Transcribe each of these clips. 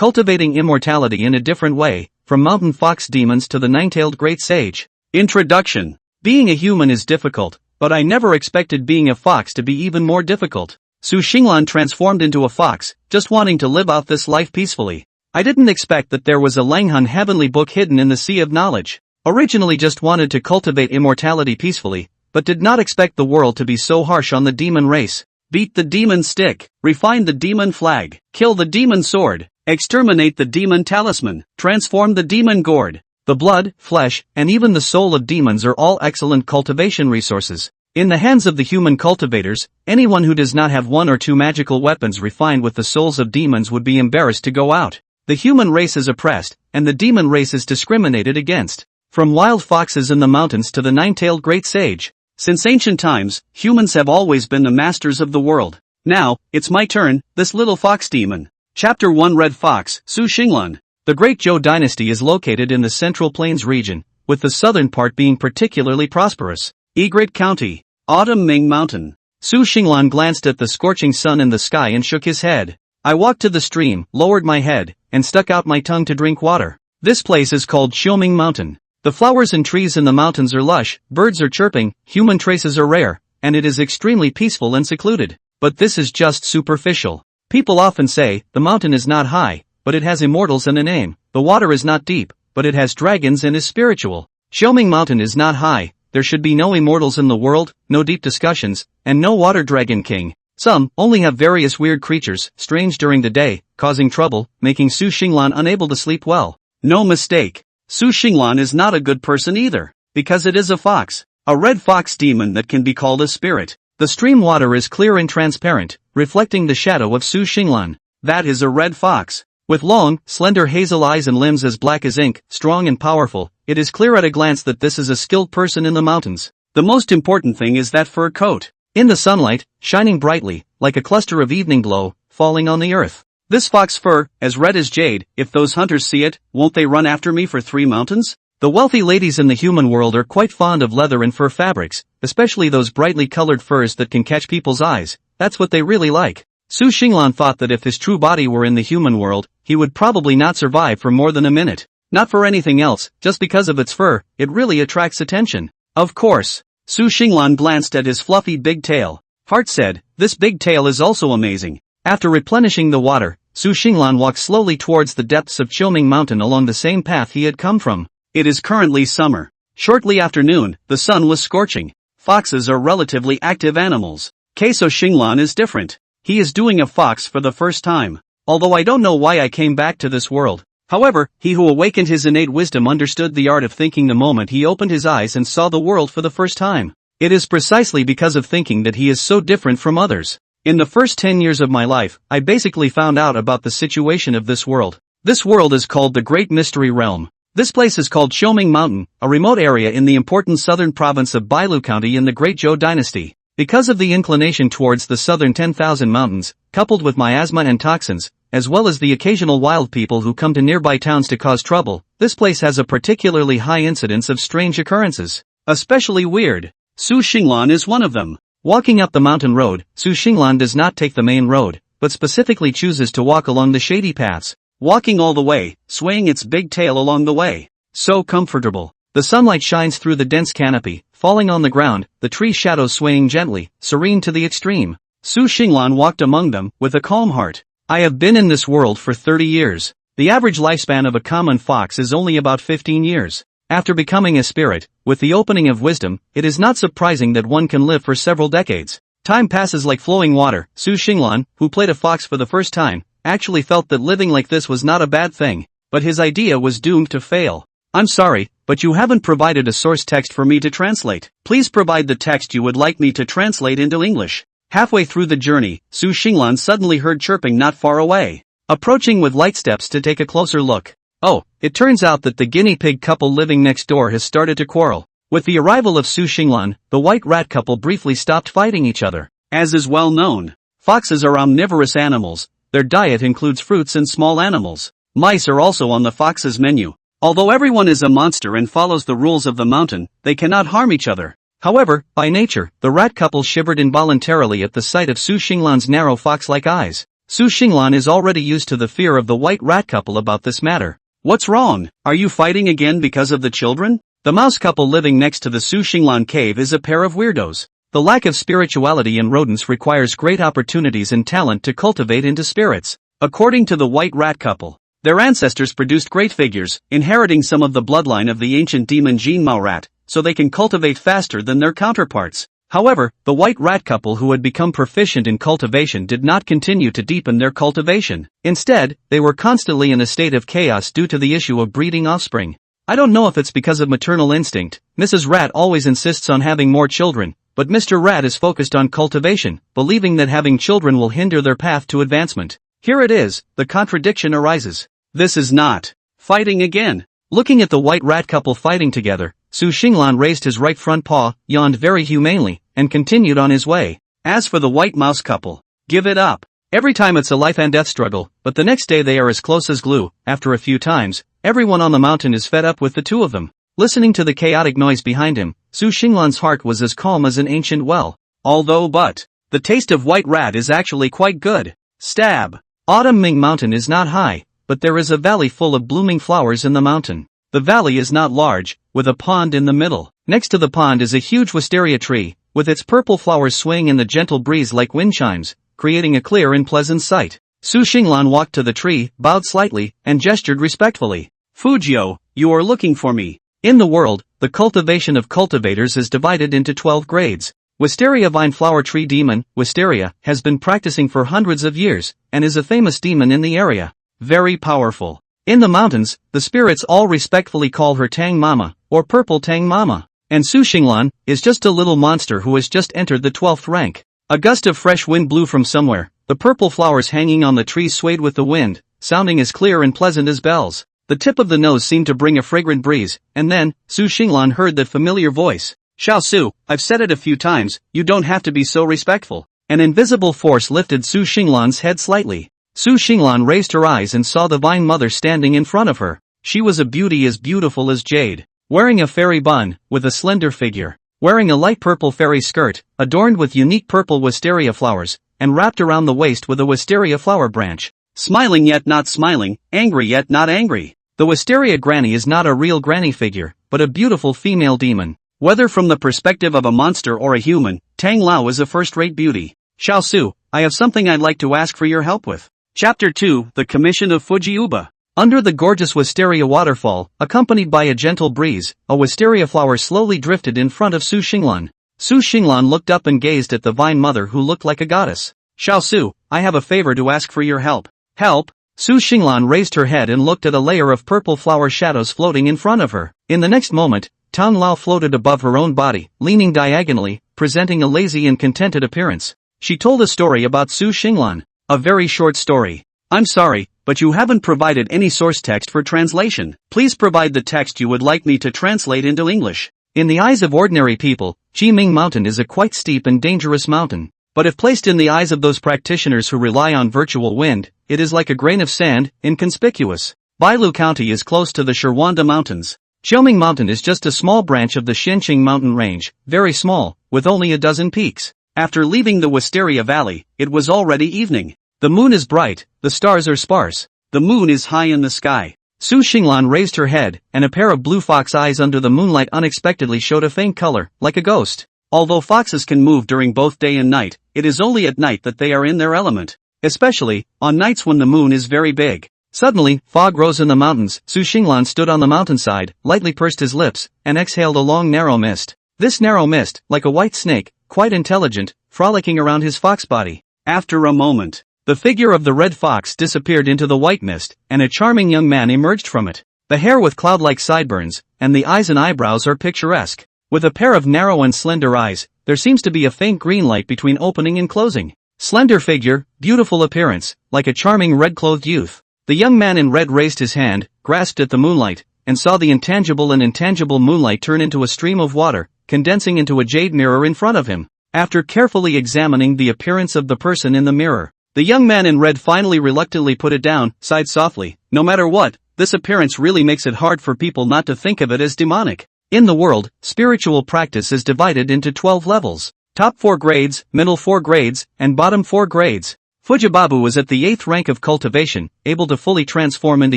Cultivating Immortality in a Different Way, From Mountain Fox Demons to the Nine-Tailed Great Sage. Introduction. Being a human is difficult, but I never expected being a fox to be even more difficult. Su Xinglan transformed into a fox, just wanting to live out this life peacefully. I didn't expect that there was a Langhun heavenly book hidden in the sea of knowledge. Originally just wanted to cultivate immortality peacefully, but did not expect the world to be so harsh on the demon race. Beat the demon stick, refine the demon flag, kill the demon sword, exterminate the demon talisman, transform the demon gourd. The blood, flesh, and even the soul of demons are all excellent cultivation resources. In the hands of the human cultivators, anyone who does not have one or two magical weapons refined with the souls of demons would be embarrassed to go out. The human race is oppressed, and the demon race is discriminated against. From wild foxes in the mountains to the nine-tailed great sage. Since ancient times, humans have always been the masters of the world. Now, it's my turn, this little fox demon. Chapter 1 Red Fox, Su Xinglan. The Great Zhou dynasty is located in the Central Plains region, with the southern part being particularly prosperous. Egret County. Autumn Ming Mountain. Su Xinglan glanced at the scorching sun in the sky and shook his head. I walked to the stream, lowered my head, and stuck out my tongue to drink water. This place is called Xiuming Mountain. The flowers and trees in the mountains are lush, birds are chirping, human traces are rare, and it is extremely peaceful and secluded. But this is just superficial. People often say, the mountain is not high, but it has immortals and a name. The water is not deep, but it has dragons and is spiritual. Xiuming Mountain is not high, there should be no immortals in the world, no deep discussions, and no water dragon king. Some only have various weird creatures, strange during the day, causing trouble, making Su Xinglan unable to sleep well. No mistake. Su Xinglan is not a good person either, because it is a fox, a red fox demon that can be called a spirit. The stream water is clear and transparent, reflecting the shadow of Su Xinglan. That is a red fox. With long, slender hazel eyes and limbs as black as ink, strong and powerful, it is clear at a glance that this is a skilled person in the mountains. The most important thing is that fur coat. In the sunlight, shining brightly, like a cluster of evening glow, falling on the earth. This fox fur, as red as jade, if those hunters see it, won't they run after me for 3 mountains? The wealthy ladies in the human world are quite fond of leather and fur fabrics, especially those brightly colored furs that can catch people's eyes. That's what they really like. Su Xinglan thought that if his true body were in the human world, he would probably not survive for more than a minute. Not for anything else, just because of its fur, it really attracts attention. Of course. Su Xinglan glanced at his fluffy big tail. Heart said, this big tail is also amazing. After replenishing the water, Su Xinglan walked slowly towards the depths of Xiuming Mountain along the same path he had come from. It is currently summer. Shortly after noon, the sun was scorching. Foxes are relatively active animals. Su Xinglan is different. He is doing a fox for the first time. Although I don't know why I came back to this world. However, he who awakened his innate wisdom understood the art of thinking the moment he opened his eyes and saw the world for the first time. It is precisely because of thinking that he is so different from others. In the first 10 years of my life, I basically found out about the situation of this world. This world is called the Great Mystery Realm. This place is called Xiuming Mountain, a remote area in the important southern province of Bailu County in the Great Zhou dynasty. Because of the inclination towards the southern 10,000 mountains, coupled with miasma and toxins, as well as the occasional wild people who come to nearby towns to cause trouble, this place has a particularly high incidence of strange occurrences. Especially weird. Su Xinglan is one of them. Walking up the mountain road, Su Xinglan does not take the main road, but specifically chooses to walk along the shady paths, walking all the way, swaying its big tail along the way. So comfortable. The sunlight shines through the dense canopy, falling on the ground, the tree shadows swaying gently, serene to the extreme. Su Xinglan walked among them, with a calm heart. I have been in this world for 30 years. The average lifespan of a common fox is only about 15 years. After becoming a spirit, with the opening of wisdom, it is not surprising that one can live for several decades. Time passes like flowing water. Su Xinglan, who played a fox for the first time, actually felt that living like this was not a bad thing, but his idea was doomed to fail. I'm sorry, but you haven't provided a source text for me to translate. Please provide the text you would like me to translate into English. Halfway through the journey, Su Xinglan suddenly heard chirping not far away. Approaching with light steps to take a closer look. Oh, it turns out that the guinea pig couple living next door has started to quarrel. With the arrival of Su Xinglan, the white rat couple briefly stopped fighting each other. As is well known, foxes are omnivorous animals. Their diet includes fruits and small animals. Mice are also on the fox's menu. Although everyone is a monster and follows the rules of the mountain, they cannot harm each other. However, by nature, the rat couple shivered involuntarily at the sight of Su Xinglan's narrow fox-like eyes. Su Xinglan is already used to the fear of the white rat couple about this matter. What's wrong? Are you fighting again because of the children? The mouse couple living next to the Su Xinglan cave is a pair of weirdos. The lack of spirituality in rodents requires great opportunities and talent to cultivate into spirits. According to the white rat couple, their ancestors produced great figures, inheriting some of the bloodline of the ancient demon Jin Mao rat, so they can cultivate faster than their counterparts. However, the white rat couple who had become proficient in cultivation did not continue to deepen their cultivation. Instead, they were constantly in a state of chaos due to the issue of breeding offspring. I don't know if it's because of maternal instinct. Mrs. Rat always insists on having more children, but Mr. Rat is focused on cultivation, believing that having children will hinder their path to advancement. Here it is, the contradiction arises. This is not fighting again. Looking at the white rat couple fighting together, Su Xinglan raised his right front paw, yawned very humanely, and continued on his way. As for the white mouse couple, give it up. Every time it's a life and death struggle, but the next day they are as close as glue. After a few times, everyone on the mountain is fed up with the two of them. Listening to the chaotic noise behind him, Su Xinglan's heart was as calm as an ancient well. But the taste of white rat is actually quite good. Stab. Autumn Ming Mountain is not high, but there is a valley full of blooming flowers in the mountain. The valley is not large, with a pond in the middle. Next to the pond is a huge wisteria tree, with its purple flowers swaying in the gentle breeze like wind chimes, creating a clear and pleasant sight. Su Xinglan walked to the tree, bowed slightly, and gestured respectfully. Fujio, you are looking for me. In the world, the cultivation of cultivators is divided into 12 grades. Wisteria vine flower tree demon, Wisteria, has been practicing for hundreds of years, and is a famous demon in the area. Very powerful. In the mountains, the spirits all respectfully call her Tang Mama, or Purple Tang Mama. And Su Xinglan is just a little monster who has just entered the 12th rank. A gust of fresh wind blew from somewhere. The purple flowers hanging on the trees swayed with the wind, sounding as clear and pleasant as bells. The tip of the nose seemed to bring a fragrant breeze, and then, Su Xinglan heard that familiar voice. Xiao Su, I've said it a few times, you don't have to be so respectful. An invisible force lifted Su Xinglan's head slightly. Su Xinglan raised her eyes and saw the vine mother standing in front of her. She was a beauty as beautiful as jade, wearing a fairy bun, with a slender figure, wearing a light purple fairy skirt, adorned with unique purple wisteria flowers, and wrapped around the waist with a wisteria flower branch. Smiling yet not smiling, angry yet not angry. The wisteria granny is not a real granny figure, but a beautiful female demon. Whether from the perspective of a monster or a human, Tang Lao is a first-rate beauty. Xiao Su, I have something I'd like to ask for your help with. Chapter 2, The Commission of Fujiuba. Under the gorgeous wisteria waterfall, accompanied by a gentle breeze, a wisteria flower slowly drifted in front of Su Xinglan. Su Xinglan looked up and gazed at the vine mother who looked like a goddess. Xiao Su, I have a favor to ask for your help. Help? Su Xinglan raised her head and looked at a layer of purple flower shadows floating in front of her. In the next moment, Tang Lao floated above her own body, leaning diagonally, presenting a lazy and contented appearance. She told a story about Su Xinglan. A very short story. I'm sorry, but you haven't provided any source text for translation. Please provide the text you would like me to translate into English. In the eyes of ordinary people, Jiming Mountain is a quite steep and dangerous mountain. But if placed in the eyes of those practitioners who rely on virtual wind, it is like a grain of sand, inconspicuous. Bailu County is close to the Shirwanda Mountains. Xiaoming Mountain is just a small branch of the Xinqing mountain range, very small, with only a dozen peaks. After leaving the Wisteria Valley, it was already evening. The moon is bright, the stars are sparse. The moon is high in the sky. Su Xinglan raised her head, and a pair of blue fox eyes under the moonlight unexpectedly showed a faint color, like a ghost. Although foxes can move during both day and night, it is only at night that they are in their element. Especially, on nights when the moon is very big. Suddenly, fog rose in the mountains. Su Xinglan stood on the mountainside, lightly pursed his lips, and exhaled a long narrow mist. This narrow mist, like a white snake, quite intelligent, frolicking around his fox body. After a moment, the figure of the red fox disappeared into the white mist, and a charming young man emerged from it. The hair with cloud-like sideburns, and the eyes and eyebrows are picturesque. With a pair of narrow and slender eyes, there seems to be a faint green light between opening and closing. Slender figure, beautiful appearance, like a charming red-clothed youth. The young man in red raised his hand, grasped at the moonlight, and saw the intangible and intangible moonlight turn into a stream of water, condensing into a jade mirror in front of him. After carefully examining the appearance of the person in the mirror, the young man in red finally reluctantly put it down, sighed softly. No matter what, this appearance really makes it hard for people not to think of it as demonic. In the world, spiritual practice is divided into 12 levels. Top 4 grades, middle 4 grades, and bottom 4 grades. Fujibabu was at the 8th rank of cultivation, able to fully transform into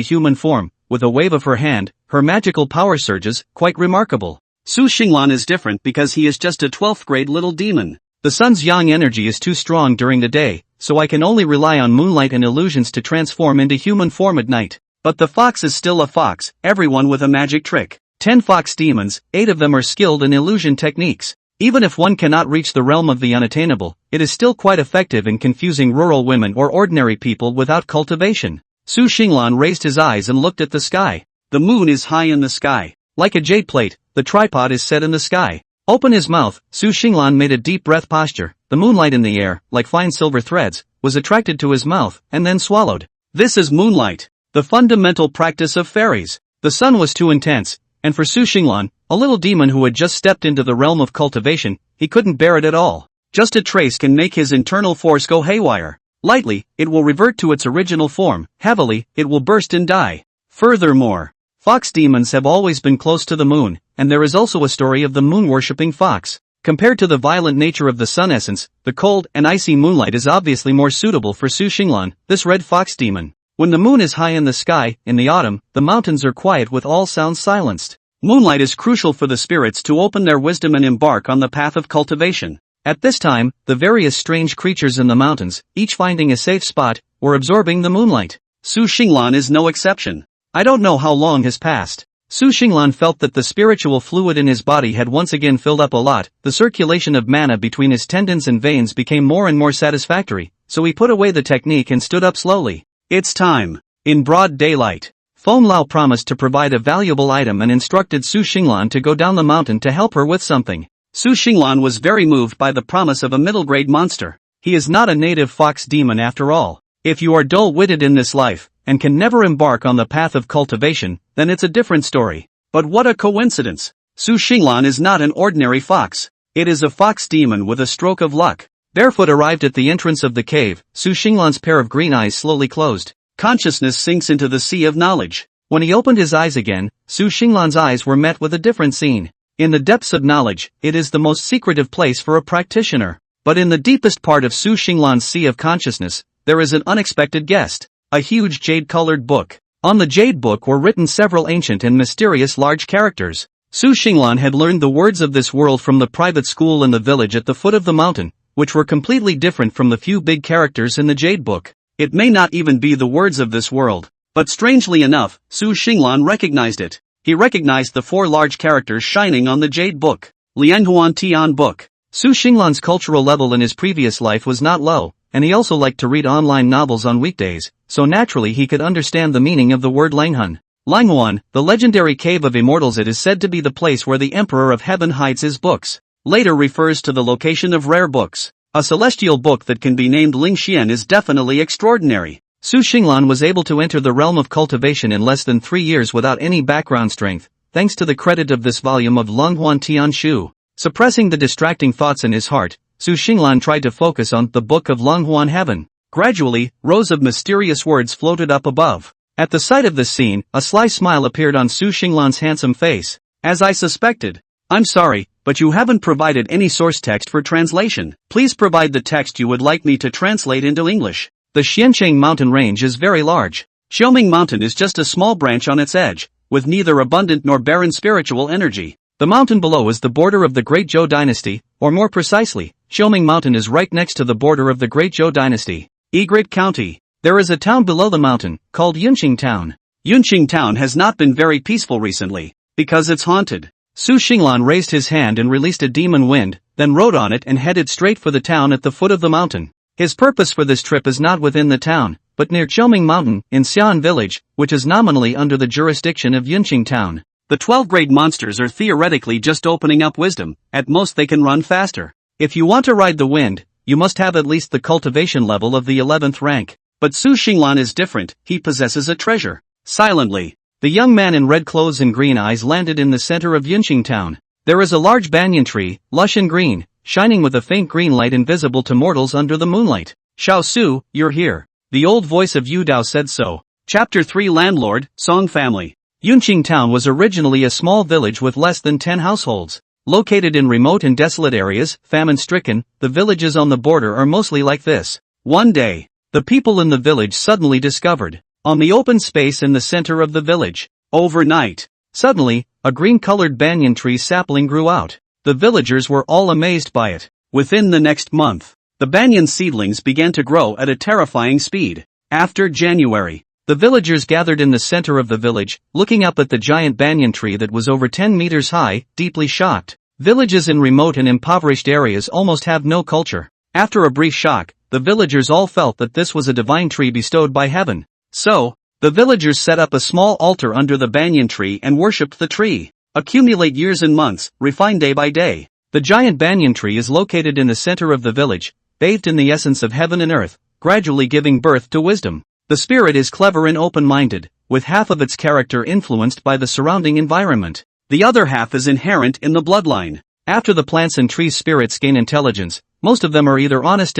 human form, with a wave of her hand, her magical power surges, quite remarkable. Su Xinglan is different because he is just a 12th grade little demon. The sun's yang energy is too strong during the day, so I can only rely on moonlight and illusions to transform into human form at night. But the fox is still a fox, everyone with a magic trick. 10 fox demons, 8 of them are skilled in illusion techniques. Even if one cannot reach the realm of the unattainable, it is still quite effective in confusing rural women or ordinary people without cultivation. Su Xinglan raised his eyes and looked at the sky. The moon is high in the sky. Like a jade plate, the tripod is set in the sky. Open his mouth, Su Xinglan made a deep breath posture. The moonlight in the air, like fine silver threads, was attracted to his mouth, and then swallowed. This is moonlight, the fundamental practice of fairies. The sun was too intense, and for Su Xinglan, a little demon who had just stepped into the realm of cultivation, he couldn't bear it at all. Just a trace can make his internal force go haywire. Lightly, it will revert to its original form. Heavily, it will burst and die. Furthermore, fox demons have always been close to the moon, and there is also a story of the moon-worshipping fox. Compared to the violent nature of the sun essence, the cold and icy moonlight is obviously more suitable for Su Xinglan, this red fox demon. When the moon is high in the sky, in the autumn, the mountains are quiet with all sounds silenced. Moonlight is crucial for the spirits to open their wisdom and embark on the path of cultivation. At this time, the various strange creatures in the mountains, each finding a safe spot, were absorbing the moonlight. Su Xinglan is no exception. I don't know how long has passed. Su Xinglan felt that the spiritual fluid in his body had once again filled up a lot. The circulation of mana between his tendons and veins became more and more satisfactory, so he put away the technique and stood up slowly. It's time. In broad daylight, Feng Lao promised to provide a valuable item and instructed Su Xinglan to go down the mountain to help her with something. Su Xinglan was very moved by the promise of a middle-grade monster. He is not a native fox demon after all. If you are dull-witted in this life, and can never embark on the path of cultivation, then it's a different story. But what a coincidence! Su Xinglan is not an ordinary fox. It is a fox demon with a stroke of luck. Barefoot arrived at the entrance of the cave. Su Xinglan's pair of green eyes slowly closed. Consciousness sinks into the sea of knowledge. When he opened his eyes again, Su Xinglan's eyes were met with a different scene. In the depths of knowledge, it is the most secretive place for a practitioner. But in the deepest part of Su Xinglan's sea of consciousness, there is an unexpected guest. A huge jade-colored book. On the jade book were written several ancient and mysterious large characters. Su Xinglan had learned the words of this world from the private school in the village at the foot of the mountain, which were completely different from the few big characters in the jade book. It may not even be the words of this world, but strangely enough, Su Xinglan recognized it. He recognized the 4 large characters shining on the jade book. Lianghuan Tian book. Su Xinglan's cultural level in his previous life was not low, and he also liked to read online novels on weekdays, so naturally he could understand the meaning of the word Langhun. Langhuan, the legendary cave of immortals. It is said to be the place where the Emperor of Heaven hides his books. Later refers to the location of rare books. A celestial book that can be named Lingxian is definitely extraordinary. Su Xinglan was able to enter the realm of cultivation in less than 3 years without any background strength, thanks to the credit of this volume of Langhuan Tian Shu. Suppressing the distracting thoughts in his heart, Su Xinglan tried to focus on the Book of Langhuan Heaven. Gradually, rows of mysterious words floated up above. At the sight of this scene, a sly smile appeared on Su Xinglan's handsome face. As I suspected. I'm sorry, but you haven't provided any source text for translation. Please provide the text you would like me to translate into English. The Xiancheng mountain range is very large. Xiaoming mountain is just a small branch on its edge, with neither abundant nor barren spiritual energy. The mountain below is the border of the Great Zhou dynasty, or more precisely, Xiaoming mountain is right next to the border of the Great Zhou dynasty. Egret County. There is a town below the mountain, called Yunqing Town. Yunqing Town has not been very peaceful recently, because it's haunted. Su Xinglan raised his hand and released a demon wind, then rode on it and headed straight for the town at the foot of the mountain. His purpose for this trip is not within the town, but near Xiaoming Mountain, in Xian Village, which is nominally under the jurisdiction of Yunqing Town. The 12-grade monsters are theoretically just opening up wisdom. At most they can run faster. If you want to ride the wind, you must have at least the cultivation level of the 11th rank. But Su Xinglan is different. He possesses a treasure. Silently, the young man in red clothes and green eyes landed in the center of Yunqing Town. There is a large banyan tree, lush and green, shining with a faint green light invisible to mortals under the moonlight. Xiao Su, you're here. The old voice of Yu Dao said so. Chapter 3 Landlord, Song Family. Yunqing Town was originally a small village with less than 10 households. Located in remote and desolate areas, famine-stricken, the villages on the border are mostly like this. One day, the people in the village suddenly discovered, on the open space in the center of the village, overnight, suddenly, a green-colored banyan tree sapling grew out. The villagers were all amazed by it. Within the next month, the banyan seedlings began to grow at a terrifying speed. After January, the villagers gathered in the center of the village, looking up at the giant banyan tree that was over 10 meters high, deeply shocked. Villages in remote and impoverished areas almost have no culture. After a brief shock, the villagers all felt that this was a divine tree bestowed by heaven. So, the villagers set up a small altar under the banyan tree and worshipped the tree. Accumulate years and months, refine day by day. The giant banyan tree is located in the center of the village, bathed in the essence of heaven and earth, gradually giving birth to wisdom. The spirit is clever and open-minded, with half of its character influenced by the surrounding environment. The other half is inherent in the bloodline. After the plants and trees' spirits gain intelligence, most of them are either honest,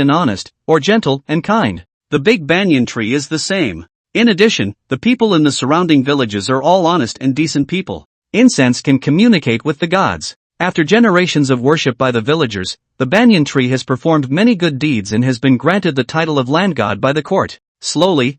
or gentle and kind. The big banyan tree is the same. In addition, the people in the surrounding villages are all honest and decent people. Incense can communicate with the gods. After generations of worship by the villagers, the banyan tree has performed many good deeds and has been granted the title of land god by the court. Slowly,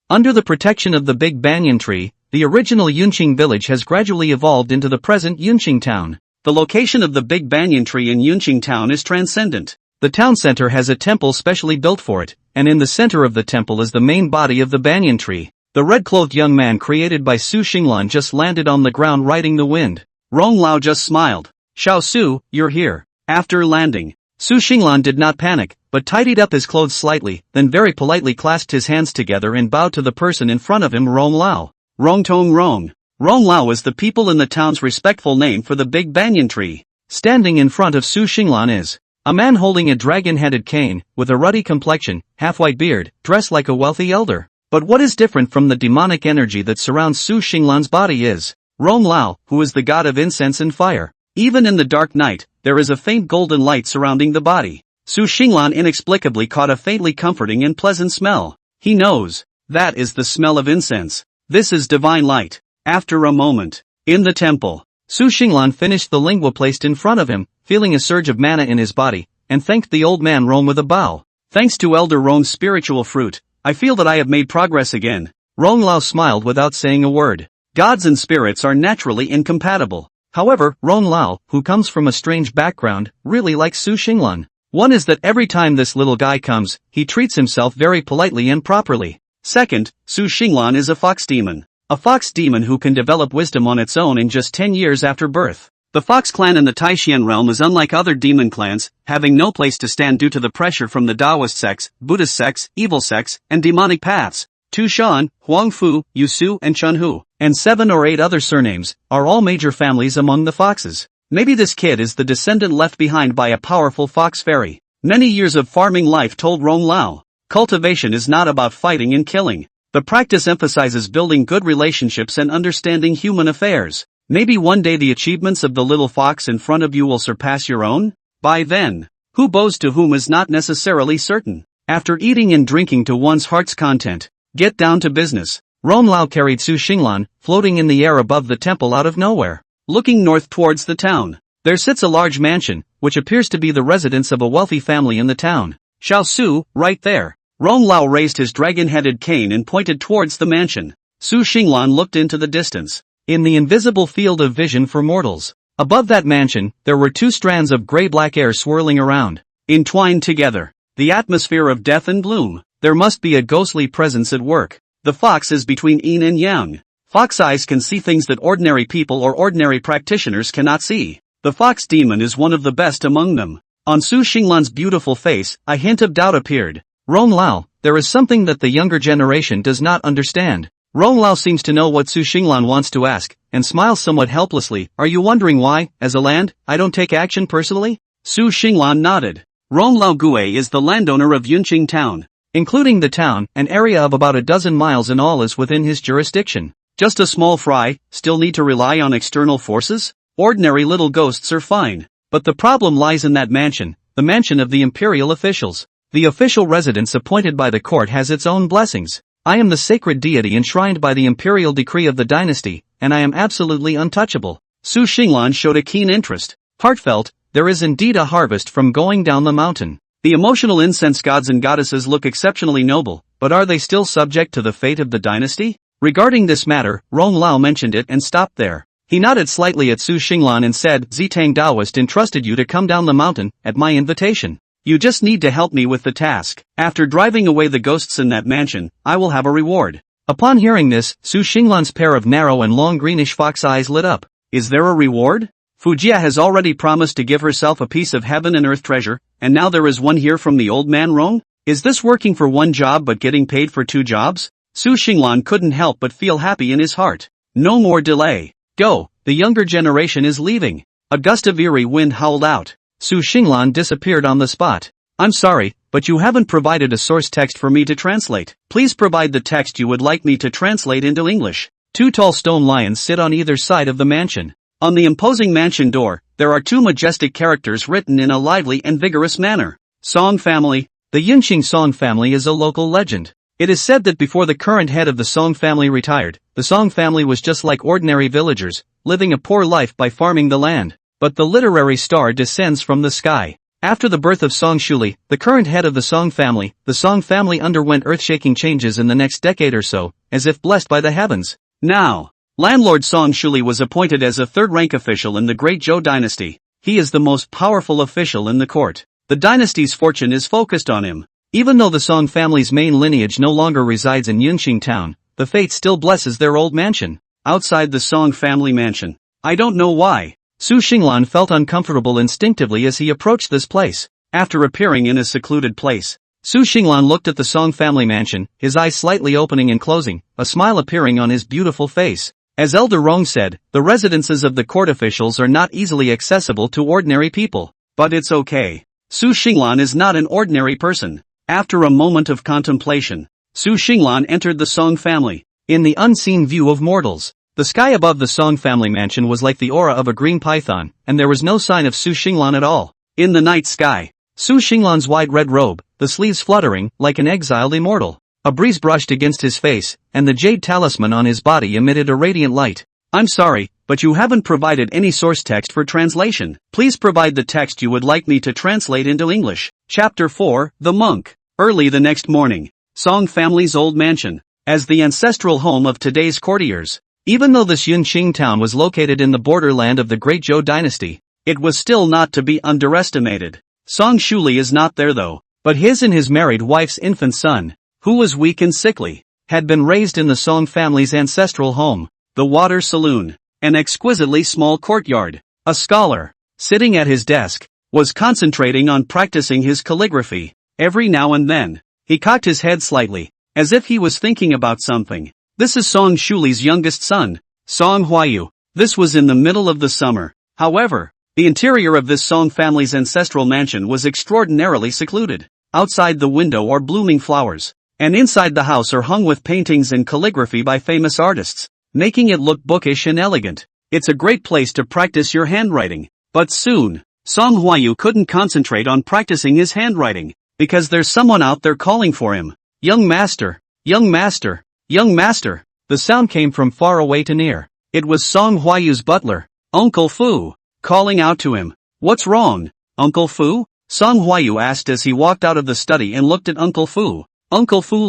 under the protection of the big banyan tree, the original Yunqing village has gradually evolved into the present Yunqing town. The location of the big banyan tree in Yunqing town is transcendent. The town center has a temple specially built for it, and in the center of the temple is the main body of the banyan tree. The red-clothed young man created by Su Xinglan just landed on the ground riding the wind. Rong Lao just smiled. "Xiao Su, you're here." After landing, Su Xinglan did not panic, but tidied up his clothes slightly, then very politely clasped his hands together and bowed to the person in front of him. Rong Lao. Rong Tong Rong. Rong Lao is the people in the town's respectful name for the big banyan tree. Standing in front of Su Xinglan is a man holding a dragon-headed cane, with a ruddy complexion, half-white beard, dressed like a wealthy elder. But what is different from the demonic energy that surrounds Su Xinglan's body is Rong Lao, who is the god of incense and fire. Even in the dark night, there is a faint golden light surrounding the body. Su Xinglan inexplicably caught a faintly comforting and pleasant smell. He knows. That is the smell of incense. This is divine light. After a moment, in the temple, Su Xinglan finished the lingua placed in front of him, feeling a surge of mana in his body, and thanked the old man Rong with a bow. "Thanks to Elder Rong's spiritual fruit, I feel that I have made progress again." Rong Lao smiled without saying a word. Gods and spirits are naturally incompatible. However, Rong Lao, who comes from a strange background, really likes Su Xinglan. One is that every time this little guy comes, he treats himself very politely and properly. Second, Su Xinglan is a fox demon. A fox demon who can develop wisdom on its own in just 10 years after birth. The Fox clan in the Taishan realm is unlike other demon clans, having no place to stand due to the pressure from the Taoist sects, Buddhist sects, evil sects, and demonic paths. Tu Shan, Huangfu, Yusu and Chunhu, and 7 or 8 other surnames, are all major families among the foxes. Maybe this kid is the descendant left behind by a powerful fox fairy. Many years of farming life told Rong Lao. Cultivation is not about fighting and killing. The practice emphasizes building good relationships and understanding human affairs. Maybe one day the achievements of the little fox in front of you will surpass your own? By then, who bows to whom is not necessarily certain. After eating and drinking to one's heart's content, get down to business. Rong Lao carried Su Xinglan, floating in the air above the temple out of nowhere. Looking north towards the town, there sits a large mansion, which appears to be the residence of a wealthy family in the town. Xiao Su, right there. Rong Lao raised his dragon-headed cane and pointed towards the mansion. Su Xinglan looked into the distance. In the invisible field of vision for mortals, above that mansion, there were 2 strands of gray-black air swirling around, entwined together. The atmosphere of death and bloom. There must be a ghostly presence at work. The fox is between yin and yang. Fox eyes can see things that ordinary people or ordinary practitioners cannot see. The fox demon is one of the best among them. On Su Xinglan's beautiful face, a hint of doubt appeared. Rong Lao, there is something that the younger generation does not understand. Rong Lao seems to know what Su Xinglan wants to ask, and smiles somewhat helplessly. "Are you wondering why, as a land, I don't take action personally?" Su Xinglan nodded. Rong Lao Gue is the landowner of Yunqing town. Including the town, an area of about 12 miles in all is within his jurisdiction. Just a small fry, still need to rely on external forces? Ordinary little ghosts are fine. But the problem lies in that mansion, the mansion of the imperial officials. The official residence appointed by the court has its own blessings. I am the sacred deity enshrined by the imperial decree of the dynasty, and I am absolutely untouchable. Su Xinglan showed a keen interest. Heartfelt, there is indeed a harvest from going down the mountain. The emotional incense gods and goddesses look exceptionally noble, but are they still subject to the fate of the dynasty? Regarding this matter, Rong Lao mentioned it and stopped there. He nodded slightly at Su Xinglan and said, Zitang Daoist entrusted you to come down the mountain, at my invitation. You just need to help me with the task. After driving away the ghosts in that mansion, I will have a reward. Upon hearing this, Su Xinglan's pair of narrow and long greenish fox eyes lit up. Is there a reward? Fujia has already promised to give herself a piece of heaven and earth treasure, and now there is one here from the old man Rong? Is this working for one job but getting paid for two jobs? Su Xinglan couldn't help but feel happy in his heart. No more delay. Go, the younger generation is leaving. A gust of eerie wind howled out. Su Xinglan disappeared on the spot. I'm sorry, but you haven't provided a source text for me to translate. Please provide the text you would like me to translate into English. Two tall stone lions sit on either side of the mansion. On the imposing mansion door, there are two majestic characters written in a lively and vigorous manner. Song family. The Yinxing Song family is a local legend. It is said that before the current head of the Song family retired, the Song family was just like ordinary villagers, living a poor life by farming the land. But the literary star descends from the sky. After the birth of Song Shuli, the current head of the Song family underwent earth-shaking changes in the next decade or so, as if blessed by the heavens. Now, landlord Song Shuli was appointed as a third-rank official in the Great Zhou dynasty. He is the most powerful official in the court. The dynasty's fortune is focused on him. Even though the Song family's main lineage no longer resides in Yunqing town, the fate still blesses their old mansion. Outside the Song family mansion. I don't know why. Su Xinglan felt uncomfortable instinctively as he approached this place. After appearing in a secluded place, Su Xinglan looked at the Song family mansion, his eyes slightly opening and closing, a smile appearing on his beautiful face. As Elder Rong said, the residences of the court officials are not easily accessible to ordinary people. But it's okay. Su Xinglan is not an ordinary person. After a moment of contemplation, Su Xinglan entered the Song family. In the unseen view of mortals, the sky above the Song family mansion was like the aura of a green python, and there was no sign of Su Xinglan at all. In the night sky, Su Xinglan's wide red robe, the sleeves fluttering, like an exiled immortal. A breeze brushed against his face, and the jade talisman on his body emitted a radiant light. I'm sorry, but you haven't provided any source text for translation. Please provide the text you would like me to translate into English. Chapter 4, The Monk. Early the next morning, Song family's old mansion, as the ancestral home of today's courtiers. Even though this Yunqing town was located in the borderland of the Great Zhou dynasty, it was still not to be underestimated. Song Shuli is not there though, but his and his married wife's infant son, who was weak and sickly, had been raised in the Song family's ancestral home, the Water Saloon, an exquisitely small courtyard. A scholar, sitting at his desk, was concentrating on practicing his calligraphy. Every now and then, he cocked his head slightly, as if he was thinking about something. This is Song Shuli's youngest son, Song Huayu. This was in the middle of the summer. However, the interior of this Song family's ancestral mansion was extraordinarily secluded. Outside the window are blooming flowers, and inside the house are hung with paintings and calligraphy by famous artists, making it look bookish and elegant. It's a great place to practice your handwriting. But soon, Song Huayu couldn't concentrate on practicing his handwriting, because there's someone out there calling for him. Young master, young master, young master. The sound came from far away to near. It was Song Huayu's butler, Uncle Fu, calling out to him. What's wrong, Uncle Fu? Song Huayu asked as he walked out of the study and looked at Uncle Fu. Uncle Fu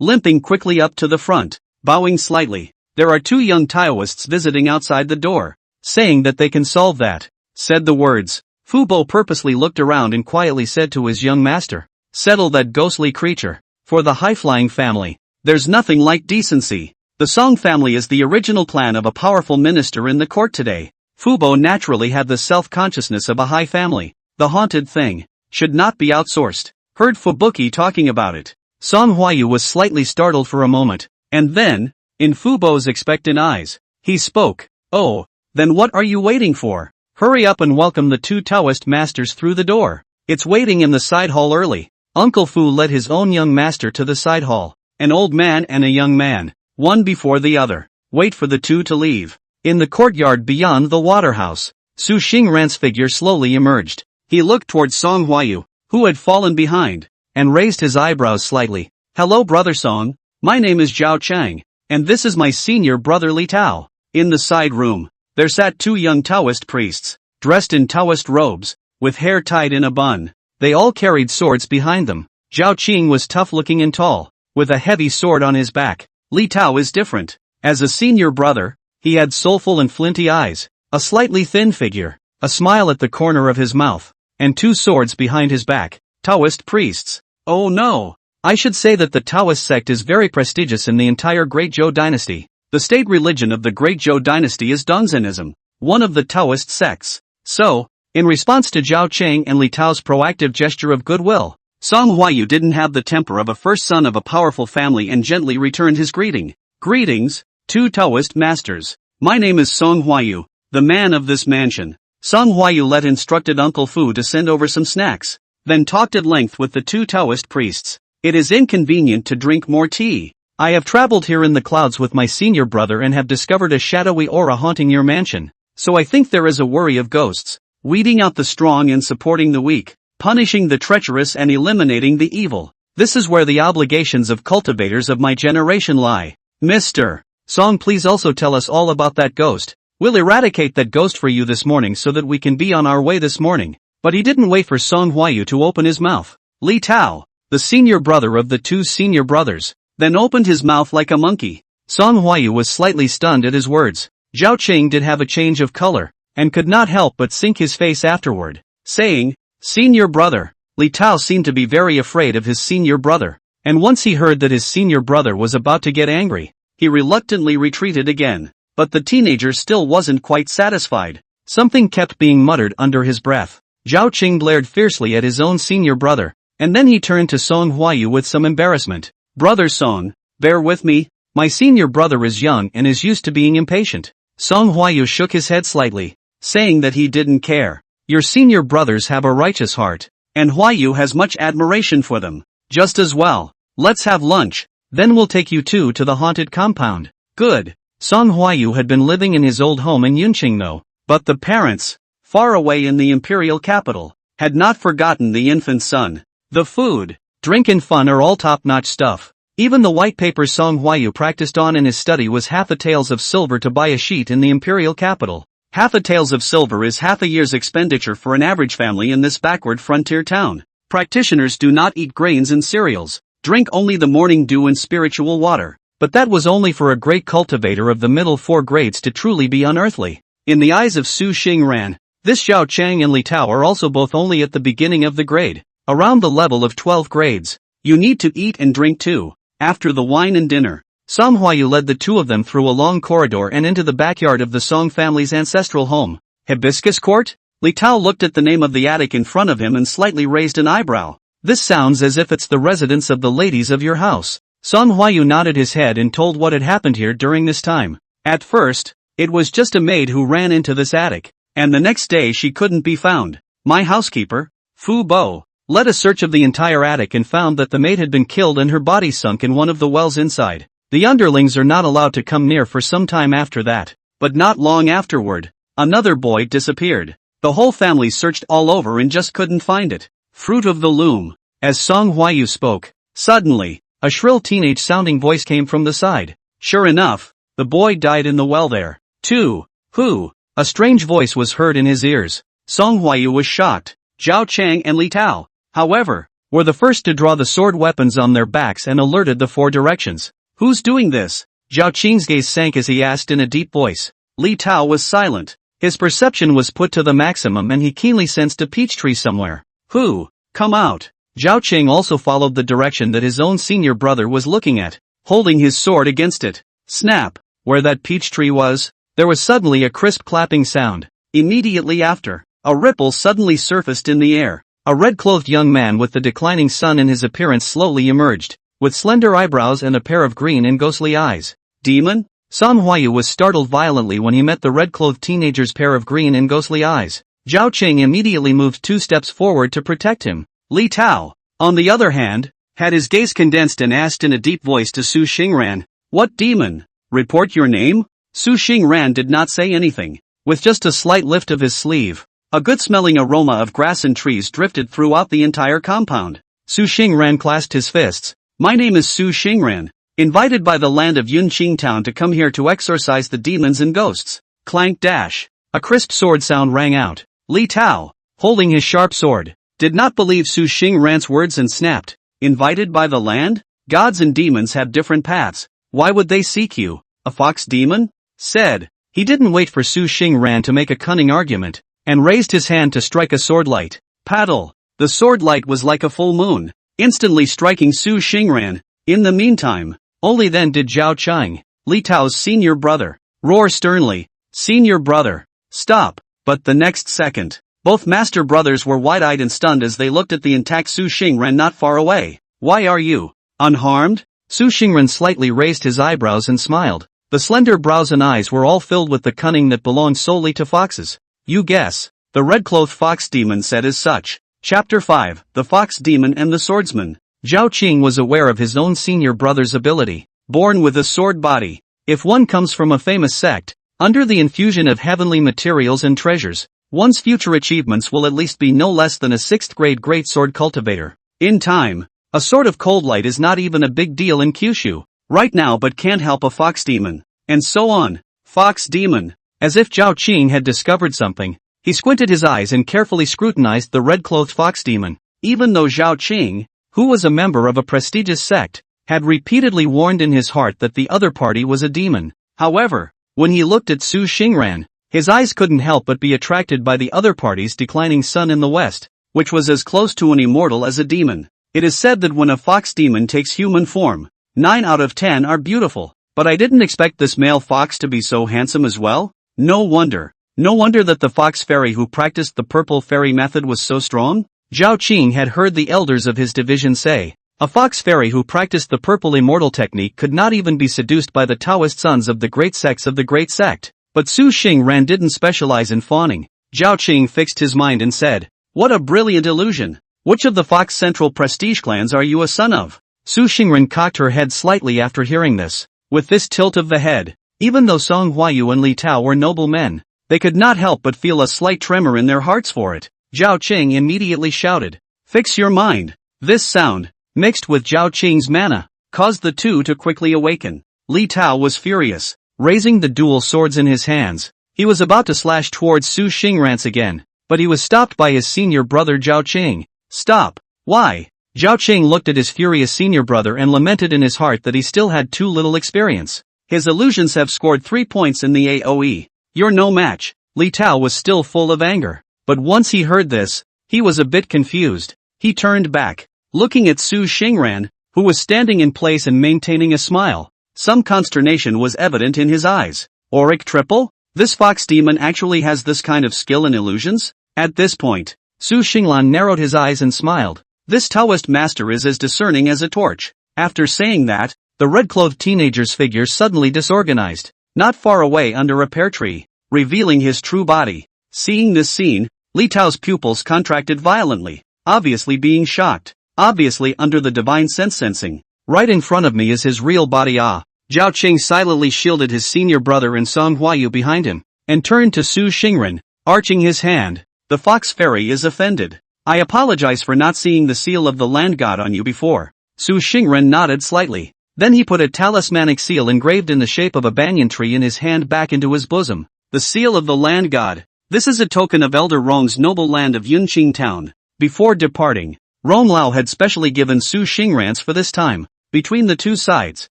limping quickly up to the front, bowing slightly. There are two young Taoists visiting outside the door, saying that they can solve that. Said the words. Fu Bo purposely looked around and quietly said to his young master, settle that ghostly creature. For the high-flying family, there's nothing like decency. The Song family is the original plan of a powerful minister in the court today. Fu Bo naturally had the self-consciousness of a high family. The haunted thing should not be outsourced. Heard Fubuki talking about it. Song Huayu was slightly startled for a moment, and then, in Fu Bo's expectant eyes, he spoke. Oh, then what are you waiting for? Hurry up and welcome the two Taoist masters through the door. It's waiting in the side hall early. Uncle Fu led his own young master to the side hall. An old man and a young man, one before the other. Wait for the two to leave. In the courtyard beyond the waterhouse, Su Xingran's figure slowly emerged. He looked towards Song Huayu, who had fallen behind, and raised his eyebrows slightly. Hello brother Song, my name is Zhao Chang, and this is my senior brother Li Tao. In the side room, there sat two young Taoist priests, dressed in Taoist robes, with hair tied in a bun. They all carried swords behind them. Zhao Qing was tough-looking and tall, with a heavy sword on his back. Li Tao is different. As a senior brother, he had soulful and flinty eyes, a slightly thin figure, a smile at the corner of his mouth, and 2 swords behind his back. Taoist priests. Oh no! I should say that the Taoist sect is very prestigious in the entire Great Zhou dynasty. The state religion of the Great Zhou dynasty is Dongzhenism, one of the Taoist sects. So, in response to Zhao Qing and Li Tao's proactive gesture of goodwill, Song Huayu didn't have the temper of a first son of a powerful family and gently returned his greeting. Greetings, 2 Taoist masters. My name is Song Huayu, the man of this mansion. Song Huayu let instructed Uncle Fu to send over some snacks, then talked at length with the 2 Taoist priests. It is inconvenient to drink more tea. I have traveled here in the clouds with my senior brother and have discovered a shadowy aura haunting your mansion. So I think there is a worry of ghosts, weeding out the strong and supporting the weak, punishing the treacherous and eliminating the evil. This is where the obligations of cultivators of my generation lie. Mr. Song, please also tell us all about that ghost. We'll eradicate that ghost for you this morning so that we can be on our way this morning. But he didn't wait for Song Huayu to open his mouth. Li Tao, the senior brother of the 2 senior brothers, then opened his mouth like a monkey. Song Huayu was slightly stunned at his words. Zhao Qing did have a change of color, and could not help but sink his face afterward, saying, "Senior brother." Li Tao seemed to be very afraid of his senior brother, and once he heard that his senior brother was about to get angry, he reluctantly retreated again. But the teenager still wasn't quite satisfied. Something kept being muttered under his breath. Zhao Qing glared fiercely at his own senior brother, and then he turned to Song Huayu with some embarrassment. "Brother Song, bear with me, my senior brother is young and is used to being impatient." Song Huayu shook his head slightly, saying that he didn't care. Your senior brothers have a righteous heart, and Huayu has much admiration for them. Just as well. Let's have lunch, then we'll take you 2 to the haunted compound. Good. Song Huayu had been living in his old home in Yunqing though, but the parents, far away in the imperial capital, had not forgotten the infant son. The food, drink and fun are all top-notch stuff. Even the white paper Song Huayu practiced on in his study was half a taels of silver to buy a sheet in the imperial capital. Half a taels of silver is half a year's expenditure for an average family in this backward frontier town. Practitioners do not eat grains and cereals, drink only the morning dew and spiritual water. But that was only for a great cultivator of the middle 4 grades to truly be unearthly. In the eyes of Su Xingran, this Zhao Chang and Li Tao are also both only at the beginning of the grade, around the level of 12 grades. You need to eat and drink too. After the wine and dinner, Song Huayu led the 2 of them through a long corridor and into the backyard of the Song family's ancestral home. Hibiscus Court? Li Tao looked at the name of the attic in front of him and slightly raised an eyebrow. This sounds as if it's the residence of the ladies of your house. Song Huayu nodded his head and told what had happened here during this time. At first, it was just a maid who ran into this attic, and the next day she couldn't be found. My housekeeper, Fu Bo, led a search of the entire attic and found that the maid had been killed and her body sunk in one of the wells inside. The underlings are not allowed to come near for some time after that, but not long afterward, another boy disappeared. The whole family searched all over and just couldn't find it. Fruit of the loom. As Song Huayu spoke, suddenly, a shrill teenage-sounding voice came from the side. Sure enough, the boy died in the well there. Too. Who? A strange voice was heard in his ears. Song Huayu was shocked. Zhao Chang and Li Tao, however, were the first to draw the sword weapons on their backs and alerted the 4 directions. Who's doing this? Zhao Qing's gaze sank as he asked in a deep voice. Li Tao was silent. His perception was put to the maximum and he keenly sensed a peach tree somewhere. Who? Come out. Zhao Qing also followed the direction that his own senior brother was looking at, holding his sword against it. Snap! Where that peach tree was, there was suddenly a crisp clapping sound. Immediately after, a ripple suddenly surfaced in the air. A red-clothed young man with the declining sun in his appearance slowly emerged, with slender eyebrows and a pair of green and ghostly eyes. Demon? Song Huayu was startled violently when he met the red-clothed teenager's pair of green and ghostly eyes. Zhao Qing immediately moved 2 steps forward to protect him. Li Tao, on the other hand, had his gaze condensed and asked in a deep voice to Su Xingran, "What demon? Report your name?" Su Xingran did not say anything. With just a slight lift of his sleeve, a good-smelling aroma of grass and trees drifted throughout the entire compound. Su Xingran clasped his fists. My name is Su Xingran, invited by the land of Yunqing town to come here to exorcise the demons and ghosts. Clank dash. A crisp sword sound rang out. Li Tao, holding his sharp sword, did not believe Su Xingran's words and snapped. Invited by the land? Gods and demons have different paths. Why would they seek you? A fox demon? Said. He didn't wait for Su Xingran to make a cunning argument, and raised his hand to strike a sword light. Paddle. The sword light was like a full moon, instantly striking Su Xingran. In the meantime, only then did Zhao Qing, Li Tao's senior brother, roar sternly, "Senior brother, stop!" But the next second, both master brothers were wide-eyed and stunned as they looked at the intact Su Xingran not far away. "Why are you unharmed?" Su Xingran slightly raised his eyebrows and smiled. The slender brows and eyes were all filled with the cunning that belonged solely to foxes. "You guess." The red-clothed fox demon said as such. Chapter 5, The Fox Demon and the Swordsman. Zhao Qing was aware of his own senior brother's ability. Born with a sword body. If one comes from a famous sect, under the infusion of heavenly materials and treasures, one's future achievements will at least be no less than a 6th-grade greatsword cultivator. In time, a sword of cold light is not even a big deal in Kyushu right now, but can't help a fox demon. And so on. Fox demon. As if Zhao Qing had discovered something, he squinted his eyes and carefully scrutinized the red-clothed fox demon. Even though Zhao Qing, who was a member of a prestigious sect, had repeatedly warned in his heart that the other party was a demon. However, when he looked at Su Xingran, his eyes couldn't help but be attracted by the other party's declining sun in the west, which was as close to an immortal as a demon. It is said that when a fox demon takes human form, 9 out of 10 are beautiful, but I didn't expect this male fox to be so handsome as well. No wonder that the fox fairy who practiced the purple fairy method was so strong. Zhao Qing had heard the elders of his division say, a fox fairy who practiced the purple immortal technique could not even be seduced by the Taoist sons of the great sects of the great sect. But Su Xingran didn't specialize in fawning. Zhao Qing fixed his mind and said, "What a brilliant illusion! Which of the Fox Central prestige clans are you a son of?" Su Xingran cocked her head slightly after hearing this. With this tilt of the head, even though Song Huayu and Li Tao were noble men, they could not help but feel a slight tremor in their hearts for it. Zhao Qing immediately shouted, "Fix your mind!" This sound, mixed with Zhao Qing's mana, caused the two to quickly awaken. Li Tao was furious, raising the dual swords in his hands. He was about to slash towards Su Xingran again, but he was stopped by his senior brother Zhao Qing. "Stop! Why?" Zhao Qing looked at his furious senior brother and lamented in his heart that he still had too little experience. His illusions have scored 3 points in the AoE. You're no match. Li Tao was still full of anger, but once he heard this, he was a bit confused. He turned back, looking at Su Xingran, who was standing in place and maintaining a smile. Some consternation was evident in his eyes. Auric triple? This fox demon actually has this kind of skill in illusions? At this point, Su Xinglan narrowed his eyes and smiled. This Taoist master is as discerning as a torch. After saying that, the red-clothed teenager's figure suddenly disorganized, not far away under a pear tree, revealing his true body. Seeing this scene, Li Tao's pupils contracted violently, obviously being shocked, obviously under the divine sense sensing. Right in front of me is his real body. Zhao Qing silently shielded his senior brother and Song Huayu behind him, and turned to Su Xingran, arching his hand. The fox fairy is offended. I apologize for not seeing the seal of the land god on you before. Su Xingran nodded slightly. Then he put a talismanic seal engraved in the shape of a banyan tree in his hand back into his bosom. The seal of the land god. This is a token of Elder Rong's noble land of Yunqing town. Before departing, Rong Lao had specially given Su Xingran for this time. Between the two sides,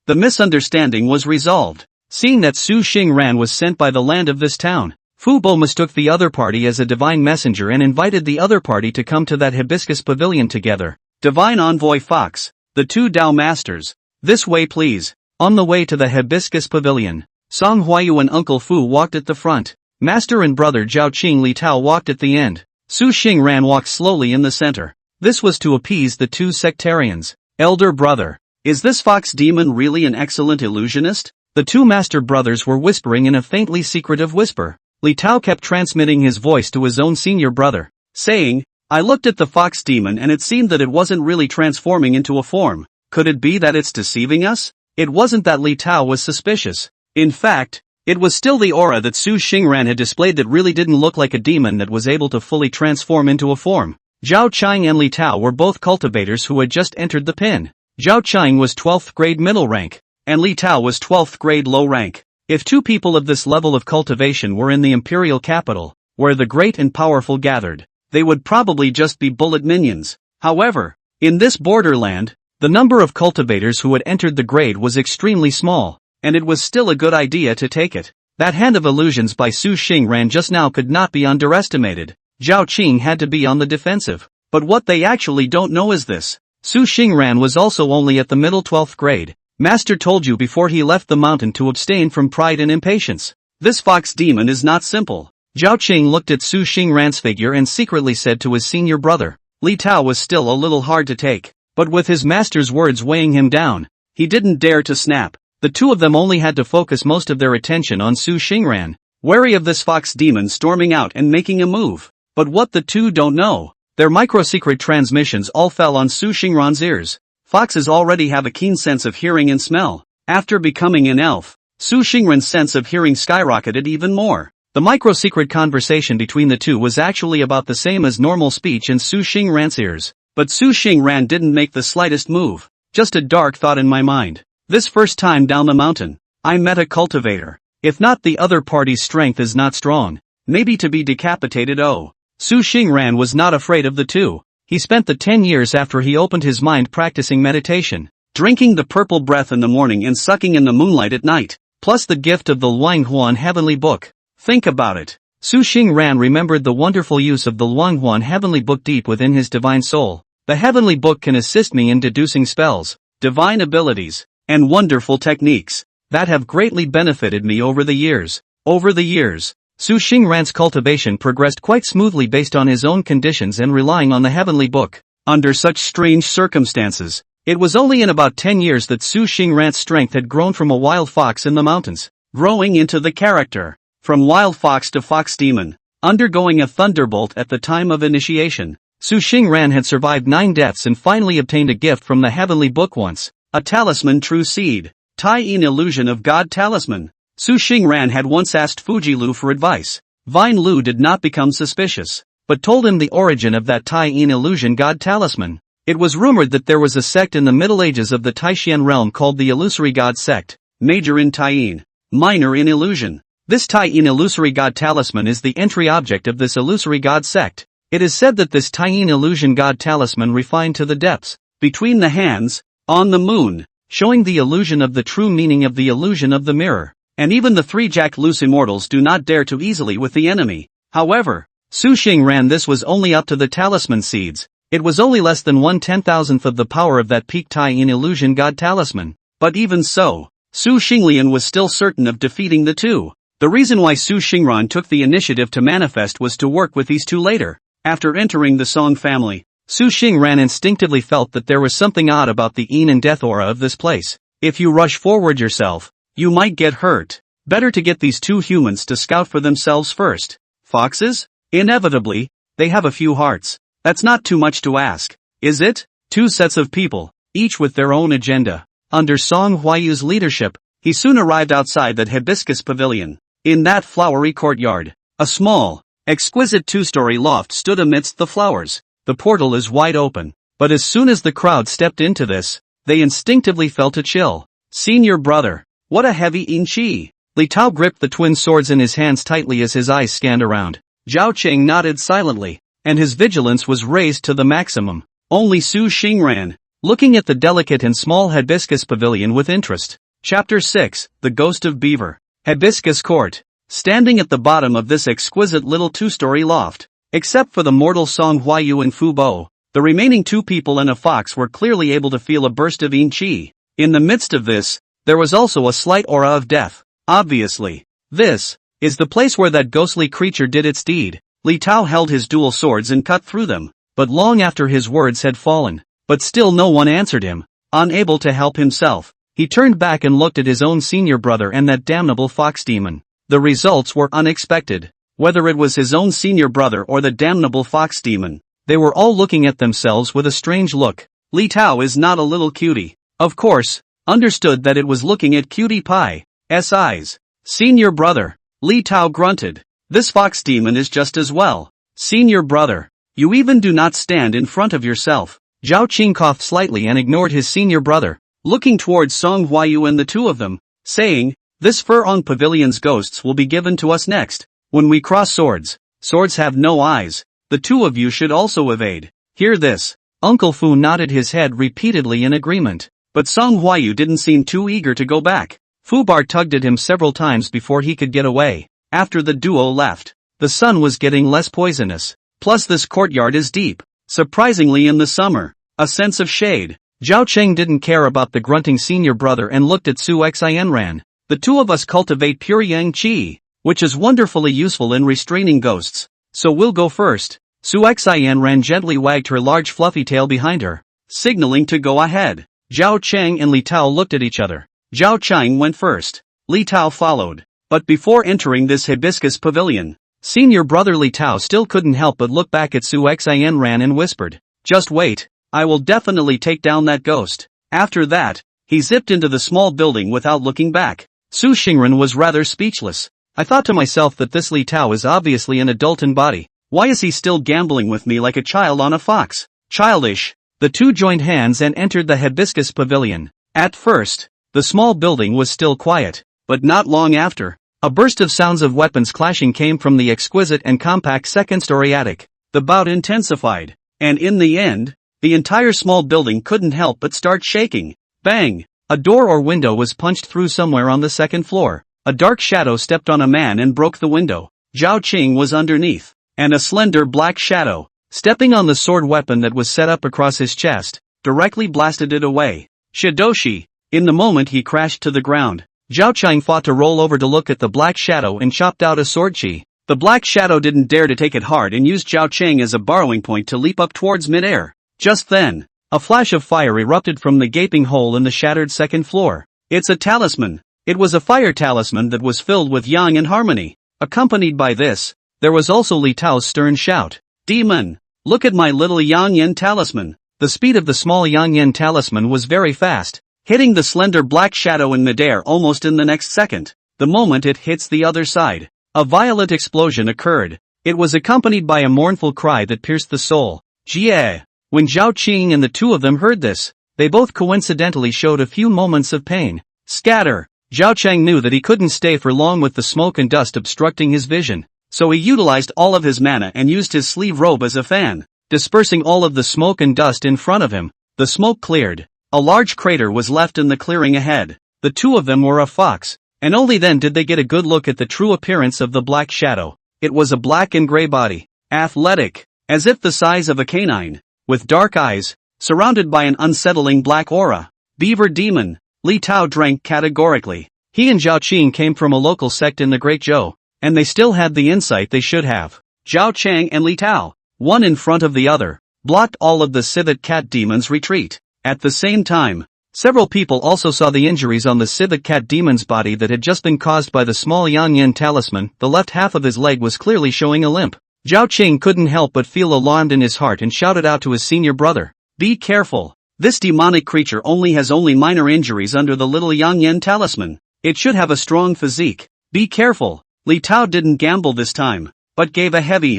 the misunderstanding was resolved. Seeing that Su Xingran was sent by the land of this town, Fu Bo mistook the other party as a divine messenger and invited the other party to come to that hibiscus pavilion together. Divine envoy Fox, the two Dao masters. This way please. On the way to the hibiscus pavilion, Song Huayu and Uncle Fu walked at the front. Master and brother Zhao Qing Li Tao walked at the end. Su Xingran walked slowly in the center. This was to appease the two sectarians. Elder brother, is this fox demon really an excellent illusionist? The two master brothers were whispering in a faintly secretive whisper. Li Tao kept transmitting his voice to his own senior brother, saying, I looked at the fox demon and it seemed that it wasn't really transforming into a form. Could it be that it's deceiving us? It wasn't that Li Tao was suspicious. In fact, it was still the aura that Su Xingran had displayed that really didn't look like a demon that was able to fully transform into a form. Zhao Qing and Li Tao were both cultivators who had just entered the pin. Zhao Qing was 12th grade middle rank, and Li Tao was 12th grade low rank. If two people of this level of cultivation were in the imperial capital, where the great and powerful gathered, they would probably just be bullet minions. However, in this borderland, the number of cultivators who had entered the grade was extremely small, and it was still a good idea to take it. That hand of illusions by Su Xingran just now could not be underestimated. Zhao Qing had to be on the defensive. But what they actually don't know is this. Su Xingran was also only at the middle 12th grade. Master told you before he left the mountain to abstain from pride and impatience. This fox demon is not simple. Zhao Qing looked at Su Xingran's figure and secretly said to his senior brother. Li Tao was still a little hard to take, but with his master's words weighing him down, he didn't dare to snap. The two of them only had to focus most of their attention on Su Xingran, wary of this fox demon storming out and making a move. But what the two don't know, their microsecret transmissions all fell on Su Xingran's ears. Foxes already have a keen sense of hearing and smell. After becoming an elf, Su Xingran's sense of hearing skyrocketed even more. The microsecret conversation between the two was actually about the same as normal speech in Su Xingran's ears. But Su Xingran didn't make the slightest move. Just a dark thought in my mind. This first time down the mountain, I met a cultivator. If not, the other party's strength is not strong. Maybe to be decapitated. Oh. Su Xingran was not afraid of the two. He spent the 10 years after he opened his mind practicing meditation, drinking the purple breath in the morning and sucking in the moonlight at night, plus the gift of the Luanghuan heavenly book. Think about it. Su Xingran remembered the wonderful use of the Luanghuan heavenly book deep within his divine soul. The heavenly book can assist me in deducing spells, divine abilities, and wonderful techniques that have greatly benefited me over the years. Su Xingran's cultivation progressed quite smoothly based on his own conditions and relying on the heavenly book. Under such strange circumstances, it was only in about 10 years that Su Xingran's strength had grown from a wild fox in the mountains, growing into the character, from wild fox to fox demon, undergoing a thunderbolt at the time of initiation. Su Xingran had survived 9 deaths and finally obtained a gift from the heavenly book once. A talisman true seed. Tai-in illusion of God talisman. Su Xingran had once asked Fuji Lu for advice. Vine Lu did not become suspicious, but told him the origin of that Tai-in illusion God talisman. It was rumored that there was a sect in the Middle Ages of the Taishan realm called the Illusory God sect, major in Tai-in, minor in illusion. This Tai-in illusory God talisman is the entry object of this illusory God sect. It is said that this Tai-in illusion God talisman refined to the depths, between the hands, on the moon, showing the illusion of the true meaning of the illusion of the mirror, and even the 3 Jack loose immortals do not dare to easily with the enemy. However, Su Xingran this was only up to the talisman seeds. It was only less than 1/10,000th of the power of that peak Tai-in illusion God talisman. But even so, Su Xinglian was still certain of defeating the two. The reason why Su Xingran took the initiative to manifest was to work with these two later. After entering the Song family, Su Xingran instinctively felt that there was something odd about the yin and death aura of this place. If you rush forward yourself, you might get hurt. Better to get these two humans to scout for themselves first. Foxes? Inevitably, they have a few hearts. That's not too much to ask, is it? 2 sets of people, each with their own agenda. Under Song Huayu's leadership, he soon arrived outside that hibiscus pavilion. In that flowery courtyard, a small, exquisite 2-story loft stood amidst the flowers. The portal is wide open, but as soon as the crowd stepped into this, they instinctively felt a chill. Senior brother, what a heavy yin qi. Li Tao gripped the twin swords in his hands tightly as his eyes scanned around. Zhao Qing nodded silently, and his vigilance was raised to the maximum. Only Su Xingran, looking at the delicate and small hibiscus pavilion with interest. Chapter 6, The Ghost of Beaver. Hibiscus Court. Standing at the bottom of this exquisite little 2-story loft, except for the mortal Song Huayu and Fu Bo, the remaining 2 people and a fox were clearly able to feel a burst of yin qi. In the midst of this, there was also a slight aura of death. Obviously, this is the place where that ghostly creature did its deed. Li Tao held his dual swords and cut through them, but long after his words had fallen, but still no one answered him. Unable to help himself, he turned back and looked at his own senior brother and that damnable fox demon. The results were unexpected. Whether it was his own senior brother or the damnable fox demon, they were all looking at themselves with a strange look. Li Tao is not a little cutie. Of course, understood that it was looking at Cutie Pie's eyes. Senior brother, Li Tao grunted. This fox demon is just as well. Senior brother, you even do not stand in front of yourself. Zhao Qing coughed slightly and ignored his senior brother, looking towards Song Huayu and the two of them, saying, this Furong Pavilion's ghosts will be given to us next. When we cross swords, swords have no eyes. The two of you should also evade. Hear this. Uncle Fu nodded his head repeatedly in agreement. But Song Huayu didn't seem too eager to go back. Fu Bar tugged at him several times before he could get away. After the duo left, the sun was getting less poisonous. Plus this courtyard is deep. Surprisingly in the summer. A sense of shade. Zhao Cheng didn't care about the grunting senior brother and looked at Su Xianran. The two of us cultivate pure yang qi, which is wonderfully useful in restraining ghosts. So we'll go first. Su Xianran gently wagged her large fluffy tail behind her, signaling to go ahead. Zhao Cheng and Li Tao looked at each other. Zhao Cheng went first. Li Tao followed. But before entering this hibiscus pavilion, senior brother Li Tao still couldn't help but look back at Su Xianran and whispered, "Just wait, I will definitely take down that ghost." After that, he zipped into the small building without looking back. Su Xingren was rather speechless. I thought to myself that this Li Tao is obviously an adult in body. Why is he still gambling with me like a child on a fox? Childish. The two joined hands and entered the hibiscus pavilion. At first, the small building was still quiet, but not long after, a burst of sounds of weapons clashing came from the exquisite and compact second-story attic. The bout intensified, and in the end, the entire small building couldn't help but start shaking. Bang! A door or window was punched through somewhere on the second floor. A dark shadow stepped on a man and broke the window. Zhao Qing was underneath, and a slender black shadow, stepping on the sword weapon that was set up across his chest, directly blasted it away. Shidoshi! In the moment he crashed to the ground. Zhao Cheng fought to roll over to look at the black shadow and chopped out a sword chi. The black shadow didn't dare to take it hard and used Zhao Cheng as a borrowing point to leap up towards midair. Just then, a flash of fire erupted from the gaping hole in the shattered second floor. It's a talisman. It was a fire talisman that was filled with yang and harmony. Accompanied by this, there was also Li Tao's stern shout. "Demon! Look at my little Yang Yen talisman." The speed of the small Yang Yen talisman was very fast, hitting the slender black shadow in midair almost in the next second. The moment it hits the other side, a violent explosion occurred. It was accompanied by a mournful cry that pierced the soul. Jie! When Zhao Qing and the two of them heard this, they both coincidentally showed a few moments of pain. Scatter! Zhao Cheng knew that he couldn't stay for long with the smoke and dust obstructing his vision, so he utilized all of his mana and used his sleeve robe as a fan, dispersing all of the smoke and dust in front of him. The smoke cleared. A large crater was left in the clearing ahead. The two of them were a fox, and only then did they get a good look at the true appearance of the black shadow. It was a black and gray body, athletic, as if the size of a canine, with dark eyes, surrounded by an unsettling black aura. Beaver demon, Li Tao drank categorically. He and Zhao Qing came from a local sect in the Great Zhou, and they still had the insight they should have. Zhao Cheng and Li Tao, one in front of the other, blocked all of the civet cat demon's retreat. At the same time, several people also saw the injuries on the civet cat demon's body that had just been caused by the small Yang Yen talisman. The left half of his leg was clearly showing a limp. Zhao Qing couldn't help but feel alarmed in his heart and shouted out to his senior brother, "Be careful. This demonic creature only has minor injuries under the little Yang Yen talisman. It should have a strong physique. Be careful." Li Tao didn't gamble this time, but gave a heavy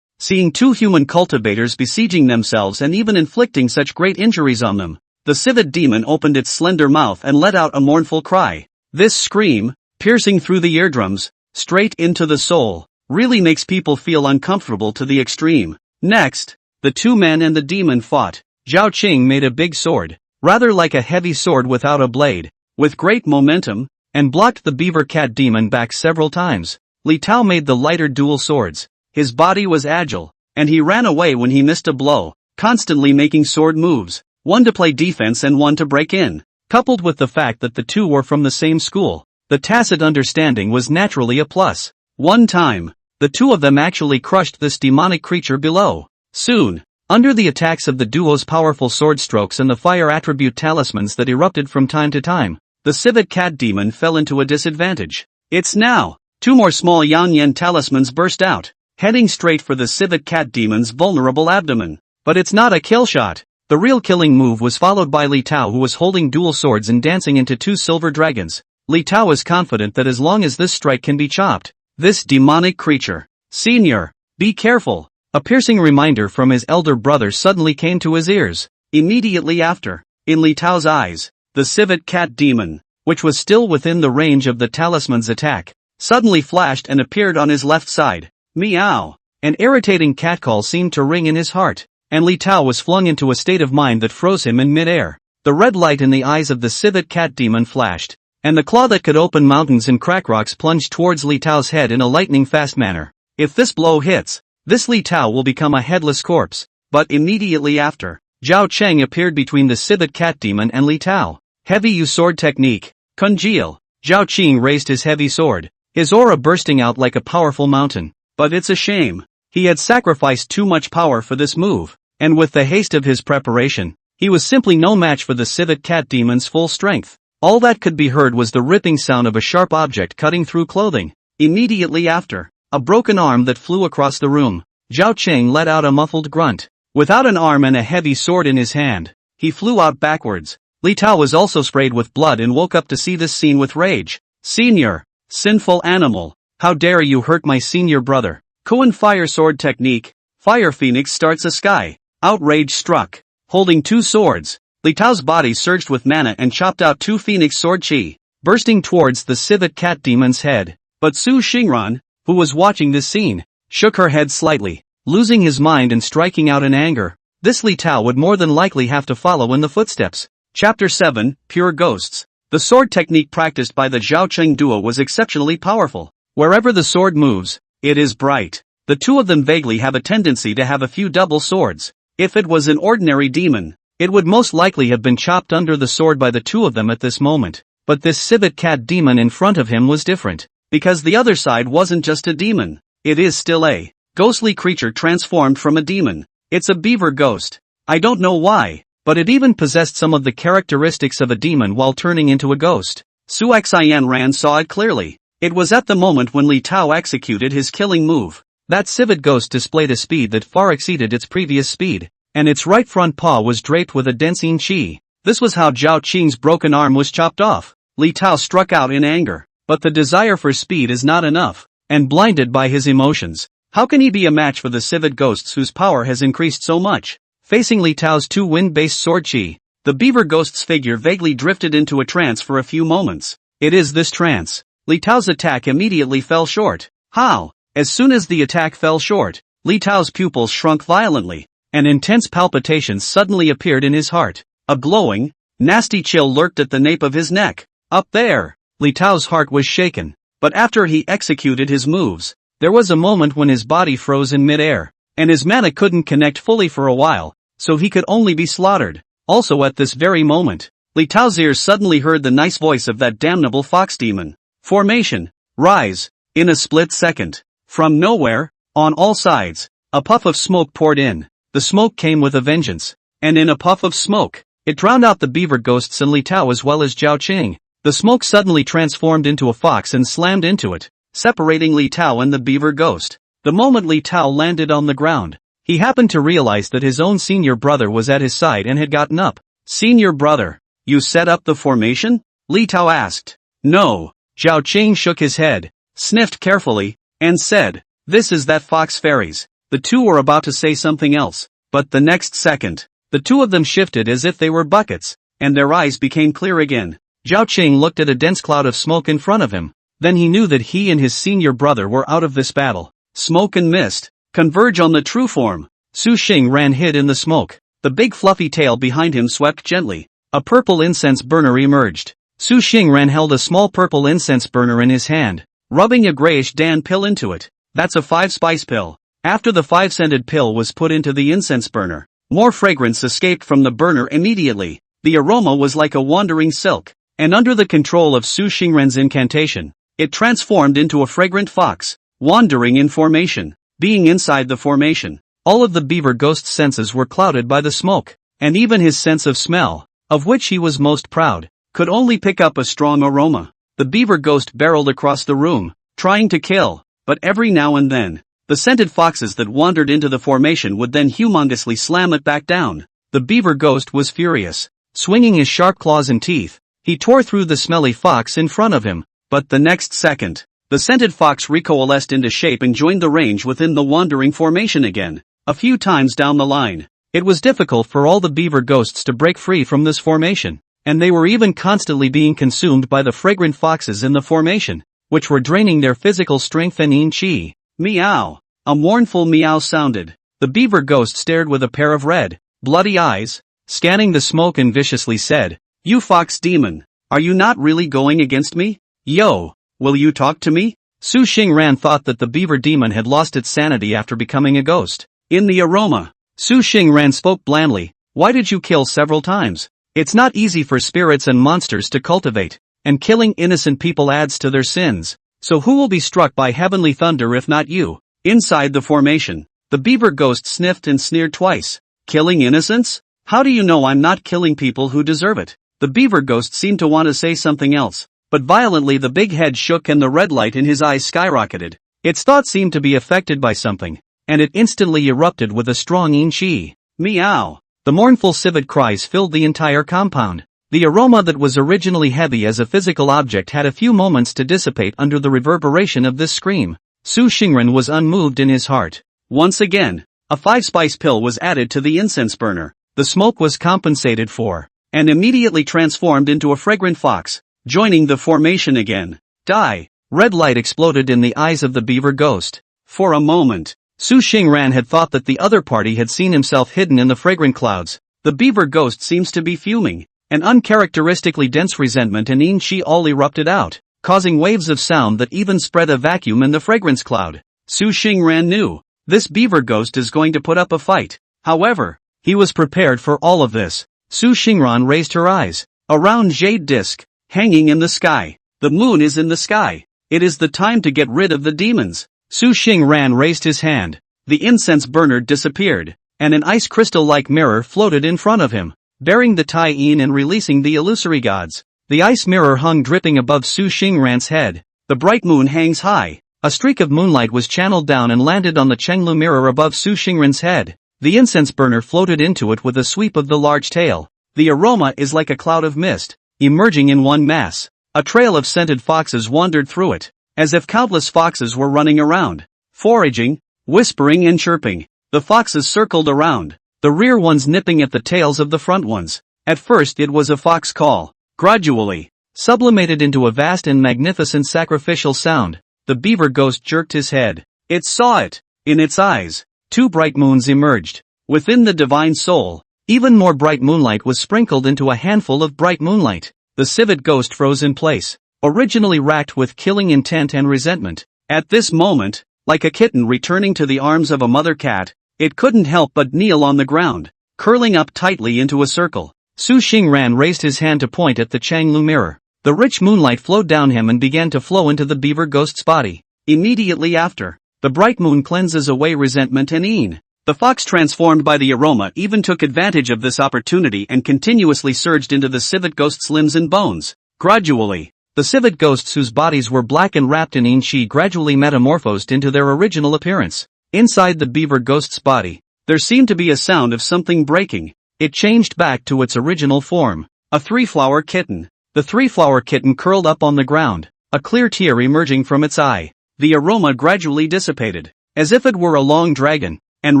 seeing two human cultivators besieging themselves and even inflicting such great injuries on them. The civet demon opened its slender mouth and let out a mournful cry. This scream, piercing through the eardrums, straight into the soul, really makes people feel uncomfortable to the extreme. Next, the two men and the demon fought. Zhao Qing made a big sword, rather like a heavy sword without a blade, with great momentum, and blocked the beaver cat demon back several times. Li Tao made the lighter dual swords. His body was agile, and he ran away when he missed a blow, constantly making sword moves, one to play defense and one to break in. Coupled with the fact that the two were from the same school, the tacit understanding was naturally a plus. One time, the two of them actually crushed this demonic creature below. Soon, under the attacks of the duo's powerful sword strokes and the fire attribute talismans that erupted from time to time, the civet cat demon fell into a disadvantage. It's now. Two more small Yang Yen talismans burst out, heading straight for the civet cat demon's vulnerable abdomen. But it's not a kill shot. The real killing move was followed by Li Tao, who was holding dual swords and dancing into two silver dragons. Li Tao is confident that as long as this strike can be chopped, this demonic creature, Senior, be careful. A piercing reminder from his elder brother suddenly came to his ears. Immediately after, in Li Tao's eyes, the civet cat demon, which was still within the range of the talisman's attack, suddenly flashed and appeared on his left side. Meow! An irritating catcall seemed to ring in his heart, and Li Tao was flung into a state of mind that froze him in mid-air. The red light in the eyes of the civet cat demon flashed, and the claw that could open mountains and crack rocks plunged towards Li Tao's head in a lightning-fast manner. If this blow hits, this Li Tao will become a headless corpse. But immediately after, Zhao Cheng appeared between the civet cat demon and Li Tao. Heavy use sword technique, congeal. Zhao Qing raised his heavy sword, his aura bursting out like a powerful mountain. But it's a shame. He had sacrificed too much power for this move, and with the haste of his preparation, he was simply no match for the civet cat demon's full strength. All that could be heard was the ripping sound of a sharp object cutting through clothing. Immediately after, a broken arm that flew across the room. Zhao Cheng let out a muffled grunt. Without an arm and a heavy sword in his hand, he flew out backwards. Li Tao was also sprayed with blood and woke up to see this scene with rage. "Senior, sinful animal, how dare you hurt my senior brother?" Koan fire sword technique. Fire Phoenix starts a sky. Outrage struck. Holding two swords, Li Tao's body surged with mana and chopped out two Phoenix sword chi, bursting towards the civet cat demon's head. But Su Xingran, who was watching this scene, shook her head slightly, losing his mind and striking out in anger. This Li Tao would more than likely have to follow in the footsteps. Chapter 7, Pure Ghosts. The sword technique practiced by the Zhao Cheng duo was exceptionally powerful. Wherever the sword moves, it is bright. The two of them vaguely have a tendency to have a few double swords. If it was an ordinary demon, it would most likely have been chopped under the sword by the two of them at this moment. But this civet cat demon in front of him was different, because the other side wasn't just a demon. It is still a ghostly creature transformed from a demon. It's a beaver ghost. I don't know why, but it even possessed some of the characteristics of a demon while turning into a ghost. Su Xian Ran saw it clearly. It was at the moment when Li Tao executed his killing move. That civet ghost displayed a speed that far exceeded its previous speed, and its right front paw was draped with a densing chi. This was how Zhao Qing's broken arm was chopped off. Li Tao struck out in anger, but the desire for speed is not enough, and blinded by his emotions, how can he be a match for the civet ghosts whose power has increased so much? Facing Li Tao's two wind-based sword chi, the beaver ghost's figure vaguely drifted into a trance for a few moments. It is this trance. Li Tao's attack immediately fell short. How? As soon as the attack fell short, Li Tao's pupils shrunk violently, and intense palpitations suddenly appeared in his heart. A glowing, nasty chill lurked at the nape of his neck. Up there! Li Tao's heart was shaken, but after he executed his moves, there was a moment when his body froze in mid-air, and his mana couldn't connect fully for a while, so he could only be slaughtered. Also at this very moment, Li Tao's ears suddenly heard the nice voice of that damnable fox demon. Formation, rise, in a split second. From nowhere, on all sides, a puff of smoke poured in. The smoke came with a vengeance, and in a puff of smoke, it drowned out the beaver ghosts and Li Tao as well as Zhao Qing. The smoke suddenly transformed into a fox and slammed into it, separating Li Tao and the beaver ghost. The moment Li Tao landed on the ground, he happened to realize that his own senior brother was at his side and had gotten up. "Senior brother, you set up the formation?" Li Tao asked. "No." Zhao Qing shook his head, sniffed carefully, and said, "This is that fox fairies." The two were about to say something else, but the next second, the two of them shifted as if they were buckets, and their eyes became clear again. Zhao Qing looked at a dense cloud of smoke in front of him. Then he knew that he and his senior brother were out of this battle. Smoke and mist converge on the true form. Su Xingran hid in the smoke. The big fluffy tail behind him swept gently. A purple incense burner emerged. Su Xingran held a small purple incense burner in his hand, rubbing a grayish dan pill into it. "That's a 5-spice pill." After the 5-scented pill was put into the incense burner, more fragrance escaped from the burner immediately. The aroma was like a wandering silk, and under the control of Su Xingran's incantation, it transformed into a fragrant fox, wandering in formation. Being inside the formation, all of the beaver ghost's senses were clouded by the smoke, and even his sense of smell, of which he was most proud, could only pick up a strong aroma. The beaver ghost barreled across the room, trying to kill, but every now and then, the scented foxes that wandered into the formation would then humongously slam it back down. The beaver ghost was furious. Swinging his sharp claws and teeth, he tore through the smelly fox in front of him, but the next second, the scented fox recoalesced into shape and joined the range within the wandering formation again. A few times down the line, it was difficult for all the beaver ghosts to break free from this formation, and they were even constantly being consumed by the fragrant foxes in the formation, which were draining their physical strength and yin chi. Meow! A mournful meow sounded. The beaver ghost stared with a pair of red, bloody eyes, scanning the smoke and viciously said, "You fox demon, are you not really going against me? Yo, will you talk to me?" Su Xingran thought that the beaver demon had lost its sanity after becoming a ghost. In the aroma, Su Xingran spoke blandly, "Why did you kill several times? It's not easy for spirits and monsters to cultivate, and killing innocent people adds to their sins. So who will be struck by heavenly thunder if not you?" Inside the formation, the beaver ghost sniffed and sneered twice. "Killing innocents? How do you know I'm not killing people who deserve it?" The beaver ghost seemed to want to say something else, but violently the big head shook and the red light in his eyes skyrocketed. Its thought seemed to be affected by something, and it instantly erupted with a strong yin chi. Meow! The mournful civet cries filled the entire compound. The aroma that was originally heavy as a physical object had a few moments to dissipate under the reverberation of this scream. Su Xingran was unmoved in his heart. Once again, a 5-spice pill was added to the incense burner. The smoke was compensated for, and immediately transformed into a fragrant fox, joining the formation again. Die! Red light exploded in the eyes of the beaver ghost. For a moment, Su Xingran had thought that the other party had seen himself hidden in the fragrant clouds. The beaver ghost seems to be fuming. An uncharacteristically dense resentment and yin chi all erupted out, causing waves of sound that even spread a vacuum in the fragrance cloud. Su Xingran knew, this beaver ghost is going to put up a fight. However, he was prepared for all of this. Su Xingran raised her eyes. A round jade disc, hanging in the sky. The moon is in the sky. It is the time to get rid of the demons. Su Xingran raised his hand. The incense burner disappeared, and an ice crystal-like mirror floated in front of him, bearing the tie-in and releasing the illusory gods. The ice mirror hung dripping above Su Xingran's head. The bright moon hangs high. A streak of moonlight was channeled down and landed on the Chenglu mirror above Su Xingran's head. The incense burner floated into it with a sweep of the large tail. The aroma is like a cloud of mist, emerging in one mass. A trail of scented foxes wandered through it, as if countless foxes were running around, foraging, whispering and chirping. The foxes circled around, the rear ones nipping at the tails of the front ones. At first it was a fox call, gradually sublimated into a vast and magnificent sacrificial sound. The beaver ghost jerked his head. It saw it. In its eyes, 2 bright moons emerged. Within the divine soul, even more bright moonlight was sprinkled into a handful of bright moonlight. The civet ghost froze in place, originally racked with killing intent and resentment. At this moment, like a kitten returning to the arms of a mother cat, it couldn't help but kneel on the ground, curling up tightly into a circle. Su Xingran raised his hand to point at the Changlu mirror. The rich moonlight flowed down him and began to flow into the beaver ghost's body. Immediately after, the bright moon cleanses away resentment and yin. The fox transformed by the aroma even took advantage of this opportunity and continuously surged into the civet ghost's limbs and bones. Gradually, the civet ghosts whose bodies were black and wrapped in yin chi gradually metamorphosed into their original appearance. Inside the beaver ghost's body, there seemed to be a sound of something breaking. It changed back to its original form, a 3-flower kitten. The 3-flower kitten curled up on the ground, a clear tear emerging from its eye. The aroma gradually dissipated, as if it were a long dragon, and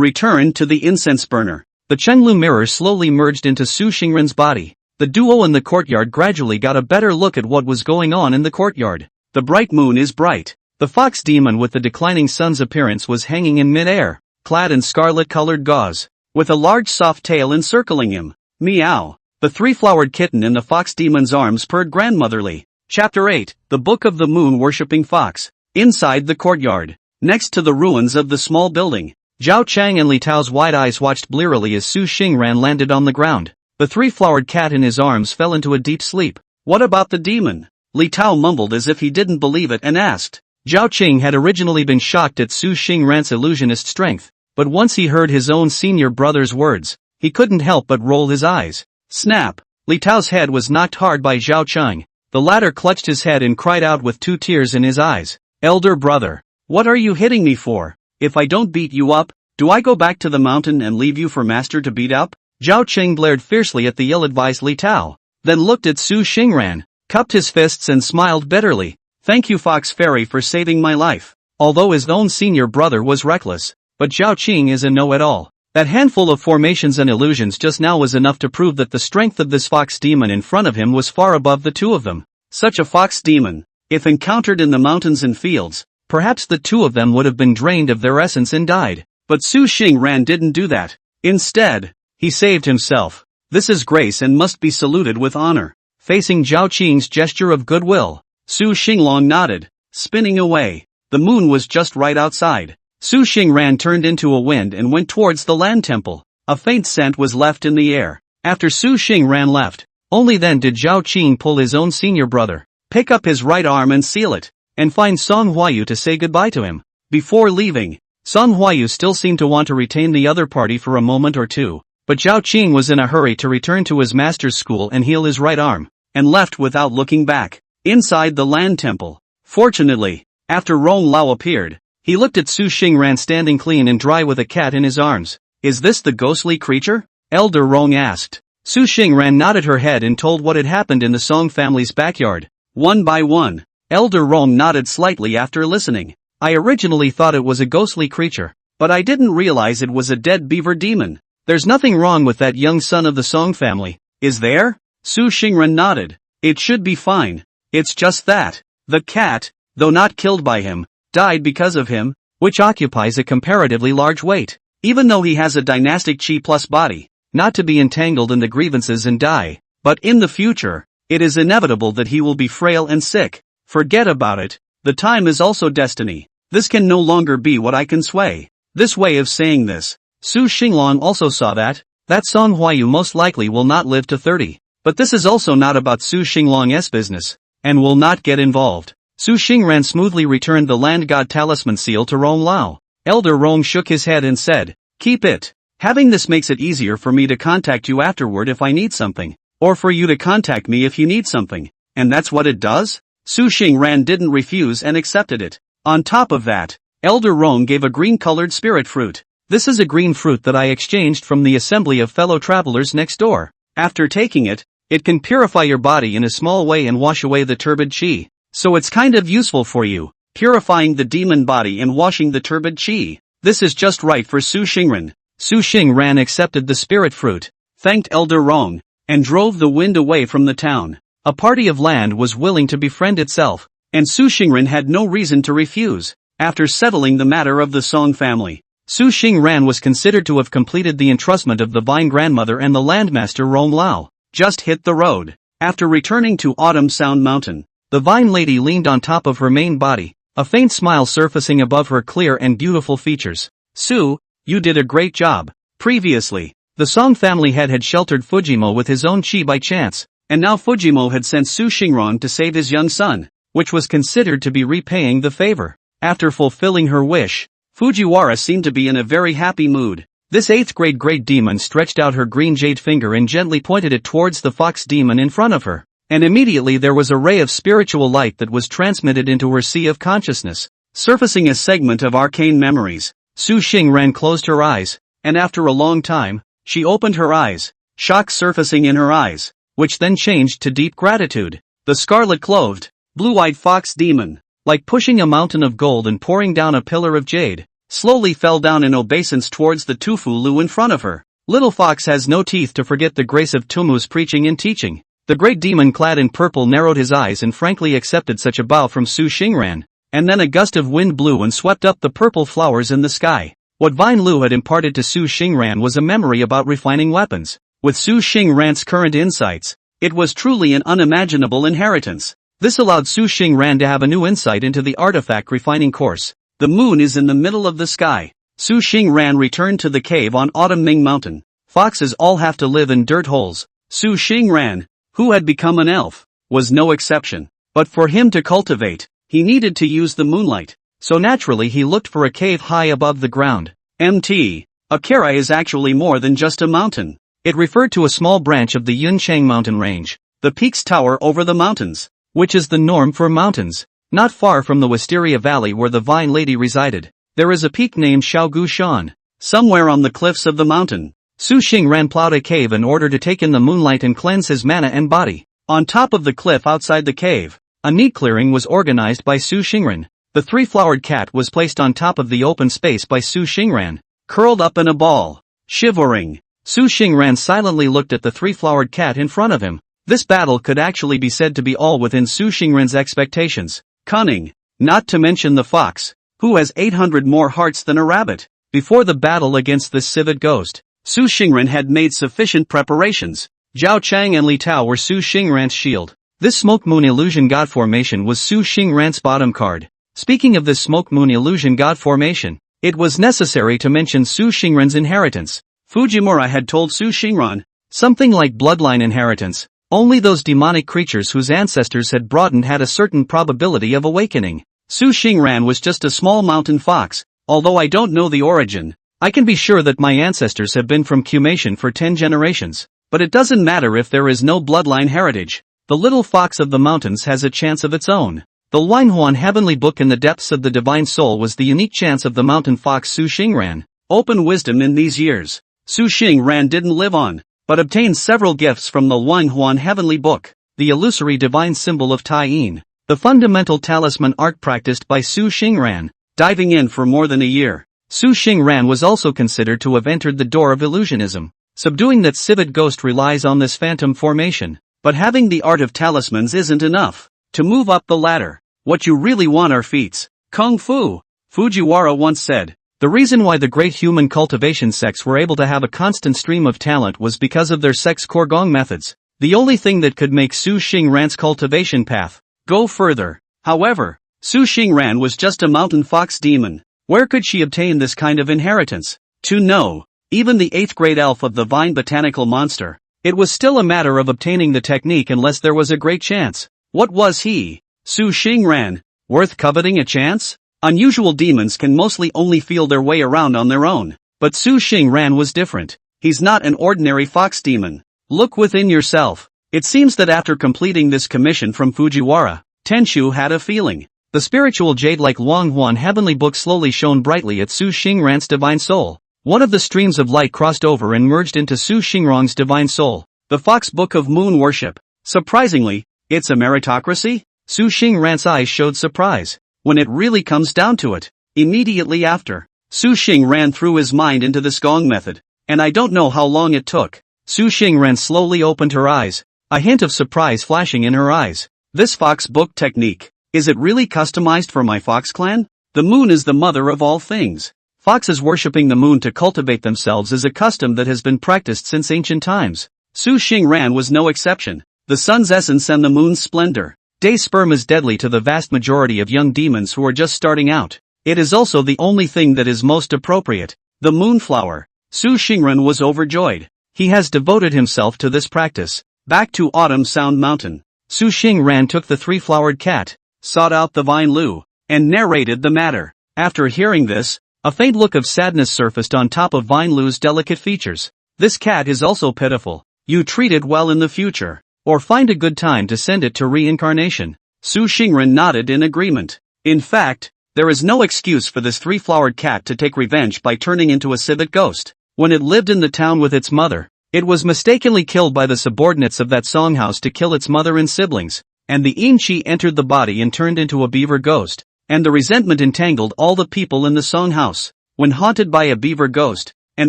returned to the incense burner. The Chenglu mirror slowly merged into Su Xingran's body. The duo in the courtyard gradually got a better look at what was going on in the courtyard. The bright moon is bright. The fox demon with the declining sun's appearance was hanging in mid-air, clad in scarlet-colored gauze, with a large soft tail encircling him. Meow. The 3-flowered kitten in the fox demon's arms purred grandmotherly. Chapter 8, The Book of the Moon-Worshipping Fox. Inside the courtyard, next to the ruins of the small building, Zhao Chang and Li Tao's wide eyes watched blearily as Su Xingran landed on the ground. The 3-flowered cat in his arms fell into a deep sleep. What about the demon? Li Tao mumbled as if he didn't believe it and asked. Zhao Qing had originally been shocked at Su Xingran's illusionist strength, but once he heard his own senior brother's words, he couldn't help but roll his eyes. Snap! Li Tao's head was knocked hard by Zhao Cheng. The latter clutched his head and cried out with 2 tears in his eyes. Elder brother, what are you hitting me for? If I don't beat you up, do I go back to the mountain and leave you for master to beat up? Zhao Qing glared fiercely at the ill-advised Li Tao, then looked at Su Xingran, cupped his fists and smiled bitterly. Thank you Fox Fairy for saving my life. Although his own senior brother was reckless, but Zhao Qing is a know-it-all. That handful of formations and illusions just now was enough to prove that the strength of this fox demon in front of him was far above the 2 of them. Such a fox demon, if encountered in the mountains and fields, perhaps the two of them would have been drained of their essence and died. But Su Xingran didn't do that. Instead, he saved himself. This is grace and must be saluted with honor. Facing Zhao Qing's gesture of goodwill, Su Xinglong nodded, spinning away. The moon was just right outside. Su Xingran turned into a wind and went towards the land temple. A faint scent was left in the air. After Su Xingran left, only then did Zhao Qing pull his own senior brother, pick up his right arm and seal it, and find Song Huayu to say goodbye to him. Before leaving, Song Huayu still seemed to want to retain the other party for a moment or two, but Zhao Qing was in a hurry to return to his master's school and heal his right arm, and left without looking back. Inside the land temple, fortunately, after Rong Lao appeared, he looked at Su Xingran standing clean and dry with a cat in his arms. Is this the ghostly creature? Elder Rong asked. Su Xingran nodded her head and told what had happened in the Song family's backyard. One by one, Elder Rong nodded slightly after listening. I originally thought it was a ghostly creature, but I didn't realize it was a dead beaver demon. There's nothing wrong with that young son of the Song family, is there? Su Xingran nodded. It should be fine. It's just that the cat, though not killed by him, died because of him, which occupies a comparatively large weight. Even though he has a dynastic Qi plus body, not to be entangled in the grievances and die, but in the future, it is inevitable that he will be frail and sick. Forget about it. The time is also destiny. This can no longer be what I can sway. This way of saying this, Su Xinglong also saw that Song Huayu most likely will not live to 30. But this is also not about Su Xinglong's business, and will not get involved. Su Xingran smoothly returned the land god talisman seal to Rong Lao. Elder Rong shook his head and said, keep it. Having this makes it easier for me to contact you afterward if I need something, or for you to contact me if you need something. And that's what it does? Su Xingran didn't refuse and accepted it. On top of that, Elder Rong gave a green-colored spirit fruit. This is a green fruit that I exchanged from the assembly of fellow travelers next door. After taking it, it can purify your body in a small way and wash away the turbid qi. So it's kind of useful for you, purifying the demon body and washing the turbid qi. This is just right for Su Xingran. Su Xingran accepted the spirit fruit, thanked Elder Rong, and drove the wind away from the town. A party of land was willing to befriend itself, and Su Xingran had no reason to refuse. After settling the matter of the Song family, Su Xingran was considered to have completed the entrustment of the Vine Grandmother and the Landmaster Rong Lao. Just hit the road. After returning to Autumn Sound Mountain, the Vine Lady leaned on top of her main body, a faint smile surfacing above her clear and beautiful features. Su, you did a great job. Previously, the Song family head had sheltered Fujimo with his own chi by chance, and now Fujimo had sent Su Xingran to save his young son, which was considered to be repaying the favor. After fulfilling her wish, Fujiwara seemed to be in a very happy mood. This 8th grade great demon stretched out her green jade finger and gently pointed it towards the fox demon in front of her, and immediately there was a ray of spiritual light that was transmitted into her sea of consciousness, surfacing a segment of arcane memories. Su Xingran closed her eyes, and after a long time, she opened her eyes, shock surfacing in her eyes, which then changed to deep gratitude. The scarlet-clothed, blue-eyed fox demon, like pushing a mountain of gold and pouring down a pillar of jade, slowly fell down in obeisance towards the Tufu Lu in front of her. Little fox has no teeth to forget the grace of Tumu's preaching and teaching. The great demon clad in purple narrowed his eyes and frankly accepted such a bow from Su Xingran, and then a gust of wind blew and swept up the purple flowers in the sky. What Vine Lu had imparted to Su Xingran was a memory about refining weapons. With Su Xingran's current insights, it was truly an unimaginable inheritance. This allowed Su Xingran to have a new insight into the artifact refining course. The moon is in the middle of the sky. Su Xingran returned to the cave on Autumn Ming Mountain. Foxes all have to live in dirt holes. Su Xingran, who had become an elf, was no exception. But for him to cultivate, he needed to use the moonlight. So naturally he looked for a cave high above the ground. Akara is actually more than just a mountain. It referred to a small branch of the Yunchang mountain range. The peaks tower over the mountains, which is the norm for mountains. Not far from the Wisteria Valley where the Vine Lady resided, there is a peak named Xiaogu Shan. Somewhere on the cliffs of the mountain, Su Xingran plowed a cave in order to take in the moonlight and cleanse his mana and body. On top of the cliff outside the cave, a neat clearing was organized by Su Xingran. The 3-flowered cat was placed on top of the open space by Su Xingran, curled up in a ball. Shivering, Su Xingran silently looked at the 3-flowered cat in front of him. This battle could actually be said to be all within Su Xingran's expectations. Cunning, Not to mention the fox, who has 800 more hearts than a rabbit. Before the battle against this civet ghost, Su Xingran had made sufficient preparations. Zhao Chang and Li Tao were Su Xingran's shield. This smoke moon illusion god formation was Su Xingran's bottom card. Speaking of this smoke moon illusion god formation, it was necessary to mention Su Xingran's inheritance. Fujimura had told Su Xingran something like bloodline inheritance. Only those demonic creatures whose ancestors had broadened had a certain probability of awakening. Su Xingran was just a small mountain fox. Although I don't know the origin, I can be sure that my ancestors have been from Qumation for 10 generations. But it doesn't matter if there is no bloodline heritage. The little fox of the mountains has a chance of its own. The Wanhuan heavenly book in the depths of the divine soul was the unique chance of the mountain fox Su Xingran. Open wisdom in these years. Su Xingran didn't live on, but obtained several gifts from the Wanhuan heavenly book, the illusory divine symbol of Taiyin, the fundamental talisman art practiced by Su Xingran. Diving in for more than a year, Su Xingran was also considered to have entered the door of illusionism. Subduing that civet ghost relies on this phantom formation. But having the art of talismans isn't enough. To move up the ladder, what you really want are feats. Kung Fu. Fujiwara once said, the reason why the great human cultivation sects were able to have a constant stream of talent was because of their sect's Korgong methods. The only thing that could make Su Xingran's cultivation path go further. However, Su Xingran was just a mountain fox demon. Where could she obtain this kind of inheritance? To know, even the 8th grade elf of the vine botanical monster, it was still a matter of obtaining the technique unless there was a great chance. What was he? Su Xingran, worth coveting a chance? Unusual demons can mostly only feel their way around on their own. But Su Xingran was different. He's not an ordinary fox demon. Look within yourself. It seems that after completing this commission from Fujiwara, Tenshu had a feeling. The spiritual jade-like Wanhuan heavenly book slowly shone brightly at Su Xingran's divine soul. One of the streams of light crossed over and merged into Su Xingran's divine soul, the Fox Book of Moon Worship. Surprisingly, it's a meritocracy? Su Xingran's eyes showed surprise. When it really comes down to it. Immediately after, Su Xingran threw his mind into this gong method, and I don't know how long it took. Su Xingran slowly opened her eyes, a hint of surprise flashing in her eyes. This Fox Book technique. Is it really customized for my fox clan? The moon is the mother of all things. Foxes worshipping the moon to cultivate themselves is a custom that has been practiced since ancient times. Su Xingran was no exception. The sun's essence and the moon's splendor. Day sperm is deadly to the vast majority of young demons who are just starting out. It is also the only thing that is most appropriate. The moonflower. Su Xingran was overjoyed. He has devoted himself to this practice. Back to Autumn Sound Mountain. Su Xingran took the 3-flowered cat, sought out the vine Lu, and narrated the matter. After hearing this, a faint look of sadness surfaced on top of Vine Lu's delicate features. This cat is also pitiful. You treat it well in the future, or find a good time to send it to reincarnation. Su Xingran nodded in agreement. In fact, there is no excuse for this 3-flowered cat to take revenge by turning into a civet ghost. When it lived in the town with its mother, it was mistakenly killed by the subordinates of that songhouse to kill its mother and siblings. And the Inchi entered the body and turned into a beaver ghost, and the resentment entangled all the people in the songhouse. When haunted by a beaver ghost, an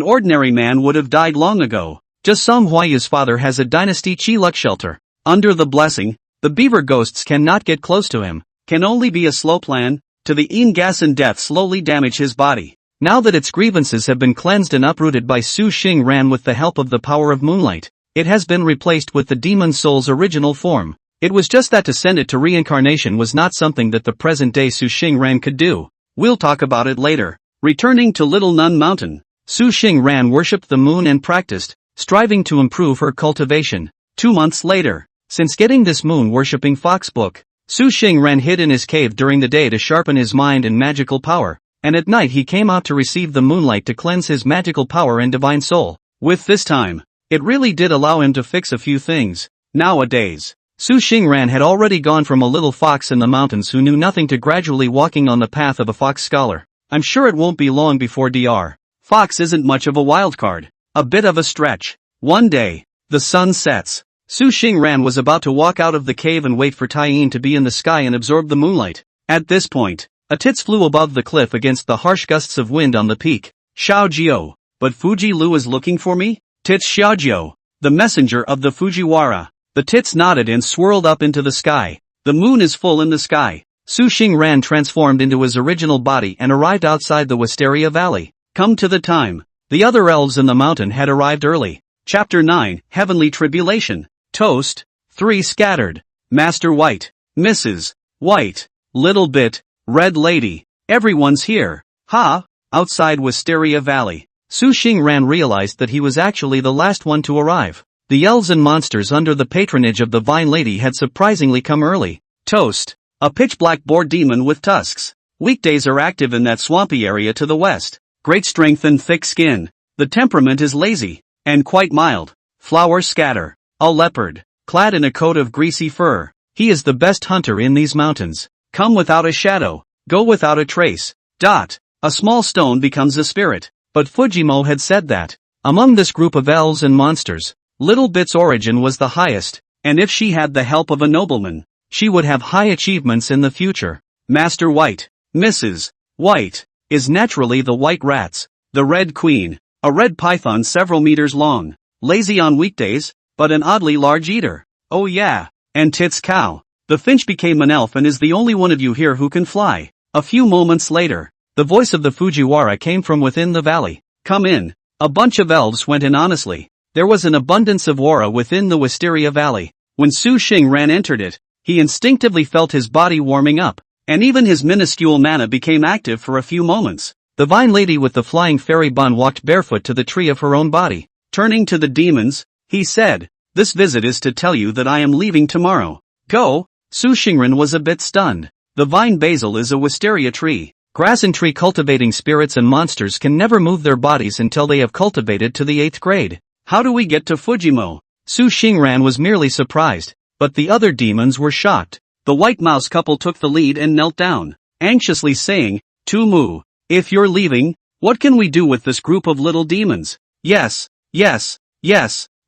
ordinary man would have died long ago. Just Song Huayu's father has a dynasty Chi-Luck shelter. Under the blessing, the beaver ghosts cannot get close to him, can only be a slow plan, to the Een gas and death slowly damage his body. Now that its grievances have been cleansed and uprooted by Su Xingran with the help of the power of moonlight, it has been replaced with the demon soul's original form. It was just that to send it to reincarnation was not something that the present-day Su Xingran could do. We'll talk about it later. Returning to Little Nun Mountain, Su Xingran worshipped the moon and practiced, striving to improve her cultivation. 2 months later, since getting this moon-worshipping fox book, Su Xingran hid in his cave during the day to sharpen his mind and magical power, and at night he came out to receive the moonlight to cleanse his magical power and divine soul. With this time, it really did allow him to fix a few things. Nowadays, Su Xingran had already gone from a little fox in the mountains who knew nothing to gradually walking on the path of a fox scholar. I'm sure it won't be long before Dr. Fox isn't much of a wild card. A bit of a stretch. One day, the sun sets. Su Xingran was about to walk out of the cave and wait for Taiyin to be in the sky and absorb the moonlight. At this point, a tits flew above the cliff against the harsh gusts of wind on the peak. Xiaojiu, but Fuji Lu is looking for me? Tits Xiaojiu, the messenger of the Fujiwara. The tits nodded and swirled up into the sky. The moon is full in the sky. Su Xingran transformed into his original body and arrived outside the Wisteria Valley. Come to the time. The other elves in the mountain had arrived early. Chapter 9, Heavenly Tribulation. Toast. 3 scattered. Master White. Mrs. White. Little bit. Red Lady. Everyone's here. Ha! Outside Wisteria Valley. Su Xingran realized that he was actually the last one to arrive. The elves and monsters under the patronage of the Vine Lady had surprisingly come early. Toast. A pitch-black boar demon with tusks. Weekdays are active in that swampy area to the west. Great strength and thick skin. The temperament is lazy and quite mild. Flowers scatter. A leopard, clad in a coat of greasy fur. He is the best hunter in these mountains. Come without a shadow. Go without a trace. A small stone becomes a spirit. But Fujimo had said that. Among this group of elves and monsters, Little Bit's origin was the highest, and if she had the help of a nobleman, she would have high achievements in the future. Master White, Mrs. White, is naturally the White Rats, the Red Queen, a red python several meters long, lazy on weekdays, but an oddly large eater. Oh yeah, and Tits Cow. The finch became an elf and is the only one of you here who can fly. A few moments later, the voice of the Fujiwara came from within the valley. Come in. A bunch of elves went in honestly. There was an abundance of aura within the Wisteria Valley. When Su Xingran entered it, he instinctively felt his body warming up, and even his minuscule mana became active for a few moments. The Vine Lady with the flying fairy bun walked barefoot to the tree of her own body. Turning to the demons, he said, "This visit is to tell you that I am leaving tomorrow. Go." Su Xingran was a bit stunned. The vine basil is a wisteria tree. Grass and tree cultivating spirits and monsters can never move their bodies until they have cultivated to the 8th grade. How do we get to Fujimo? Su Xingran was merely surprised, but the other demons were shocked. The white mouse couple took the lead and knelt down, anxiously saying, "Tumu, if you're leaving, what can we do with this group of little demons?" Yes,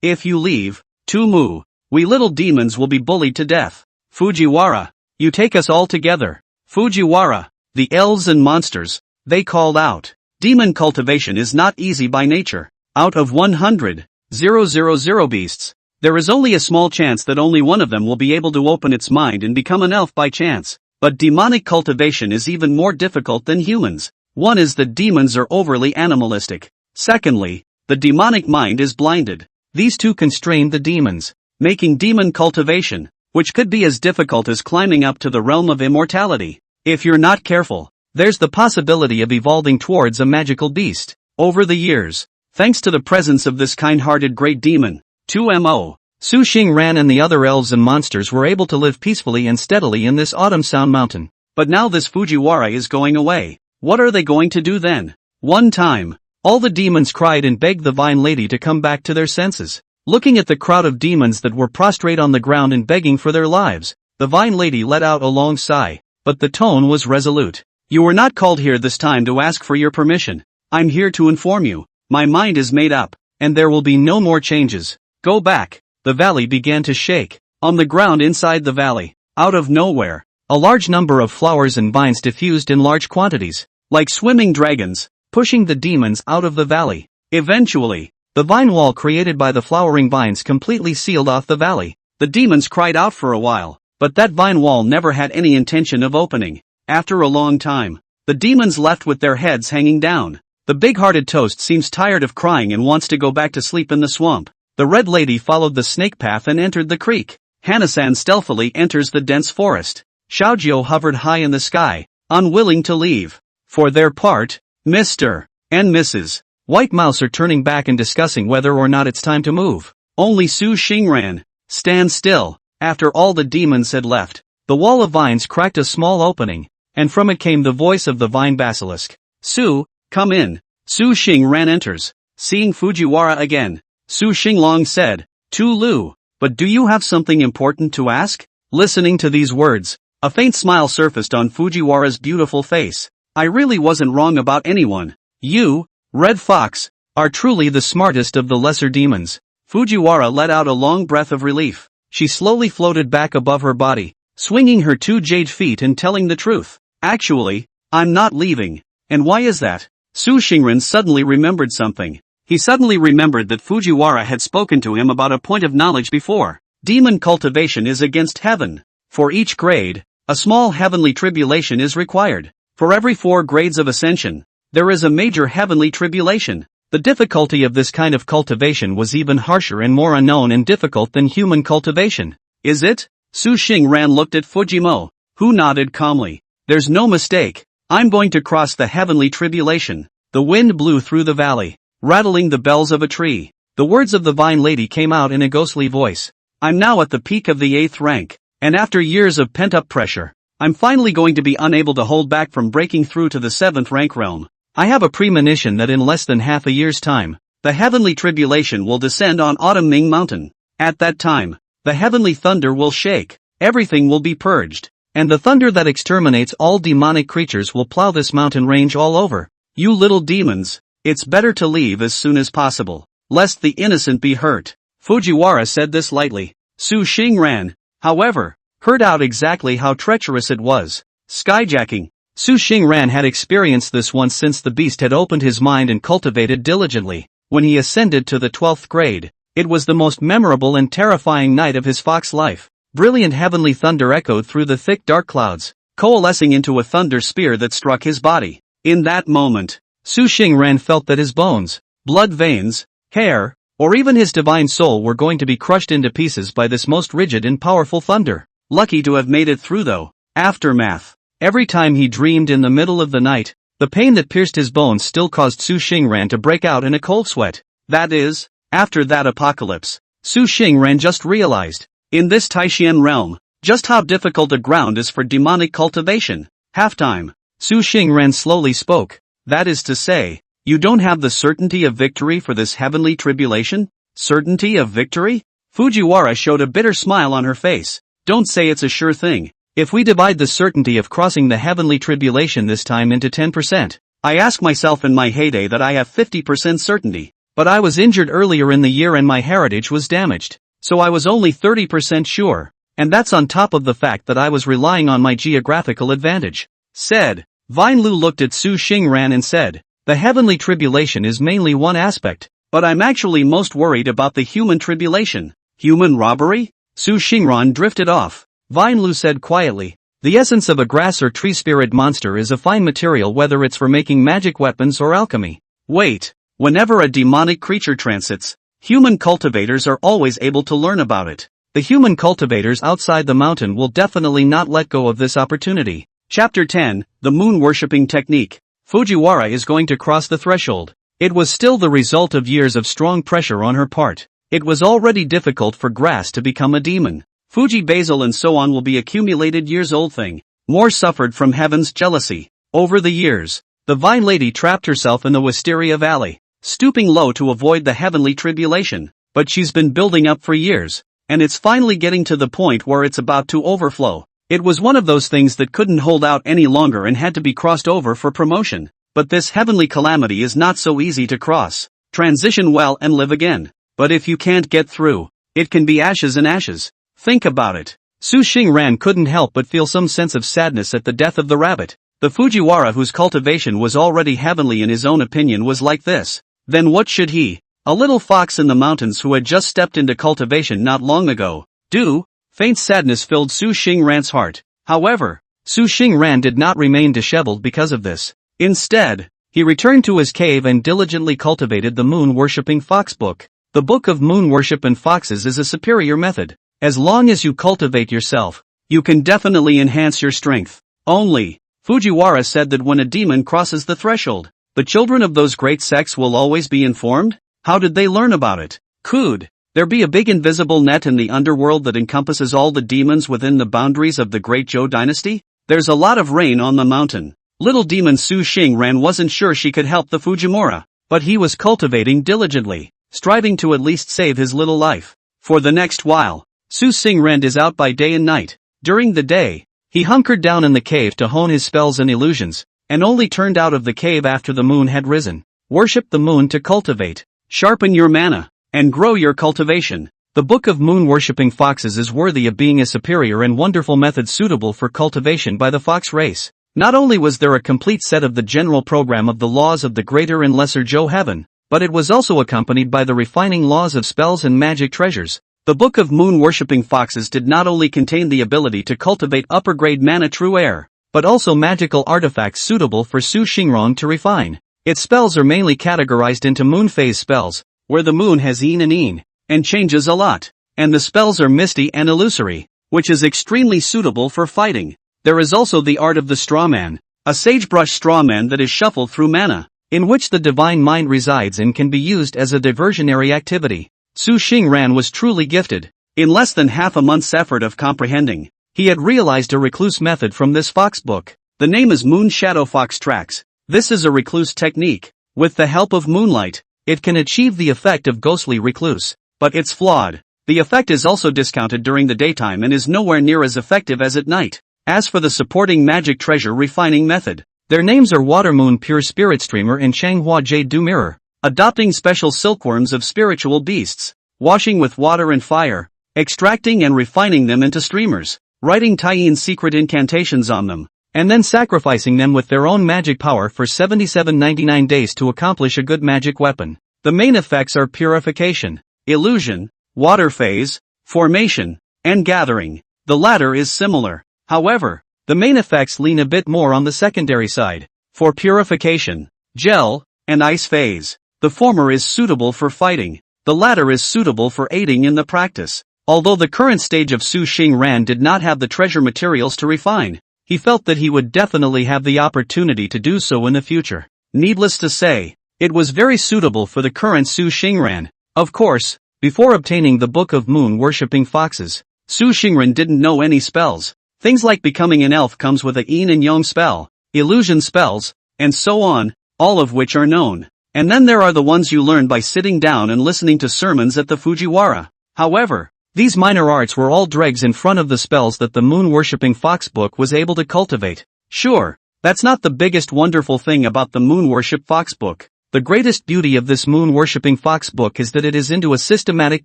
if you leave, Tumu, we little demons will be bullied to death. Fujiwara, you take us all together. Fujiwara. The elves and monsters, they called out. Demon cultivation is not easy by nature. Out of 100,000 beasts, there is only a small chance that only one of them will be able to open its mind and become an elf by chance. But demonic cultivation is even more difficult than humans. One is that demons are overly animalistic. Secondly, the demonic mind is blinded. These two constrain the demons, making demon cultivation, which could be as difficult as climbing up to the realm of immortality. If you're not careful, there's the possibility of evolving towards a magical beast. Over the years, thanks to the presence of this kind-hearted great demon, 2mo, Su Xingran and the other elves and monsters were able to live peacefully and steadily in this autumn sound mountain. But now this Fujiwara is going away. What are they going to do then? One time, all the demons cried and begged the Vine Lady to come back to their senses. Looking at the crowd of demons that were prostrate on the ground and begging for their lives, the Vine Lady let out a long sigh. But the tone was resolute. You were not called here this time to ask for your permission. I'm here to inform you. My mind is made up, and there will be no more changes. Go back. The valley began to shake. On the ground inside the valley, out of nowhere, a large number of flowers and vines diffused in large quantities, like swimming dragons, pushing the demons out of the valley. Eventually, the vine wall created by the flowering vines completely sealed off the valley. The demons cried out for a while. But that vine wall never had any intention of opening. After a long time, the demons left with their heads hanging down. The big-hearted toast seems tired of crying and wants to go back to sleep in the swamp. The Red Lady followed the snake path and entered the creek. Hanasan stealthily enters the dense forest. Xiaojiu hovered high in the sky, unwilling to leave. For their part, Mr. and Mrs. White Mouse are turning back and discussing whether or not it's time to move. Only Su Xingran stands still. After all the demons had left, the wall of vines cracked a small opening, and from it came the voice of the vine basilisk. Su, come in. Su Xingran enters. Seeing Fujiwara again, Su Xinglong said, Tu Lu, but do you have something important to ask? Listening to these words, a faint smile surfaced on Fujiwara's beautiful face. I really wasn't wrong about anyone. You, Red Fox, are truly the smartest of the lesser demons. Fujiwara let out a long breath of relief. She slowly floated back above her body, swinging her 2 jade feet and telling the truth. Actually, I'm not leaving. And why is that? Su Xingran suddenly remembered something. He suddenly remembered that Fujiwara had spoken to him about a point of knowledge before. Demon cultivation is against heaven. For each grade, a small heavenly tribulation is required. For every 4 grades of ascension, there is a major heavenly tribulation. The difficulty of this kind of cultivation was even harsher and more unknown and difficult than human cultivation. Is it? Su Xingran looked at Fujimo, who nodded calmly. There's no mistake. I'm going to cross the heavenly tribulation. The wind blew through the valley, rattling the bells of a tree. The words of the Vine Lady came out in a ghostly voice. I'm now at the peak of the 8th rank, and after years of pent-up pressure, I'm finally going to be unable to hold back from breaking through to the 7th rank realm. I have a premonition that in less than half a year's time, the heavenly tribulation will descend on Autumn Ming Mountain. At that time, the heavenly thunder will shake, everything will be purged, and the thunder that exterminates all demonic creatures will plow this mountain range all over. You little demons, it's better to leave as soon as possible, lest the innocent be hurt. Fujiwara said this lightly. Su Xingran, however, heard out exactly how treacherous it was. Skyjacking. Su Xingran had experienced this once since the beast had opened his mind and cultivated diligently. When he ascended to the 12th grade, it was the most memorable and terrifying night of his fox life. Brilliant heavenly thunder echoed through the thick dark clouds, coalescing into a thunder spear that struck his body. In that moment, Su Xingran felt that his bones, blood veins, hair, or even his divine soul were going to be crushed into pieces by this most rigid and powerful thunder. Lucky to have made it through though. Aftermath. Every time he dreamed in the middle of the night, the pain that pierced his bones still caused Su Xingran to break out in a cold sweat. That is, after that apocalypse, Su Xingran just realized, in this Taishan realm, just how difficult the ground is for demonic cultivation. Halftime. Su Xingran slowly spoke. That is to say, you don't have the certainty of victory for this heavenly tribulation? Certainty of victory? Fujiwara showed a bitter smile on her face. Don't say it's a sure thing. If we divide the certainty of crossing the heavenly tribulation this time into 10%, I ask myself in my heyday that I have 50% certainty, but I was injured earlier in the year and my heritage was damaged, so I was only 30% sure, and that's on top of the fact that I was relying on my geographical advantage. Said. Vine Lu looked at Su Xingran and said, the heavenly tribulation is mainly one aspect, but I'm actually most worried about the human tribulation. Human robbery? Su Xingran drifted off. Vine Lu said quietly, the essence of a grass or tree spirit monster is a fine material whether it's for making magic weapons or alchemy. Wait, whenever a demonic creature transits, human cultivators are always able to learn about it. The human cultivators outside the mountain will definitely not let go of this opportunity. Chapter 10, The Moon-Worshipping Technique. Fujiwara is going to cross the threshold. It was still the result of years of strong pressure on her part. It was already difficult for grass to become a demon. Fuji basil and so on will be accumulated years-old thing. More suffered from heaven's jealousy. Over the years, the Vine Lady trapped herself in the Wisteria Valley, stooping low to avoid the heavenly tribulation. But she's been building up for years, and it's finally getting to the point where it's about to overflow. It was one of those things that couldn't hold out any longer and had to be crossed over for promotion. But this heavenly calamity is not so easy to cross. Transition well and live again. But if you can't get through, it can be ashes and ashes. Think about it. Su Xingran couldn't help but feel some sense of sadness at the death of the rabbit. The Fujiwara whose cultivation was already heavenly in his own opinion was like this. Then what should he, a little fox in the mountains who had just stepped into cultivation not long ago, do? Faint sadness filled Su Xingran's heart. However, Su Xingran did not remain disheveled because of this. Instead, he returned to his cave and diligently cultivated the moon-worshipping fox book. The Book of Moon Worship and Foxes is a superior method. As long as you cultivate yourself, you can definitely enhance your strength. Only, Fujiwara said that when a demon crosses the threshold, the children of those great sects will always be informed? How did they learn about it? Could there be a big invisible net in the underworld that encompasses all the demons within the boundaries of the great Zhou dynasty? There's a lot of rain on the mountain. Little demon Su Xingran wasn't sure she could help the Fujimura, but he was cultivating diligently, striving to at least save his little life. For the next while, Su Xingran is out by day and night. During the day, he hunkered down in the cave to hone his spells and illusions, and only turned out of the cave after the moon had risen. Worship the moon to cultivate, sharpen your mana, and grow your cultivation. The Book of Moon-Worshipping Foxes is worthy of being a superior and wonderful method suitable for cultivation by the fox race. Not only was there a complete set of the general program of the laws of the greater and lesser Zhou heaven, but it was also accompanied by the refining laws of spells and magic treasures. The Book of Moon-worshipping foxes did not only contain the ability to cultivate upper-grade mana true air, but also magical artifacts suitable for Su Xingrong to refine. Its spells are mainly categorized into moon phase spells, where the moon has yin and yin, and changes a lot, and the spells are misty and illusory, which is extremely suitable for fighting. There is also the art of the strawman, a sagebrush strawman that is shuffled through mana, in which the divine mind resides and can be used as a diversionary activity. Su Xingran was truly gifted. In less than half a month's effort of comprehending, he had realized a recluse method from this fox book. The name is Moon Shadow Fox Tracks. This is a recluse technique. With the help of moonlight, it can achieve the effect of ghostly recluse, but it's flawed. The effect is also discounted during the daytime and is nowhere near as effective as at night. As for the supporting magic treasure refining method, their names are Water Moon Pure Spirit Streamer and Changhua Jade Dew Mirror. Adopting special silkworms of spiritual beasts, washing with water and fire, extracting and refining them into streamers, writing Taiyin secret incantations on them, and then sacrificing them with their own magic power for 7799 days to accomplish a good magic weapon. The main effects are purification, illusion, water phase, formation, and gathering. The latter is similar. However, the main effects lean a bit more on the secondary side. For purification, gel, and ice phase. The former is suitable for fighting, the latter is suitable for aiding in the practice. Although the current stage of Su Xingran did not have the treasure materials to refine, he felt that he would definitely have the opportunity to do so in the future. Needless to say, it was very suitable for the current Su Xingran. Of course, before obtaining the Book of Moon-worshipping foxes, Su Xingran didn't know any spells. Things like becoming an elf comes with a yin and yang spell, illusion spells, and so on, all of which are known. And then there are the ones you learn by sitting down and listening to sermons at the Fujiwara. However, these minor arts were all dregs in front of the spells that the moon-worshipping fox book was able to cultivate. Sure, that's not the biggest wonderful thing about the moon-worship fox book. The greatest beauty of this moon-worshipping fox book is that it is into a systematic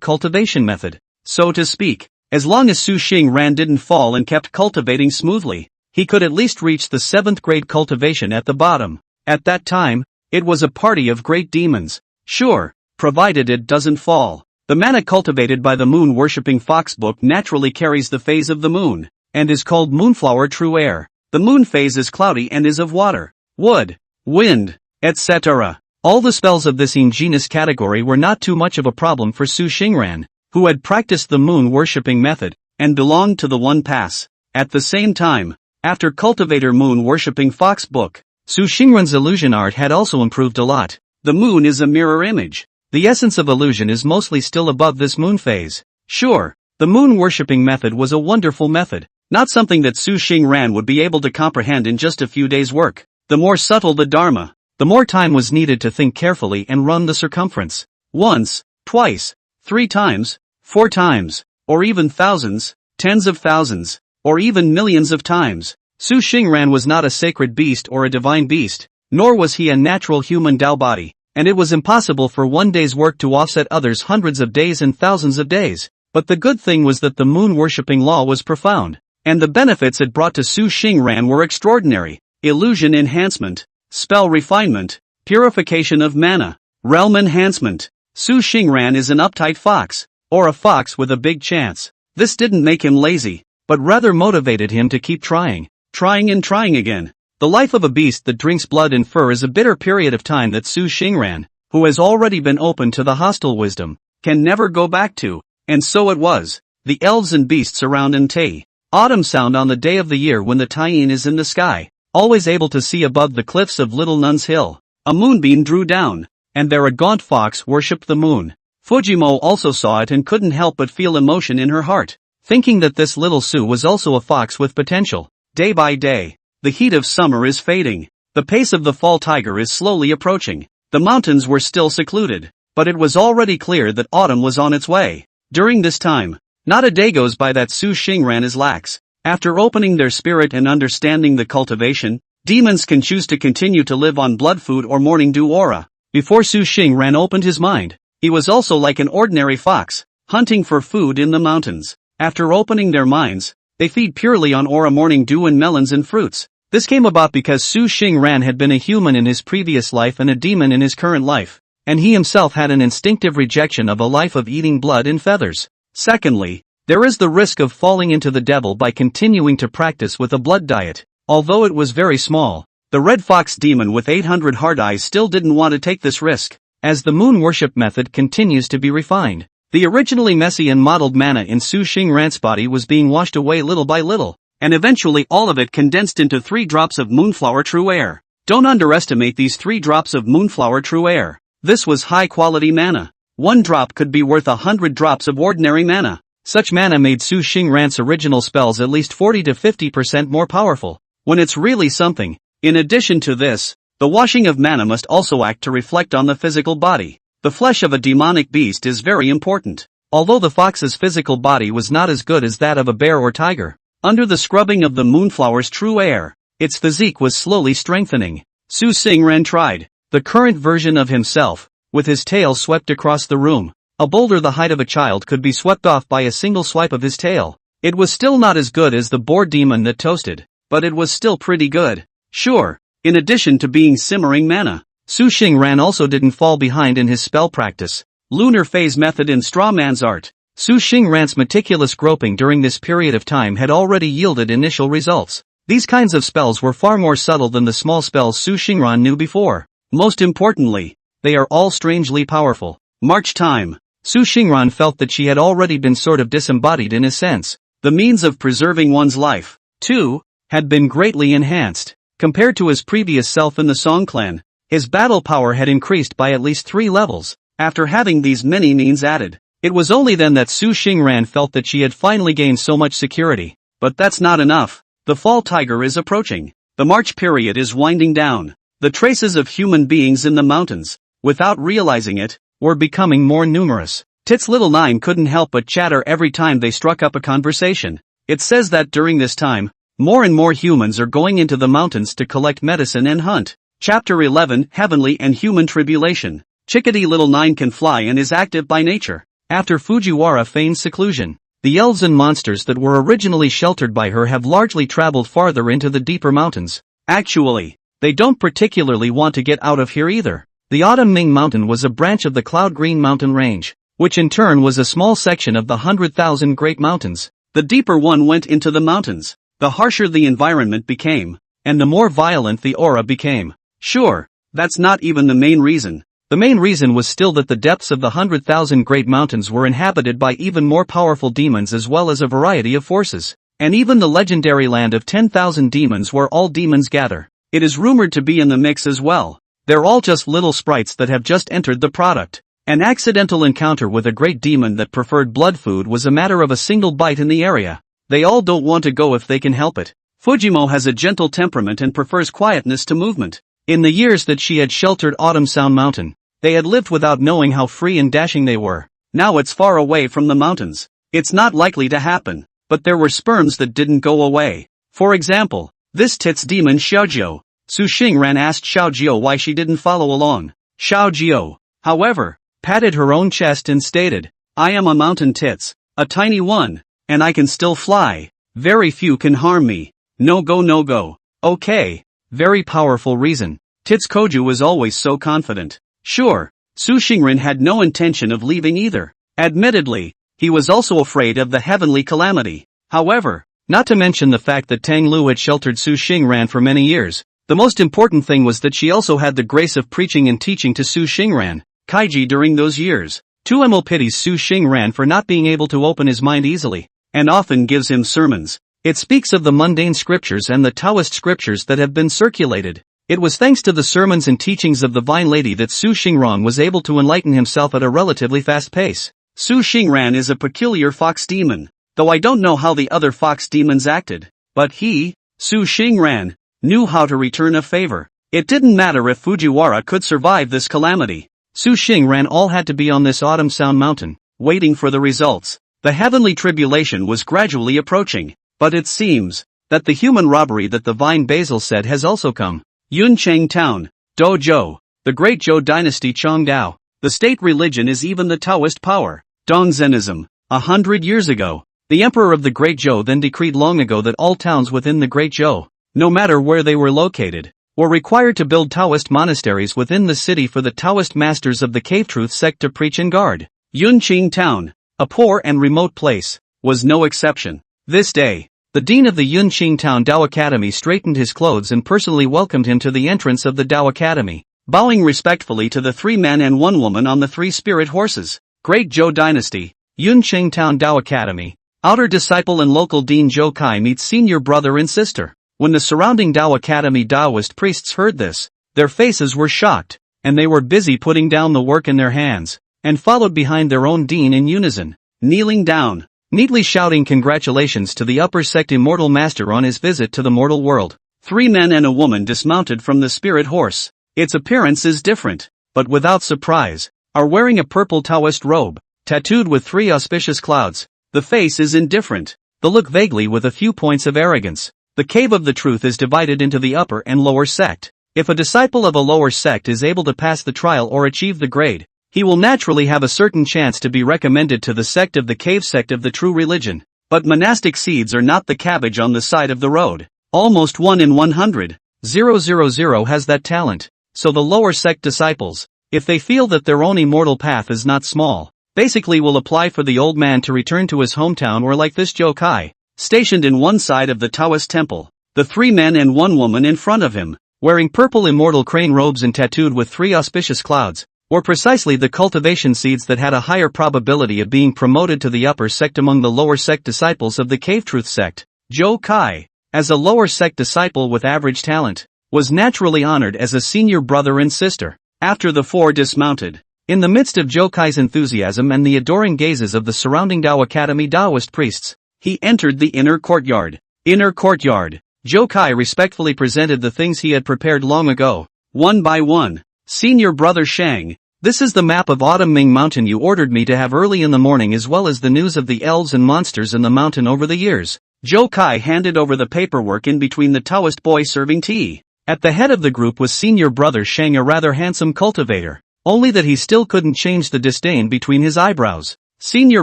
cultivation method, so to speak. As long as Su Xingran didn't fall and kept cultivating smoothly, he could at least reach the 7th grade cultivation at the bottom. At that time, it was a party of great demons. Sure, provided it doesn't fall. The mana cultivated by the moon-worshipping fox book naturally carries the phase of the moon, and is called moonflower true air. The moon phase is cloudy and is of water, wood, wind, etc. All the spells of this ingenious category were not too much of a problem for Su Xingran, who had practiced the moon-worshipping method, and belonged to the One Pass. At the same time, after cultivator moon-worshipping fox book, Su Xingran's illusion art had also improved a lot. The moon is a mirror image. The essence of illusion is mostly still above this moon phase. Sure, the moon-worshipping method was a wonderful method, not something that Su Xingran would be able to comprehend in just a few days' work. The more subtle the Dharma, the more time was needed to think carefully and run the circumference. Once, twice, 3 times, 4 times, or even thousands, tens of thousands, or even millions of times. Su Xingran was not a sacred beast or a divine beast, nor was he a natural human Tao body, and it was impossible for one day's work to offset others' hundreds of days and thousands of days. But the good thing was that the moon-worshipping law was profound, and the benefits it brought to Su Xingran were extraordinary. Illusion enhancement, spell refinement, purification of mana, realm enhancement. Su Xingran is an uptight fox, or a fox with a big chance. This didn't make him lazy, but rather motivated him to keep trying and trying again. The life of a beast that drinks blood and fur is a bitter period of time that Su Xingran, who has already been open to the hostile wisdom, can never go back to, and so it was. The elves and beasts around Entei. Autumn sound on the day of the year when the Taiyin is in the sky, always able to see above the cliffs of Little Nun's Hill. A moonbeam drew down, and there a gaunt fox worshipped the moon. Fujimo also saw it and couldn't help but feel emotion in her heart, thinking that this little Su was also a fox with potential. Day by day, the heat of summer is fading. The pace of the fall tiger is slowly approaching. The mountains were still secluded, but it was already clear that autumn was on its way. During this time, not a day goes by that Su Xingran is lax. After opening their spirit and understanding the cultivation, demons can choose to continue to live on blood food or morning dew aura. Before Su Xingran opened his mind, he was also like an ordinary fox, hunting for food in the mountains. After opening their minds, they feed purely on aura morning dew and melons and fruits. This came about because Su Xingran had been a human in his previous life and a demon in his current life, and he himself had an instinctive rejection of a life of eating blood and feathers. Secondly, there is the risk of falling into the devil by continuing to practice with a blood diet. Although it was very small, the red fox demon with 800 hard eyes still didn't want to take this risk. As the moon worship method continues to be refined, the originally messy and mottled mana in Su Xingran's body was being washed away little by little, and eventually all of it condensed into 3 drops of Moonflower True Air. Don't underestimate these 3 drops of Moonflower True Air. This was high-quality mana. 1 drop could be worth 100 drops of ordinary mana. Such mana made Su Xingran's original spells at least 40 to 50% more powerful, when it's really something. In addition to this, the washing of mana must also act to reflect on the physical body. The flesh of a demonic beast is very important. Although the fox's physical body was not as good as that of a bear or tiger, under the scrubbing of the Moonflower's True Air, its physique was slowly strengthening. Su Xingran tried the current version of himself, with his tail swept across the room. A boulder the height of a child could be swept off by a single swipe of his tail. It was still not as good as the boar demon that toasted, but it was still pretty good. Sure, in addition to being simmering mana, Su Xingran also didn't fall behind in his spell practice. Lunar phase method in Straw Man's art. Su Xingran's meticulous groping during this period of time had already yielded initial results. These kinds of spells were far more subtle than the small spells Su Xingran knew before. Most importantly, they are all strangely powerful. March time. Su Xingran felt that she had already been sort of disembodied in a sense. The means of preserving one's life, too, had been greatly enhanced. Compared to his previous self in the Song clan, his battle power had increased by at least 3 levels. After having these many means added, it was only then that Su Xingran felt that she had finally gained so much security. But that's not enough. The fall tiger is approaching. The March period is winding down. The traces of human beings in the mountains, without realizing it, were becoming more numerous. Tits Little 9 couldn't help but chatter every time they struck up a conversation. It says that during this time, more and more humans are going into the mountains to collect medicine and hunt. Chapter 11, Heavenly and Human Tribulation. Chickadee Little 9 can fly and is active by nature. After Fujiwara feigns seclusion, the elves and monsters that were originally sheltered by her have largely traveled farther into the deeper mountains. Actually, they don't particularly want to get out of here either. The Autumn Ming Mountain was a branch of the Cloud Green Mountain Range, which in turn was a small section of the 100,000 Great Mountains. The deeper one went into the mountains, the harsher the environment became, and the more violent the aura became. Sure, that's not even the main reason. The main reason was still that the depths of the 100,000 Great Mountains were inhabited by even more powerful demons as well as a variety of forces, and even the legendary land of 10,000 demons where all demons gather. It is rumored to be in the mix as well. They're all just little sprites that have just entered the product. An accidental encounter with a great demon that preferred blood food was a matter of a single bite in the area. They all don't want to go if they can help it. Fujimo has a gentle temperament and prefers quietness to movement. In the years that she had sheltered Autumn Sound Mountain, they had lived without knowing how free and dashing they were. Now it's far away from the mountains. It's not likely to happen, but there were sperms that didn't go away. For example, this tits demon Xiaojiu. Su Xingran asked Xiaojiu why she didn't follow along. Xiaojiu, however, patted her own chest and stated, "I am a mountain tits, a tiny one, and I can still fly. Very few can harm me. No go no go." Okay, very powerful reason. Tits Koju was always so confident. Sure, Su Xingran had no intention of leaving either. Admittedly, he was also afraid of the heavenly calamity. However, not to mention the fact that Tang Lu had sheltered Su Xingran for many years, the most important thing was that she also had the grace of preaching and teaching to Su Xingran, Kaiji during those years. Tuemel pities Su Xingran for not being able to open his mind easily, and often gives him sermons. It speaks of the mundane scriptures and the Taoist scriptures that have been circulated. It was thanks to the sermons and teachings of the Vine Lady that Su Xingran was able to enlighten himself at a relatively fast pace. Su Xingran is a peculiar fox demon, though I don't know how the other fox demons acted. But he, Su Xingran, knew how to return a favor. It didn't matter if Fujiwara could survive this calamity. Su Xingran all had to be on this Autumn Sound Mountain, waiting for the results. The heavenly tribulation was gradually approaching, but it seems that the human robbery that the Vine Basil said has also come. Yuncheng Town, Dozhou, the Great Zhou Dynasty Chongdao. The state religion is even the Taoist power, Dongzhenism. 100 years ago, the emperor of the Great Zhou then decreed long ago that all towns within the Great Zhou, no matter where they were located, were required to build Taoist monasteries within the city for the Taoist masters of the Cave Truth sect to preach and guard. Yunqing Town, a poor and remote place, was no exception. This day, the dean of the Yunqing Town Dao Academy straightened his clothes and personally welcomed him to the entrance of the Dao Academy, bowing respectfully to the 3 men and 1 woman on the 3 spirit horses. Great Zhou Dynasty, Yunqing Town Dao Academy. Outer disciple and local dean Zhou Kai meets senior brother and sister. When the surrounding Dao Academy Taoist priests heard this, their faces were shocked, and they were busy putting down the work in their hands, and followed behind their own dean in unison, kneeling down, neatly shouting congratulations to the upper sect immortal master on his visit to the mortal world. 3 men and a woman dismounted from the spirit horse. Its appearance is different, but without surprise, are wearing a purple Taoist robe, tattooed with 3 auspicious clouds. The face is indifferent, the look vaguely with a few points of arrogance. The cave of the truth is divided into the upper and lower sect. If a disciple of a lower sect is able to pass the trial or achieve the grade, he will naturally have a certain chance to be recommended to the sect of the cave sect of the true religion. But monastic seeds are not the cabbage on the side of the road. Almost 1 in 100,000 has that talent. So the lower sect disciples, if they feel that their own immortal path is not small, basically will apply for the old man to return to his hometown, or like this Zhou Kai, stationed in one side of the Taoist temple, the 3 men and 1 woman in front of him, wearing purple immortal crane robes and tattooed with 3 auspicious clouds, were precisely the cultivation seeds that had a higher probability of being promoted to the upper sect among the lower sect disciples of the Cave Truth sect. Zhou Kai, as a lower sect disciple with average talent, was naturally honored as a senior brother and sister. After the 4 dismounted, in the midst of Zhou Kai's enthusiasm and the adoring gazes of the surrounding Dao Academy Taoist priests, he entered the inner courtyard. Inner courtyard. Zhou Kai respectfully presented the things he had prepared long ago, one by one. Senior brother Shang, this is the map of Autumn Ming Mountain you ordered me to have early in the morning, as well as the news of the elves and monsters in the mountain over the years. Zhou Kai handed over the paperwork in between the Taoist boy serving tea. At the head of the group was senior brother Shang, a rather handsome cultivator, only that he still couldn't change the disdain between his eyebrows. Senior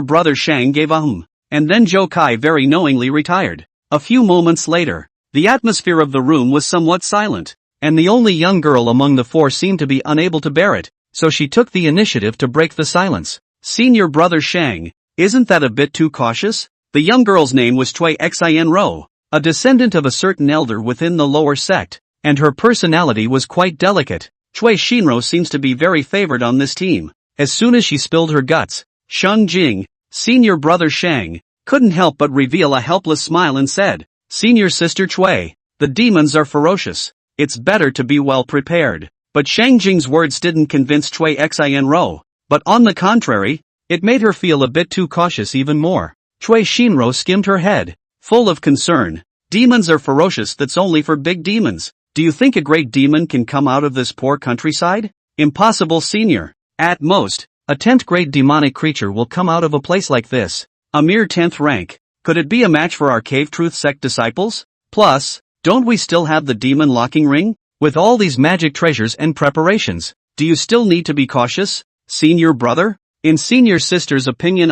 brother Shang gave a and then Zhou Kai very knowingly retired. A few moments later, the atmosphere of the room was somewhat silent, and the only young girl among the 4 seemed to be unable to bear it, so she took the initiative to break the silence. Senior brother Shang, isn't that a bit too cautious? The young girl's name was Cui Xin Ro, a descendant of a certain elder within the lower sect, and her personality was quite delicate. Cui Shinro seems to be very favored on this team. As soon as she spilled her guts, Sheng Jing, senior brother Shang, couldn't help but reveal a helpless smile and said, Senior sister Cui, the demons are ferocious. It's better to be well prepared. But Shang Jing's words didn't convince Cui Xin Ro, but on the contrary, it made her feel a bit too cautious even more. Cui Shinro skimmed her head, full of concern. Demons are ferocious, that's only for big demons. Do you think a great demon can come out of this poor countryside? Impossible, senior. At most, a 10th grade demonic creature will come out of a place like this. A mere 10th rank. Could it be a match for our Cave Truth sect disciples? Plus, don't we still have the demon locking ring? With all these magic treasures and preparations, do you still need to be cautious, senior brother? In senior sister's opinion,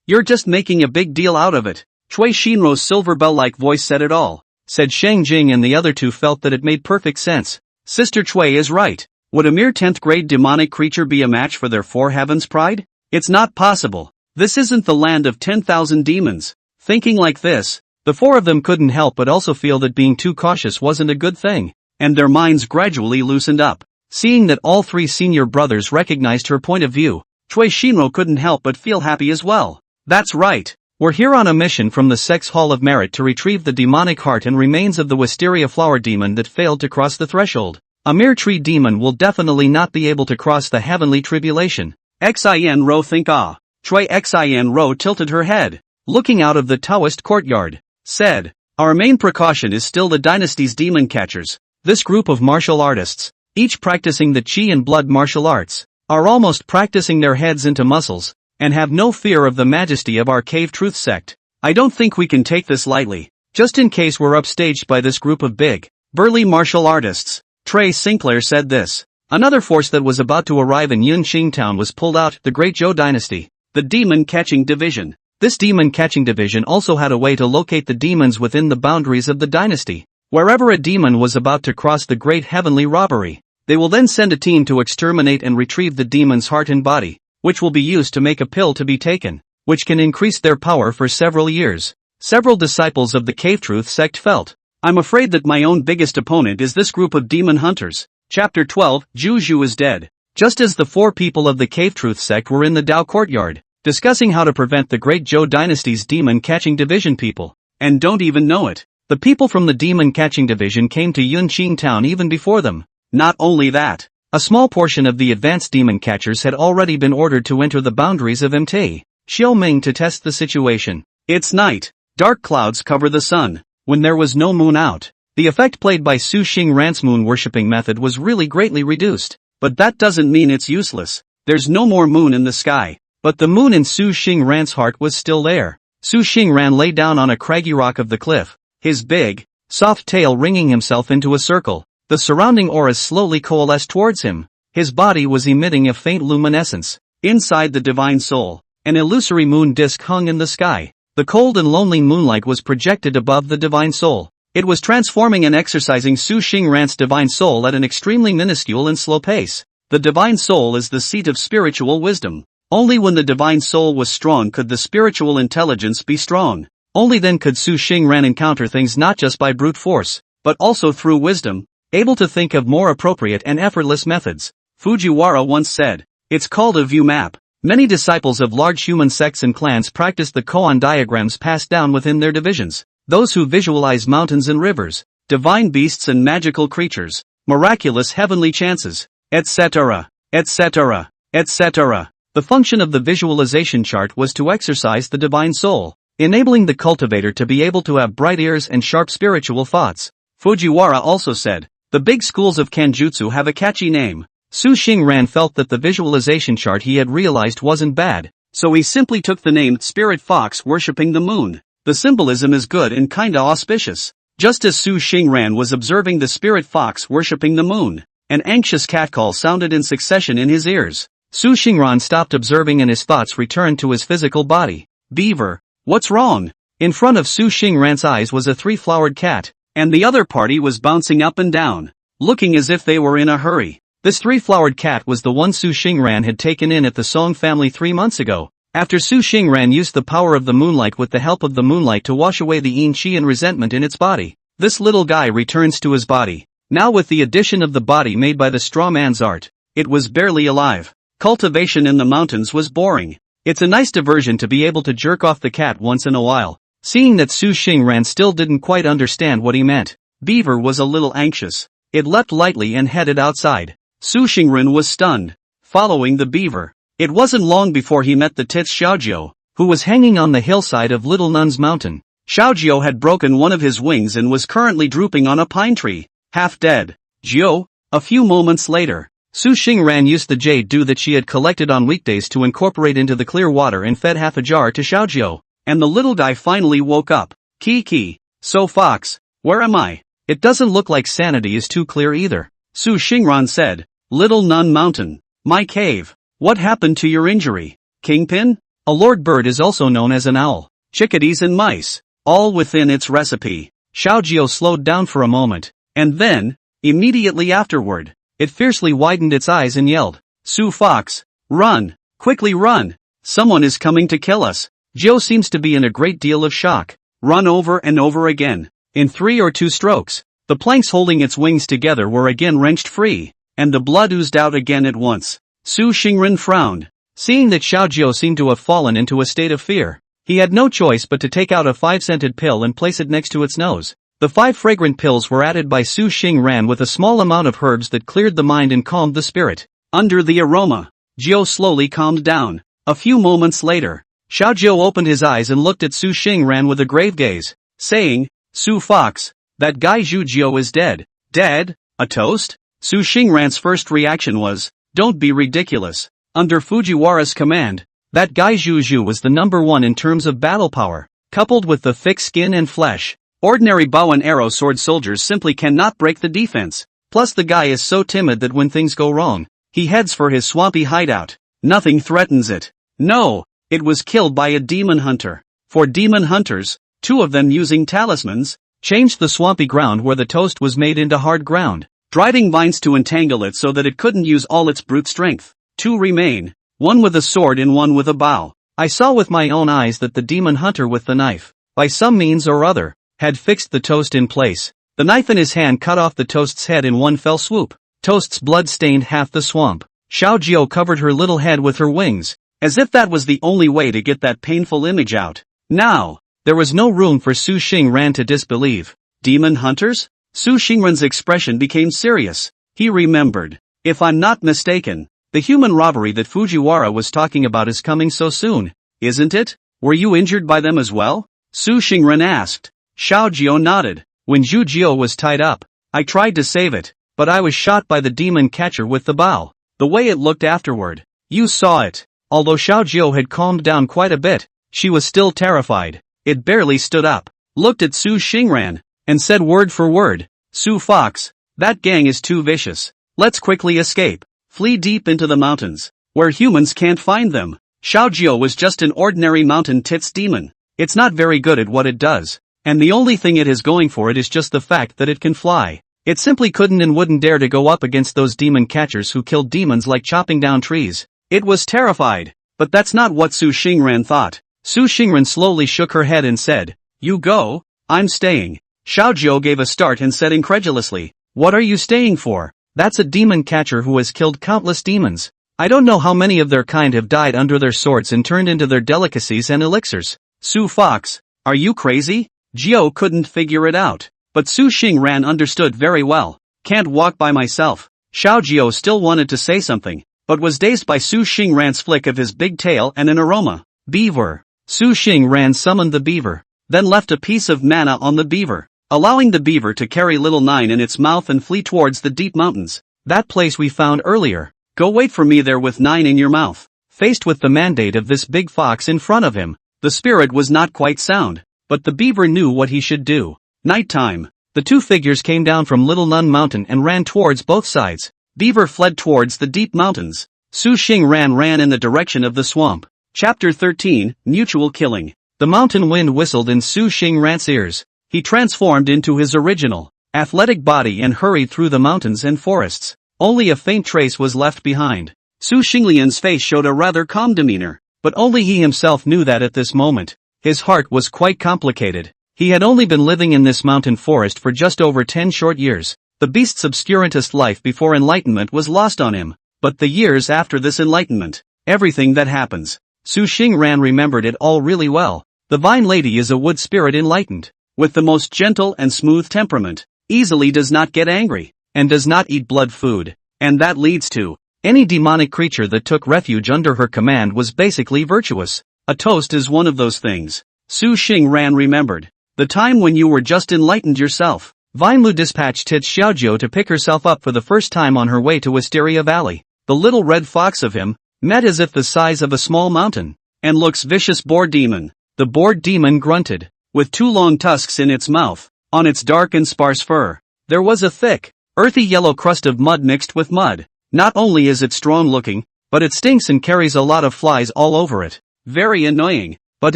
you're just making a big deal out of it. Cui Shinro's silver bell-like voice said it all, said Shang Jing, and the other 2 felt that it made perfect sense. Sister Cui is right. Would a mere 10th grade demonic creature be a match for their 4 heavens pride? It's not possible. This isn't the land of 10,000 demons. Thinking like this, the 4 of them couldn't help but also feel that being too cautious wasn't a good thing, and their minds gradually loosened up. Seeing that all 3 senior brothers recognized her point of view, Cui Shinro couldn't help but feel happy as well. That's right. We're here on a mission from the Sex Hall of Merit to retrieve the demonic heart and remains of the wisteria flower demon that failed to cross the threshold. A mere tree demon will definitely not be able to cross the heavenly tribulation. Xin Ro think Cui Xin Ro tilted her head, looking out of the Taoist courtyard, said, Our main precaution is still the dynasty's demon catchers. This group of martial artists, each practicing the chi and blood martial arts, are almost practicing their heads into muscles, and have no fear of the majesty of our Cave Truth sect. I don't think we can take this lightly, just in case we're upstaged by this group of big, burly martial artists. Trey Sinclair said this. Another force that was about to arrive in Yunqing Town was pulled out, the Great Zhou Dynasty, the Demon Catching Division. This Demon Catching Division also had a way to locate the demons within the boundaries of the dynasty. Wherever a demon was about to cross the great heavenly robbery, they will then send a team to exterminate and retrieve the demon's heart and body, which will be used to make a pill to be taken. which can increase their power for several years. Several disciples of the Cave Truth sect felt, "I'm afraid that my own biggest opponent is this group of demon hunters." Chapter 12, Juju is dead. Just as the 4 people of the Cave Truth sect were in the Dao courtyard, discussing how to prevent the Great Zhou dynasty's demon-catching division people, and don't even know it, the people from the demon-catching division came to Yunqing town even before them. Not only that, a small portion of the advanced demon catchers had already been ordered to enter the boundaries of MT Xiaoming to test the situation. It's night. Dark clouds cover the sun. When there was no moon out, the effect played by Su Xingran's moon-worshipping method was really greatly reduced. But that doesn't mean it's useless. There's no more moon in the sky. But the moon in Su Xingran's heart was still there. Su Xingran lay down on a craggy rock of the cliff, his big, soft tail wringing himself into a circle. The surrounding auras slowly coalesced towards him. His body was emitting a faint luminescence. Inside the divine soul, an illusory moon disk hung in the sky. The cold and lonely moonlight was projected above the divine soul. It was transforming and exercising Su Xingran's divine soul at an extremely minuscule and slow pace. The divine soul is the seat of spiritual wisdom. Only when the divine soul was strong could the spiritual intelligence be strong. Only then could Su Xingran encounter things not just by brute force, but also through wisdom, able to think of more appropriate and effortless methods. Fujiwara once said, "It's called a view map." Many disciples of large human sects and clans practice the koan diagrams passed down within their divisions. Those who visualize mountains and rivers, divine beasts and magical creatures, miraculous heavenly chances, etc., etc., etc. The function of the visualization chart was to exercise the divine soul, enabling the cultivator to be able to have bright ears and sharp spiritual thoughts. Fujiwara also said, "The big schools of Kanjutsu have a catchy name." Su Xingran felt that the visualization chart he had realized wasn't bad, so he simply took the name Spirit Fox Worshipping the Moon. The symbolism is good and kinda auspicious. Just as Su Xingran was observing the Spirit Fox Worshipping the Moon, an anxious catcall sounded in succession in his ears. Su Xingran stopped observing and his thoughts returned to his physical body. "Beaver, what's wrong?" In front of Su Xingran's eyes was a 3-flowered cat, and the other party was bouncing up and down, looking as if they were in a hurry. This 3-flowered cat was the one Su Xingran had taken in at the Song family 3 months ago, after Su Xingran used the power of the moonlight with the help of the moonlight to wash away the yin qi and resentment in its body. This little guy returns to his body, now with the addition of the body made by the straw man's art. It was barely alive. Cultivation in the mountains was boring. It's a nice diversion to be able to jerk off the cat once in a while. Seeing that Su Xingran still didn't quite understand what he meant, Beaver was a little anxious. It leapt lightly and headed outside. Su Xingran was stunned. Following the beaver, it wasn't long before he met the tits Xiaojiu, who was hanging on the hillside of Little Nun's mountain. Xiaojiu had broken one of his wings and was currently drooping on a pine tree, half dead. "Jiu." A few moments later, Su Xingran used the jade dew that she had collected on weekdays to incorporate into the clear water and fed half a jar to Xiaojiu, and the little guy finally woke up. "Kiki. So Fox, where am I? It doesn't look like sanity is too clear either." Su Xingran said, "Little Nun Mountain. My cave. What happened to your injury?" "Kingpin?" A lord bird is also known as an owl. "Chickadees and mice. All within its recipe." Xiaojiu slowed down for a moment, and then, immediately afterward, it fiercely widened its eyes and yelled, "Su Fox, run! Quickly run! Someone is coming to kill us!" Jiu seems to be in a great deal of shock. Run over and over again. In 3 or 2 strokes, the planks holding its wings together were again wrenched free, and the blood oozed out again at once. Su Xingran frowned. Seeing that Xiaojiu seemed to have fallen into a state of fear, he had no choice but to take out a 5-scented pill and place it next to its nose. The 5 fragrant pills were added by Su Xingran with a small amount of herbs that cleared the mind and calmed the spirit. Under the aroma, Jiu slowly calmed down. A few moments later, Xiaojiu opened his eyes and looked at Su Xingran with a grave gaze, saying, "Su Fox, that guy Zhujiu is dead." "Dead? A toast?" Su Xingran's first reaction was, "Don't be ridiculous." Under Fujiwara's command, that guy Zhujiu was the number 1 in terms of battle power, coupled with the thick skin and flesh. Ordinary bow and arrow sword soldiers simply cannot break the defense. Plus the guy is so timid that when things go wrong, he heads for his swampy hideout. Nothing threatens it. No, it was killed by a demon hunter. For demon hunters, 2 of them using talismans, changed the swampy ground where the toast was made into hard ground, driving vines to entangle it so that it couldn't use all its brute strength. 2 remain, one with a sword and one with a bow. I saw with my own eyes that the demon hunter with the knife, by some means or other, had fixed the toast in place. The knife in his hand cut off the toast's head in one fell swoop. Toast's blood stained half the swamp. Xiaojiao covered her little head with her wings, as if that was the only way to get that painful image out. Now, there was no room for Su Xingran to disbelieve. Demon hunters? Su Xingran's expression became serious. He remembered. If I'm not mistaken, the human robbery that Fujiwara was talking about is coming so soon, isn't it? Were you injured by them as well? Su Xingran asked. Xiaojiao nodded. When Zhu Jiao was tied up, I tried to save it, but I was shot by the demon catcher with the bow. The way it looked afterward. You saw it. Although Xiaojiao had calmed down quite a bit, she was still terrified. It barely stood up, looked at Su Xingran, and said word for word, Su Fox, that gang is too vicious. Let's quickly escape. Flee deep into the mountains, where humans can't find them. Xiaojiao was just an ordinary mountain tits demon. It's not very good at what it does, and the only thing it has going for it is just the fact that it can fly. It simply couldn't and wouldn't dare to go up against those demon catchers who killed demons like chopping down trees. It was terrified, but that's not what Su Xingran thought. Su Xingran slowly shook her head and said, You go, I'm staying. Xiaojiao gave a start and said incredulously, What are you staying for? That's a demon catcher who has killed countless demons. I don't know how many of their kind have died under their swords and turned into their delicacies and elixirs. Su Fox, are you crazy? Jiao couldn't figure it out. But Su Xingran understood very well. Can't walk by myself. Xiaojiao still wanted to say something, but was dazed by Su Xingran's flick of his big tail and an aroma. Beaver. Su Xingran summoned the beaver, then left a piece of mana on the beaver, allowing the beaver to carry little Nine in its mouth and flee towards the deep mountains. That place we found earlier. Go wait for me there with Nine in your mouth. Faced with the mandate of this big fox in front of him, the spirit was not quite sound, but the beaver knew what he should do. Nighttime. The two figures came down from Little Nun Mountain and ran towards both sides. Beaver fled towards the deep mountains. Su Xingran ran in the direction of the swamp. Chapter 13, Mutual Killing. The mountain wind whistled in Su Xingran's ears. He transformed into his original, athletic body and hurried through the mountains and forests. Only a faint trace was left behind. Su Xinglian's face showed a rather calm demeanor, but only he himself knew that at this moment. His heart was quite complicated. He had only been living in this mountain forest for just over 10 short years. The beast's obscurantist life before enlightenment was lost on him. But the years after this enlightenment, everything that happens, Su Xingran remembered it all really well. The Vine Lady is a wood spirit enlightened, with the most gentle and smooth temperament, easily does not get angry, and does not eat blood food. And that leads to, any demonic creature that took refuge under her command was basically virtuous. A toast is one of those things. Su Xingran remembered. The time when you were just enlightened yourself. Vinelu dispatched Tits Xiaojiao to pick herself up for the first time on her way to Wisteria Valley. The little red fox of him, met as if the size of a small mountain, and looks vicious boar demon. The boar demon grunted, with two long tusks in its mouth. On its dark and sparse fur, there was a thick, earthy yellow crust of mud mixed with mud. Not only is it strong looking, but it stinks and carries a lot of flies all over it. Very annoying. But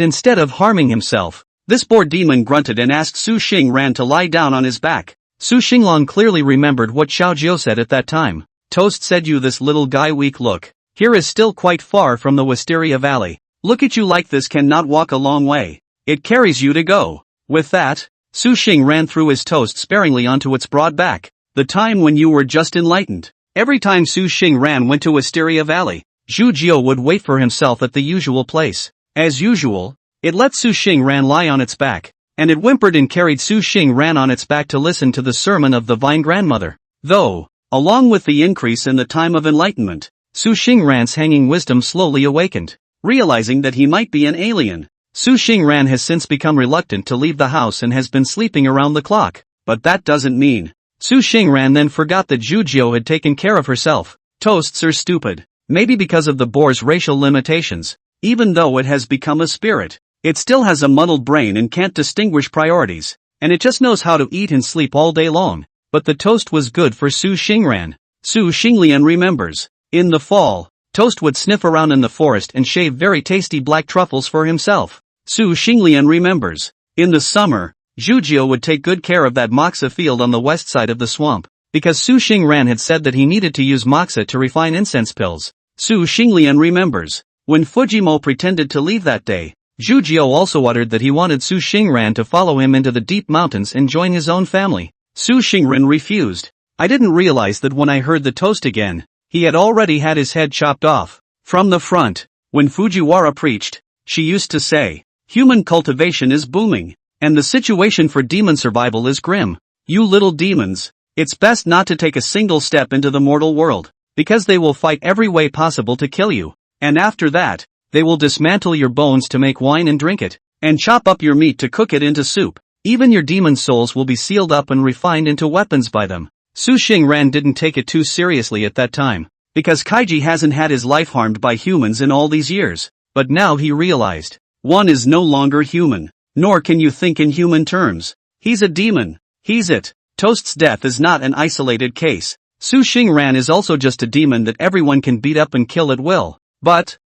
instead of harming himself, this boar demon grunted and asked Su Xingran to lie down on his back. Su Xinglan clearly remembered what Xiaojiao said at that time. Toast said, you this little guy weak look. Here is still quite far from the Wisteria Valley. Look at you like this cannot walk a long way. It carries you to go. With that, Su Xing ran through his toast sparingly onto its broad back. The time when you were just enlightened. Every time Su Xing ran went to Wisteria Valley, Zhu Jiao would wait for himself at the usual place. As usual, it let Su Xing ran lie on its back, and it whimpered and carried Su Xing ran on its back to listen to the sermon of the Vine Grandmother. Though, along with the increase in the time of enlightenment, Su Xing ran's hanging wisdom slowly awakened. Realizing that he might be an alien, Su Xing ran has since become reluctant to leave the house and has been sleeping around the clock. But that doesn't mean. Su Xing ran then forgot that Zhu Jiao had taken care of herself. Toasts are stupid. Maybe because of the boar's racial limitations. Even though it has become a spirit, it still has a muddled brain and can't distinguish priorities. And it just knows how to eat and sleep all day long. But the toast was good for Su Xingran. Su Xinglian remembers. In the fall, Toast would sniff around in the forest and shave very tasty black truffles for himself. Su Xinglian remembers. In the summer, Zhu Jiao would take good care of that moxa field on the west side of the swamp, because Su Xingran had said that he needed to use moxa to refine incense pills. Su Xinglian remembers. When Fujimo pretended to leave that day, Zhujiao also uttered that he wanted Su Xingran to follow him into the deep mountains and join his own family. Su Xingran refused. I didn't realize that when I heard the toast again, he had already had his head chopped off. From the front, when Fujiwara preached, she used to say, "Human cultivation is booming, and the situation for demon survival is grim. You little demons, it's best not to take a single step into the mortal world, because they will fight every way possible to kill you, and after that, they will dismantle your bones to make wine and drink it, and chop up your meat to cook it into soup. Even your demon souls will be sealed up and refined into weapons by them." Su Xingran didn't take it too seriously at that time, because Kaiji hasn't had his life harmed by humans in all these years, but now he realized, one is no longer human, nor can you think in human terms. He's a demon. He's it. Toast's death is not an isolated case. Su Xingran is also just a demon that everyone can beat up and kill at will. But,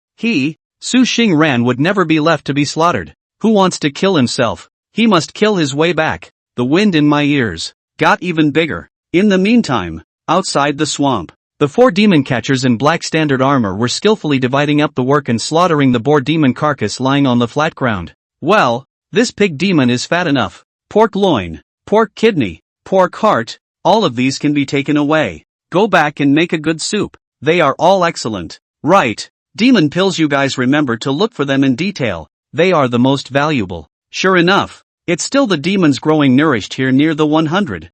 Su Xingran would never be left to be slaughtered. Who wants to kill himself? He must kill his way back. The wind in my ears got even bigger. In the meantime, outside the swamp, the 4 demon catchers in black standard armor were skillfully dividing up the work and slaughtering the boar demon carcass lying on the flat ground. Well, this pig demon is fat enough. Pork loin, pork kidney, pork heart, all of these can be taken away. Go back and make a good soup. They are all excellent. Right. Demon pills, you guys remember to look for them in detail. They are the most valuable. Sure enough, it's still the demons growing nourished here near the 100,000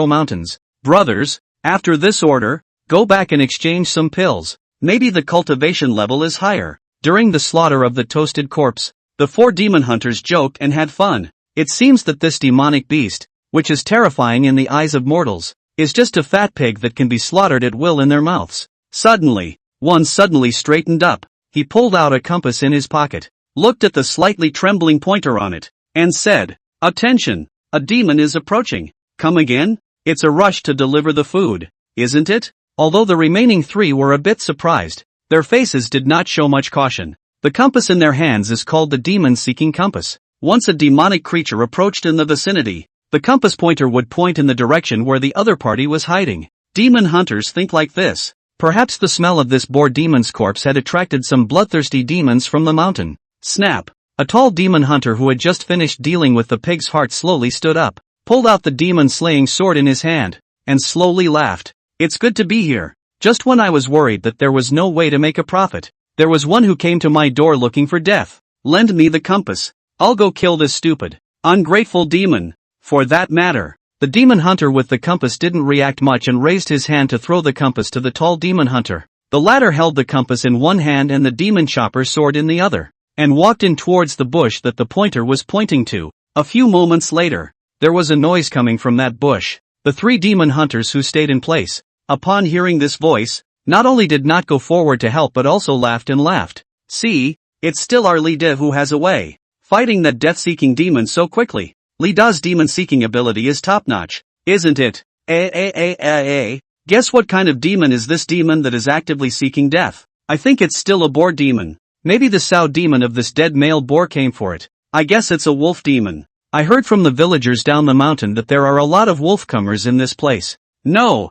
mountains. Brothers, after this order, go back and exchange some pills. Maybe the cultivation level is higher. During the slaughter of the toasted corpse, the 4 demon hunters joked and had fun. It seems that this demonic beast, which is terrifying in the eyes of mortals, is just a fat pig that can be slaughtered at will in their mouths. Suddenly, one suddenly straightened up. He pulled out a compass in his pocket, looked at the slightly trembling pointer on it, and said, "Attention, a demon is approaching." Come again? It's a rush to deliver the food, isn't it? Although the remaining 3 were a bit surprised, their faces did not show much caution. The compass in their hands is called the demon-seeking compass. Once a demonic creature approached in the vicinity, the compass pointer would point in the direction where the other party was hiding. Demon hunters think like this. Perhaps the smell of this boar demon's corpse had attracted some bloodthirsty demons from the mountain. Snap! A tall demon hunter who had just finished dealing with the pig's heart slowly stood up, pulled out the demon-slaying sword in his hand, and slowly laughed. "It's good to be here. Just when I was worried that there was no way to make a profit, there was one who came to my door looking for death. Lend me the compass. I'll go kill this stupid, ungrateful demon. For that matter." The demon hunter with the compass didn't react much and raised his hand to throw the compass to the tall demon hunter. The latter held the compass in one hand and the demon chopper sword in the other, and walked in towards the bush that the pointer was pointing to. A few moments later, there was a noise coming from that bush. The 3 demon hunters who stayed in place, upon hearing this voice, not only did not go forward to help but also laughed and laughed. "See, it's still our Li De who has a way, fighting that death-seeking demon so quickly. Li Da's demon-seeking ability is top-notch, isn't it? Guess what kind of demon is this demon that is actively seeking death? I think it's still a boar demon. Maybe the sow demon of this dead male boar came for it. I guess it's a wolf demon. I heard from the villagers down the mountain that there are a lot of wolf-comers in this place. No,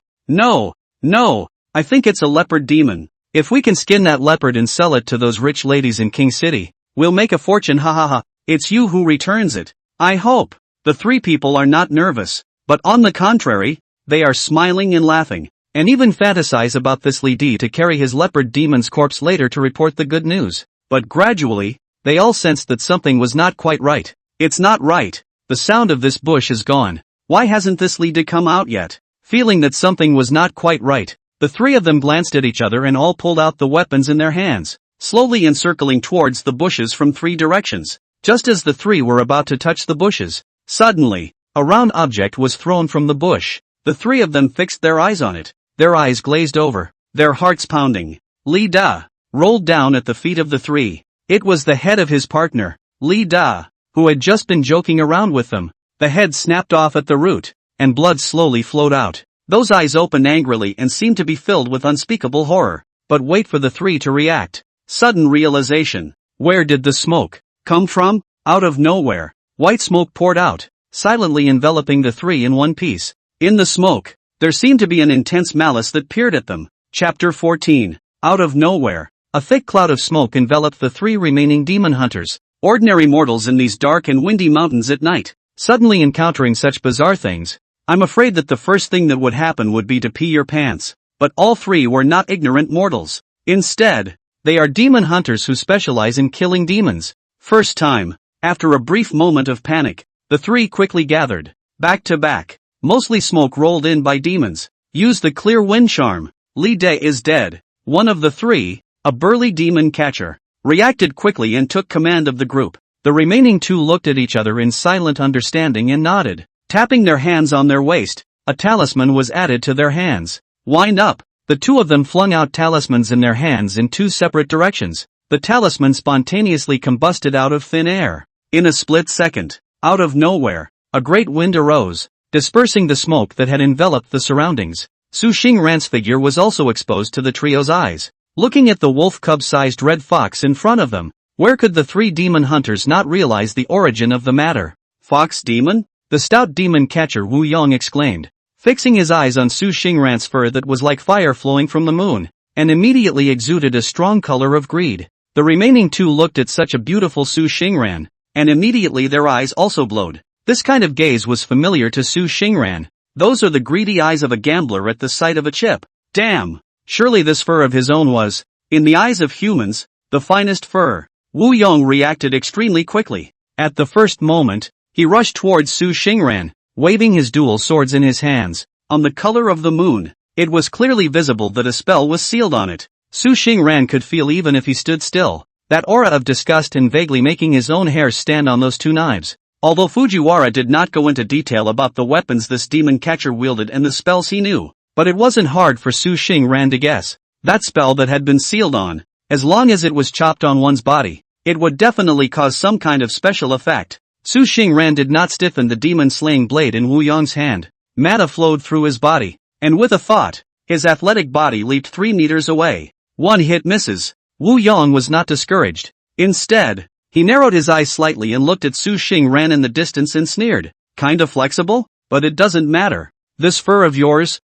I think it's a leopard demon. If we can skin that leopard and sell it to those rich ladies in King City, we'll make a fortune, ha ha ha. It's you who returns it. I hope." The 3 people are not nervous, but on the contrary, they are smiling and laughing, and even fantasize about this Li De to carry his leopard demon's corpse later to report the good news. But gradually, they all sensed that something was not quite right. It's not right. The sound of this bush is gone. Why hasn't this Li De come out yet? Feeling that something was not quite right, the 3 of them glanced at each other and all pulled out the weapons in their hands, slowly encircling towards the bushes from 3 directions. Just as the 3 were about to touch the bushes, suddenly, a round object was thrown from the bush. The 3 of them fixed their eyes on it, their eyes glazed over, their hearts pounding. Li Da rolled down at the feet of the 3. It was the head of his partner, Li Da, who had just been joking around with them. The head snapped off at the root, and blood slowly flowed out. Those eyes opened angrily and seemed to be filled with unspeakable horror. But wait for the 3 to react. Sudden realization. Where did the smoke come from? Out of nowhere, white smoke poured out, silently enveloping the 3 in one piece. In the smoke, there seemed to be an intense malice that peered at them. Chapter 14. Out of nowhere. A thick cloud of smoke enveloped the three remaining demon hunters, ordinary mortals in these dark and windy mountains at night, suddenly encountering such bizarre things. I'm afraid that the first thing that would happen would be to pee your pants. But all three were not ignorant mortals. Instead, they are demon hunters who specialize in killing demons. First time, after a brief moment of panic, the three quickly gathered, back to back. Mostly smoke rolled in by demons. Use the clear wind charm. Li Day is dead. One of the three, a burly demon catcher, reacted quickly and took command of the group. The remaining two looked at each other in silent understanding and nodded. Tapping their hands on their waist, a talisman was added to their hands. Wind up! The two of them flung out talismans in their hands in two separate directions. The talisman spontaneously combusted out of thin air. In a split second, out of nowhere, a great wind arose, dispersing the smoke that had enveloped the surroundings. Su Xingran's figure was also exposed to the trio's eyes. Looking at the wolf cub-sized red fox in front of them, where could the three demon hunters not realize the origin of the matter? Fox demon? The stout demon catcher Wu Yong exclaimed, fixing his eyes on Su Xingran's fur that was like fire flowing from the moon, and immediately exuded a strong color of greed. The remaining two looked at such a beautiful Su Xingran, and immediately their eyes also glowed. This kind of gaze was familiar to Su Xingran. Those are the greedy eyes of a gambler at the sight of a chip. Damn! Surely this fur of his own was, in the eyes of humans, the finest fur. Wu Yong reacted extremely quickly. At the first moment, he rushed towards Su Xingran, waving his dual swords in his hands. On the color of the moon, it was clearly visible that a spell was sealed on it. Su Xingran could feel even if he stood still, that aura of disgust and vaguely making his own hair stand on those two knives. Although Fujiwara did not go into detail about the weapons this demon catcher wielded and the spells he knew, but it wasn't hard for Su Xingran to guess. That spell that had been sealed on, as long as it was chopped on one's body, it would definitely cause some kind of special effect. Su Xingran did not stiffen the demon-slaying blade in Wu Yong's hand. Mana flowed through his body, and with a thought, his athletic body leaped 3 meters away. One hit misses. Wu Yong was not discouraged. Instead, he narrowed his eyes slightly and looked at Su Xingran in the distance and sneered. Kinda flexible? But it doesn't matter. This fur of yours,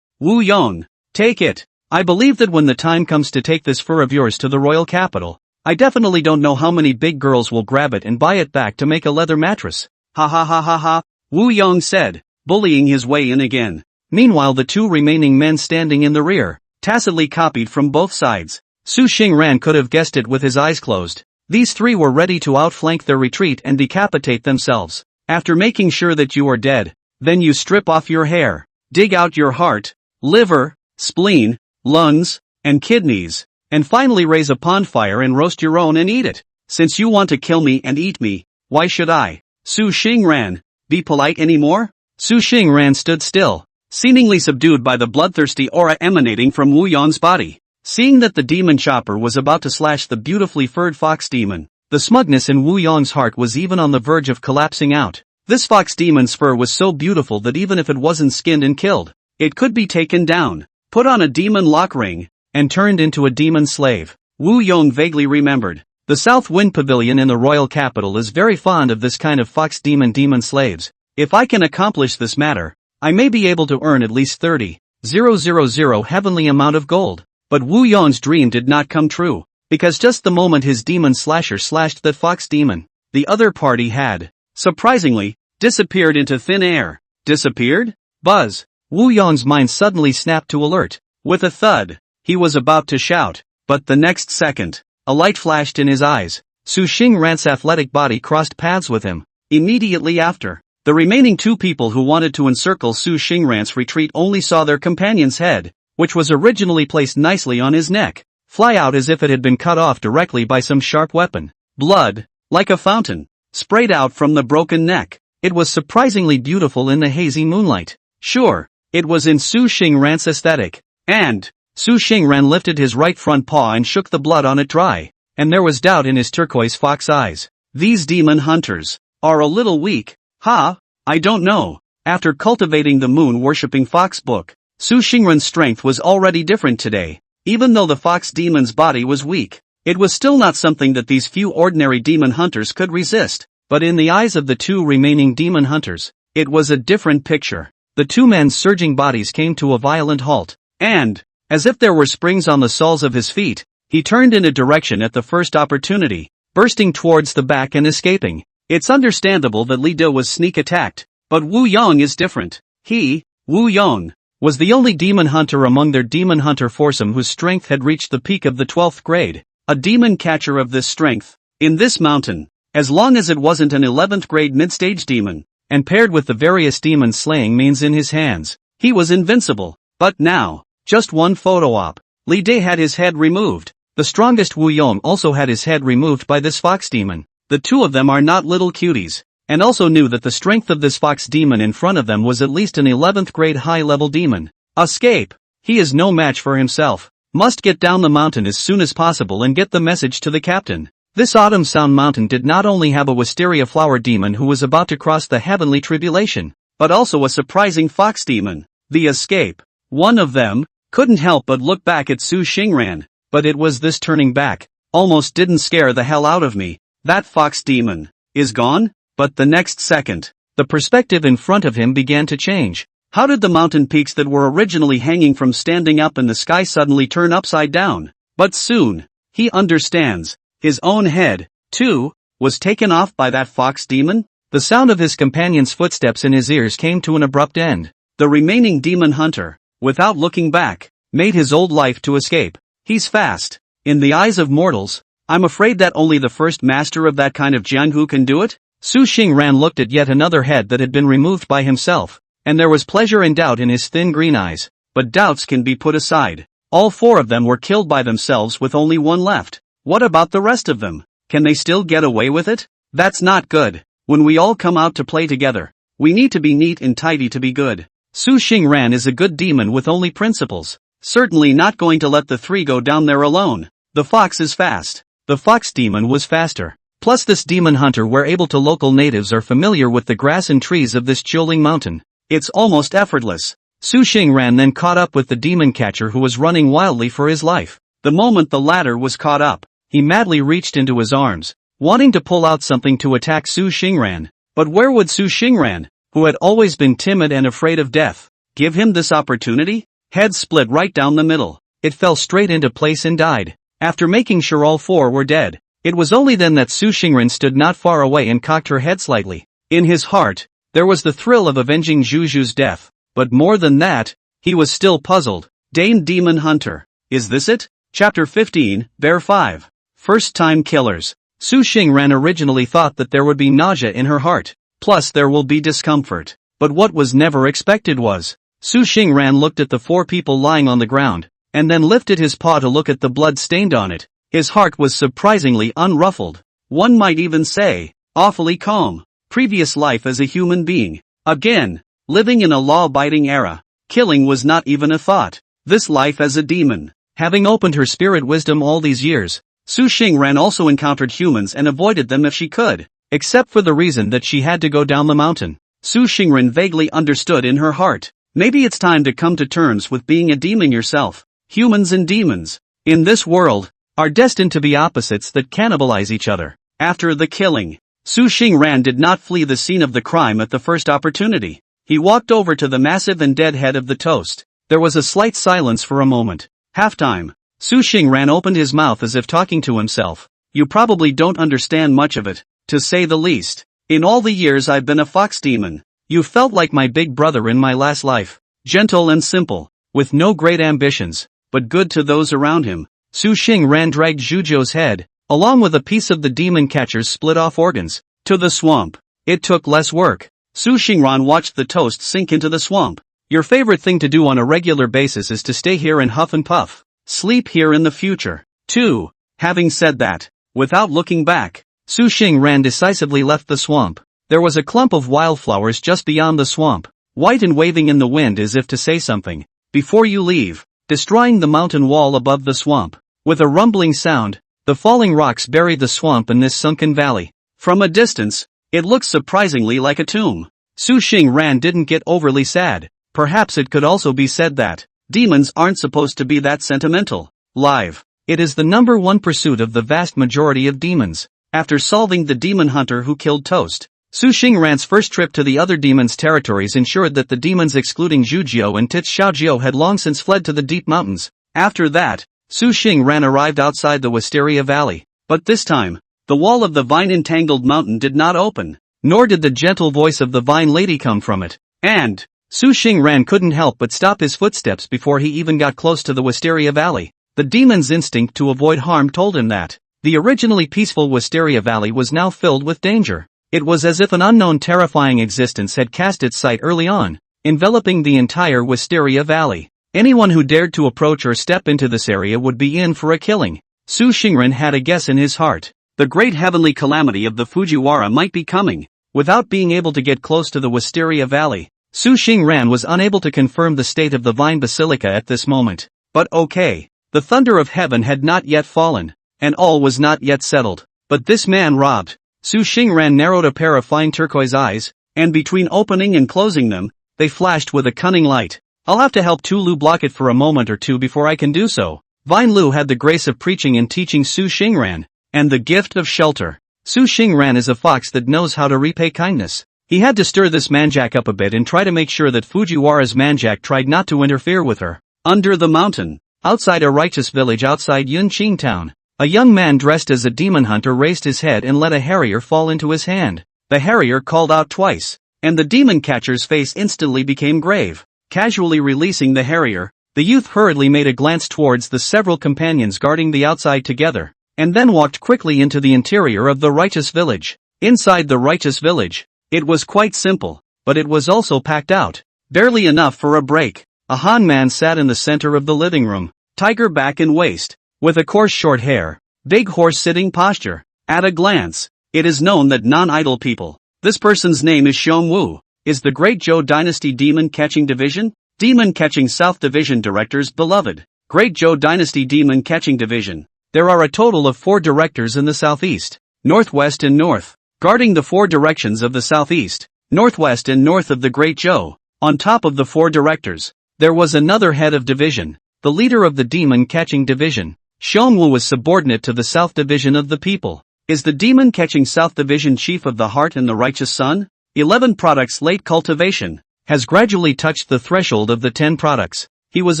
Wu Yong, take it. I believe that when the time comes to take this fur of yours to the royal capital, I definitely don't know how many big girls will grab it and buy it back to make a leather mattress. Ha ha ha ha ha, Wu Yong said, bullying his way in again. Meanwhile the two remaining men standing in the rear, tacitly copied from both sides. Su Xingran could have guessed it with his eyes closed. These three were ready to outflank their retreat and decapitate themselves. After making sure that you are dead, then you strip off your hair, dig out your heart, liver, spleen, lungs, and kidneys, and finally raise a pond fire and roast your own and eat it. Since you want to kill me and eat me, why should I, Su Xingran, be polite anymore? Su Xingran stood still, seemingly subdued by the bloodthirsty aura emanating from Wu Yong's body. Seeing that the demon chopper was about to slash the beautifully furred fox demon, the smugness in Wu Yong's heart was even on the verge of collapsing out. This fox demon's fur was so beautiful that even if it wasn't skinned and killed, it could be taken down, put on a demon lock ring, and turned into a demon slave. Wu Yong vaguely remembered. The South Wind Pavilion in the royal capital is very fond of this kind of fox demon slaves. If I can accomplish this matter, I may be able to earn at least 30,000 heavenly amount of gold. But Wu Yong's dream did not come true, because just the moment his demon slasher slashed that fox demon, the other party had, surprisingly, disappeared into thin air. Disappeared? Buzz! Wu Yong's mind suddenly snapped to alert. With a thud, he was about to shout, but the next second, a light flashed in his eyes. Su Xingran's athletic body crossed paths with him. Immediately after, the remaining two people who wanted to encircle Su Xingran's retreat only saw their companion's head, which was originally placed nicely on his neck, fly out as if it had been cut off directly by some sharp weapon. Blood, like a fountain, sprayed out from the broken neck. It was surprisingly beautiful in the hazy moonlight. Sure, it was in Su Xingran's aesthetic. And Su Xingran lifted his right front paw and shook the blood on it dry, and there was doubt in his turquoise fox eyes. These demon hunters are a little weak. I don't know. After cultivating the moon-worshipping fox book, Su Xingran's strength was already different today. Even though the fox demon's body was weak, it was still not something that these few ordinary demon hunters could resist. But in the eyes of the two remaining demon hunters, it was a different picture. The two men's surging bodies came to a violent halt, and, as if there were springs on the soles of his feet, He turned in a direction at the first opportunity, bursting towards the back and escaping. It's understandable that Li De was sneak attacked, but Wu Yong is different. He, Wu Yong, was the only demon hunter among their demon hunter foursome whose strength had reached the peak of the 12th grade, a demon catcher of this strength. In this mountain, as long as it wasn't an 11th grade mid-stage demon, and paired with the various demon slaying means in his hands, he was invincible. But now, just one photo op, Li De had his head removed. The strongest Wu Yong also had his head removed by this fox demon. The two of them are not little cuties, and also knew that the strength of this fox demon in front of them was at least an 11th grade high-level demon. Escape! He is no match for himself. Must get down the mountain as soon as possible and get the message to the captain. This Autumn Sound Mountain did not only have a wisteria flower demon who was about to cross the heavenly tribulation, but also a surprising fox demon. The escape. One of them couldn't help but look back at Su Xingran, but it was this turning back almost didn't scare the hell out of me. That fox demon is gone? But the next second, the perspective in front of him began to change. How did the mountain peaks that were originally hanging from standing up in the sky suddenly turn upside down? But soon, he understands. His own head, too, was taken off by that fox demon. The sound of his companion's footsteps in his ears came to an abrupt end. The remaining demon hunter, without looking back, made his old life to escape. He's fast. In the eyes of mortals, I'm afraid that only the first master of that kind of Jianghu can do it. Su Xingran looked at yet another head that had been removed by himself, and there was pleasure and doubt in his thin green eyes. But doubts can be put aside. All four of them were killed by themselves with only one left. What about the rest of them? Can they still get away with it? That's not good. When we all come out to play together, we need to be neat and tidy to be good. Su Xingran is a good demon with only principles. Certainly not going to let the three go down there alone. The fox is fast. The fox demon was faster. Plus this demon hunter were able to local natives are familiar with the grass and trees of this Jiuling mountain. It's almost effortless. Su Xingran then caught up with the demon catcher who was running wildly for his life. The moment the latter was caught up, he madly reached into his arms, wanting to pull out something to attack Su Xingran. But where would Su Xingran, who had always been timid and afraid of death, give him this opportunity? Head split right down the middle. It fell straight into place and died. After making sure all four were dead, it was only then that Su Xingran stood not far away and cocked her head slightly. In his heart, there was the thrill of avenging Zhu's death, but more than that, he was still puzzled. Dane Demon Hunter. Is this it? Chapter 15, Bear 5. First-time killers. Su Xingran originally thought that there would be nausea in her heart, plus there will be discomfort. But what was never expected was, Su Xingran looked at the four people lying on the ground, and then lifted his paw to look at the blood stained on it. His heart was surprisingly unruffled. One might even say, awfully calm. Previous life as a human being. Again, living in a law-abiding era. Killing was not even a thought. This life as a demon. Having opened her spirit wisdom all these years, Su Xingran also encountered humans and avoided them if she could, except for the reason that she had to go down the mountain. Su Xingran vaguely understood in her heart. Maybe it's time to come to terms with being a demon yourself. Humans and demons, in this world, are destined to be opposites that cannibalize each other. After the killing, Su Xingran did not flee the scene of the crime at the first opportunity. He walked over to the massive and dead head of the toast. There was a slight silence for a moment. Halftime. Su Xingran opened his mouth as if talking to himself. You probably don't understand much of it, to say the least. In all the years I've been a fox demon, you felt like my big brother in my last life. Gentle and simple, with no great ambitions, but good to those around him. Su Xingran dragged Zhu's head, along with a piece of the demon catcher's split-off organs, to the swamp. It took less work. Su Xingran watched the toast sink into the swamp. Your favorite thing to do on a regular basis is to stay here and huff and puff. Sleep here in the future, too. Having said that, without looking back, Su Xingran decisively left the swamp. There was a clump of wildflowers just beyond the swamp, white and waving in the wind as if to say something. Before you leave, destroying the mountain wall above the swamp. With a rumbling sound, the falling rocks buried the swamp in this sunken valley. From a distance, it looked surprisingly like a tomb. Su Xingran didn't get overly sad. Perhaps it could also be said that demons aren't supposed to be that sentimental. Live. It is the number one pursuit of the vast majority of demons. After solving the demon hunter who killed Toast, Su Xingran's first trip to the other demons' territories ensured that the demons excluding Zhujiao and Tits Xiaojiao had long since fled to the deep mountains. After that, Su Xingran arrived outside the Wisteria Valley. But this time, the wall of the vine-entangled mountain did not open, nor did the gentle voice of the vine lady come from it. And Su Xingran couldn't help but stop his footsteps before he even got close to the Wisteria Valley. The demon's instinct to avoid harm told him that the originally peaceful Wisteria Valley was now filled with danger. It was as if an unknown terrifying existence had cast its sight early on, enveloping the entire Wisteria Valley. Anyone who dared to approach or step into this area would be in for a killing. Su Xingran had a guess in his heart. The great heavenly calamity of the Fujiwara might be coming. Without being able to get close to the Wisteria Valley, Su Xingran was unable to confirm the state of the Vine Basilica at this moment. But okay. The thunder of heaven had not yet fallen, and all was not yet settled. But this man robbed. Su Xingran narrowed a pair of fine turquoise eyes, and between opening and closing them, they flashed with a cunning light. I'll have to help Tu Lu block it for a moment or two before I can do so. Vine Lu had the grace of preaching and teaching Su Xingran, and the gift of shelter. Su Xingran is a fox that knows how to repay kindness. He had to stir this manjack up a bit and try to make sure that Fujiwara's manjack tried not to interfere with her. Under the mountain, outside a righteous village outside Yunqing town, a young man dressed as a demon hunter raised his head and let a harrier fall into his hand. The harrier called out twice, and the demon catcher's face instantly became grave. Casually releasing the harrier, the youth hurriedly made a glance towards the several companions guarding the outside together, and then walked quickly into the interior of the righteous village. Inside the righteous village, it was quite simple, but it was also packed out. Barely enough for a break. A Han man sat in the center of the living room, tiger back and waist, with a coarse short hair, big horse-sitting posture. At a glance, it is known that non-idol people, this person's name is Xiong Wu, is the Great Zhou Dynasty Demon Catching Division, Demon Catching South Division Director's beloved, Great Zhou Dynasty Demon Catching Division. There are a total of 4 directors in the southeast, northwest and north, guarding the 4 directions of the southeast, northwest and north of the Great Zhou. On top of the 4 directors, there was another head of division, the leader of the Demon Catching Division. Xiong Wu was subordinate to the South Division of the People. Is the Demon Catching South Division Chief of the Heart and the Righteous Sun? 11 products late cultivation, has gradually touched the threshold of the 10 products. He was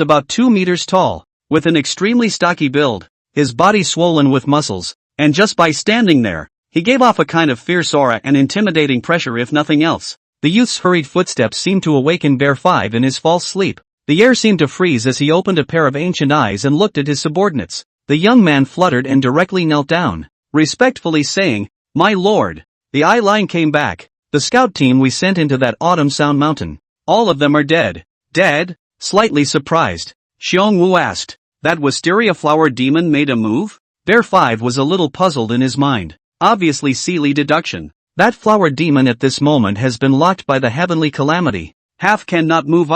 about 2 meters tall, with an extremely stocky build, his body swollen with muscles, and just by standing there, he gave off a kind of fierce aura and intimidating pressure if nothing else. The youth's hurried footsteps seemed to awaken Bear 5 in his false sleep. The air seemed to freeze as he opened a pair of ancient eyes and looked at his subordinates. The young man fluttered and directly knelt down, respectfully saying, "My lord." The eye line came back. "The scout team we sent into that autumn Sound Mountain. All of them are dead." "Dead?" Slightly surprised, Xiong Wu asked. "That wisteria flower demon made a move?" Bear 5 was a little puzzled in his mind. Obviously silly deduction. That flower demon at this moment has been locked by the heavenly calamity. Half cannot move.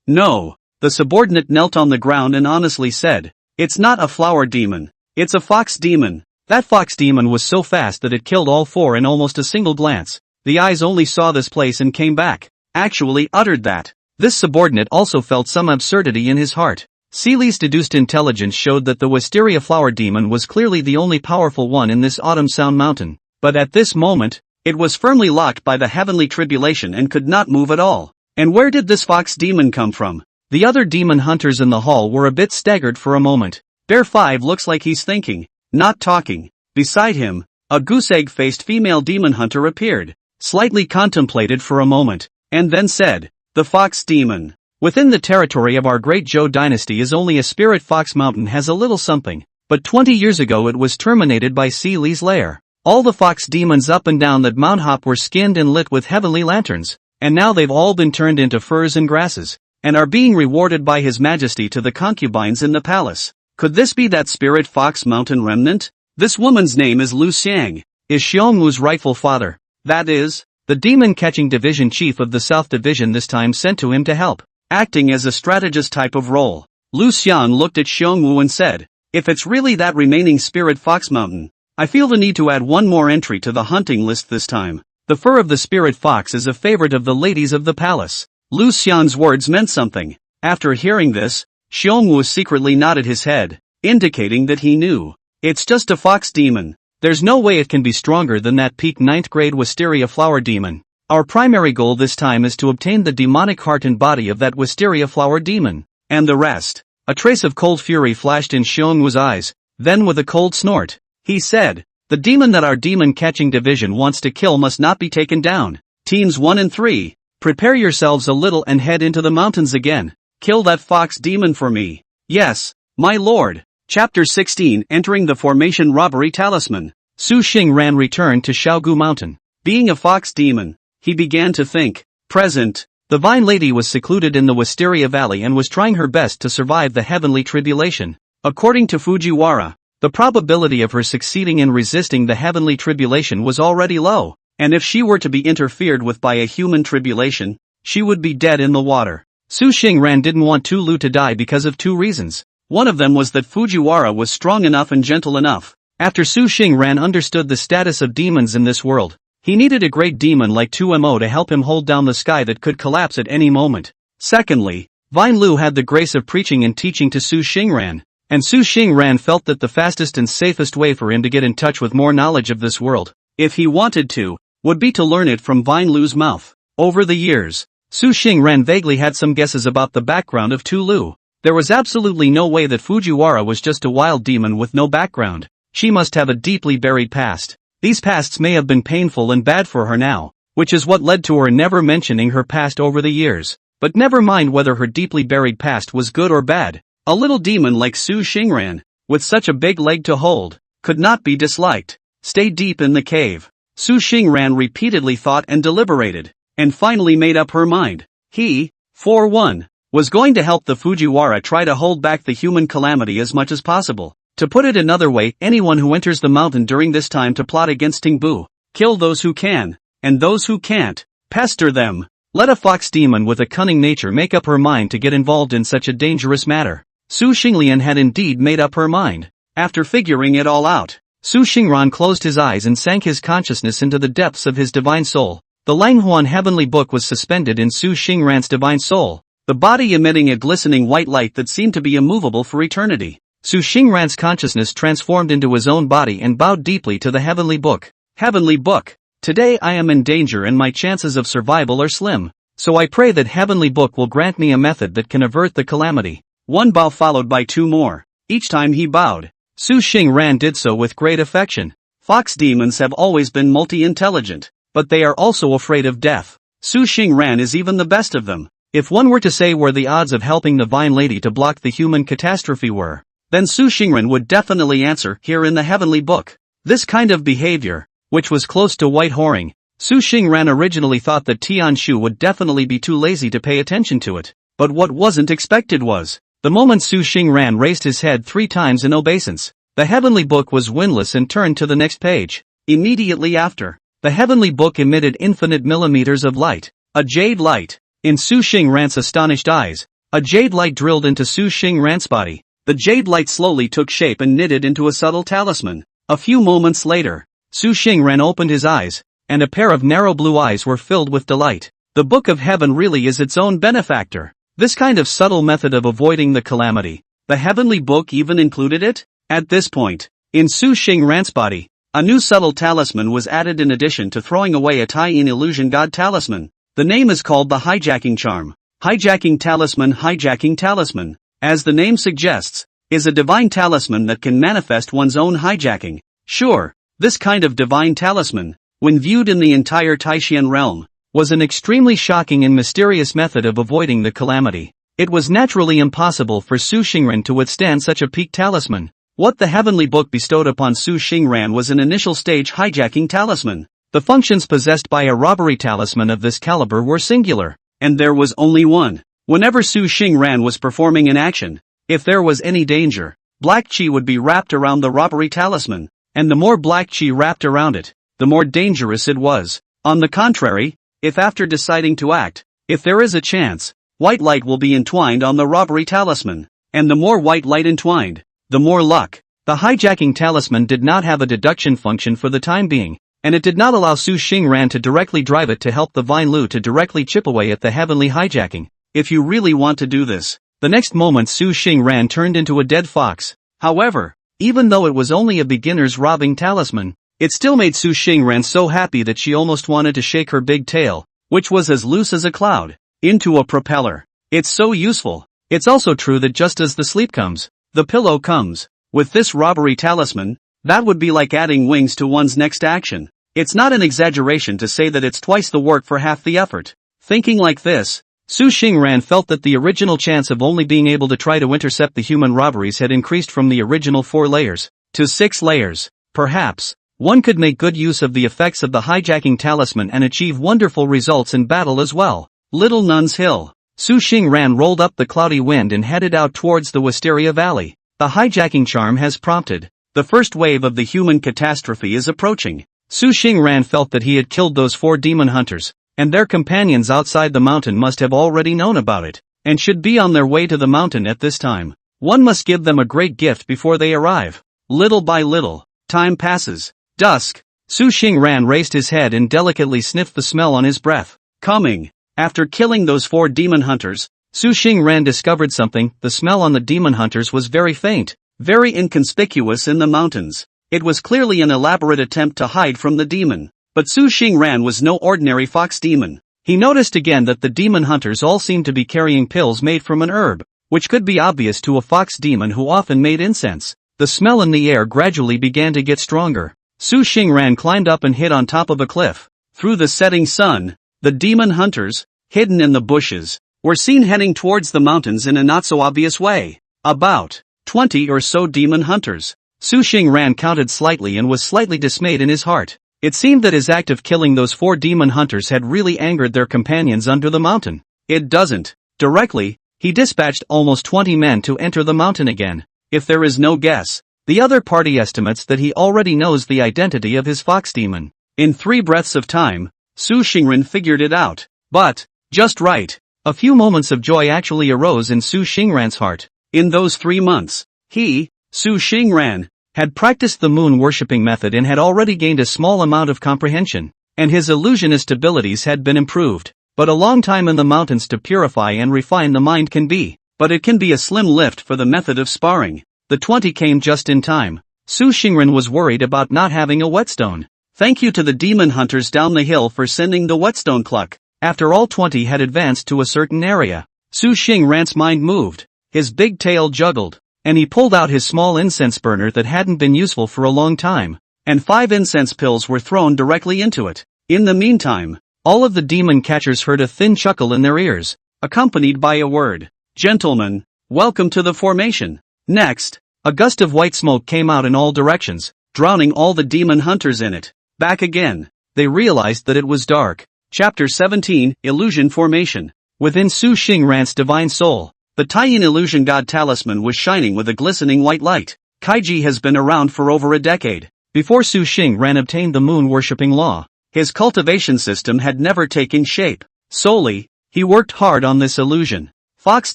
No. The subordinate knelt on the ground and honestly said, "It's not a flower demon. It's a fox demon." That fox demon was so fast that it killed all 4 in almost a single glance. The eyes only saw this place and came back. Actually uttered that. This subordinate also felt some absurdity in his heart. Seely's deduced intelligence showed that the wisteria flower demon was clearly the only powerful one in this autumn Sound Mountain. But at this moment, it was firmly locked by the heavenly tribulation and could not move at all. And where did this fox demon come from? The other demon hunters in the hall were a bit staggered for a moment. Bear 5 looks like he's thinking, not talking. Beside him, a goose-egg-faced female demon hunter appeared, slightly contemplated for a moment, and then said, "The fox demon. Within the territory of our Great Zhou Dynasty is only a spirit. Fox Mountain has a little something, but 20 years ago it was terminated by Seely's lair. All the fox demons up and down that Mount Hop were skinned and lit with heavenly lanterns, and now they've all been turned into furs and grasses, and are being rewarded by His Majesty to the concubines in the palace. Could this be that spirit Fox Mountain remnant? This woman's name is Lu Xiang, is Xiong Wu's rightful father. That is, the demon-catching division chief of the South Division this time sent to him to help, acting as a strategist type of role." Lu Xiang looked at Xiong Wu and said, "If it's really that remaining spirit Fox Mountain, I feel the need to add one more entry to the hunting list this time. The fur of the spirit fox is a favorite of the ladies of the palace." Lu Xiang's words meant something. After hearing this, Xiong Wu secretly nodded his head, indicating that he knew. It's just a fox demon. There's no way it can be stronger than that peak 9th grade wisteria flower demon. Our primary goal this time is to obtain the demonic heart and body of that wisteria flower demon. And the rest. A trace of cold fury flashed in Xiongwu's eyes, then with a cold snort, he said, "The demon that our demon-catching division wants to kill must not be taken down. Teams 1 and 3, prepare yourselves a little and head into the mountains again. Kill that fox demon for me." "Yes, my lord." Chapter 16 Entering the Formation Robbery Talisman. Su Xingran returned to Xiaogu Mountain. Being a fox demon, he began to think. Present. The Vine Lady was secluded in the Wisteria Valley and was trying her best to survive the heavenly tribulation. According to Fujiwara, the probability of her succeeding in resisting the heavenly tribulation was already low, and if she were to be interfered with by a human tribulation, she would be dead in the water. Su Xingran didn't want Tulu to die because of 2 reasons. One of them was that Fujiwara was strong enough and gentle enough. After Su Xingran understood the status of demons in this world, he needed a great demon like 2Mo to help him hold down the sky that could collapse at any moment. Secondly, Vine Lu had the grace of preaching and teaching to Su Xingran, and Su Xingran felt that the fastest and safest way for him to get in touch with more knowledge of this world, if he wanted to, would be to learn it from Vine Lu's mouth. Over the years, Su Xingran vaguely had some guesses about the background of Tulu. There was absolutely no way that Fujiwara was just a wild demon with no background. She must have a deeply buried past. These pasts may have been painful and bad for her now, which is what led to her never mentioning her past over the years. But never mind whether her deeply buried past was good or bad. A little demon like Su Xingran, with such a big leg to hold, could not be disliked. Stay deep in the cave. Su Xingran repeatedly thought and deliberated, and finally made up her mind. He, for one, was going to help the Fujiwara try to hold back the human calamity as much as possible. To put it another way, anyone who enters the mountain during this time to plot against Tingbu, kill those who can, and those who can't, pester them. Let a fox demon with a cunning nature make up her mind to get involved in such a dangerous matter. Su Xinglian had indeed made up her mind. After figuring it all out, Su Xingran closed his eyes and sank his consciousness into the depths of his divine soul. The Langhuan heavenly book was suspended in Su Xingran's divine soul, the body emitting a glistening white light that seemed to be immovable for eternity. Su Xingran's consciousness transformed into his own body and bowed deeply to the heavenly book. Heavenly book, today I am in danger and my chances of survival are slim, so I pray that heavenly book will grant me a method that can avert the calamity. One bow followed by 2 more. Each time he bowed, Su Xingran did so with great affection. Fox demons have always been multi-intelligent, but they are also afraid of death. Su Xingran is even the best of them. If one were to say where the odds of helping the Vine Lady to block the human catastrophe were, then Su Xingran would definitely answer here in the heavenly book. This kind of behavior, which was close to white whoring, Su Xingran originally thought that Tianshu would definitely be too lazy to pay attention to it. But what wasn't expected was, the moment Su Xingran raised his head 3 times in obeisance, the heavenly book was windless and turned to the next page. Immediately after, the heavenly book emitted infinite millimeters of light, a jade light. In Su Xingran's astonished eyes, a jade light drilled into Su Xingran's body. The jade light slowly took shape and knitted into a subtle talisman. A few moments later, Su Xingran opened his eyes, and a pair of narrow blue eyes were filled with delight. The Book of Heaven really is its own benefactor. This kind of subtle method of avoiding the calamity, the heavenly book even included it? At this point, in Su Xingran's body, a new subtle talisman was added in addition to throwing away a tie-in illusion god talisman. The name is called the hijacking charm. Hijacking talisman, as the name suggests, is a divine talisman that can manifest one's own hijacking. Sure, this kind of divine talisman, when viewed in the entire Taishan realm, was an extremely shocking and mysterious method of avoiding the calamity. It was naturally impossible for Su Xingran to withstand such a peak talisman. What the heavenly book bestowed upon Su Xingran was an initial stage hijacking talisman. The functions possessed by a robbery talisman of this caliber were singular, and there was only one. Whenever Su Xingran was performing an action, if there was any danger, black qi would be wrapped around the robbery talisman, and the more black qi wrapped around it, the more dangerous it was. On the contrary, if after deciding to act, if there is a chance, white light will be entwined on the robbery talisman, and the more white light entwined, the more luck. The hijacking talisman did not have a deduction function for the time being, and it did not allow Su Xingran to directly drive it to help the Vine Lu to directly chip away at the heavenly hijacking. If you really want to do this, the next moment Su Xingran turned into a dead fox. However, even though it was only a beginner's robbing talisman, it still made Su Xingran so happy that she almost wanted to shake her big tail, which was as loose as a cloud, into a propeller. It's so useful. It's also true that just as the sleep comes, the pillow comes. With this robbery talisman, that would be like adding wings to one's next action. It's not an exaggeration to say that it's twice the work for half the effort. Thinking like this, Su Xingran felt that the original chance of only being able to try to intercept the human robberies had increased from the original 4 layers to 6 layers. Perhaps, one could make good use of the effects of the hijacking talisman and achieve wonderful results in battle as well. Little Nun's Hill. Su Xingran rolled up the cloudy wind and headed out towards the Wisteria Valley. The hijacking charm has prompted. The first wave of the human catastrophe is approaching. Su Xingran felt that he had killed those 4 demon hunters, and their companions outside the mountain must have already known about it, and should be on their way to the mountain at this time. One must give them a great gift before they arrive. Little by little, time passes. Dusk. Su Xingran raised his head and delicately sniffed the smell on his breath. Coming. After killing those 4 demon hunters, Su Xingran discovered something. The smell on the demon hunters was very faint, very inconspicuous in the mountains. It was clearly an elaborate attempt to hide from the demon. But Su Xingran was no ordinary fox demon. He noticed again that the demon hunters all seemed to be carrying pills made from an herb, which could be obvious to a fox demon who often made incense. The smell in the air gradually began to get stronger. Su Xingran climbed up and hid on top of a cliff. Through the setting sun, the demon hunters, hidden in the bushes, were seen heading towards the mountains in a not-so-obvious way. About 20 or so demon hunters. Su Xingran counted slightly and was slightly dismayed in his heart. It seemed that his act of killing those 4 demon hunters had really angered their companions under the mountain. It doesn't. Directly, he dispatched almost 20 men to enter the mountain again. If there is no guess, the other party estimates that he already knows the identity of his fox demon. In 3 breaths of time, Su Xingran figured it out. But, just right. A few moments of joy actually arose in Su Xingran's heart. In those 3 months, he, Su Xingran, had practiced the moon-worshipping method and had already gained a small amount of comprehension, and his illusionist abilities had been improved. But a long time in the mountains to purify and refine the mind can be, but it can be a slim lift for the method of sparring. The 20 came just in time. Su Xingran was worried about not having a whetstone. Thank you to the demon hunters down the hill for sending the whetstone cluck. After all 20 had advanced to a certain area, Su Xingran's mind moved. His big tail juggled, and he pulled out his small incense burner that hadn't been useful for a long time, and 5 incense pills were thrown directly into it. In the meantime, all of the demon catchers heard a thin chuckle in their ears, accompanied by a word. Gentlemen, welcome to the formation. Next, a gust of white smoke came out in all directions, drowning all the demon hunters in it. Back again. They realized that it was dark. Chapter 17, Illusion Formation. Within Su Xingran's divine soul, the Taiyin illusion god talisman was shining with a glistening white light. Kaiji has been around for over a decade. Before Su Xingran obtained the moon-worshipping law, his cultivation system had never taken shape. Solely, he worked hard on this illusion. Fox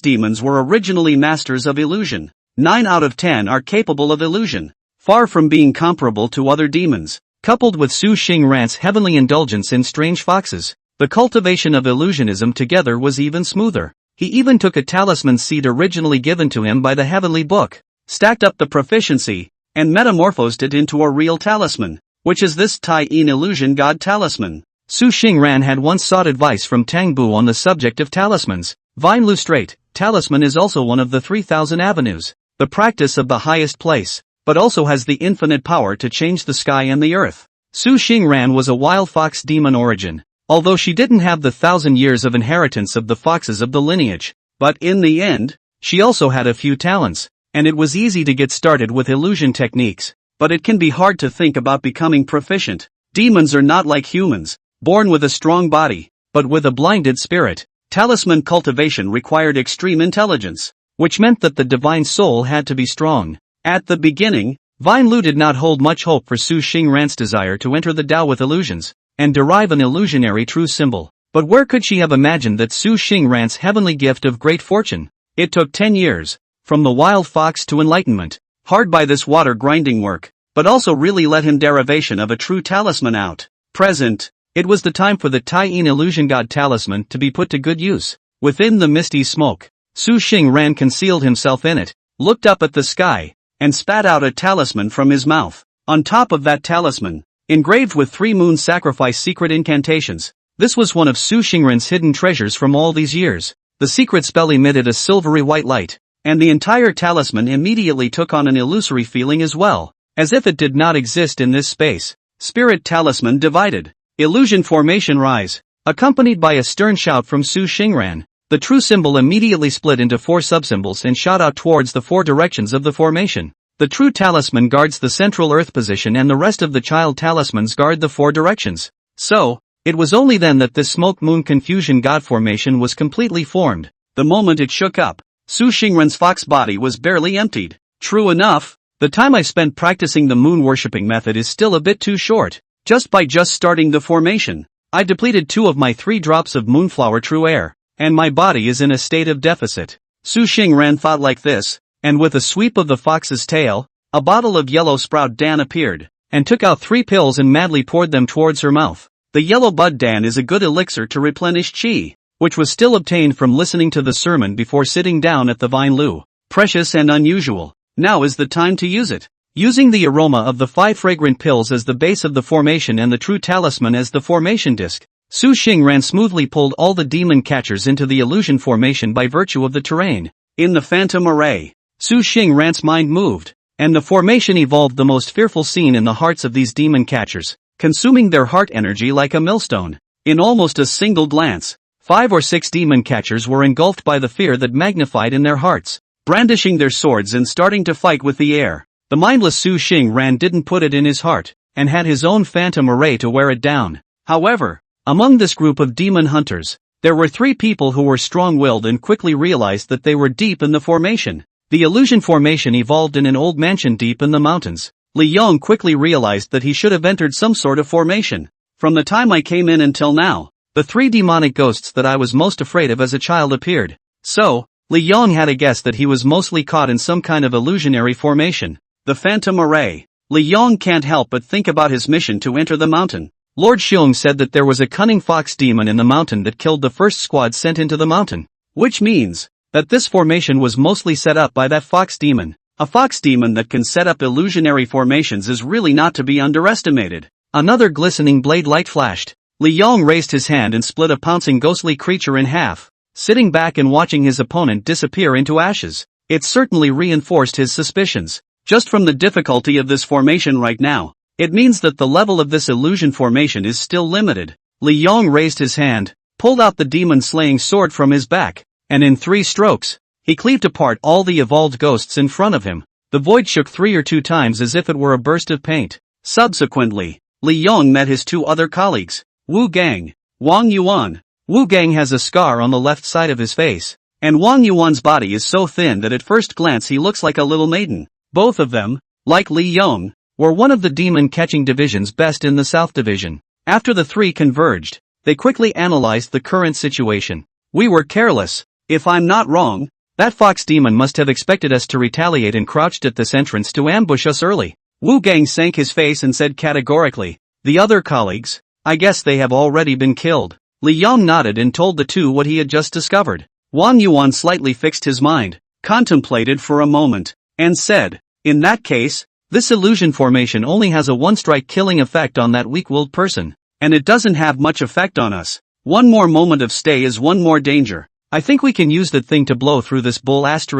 demons were originally masters of illusion. 9 out of 10 are capable of illusion, far from being comparable to other demons. Coupled with Su Xingran's heavenly indulgence in strange foxes, the cultivation of illusionism together was even smoother. He even took a talisman seed originally given to him by the heavenly book, stacked up the proficiency, and metamorphosed it into a real talisman, which is this Taiyin illusion god talisman. Su Xingran had once sought advice from Tang Bu on the subject of talismans. Vine lustrate, talisman is also one of the 3,000 avenues, the practice of the highest place, but also has the infinite power to change the sky and the earth. Su Xingran was a wild fox demon origin, although she didn't have the 1,000 years of inheritance of the foxes of the lineage. But in the end, she also had a few talents, and it was easy to get started with illusion techniques, but it can be hard to think about becoming proficient. Demons are not like humans, born with a strong body, but with a blinded spirit. Talisman cultivation required extreme intelligence, which meant that the divine soul had to be strong. At the beginning, Vine Lu did not hold much hope for Su Xingran's desire to enter the Tao with illusions, and derive an illusionary true symbol. But where could she have imagined that Su Xingran's heavenly gift of great fortune? It took 10 years, from the wild fox to enlightenment, hard by this water-grinding work, but also really let him derivation of a true talisman out. Present. It was the time for the Taiyin illusion god talisman to be put to good use. Within the misty smoke, Su Xingran concealed himself in it, looked up at the sky, and spat out a talisman from his mouth. On top of that talisman, engraved with 3 moon sacrifice secret incantations, this was one of Su Xingran's hidden treasures from all these years. the secret spell emitted a silvery white light, and the entire talisman immediately took on an illusory feeling as well, as if it did not exist in this space. Spirit talisman divided. Illusion formation rise. Accompanied by a stern shout from Su Xingran, the true symbol immediately split into 4 subsymbols and shot out towards the 4 directions of the formation. The true talisman guards the central earth position and the rest of the child talismans guard the 4 directions. So, it was only then that this smoke moon confusion god formation was completely formed. The moment it shook up, Su Xingran's fox body was barely emptied. True enough, the time I spent practicing the moon worshipping method is still a bit too short. Just by starting the formation, I depleted 2 of my 3 drops of moonflower true air, and my body is in a state of deficit. Su Xingran thought like this, and with a sweep of the fox's tail, a bottle of yellow sprout dan appeared, and took out 3 pills and madly poured them towards her mouth. The yellow bud dan is a good elixir to replenish qi, which was still obtained from listening to the sermon before sitting down at the Vine Lu. Precious and unusual. Now is the time to use it. Using the aroma of the 5 fragrant pills as the base of the formation and the true talisman as the formation disc, Su Xingran smoothly pulled all the demon catchers into the illusion formation by virtue of the terrain. In the phantom array, Su Xingran's mind moved, and the formation evolved the most fearful scene in the hearts of these demon catchers, consuming their heart energy like a millstone. In almost a single glance, 5 or 6 demon catchers were engulfed by the fear that magnified in their hearts, brandishing their swords and starting to fight with the air. The mindless Su Xingran didn't put it in his heart, and had his own phantom array to wear it down. However, among this group of demon hunters, there were 3 people who were strong-willed and quickly realized that they were deep in the formation. The illusion formation evolved in an old mansion deep in the mountains. Li Yong quickly realized that he should have entered some sort of formation. From the time I came in until now, the 3 demonic ghosts that I was most afraid of as a child appeared. So, Li Yong had a guess that he was mostly caught in some kind of illusionary formation. The phantom array. Li Yong can't help but think about his mission to enter the mountain. Lord Xiong said that there was a cunning fox demon in the mountain that killed the first squad sent into the mountain. Which means that this formation was mostly set up by that fox demon. A fox demon that can set up illusionary formations is really not to be underestimated. Another glistening blade light flashed. Li Yong raised his hand and split a pouncing ghostly creature in half, sitting back and watching his opponent disappear into ashes. It certainly reinforced his suspicions. Just from the difficulty of this formation right now, it means that the level of this illusion formation is still limited. Li Yong raised his hand, pulled out the demon-slaying sword from his back, and in 3 strokes, he cleaved apart all the evolved ghosts in front of him. The void shook 3 or 2 times as if it were a burst of paint. Subsequently, Li Yong met his 2 other colleagues, Wu Gang, Wang Yuan. Wu Gang has a scar on the left side of his face, and Wang Yuan's body is so thin that at first glance he looks like a little maiden. Both of them, like Li Yong, were one of the demon-catching division's best in the South Division. After the 3 converged, they quickly analyzed the current situation. We were careless. If I'm not wrong, that fox demon must have expected us to retaliate and crouched at this entrance to ambush us early. Wu Gang sank his face and said categorically, "The other colleagues, I guess they have already been killed." Li Yong nodded and told the 2 what he had just discovered. Wang Yuan slightly fixed his mind, contemplated for a moment, and said, "In that case, this illusion formation only has a 1-strike killing effect on that weak-willed person, and it doesn't have much effect on us. One more moment of stay is one more danger. I think we can use that thing to blow through this bull *****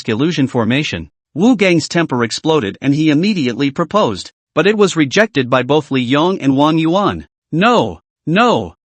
illusion formation." Wu Gang's temper exploded and he immediately proposed, but it was rejected by both Li Yong and Wang Yuan. No,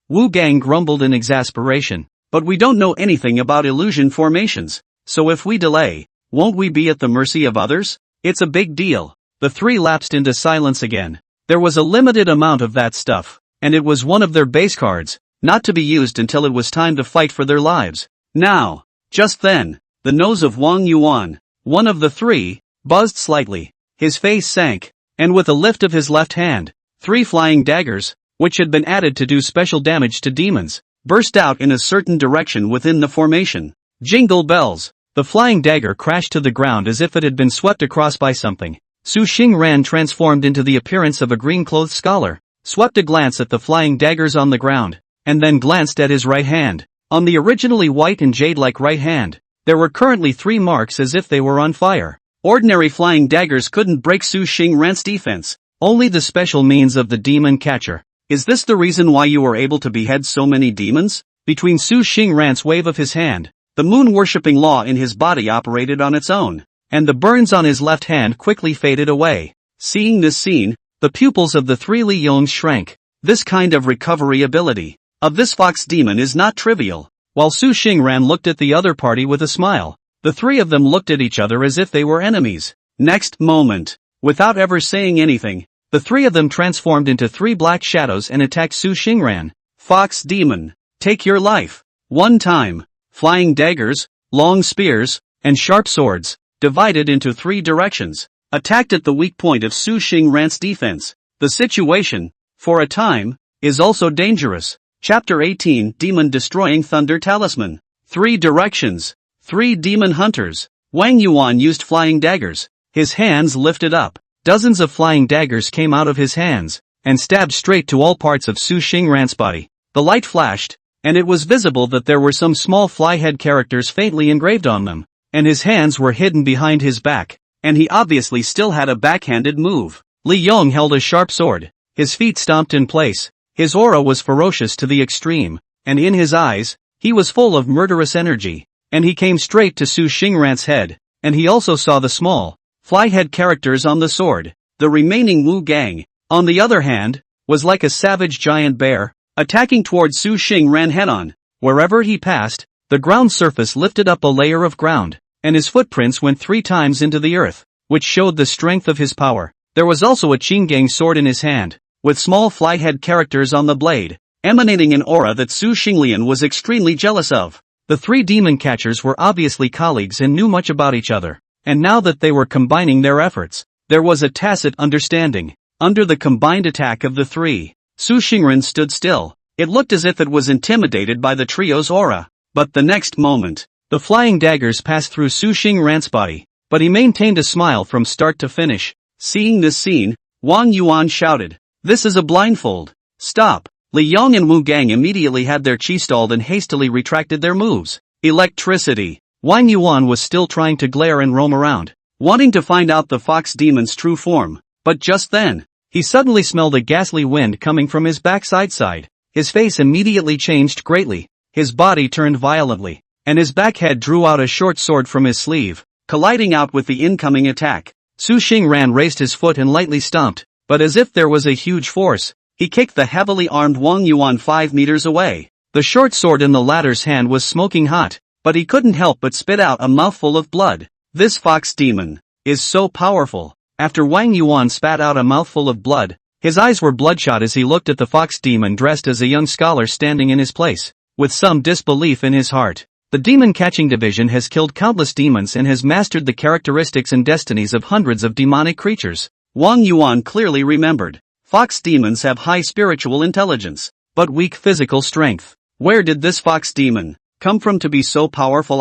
Wu Gang grumbled in exasperation, but we don't know anything about illusion formations, so if we delay, won't we be at the mercy of others? It's a big deal. The 3 lapsed into silence again. There was a limited amount of that stuff, and it was one of their base cards, not to be used until it was time to fight for their lives. Now, just then, the nose of Wang Yuan, one of the 3, buzzed slightly. His face sank, and with a lift of his left hand, 3 flying daggers, which had been added to do special damage to demons, burst out in a certain direction within the formation. Jingle bells! The flying dagger crashed to the ground as if it had been swept across by something. Su Xingran transformed into the appearance of a green-clothed scholar, swept a glance at the flying daggers on the ground, and then glanced at his right hand. On the originally white and jade-like right hand, there were currently 3 marks as if they were on fire. Ordinary flying daggers couldn't break Su Xingran's defense, only the special means of the demon catcher. Is this the reason why you were able to behead so many demons? Between Su Xingran's wave of his hand, the moon-worshipping law in his body operated on its own, and the burns on his left hand quickly faded away. Seeing this scene, the pupils of the three Li Yongs shrank. This kind of recovery ability of this fox demon is not trivial. While Su Xingran looked at the other party with a smile, the three of them looked at each other as if they were enemies. Next moment, without ever saying anything, the three of them transformed into three black shadows and attacked Su Xingran. Fox demon, take your life. One time, flying daggers, long spears, and sharp swords, divided into three directions, attacked at the weak point of Su Xingran's defense. The situation, for a time, is also dangerous. Chapter 18, Demon Destroying Thunder Talisman. Three directions. Three demon hunters. Wang Yuan used flying daggers. His hands lifted up. Dozens of flying daggers came out of his hands, and stabbed straight to all parts of Su Xingran's body. The light flashed, and it was visible that there were some small fly-head characters faintly engraved on them, and his hands were hidden behind his back, and he obviously still had a backhanded move. Li Yong held a sharp sword. His feet stomped in place. His aura was ferocious to the extreme, and in his eyes, he was full of murderous energy, and he came straight to Su Xingran's head, and he also saw the small, fly-head characters on the sword. The remaining Wu Gang, on the other hand, was like a savage giant bear, attacking towards Su Xingran head-on. Wherever he passed, the ground surface lifted up a layer of ground, and his footprints went 3 times into the earth, which showed the strength of his power. There was also a Qinggang sword in his hand, with small fly-head characters on the blade, emanating an aura that Su Xinglian was extremely jealous of. The 3 demon catchers were obviously colleagues and knew much about each other, and now that they were combining their efforts, there was a tacit understanding. Under the combined attack of the 3, Su Xingran stood still. It looked as if it was intimidated by the trio's aura. But the next moment, the flying daggers passed through Su Xingran's body, but he maintained a smile from start to finish. Seeing this scene, Wang Yuan shouted, "This is a blindfold. Stop!" Li Yong and Wu Gang immediately had their chi stalled and hastily retracted their moves. Electricity. Wang Yuan was still trying to glare and roam around, wanting to find out the fox demon's true form. But just then, he suddenly smelled a ghastly wind coming from his backside side. His face immediately changed greatly, his body turned violently, and his back head drew out a short sword from his sleeve, colliding out with the incoming attack. Su Xingran raised his foot and lightly stomped, but as if there was a huge force, he kicked the heavily armed Wang Yuan 5 meters away. The short sword in the latter's hand was smoking hot, but he couldn't help but spit out a mouthful of blood. This fox demon is so powerful. After Wang Yuan spat out a mouthful of blood, his eyes were bloodshot as he looked at the fox demon dressed as a young scholar standing in his place, with some disbelief in his heart. The demon catching division has killed countless demons and has mastered the characteristics and destinies of hundreds of demonic creatures. Wang Yuan clearly remembered. Fox demons have high spiritual intelligence, but weak physical strength. Where did this fox demon come from to be so powerful?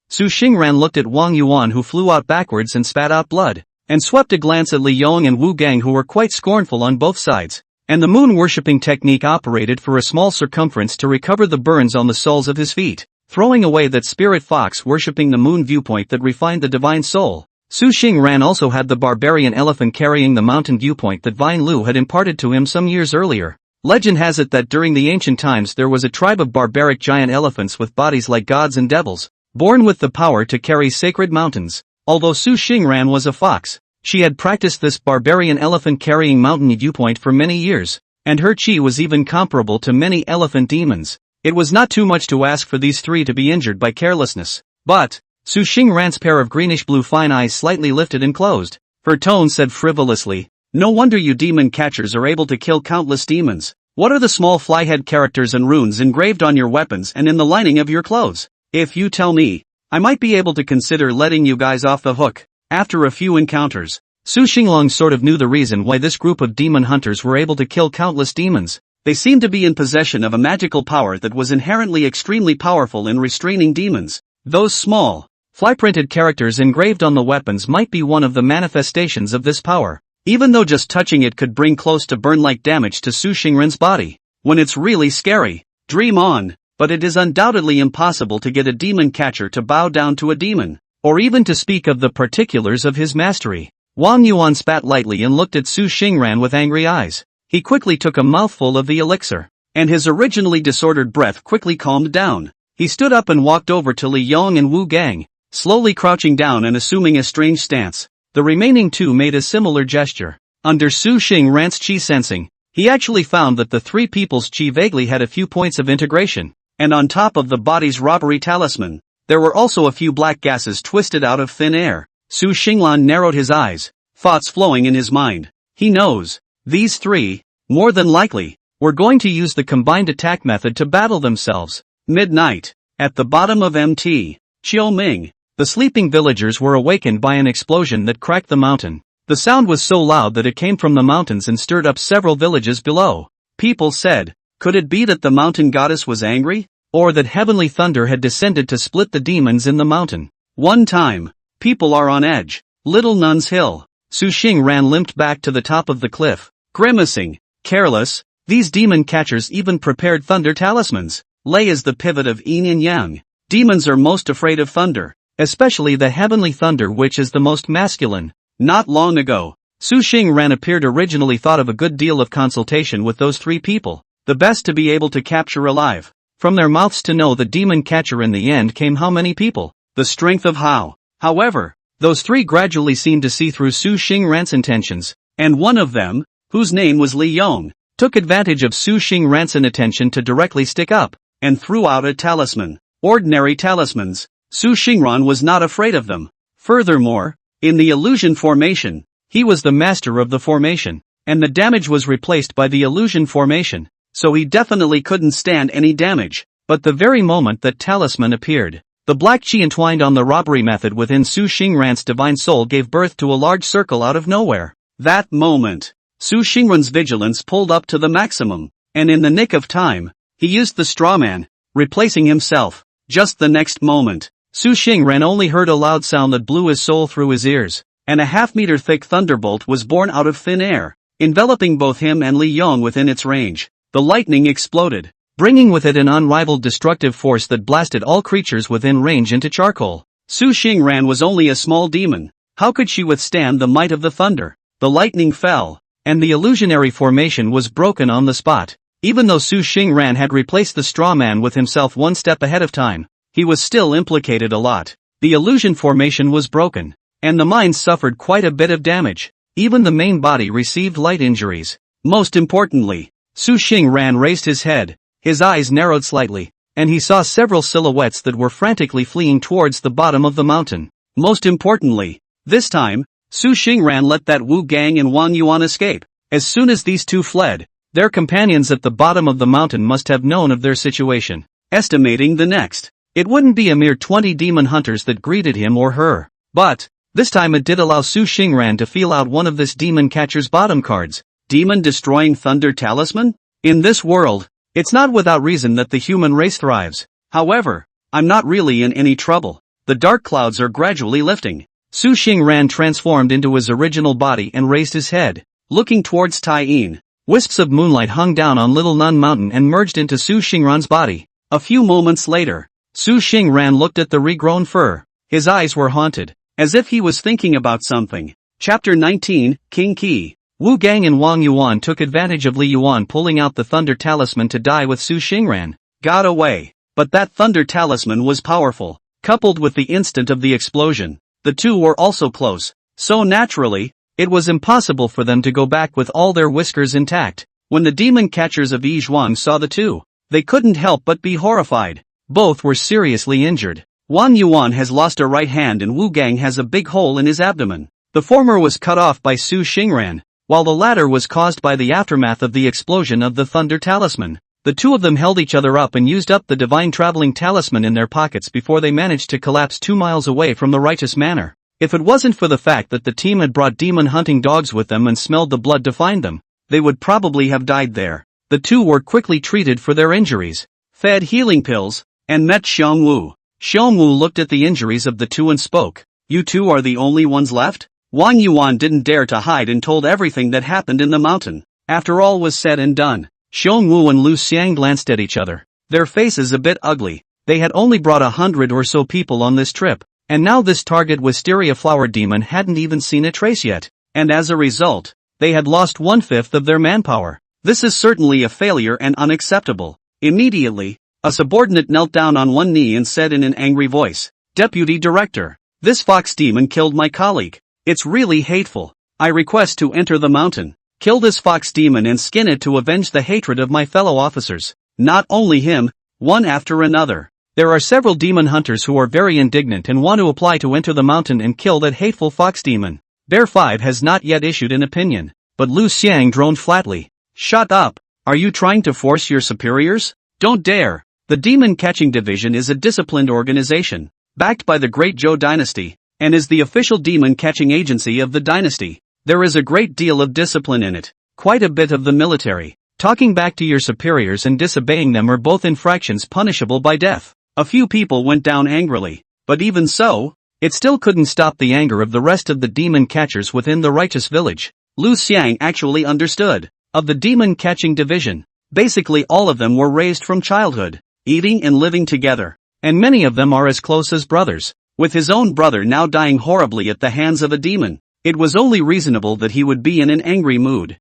Su Xingran looked at Wang Yuan, who flew out backwards and spat out blood, and swept a glance at Li Yong and Wu Gang, who were quite scornful on both sides. And the moon-worshipping technique operated for a small circumference to recover the burns on the soles of his feet, throwing away that spirit fox worshipping the moon viewpoint that refined the divine soul. Su Xingran also had the barbarian elephant carrying the mountain viewpoint that Vine Lu had imparted to him some years earlier. Legend has it that during the ancient times there was a tribe of barbaric giant elephants with bodies like gods and devils, born with the power to carry sacred mountains. Although Su Xingran was a fox, she had practiced this barbarian elephant-carrying mountain viewpoint for many years, and her chi was even comparable to many elephant demons. It was not too much to ask for these 3 to be injured by carelessness. But Su Xingran's pair of greenish-blue fine eyes slightly lifted and closed. Her tone said frivolously, "No wonder you demon catchers are able to kill countless demons. What are the small fly-head characters and runes engraved on your weapons and in the lining of your clothes? If you tell me, I might be able to consider letting you guys off the hook." After a few encounters, Su Xinglong sort of knew the reason why this group of demon hunters were able to kill countless demons. They seemed to be in possession of a magical power that was inherently extremely powerful in restraining demons. Those small, fly-printed characters engraved on the weapons might be one of the manifestations of this power, even though just touching it could bring close to burn-like damage to Su Xingran's body. When it's really scary, dream on, but it is undoubtedly impossible to get a demon catcher to bow down to a demon, or even to speak of the particulars of his mastery. Wang Yuan spat lightly and looked at Su Xingran with angry eyes. He quickly took a mouthful of the elixir. and his originally disordered breath quickly calmed down. He stood up and walked over to Li Yong and Wu Gang, slowly crouching down and assuming a strange stance. The remaining two made a similar gesture. Under Su Xingran's chi sensing, he actually found that the three people's chi vaguely had a few points of integration, and on top of the body's robbery talisman, there were also a few black gases twisted out of thin air. Su Xinglan narrowed his eyes, thoughts flowing in his mind. He knows, these three, more than likely, were going to use the combined attack method to battle themselves. Midnight. At the bottom of Mt. Xiaoming, the sleeping villagers were awakened by an explosion that cracked the mountain. The sound was so loud that it came from the mountains and stirred up several villages below. People said, could it be that the mountain goddess was angry? Or that heavenly thunder had descended to split the demons in the mountain? One time, people are on edge. Little Nun's Hill. Su Xingran limped back to the top of the cliff, grimacing. Careless, these demon catchers even prepared thunder talismans. Lei is the pivot of yin and yang. Demons are most afraid of thunder, especially the heavenly thunder, which is the most masculine. Not long ago, Su Xingran appeared originally thought of a good deal of consultation with those three people, the best to be able to capture alive. From their mouths to know the demon catcher in the end came how many people? The strength of how. However, those three gradually seemed to see through Su Xingran's intentions, and one of them, whose name was Li Yong, took advantage of Su Xingran's inattention to directly stick up, and threw out a talisman. Ordinary talismans. Su Xingran was not afraid of them. Furthermore, in the illusion formation, he was the master of the formation, and the damage was replaced by the illusion formation, so he definitely couldn't stand any damage. But the very moment that talisman appeared, the black chi entwined on the robbery method within Su Xingran's divine soul gave birth to a large circle out of nowhere. That moment, Su Xingran's vigilance pulled up to the maximum, and in the nick of time, he used the strawman, replacing himself. Just the next moment, Su Xingran only heard a loud sound that blew his soul through his ears, and a half-meter thick thunderbolt was born out of thin air, enveloping both him and Li Yong within its range. The lightning exploded, bringing with it an unrivaled destructive force that blasted all creatures within range into charcoal. Su Xingran was only a small demon. How could she withstand the might of the thunder? The lightning fell, and the illusionary formation was broken on the spot. Even though Su Xingran had replaced the straw man with himself one step ahead of time, he was still implicated a lot. The illusion formation was broken, and the mind suffered quite a bit of damage. Even the main body received light injuries. Most importantly, Su Xingran raised his head, his eyes narrowed slightly, and he saw several silhouettes that were frantically fleeing towards the bottom of the mountain. Most importantly, this time, Su Xingran let that Wu Gang and Wang Yuan escape. As soon as these two fled, their companions at the bottom of the mountain must have known of their situation. Estimating the next, it wouldn't be a mere 20 demon hunters that greeted him or her. But, this time it did allow Su Xingran to feel out one of this demon catcher's bottom cards. Demon destroying thunder talisman? In this world, it's not without reason that the human race thrives. However, I'm not really in any trouble. The dark clouds are gradually lifting. Su Xingran transformed into his original body and raised his head, looking towards Taiyin. Wisps of moonlight hung down on Little Nun Mountain and merged into Su Xingran's body. A few moments later, Su Xingran looked at the regrown fur. His eyes were haunted, as if he was thinking about something. Chapter 19, King Qi. Wu Gang and Wang Yuan took advantage of Li Yuan pulling out the thunder talisman to die with Su Xingran. Got away. But that thunder talisman was powerful. Coupled with the instant of the explosion, the two were also close. So naturally, it was impossible for them to go back with all their whiskers intact. When the demon catchers of Yizhuang saw the two, they couldn't help but be horrified. Both were seriously injured. Wang Yuan has lost a right hand and Wu Gang has a big hole in his abdomen. The former was cut off by Su Xingran, while the latter was caused by the aftermath of the explosion of the thunder talisman. The two of them held each other up and used up the divine traveling talisman in their pockets before they managed to collapse 2 miles away from the righteous manor. If it wasn't for the fact that the team had brought demon hunting dogs with them and smelled the blood to find them, they would probably have died there. The two were quickly treated for their injuries, fed healing pills, and met Xiongwu. Xiongwu looked at the injuries of the two and spoke. You two are the only ones left? Wang Yuan didn't dare to hide and told everything that happened in the mountain. After all was said and done, Xiongwu and Lu Xiang glanced at each other. Their faces a bit ugly. They had only brought 100 or so people on this trip, and now this target Wisteria Flower Demon hadn't even seen a trace yet, and as a result, they had lost 1/5 of their manpower. This is certainly a failure and unacceptable. Immediately, a subordinate knelt down on one knee and said in an angry voice, "Deputy Director, this fox demon killed my colleague. It's really hateful. I request to enter the mountain, kill this fox demon and skin it to avenge the hatred of my fellow officers." Not only him, one after another. There are several demon hunters who are very indignant and want to apply to enter the mountain and kill that hateful fox demon. Bear 5 has not yet issued an opinion, but Lu Xiang droned flatly. "Shut up! Are you trying to force your superiors? Don't dare!" The Demon Catching Division is a disciplined organization, backed by the Great Zhou dynasty, and is the official demon catching agency of the dynasty. There is a great deal of discipline in it, quite a bit of the military. Talking back to your superiors and disobeying them are both infractions punishable by death. A few people went down angrily, but even so, it still couldn't stop the anger of the rest of the demon catchers within the righteous village. Lu Xiang actually understood. Of the demon catching division, basically all of them were raised from childhood, eating and living together, and many of them are as close as brothers. With his own brother now dying horribly at the hands of a demon, it was only reasonable that he would be in an angry mood.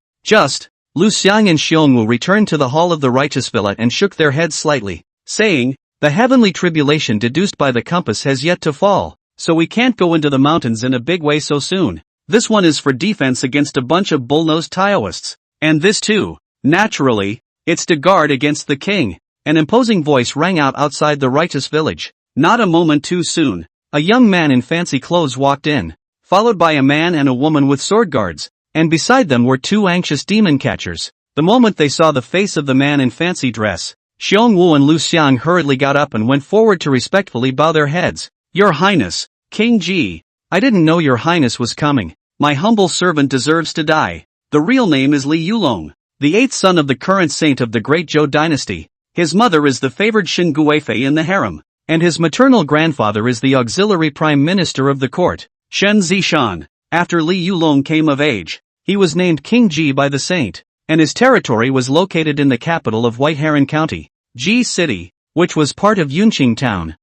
Lu Xiang and Xiongwu returned to the hall of the righteous villa and shook their heads slightly, saying, "The heavenly tribulation deduced by the compass has yet to fall, so we can't go into the mountains in a big way so soon. This one is for defense against a bunch of bull-nosed Taoists. And this too, naturally, it's to guard against the king." An imposing voice rang out outside the righteous village. Not a moment too soon, a young man in fancy clothes walked in, followed by a man and a woman with sword guards, and beside them were two anxious demon catchers. The moment they saw the face of the man in fancy dress, Xiongwu and Lu Xiang hurriedly got up and went forward to respectfully bow their heads. "Your Highness, King Ji, I didn't know your Highness was coming. My humble servant deserves to die." The real name is Li Yulong, the 8th son of the current saint of the Great Zhou dynasty. His mother is the favored Xin Guifei in the harem, and his maternal grandfather is the auxiliary prime minister of the court, Shen Zishan. After Li Yulong came of age, he was named King Ji by the saint, and his territory was located in the capital of White Heron County, Ji City, which was part of Yunqing town.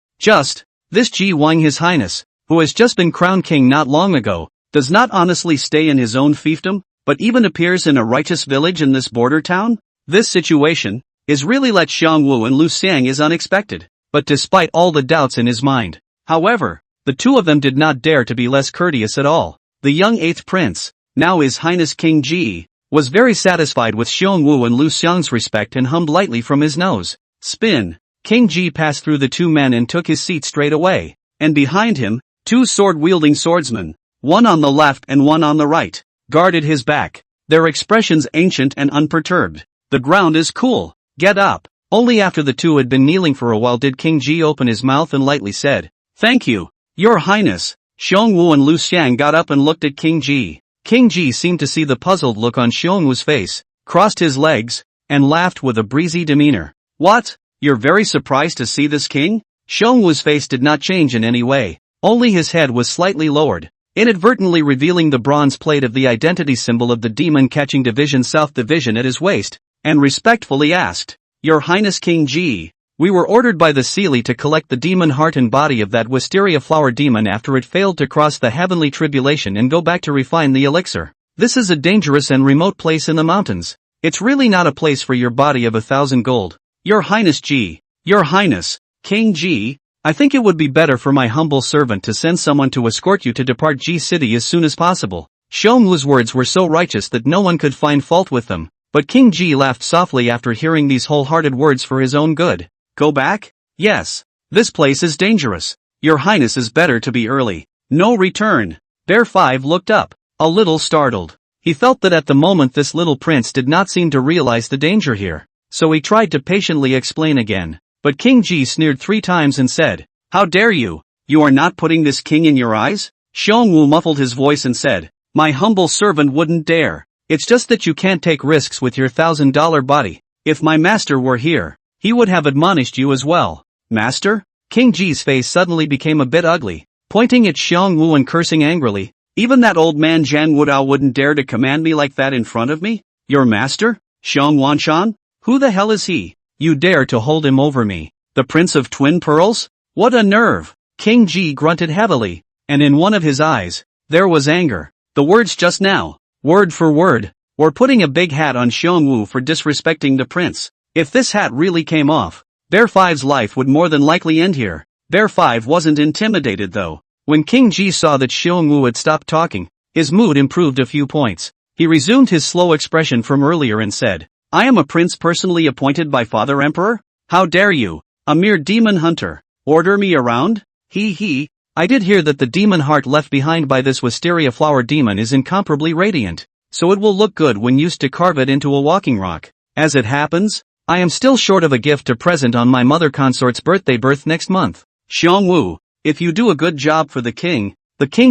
This Ji Wang, his highness, who has just been crowned king not long ago, does not honestly stay in his own fiefdom, but even appears in a righteous village in this border town? This situation is really let Xiongwu and Lu Xiang is unexpected, but despite all the doubts in his mind, however, the two of them did not dare to be less courteous at all. The young 8th prince, now His Highness King Ji, was very satisfied with Xiongwu and Lu Xiang's respect and hummed lightly from his nose. Spin. King Ji passed through the two men and took his seat straight away, and behind him, two sword-wielding swordsmen, one on the left and one on the right, guarded his back, their expressions ancient and unperturbed. "The ground is cool. Get up." Only after the two had been kneeling for a while did King Ji open his mouth and lightly said, "Thank you, Your Highness." Xiongwu and Lu Xiang got up and looked at King Ji. King Ji seemed to see the puzzled look on Xiongwu's face, crossed his legs, and laughed with a breezy demeanor. "What? You're very surprised to see this king?" Xiongwu's face did not change in any way, only his head was slightly lowered, inadvertently revealing the bronze plate of the identity symbol of the Demon Catching Division South Division at his waist, and respectfully asked, "Your Highness King Ji, we were ordered by the Seelie to collect the demon heart and body of that wisteria flower demon after it failed to cross the heavenly tribulation and go back to refine the elixir. This is a dangerous and remote place in the mountains. It's really not a place for your body of 1,000 gold. Your Highness Ji, Your Highness, King Ji, I think it would be better for my humble servant to send someone to escort you to depart Ji City as soon as possible." Xiongwu's words were so righteous that no one could find fault with them, but King Ji laughed softly after hearing these wholehearted words for his own good. "Go back? Yes. This place is dangerous. Your Highness is better to be early. No return." Bear 5 looked up, a little startled. He felt that at the moment this little prince did not seem to realize the danger here, so he tried to patiently explain again. But King Ji sneered 3 times and said, "How dare you? You are not putting this king in your eyes?" Xiongwu muffled his voice and said, "My humble servant wouldn't dare. It's just that you can't take risks with your $1,000 body. If my master were here, he would have admonished you as well." "Master?" King Ji's face suddenly became a bit ugly, pointing at Xiongwu and cursing angrily. "Even that old man Zhang Wudao wouldn't dare to command me like that in front of me? Your master? Xiong Wanshan? Who the hell is he? You dare to hold him over me? The Prince of Twin Pearls? What a nerve!" King Ji grunted heavily, and in one of his eyes, there was anger. "The words just now, word for word, or putting a big hat on Xiongwu for disrespecting the prince. If this hat really came off, Bear 5's life would more than likely end here. Bear 5 wasn't intimidated though. When King Ji saw that Xiongwu had stopped talking, his mood improved a few points. He resumed his slow expression from earlier and said, I am a prince personally appointed by Father Emperor? How dare you, a mere demon hunter, order me around? He. I did hear that the demon heart left behind by this wisteria flower demon is incomparably radiant, so it will look good when used to carve it into a walking rock. As it happens, I am still short of a gift to present on my mother consort's birth next month. Xiongwu, if you do a good job for the king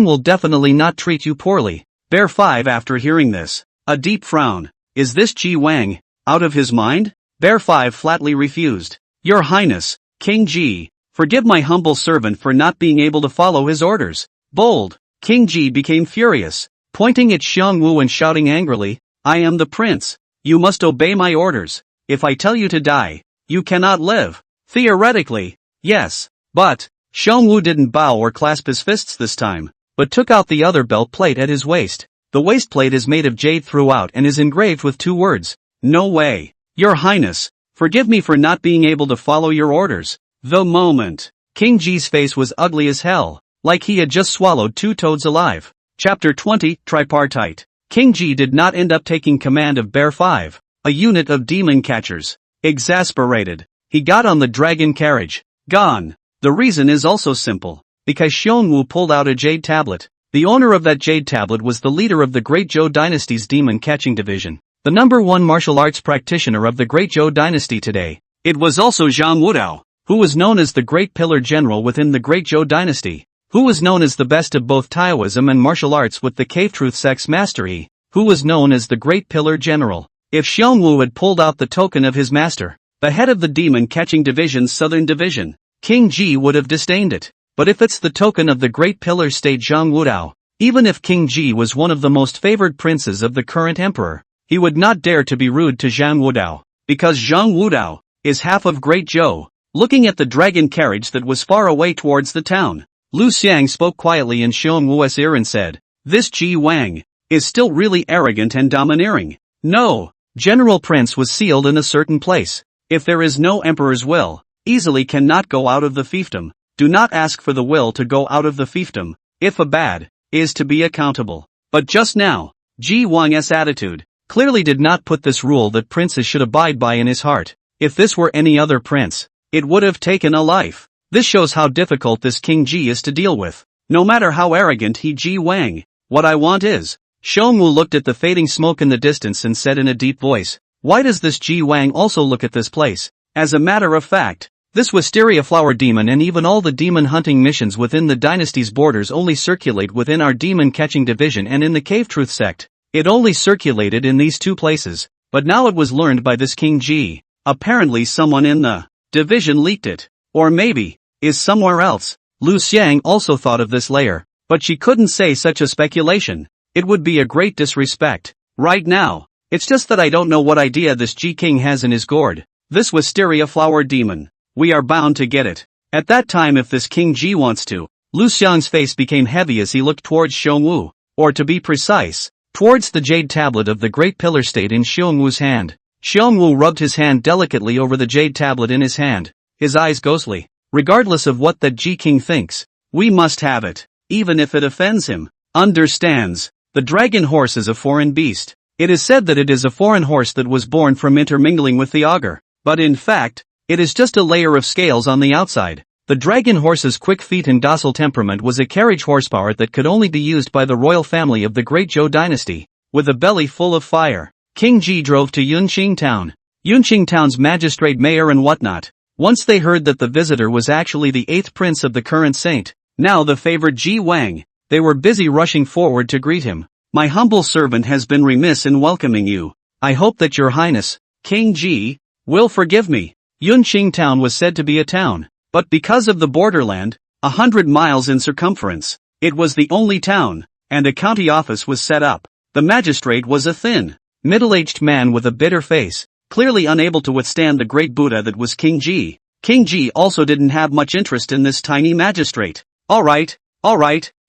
will definitely not treat you poorly. Bear 5 after hearing this, a deep frown. Is this Ji Wang out of his mind? Bear 5 flatly refused. Your Highness, King Ji, forgive my humble servant for not being able to follow his orders. Bold, King Ji became furious, pointing at Xiongwu and shouting angrily, I am the prince. You must obey my orders. If I tell you to die, you cannot live. Theoretically, yes, but Xiongwu didn't bow or clasp his fists this time, but took out the other belt plate at his waist. The waist plate is made of jade throughout and is engraved with 2 words. No way. Your Highness, forgive me for not being able to follow your orders. The moment, King Ji's face was ugly as hell, like he had just swallowed 2 toads alive. Chapter 20, Tripartite. King Ji did not end up taking command of Bear 5, a unit of demon catchers. Exasperated, he got on the dragon carriage. Gone. The reason is also simple, because Xiongwu pulled out a jade tablet. The owner of that jade tablet was the leader of the Great Zhou Dynasty's demon catching division, the #1 martial arts practitioner of the Great Zhou Dynasty today. It was also Zhang Wudao, who was known as the Great Pillar General within the Great Zhou Dynasty, who was known as the best of both Taoism and martial arts with the Cave Truth Sect's Master Yi, who was known as the Great Pillar General. If Xiongwu had pulled out the token of his master, the head of the demon catching division's southern division, King Ji would have disdained it. But if it's the token of the Great Pillar State Zhang Wudao, even if King Ji was one of the most favored princes of the current emperor, he would not dare to be rude to Zhang Wudao, because Zhang Wudao is half of Great Zhou. Looking at the dragon carriage that was far away towards the town, Lu Xiang spoke quietly in Xiongwu's ear and said, This Ji Wang is still really arrogant and domineering. No, General Prince was sealed in a certain place. If there is no emperor's will, easily cannot go out of the fiefdom. Do not ask for the will to go out of the fiefdom, if a bad, is to be accountable. But just now, Ji Wang's attitude clearly did not put this rule that princes should abide by in his heart. If this were any other prince, it would have taken a life. This shows how difficult this King Ji is to deal with. No matter how arrogant he Ji Wang, what I want is. Xiongwu looked at the fading smoke in the distance and said in a deep voice, Why does this Ji Wang also look at this place? As a matter of fact, this wisteria flower demon and even all the demon hunting missions within the dynasty's borders only circulate within our demon catching division and in the Cave Truth sect. It only circulated in these 2 places, but now it was learned by this King Ji. Apparently someone in the division leaked it, or maybe, is somewhere else. Lu Xiang also thought of this layer, but she couldn't say such a speculation. It would be a great disrespect. Right now, it's just that I don't know what idea this Ji King has in his gourd. This wisteria flower demon. We are bound to get it. At that time if this King Ji wants to. Lu Xiang's face became heavy as he looked towards Xiongwu, or to be precise, towards the jade tablet of the Great Pillar State in Xiongwu's hand. Xiongwu rubbed his hand delicately over the jade tablet in his hand, his eyes ghostly. Regardless of what that Ji King thinks, we must have it, even if it offends him. Understands. The dragon horse is a foreign beast. It is said that it is a foreign horse that was born from intermingling with the augur, but in fact, it is just a layer of scales on the outside. The dragon horse's quick feet and docile temperament was a carriage horsepower that could only be used by the royal family of the Great Zhou Dynasty. With a belly full of fire, King Ji drove to Yunqing Town. Yunqing Town's magistrate mayor and whatnot. Once they heard that the visitor was actually the 8th prince of the current saint, now the favored Ji Wang, they were busy rushing forward to greet him. My humble servant has been remiss in welcoming you. I hope that your highness, King Ji, will forgive me. Yunqing Town was said to be a town, but because of the borderland, 100 miles in circumference, it was the only town, and a county office was set up. The magistrate was a thin, middle-aged man with a bitter face, clearly unable to withstand the great Buddha that was King Ji. King Ji also didn't have much interest in this tiny magistrate. Alright,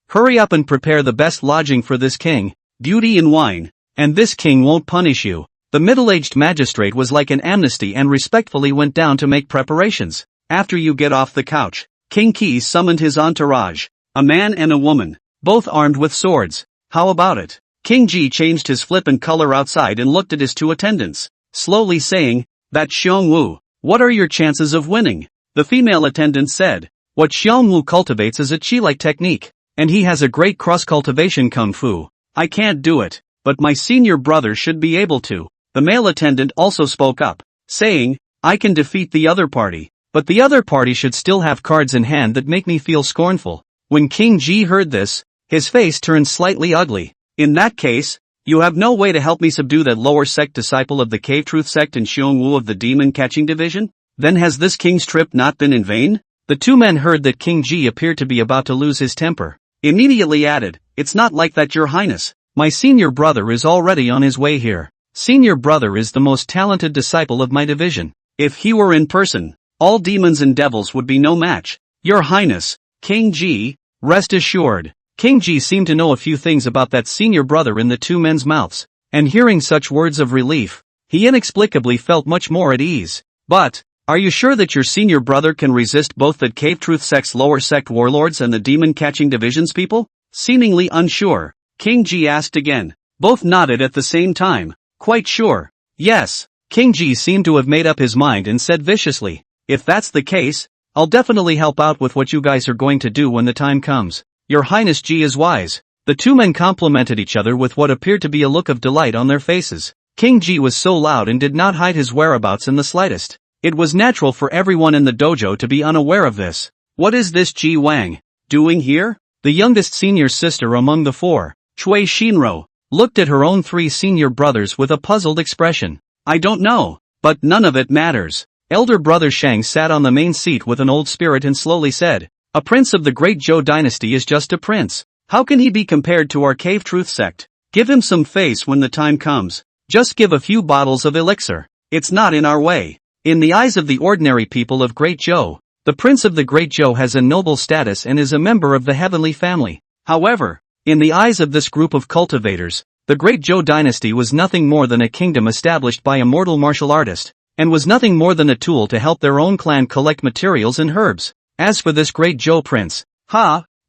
hurry up and prepare the best lodging for this king, beauty and wine, and this king won't punish you. The middle-aged magistrate was like an amnesty and respectfully went down to make preparations. After you get off the couch, King Ki summoned his entourage, a man and a woman, both armed with swords. How about it? King Ji changed his flippant color outside and looked at his two attendants, slowly saying, "That Xiongwu, what are your chances of winning?" The female attendant said, "What Xiongwu cultivates is a qi-like technique, and he has a great cross-cultivation kung fu. I can't do it, but my senior brother should be able to." The male attendant also spoke up, saying, "I can defeat the other party, but the other party should still have cards in hand that make me feel scornful." When King Ji heard this, his face turned slightly ugly. "In that case, you have no way to help me subdue that lower sect disciple of the Cave Truth sect and Xiongwu of the Demon Catching Division? Then has this king's trip not been in vain?" The two men heard that King Ji appeared to be about to lose his temper. Immediately added, "It's not like that, Your Highness. My senior brother is already on his way here. Senior brother is the most talented disciple of my division. If he were in person, all demons and devils would be no match. Your Highness, King Ji, rest assured." King Ji seemed to know a few things about that senior brother in the two men's mouths, and hearing such words of relief, he inexplicably felt much more at ease. "But, are you sure that your senior brother can resist both the Cave Truth sect's lower sect warlords and the Demon Catching Division's people?" Seemingly unsure, King Ji asked again. Both nodded at the same time. "Quite sure. Yes." King Ji seemed to have made up his mind and said viciously, "If that's the case, I'll definitely help out with what you guys are going to do when the time comes. Your Highness Ji is wise." The two men complimented each other with what appeared to be a look of delight on their faces. King Ji was so loud and did not hide his whereabouts in the slightest. It was natural for everyone in the dojo to be unaware of this. "What is this Ji Wang doing here?" The youngest senior sister among the four, Cui Shinro, looked at her own three senior brothers with a puzzled expression. "I don't know, but none of it matters." Elder brother Shang sat on the main seat with an old spirit and slowly said, "A prince of the great Zhou dynasty is just a prince. How can he be compared to our Cave Truth sect? Give him some face when the time comes. Just give a few bottles of elixir. It's not in our way." In the eyes of the ordinary people of Great Zhou, the prince of the Great Zhou has a noble status and is a member of the heavenly family. However, in the eyes of this group of cultivators, the Great Zhou dynasty was nothing more than a kingdom established by a mortal martial artist, and was nothing more than a tool to help their own clan collect materials and herbs. As for this Great Zhou prince,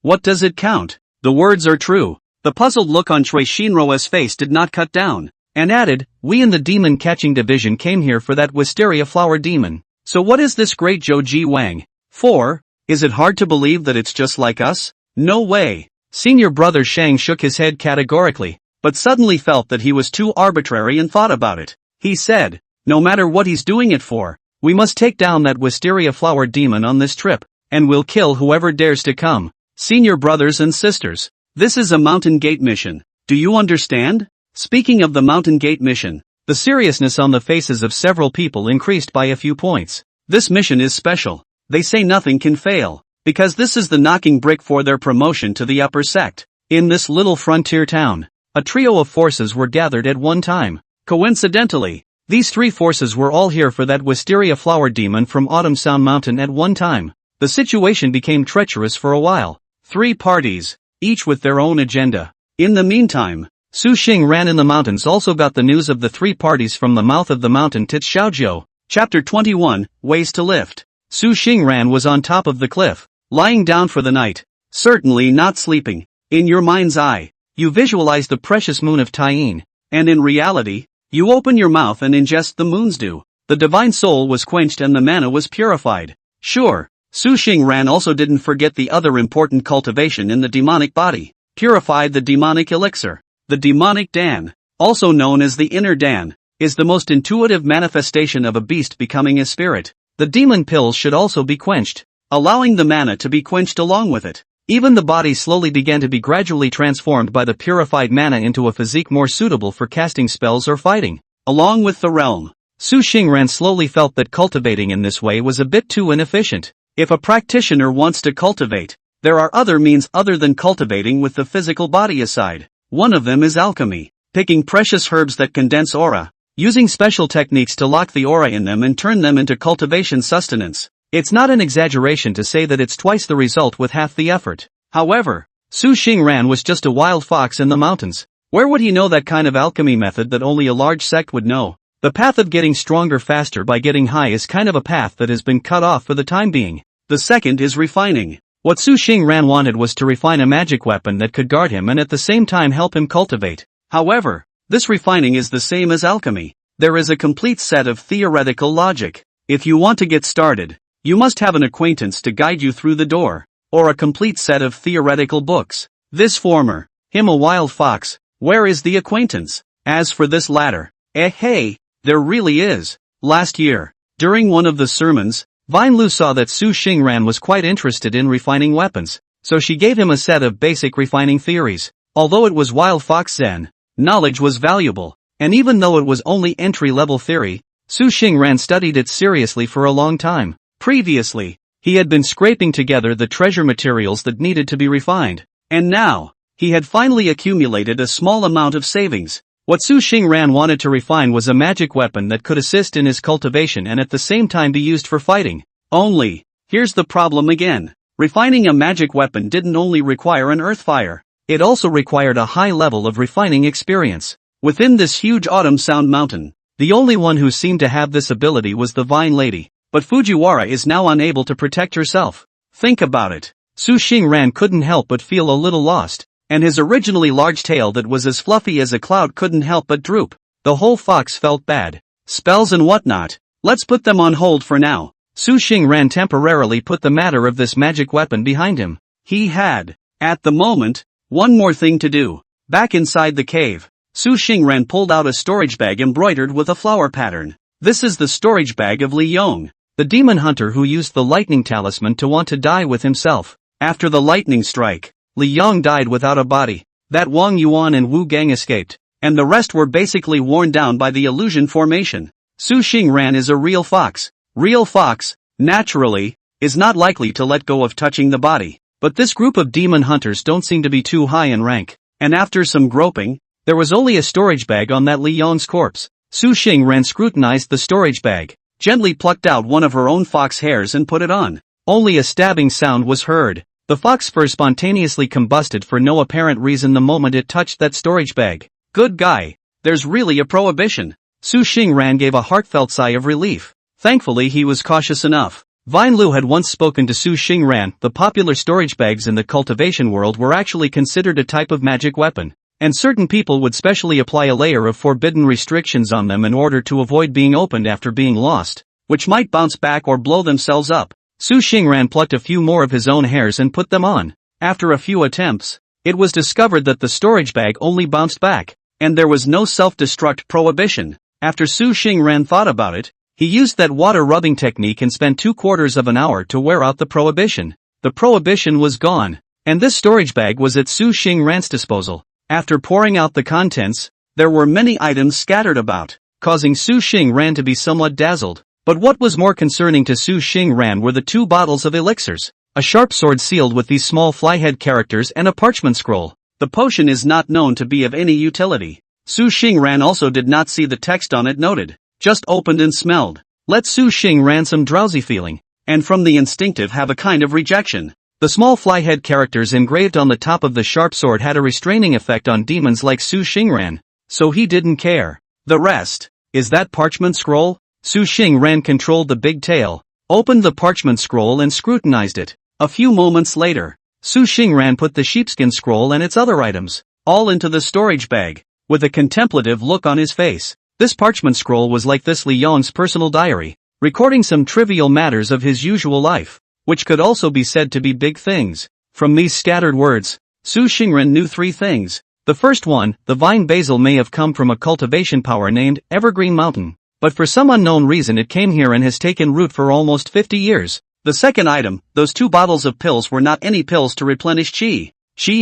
what does it count? The words are true. The puzzled look on Cui Shinro's face did not cut down, and added, "We in the Demon Catching Division came here for that wisteria flower demon. So what is this Great Zhou Ji Wang for? Is it hard to believe that it's just like us? No way." Senior brother Shang shook his head categorically, but suddenly felt that he was too arbitrary and thought about it. He said, "No matter what he's doing it for, we must take down that wisteria flower demon on this trip, and we'll kill whoever dares to come." Senior brothers and sisters, this is a Mountain Gate mission. Do you understand? Speaking of the Mountain Gate mission, the seriousness on the faces of several people increased by a few points. This mission is special. They say nothing can fail, because this is the knocking brick for their promotion to the upper sect. In this little frontier town, a trio of forces were gathered at one time. Coincidentally, these three forces were all here for that wisteria flower demon from Autumn Sound Mountain at one time. The situation became treacherous for a while. Three parties, each with their own agenda. In the meantime, Su Xing Ran in the mountains also got the news of the three parties from the mouth of the mountain Tit Xiaojiu. Chapter 21, Ways to Lift. Su Xing Ran was on top of the cliff, lying down for the night. Certainly not sleeping. In your mind's eye, you visualize the precious moon of Taiyin, and in reality, you open your mouth and ingest the moon's dew. The divine soul was quenched and the mana was purified. Sure, Su Xing Ran also didn't forget the other important cultivation in the demonic body. Purified the demonic elixir. The demonic Dan, also known as the inner Dan, is the most intuitive manifestation of a beast becoming a spirit. The demon pills should also be quenched, allowing the mana to be quenched along with it. Even the body slowly began to be gradually transformed by the purified mana into a physique more suitable for casting spells or fighting. Along with the realm, Su Xingran slowly felt that cultivating in this way was a bit too inefficient. If a practitioner wants to cultivate, there are other means other than cultivating with the physical body aside. One of them is alchemy, picking precious herbs that condense aura, using special techniques to lock the aura in them and turn them into cultivation sustenance. It's not an exaggeration to say that it's twice the result with half the effort. However, Su Xingran was just a wild fox in the mountains. Where would he know that kind of alchemy method that only a large sect would know? The path of getting stronger faster by getting high is kind of a path that has been cut off for the time being. The second is refining. What Su Xingran wanted was to refine a magic weapon that could guard him and at the same time help him cultivate. However, this refining is the same as alchemy. There is a complete set of theoretical logic. If you want to get started, you must have an acquaintance to guide you through the door, or a complete set of theoretical books. This former, him a wild fox, where is the acquaintance? As for this latter, hey, there really is. Last year, during one of the sermons, Vine Lu saw that Su Xingran was quite interested in refining weapons, so she gave him a set of basic refining theories. Although it was wild fox Zen, knowledge was valuable, and even though it was only entry-level theory, Su Xingran studied it seriously for a long time. Previously, he had been scraping together the treasure materials that needed to be refined, and now, he had finally accumulated a small amount of savings. What Su Xingran wanted to refine was a magic weapon that could assist in his cultivation and at the same time be used for fighting. Only, here's the problem again. Refining a magic weapon didn't only require an earth fire, it also required a high level of refining experience. Within this huge autumn sound mountain, the only one who seemed to have this ability was the Vine Lady, but Fujiwara is now unable to protect herself. Think about it. Su Xingran couldn't help but feel a little lost. And his originally large tail that was as fluffy as a cloud couldn't help but droop. The whole fox felt bad. Spells and whatnot, let's put them on hold for now. Su Xingran temporarily put the matter of this magic weapon behind him. He had, at the moment, one more thing to do. Back inside the cave, Su Xingran pulled out a storage bag embroidered with a flower pattern. This is the storage bag of Li Yong, the demon hunter who used the lightning talisman to want to die with himself. After the lightning strike, Li Yong died without a body. That Wang Yuan and Wu Gang escaped, and the rest were basically worn down by the illusion formation. Su Xingran is a real fox. Real fox, naturally, is not likely to let go of touching the body. But this group of demon hunters don't seem to be too high in rank, and after some groping, there was only a storage bag on that Li Yong's corpse. Su Xingran scrutinized the storage bag, gently plucked out one of her own fox hairs and put it on. Only a stabbing sound was heard. The fox fur spontaneously combusted for no apparent reason the moment it touched that storage bag. Good guy, there's really a prohibition. Su Xingran gave a heartfelt sigh of relief. Thankfully he was cautious enough. Vine Lu had once spoken to Su Xingran. The popular storage bags in the cultivation world were actually considered a type of magic weapon, and certain people would specially apply a layer of forbidden restrictions on them in order to avoid being opened after being lost, which might bounce back or blow themselves up. Su Xingran plucked a few more of his own hairs and put them on. After a few attempts, it was discovered that the storage bag only bounced back, and there was no self-destruct prohibition. After Su Xingran thought about it, he used that water rubbing technique and spent 3/4 of an hour to wear out the prohibition. The prohibition was gone, and this storage bag was at Su Xingran's disposal. After pouring out the contents, there were many items scattered about, causing Su Xingran to be somewhat dazzled. But what was more concerning to Su Xingran were the 2 bottles of elixirs, a sharp sword sealed with these small flyhead characters and a parchment scroll. The potion is not known to be of any utility. Su Xingran also did not see the text on it noted, just opened and smelled. Let Su Xingran some drowsy feeling, and from the instinctive have a kind of rejection. The small flyhead characters engraved on the top of the sharp sword had a restraining effect on demons like Su Xingran, so he didn't care. The rest, is that parchment scroll? Su Xingran controlled the big tail, opened the parchment scroll and scrutinized it. A few moments later, Su Xingran put the sheepskin scroll and its other items, all into the storage bag, with a contemplative look on his face. This parchment scroll was like this Li Yong's personal diary, recording some trivial matters of his usual life, which could also be said to be big things. From these scattered words, Su Xingran knew 3 things. The first one, the vine basil may have come from a cultivation power named Evergreen Mountain, but for some unknown reason it came here and has taken root for almost 50 years. The second item, those 2 bottles of pills were not any pills to replenish qi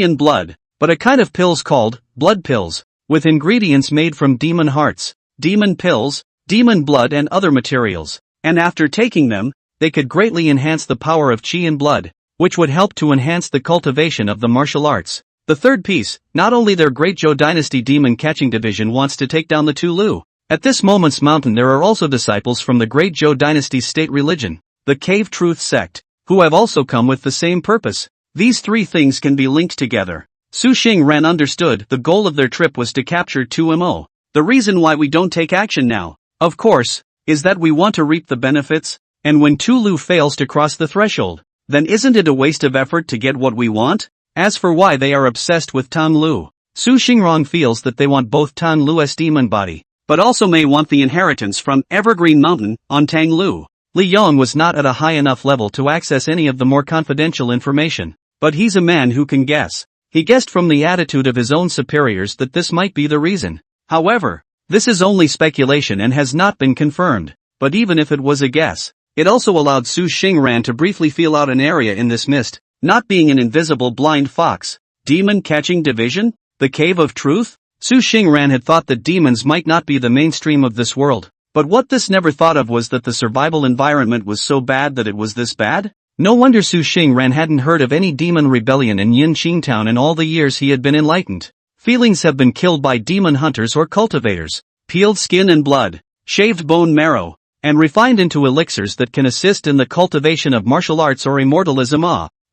and blood, but a kind of pills called blood pills, with ingredients made from demon hearts, demon pills, demon blood and other materials, and after taking them, they could greatly enhance the power of qi and blood, which would help to enhance the cultivation of the martial arts. The third piece, not only their Great Zhou Dynasty demon catching division wants to take down the Tulu. At this moment's mountain there are also disciples from the Great Zhou Dynasty's state religion, the Cave Truth sect, who have also come with the same purpose. These 3 things can be linked together. Su Xingran understood the goal of their trip was to capture 2Mo. The reason why we don't take action now, of course, is that we want to reap the benefits, and when Tulu fails to cross the threshold, then isn't it a waste of effort to get what we want? As for why they are obsessed with Tan Lu, Su Xingrong feels that they want both Tan Lu's demon body, but also may want the inheritance from Evergreen Mountain on Tang Lu. Li Yong was not at a high enough level to access any of the more confidential information, but he's a man who can guess. He guessed from the attitude of his own superiors that this might be the reason. However, this is only speculation and has not been confirmed, but even if it was a guess, it also allowed Su Xingran to briefly feel out an area in this mist, not being an invisible blind fox. Demon catching division? The Cave of Truth? Su Xingran had thought that demons might not be the mainstream of this world, but what this never thought of was that the survival environment was so bad that it was this bad? No wonder Su Xingran hadn't heard of any demon rebellion in Yinqing Town in all the years he had been enlightened. Feelings have been killed by demon hunters or cultivators, peeled skin and blood, shaved bone marrow, and refined into elixirs that can assist in the cultivation of martial arts or immortalism.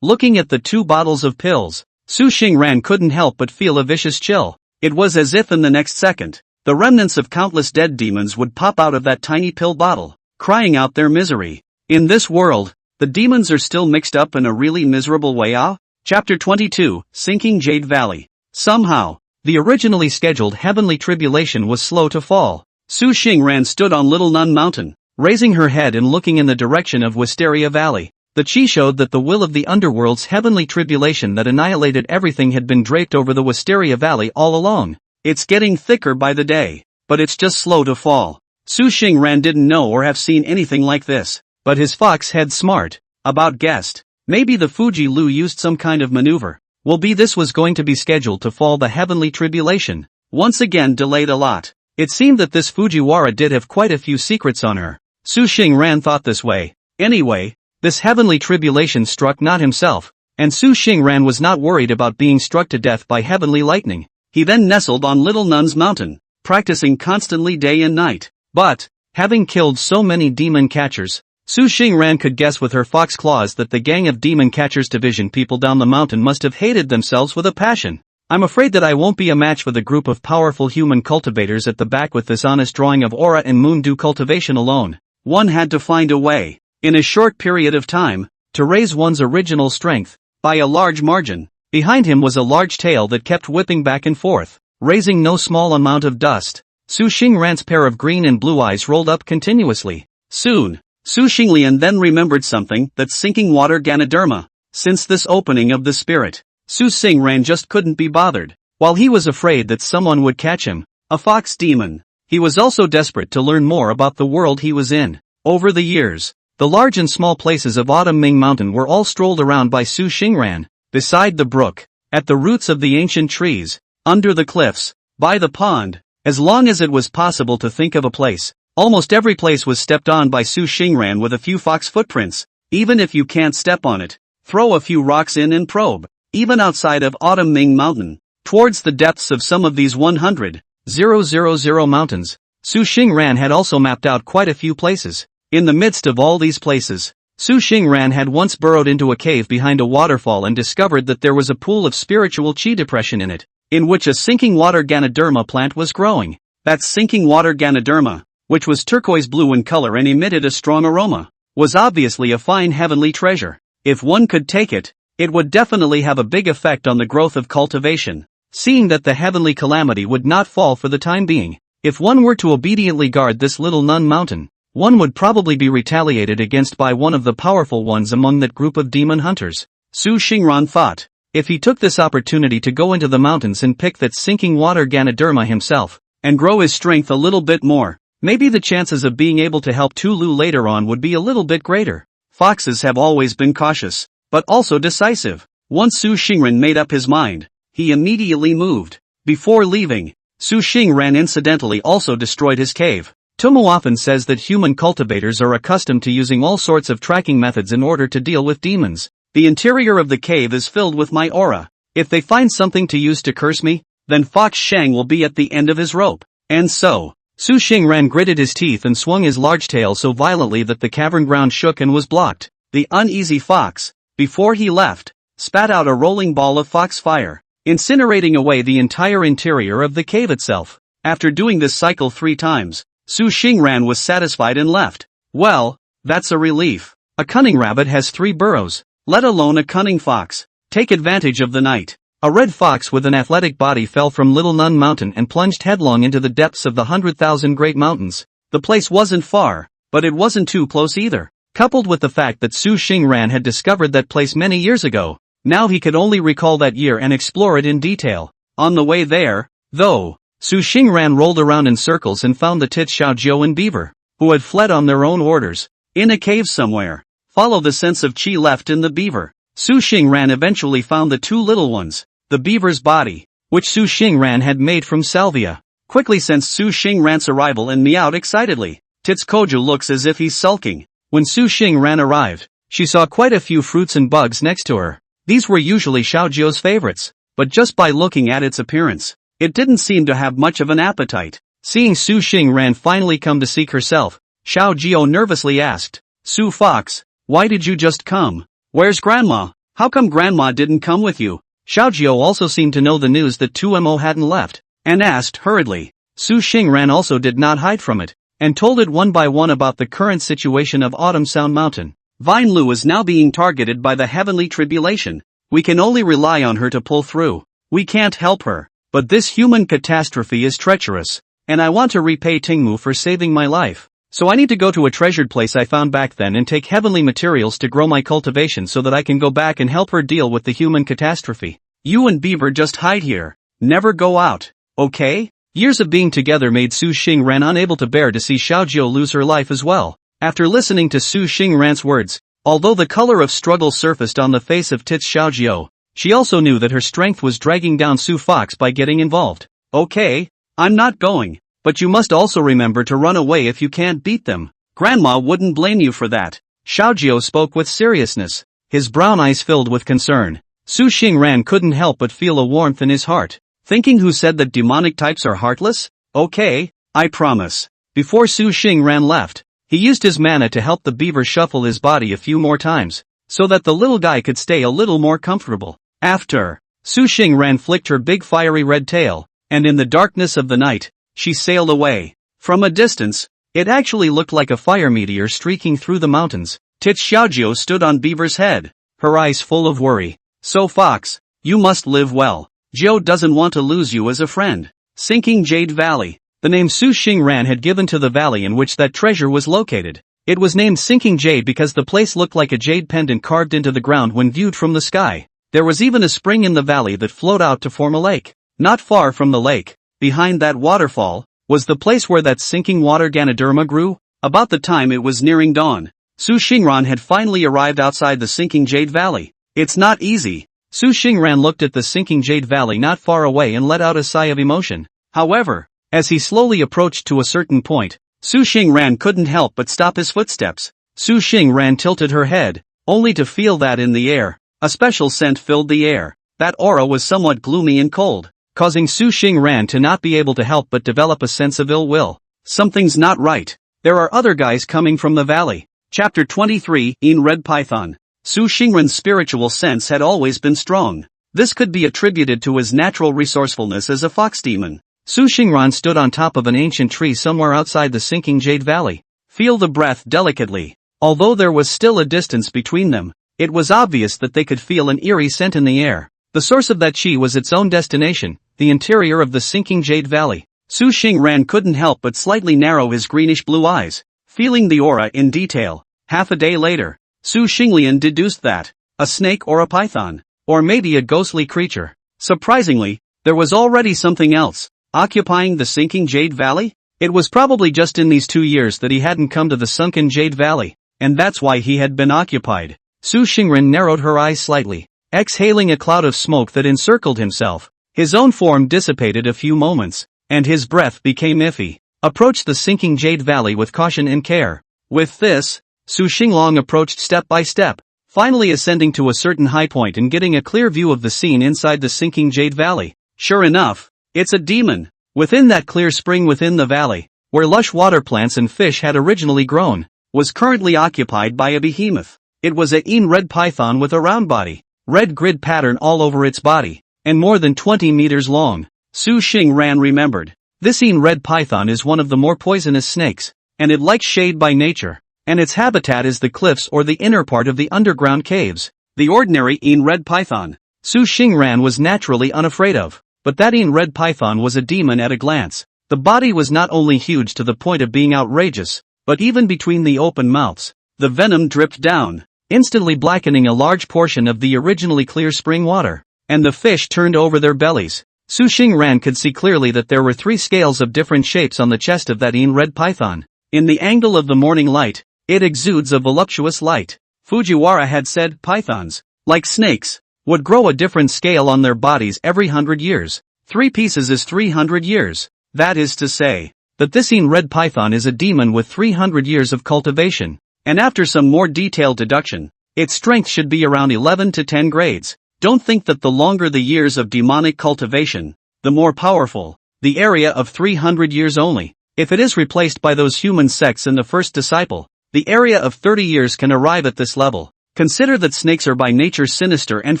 Looking at the 2 bottles of pills, Su Xingran couldn't help but feel a vicious chill. It was as if in the next second, the remnants of countless dead demons would pop out of that tiny pill bottle, crying out their misery. In this world, the demons are still mixed up in a really miserable way. Chapter 22, Sinking Jade Valley. Somehow, the originally scheduled heavenly tribulation was slow to fall. Su Xingran stood on Little Nun Mountain, raising her head and looking in the direction of Wisteria Valley. The chi showed that the will of the underworld's heavenly tribulation that annihilated everything had been draped over the Wisteria Valley all along. It's getting thicker by the day, but it's just slow to fall. Su Xingran didn't know or have seen anything like this, but his fox head smart about guessed. Maybe the Fuji Lu used some kind of maneuver. This was going to be scheduled to fall the heavenly tribulation. Once again delayed a lot. It seemed that this Fujiwara did have quite a few secrets on her. Su Xingran thought this way. Anyway, this heavenly tribulation struck not himself, and Su Xingran was not worried about being struck to death by heavenly lightning. He then nestled on Little Nun's mountain, practicing constantly day and night. But, having killed so many demon catchers, Su Xingran could guess with her fox claws that the gang of demon catchers division people down the mountain must have hated themselves with a passion. I'm afraid that I won't be a match for the group of powerful human cultivators at the back with this honest drawing of aura and moon dew cultivation alone. One had to find a way, in a short period of time, to raise one's original strength, by a large margin. Behind him was a large tail that kept whipping back and forth, raising no small amount of dust. Su Xingran's pair of green and blue eyes rolled up continuously. Soon, Su Xinglian then remembered something, that sinking water Ganoderma. Since this opening of the spirit, Su Xingran just couldn't be bothered. While he was afraid that someone would catch him, a fox demon, he was also desperate to learn more about the world he was in. Over the years, the large and small places of Autumn Ming Mountain were all strolled around by Su Xingran, beside the brook, at the roots of the ancient trees, under the cliffs, by the pond. As long as it was possible to think of a place, almost every place was stepped on by Su Xingran with a few fox footprints. Even if you can't step on it, throw a few rocks in and probe. Even outside of Autumn Ming Mountain, towards the depths of some of these 100,000 mountains, Su Xingran had also mapped out quite a few places. In the midst of all these places, Su Xingran had once burrowed into a cave behind a waterfall and discovered that there was a pool of spiritual chi depression in it, in which a sinking water Ganoderma plant was growing. That sinking water Ganoderma, which was turquoise blue in color and emitted a strong aroma, was obviously a fine heavenly treasure. If one could take it, it would definitely have a big effect on the growth of cultivation. Seeing that the heavenly calamity would not fall for the time being, if one were to obediently guard this Little Nun Mountain, one would probably be retaliated against by one of the powerful ones among that group of demon hunters. Su Xingran thought, if he took this opportunity to go into the mountains and pick that sinking water Ganoderma himself, and grow his strength a little bit more, maybe the chances of being able to help Tulu later on would be a little bit greater. Foxes have always been cautious, but also decisive. Once Su Xingran made up his mind, he immediately moved. Before leaving, Su Xingran incidentally also destroyed his cave. Tomo often says that human cultivators are accustomed to using all sorts of tracking methods in order to deal with demons. The interior of the cave is filled with my aura. If they find something to use to curse me, then Fox Shang will be at the end of his rope. And so, Su Xingran gritted his teeth and swung his large tail so violently that the cavern ground shook and was blocked. The uneasy fox, before he left, spat out a rolling ball of fox fire. incinerating away the entire interior of the cave itself. After doing this cycle 3 times, Su Xingran was satisfied and left. Well, that's a relief. A cunning rabbit has 3 burrows, let alone a cunning fox. Take advantage of the night. A red fox with an athletic body fell from Little Nun Mountain and plunged headlong into the depths of the 100,000 Great Mountains. The place wasn't far, but it wasn't too close either. Coupled with the fact that Su Xingran had discovered that place many years ago, now he could only recall that year and explore it in detail. On the way there, though, Su Xingran rolled around in circles and found the Tit Xiaojiu and beaver, who had fled on their own orders, in a cave somewhere. Follow the sense of qi left in the beaver. Su Xingran eventually found the 2 little ones, the beaver's body, which Su Xingran had made from salvia. Quickly sensed Su Xingran's arrival and meowed excitedly. Tits Koju looks as if he's sulking. When Su Xingran arrived, she saw quite a few fruits and bugs next to her. These were usually Xiaojiu's favorites, but just by looking at its appearance, it didn't seem to have much of an appetite. Seeing Su Xingran finally come to seek herself, Xiaojiu nervously asked, "Su Fox, why did you just come? Where's Grandma? How come Grandma didn't come with you?" Xiaojiu also seemed to know the news that Tuemo hadn't left, and asked hurriedly. Su Xingran also did not hide from it, and told it one by one about the current situation of Autumn Sound Mountain. Vine Lu is now being targeted by the heavenly tribulation. We can only rely on her to pull through. We can't help her. But this human catastrophe is treacherous, and I want to repay Tingmu for saving my life. So I need to go to a treasured place I found back then and take heavenly materials to grow my cultivation so that I can go back and help her deal with the human catastrophe. You and Beaver just hide here. Never go out, okay? Years of being together made Su Xingran unable to bear to see Xiaojiu lose her life as well. After listening to Su Xingran's words, although the color of struggle surfaced on the face of Tits Xiaojiu, she also knew that her strength was dragging down Su Fox by getting involved. Okay, I'm not going, but you must also remember to run away if you can't beat them. Grandma wouldn't blame you for that. Xiaojiu spoke with seriousness, his brown eyes filled with concern. Su Xingran couldn't help but feel a warmth in his heart. Thinking who said that demonic types are heartless? Okay, I promise. Before Su Xingran left, he used his mana to help the beaver shuffle his body a few more times, so that the little guy could stay a little more comfortable. After, Su Xingran flicked her big fiery red tail, and in the darkness of the night, she sailed away. From a distance, it actually looked like a fire meteor streaking through the mountains. Tit Xiaojiu stood on Beaver's head, her eyes full of worry. So Fox, you must live well. Jiu doesn't want to lose you as a friend. Sinking Jade Valley. The name Su Xingran had given to the valley in which that treasure was located. It was named Sinking Jade because the place looked like a jade pendant carved into the ground when viewed from the sky. There was even a spring in the valley that flowed out to form a lake. Not far from the lake, behind that waterfall, was the place where that sinking water Ganoderma grew. About the time it was nearing dawn, Su Xingran had finally arrived outside the Sinking Jade Valley. It's not easy. Su Xingran looked at the Sinking Jade Valley not far away and let out a sigh of emotion. However, as he slowly approached to a certain point, Su Xingran couldn't help but stop his footsteps. Su Xingran tilted her head, only to feel that in the air, a special scent filled the air. That aura was somewhat gloomy and cold, causing Su Xingran to not be able to help but develop a sense of ill will. Something's not right. There are other guys coming from the valley. Chapter 23, In Red Python. Su Xingran's spiritual sense had always been strong. This could be attributed to his natural resourcefulness as a fox demon. Su Xingran stood on top of an ancient tree somewhere outside the Sinking Jade Valley. Feel the breath delicately. Although there was still a distance between them, it was obvious that they could feel an eerie scent in the air. The source of that chi was its own destination, the interior of the Sinking Jade Valley. Su Xingran couldn't help but slightly narrow his greenish-blue eyes, feeling the aura in detail. Half a day later, Su Xinglian deduced that a snake or a python, or maybe a ghostly creature. Surprisingly, there was already something else occupying the Sinking Jade Valley. It was probably just in these 2 years that he hadn't come to the Sunken Jade Valley, and that's why he had been occupied. Su Xingran narrowed her eyes slightly, exhaling a cloud of smoke that encircled himself. His own form dissipated a few moments, and his breath became iffy. Approached the Sinking Jade Valley with caution and care. With this, Su Xinglong approached step by step, finally ascending to a certain high point and getting a clear view of the scene inside the Sinking Jade Valley. Sure enough, it's a demon. Within that clear spring within the valley, where lush water plants and fish had originally grown, was currently occupied by a behemoth. It was a red python with a round body, red grid pattern all over its body. and more than 20 meters long. Su Xingran remembered. This red python is one of the more poisonous snakes, and it likes shade by nature, and its habitat is the cliffs or the inner part of the underground caves. The ordinary red python, Su Xingran was naturally unafraid of, but that red python was a demon at a glance. The body was not only huge to the point of being outrageous, but even between the open mouths, the venom dripped down, instantly blackening a large portion of the originally clear spring water, and the fish turned over their bellies. Su Xingran could see clearly that there were 3 scales of different shapes on the chest of that red python. In the angle of the morning light, it exudes a voluptuous light. Fujiwara had said pythons, like snakes, would grow a different scale on their bodies every 100 years. 3 pieces is 300 years. That is to say, that this red python is a demon with 300 years of cultivation, and after some more detailed deduction, its strength should be around 11 to 10 grades. Don't think that the longer the years of demonic cultivation, the more powerful. The area of 300 years only. If it is replaced by those human sects in the first disciple, the area of 30 years can arrive at this level. Consider that snakes are by nature sinister and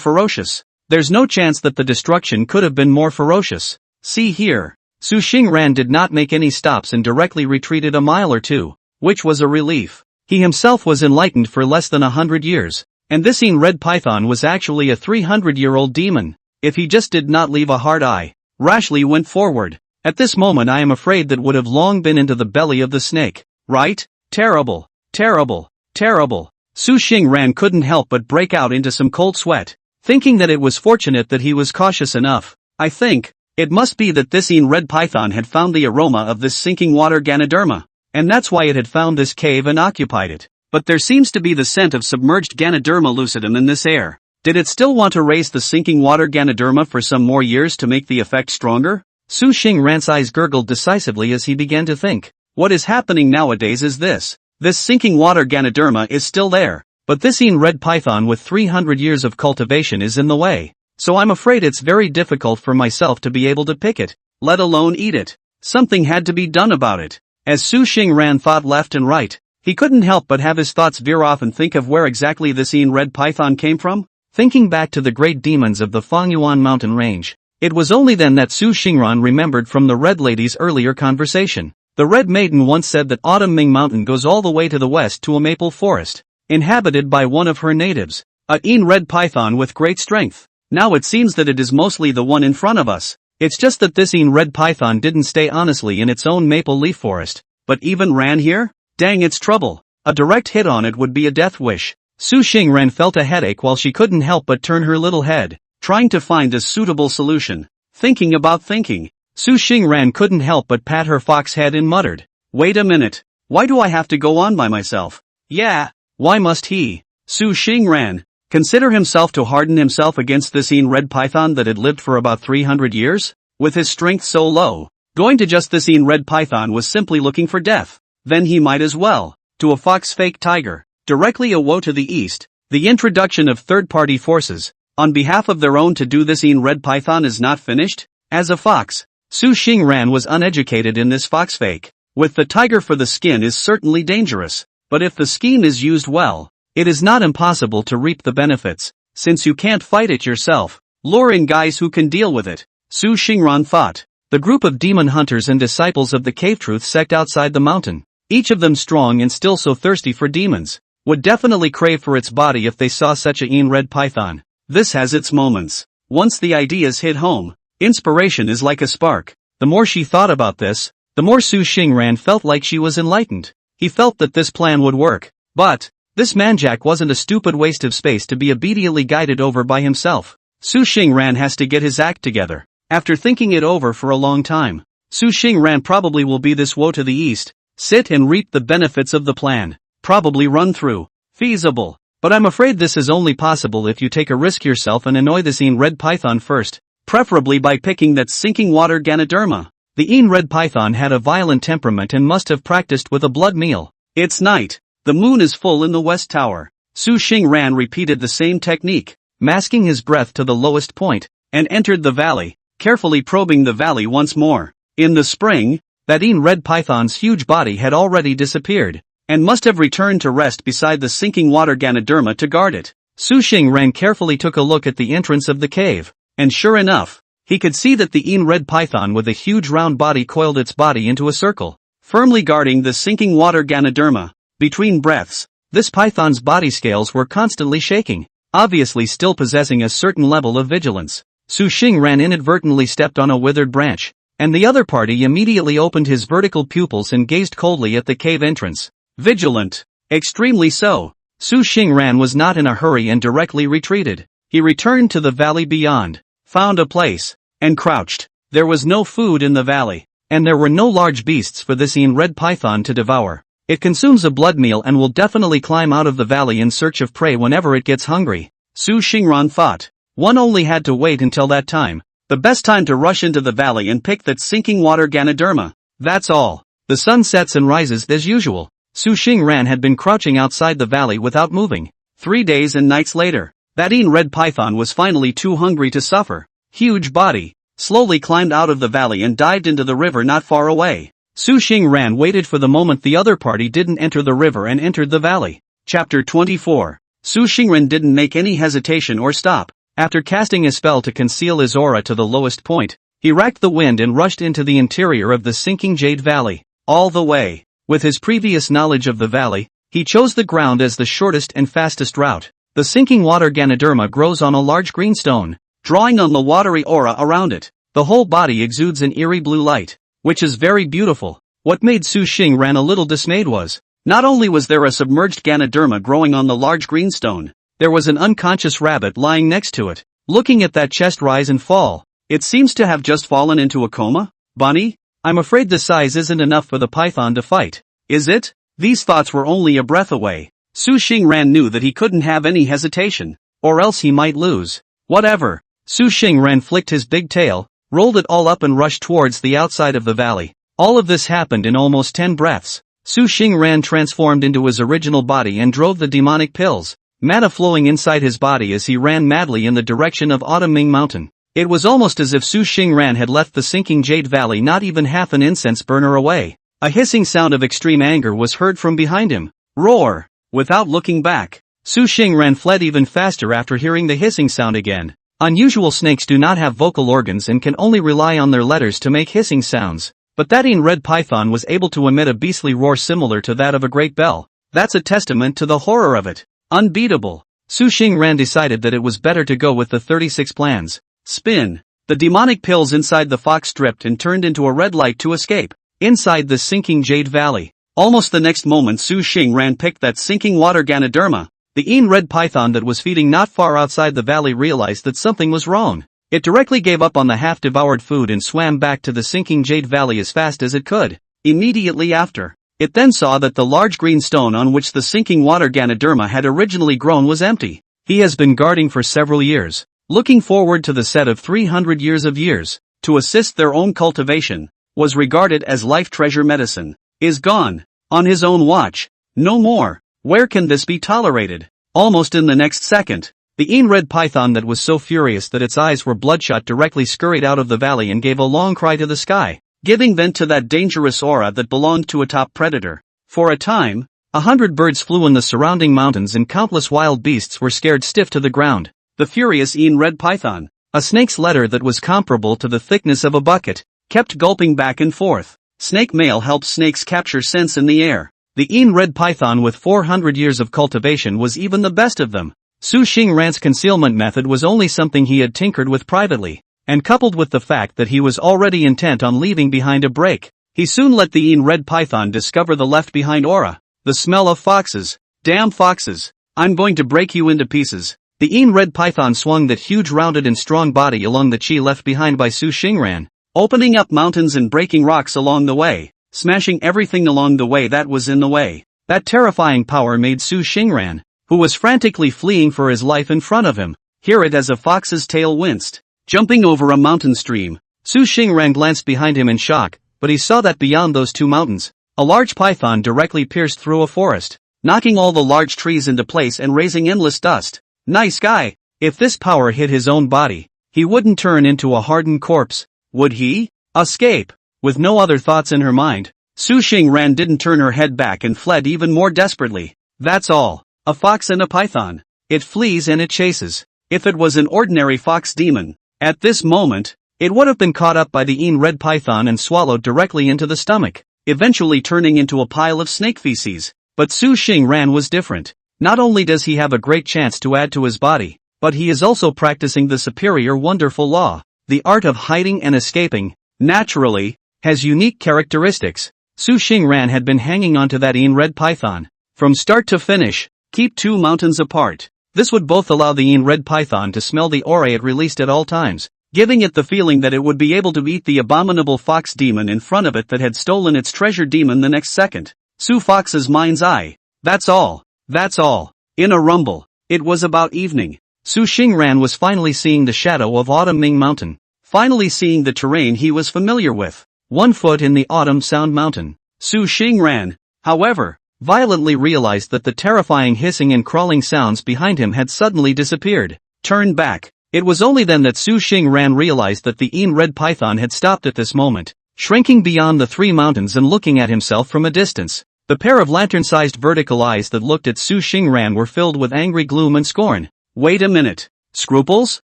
ferocious. There's no chance that the destruction could have been more ferocious. See here. Su Xingran did not make any stops and directly retreated a mile or 2, which was a relief. He himself was enlightened for less than 100 years, and this red python was actually a 300-year-old demon. If he just did not leave a hard eye, rashly went forward. At this moment I am afraid that would have long been into the belly of the snake. Right? Terrible. Terrible. Terrible. Su Xingran couldn't help but break out into some cold sweat, thinking that it was fortunate that he was cautious enough. I think it must be that this red python had found the aroma of this sinking water Ganoderma, and that's why it had found this cave and occupied it. But there seems to be the scent of submerged Ganoderma lucidum in this air. Did it still want to raise the sinking water Ganoderma for some more years to make the effect stronger? Su Xingran's eyes gurgled decisively as he began to think. What is happening nowadays is this. This sinking water Ganoderma is still there, but this red python with 300 years of cultivation is in the way. So I'm afraid it's very difficult for myself to be able to pick it, let alone eat it. Something had to be done about it. As Su Xingran thought left and right, he couldn't help but have his thoughts veer off and think of where exactly this red python came from. Thinking back to the great demons of the Fengyuan mountain range, it was only then that Su Xingran remembered from the Red Lady's earlier conversation. The Red Maiden once said that Autumn Ming Mountain goes all the way to the west to a maple forest, inhabited by one of her natives, a red python with great strength. Now it seems that it is mostly the one in front of us. It's just that this red python didn't stay honestly in its own maple leaf forest, but even ran here? Dang, it's trouble. A direct hit on it would be a death wish. Su Xingran felt a headache while she couldn't help but turn her little head, trying to find a suitable solution. Thinking about thinking, Su Xingran couldn't help but pat her fox head and muttered, "Wait a minute. Why do I have to go on by myself? Yeah, why must he?" Su Xingran consider himself to harden himself against this red python that had lived for about 300 years? With his strength so low, going to just this red python was simply looking for death. Then he might as well, to a fox fake tiger, directly a woe to the east. The introduction of third-party forces, on behalf of their own to do this red python is not finished. As a fox, Su Xingran was uneducated in this fox fake. With the tiger for the skin is certainly dangerous, but if the scheme is used well, it is not impossible to reap the benefits, since you can't fight it yourself. Lure in guys who can deal with it, Su Xingran thought. The group of demon hunters and disciples of the Cave Truth sect outside the mountain, each of them strong and still so thirsty for demons, would definitely crave for its body if they saw such a red python. This has its moments. Once the ideas hit home, inspiration is like a spark. The more she thought about this, the more Su Xingran felt like she was enlightened. He felt that this plan would work. But this manjack wasn't a stupid waste of space to be obediently guided over by himself. Su Xingran has to get his act together. After thinking it over for a long time, Su Xingran probably will be this woe to the east, sit and reap the benefits of the plan, probably run through. Feasible. But I'm afraid this is only possible if you take a risk yourself and annoy this red python first, preferably by picking that sinking water Ganoderma. The red python had a violent temperament and must have practiced with a blood meal. It's night. The moon is full in the west tower. Su Xingran repeated the same technique, masking his breath to the lowest point, and entered the valley, carefully probing the valley once more. In the spring, that red python's huge body had already disappeared, and must have returned to rest beside the sinking water Ganoderma to guard it. Su Xingran carefully took a look at the entrance of the cave, and sure enough, he could see that the red python with a huge round body coiled its body into a circle, firmly guarding the sinking water Ganoderma. Between breaths, this python's body scales were constantly shaking, obviously still possessing a certain level of vigilance. Su Xingran inadvertently stepped on a withered branch, and the other party immediately opened his vertical pupils and gazed coldly at the cave entrance. Vigilant. Extremely so. Su Xingran was not in a hurry and directly retreated. He returned to the valley beyond, found a place, and crouched. There was no food in the valley, and there were no large beasts for this red python to devour. It consumes a blood meal and will definitely climb out of the valley in search of prey whenever it gets hungry. Su Xingran thought. One only had to wait until that time. The best time to rush into the valley and pick that sinking water Ganoderma. That's all. The sun sets and rises as usual. Su Xingran had been crouching outside the valley without moving. 3 days and nights later, that red python was finally too hungry to suffer. Huge body, slowly climbed out of the valley and dived into the river not far away. Su Xingran waited for the moment the other party didn't enter the river and entered the valley. Chapter 24. Su Xingran didn't make any hesitation or stop. After casting a spell to conceal his aura to the lowest point, he racked the wind and rushed into the interior of the sinking Jade Valley. All the way. With his previous knowledge of the valley, he chose the ground as the shortest and fastest route. The sinking water Ganoderma grows on a large green stone, drawing on the watery aura around it. The whole body exudes an eerie blue light, which is very beautiful. What made Su Xingran a little dismayed was, not only was there a submerged Ganoderma growing on the large green stone, there was an unconscious rabbit lying next to it. Looking at that chest rise and fall, it seems to have just fallen into a coma. Bunny? I'm afraid the size isn't enough for the python to fight. Is it? These thoughts were only a breath away. Su Xingran knew that he couldn't have any hesitation, or else he might lose. Whatever. Su Xingran flicked his big tail, rolled it all up and rushed towards the outside of the valley. All of this happened in almost 10 breaths. Su Xingran transformed into his original body and drove the demonic pills, mana flowing inside his body as he ran madly in the direction of Autumn Ming Mountain. It was almost as if Su Xingran had left the sinking Jade Valley not even half an incense burner away. A hissing sound of extreme anger was heard from behind him. Roar! Without looking back, Su Xingran fled even faster after hearing the hissing sound again. Unusual snakes do not have vocal organs and can only rely on their letters to make hissing sounds. But that red python was able to emit a beastly roar similar to that of a great bell. That's a testament to the horror of it. Unbeatable. Su Xingran decided that it was better to go with the 36 plans. Spin. The demonic pills inside the fox stripped and turned into a red light to escape. Inside the sinking Jade Valley. Almost the next moment Su Xingran picked that sinking water Ganoderma. The red python that was feeding not far outside the valley realized that something was wrong. It directly gave up on the half-devoured food and swam back to the sinking Jade Valley as fast as it could. Immediately after, it then saw that the large green stone on which the sinking water Ganoderma had originally grown was empty. He has been guarding for several years, looking forward to the set of 300 years of years, to assist their own cultivation, was regarded as life treasure medicine, is gone, on his own watch, no more. Where can this be tolerated? Almost in the next second, the red python that was so furious that its eyes were bloodshot directly scurried out of the valley and gave a long cry to the sky, giving vent to that dangerous aura that belonged to a top predator. For a time, 100 birds flew in the surrounding mountains and countless wild beasts were scared stiff to the ground. The furious red python, a snake's letter that was comparable to the thickness of a bucket, kept gulping back and forth. Snake male helps snakes capture scents in the air. The red python with 400 years of cultivation was even the best of them. Su Xingran's concealment method was only something he had tinkered with privately, and coupled with the fact that he was already intent on leaving behind a break, he soon let the red python discover the left-behind aura. The smell of foxes. Damn foxes. I'm going to break you into pieces. The red python swung that huge rounded and strong body along the chi left behind by Su Xingran, opening up mountains and breaking rocks along the way, smashing everything along the way that was in the way. That terrifying power made Su Xingran, who was frantically fleeing for his life in front of him, hear it as a fox's tail winced. Jumping over a mountain stream, Su Xingran glanced behind him in shock, but he saw that beyond those two mountains, a large python directly pierced through a forest, knocking all the large trees into place and raising endless dust. Nice guy. If this power hit his own body, he wouldn't turn into a hardened corpse, would he? Escape. With no other thoughts in her mind, Su Xingran didn't turn her head back and fled even more desperately. That's all. A fox and a python. It flees and it chases. If it was an ordinary fox demon, At this moment, it would have been caught up by the red python and swallowed directly into the stomach, eventually turning into a pile of snake feces. But Su Xingran was different. Not only does he have a great chance to add to his body, but he is also practicing the superior wonderful law. The art of hiding and escaping, naturally, has unique characteristics. Su Xingran had been hanging onto that red python. From start to finish, keep 2 mountains apart. This would both allow the red python to smell the aura it released at all times, giving it the feeling that it would be able to eat the abominable fox demon in front of it that had stolen its treasure demon the next second. Su Fox's mind's eye. That's all. That's all. In a rumble. It was about evening. Su Xingran was finally seeing the shadow of Autumn Ming Mountain. Finally seeing the terrain he was familiar with. 1 foot in the Autumn Sound Mountain. Su Xingran, however, violently realized that the terrifying hissing and crawling sounds behind him had suddenly disappeared. Turned back. It was only then that Su Xingran realized that the red python had stopped at this moment, shrinking beyond the 3 mountains and looking at himself from a distance. The pair of lantern-sized vertical eyes that looked at Su Xingran were filled with angry gloom and scorn. Wait a minute. Scruples?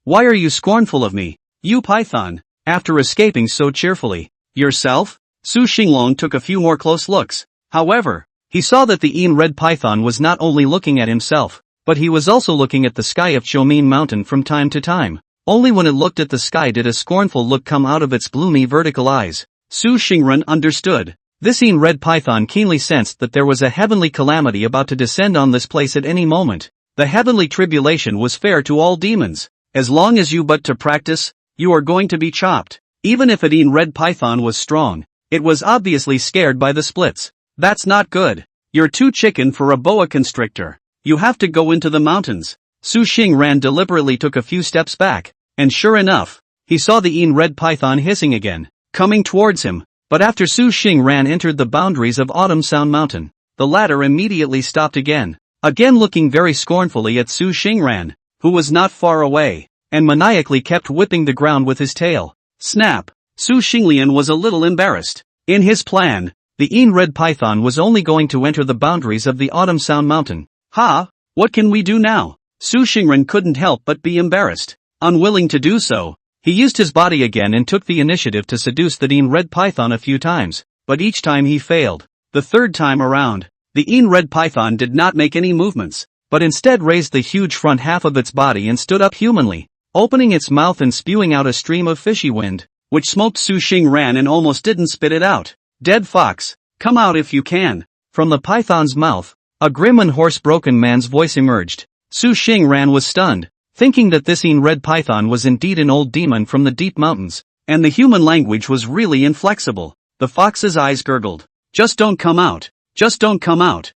Why are you scornful of me, you python, after escaping so cheerfully? Yourself? Su Xinglong took a few more close looks. However, he saw that the red python was not only looking at himself, but he was also looking at the sky of Qiumin Mountain from time to time. Only when it looked at the sky did a scornful look come out of its gloomy vertical eyes. Su Xingran understood. This red python keenly sensed that there was a heavenly calamity about to descend on this place at any moment. The heavenly tribulation was fair to all demons. As long as you but to practice, you are going to be chopped. Even if a red python was strong, it was obviously scared by the splits. That's not good. You're too chicken for a boa constrictor. You have to go into the mountains. Su Xingran deliberately took a few steps back, and sure enough, he saw the red python hissing again, coming towards him. But after Su Xingran entered the boundaries of Autumn Sound Mountain, the latter immediately stopped again looking very scornfully at Su Xingran, who was not far away, and maniacally kept whipping the ground with his tail. Snap! Su Xinglian was a little embarrassed. In his plan, the red python was only going to enter the boundaries of the Autumn Sound Mountain. Ha! What can we do now? Su Xingran couldn't help but be embarrassed. Unwilling to do so, he used his body again and took the initiative to seduce the red python a few times, but each time he failed. The third time around, the red python did not make any movements, but instead raised the huge front half of its body and stood up humanly, opening its mouth and spewing out a stream of fishy wind, which smoked Su Xingran and almost didn't spit it out. Dead fox, come out if you can. From the python's mouth, a grim and hoarse-broken man's voice emerged. Su Xingran was stunned, thinking that this red python was indeed an old demon from the deep mountains, and the human language was really inflexible. The fox's eyes gurgled. Just don't come out. Just don't come out.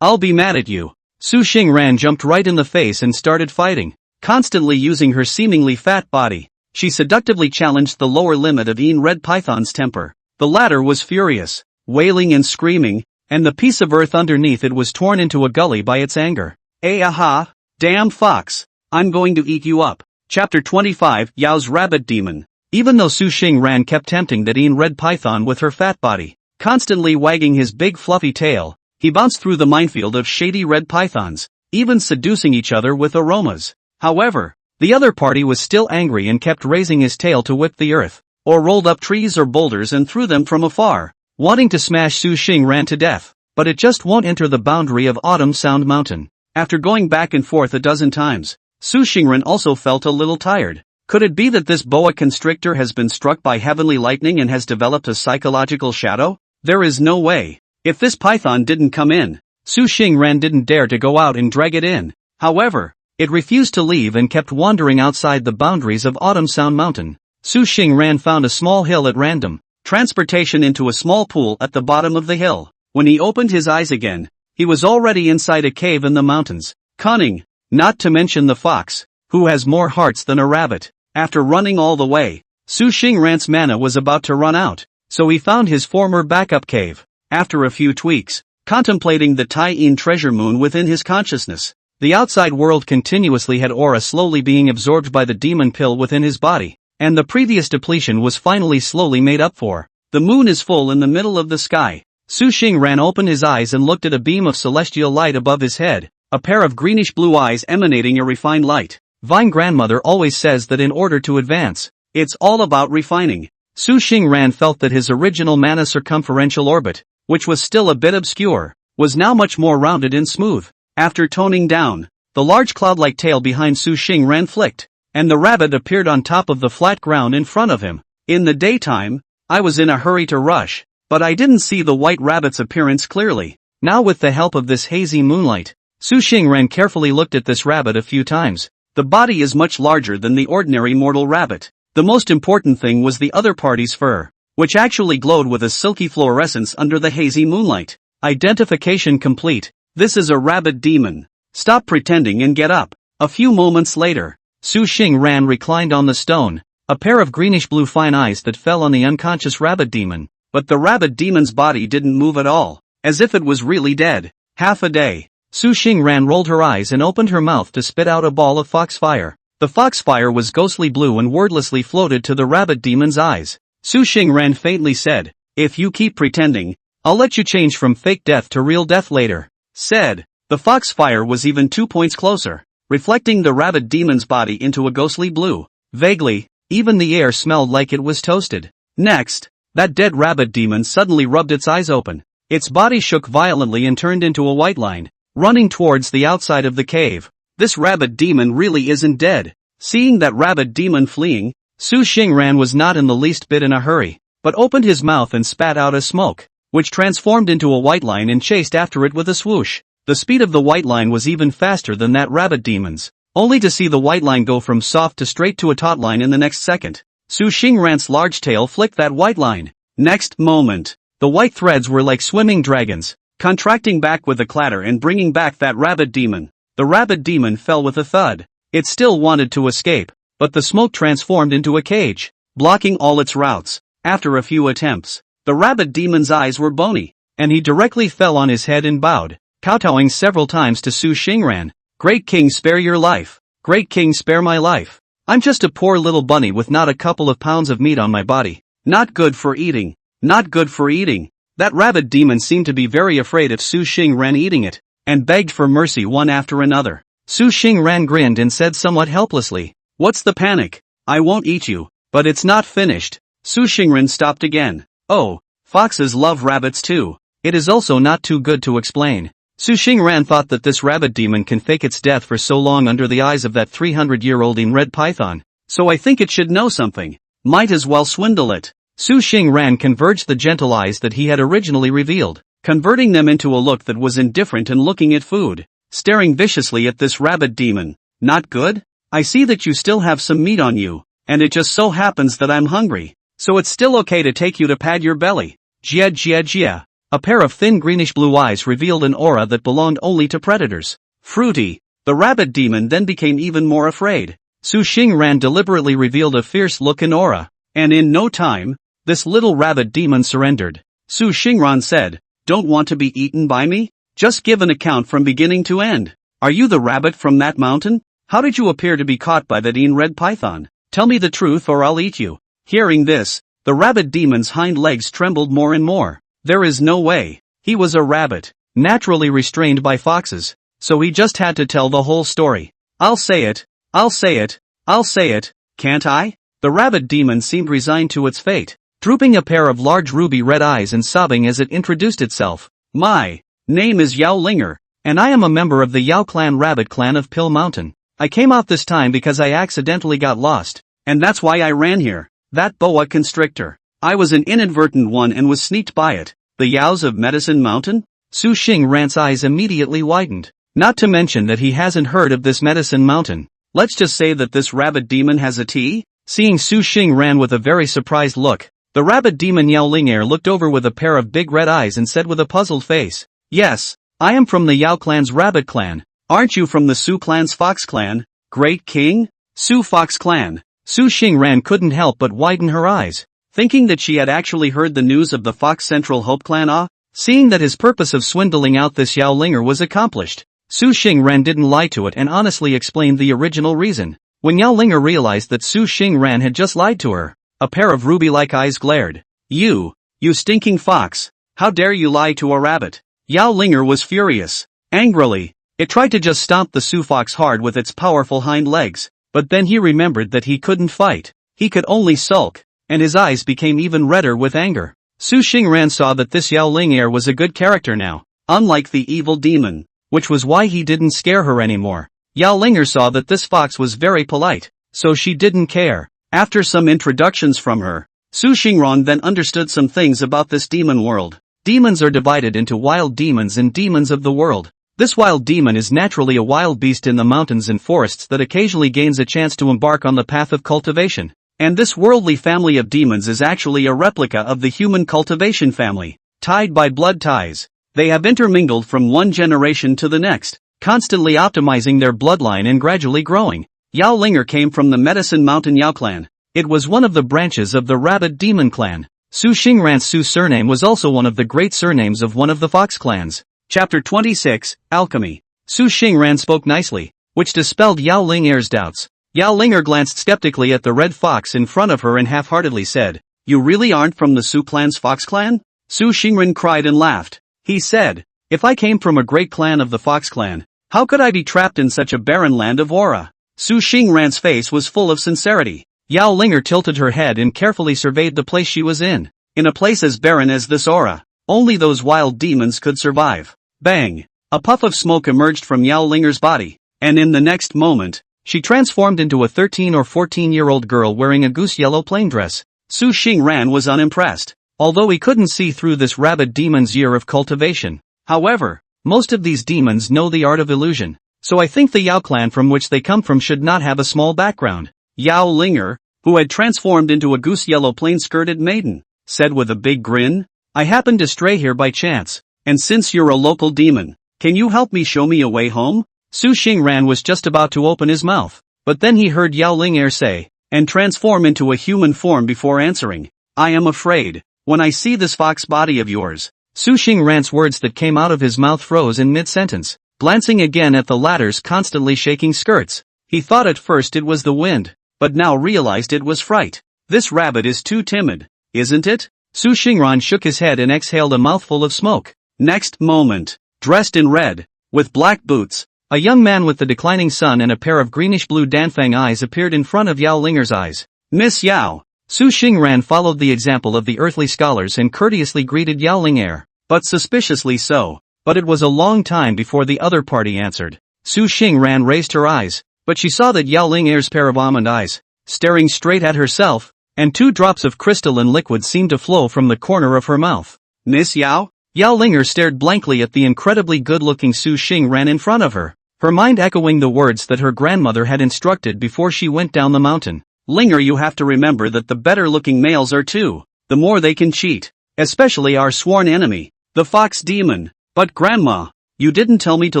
I'll be mad at you. Su Xingran jumped right in the face and started fighting, constantly using her seemingly fat body. She seductively challenged the lower limit of red python's temper. The latter was furious, wailing and screaming, and the piece of earth underneath it was torn into a gully by its anger. Aha! Damn fox! I'm going to eat you up. Chapter 25, Yao's Rabbit Demon. Even though Su Xingran kept tempting that red python with her fat body, constantly wagging his big fluffy tail, he bounced through the minefield of shady red pythons, even seducing each other with aromas. However, the other party was still angry and kept raising his tail to whip the earth, or rolled up trees or boulders and threw them from afar, wanting to smash Su Xingran to death. But it just won't enter the boundary of Autumn Sound Mountain. After going back and forth a dozen times, Su Xingran also felt a little tired. Could it be that this boa constrictor has been struck by heavenly lightning and has developed a psychological shadow? There is no way. If this python didn't come in, Su Xingran didn't dare to go out and drag it in. However, it refused to leave and kept wandering outside the boundaries of Autumn Sound Mountain. Su Xingran found a small hill at random, transportation into a small pool at the bottom of the hill. When he opened his eyes again, he was already inside a cave in the mountains. Cunning, not to mention the fox, who has more hearts than a rabbit. After running all the way, Su Xingran's mana was about to run out, so he found his former backup cave. After a few tweaks, contemplating the Tai-In treasure moon within his consciousness, the outside world continuously had aura slowly being absorbed by the demon pill within his body, and the previous depletion was finally slowly made up for. The moon is full in the middle of the sky. Su Xingran opened his eyes and looked at a beam of celestial light above his head, a pair of greenish blue eyes emanating a refined light. Vine grandmother always says that in order to advance, it's all about refining. Su Xingran felt that his original mana circumferential orbit, which was still a bit obscure, was now much more rounded and smooth. After toning down, the large cloud-like tail behind Su Xingran flicked, and the rabbit appeared on top of the flat ground in front of him. In the daytime, I was in a hurry to rush, but I didn't see the white rabbit's appearance clearly. Now with the help of this hazy moonlight, Su Xingran carefully looked at this rabbit a few times. The body is much larger than the ordinary mortal rabbit. The most important thing was the other party's fur, which actually glowed with a silky fluorescence under the hazy moonlight. Identification complete. This is a rabbit demon. Stop pretending and get up. A few moments later, Su Xingran reclined on the stone, a pair of greenish-blue fine eyes that fell on the unconscious rabbit demon. But the rabbit demon's body didn't move at all, as if it was really dead. Half a day. Su Xingran rolled her eyes and opened her mouth to spit out a ball of foxfire. The foxfire was ghostly blue and wordlessly floated to the rabbit demon's eyes. Su Xingran faintly said, "If you keep pretending, I'll let you change from fake death to real death later." Said. The foxfire was even 2 points closer, reflecting the rabbit demon's body into a ghostly blue. Vaguely, even the air smelled like it was toasted. Next, that dead rabbit demon suddenly rubbed its eyes open. Its body shook violently and turned into a white line, running towards the outside of the cave. This rabbit demon really isn't dead. Seeing that rabbit demon fleeing, Su Xingran was not in the least bit in a hurry, but opened his mouth and spat out a smoke, which transformed into a white line and chased after it with a swoosh. The speed of the white line was even faster than that rabbit demon's, only to see the white line go from soft to straight to a taut line in the next second. Su Xingran's large tail flicked that white line. Next moment, the white threads were like swimming dragons, contracting back with a clatter and bringing back that rabbit demon. The rabbit demon fell with a thud. It still wanted to escape, but the smoke transformed into a cage, blocking all its routes. After a few attempts, the rabbit demon's eyes were bony, and he directly fell on his head and bowed, kowtowing several times to Su Xingran. "Great king, spare your life. Great king, spare my life. I'm just a poor little bunny with not a couple of pounds of meat on my body. Not good for eating. Not good for eating." That rabbit demon seemed to be very afraid of Su Xingran eating it, and begged for mercy one after another. Su Xingran grinned and said somewhat helplessly, "What's the panic? I won't eat you." But it's not finished. Su Xingran stopped again. "Oh, foxes love rabbits too. It is also not too good to explain." Su Xingran thought that this rabbit demon can fake its death for so long under the eyes of that 300-year-old red python, so I think it should know something. Might as well swindle it. Su Xingran converged the gentle eyes that he had originally revealed, converting them into a look that was indifferent and looking at food, staring viciously at this rabbit demon. "Not good? I see that you still have some meat on you, and it just so happens that I'm hungry, so it's still okay to take you to pad your belly." Jia jia jia. A pair of thin greenish-blue eyes revealed an aura that belonged only to predators. Fruity. The rabbit demon then became even more afraid. Su Xingran deliberately revealed a fierce look and aura, and in no time, this little rabbit demon surrendered. Su Xingran said, "Don't want to be eaten by me? Just give an account from beginning to end. Are you the rabbit from that mountain? How did you appear to be caught by that red python? Tell me the truth or I'll eat you." Hearing this, the rabbit demon's hind legs trembled more and more. There is no way. He was a rabbit, naturally restrained by foxes, so he just had to tell the whole story. I'll say it, I'll say it, I'll say it, can't I?" The rabbit demon seemed resigned to its fate, drooping a pair of large ruby red eyes and sobbing as it introduced itself. "My name is Yao Linger, and I am a member of the Yao Clan Rabbit Clan of Pill Mountain. I came out this time because I accidentally got lost, and that's why I ran here. That boa constrictor. I was an inadvertent one and was sneaked by it." "The Yaos of Medicine Mountain?" Su Xingran's eyes immediately widened. Not to mention that he hasn't heard of this Medicine Mountain. Let's just say that this rabbit demon has a tea? Seeing Su Xingran with a very surprised look, the rabbit demon Yao Lingair looked over with a pair of big red eyes and said with a puzzled face, "Yes, I am from the Yao Clan's Rabbit Clan. Aren't you from the Su Clan's Fox Clan, Great King?" "Su Fox Clan." Su Xingran couldn't help but widen her eyes, thinking that she had actually heard the news of the Fox Central Hope Clan. Seeing that his purpose of swindling out this Yao Linger was accomplished, Su Xingran didn't lie to it and honestly explained the original reason. When Yao Linger realized that Su Xingran had just lied to her, a pair of ruby-like eyes glared. You stinking fox, how dare you lie to a rabbit?" Yao Linger was furious. Angrily, It tried to just stomp the Sioux fox hard with its powerful hind legs, but then he remembered that he couldn't fight. He could only sulk, and his eyes became even redder with anger. Su Xingran saw that this Yao Ling heir was a good character now, unlike the evil demon, which was why he didn't scare her anymore. Yao Linger saw that this fox was very polite, so she didn't care. After some introductions from her, Su Xingran then understood some things about this demon world. Demons are divided into wild demons and demons of the world. This wild demon is naturally a wild beast in the mountains and forests that occasionally gains a chance to embark on the path of cultivation. And this worldly family of demons is actually a replica of the human cultivation family, tied by blood ties. They have intermingled from one generation to the next, constantly optimizing their bloodline and gradually growing. Yao Linger came from the Medicine Mountain Yao clan. It was one of the branches of the Rabbit Demon clan. Su Xingran's Su surname was also one of the great surnames of one of the Fox clans. Chapter 26, Alchemy. Su Xingran spoke nicely, which dispelled Yao Linger's doubts. Yao Linger glanced skeptically at the red fox in front of her and half-heartedly said, "You really aren't from the Su clan's Fox clan?" Su Xingran cried and laughed. He said, "If I came from a great clan of the Fox clan, how could I be trapped in such a barren land of aura?" Su Xingran's face was full of sincerity. Yao Linger tilted her head and carefully surveyed the place she was in. In a place as barren as this aura, only those wild demons could survive. Bang! A puff of smoke emerged from Yao Linger's body, and in the next moment, she transformed into a 13 or 14-year-old girl wearing a goose yellow plain dress. Su Xingran was unimpressed, although he couldn't see through this rabid demon's year of cultivation. However, most of these demons know the art of illusion, so I think the Yao clan from which they come from should not have a small background. Yao Linger, who had transformed into a goose yellow plain-skirted maiden, said with a big grin, "I happened to stray here by chance, and since you're a local demon, can you help me show me a way home?" Su Xingran was just about to open his mouth, but then he heard Yao Linger say, and transform into a human form before answering, "I am afraid, when I see this fox body of yours." Su Xingran's words that came out of his mouth froze in mid-sentence, glancing again at the latter's constantly shaking skirts. He thought at first it was the wind, but now realized it was fright. This rabbit is too timid, isn't it? Su Xingran shook his head and exhaled a mouthful of smoke. Next moment, dressed in red, with black boots, a young man with the declining sun and a pair of greenish-blue Danfang eyes appeared in front of Yao Linger's eyes. "Miss Yao." Su Xingran followed the example of the earthly scholars and courteously greeted Yao Linger, but suspiciously so. But it was a long time before the other party answered. Su Xingran raised her eyes, but she saw that Yao Linger's pair of almond eyes, staring straight at herself, and 2 drops of crystalline liquid seemed to flow from the corner of her mouth. "Miss Yao?" Yao Linger stared blankly at the incredibly good-looking Su Xingran in front of her, her mind echoing the words that her grandmother had instructed before she went down the mountain. "Linger, you have to remember that the better-looking males are too, the more they can cheat, especially our sworn enemy, the fox demon." "But Grandma, you didn't tell me to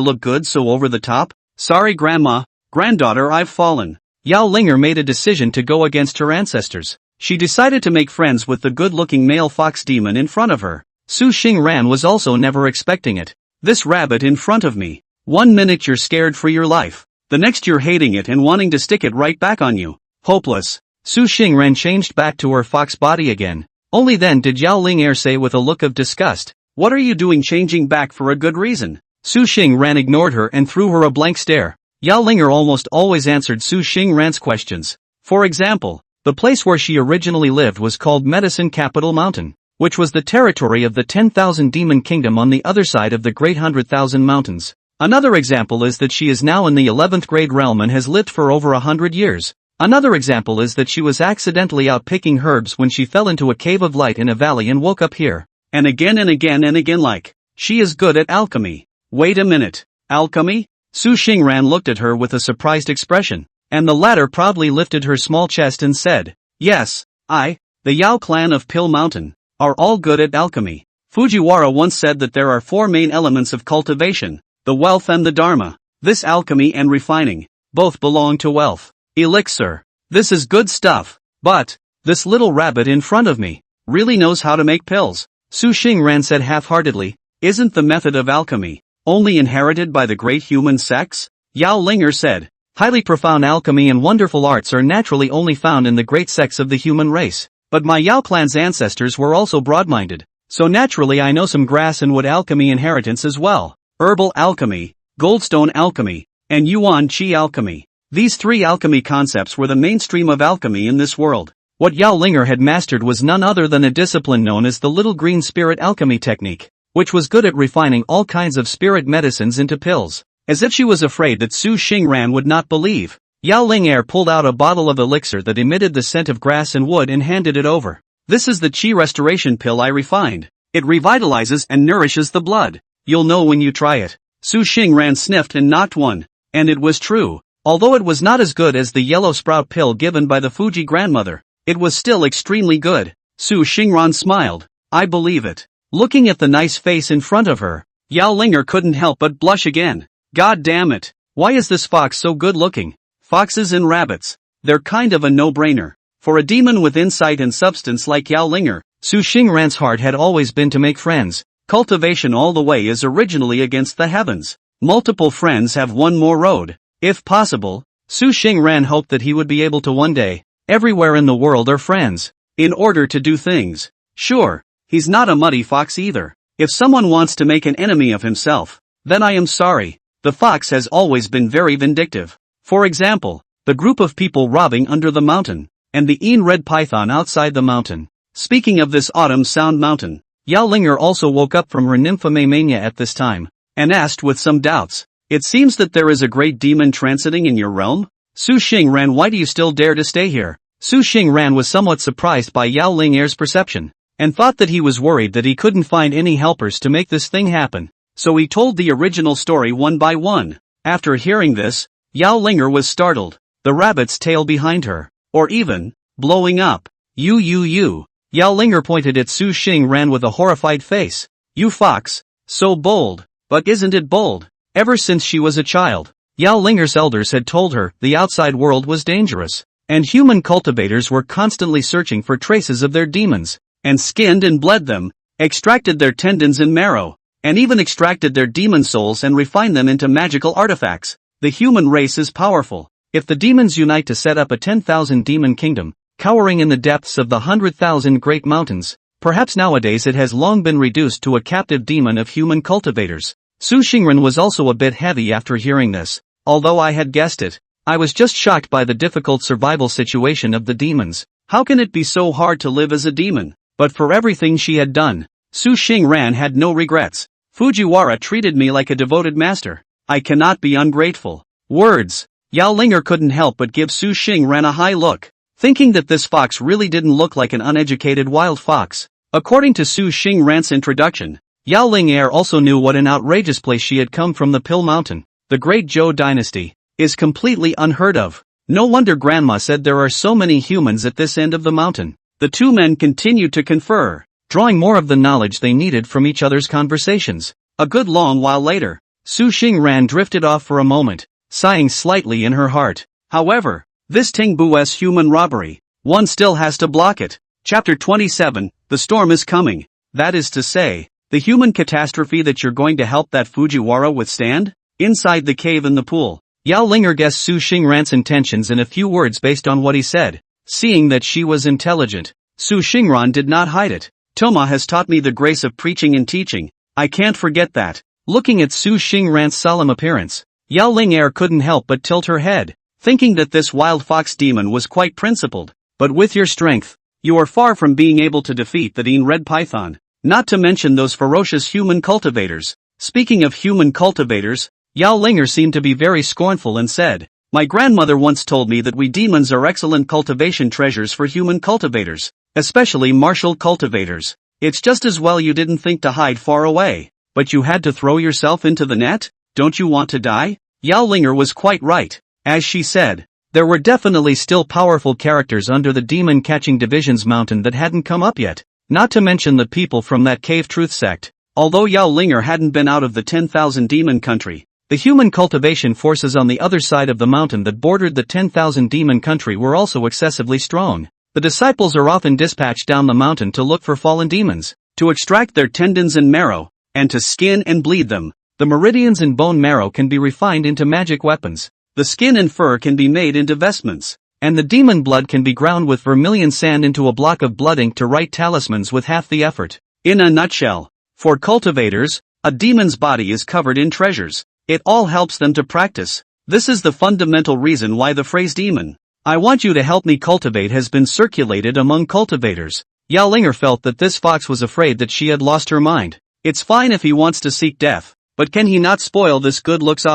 look good so over the top." "Sorry Grandma, granddaughter, I've fallen." Yao Linger made a decision to go against her ancestors. She decided to make friends with the good-looking male fox demon in front of her. Su Xingran was also never expecting it. "This rabbit in front of me. 1 minute you're scared for your life, the next you're hating it and wanting to stick it right back on you. Hopeless." Su Xingran changed back to her fox body again. Only then did Yao Linger say with a look of disgust, "What are you doing changing back for a good reason?" Su Xingran ignored her and threw her a blank stare. Yao Linger almost always answered Su Xingran's questions. For example, the place where she originally lived was called Medicine Capital Mountain, which was the territory of the 10,000 Demon Kingdom on the other side of the Great 100,000 Mountains. Another example is that she is now in the 11th grade realm and has lived for over 100 years. Another example is that she was accidentally out picking herbs when she fell into a cave of light in a valley and woke up here. And again and again and again like, she is good at alchemy. Wait a minute, alchemy? Su Xingran looked at her with a surprised expression, and the latter proudly lifted her small chest and said, "Yes, the Yao clan of Pill Mountain, are all good at alchemy." Fujiwara once said that there are 4 main elements of cultivation, the wealth and the dharma. This alchemy and refining, both belong to wealth. Elixir. This is good stuff, but, this little rabbit in front of me, really knows how to make pills. Su Xingran said half-heartedly, "Isn't the method of alchemy only inherited by the great human sex?" Yao Linger said, "Highly profound alchemy and wonderful arts are naturally only found in the great sex of the human race. But my Yao clan's ancestors were also broad-minded, so naturally I know some grass and wood alchemy inheritance as well. Herbal alchemy, goldstone alchemy, and yuan qi alchemy. These three alchemy concepts were the mainstream of alchemy in this world. What Yao Linger had mastered was none other than a discipline known as the Little Green Spirit Alchemy Technique, which was good at refining all kinds of spirit medicines into pills. As if she was afraid that Su Xingran would not believe, Yao Linger pulled out a bottle of elixir that emitted the scent of grass and wood and handed it over. This is the Qi Restoration Pill I refined. It revitalizes and nourishes the blood. You'll know when you try it. Su Xingran sniffed and knocked one. And it was true. Although it was not as good as the yellow sprout pill given by the Fuji grandmother, it was still extremely good. Su Xingran smiled. I believe it. Looking at the nice face in front of her, Yao Linger couldn't help but blush again. God damn it. Why is this fox so good looking? Foxes and rabbits. They're kind of a no-brainer. For a demon with insight and substance like Yao Linger, Su Xingran's heart had always been to make friends. Cultivation all the way is originally against the heavens. Multiple friends have one more road. If possible, Su Xingran hoped that he would be able to one day. Everywhere in the world are friends. In order to do things. Sure, he's not a muddy fox either. If someone wants to make an enemy of himself, then I am sorry. The fox has always been very vindictive. For example, the group of people robbing under the mountain, and the red python outside the mountain. Speaking of this autumn sound mountain, Yao Linger also woke up from her nymphomane mania at this time, and asked with some doubts, it seems that there is a great demon transiting in your realm? Su Xingran, why do you still dare to stay here? Su Xingran was somewhat surprised by Yao Linger's perception, and thought that he was worried that he couldn't find any helpers to make this thing happen. So he told the original story one by one. After hearing this, Yao Linger was startled. The rabbit's tail behind her. Or even, blowing up. You. Yao Linger pointed at Su Xingran with a horrified face. You fox. So bold. But isn't it bold? Ever since she was a child, Yao Linger's elders had told her the outside world was dangerous, and human cultivators were constantly searching for traces of their demons, and skinned and bled them, extracted their tendons and marrow, and even extracted their demon souls and refined them into magical artifacts. The human race is powerful. If the demons unite to set up a 10,000 demon kingdom, cowering in the depths of the 100,000 great mountains, perhaps nowadays it has long been reduced to a captive demon of human cultivators. Su Xingran was also a bit heavy after hearing this. Although I had guessed it, I was just shocked by the difficult survival situation of the demons. How can it be so hard to live as a demon? But for everything she had done, Su Xingran had no regrets. Fujiwara treated me like a devoted master. I cannot be ungrateful. Words. Yao Linger couldn't help but give Su Xingran a high look, thinking that this fox really didn't look like an uneducated wild fox. According to Su Xingran's introduction, Yao Linger also knew what an outrageous place she had come from. The Pill Mountain, the great Zhou dynasty, is completely unheard of. No wonder Grandma said there are so many humans at this end of the mountain. The two men continued to confer, drawing more of the knowledge they needed from each other's conversations. A good long while later, Su Xingran drifted off for a moment, sighing slightly in her heart. However, this Tingbu's human robbery, one still has to block it. Chapter 27, The Storm is Coming. That is to say, the human catastrophe that you're going to help that Fujiwara withstand? Inside the cave in the pool, Yao Linger guessed Su Xingran's intentions in a few words based on what he said. Seeing that she was intelligent, Su Xingran did not hide it. Toma has taught me the grace of preaching and teaching. I can't forget that. Looking at Su Xingran's solemn appearance, Yao Linger couldn't help but tilt her head, thinking that this wild fox demon was quite principled. But with your strength, you are far from being able to defeat the red python, not to mention those ferocious human cultivators. Speaking of human cultivators, Yao Linger seemed to be very scornful and said, my grandmother once told me that we demons are excellent cultivation treasures for human cultivators, especially martial cultivators. It's just as well you didn't think to hide far away, but you had to throw yourself into the net? Don't you want to die? Yao Linger was quite right. As she said, there were definitely still powerful characters under the demon-catching division's mountain that hadn't come up yet, not to mention the people from that cave truth sect. Although Yao Linger hadn't been out of the 10,000 demon country, the human cultivation forces on the other side of the mountain that bordered the 10,000 demon country were also excessively strong. The disciples are often dispatched down the mountain to look for fallen demons, to extract their tendons and marrow, and to skin and bleed them. The meridians and bone marrow can be refined into magic weapons. The skin and fur can be made into vestments, and the demon blood can be ground with vermilion sand into a block of blood ink to write talismans with half the effort. In a nutshell, for cultivators, a demon's body is covered in treasures. It all helps them to practice. This is the fundamental reason why the phrase demon, "I want you to help me cultivate," has been circulated among cultivators. Yao Linger felt that this fox was afraid that she had lost her mind. It's fine if he wants to seek death, but can he not spoil this good looks?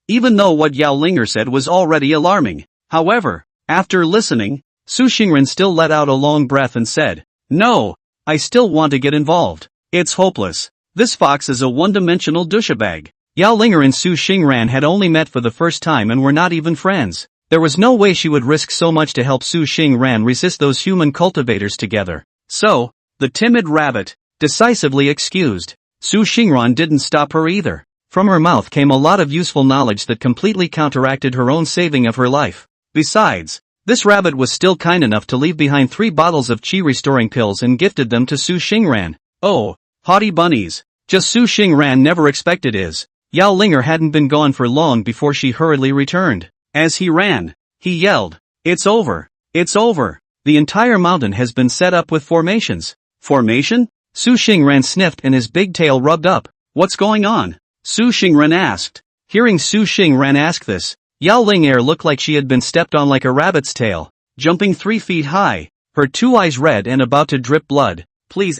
Even though what Yao Linger said was already alarming. However, after listening, Su Xingren still let out a long breath and said, "No, I still want to get involved. It's hopeless. This fox is a one-dimensional douchebag." Yao Linger and Su Xingran had only met for the first time and were not even friends. There was no way she would risk so much to help Su Xingran resist those human cultivators together. So, the timid rabbit, decisively excused. Su Xingran didn't stop her either. From her mouth came a lot of useful knowledge that completely counteracted her own saving of her life. Besides, this rabbit was still kind enough to leave behind 3 bottles of qi-restoring pills and gifted them to Su Xingran. Oh, haughty bunnies. Just Su Xingran never expected is, Yao Linger hadn't been gone for long before she hurriedly returned. As he ran, he yelled, "It's over! It's over! The entire mountain has been set up with formations." Formation? Su Xingran sniffed and his big tail rubbed up. "What's going on?" Su Xingran asked. Hearing Su Xingran ask this, Yao Linger looked like she had been stepped on like a rabbit's tail, jumping 3 feet high, her 2 eyes red and about to drip blood. "Please,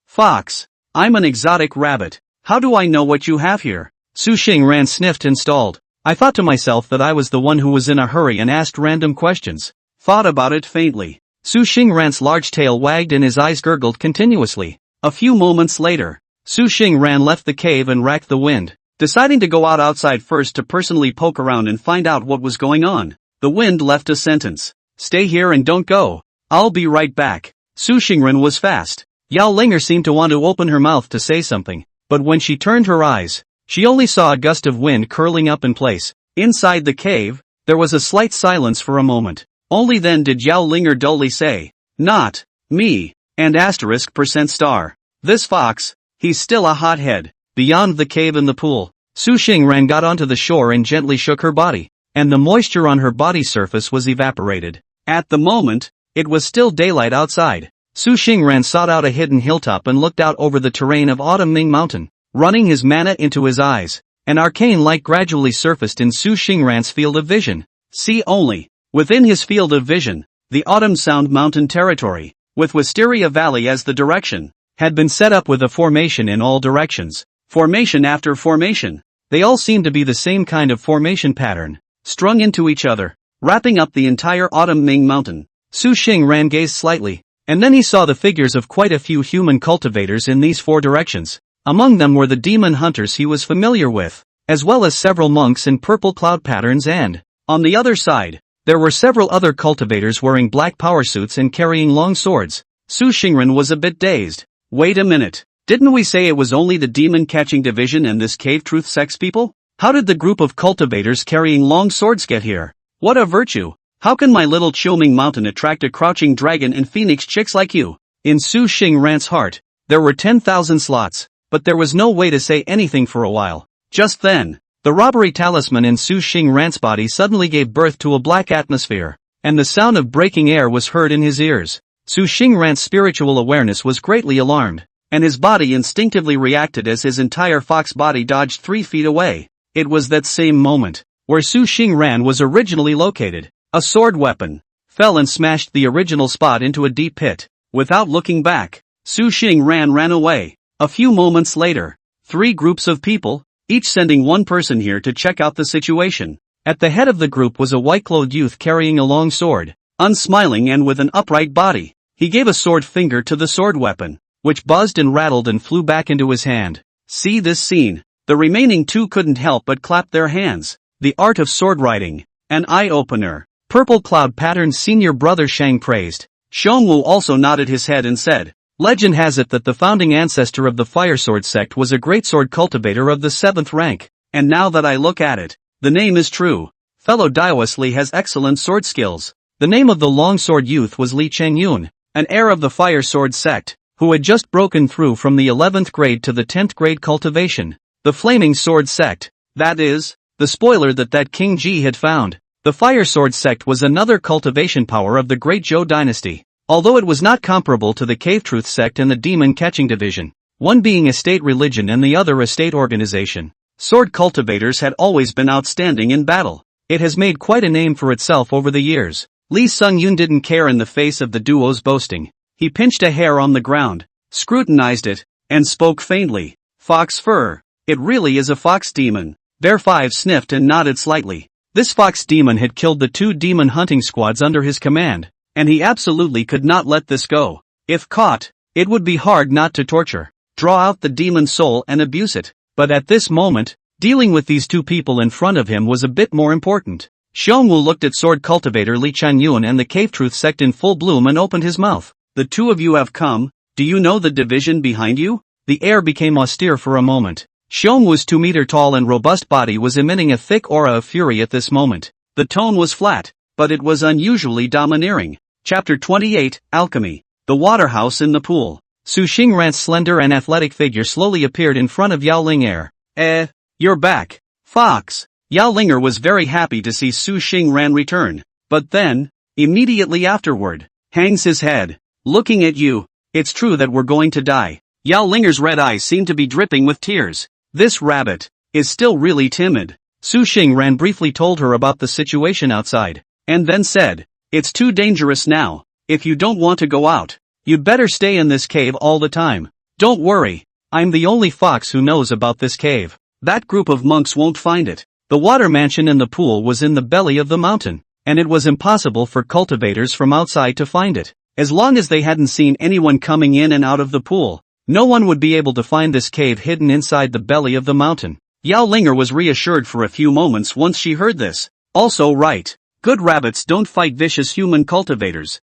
fox. I'm an exotic rabbit. How do I know what you have here?" Su Xingran sniffed and stalled. "I thought to myself that I was the one who was in a hurry and asked random questions." Thought about it faintly. Su Xingran's large tail wagged and his eyes gurgled continuously. A few moments later, Su Xingran left the cave and racked the wind, deciding to go outside first to personally poke around and find out what was going on. The wind left a sentence. "Stay here and don't go. I'll be right back." Su Xingran was fast. Yao Linger seemed to want to open her mouth to say something, but when she turned her eyes, she only saw a gust of wind curling up in place. Inside the cave, there was a slight silence for a moment. Only then did Yao Linger dully say, "Not me," and %. "This fox, he's still a hothead." Beyond the cave and the pool, Su Xingran got onto the shore and gently shook her body, and the moisture on her body surface was evaporated. At the moment, it was still daylight outside. Su Xingran sought out a hidden hilltop and looked out over the terrain of Autumn Ming Mountain. Running his mana into his eyes, an arcane light gradually surfaced in Su Xingran's field of vision. See only, within his field of vision, the Autumn Sound Mountain territory, with Wisteria Valley as the direction, had been set up with a formation in all directions. Formation after formation. They all seemed to be the same kind of formation pattern, strung into each other, wrapping up the entire Autumn Ming Mountain. Su Xingran gazed slightly, and then he saw the figures of quite a few human cultivators in these 4 directions. Among them were the demon hunters he was familiar with, as well as several monks in purple cloud patterns, and, on the other side, there were several other cultivators wearing black power suits and carrying long swords. Su Xingran was a bit dazed. Wait a minute, didn't we say it was only the demon catching division and this cave truth sex people? How did the group of cultivators carrying long swords get here? What a virtue! How can my little Chiuming mountain attract a crouching dragon and phoenix chicks like you? In Su Xingran's heart, there were 10,000 slots. But there was no way to say anything for a while. Just then, the robbery talisman in Su Xingran's body suddenly gave birth to a black atmosphere, and the sound of breaking air was heard in his ears. Su Xingran's spiritual awareness was greatly alarmed, and his body instinctively reacted as his entire fox body dodged 3 feet away. It was that same moment, where Su Xingran was originally located. A sword weapon fell and smashed the original spot into a deep pit. Without looking back, Su Xingran ran away. A few moments later, 3 groups of people, each sending 1 person here to check out the situation. At the head of the group was a white-clothed youth carrying a long sword, unsmiling and with an upright body. He gave a sword finger to the sword weapon, which buzzed and rattled and flew back into his hand. See this scene. The remaining 2 couldn't help but clap their hands. The art of sword riding, an eye-opener. Purple Cloud Pattern's senior brother Shang praised. Xiongwu also nodded his head and said, "Legend has it that the founding ancestor of the Fire Sword sect was a great sword cultivator of the 7th rank, and now that I look at it, the name is true. Fellow Daoist Li has excellent sword skills." The name of the long-sword youth was Li Chengyun, an heir of the Fire Sword sect, who had just broken through from the 11th grade to the 10th grade cultivation. The Flaming Sword sect, that is, the spoiler that King Ji had found. The Fire Sword sect was another cultivation power of the Great Zhou dynasty. Although it was not comparable to the Cave Truth sect and the Demon Catching division, one being a state religion and the other a state organization. Sword cultivators had always been outstanding in battle. It has made quite a name for itself over the years. Lee Sung-yoon didn't care in the face of the duo's boasting. He pinched a hair on the ground, scrutinized it, and spoke faintly. Fox fur. It really is a fox demon. Bear 5 sniffed and nodded slightly. This fox demon had killed the 2 demon hunting squads under his command, and he absolutely could not let this go. If caught, it would be hard not to torture, draw out the demon soul and abuse it. But at this moment, dealing with these 2 people in front of him was a bit more important. Xiongwu looked at sword cultivator Lee Chanyun and the cave truth sect in full bloom and opened his mouth. The 2 of you have come. Do you know the division behind you? The air became austere for a moment. Xiongwu's 2-meter tall and robust body was emitting a thick aura of fury at this moment. The tone was flat, but it was unusually domineering. Chapter 28, Alchemy. The Waterhouse in the Pool. Su Xingran's slender and athletic figure slowly appeared in front of Yao Linger. You're back, Fox. Yao Linger was very happy to see Su Xingran return, but then, immediately afterward, hangs his head. Looking at you, it's true that we're going to die. Yao Linger's red eyes seemed to be dripping with tears. This rabbit is still really timid. Su Xingran briefly told her about the situation outside, and then said, it's too dangerous now. If you don't want to go out, you'd better stay in this cave all the time. Don't worry, I'm the only fox who knows about this cave. That group of monks won't find it. The water mansion in the pool was in the belly of the mountain, and it was impossible for cultivators from outside to find it. As long as they hadn't seen anyone coming in and out of the pool, no one would be able to find this cave hidden inside the belly of the mountain. Yao Linger was reassured for a few moments once she heard this. Also right. Good rabbits don't fight vicious human cultivators.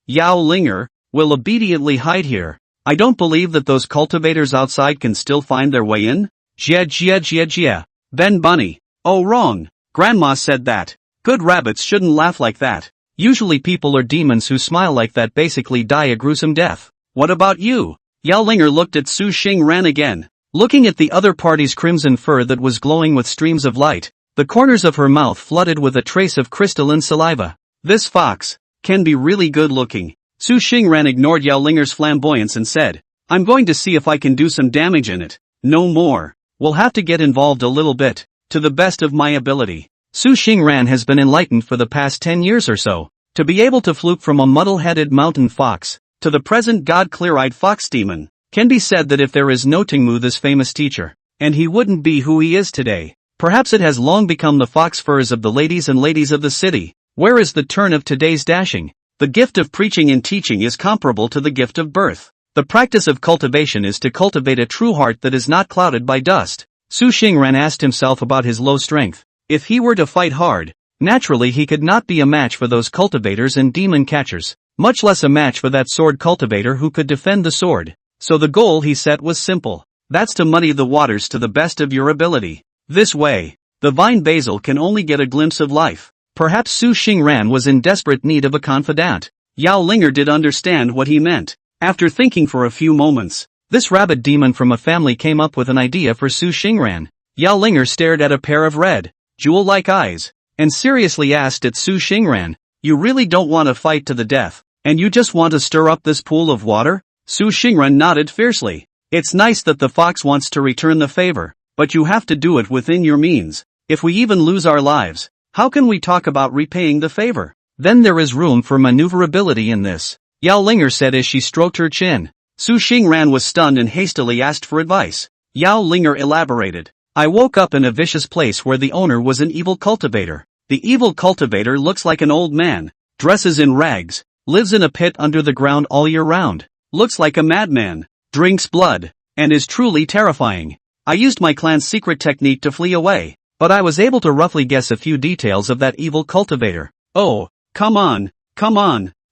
Yao Linger, will obediently hide here. I don't believe that those cultivators outside can still find their way in. Jia. Ben Bunny. Oh wrong. Grandma said that. Good rabbits shouldn't laugh like that. Usually people or demons who smile like that basically die a gruesome death. What about you? Yao Linger looked at Su Xingran again. Looking at the other party's crimson fur that was glowing with streams of light, the corners of her mouth flooded with a trace of crystalline saliva. This fox can be really good looking. Su Xingran ignored Yao Linger's flamboyance and said, I'm going to see if I can do some damage in it. No more. We'll have to get involved a little bit, to the best of my ability. Su Xingran has been enlightened for the past 10 years or so. To be able to fluke from a muddle-headed mountain fox to the present god-clear-eyed fox demon, can be said that if there is no Tingmu this famous teacher, and he wouldn't be who he is today, perhaps it has long become the fox furs of the ladies and ladies of the city. Where is the turn of today's dashing? The gift of preaching and teaching is comparable to the gift of birth. The practice of cultivation is to cultivate a true heart that is not clouded by dust. Su Xingran asked himself about his low strength. If he were to fight hard, naturally he could not be a match for those cultivators and demon catchers, much less a match for that sword cultivator who could defend the sword. So the goal he set was simple. That's to muddy the waters to the best of your ability. This way, the vine basil can only get a glimpse of life. Perhaps Su Xingran was in desperate need of a confidant. Yao Linger did understand what he meant. After thinking for a few moments, this rabbit demon from a family came up with an idea for Su Xingran. Yao Linger stared at a pair of red, jewel-like eyes, and seriously asked at Su Xingran, you really don't want to fight to the death, and you just want to stir up this pool of water? Su Xingran nodded fiercely. It's nice that the fox wants to return the favor, but you have to do it within your means. If we even lose our lives, how can we talk about repaying the favor? Then there is room for maneuverability in this, Yao Linger said as she stroked her chin. Su Xingran was stunned and hastily asked for advice. Yao Linger elaborated. I woke up in a vicious place where the owner was an evil cultivator. The evil cultivator looks like an old man, dresses in rags, lives in a pit under the ground all year round, looks like a madman, drinks blood, and is truly terrifying. I used my clan's secret technique to flee away, but I was able to roughly guess a few details of that evil cultivator. Oh, come on.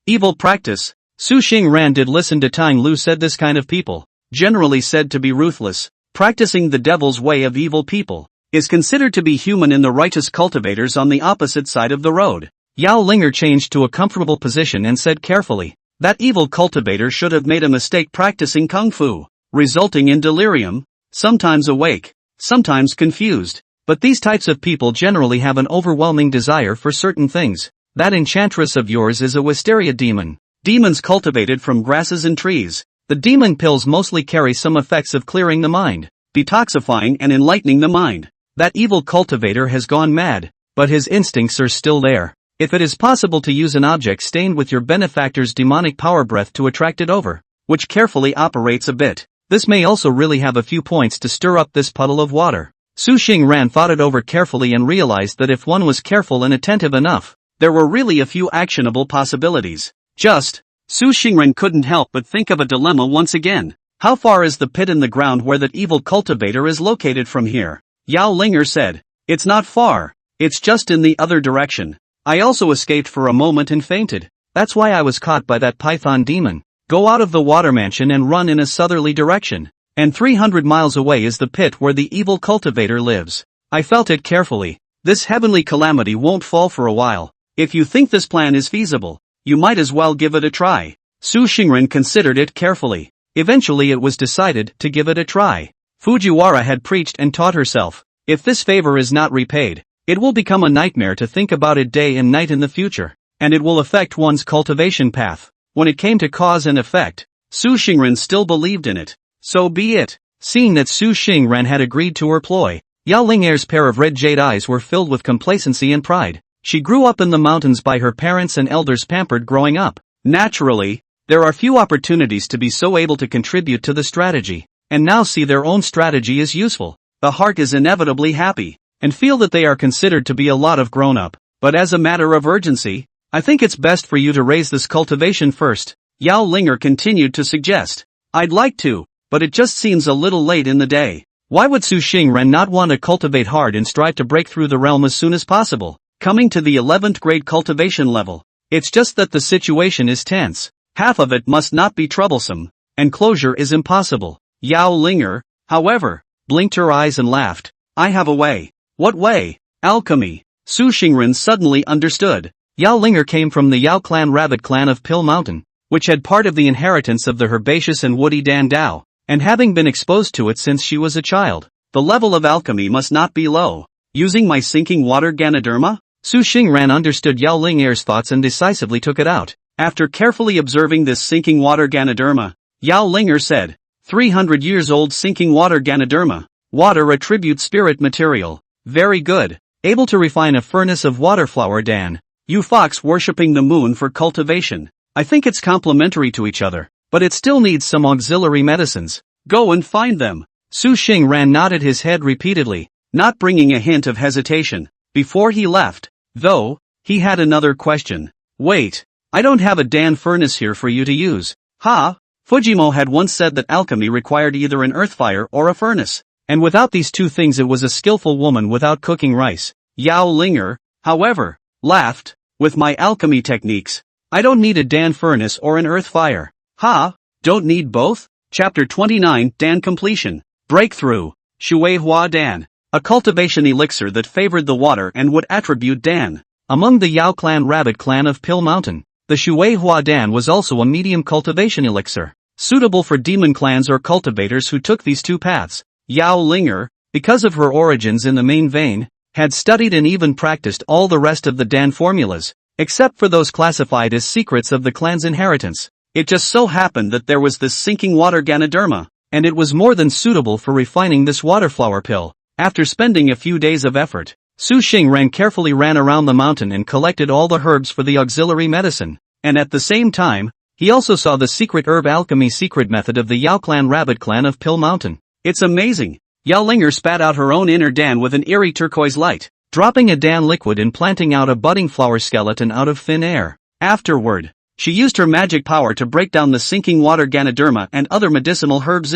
Evil practice. Su Xingran did listen to Tang Lu said this kind of people, generally said to be ruthless, practicing the devil's way of evil people, is considered to be human in the righteous cultivators on the opposite side of the road. Yao Linger changed to a comfortable position and said carefully, that evil cultivator should have made a mistake practicing kung fu, resulting in delirium, sometimes awake, sometimes confused. But these types of people generally have an overwhelming desire for certain things. That enchantress of yours is a wisteria demon. Demons cultivated from grasses and trees. The demon pills mostly carry some effects of clearing the mind. detoxifying and enlightening the mind. That evil cultivator has gone mad, but his instincts are still there. If it is possible to use an object stained with your benefactor's demonic power breath to attract it over, which carefully operates a bit, this may also really have a few points to stir up this puddle of water. Su Xingran thought it over carefully and realized that if one was careful and attentive enough, there were really a few actionable possibilities. Su Xingran couldn't help but think of a dilemma once again. How far is the pit in the ground where that evil cultivator is located from here? Yao Linger said. It's not far. It's just in the other direction. I also escaped for a moment and fainted. That's why I was caught by that python demon. Go out of the water mansion and run in a southerly direction. And 300 miles away is the pit where the evil cultivator lives. I felt it carefully. This heavenly calamity won't fall for a while. If you think this plan is feasible, you might as well give it a try. Su Xingran considered it carefully. Eventually it was decided to give it a try. Fujiwara had preached and taught herself, if this favor is not repaid, it will become a nightmare to think about it day and night in the future, and it will affect one's cultivation path. When it came to cause and effect, Su Xingran still believed in it. So be it. Seeing that Su Xingran had agreed to her ploy, Yao Linger's pair of red jade eyes were filled with complacency and pride. She grew up in the mountains by her parents and elders, pampered growing up. Naturally, there are few opportunities to be so able to contribute to the strategy, and now see their own strategy is useful. The heart is inevitably happy, and feel that they are considered to be a lot of grown-up. But as a matter of urgency, I think it's best for you to raise this cultivation first, Yao Linger continued to suggest. I'd like to, but it just seems a little late in the day. Why would Su Xingran not want to cultivate hard and strive to break through the realm as soon as possible, coming to the 11th grade cultivation level? It's just that the situation is tense. Half of it must not be troublesome, and closure is impossible. Yao Linger, however, blinked her eyes and laughed. I have a way. What way? Alchemy. Su Xingran suddenly understood. Yao Linger came from the Yao clan rabbit clan of Pill Mountain, which had part of the inheritance of the herbaceous and woody Dan Dao, and having been exposed to it since she was a child, the level of alchemy must not be low. Using my sinking water Ganoderma? Su Xingran understood Yao Linger's thoughts and decisively took it out. After carefully observing this sinking water Ganoderma, Yao Linger said, 300 years old sinking water Ganoderma. Water attribute spirit material. Very good. Able to refine a furnace of waterflower Dan. You fox worshipping the moon for cultivation. I think it's complementary to each other, but it still needs some auxiliary medicines. Go and find them. Su Xingran nodded his head repeatedly, not bringing a hint of hesitation. Before he left, though, he had another question. Wait, I don't have a Dan furnace here for you to use. Ha! Fujimo had once said that alchemy required either an earth fire or a furnace, and without these two things it was a skillful woman without cooking rice. Yao Linger, however, laughed. With my alchemy techniques, I don't need a Dan furnace or an earth fire. Ha! Don't need both? Chapter 29 Dan Completion. Breakthrough. Shui Hua Dan. A cultivation elixir that favored the water and would attribute Dan. Among the Yao clan rabbit clan of Pill Mountain, the Shui Hua Dan was also a medium cultivation elixir, suitable for demon clans or cultivators who took these two paths. Yao Linger, because of her origins in the main vein, had studied and even practiced all the rest of the Dan formulas, except for those classified as secrets of the clan's inheritance. It just so happened that there was this sinking water Ganoderma, and it was more than suitable for refining this waterflower pill. After spending a few days of effort, Su Xingran carefully ran around the mountain and collected all the herbs for the auxiliary medicine, and at the same time, he also saw the secret herb alchemy secret method of the Yao clan rabbit clan of Pill Mountain. It's amazing. Yao Linger spat out her own inner Dan with an eerie turquoise light, dropping a Dan liquid and planting out a budding flower skeleton out of thin air. Afterward, she used her magic power to break down the sinking water Ganoderma and other medicinal herbs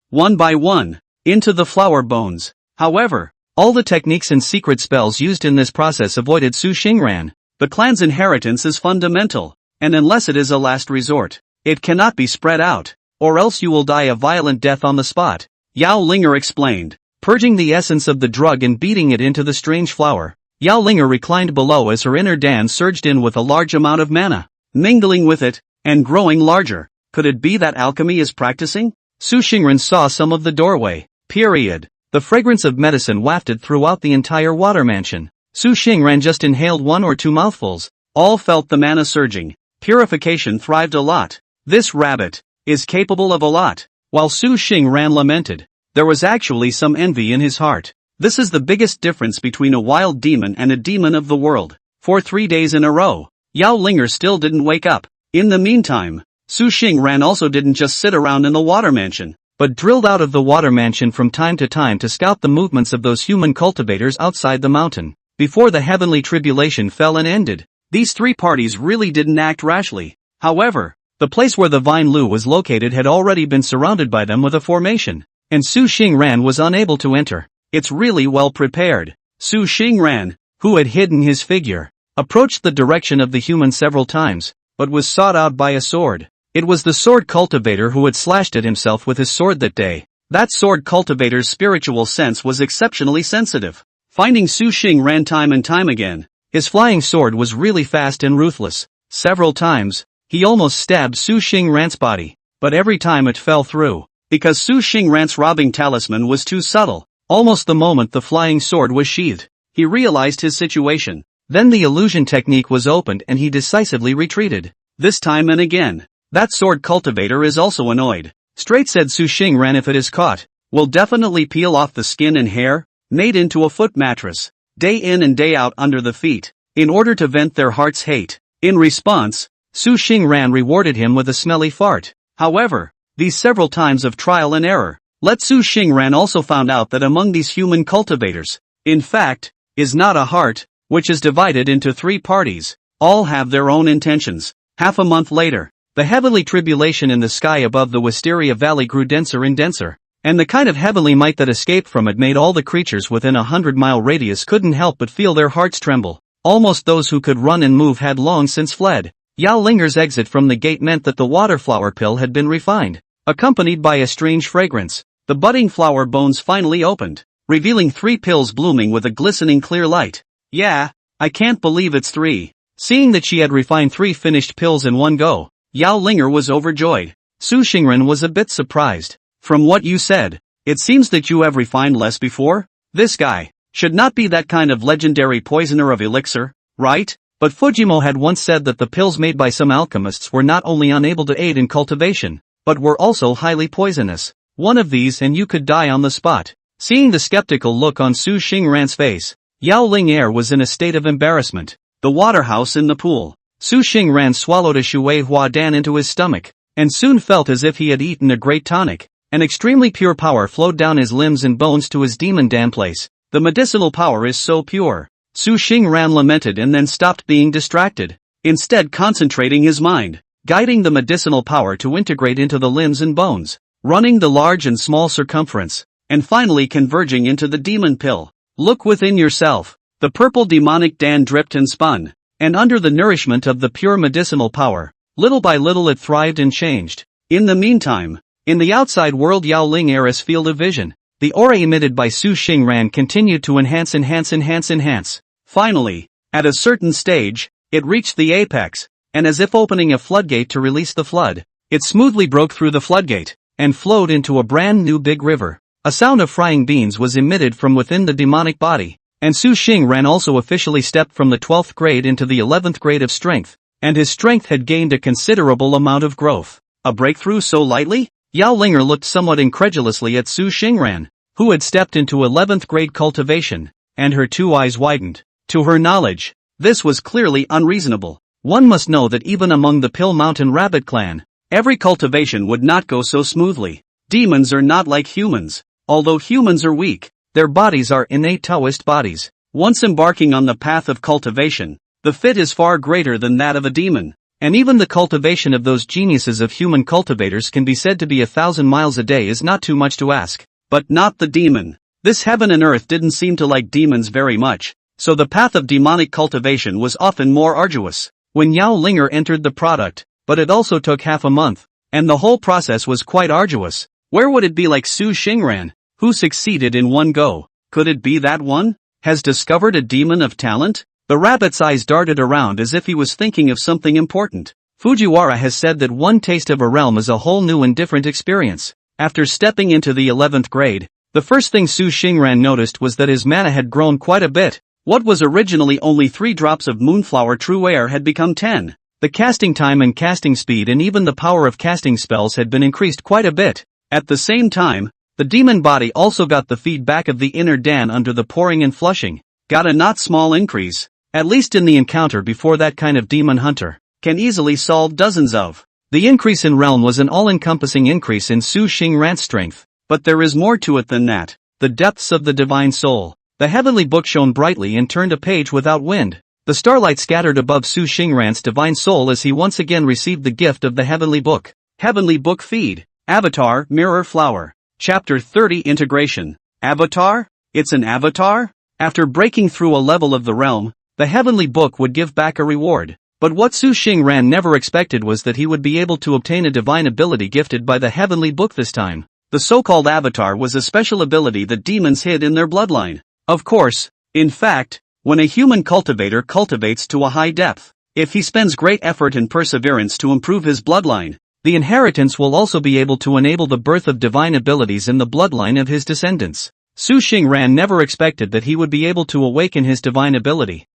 one by one, into the flower bones. However, all the techniques and secret spells used in this process avoided Su Xingran. The clan's inheritance is fundamental, and unless it is a last resort, it cannot be spread out, or else you will die a violent death on the spot. Yao Linger explained, purging the essence of the drug and beating it into the strange flower. Yao Linger reclined below as her inner Dan surged in with a large amount of mana, mingling with it, and growing larger. Could it be that alchemy is practicing? Su Xingran saw some of the doorway. The fragrance of medicine wafted throughout the entire water mansion. Su Xingran just inhaled 1 or 2 mouthfuls. All felt the mana surging. Purification thrived a lot. This rabbit is capable of a lot. While Su Xingran lamented, there was actually some envy in his heart. This is the biggest difference between a wild demon and a demon of the world. For 3 days in a row, Yao Linger still didn't wake up. In the meantime, Su Xingran also didn't just sit around in the water mansion, but drilled out of the water mansion from time to time to scout the movements of those human cultivators outside the mountain. Before the heavenly tribulation fell and ended, these three parties really didn't act rashly. However, the place where the Vine Lu was located had already been surrounded by them with a formation, and Su Xingran was unable to enter. It's really well prepared. Su Xingran, who had hidden his figure, approached the direction of the human several times, but was sought out by a sword. It was the sword cultivator who had slashed at himself with his sword that day. That sword cultivator's spiritual sense was exceptionally sensitive. Finding Su Xingran time and time again, his flying sword was really fast and ruthless. Several times, he almost stabbed Su Xingran's body, but every time it fell through, because Su Xingran's robbing talisman was too subtle. Almost the moment the flying sword was sheathed, he realized his situation. Then the illusion technique was opened and he decisively retreated. This time and again, that sword cultivator is also annoyed. Straight said Su Xingran, if it is caught, will definitely peel off the skin and hair, made into a foot mattress, day in and day out under the feet, in order to vent their heart's hate. In response, Su Xingran rewarded him with a smelly fart. However, these several times of trial and error, let Su Xingran also found out that among these human cultivators, in fact, is not a heart, which is divided into three parties. All have their own intentions. Half a month later, the heavenly tribulation in the sky above the Wisteria Valley grew denser and denser, and the kind of heavenly might that escaped from it made all the creatures within a 100-mile radius couldn't help but feel their hearts tremble. Almost those who could run and move had long since fled. Yao Linger's exit from the gate meant that the water flower pill had been refined, accompanied by a strange fragrance. The budding flower bones finally opened, revealing 3 pills blooming with a glistening clear light. Yeah, I can't believe it's 3. Seeing that she had refined 3 finished pills in one go, Yao Linger was overjoyed. Su Xingran was a bit surprised. From what you said, it seems that you have refined less before? This guy should not be that kind of legendary poisoner of elixir, right? But Fujimo had once said that the pills made by some alchemists were not only unable to aid in cultivation, but were also highly poisonous. One of these and you could die on the spot. Seeing the skeptical look on Su Xingran's face, Yao Linger was in a state of embarrassment. The waterhouse in the pool. Su Xingran swallowed a shui hua dan into his stomach, and soon felt as if he had eaten a great tonic. An extremely pure power flowed down his limbs and bones to his demon dan place. The medicinal power is so pure. Su Xingran lamented and then stopped being distracted, instead concentrating his mind, guiding the medicinal power to integrate into the limbs and bones, running the large and small circumference, and finally converging into the demon pill. Look within yourself. The purple demonic dan dripped and spun, and under the nourishment of the pure medicinal power, little by little it thrived and changed. In the meantime, in the outside world Yao Linger's field of vision, the aura emitted by Su Xingran continued to enhance. Finally, at a certain stage, it reached the apex, and as if opening a floodgate to release the flood, it smoothly broke through the floodgate, and flowed into a brand new big river. A sound of frying beans was emitted from within the demonic body, and Su Xingran also officially stepped from the 12th grade into the 11th grade of strength, and his strength had gained a considerable amount of growth. A breakthrough so lightly? Yao Linger looked somewhat incredulously at Su Xingran, who had stepped into 11th grade cultivation, and her 2 eyes widened. To her knowledge, this was clearly unreasonable. One must know that even among the Pill Mountain Rabbit clan, every cultivation would not go so smoothly. Demons are not like humans. Although humans are weak, their bodies are innate Taoist bodies. Once embarking on the path of cultivation, the fit is far greater than that of a demon, and even the cultivation of those geniuses of human cultivators can be said to be 1,000 miles a day is not too much to ask. But not the demon. This heaven and earth didn't seem to like demons very much, so the path of demonic cultivation was often more arduous. When Yao Linger entered the product, but it also took half a month, and the whole process was quite arduous. Where would it be like Su Xingran, who succeeded in one go? Could it be that one has discovered a demon of talent? The rabbit's eyes darted around as if he was thinking of something important. Fujiwara has said that one taste of a realm is a whole new and different experience. After stepping into the 11th grade, the first thing Su Xingran noticed was that his mana had grown quite a bit. What was originally only 3 drops of Moonflower True Air had become 10. The casting time and casting speed and even the power of casting spells had been increased quite a bit. At the same time, The demon body also got the feedback of the inner Dan under the pouring and flushing. Got a not small increase, at least in the encounter before that kind of demon hunter can easily solve dozens of. The increase in realm was an all-encompassing increase in Su Xingran's strength, but there is more to it than that. The depths of the divine soul. The heavenly book shone brightly and turned a page without wind. The starlight scattered above Su Xingran's divine soul as he once again received the gift of the heavenly book. Heavenly book feed. Avatar, Mirror Flower. Chapter 30 Integration. Avatar? It's an avatar? After breaking through a level of the realm, the heavenly book would give back a reward. But what Su Xingran never expected was that he would be able to obtain a divine ability gifted by the heavenly book this time. The so-called avatar was a special ability that demons hid in their bloodline. Of course, in fact, when a human cultivator cultivates to a high depth, if he spends great effort and perseverance to improve his bloodline, the inheritance will also be able to enable the birth of divine abilities in the bloodline of his descendants. Su Xingran never expected that he would be able to awaken his divine ability.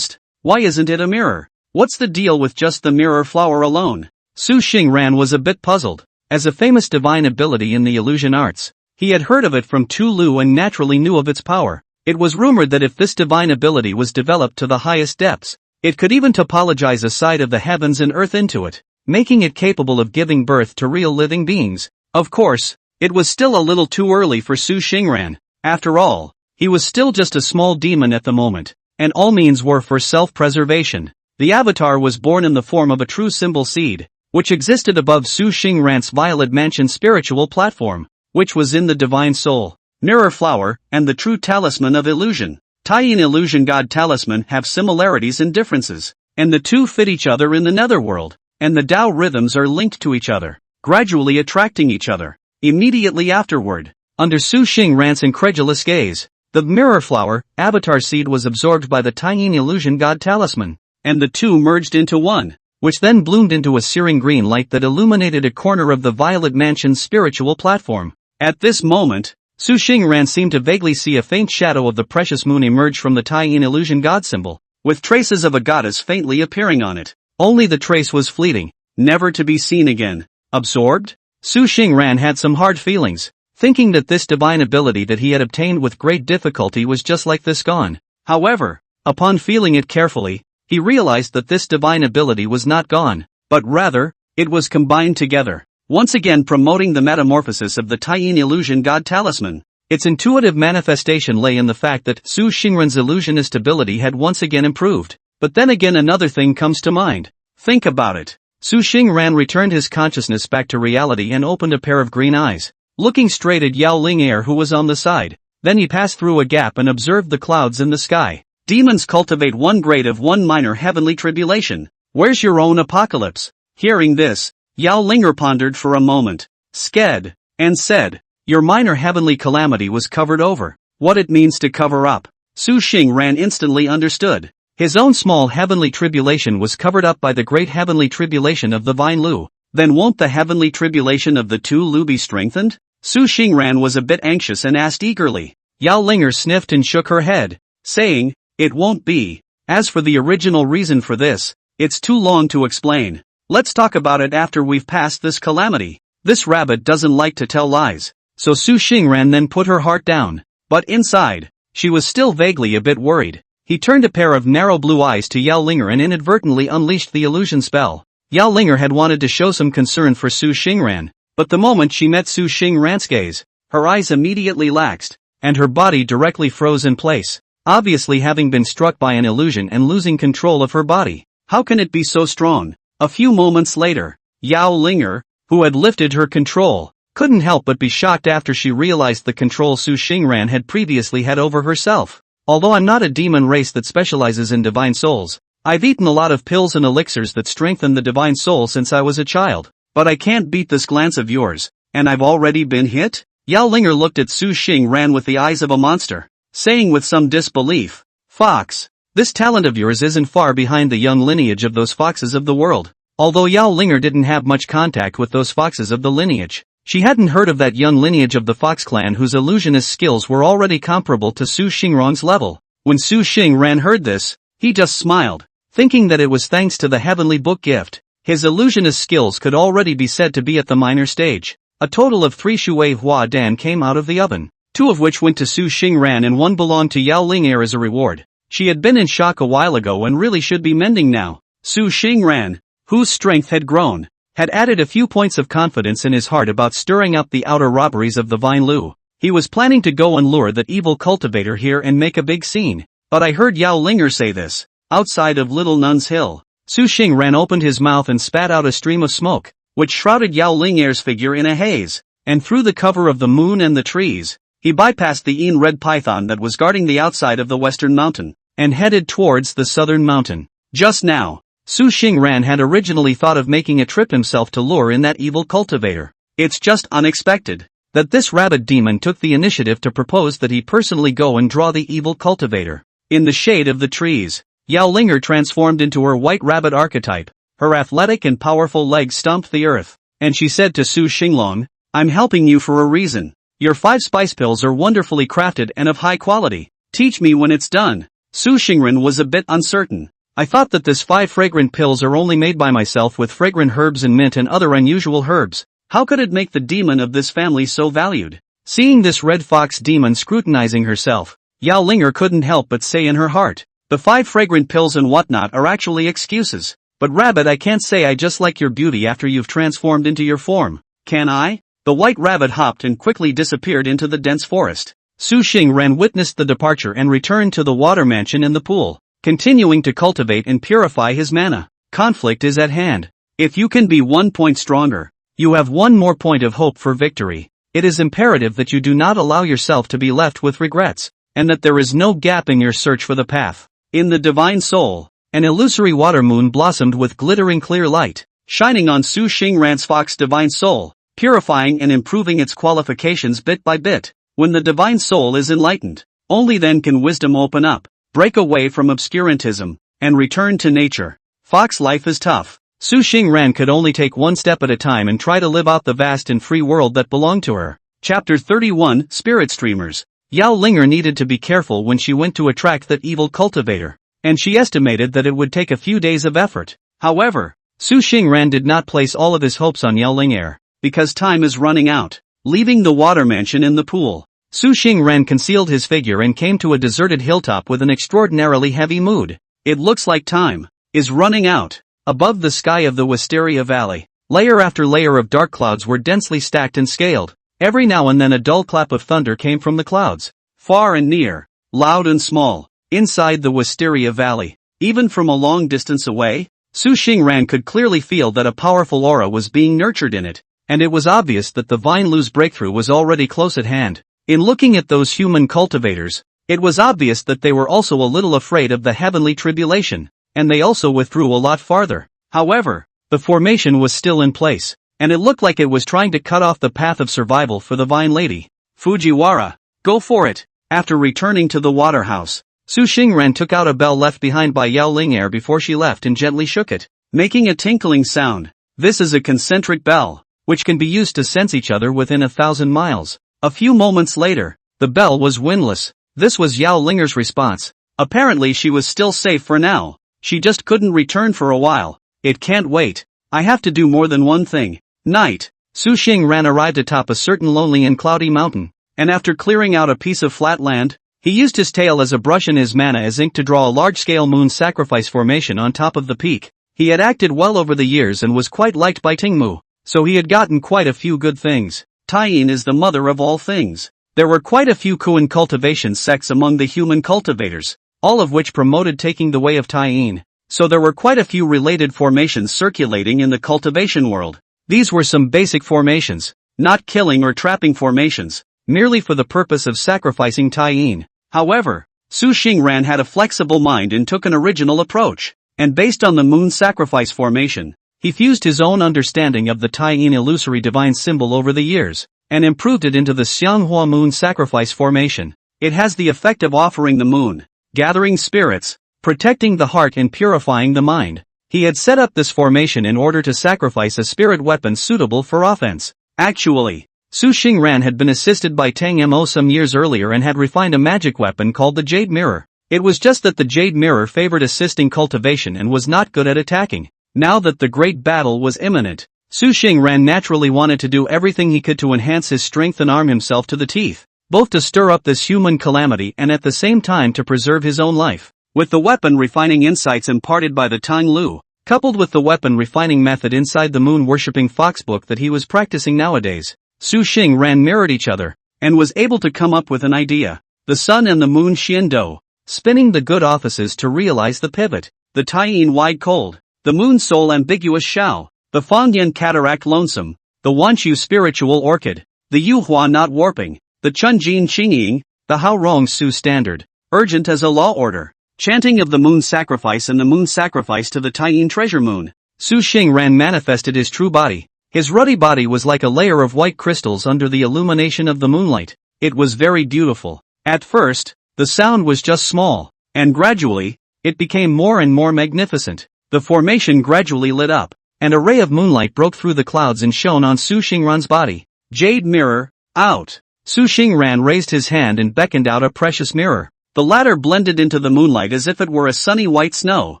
Why isn't it a mirror? What's the deal with just the mirror flower alone? Su Xingran was a bit puzzled. As a famous divine ability in the illusion arts, he had heard of it from Tu Lu and naturally knew of its power. It was rumored that if this divine ability was developed to the highest depths, it could even topologize a side of the heavens and earth into it, making it capable of giving birth to real living beings. Of course, it was still a little too early for Su Xingran. After all, he was still just a small demon at the moment, and all means were for self-preservation. The avatar was born in the form of a true symbol seed, which existed above Su Xingran's Violet Mansion spiritual platform, which was in the divine soul, mirror flower, and the true talisman of illusion. Taiyin illusion god talisman have similarities and differences, and the two fit each other in the netherworld, and the Tao rhythms are linked to each other, gradually attracting each other. Immediately afterward, under Su Xingran's incredulous gaze, the mirror flower, avatar seed was absorbed by the Taiyin illusion god talisman, and the two merged into one, which then bloomed into a searing green light that illuminated a corner of the Violet Mansion's spiritual platform. At this moment, Su Xingran seemed to vaguely see a faint shadow of the precious moon emerge from the Taiyin illusion god symbol, with traces of a goddess faintly appearing on it. Only the trace was fleeting, never to be seen again. Absorbed? Su Xingran had some hard feelings, thinking that this divine ability that he had obtained with great difficulty was just like this gone. However, upon feeling it carefully, he realized that this divine ability was not gone, but rather, it was combined together, once again promoting the metamorphosis of the Taiyin illusion god talisman. Its intuitive manifestation lay in the fact that Su Xingran's illusionist ability had once again improved. But then again another thing comes to mind. Think about it. Su Xingran returned his consciousness back to reality and opened a pair of green eyes, looking straight at Yao Ling who was on the side. Then he passed through a gap and observed the clouds in the sky. Demons cultivate one grade of one minor heavenly tribulation. Where's your own apocalypse? Hearing this, Yao Linger pondered for a moment, sked, and said, your minor heavenly calamity was covered over. What it means to cover up. Su Xingran instantly understood. His own small heavenly tribulation was covered up by the great heavenly tribulation of the Vine Lu. Then won't the heavenly tribulation of the Tu Lu be strengthened? Su Xingran was a bit anxious and asked eagerly. Yao Linger sniffed and shook her head, saying, it won't be. As for the original reason for this, it's too long to explain. Let's talk about it after we've passed this calamity. This rabbit doesn't like to tell lies. So Su Xingran then put her heart down. But inside, she was still vaguely a bit worried. He turned a pair of narrow blue eyes to Yao Linger and inadvertently unleashed the illusion spell. Yao Linger had wanted to show some concern for Su Xingran, but the moment she met Su Xingran's gaze, her eyes immediately laxed, and her body directly froze in place, obviously having been struck by an illusion and losing control of her body. How can it be so strong? A few moments later, Yao Linger, who had lifted her control, couldn't help but be shocked after she realized the control Su Xingran had previously had over herself. Although I'm not a demon race that specializes in divine souls, I've eaten a lot of pills and elixirs that strengthen the divine soul since I was a child. But I can't beat this glance of yours, and I've already been hit? Yao Linger looked at Su Xingran with the eyes of a monster, saying with some disbelief, Fox, this talent of yours isn't far behind the young lineage of those foxes of the world. Although Yao Linger didn't have much contact with those foxes of the lineage, she hadn't heard of that young lineage of the Fox clan whose illusionist skills were already comparable to Su Xingran's level. When Su Xingran heard this, he just smiled, thinking that it was thanks to the heavenly book gift. His illusionist skills could already be said to be at the minor stage. A total of 3 shui hua dan came out of the oven, 2 of which went to Su Xingran and 1 belonged to Yao Lingair as a reward. She had been in shock a while ago and really should be mending now. Su Xingran, whose strength had grown, had added a few points of confidence in his heart about stirring up the outer robberies of the Vine Lu. He was planning to go and lure that evil cultivator here and make a big scene. But I heard Yao Lingair say this, outside of Little Nun's Hill. Su Xingran opened his mouth and spat out a stream of smoke, which shrouded Yao Lingair's figure in a haze, and through the cover of the moon and the trees, he bypassed the red python that was guarding the outside of the western mountain, and headed towards the southern mountain. Just now, Su Xingran had originally thought of making a trip himself to lure in that evil cultivator. It's just unexpected that this rabbit demon took the initiative to propose that he personally go and draw the evil cultivator. In the shade of the trees, Yao Lingair transformed into her white rabbit archetype. Her athletic and powerful legs stomped the earth, and she said to Su Xinglong, "I'm helping you for a reason. Your 5 spice pills are wonderfully crafted and of high quality. Teach me when it's done." Su Xingran was a bit uncertain. "I thought that this 5 fragrant pills are only made by myself with fragrant herbs and mint and other unusual herbs. How could it make the demon of this family so valued?" Seeing this red fox demon scrutinizing herself, Yao Lingair couldn't help but say in her heart, "The 5 fragrant pills and whatnot are actually excuses. But rabbit, I can't say I just like your beauty after you've transformed into your form, can I?" The white rabbit hopped and quickly disappeared into the dense forest. Su Xingran witnessed the departure and returned to the water mansion in the pool, continuing to cultivate and purify his mana. Conflict is at hand. If you can be 1 point stronger, you have 1 more point of hope for victory. It is imperative that you do not allow yourself to be left with regrets, and that there is no gap in your search for the path. In the divine soul, an illusory water moon blossomed with glittering clear light, shining on Su Xingran's fox divine soul, purifying and improving its qualifications bit by bit. When the divine soul is enlightened, only then can wisdom open up, break away from obscurantism, and return to nature. Fox life is tough. Su Xingran could only take 1 step at a time and try to live out the vast and free world that belonged to her. Chapter 31, Spirit Streamers. Yao Lingair needed to be careful when she went to attract that evil cultivator, and she estimated that it would take a few days of effort. However, Su Xingran did not place all of his hopes on Yao Lingair, because time is running out. Leaving the water mansion in the pool, Su Xingran concealed his figure and came to a deserted hilltop with an extraordinarily heavy mood. It looks like time is running out. Above the sky of the Wisteria Valley, layer after layer of dark clouds were densely stacked and scaled. Every now and then a dull clap of thunder came from the clouds, far and near, loud and small. Inside the Wisteria Valley, even from a long distance away, Su Xingran could clearly feel that a powerful aura was being nurtured in it, and it was obvious that the Vine Lu's breakthrough was already close at hand. In looking at those human cultivators, it was obvious that they were also a little afraid of the heavenly tribulation, and they also withdrew a lot farther. However, the formation was still in place, and it looked like it was trying to cut off the path of survival for the Vine Lady. "Fujiwara, go for it." After returning to the water house, Su Xingran took out a bell left behind by Yao Lingair before she left and gently shook it, making a tinkling sound. This is a concentric bell, which can be used to sense each other within 1,000 miles. A few moments later, the bell was windless. This was Yao Lingair's response. Apparently she was still safe for now. She just couldn't return for a while. "It can't wait. I have to do more than one thing." Night. Su Xingran arrived atop a certain lonely and cloudy mountain, and after clearing out a piece of flat land, he used his tail as a brush and his mana as ink to draw a large-scale moon sacrifice formation on top of the peak. He had acted well over the years and was quite liked by Tingmu, so he had gotten quite a few good things. Taiyin is the mother of all things. There were quite a few Kuan cultivation sects among the human cultivators, all of which promoted taking the way of Taiyin, so there were quite a few related formations circulating in the cultivation world. These were some basic formations, not killing or trapping formations, merely for the purpose of sacrificing Taiyin. However, Su Xingran had a flexible mind and took an original approach, and based on the moon sacrifice formation, he fused his own understanding of the Taiyin illusory divine symbol over the years, and improved it into the Xianghua moon sacrifice formation. It has the effect of offering the moon, gathering spirits, protecting the heart and purifying the mind. He had set up this formation in order to sacrifice a spirit weapon suitable for offense. Actually, Su Xingran had been assisted by Tang Mo some years earlier and had refined a magic weapon called the Jade Mirror. It was just that the Jade Mirror favored assisting cultivation and was not good at attacking. Now that the great battle was imminent, Su Xingran naturally wanted to do everything he could to enhance his strength and arm himself to the teeth, both to stir up this human calamity and at the same time to preserve his own life. With the weapon refining insights imparted by the Tang Lu, coupled with the weapon refining method inside the moon-worshipping fox book that he was practicing nowadays, Su Xingran mirrored each other, and was able to come up with an idea. The sun and the moon Xian Do, spinning the good offices to realize the pivot, the Taiyin wide cold, the moon soul ambiguous Shao, the Fangyan cataract lonesome, the Wanshu spiritual orchid, the Yuhua not warping, the Chunjin Qingying, the Hao Rong Su standard, urgent as a law order. Chanting of the moon sacrifice and the moon sacrifice to the Taiyin treasure moon. Su Xingran manifested his true body. His ruddy body was like a layer of white crystals under the illumination of the moonlight. It was very beautiful. At first, the sound was just small, and gradually, it became more and more magnificent. The formation gradually lit up, and a ray of moonlight broke through the clouds and shone on Su Xingran's body. Jade mirror, out. Su Xingran raised his hand and beckoned out a precious mirror. The latter blended into the moonlight as if it were a sunny white snow,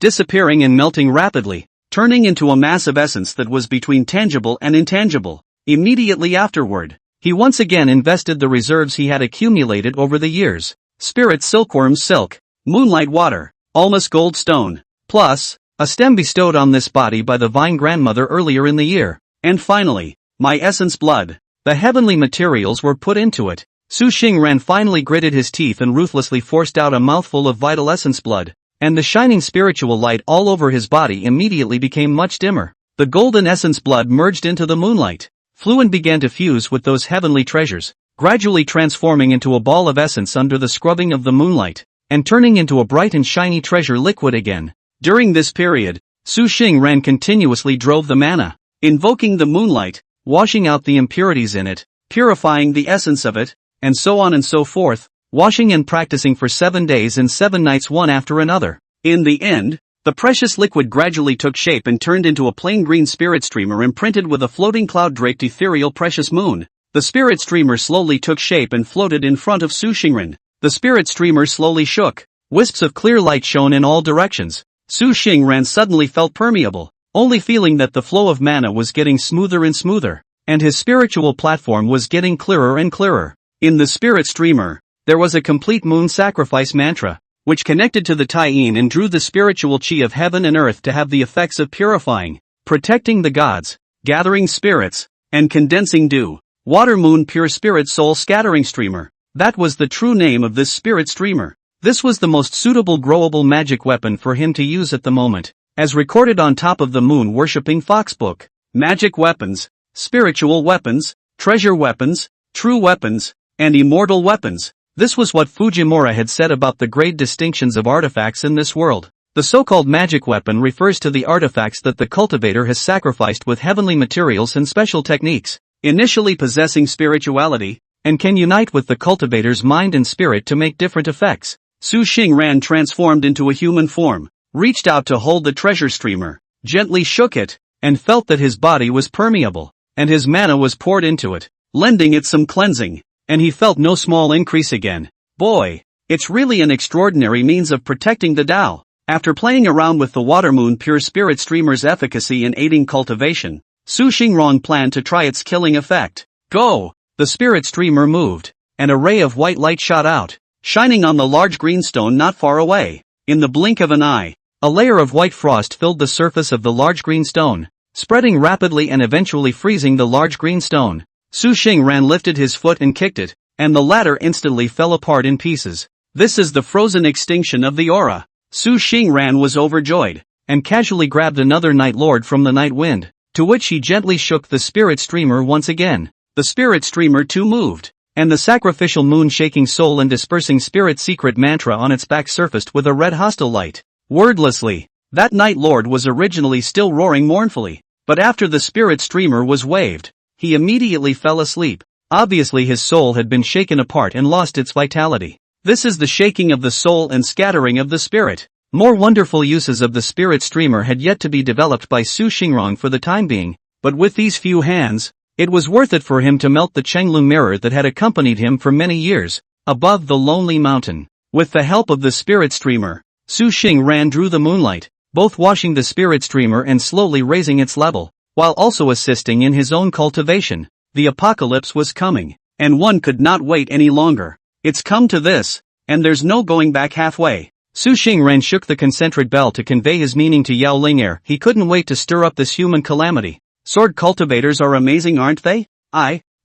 disappearing and melting rapidly, turning into a mass of essence that was between tangible and intangible. Immediately afterward, he once again invested the reserves he had accumulated over the years. Spirit silkworm silk, moonlight water, almas gold stone, plus, a stem bestowed on this body by the vine grandmother earlier in the year. And finally, my essence blood. The heavenly materials were put into it. Su Xingran finally gritted his teeth and ruthlessly forced out a mouthful of vital essence blood, and the shining spiritual light all over his body immediately became much dimmer. The golden essence blood merged into the moonlight, flew and began to fuse with those heavenly treasures, gradually transforming into a ball of essence under the scrubbing of the moonlight, and turning into a bright and shiny treasure liquid again. During this period, Su Xingran continuously drove the mana, invoking the moonlight, washing out the impurities in it, purifying the essence of it, and so on and so forth, washing and practicing for 7 days and 7 nights one after another. In the end, the precious liquid gradually took shape and turned into a plain green spirit streamer imprinted with a floating cloud-draped ethereal precious moon. The spirit streamer slowly took shape and floated in front of Su Xingran. The spirit streamer slowly shook. Wisps of clear light shone in all directions. Su Xingran suddenly felt permeable, only feeling that the flow of mana was getting smoother and smoother, and his spiritual platform was getting clearer and clearer. In the spirit streamer, there was a complete moon sacrifice mantra, which connected to the Taiyin and drew the spiritual chi of heaven and earth to have the effects of purifying, protecting the gods, gathering spirits, and condensing dew. Water moon pure spirit soul scattering streamer. That was the true name of this spirit streamer. This was the most suitable growable magic weapon for him to use at the moment, as recorded on top of the moon-worshipping fox book. Magic weapons, spiritual weapons, treasure weapons, true weapons, and immortal weapons. This was what Fujimura had said about the grade distinctions of artifacts in this world. The so-called magic weapon refers to the artifacts that the cultivator has sacrificed with heavenly materials and special techniques, initially possessing spirituality, and can unite with the cultivator's mind and spirit to make different effects. Su Xingran transformed into a human form, reached out to hold the treasure streamer, gently shook it, and felt that his body was permeable, and his mana was poured into it, lending it some cleansing. And he felt no small increase again. Boy, it's really an extraordinary means of protecting the Tao. After playing around with the water moon pure spirit streamer's efficacy in aiding cultivation, Su Xingran planned to try its killing effect. Go! The spirit streamer moved, and a ray of white light shot out, shining on the large green stone not far away. In the blink of an eye, a layer of white frost filled the surface of the large green stone, spreading rapidly and eventually freezing the large green stone. Su Xingran lifted his foot and kicked it, and the latter instantly fell apart in pieces. This is the frozen extinction of the aura. Su Xingran was overjoyed, and casually grabbed another Night Lord from the night wind, to which he gently shook the spirit streamer once again. The spirit streamer too moved, and the sacrificial moon shaking soul and dispersing spirit secret mantra on its back surfaced with a red hostile light. Wordlessly, that Night Lord was originally still roaring mournfully, but after the spirit streamer was waved, he immediately fell asleep. Obviously his soul had been shaken apart and lost its vitality. This is the shaking of the soul and scattering of the spirit. More wonderful uses of the spirit streamer had yet to be developed by Su Xingran for the time being, but with these few hands, it was worth it for him to melt the Chenglu mirror that had accompanied him for many years, above the lonely mountain. With the help of the spirit streamer, Su Xingran drew the moonlight, both washing the spirit streamer and slowly raising its level. while also assisting in his own cultivation. The apocalypse was coming, and one could not wait any longer. It's come to this, and there's no going back halfway. Su Xingren shook the concentric bell to convey his meaning to Yao Ling'er. He couldn't wait to stir up this human calamity. Sword cultivators are amazing, aren't they?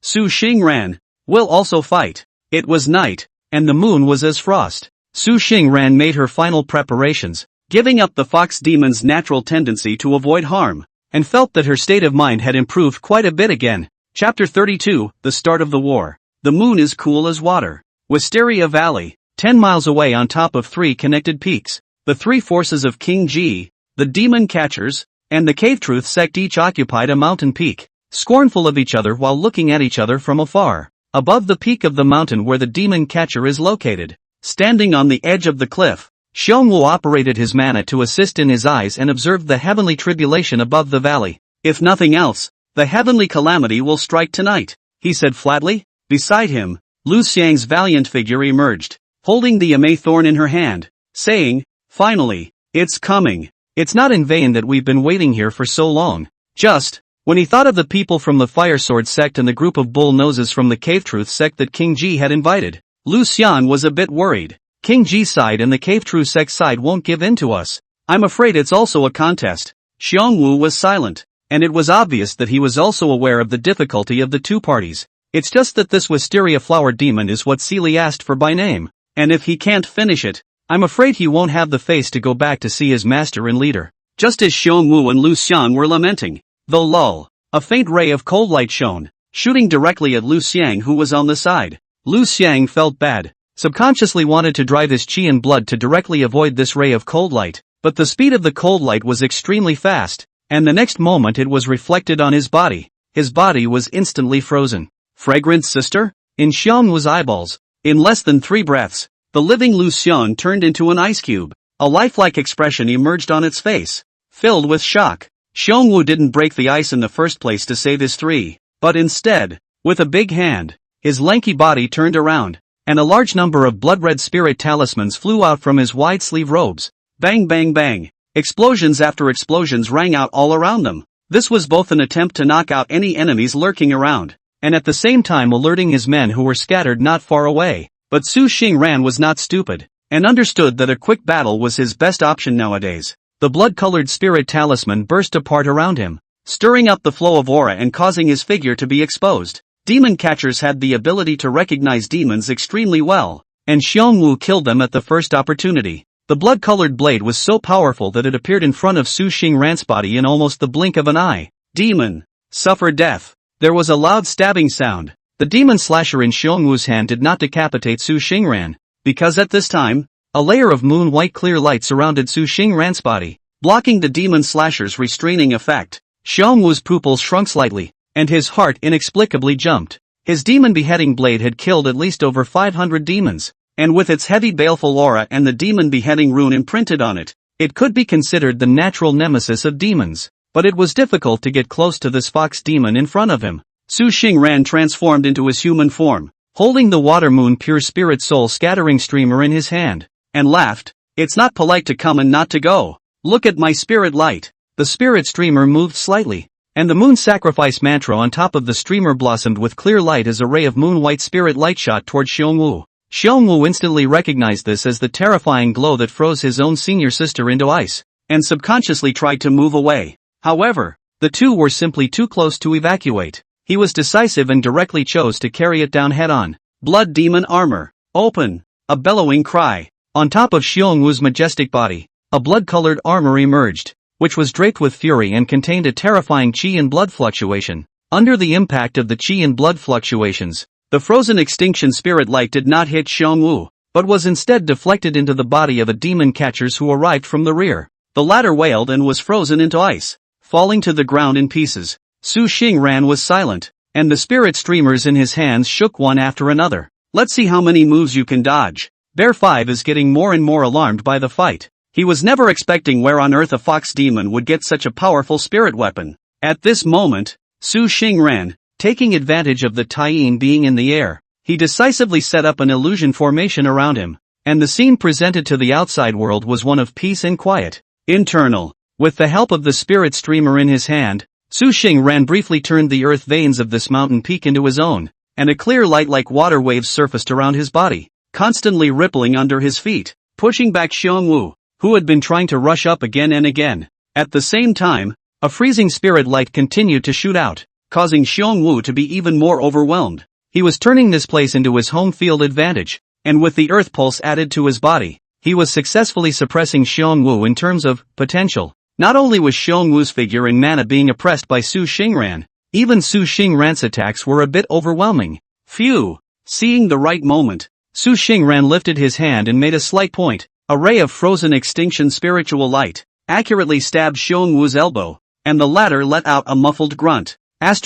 Su Xingren, will also fight. It was night, and the moon was as frost. Su Xingren made her final preparations, giving up the fox demon's natural tendency to avoid harm, and felt that her state of mind had improved quite a bit again. Chapter 32, The Start of the War. The moon is cool as water. Wisteria Valley, 10 miles away on top of 3 connected peaks. The 3 forces of King Ji, the demon catchers, and the Cave Truth sect each occupied a mountain peak, scornful of each other while looking at each other from afar. Above the peak of the mountain where the demon catcher is located, standing on the edge of the cliff, Xiongwu operated his mana to assist in his eyes and observed the heavenly tribulation above the valley. If nothing else, the heavenly calamity will strike tonight, he said flatly. Beside him, Lu Xiang's valiant figure emerged, holding the Yamei thorn in her hand, saying, "Finally, it's coming. It's not in vain that we've been waiting here for so long." Just when he thought of the people from the Fire Sword sect and the group of bull noses from the Cave Truth sect that King Ji had invited, Lu Xian was a bit worried. King Ji's side and the Cave Truth sect side won't give in to us. I'm afraid it's also a contest. Xiongwu was silent, and it was obvious that he was also aware of the difficulty of the two parties. It's just that this Wisteria Flower Demon is what Seely asked for by name, and if he can't finish it, I'm afraid he won't have the face to go back to see his master and leader. Just as Xiongwu and Lu Xian were lamenting, though lull, a faint ray of cold light shone, shooting directly at Lu Xiang, who was on the side. Lu Xiang felt bad, subconsciously wanted to drive his qi and blood to directly avoid this ray of cold light, but the speed of the cold light was extremely fast, and the next moment it was reflected on his body. His body was instantly frozen. Fragrant sister? In Xiongwu's eyeballs, in less than 3 breaths, the living Lu Xian turned into an ice cube. A lifelike expression emerged on its face, filled with shock. Xiongwu didn't break the ice in the first place to save his 3, but instead, with a big hand, his lanky body turned around, and a large number of blood-red spirit talismans flew out from his wide-sleeve robes. Bang bang bang. Explosions after explosions rang out all around them. This was both an attempt to knock out any enemies lurking around, and at the same time alerting his men who were scattered not far away. But Su Xingren was not stupid, and understood that a quick battle was his best option nowadays. The blood-colored spirit talisman burst apart around him, stirring up the flow of aura and causing his figure to be exposed. Demon catchers had the ability to recognize demons extremely well, and Xiongwu killed them at the first opportunity. The blood-colored blade was so powerful that it appeared in front of Su Xingren's body in almost the blink of an eye. Demon, suffer death. There was a loud stabbing sound. The demon slasher in Xiongwu's hand did not decapitate Su Xingren, because at this time, a layer of moon-white clear light surrounded Su Xingren's body, blocking the demon slasher's restraining effect. Xiongwu's pupils shrunk slightly, and his heart inexplicably jumped. His demon beheading blade had killed at least over 500 demons, and with its heavy baleful aura and the demon beheading rune imprinted on it, it could be considered the natural nemesis of demons. But it was difficult to get close to this fox demon in front of him. Su Xingren transformed into his human form, holding the water moon pure spirit soul scattering streamer in his hand, and laughed. "It's not polite to come and not to go. Look at my spirit light." The spirit streamer moved slightly, and the moon sacrifice mantra on top of the streamer blossomed with clear light as a ray of moon-white spirit light shot toward Xiongwu. Xiongwu instantly recognized this as the terrifying glow that froze his own senior sister into ice, and subconsciously tried to move away. However, the two were simply too close to evacuate. He was decisive and directly chose to carry it down head-on. Blood demon armor. Open. A bellowing cry. On top of Xiongwu's majestic body, a blood-colored armor emerged, which was draped with fury and contained a terrifying qi and blood fluctuation. Under the impact of the qi and blood fluctuations, the frozen extinction spirit light did not hit Xiongwu, but was instead deflected into the body of a demon catchers who arrived from the rear. The latter wailed and was frozen into ice, falling to the ground in pieces. Su Xingren was silent, and the spirit streamers in his hands shook one after another. "Let's see how many moves you can dodge." Bear 5 is getting more and more alarmed by the fight. He was never expecting where on earth a fox demon would get such a powerful spirit weapon. At this moment, Su Xingren, taking advantage of the Taiyin being in the air, he decisively set up an illusion formation around him, and the scene presented to the outside world was one of peace and quiet. Internal. With the help of the spirit streamer in his hand, Su Xingran briefly turned the earth veins of this mountain peak into his own, and a clear light like water waves surfaced around his body, constantly rippling under his feet, pushing back Xiongwu, who had been trying to rush up again and again. At the same time, a freezing spirit light continued to shoot out, causing Xiongwu to be even more overwhelmed. He was turning this place into his home field advantage, and with the earth pulse added to his body, he was successfully suppressing Xiongwu in terms of potential. Not only was Xiongwu's figure and mana being oppressed by Su Xingran, even Su Xingran's attacks were a bit overwhelming. Phew! Seeing the right moment, Su Xingran lifted his hand and made a slight point. A ray of frozen extinction spiritual light accurately stabbed Xiongwu's elbow, and the latter let out a muffled grunt. Off.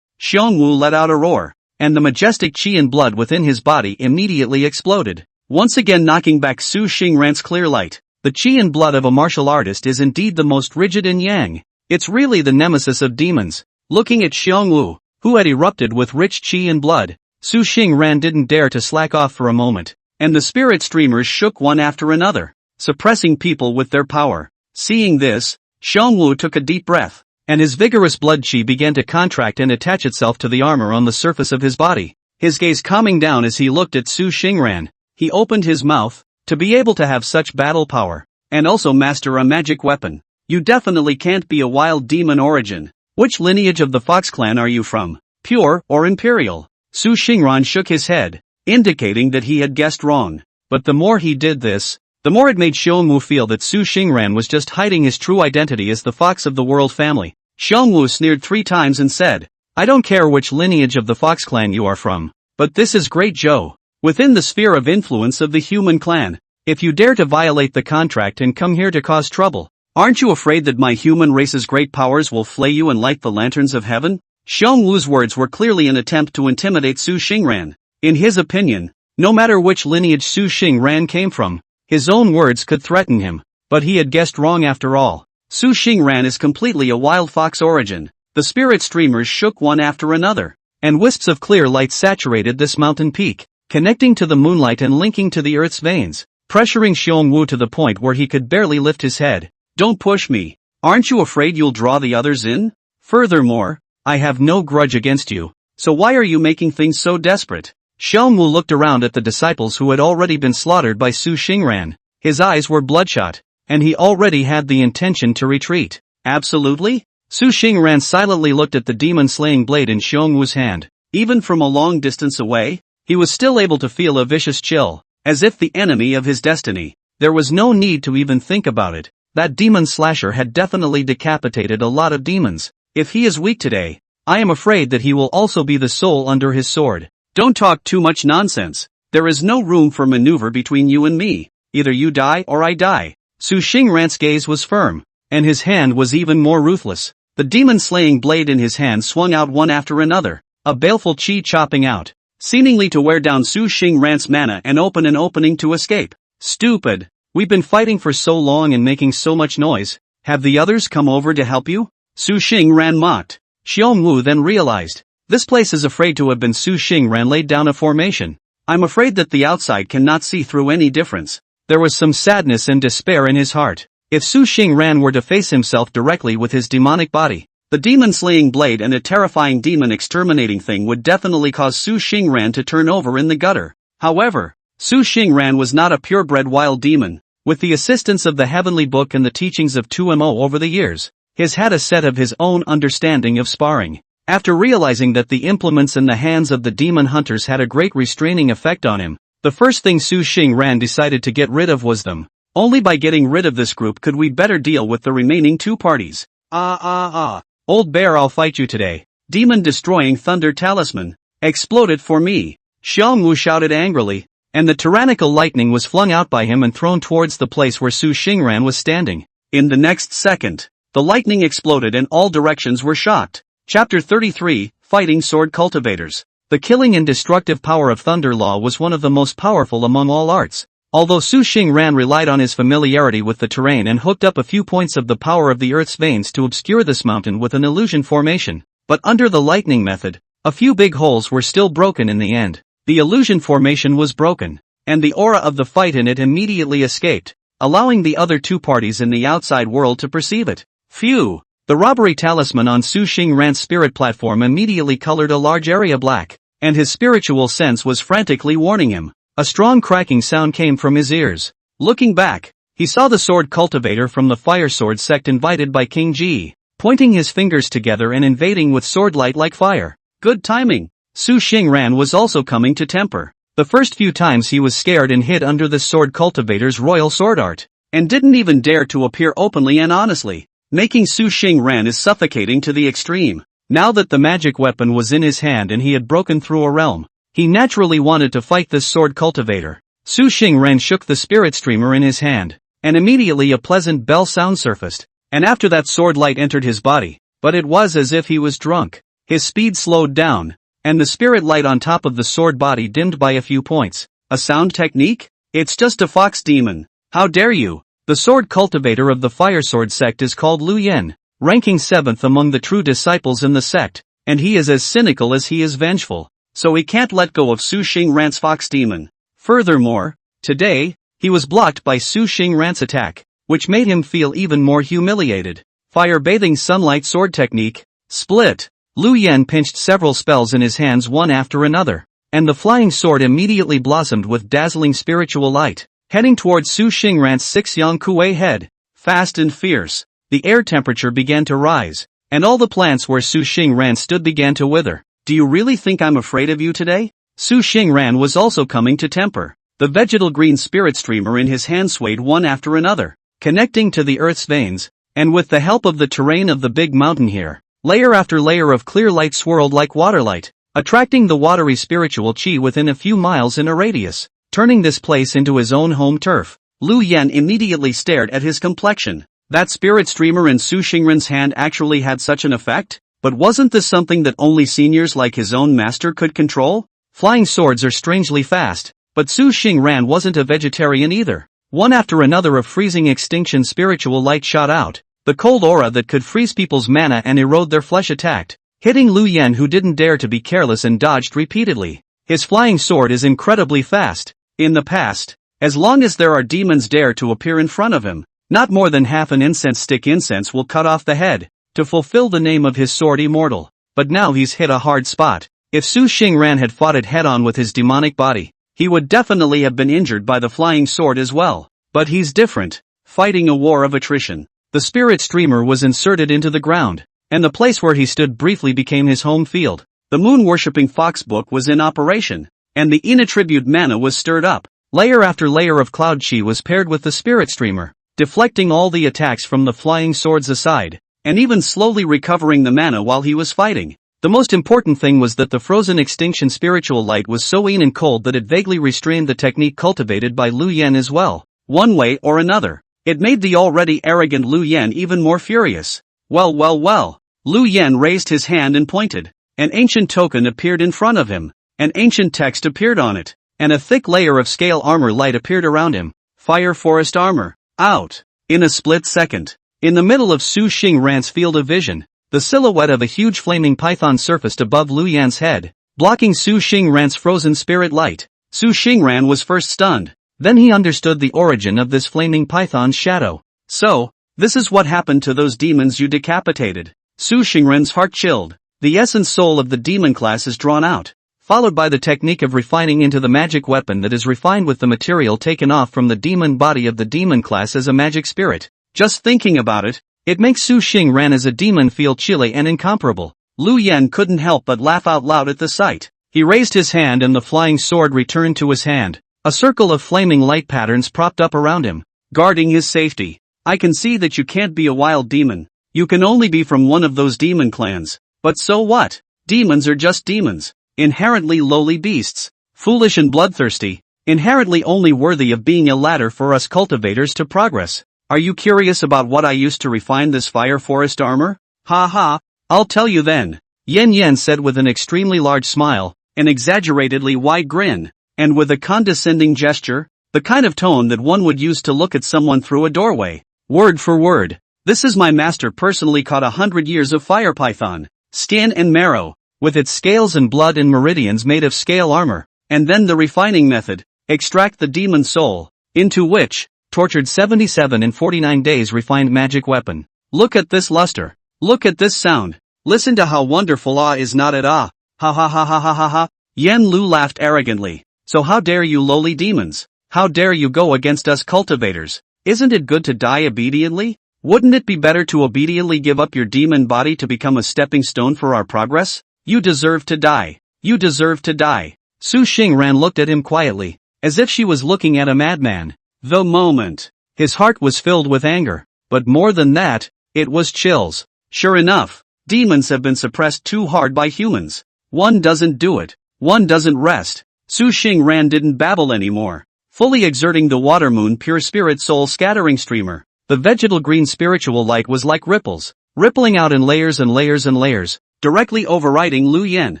Xiongwu let out a roar, and the majestic qi and blood within his body immediately exploded, once again knocking back Su Xingran's clear light. The qi and blood of a martial artist is indeed the most rigid in yang. It's really the nemesis of demons. Looking at Xiongwu, who had erupted with rich qi and blood, Su Xingran didn't dare to slack off for a moment, and the spirit streamers shook one after another, suppressing people with their power. Seeing this, Xiongwu took a deep breath, and his vigorous blood qi began to contract and attach itself to the armor on the surface of his body. His gaze calming down as he looked at Su Xingran, he opened his mouth. To be able to have such battle power, and also master a magic weapon, you definitely can't be a wild demon origin. Which lineage of the Fox clan are you from, pure or imperial? Su Xingran shook his head, indicating that he had guessed wrong. But the more he did this, the more it made Xiongwu feel that Su Xingran was just hiding his true identity as the Fox of the World family. Xiongwu sneered 3 times and said, I don't care which lineage of the Fox clan you are from, but this is Great Zhou. Within the sphere of influence of the human clan, if you dare to violate the contract and come here to cause trouble, aren't you afraid that my human race's great powers will flay you and light the lanterns of heaven? Xiongwu's words were clearly an attempt to intimidate Su Xingran. In his opinion, no matter which lineage Su Xingran came from, his own words could threaten him, but he had guessed wrong after all. Su Xingran is completely a wild fox origin. The spirit streamers shook one after another, and wisps of clear light saturated this mountain peak, connecting to the moonlight and linking to the earth's veins, pressuring Xiongwu to the point where he could barely lift his head. Don't push me. Aren't you afraid you'll draw the others in? Furthermore, I have no grudge against you, so why are you making things so desperate? Xiongwu looked around at the disciples who had already been slaughtered by Su Xingran. His eyes were bloodshot, and he already had the intention to retreat. Absolutely? Su Xingran silently looked at the demon-slaying blade in Xiongwu's hand. Even from a long distance away, he was still able to feel a vicious chill, as if the enemy of his destiny. There was no need to even think about it. That demon slasher had definitely decapitated a lot of demons. If he is weak today, I am afraid that he will also be the soul under his sword. Don't talk too much nonsense. There is no room for maneuver between you and me. Either you die or I die. Su Xingran's gaze was firm, and his hand was even more ruthless. The demon-slaying blade in his hand swung out one after another, a baleful qi chopping out, seemingly to wear down Su Xingran's mana and open an opening to escape. Stupid. We've been fighting for so long and making so much noise. Have the others come over to help you? Su Xingran mocked. Xiongwu then realized, this place is afraid to have been Su Xingran laid down a formation. I'm afraid that the outside cannot see through any difference. There was some sadness and despair in his heart. If Su Xingran were to face himself directly with his demonic body, the demon-slaying blade and a terrifying demon-exterminating thing would definitely cause Su Xingran to turn over in the gutter. However, Su Xingran was not a purebred wild demon. With the assistance of the heavenly book and the teachings of 2Mo over the years, he's had a set of his own understanding of sparring. After realizing that the implements in the hands of the demon hunters had a great restraining effect on him, the first thing Su Xingran decided to get rid of was them. Only by getting rid of this group could we better deal with the remaining 2 parties. Old bear, I'll fight you today. Demon-destroying thunder talisman. Exploded for me. Xiongwu shouted angrily, and the tyrannical lightning was flung out by him and thrown towards the place where Su Xingran was standing. In the next second, the lightning exploded and all directions were shocked. Chapter 33, Fighting Sword Cultivators. The killing and destructive power of Thunder Law was one of the most powerful among all arts. Although Su Xingran relied on his familiarity with the terrain and hooked up a few points of the power of the earth's veins to obscure this mountain with an illusion formation, but under the lightning method, a few big holes were still broken in the end. The illusion formation was broken, and the aura of the fight in it immediately escaped, allowing the other 2 parties in the outside world to perceive it. Phew! The robbery talisman on Su Xingran's spirit platform immediately colored a large area black, and his spiritual sense was frantically warning him. A strong cracking sound came from his ears. Looking back, he saw the sword cultivator from the fire sword sect invited by King Ji, pointing his fingers together and invading with sword light like fire. Good timing! Su Xingran was also coming to temper. The first few times he was scared and hid under the sword cultivator's royal sword art, and didn't even dare to appear openly and honestly, making Su Xingran is suffocating to the extreme. Now that the magic weapon was in his hand and he had broken through a realm, he naturally wanted to fight this sword cultivator. Su Xingran shook the spirit streamer in his hand, and immediately a pleasant bell sound surfaced, and after that sword light entered his body, but it was as if he was drunk. His speed slowed down, and the spirit light on top of the sword body dimmed by a few points. A sound technique? It's just a fox demon. How dare you? The sword cultivator of the fire sword sect is called Lu Yen, ranking 7th among the true disciples in the sect, and he is as cynical as he is vengeful, so he can't let go of Su Xingran's fox demon. Furthermore, today, he was blocked by Su Xingran's attack, which made him feel even more humiliated. Fire-bathing sunlight sword technique. Split. Lu Yen pinched several spells in his hands one after another, and the flying sword immediately blossomed with dazzling spiritual light, heading towards Su Xingran's 6-yang kuei head. Fast and fierce, the air temperature began to rise, and all the plants where Su Xingran stood began to wither. Do you really think I'm afraid of you today? Su Xingran was also coming to temper. The vegetal green spirit streamer in his hand swayed one after another, connecting to the earth's veins, and with the help of the terrain of the big mountain here, layer after layer of clear light swirled like water light, attracting the watery spiritual chi within a few miles in a radius, turning this place into his own home turf. Lu Yen immediately stared at his complexion. That spirit streamer in Su Xingran's hand actually had such an effect? But wasn't this something that only seniors like his own master could control? Flying swords are strangely fast, but Su Xingran wasn't a vegetarian either. One after another of freezing extinction spiritual light shot out. The cold aura that could freeze people's mana and erode their flesh attacked, hitting Lu Yen, who didn't dare to be careless and dodged repeatedly. His flying sword is incredibly fast. In the past, as long as there are demons dare to appear in front of him, not more than half an incense stick incense will cut off the head, to fulfill the name of his sword immortal. But now he's hit a hard spot. If Su Xingran had fought it head-on with his demonic body, he would definitely have been injured by the flying sword as well. But he's different, fighting a war of attrition. The spirit streamer was inserted into the ground, and the place where he stood briefly became his home field. The moon-worshipping fox book was in operation, and the inattribute mana was stirred up. Layer after layer of cloud chi was paired with the spirit streamer, deflecting all the attacks from the flying swords aside, and even slowly recovering the mana while he was fighting. The most important thing was that the frozen extinction spiritual light was so lean and cold that it vaguely restrained the technique cultivated by Lu Yen as well. One way or another, it made the already arrogant Lu Yen even more furious. Well. Lu Yen raised his hand and pointed. An ancient token appeared in front of him. An ancient text appeared on it, and a thick layer of scale armor light appeared around him. Fire forest armor. Out. In a split second. In the middle of Su Xingran's field of vision, the silhouette of a huge flaming python surfaced above Lu Yan's head, blocking Su Xingran's frozen spirit light. Su Xingran was first stunned. Then he understood the origin of this flaming python's shadow. So, this is what happened to those demons you decapitated. Su Xingran's heart chilled. The essence soul of the demon class is drawn out, followed by the technique of refining into the magic weapon that is refined with the material taken off from the demon body of the demon class as a magic spirit. Just thinking about it, it makes Su Xingran as a demon feel chilly and incomparable. Lu Yen couldn't help but laugh out loud at the sight. He raised his hand and the flying sword returned to his hand. A circle of flaming light patterns propped up around him, guarding his safety. I can see that you can't be a wild demon. You can only be from one of those demon clans. But so what? Demons are just demons. Inherently lowly beasts. Foolish and bloodthirsty. Inherently only worthy of being a ladder for us cultivators to progress. Are you curious about what I used to refine this fire forest armor? Ha, I'll tell you then. Yen said with an extremely large smile, an exaggeratedly wide grin, and with a condescending gesture, the kind of tone that one would use to look at someone through a doorway. Word for word. This is my master personally caught 100 years of fire python, skin and marrow, with its scales and blood and meridians made of scale armor, and then the refining method, extract the demon soul, into which, tortured 77 in 49 days refined magic weapon. Look at this luster. Look at this sound. Listen to how wonderful ah is not at ah. Ha ha ha ha ha ha ha. Yen Lu laughed arrogantly. So how dare you lowly demons? How dare you go against us cultivators? Isn't it good to die obediently? Wouldn't it be better to obediently give up your demon body to become a stepping stone for our progress? You deserve to die. You deserve to die. Su Xingran looked at him quietly, as if she was looking at a madman. The moment. His heart was filled with anger. But more than that, it was chills. Sure enough, demons have been suppressed too hard by humans. One doesn't do it. One doesn't rest. Su Xingran didn't babble anymore. Fully exerting the water moon pure spirit soul scattering streamer, the vegetal green spiritual light was like ripples, rippling out in layers and layers and layers, directly overriding Lu Yen.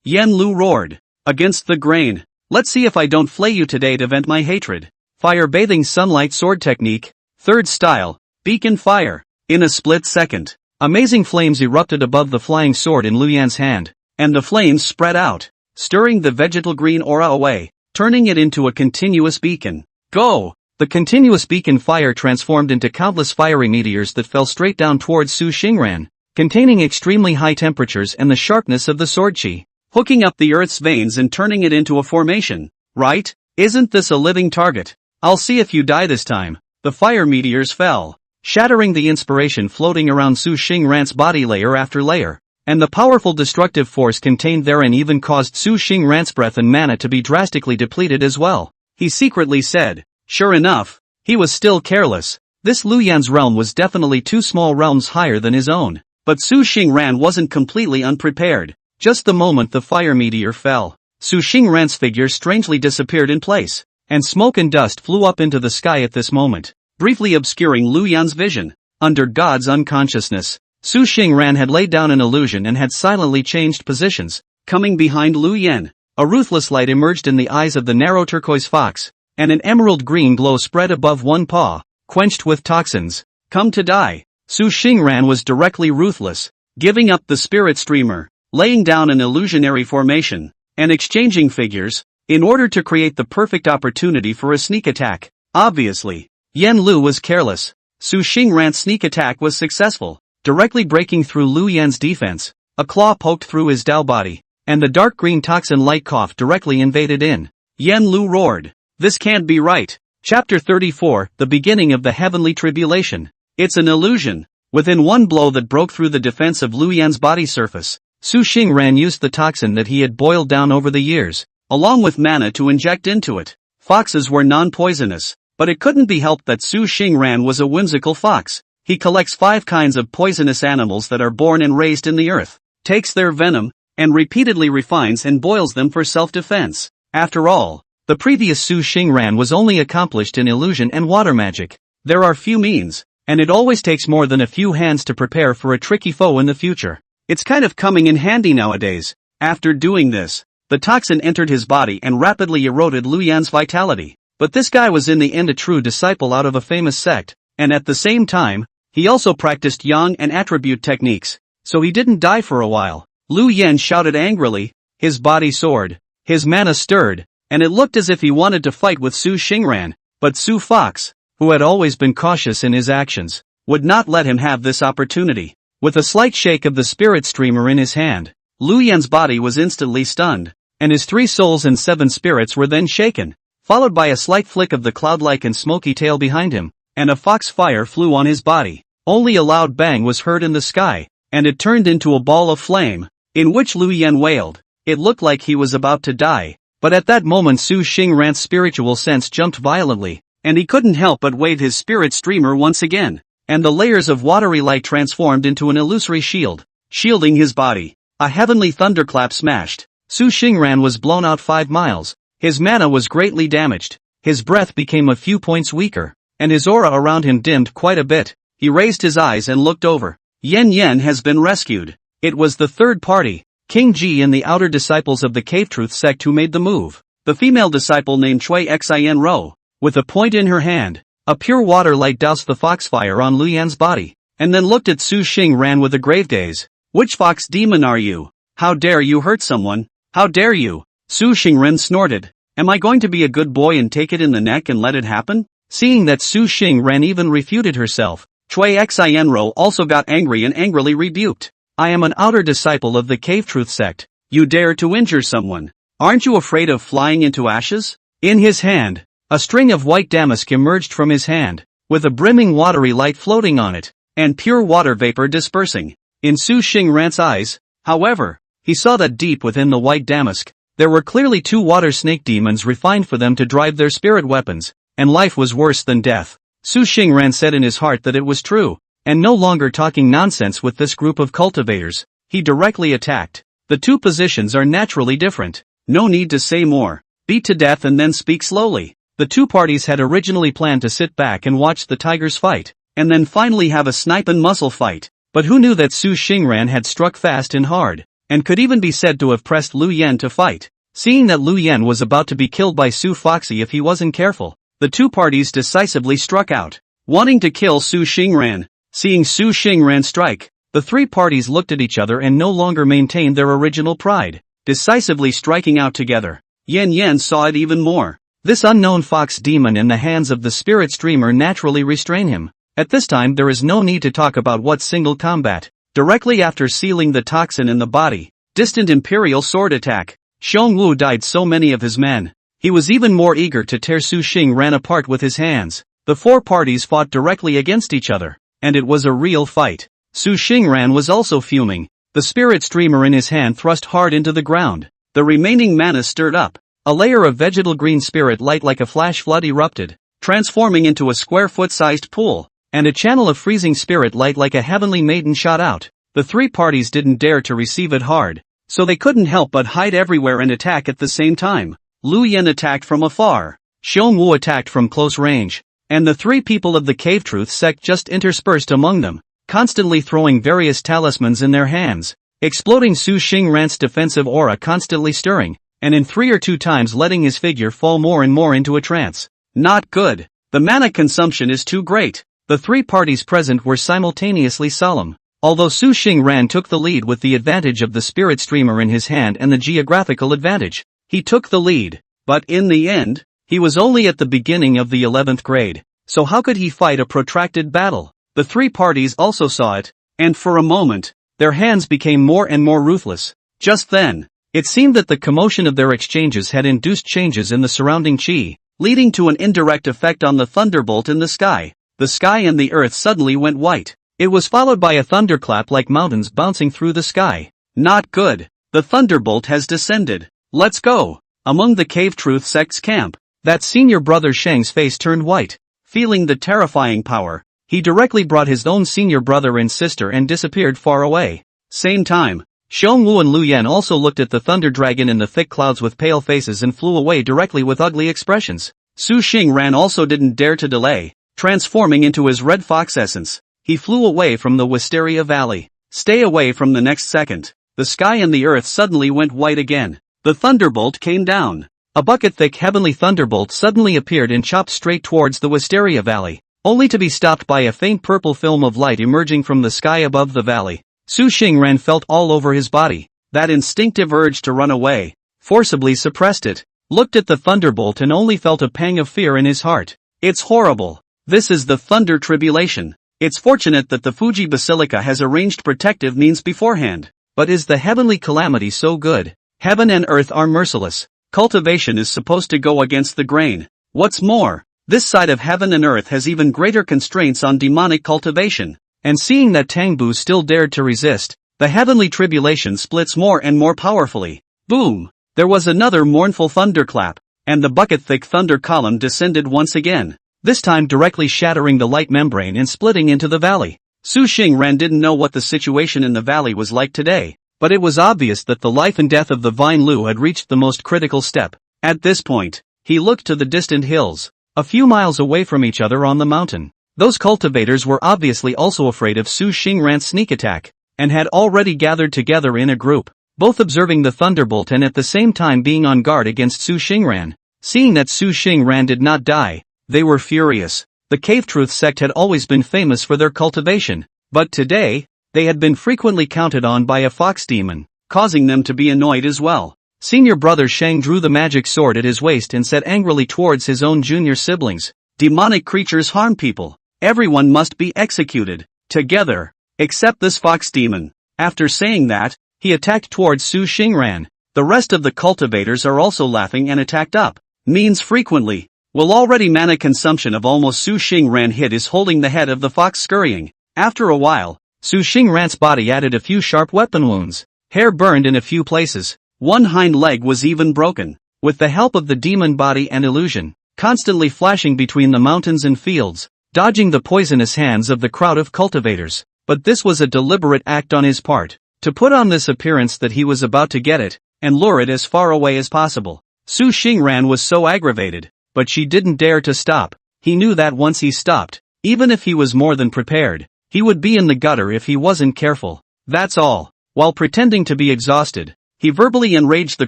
Yen Lu roared. Against the grain. Let's see if I don't flay you today to vent my hatred. Fire bathing sunlight sword technique. Third style. Beacon fire. In a split second, amazing flames erupted above the flying sword in Lu Yan's hand, and the flames spread out, stirring the vegetal green aura away, turning it into a continuous beacon. Go! The continuous beacon fire transformed into countless fiery meteors that fell straight down towards Su Xingran, containing extremely high temperatures and the sharpness of the sword chi, hooking up the earth's veins and turning it into a formation. Right? Isn't this a living target? I'll see if you die this time. The fire meteors fell, shattering the inspiration floating around Su Xingran's body layer after layer, and the powerful destructive force contained therein even caused Su Xingran's breath and mana to be drastically depleted as well. He secretly said. Sure enough, he was still careless. This Lu Yan's realm was definitely two small realms higher than his own. But Su Xingran wasn't completely unprepared. Just the moment the fire meteor fell, Su Xingran's figure strangely disappeared in place, and smoke and dust flew up into the sky at this moment, briefly obscuring Lu Yan's vision. Under God's unconsciousness, Su Xingran had laid down an illusion and had silently changed positions, coming behind Lu Yan. A ruthless light emerged in the eyes of the narrow turquoise fox, and an emerald green glow spread above one paw, quenched with toxins. Come to die. Su Xingran was directly ruthless, giving up the spirit streamer, laying down an illusionary formation, and exchanging figures, in order to create the perfect opportunity for a sneak attack. Obviously, Yen Lu was careless. Su Xingran's sneak attack was successful, directly breaking through Lu Yan's defense. A claw poked through his Dao body, and the dark green toxin light cough directly invaded in. Yen Lu roared. This can't be right. Chapter 34, the beginning of the heavenly tribulation. It's an illusion. Within one blow that broke through the defense of Lu Yan's body surface, Su Xingran used the toxin that he had boiled down over the years, along with mana to inject into it. Foxes were non-poisonous, but it couldn't be helped that Su Xingran was a whimsical fox. He collects 5 kinds of poisonous animals that are born and raised in the earth, takes their venom, and repeatedly refines and boils them for self-defense. After all, the previous Su Xingran was only accomplished in illusion and water magic. There are few means, and it always takes more than a few hands to prepare for a tricky foe in the future. It's kind of coming in handy nowadays. After doing this, the toxin entered his body and rapidly eroded Lu Yan's vitality. But this guy was in the end a true disciple out of a famous sect, and at the same time, he also practiced yang and attribute techniques, so he didn't die for a while. Lu Yan shouted angrily, his body soared, his mana stirred, and it looked as if he wanted to fight with Su Xingran, but Su Fox, who had always been cautious in his actions, would not let him have this opportunity. With a slight shake of the spirit streamer in his hand, Lu Yan's body was instantly stunned, and his 3 souls and 7 spirits were then shaken, followed by a slight flick of the cloud-like and smoky tail behind him, and a fox fire flew on his body. Only a loud bang was heard in the sky, and it turned into a ball of flame, in which Lu Yan wailed. It looked like he was about to die, but at that moment Su Xingran's spiritual sense jumped violently, and he couldn't help but wave his spirit streamer once again, and the layers of watery light transformed into an illusory shield, shielding his body. A heavenly thunderclap smashed. Su Xingran was blown out 5 miles, his mana was greatly damaged, his breath became a few points weaker, and his aura around him dimmed quite a bit. He raised his eyes and looked over. Yen Yen has been rescued. It was the third party, King Ji and the outer disciples of the Cave Truth sect who made the move. The female disciple named Chui Xin Ro, with a point in her hand, a pure water light doused the foxfire on Lu Yan's body, and then looked at Su Xingran with a grave gaze. Which fox demon are you? How dare you hurt someone? How dare you? Su Xingran snorted. Am I going to be a good boy and take it in the neck and let it happen? Seeing that Su Xingran even refuted herself, Chui Xianro also got angry and angrily rebuked. I am an outer disciple of the Cave Truth sect. You dare to injure someone. Aren't you afraid of flying into ashes? In his hand, a string of white damask emerged from his hand, with a brimming watery light floating on it, and pure water vapor dispersing. In Su Xingran's eyes, however, he saw that deep within the white damask, there were clearly two water snake demons refined for them to drive their spirit weapons, and life was worse than death. Su Xingran said in his heart that it was true, and no longer talking nonsense with this group of cultivators, he directly attacked. The two positions are naturally different. No need to say more. Beat to death and then speak slowly. The two parties had originally planned to sit back and watch the tigers fight, and then finally have a snipe and muscle fight. But who knew that Su Xingran had struck fast and hard, and could even be said to have pressed Lu Yen to fight. Seeing that Lu Yen was about to be killed by Su Foxy if he wasn't careful, the two parties decisively struck out, wanting to kill Su Xingran. Seeing Su Xingran strike, the three parties looked at each other and no longer maintained their original pride, decisively striking out together. Yan Yan saw it even more. This unknown fox demon in the hands of the spirit streamer naturally restrain him. At this time there is no need to talk about what single combat. Directly after sealing the toxin in the body, distant imperial sword attack, Xiongwu died so many of his men. He was even more eager to tear Su Xingran apart with his hands. The four parties fought directly against each other, and it was a real fight. Su Xingran was also fuming. The spirit streamer in his hand thrust hard into the ground. The remaining mana stirred up. A layer of vegetal green spirit light like a flash flood erupted, transforming into a square-foot-sized pool, and a channel of freezing spirit light like a heavenly maiden shot out. The three parties didn't dare to receive it hard, so they couldn't help but hide everywhere and attack at the same time. Lu Yen attacked from afar, Xiongwu attacked from close range, and the three people of the Cave Truth sect just interspersed among them, constantly throwing various talismans in their hands, exploding Su Xingran's defensive aura constantly stirring, and in 3 or 2 times letting his figure fall more and more into a trance. Not good. The mana consumption is too great. The three parties present were simultaneously solemn. Although Su Xingran took the lead with the advantage of the spirit streamer in his hand and the geographical advantage, he took the lead, but in the end, he was only at the beginning of the 11th grade, so how could he fight a protracted battle? The three parties also saw it, and for a moment, their hands became more and more ruthless. Just then, it seemed that the commotion of their exchanges had induced changes in the surrounding chi, leading to an indirect effect on the thunderbolt in the sky. The sky and the earth suddenly went white. It was followed by a thunderclap like mountains bouncing through the sky. Not good. The thunderbolt has descended. Let's go. Among the Cave Truth sect's camp, that senior brother Shang's face turned white. Feeling the terrifying power, he directly brought his own senior brother and sister and disappeared far away. Same time, Xiongwu and Lu Yen also looked at the thunder dragon in the thick clouds with pale faces and flew away directly with ugly expressions. Su Xingran also didn't dare to delay, transforming into his red fox essence. He flew away from the Wisteria Valley. Stay away from the next second. The sky and the earth suddenly went white again. The thunderbolt came down. A bucket-thick heavenly thunderbolt suddenly appeared and chopped straight towards the Wisteria Valley, only to be stopped by a faint purple film of light emerging from the sky above the valley. Su Xingran felt all over his body. That instinctive urge to run away, forcibly suppressed it, looked at the thunderbolt and only felt a pang of fear in his heart. It's horrible. This is the thunder tribulation. It's fortunate that the Fuji Basilica has arranged protective means beforehand. But is the heavenly calamity so good? Heaven and earth are merciless. Cultivation is supposed to go against the grain. What's more, this side of heaven and earth has even greater constraints on demonic cultivation. And seeing that Tangbu still dared to resist, the heavenly tribulation splits more and more powerfully. Boom! There was another mournful thunderclap, and the bucket-thick thunder column descended once again, this time directly shattering the light membrane and splitting into the valley. Su Xingran didn't know what the situation in the valley was like today, but it was obvious that the life and death of the Vine Lu had reached the most critical step. At this point, he looked to the distant hills, a few miles away from each other on the mountain. Those cultivators were obviously also afraid of Su Xingran's sneak attack, and had already gathered together in a group, both observing the thunderbolt and at the same time being on guard against Su Xingran. Seeing that Su Xingran did not die, they were furious. The Cave Truth sect had always been famous for their cultivation, but today, they had been frequently counted on by a fox demon, causing them to be annoyed as well. Senior brother Shang drew the magic sword at his waist and said angrily towards his own junior siblings, "Demonic creatures harm people, Everyone must be executed, together, except this fox demon. After saying that, he attacked towards Su Xingran. The rest of the cultivators are also laughing and attacked up. Means frequently. Will already mana consumption of almost Su Xingran hit is holding the head of the fox scurrying. After a while, Su Xingran's body added a few sharp weapon wounds. Hair burned in a few places. One hind leg was even broken. With the help of the demon body and illusion, constantly flashing between the mountains and fields, dodging the poisonous hands of the crowd of cultivators. But this was a deliberate act on his part, to put on this appearance that he was about to get it, and lure it as far away as possible. Su Xingran was so aggravated, but she didn't dare to stop. He knew that once he stopped, even if he was more than prepared, he would be in the gutter if he wasn't careful. That's all. While pretending to be exhausted, he verbally enraged the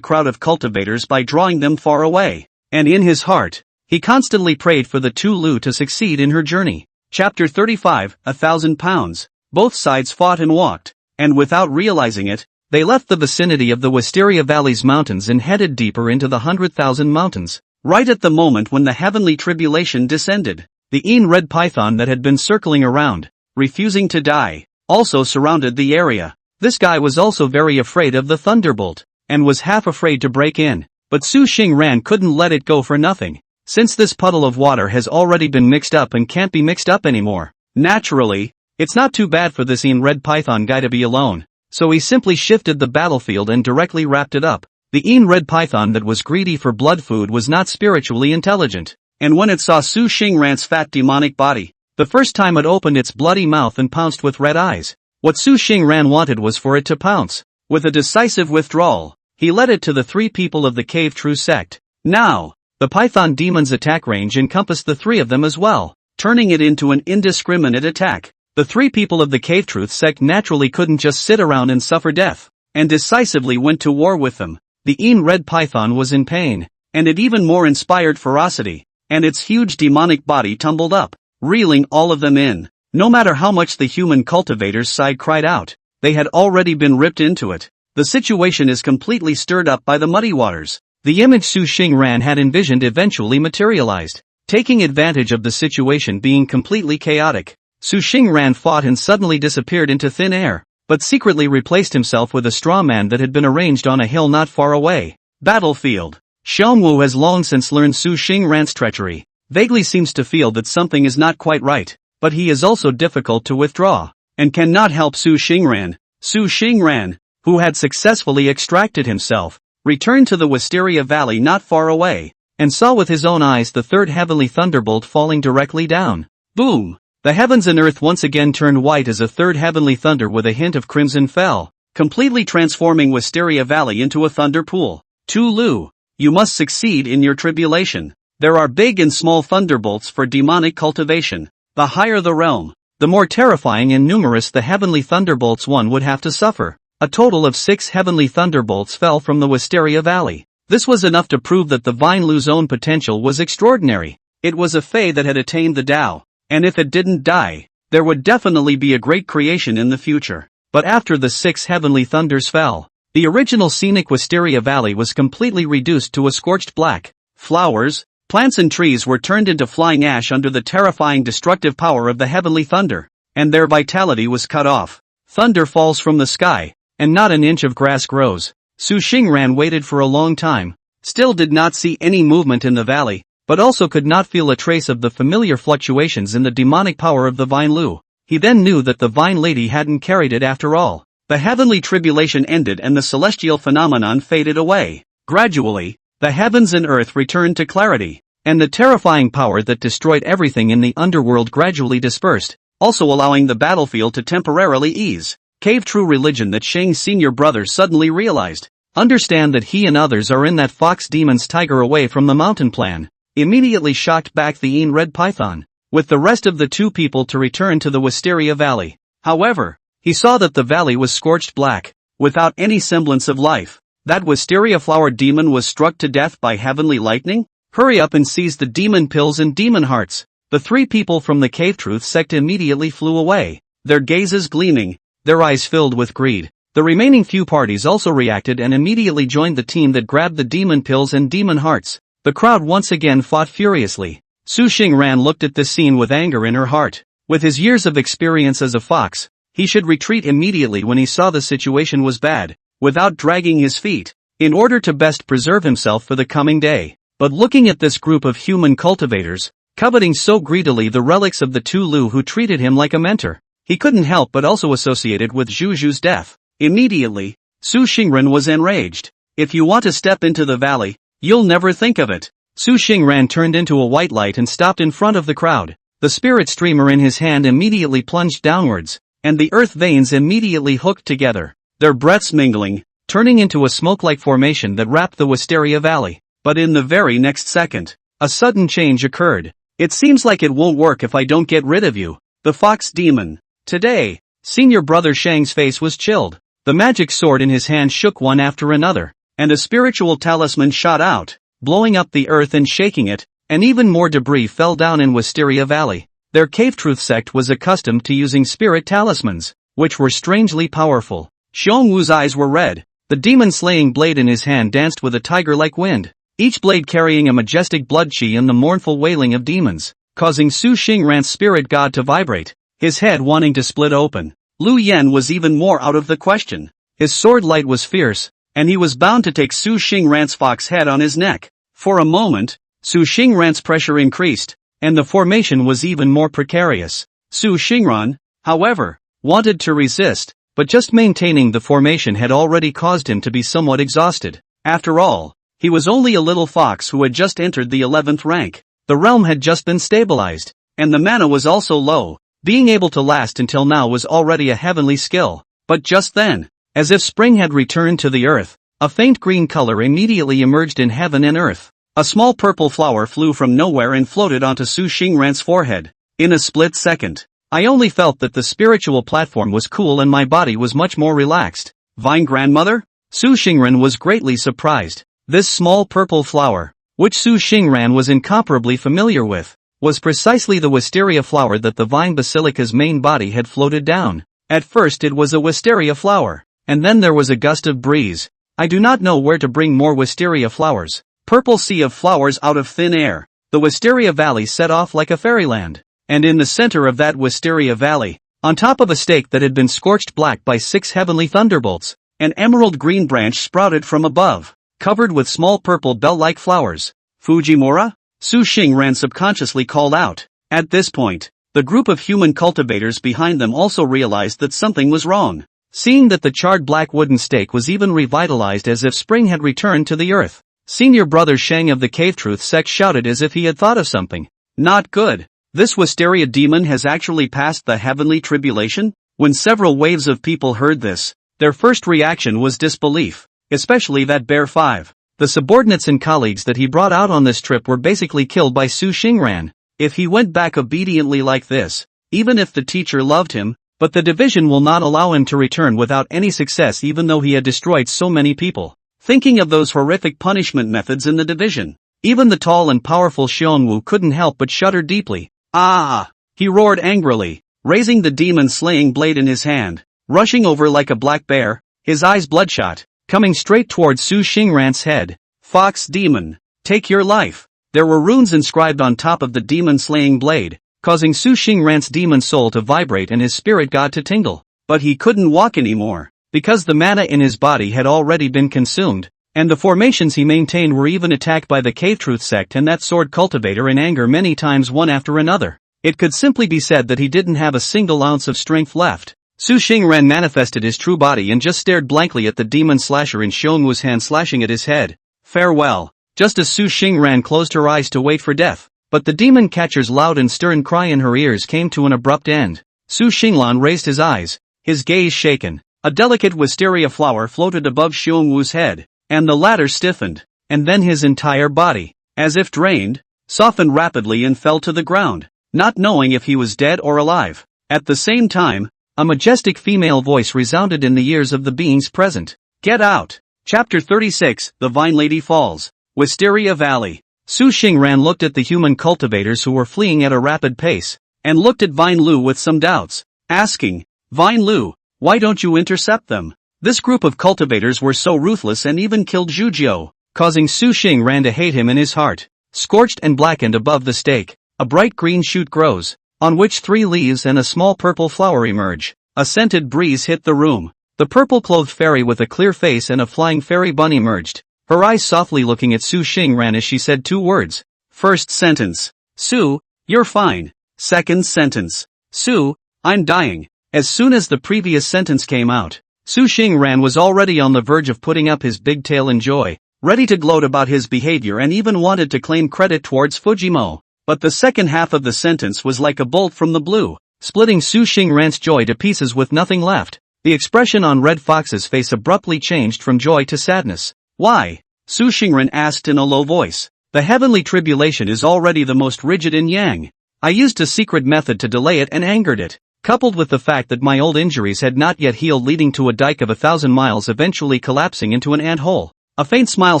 crowd of cultivators by drawing them far away, and in his heart, he constantly prayed for the Tulu to succeed in her journey. Chapter 35, 1,000 pounds. Both sides fought and walked, and without realizing it, they left the vicinity of the Wisteria Valley's mountains and headed deeper into the 100,000 mountains. Right at the moment when the heavenly tribulation descended, the red python that had been circling around, refusing to die, also surrounded the area. This guy was also very afraid of the thunderbolt, and was half afraid to break in, but Su Xingran couldn't let it go for nothing. Since this puddle of water has already been mixed up and can't be mixed up anymore, naturally, it's not too bad for this red python guy to be alone, so he simply shifted the battlefield and directly wrapped it up. The red python that was greedy for blood food was not spiritually intelligent, and when it saw Su Xingran's fat demonic body, the first time it opened its bloody mouth and pounced with red eyes. What Su Xingran wanted was for it to pounce. With a decisive withdrawal, he led it to the three people of the Cave True sect. Now, the python demon's attack range encompassed the three of them as well, turning it into an indiscriminate attack. The three people of the Cave Truth sect naturally couldn't just sit around and suffer death, and decisively went to war with them. The red python was in pain, and it even more inspired ferocity, and its huge demonic body tumbled up, reeling all of them in. No matter how much the human cultivators' side cried out, they had already been ripped into it. The situation is completely stirred up by the muddy waters. The image Su Xingran had envisioned eventually materialized. Taking advantage of the situation being completely chaotic, Su Xingran fought and suddenly disappeared into thin air, but secretly replaced himself with a straw man that had been arranged on a hill not far away. Battlefield. Xiongwu has long since learned Su Xingran's treachery, vaguely seems to feel that something is not quite right, but he is also difficult to withdraw, and cannot help Su Xingran. Su Xingran, who had successfully extracted himself, returned to the Wisteria Valley not far away, and saw with his own eyes the third heavenly thunderbolt falling directly down. Boom! The heavens and earth once again turned white as a third heavenly thunder with a hint of crimson fell, completely transforming Wisteria Valley into a thunder pool. Tulu, you must succeed in your tribulation. There are big and small thunderbolts for demonic cultivation. The higher the realm, the more terrifying and numerous the heavenly thunderbolts one would have to suffer. A total of 6 heavenly thunderbolts fell from the Wisteria Valley. This was enough to prove that the Vine Lu's own potential was extraordinary. It was a Fae that had attained the Tao, and if it didn't die, there would definitely be a great creation in the future. But after the 6 heavenly thunders fell, the original scenic Wisteria Valley was completely reduced to a scorched black. Flowers, plants and trees were turned into flying ash under the terrifying destructive power of the heavenly thunder, and their vitality was cut off. Thunder falls from the sky, and not an inch of grass grows. Su Xingran waited for a long time, still did not see any movement in the valley, but also could not feel a trace of the familiar fluctuations in the demonic power of the Vine Lu. He then knew that the Vine Lady hadn't carried it after all. The heavenly tribulation ended and the celestial phenomenon faded away. Gradually, the heavens and earth returned to clarity, and the terrifying power that destroyed everything in the underworld gradually dispersed, also allowing the battlefield to temporarily ease. Cave True religion that Shang's senior brother suddenly realized. Understand that he and others are in that fox demon's tiger away from the mountain plan. Immediately shocked back the red python, with the rest of the 2 people to return to the Wisteria Valley. However, he saw that the valley was scorched black, without any semblance of life. That Wisteria flower demon was struck to death by heavenly lightning? Hurry up and seize the demon pills and demon hearts. The 3 people from the Cave Truth sect immediately flew away, their gazes gleaming, their eyes filled with greed. The remaining few parties also reacted and immediately joined the team that grabbed the demon pills and demon hearts. The crowd once again fought furiously. Su Xingran looked at this scene with anger in her heart. With his years of experience as a fox, he should retreat immediately when he saw the situation was bad, without dragging his feet, in order to best preserve himself for the coming day. But looking at this group of human cultivators, coveting so greedily the relics of the two Lu who treated him like a mentor, he couldn't help but also associate it with Zhu Zhu's death. Immediately, Su Xingran was enraged. If you want to step into the valley, you'll never think of it. Su Xingran turned into a white light and stopped in front of the crowd. The spirit streamer in his hand immediately plunged downwards, and the earth veins immediately hooked together, their breaths mingling, turning into a smoke-like formation that wrapped the Wisteria Valley. But in the very next second, a sudden change occurred. It seems like it won't work if I don't get rid of you, the fox demon. Today, senior brother Shang's face was chilled. The magic sword in his hand shook one after another, and a spiritual talisman shot out, blowing up the earth and shaking it, and even more debris fell down in Wisteria Valley. Their Cave Truth sect was accustomed to using spirit talismans, which were strangely powerful. Xiongwu's eyes were red. The demon-slaying blade in his hand danced with a tiger-like wind, each blade carrying a majestic blood chi and the mournful wailing of demons, causing Su Xingran's spirit god to vibrate, his head wanting to split open. Lu Yen was even more out of the question. His sword light was fierce, and he was bound to take Su Xingran's fox head on his neck. For a moment, Su Xingran's pressure increased, and the formation was even more precarious. Su Xingran, however, wanted to resist, but just maintaining the formation had already caused him to be somewhat exhausted. After all, he was only a little fox who had just entered the 11th rank. The realm had just been stabilized, and the mana was also low. Being able to last until now was already a heavenly skill. But just then, as if spring had returned to the earth, a faint green color immediately emerged in heaven and earth. A small purple flower flew from nowhere and floated onto Su Xingran's forehead. In a split second, I only felt that the spiritual platform was cool and my body was much more relaxed. Vine grandmother? Su Xingran was greatly surprised. This small purple flower, which Su Xingran was incomparably familiar with, was precisely the wisteria flower that the vine basilica's main body had floated down. At first it was a wisteria flower, and then there was a gust of breeze. I do not know where to bring more wisteria flowers. Purple sea of flowers out of thin air. The Wisteria Valley set off like a fairyland. And in the center of that Wisteria Valley, on top of a stake that had been scorched black by 6 heavenly thunderbolts, an emerald green branch sprouted from above, covered with small purple bell-like flowers. Fujimura? Su Xingran subconsciously called out. At this point, the group of human cultivators behind them also realized that something was wrong. Seeing that the charred black wooden stake was even revitalized as if spring had returned to the earth, senior brother Shang of the Cave Truth sect shouted as if he had thought of something. Not good. This Wisteria demon has actually passed the heavenly tribulation? When several waves of people heard this, their first reaction was disbelief, especially that Bear 5. The subordinates and colleagues that he brought out on this trip were basically killed by Su Xingran. If he went back obediently like this, even if the teacher loved him, but the division will not allow him to return without any success even though he had destroyed so many people. Thinking of those horrific punishment methods in the division, even the tall and powerful Xiongwu couldn't help but shudder deeply. Ah! He roared angrily, raising the demon-slaying blade in his hand, rushing over like a black bear, his eyes bloodshot, coming straight towards Su Xingran's head. Fox demon, take your life. There were runes inscribed on top of the demon-slaying blade, causing Su Xingran's demon soul to vibrate and his spirit god to tingle. But he couldn't walk anymore, because the mana in his body had already been consumed, and the formations he maintained were even attacked by the Cave Truth sect and that sword cultivator in anger many times one after another. It could simply be said that he didn't have a single ounce of strength left. Su Xingran manifested his true body and just stared blankly at the demon slasher in Xiongwu's hand slashing at his head. Farewell. Just as Su Xingran closed her eyes to wait for death, but the demon catcher's loud and stern cry in her ears came to an abrupt end. Su Xinglan raised his eyes, his gaze shaken. A delicate wisteria flower floated above Xiongwu's head, and the latter stiffened, and then his entire body, as if drained, softened rapidly and fell to the ground, not knowing if he was dead or alive. At the same time, a majestic female voice resounded in the ears of the beings present. Get out! Chapter 36, The Vine Lady Falls. Wisteria Valley. Su Xingran looked at the human cultivators who were fleeing at a rapid pace, and looked at Vine Lu with some doubts, asking, Vine Lu, why don't you intercept them? This group of cultivators were so ruthless and even killed Zhu Jiu, causing Su Xingran to hate him in his heart. Scorched and blackened above the stake, A bright green shoot grows, on which 3 leaves and a small purple flower emerge. A scented breeze hit the room. The purple-clothed fairy with a clear face and a flying fairy bun emerged, her eyes softly looking at Su Xingran as she said 2 words. First sentence. Su, you're fine. Second sentence. Su, I'm dying. As soon as the previous sentence came out, Su Xingran was already on the verge of putting up his big tail in joy, ready to gloat about his behavior and even wanted to claim credit towards Fujimo. But the second half of the sentence was like a bolt from the blue, splitting Su Xingran's joy to pieces with nothing left. The expression on Red Fox's face abruptly changed from joy to sadness. Why? Su Xingran asked in a low voice. The heavenly tribulation is already the most rigid in Yang. I used a secret method to delay it and angered it, coupled with the fact that my old injuries had not yet healed, leading to a dike of 1,000 miles eventually collapsing into an ant-hole. A faint smile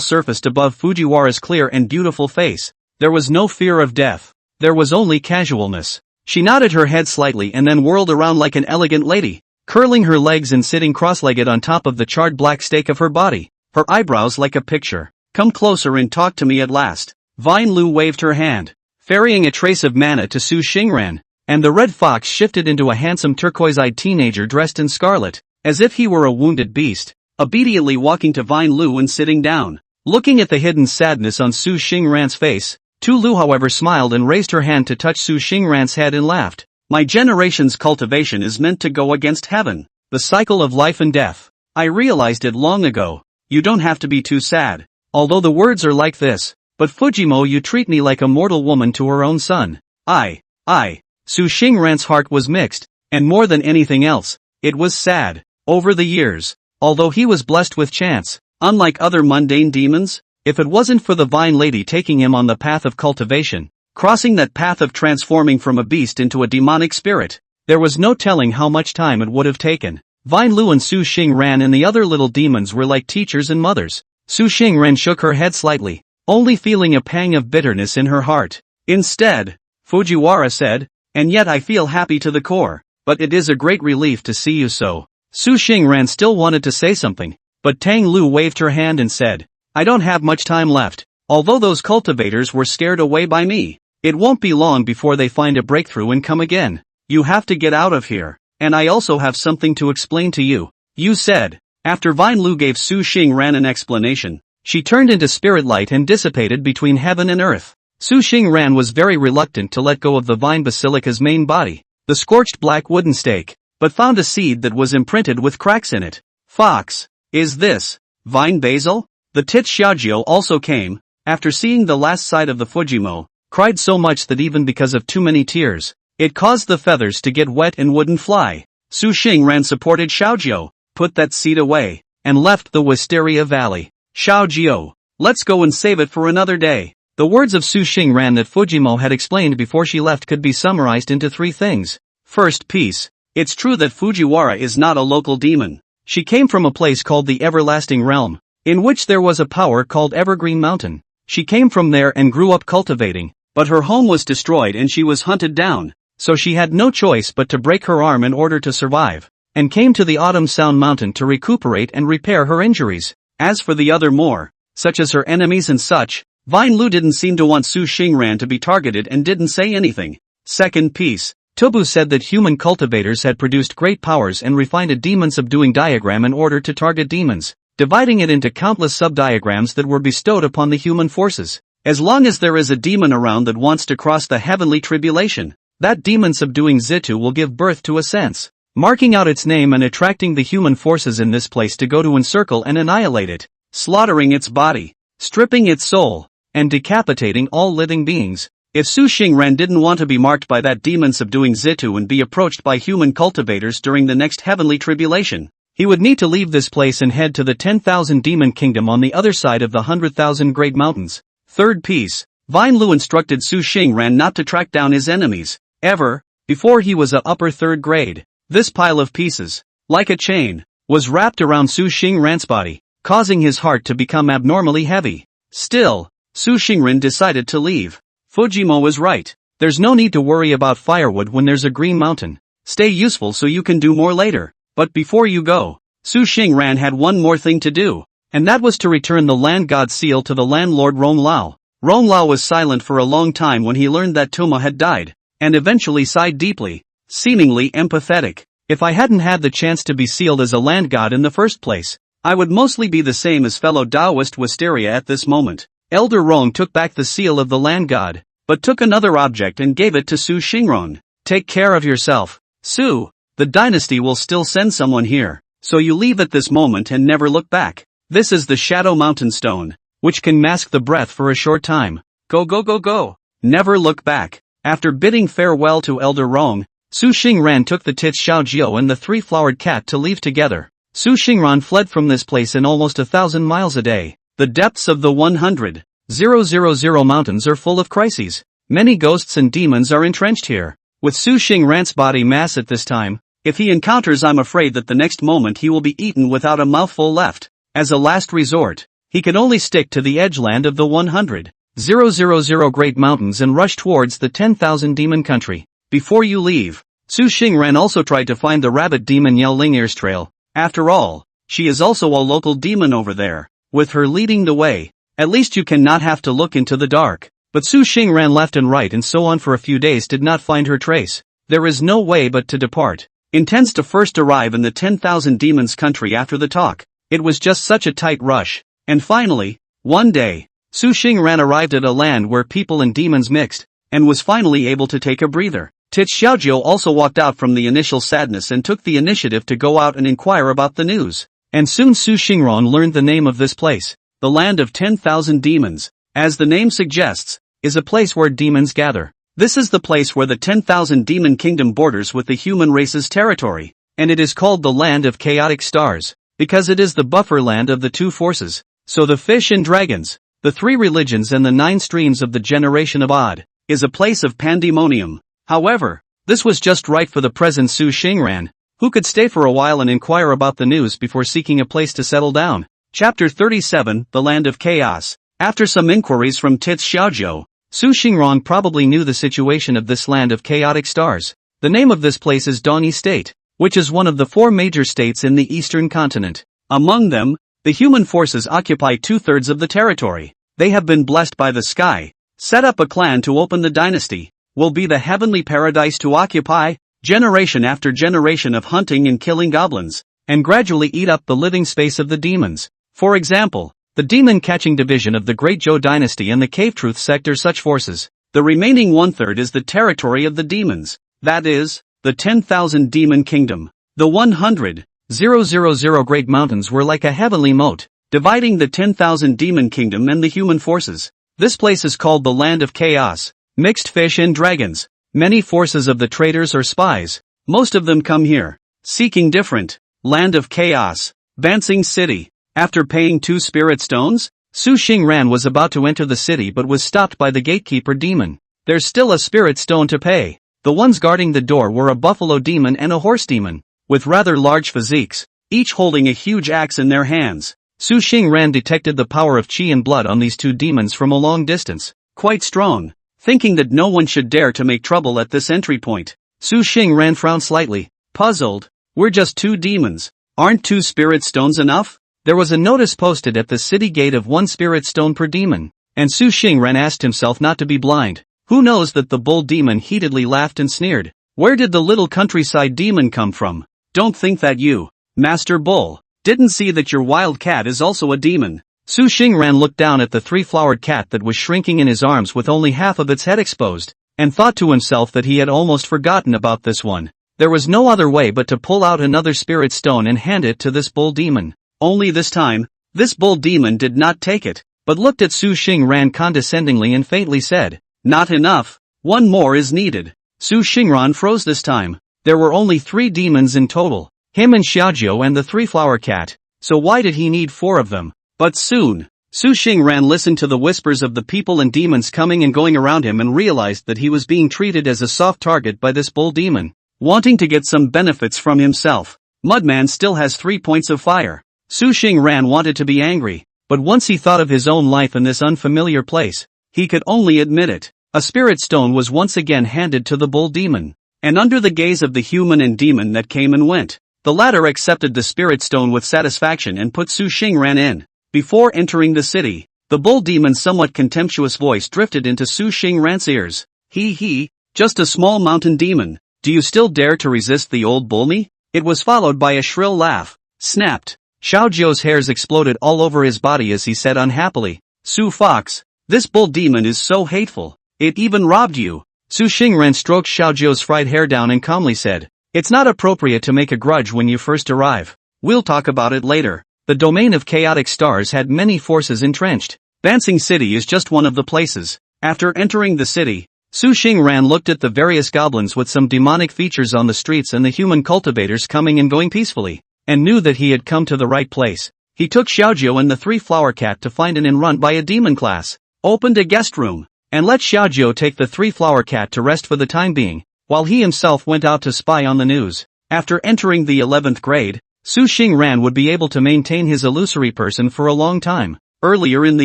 surfaced above Fujiwara's clear and beautiful face. There was no fear of death. There was only casualness. She nodded her head slightly and then whirled around like an elegant lady, curling her legs and sitting cross-legged on top of the charred black steak of her body, her eyebrows like a picture. Come closer and talk to me at last. Vine Lu waved her hand, ferrying a trace of mana to Su Xingran, and the red fox shifted into a handsome turquoise-eyed teenager dressed in scarlet, as if he were a wounded beast, obediently walking to Vine Lu and sitting down. Looking at the hidden sadness on Su Xingran's face, Tu Lu however smiled and raised her hand to touch Su Xingran's head and laughed. My generation's cultivation is meant to go against heaven, the cycle of life and death. I realized it long ago. You don't have to be too sad. Although the words are like this, but Fujimo, you treat me like a mortal woman to her own son. Su Xingran's heart was mixed, and more than anything else, it was sad. Over the years, although he was blessed with chance, unlike other mundane demons, if it wasn't for the Vine Lady taking him on the path of cultivation, crossing that path of transforming from a beast into a demonic spirit, there was no telling how much time it would have taken. Vine Lu and Su Xingran and the other little demons were like teachers and mothers. Su Xingran shook her head slightly, only feeling a pang of bitterness in her heart. Instead, Fujiwara said, and yet I feel happy to the core, but it is a great relief to see you so. Su Xingran still wanted to say something, but Tang Lu waved her hand and said, I don't have much time left. Although those cultivators were scared away by me, it won't be long before they find a breakthrough and come again. You have to get out of here, and I also have something to explain to you. You said. After Vine Lu gave Su Xingran an explanation, she turned into spirit light and dissipated between heaven and earth. Su Xingran was very reluctant to let go of the vine basilica's main body, the scorched black wooden stake, but found a seed that was imprinted with cracks in it. Fox, is this vine basil? The tit Xiaojiu also came, after seeing the last sight of the Fujimo, cried so much that even because of too many tears, it caused the feathers to get wet and wouldn't fly. Su Xingran supported Xiaojiu, put that seed away, and left the Wisteria Valley. Xiaojiu, let's go and save it for another day. The words of Su Xingran that Fujimo had explained before she left could be summarized into 3 things. First, peace. It's true that Fujiwara is not a local demon. She came from a place called the Everlasting Realm, in which there was a power called Evergreen Mountain. She came from there and grew up cultivating, but her home was destroyed and she was hunted down, so she had no choice but to break her arm in order to survive, and came to the Autumn Sound Mountain to recuperate and repair her injuries. As for the other more, such as her enemies and such, Vine Lu didn't seem to want Su Xingran to be targeted and didn't say anything. Second piece, Tobu said that human cultivators had produced great powers and refined a demon subduing diagram in order to target demons, dividing it into countless sub-diagrams that were bestowed upon the human forces. As long as there is a demon around that wants to cross the heavenly tribulation, that demon subduing Zitu will give birth to a sense, marking out its name and attracting the human forces in this place to go to encircle and annihilate it, slaughtering its body, stripping its soul, and decapitating all living beings. If Su Xingran didn't want to be marked by that demon subduing Zitu and be approached by human cultivators during the next heavenly tribulation, he would need to leave this place and head to the 10,000 demon kingdom on the other side of the 100,000 great mountains. Third piece, Vine Lu instructed Su Xingran not to track down his enemies, ever, before he was a upper 3rd grade. This pile of pieces, like a chain, was wrapped around Su Xingran's body, causing his heart to become abnormally heavy. Still, Su Xingran decided to leave. Fujimo was right. There's no need to worry about firewood when there's a green mountain. Stay useful so you can do more later. But before you go, Su Xingran had one more thing to do, and that was to return the land god seal to the landlord Rong Lao. Ronglao was silent for a long time when he learned that Toma had died, and eventually sighed deeply, seemingly empathetic. If I hadn't had the chance to be sealed as a land god in the first place, I would mostly be the same as fellow Taoist Wisteria at this moment. Elder Rong took back the seal of the land god, but took another object and gave it to Su Xingron. Take care of yourself, Su. The dynasty will still send someone here, so you leave at this moment and never look back. This is the Shadow Mountain Stone, which can mask the breath for a short time. Go go go go. Never look back. After bidding farewell to Elder Rong, Su Xingran took the Tits Xiaojiu and the three-flowered cat to leave together. Su Xingran fled from this place in almost 1,000 miles a day. The depths of the 100,000 mountains are full of crises. Many ghosts and demons are entrenched here. With Su Xingran's body mass at this time, if he encounters, I'm afraid that the next moment he will be eaten without a mouthful left. As a last resort, he can only stick to the edgeland of the 100,000 great mountains and rush towards the 10,000 demon country. Before you leave, Su Xingran also tried to find the rabbit demon Yao Ling'er's trail. After all, she is also a local demon over there, with her leading the way. At least you cannot have to look into the dark. But Su Xingran left and right and so on for a few days, did not find her trace. There is no way but to depart. Intends to first arrive in the 10,000 demons country after the talk. It was just such a tight rush. And finally, one day, Su Xingran arrived at a land where people and demons mixed, and was finally able to take a breather. Tits Xiaojiu also walked out from the initial sadness and took the initiative to go out and inquire about the news. And soon Su Xingran learned the name of this place. The land of 10,000 demons, as the name suggests, is a place where demons gather. This is the place where the 10,000 demon kingdom borders with the human race's territory, and it is called the land of chaotic stars, because it is the buffer land of the two forces. So the fish and dragons, the three religions and the 9 streams of the generation of Odd, is a place of pandemonium. However, this was just right for the present Su Xingran, who could stay for a while and inquire about the news before seeking a place to settle down. Chapter 37, The Land of Chaos. After some inquiries from Tits Xiaojiu, Su Xingran probably knew the situation of this land of chaotic stars. The name of this place is Dongyi State, which is one of the 4 major states in the eastern continent. Among them, the human forces occupy 2/3 of the territory. They have been blessed by the sky, set up a clan to open the dynasty, will be the heavenly paradise to occupy, generation after generation of hunting and killing goblins, and gradually eat up the living space of the demons. For example, the demon-catching division of the Great Zhou dynasty and the Cave Truth sector such forces. The remaining 1/3 is the territory of the demons, that is, the 10,000 demon kingdom. The 100,000 great mountains were like a heavenly moat, dividing the 10,000 demon kingdom and the human forces. This place is called the Land of Chaos, mixed fish and dragons. Many forces of the traitors or spies, most of them come here, seeking different. Land of Chaos, Bansing City. After paying 2 spirit stones, Su Xingran was about to enter the city but was stopped by the gatekeeper demon. There's still a spirit stone to pay. The ones guarding the door were a buffalo demon and a horse demon, with rather large physiques, each holding a huge axe in their hands. Su Xingran detected the power of qi and blood on these 2 demons from a long distance, quite strong. Thinking that no one should dare to make trouble at this entry point, Su Xingran frowned slightly, puzzled. We're just 2 demons. Aren't 2 spirit stones enough? There was a notice posted at the city gate of 1 spirit stone per demon, and Su Xingran asked himself not to be blind. Who knows that the bull demon heatedly laughed and sneered. Where did the little countryside demon come from? Don't think that you, Master Bull, didn't see that your wild cat is also a demon. Su Xingran looked down at the 3-flowered cat that was shrinking in his arms with only half of its head exposed, and thought to himself that he had almost forgotten about this one. There was no other way but to pull out another spirit stone and hand it to this bull demon. Only this time, this bull demon did not take it, but looked at Su Xingran condescendingly and faintly said, "Not enough, 1 more is needed." Su Xingran froze this time. There were only 3 demons in total, him and Xiaojiu and the 3-flower cat, so why did he need 4 of them? But soon, Su Xingran listened to the whispers of the people and demons coming and going around him and realized that he was being treated as a soft target by this bull demon, wanting to get some benefits from himself. Mudman still has 3 points of fire. Su Xingran wanted to be angry, but once he thought of his own life in this unfamiliar place, he could only admit it. A spirit stone was once again handed to the bull demon, and under the gaze of the human and demon that came and went, the latter accepted the spirit stone with satisfaction and put Su Xingran in. Before entering the city, The bull demon's somewhat contemptuous voice drifted into Su Xingran's ears. He, just a small mountain demon. Do you still dare to resist the old bull me? It was followed by a shrill laugh. Snapped. Xiaojiu's hairs exploded all over his body as he said unhappily, Su Fox, this bull demon is so hateful. It even robbed you. Su Xingran stroked Xiaojiu's fried hair down and calmly said, it's not appropriate to make a grudge when you first arrive. We'll talk about it later. The domain of chaotic stars had many forces entrenched. Bansing City is just one of the places. After entering the city, Su Xingran looked at the various goblins with some demonic features on the streets and the human cultivators coming and going peacefully, and knew that he had come to the right place. He took Xiaojiu and the 3 flower cat to find an inn run by a demon class, opened a guest room, and let Xiaojiu take the 3 flower cat to rest for the time being, while he himself went out to spy on the news. After entering the 11th grade, Su Xingran would be able to maintain his illusory person for a long time. Earlier in the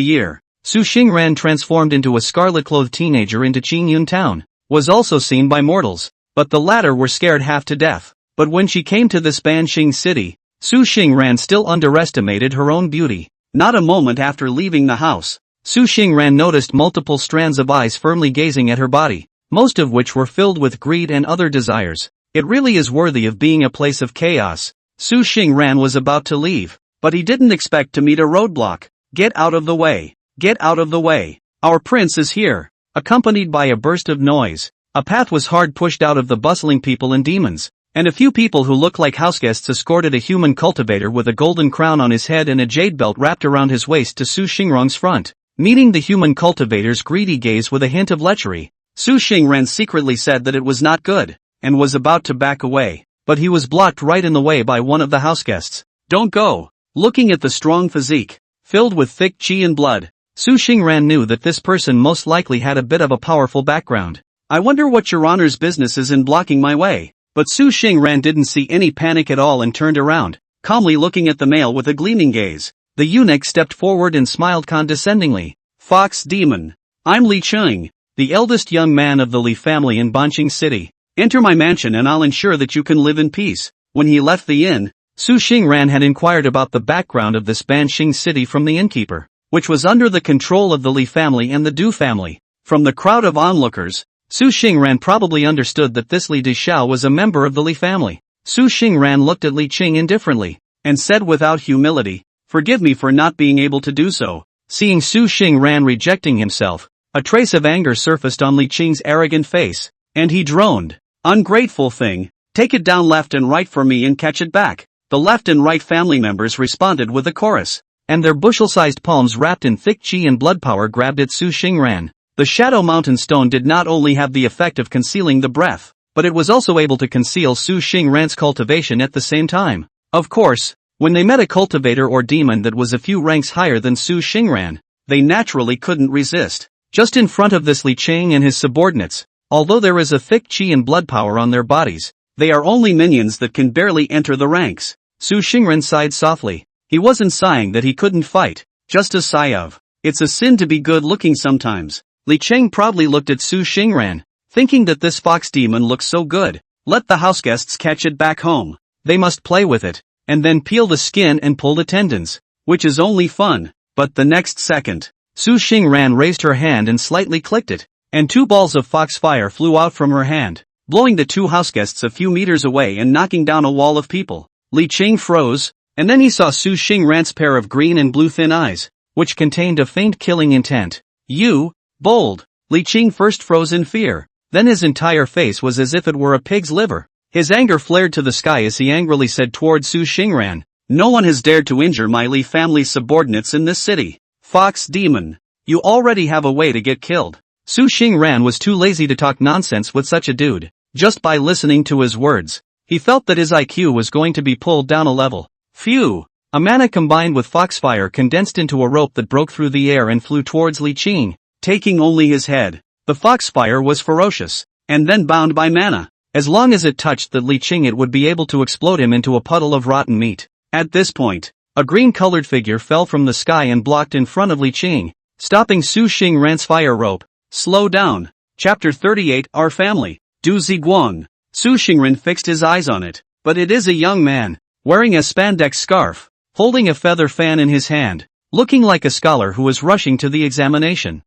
year, Su Xingran transformed into a scarlet-clothed teenager into Qingyun town, was also seen by mortals, but the latter were scared half to death. But when she came to this Banxing city, Su Xingran still underestimated her own beauty. Not a moment after leaving the house, Su Xingran noticed multiple strands of eyes firmly gazing at her body, most of which were filled with greed and other desires. It really is worthy of being a place of chaos. Su Xingran was about to leave, but he didn't expect to meet a roadblock. Get out of the way. Get out of the way. Our prince is here. Accompanied by a burst of noise, a path was hard pushed out of the bustling people and demons, and a few people who looked like houseguests escorted a human cultivator with a golden crown on his head and a jade belt wrapped around his waist to Su Xingrang's front. Meeting the human cultivator's greedy gaze with a hint of lechery, Su Xingran secretly said that it was not good, and was about to back away, but he was blocked right in the way by one of the houseguests. Don't go. Looking at the strong physique, filled with thick qi and blood, Su Xingran knew that this person most likely had a bit of a powerful background. I wonder what your honor's business is in blocking my way. But Su Xingran didn't see any panic at all and turned around, calmly looking at the male with a gleaming gaze. The eunuch stepped forward and smiled condescendingly. Fox demon. I'm Li Cheng, the eldest young man of the Li family in Banqing City. Enter my mansion and I'll ensure that you can live in peace. When he left the inn, Su Xingran had inquired about the background of this Banqing City from the innkeeper, which was under the control of the Li family and the Du family. From the crowd of onlookers, Su Xingran probably understood that this Li Dishao was a member of the Li family. Su Xingran looked at Li Qing indifferently, and said without humility, forgive me for not being able to do so. Seeing Su Xingran rejecting himself, a trace of anger surfaced on Li Qing's arrogant face, and he droned, ungrateful thing, take it down left and right for me and catch it back. The left and right family members responded with a chorus, and their bushel-sized palms wrapped in thick qi and blood power grabbed at Su Xingran. The Shadow Mountain Stone did not only have the effect of concealing the breath, but it was also able to conceal Su Xingran's cultivation at the same time. Of course, when they met a cultivator or demon that was a few ranks higher than Su Xingran, they naturally couldn't resist. Just in front of this Li Qing and his subordinates, although there is a thick qi and blood power on their bodies, they are only minions that can barely enter the ranks. Su Xingran sighed softly. He wasn't sighing that he couldn't fight, just a sigh of, it's a sin to be good-looking sometimes. Li Cheng proudly looked at Su Xingran, thinking that this fox demon looks so good. Let the houseguests catch it back home. They must play with it, and then peel the skin and pull the tendons, which is only fun. But the next second, Su Xingran raised her hand and slightly clicked it, and 2 balls of foxfire flew out from her hand, blowing the 2 houseguests a few meters away and knocking down a wall of people. Li Qing froze, and then he saw Su Xingran's pair of green and blue thin eyes, which contained a faint killing intent. You, bold. Li Qing first froze in fear, then his entire face was as if it were a pig's liver. His anger flared to the sky as he angrily said toward Su Xingran, no one has dared to injure my Li family subordinates in this city. Fox demon. You already have a way to get killed. Su Xingran was too lazy to talk nonsense with such a dude. Just by listening to his words, he felt that his IQ was going to be pulled down a level. Phew! A mana combined with foxfire condensed into a rope that broke through the air and flew towards Li Qing, taking only his head. The foxfire was ferocious, and then bound by mana. As long as it touched the Li Qing it would be able to explode him into a puddle of rotten meat. At this point, a green-colored figure fell from the sky and blocked in front of Li Qing, stopping Su Xingran's fire rope. Slow down. Chapter 38 Our Family. Du Ziguang. Su Xingran fixed his eyes on it, but it is a young man, wearing a spandex scarf, holding a feather fan in his hand. looking like a scholar who was rushing to the examination.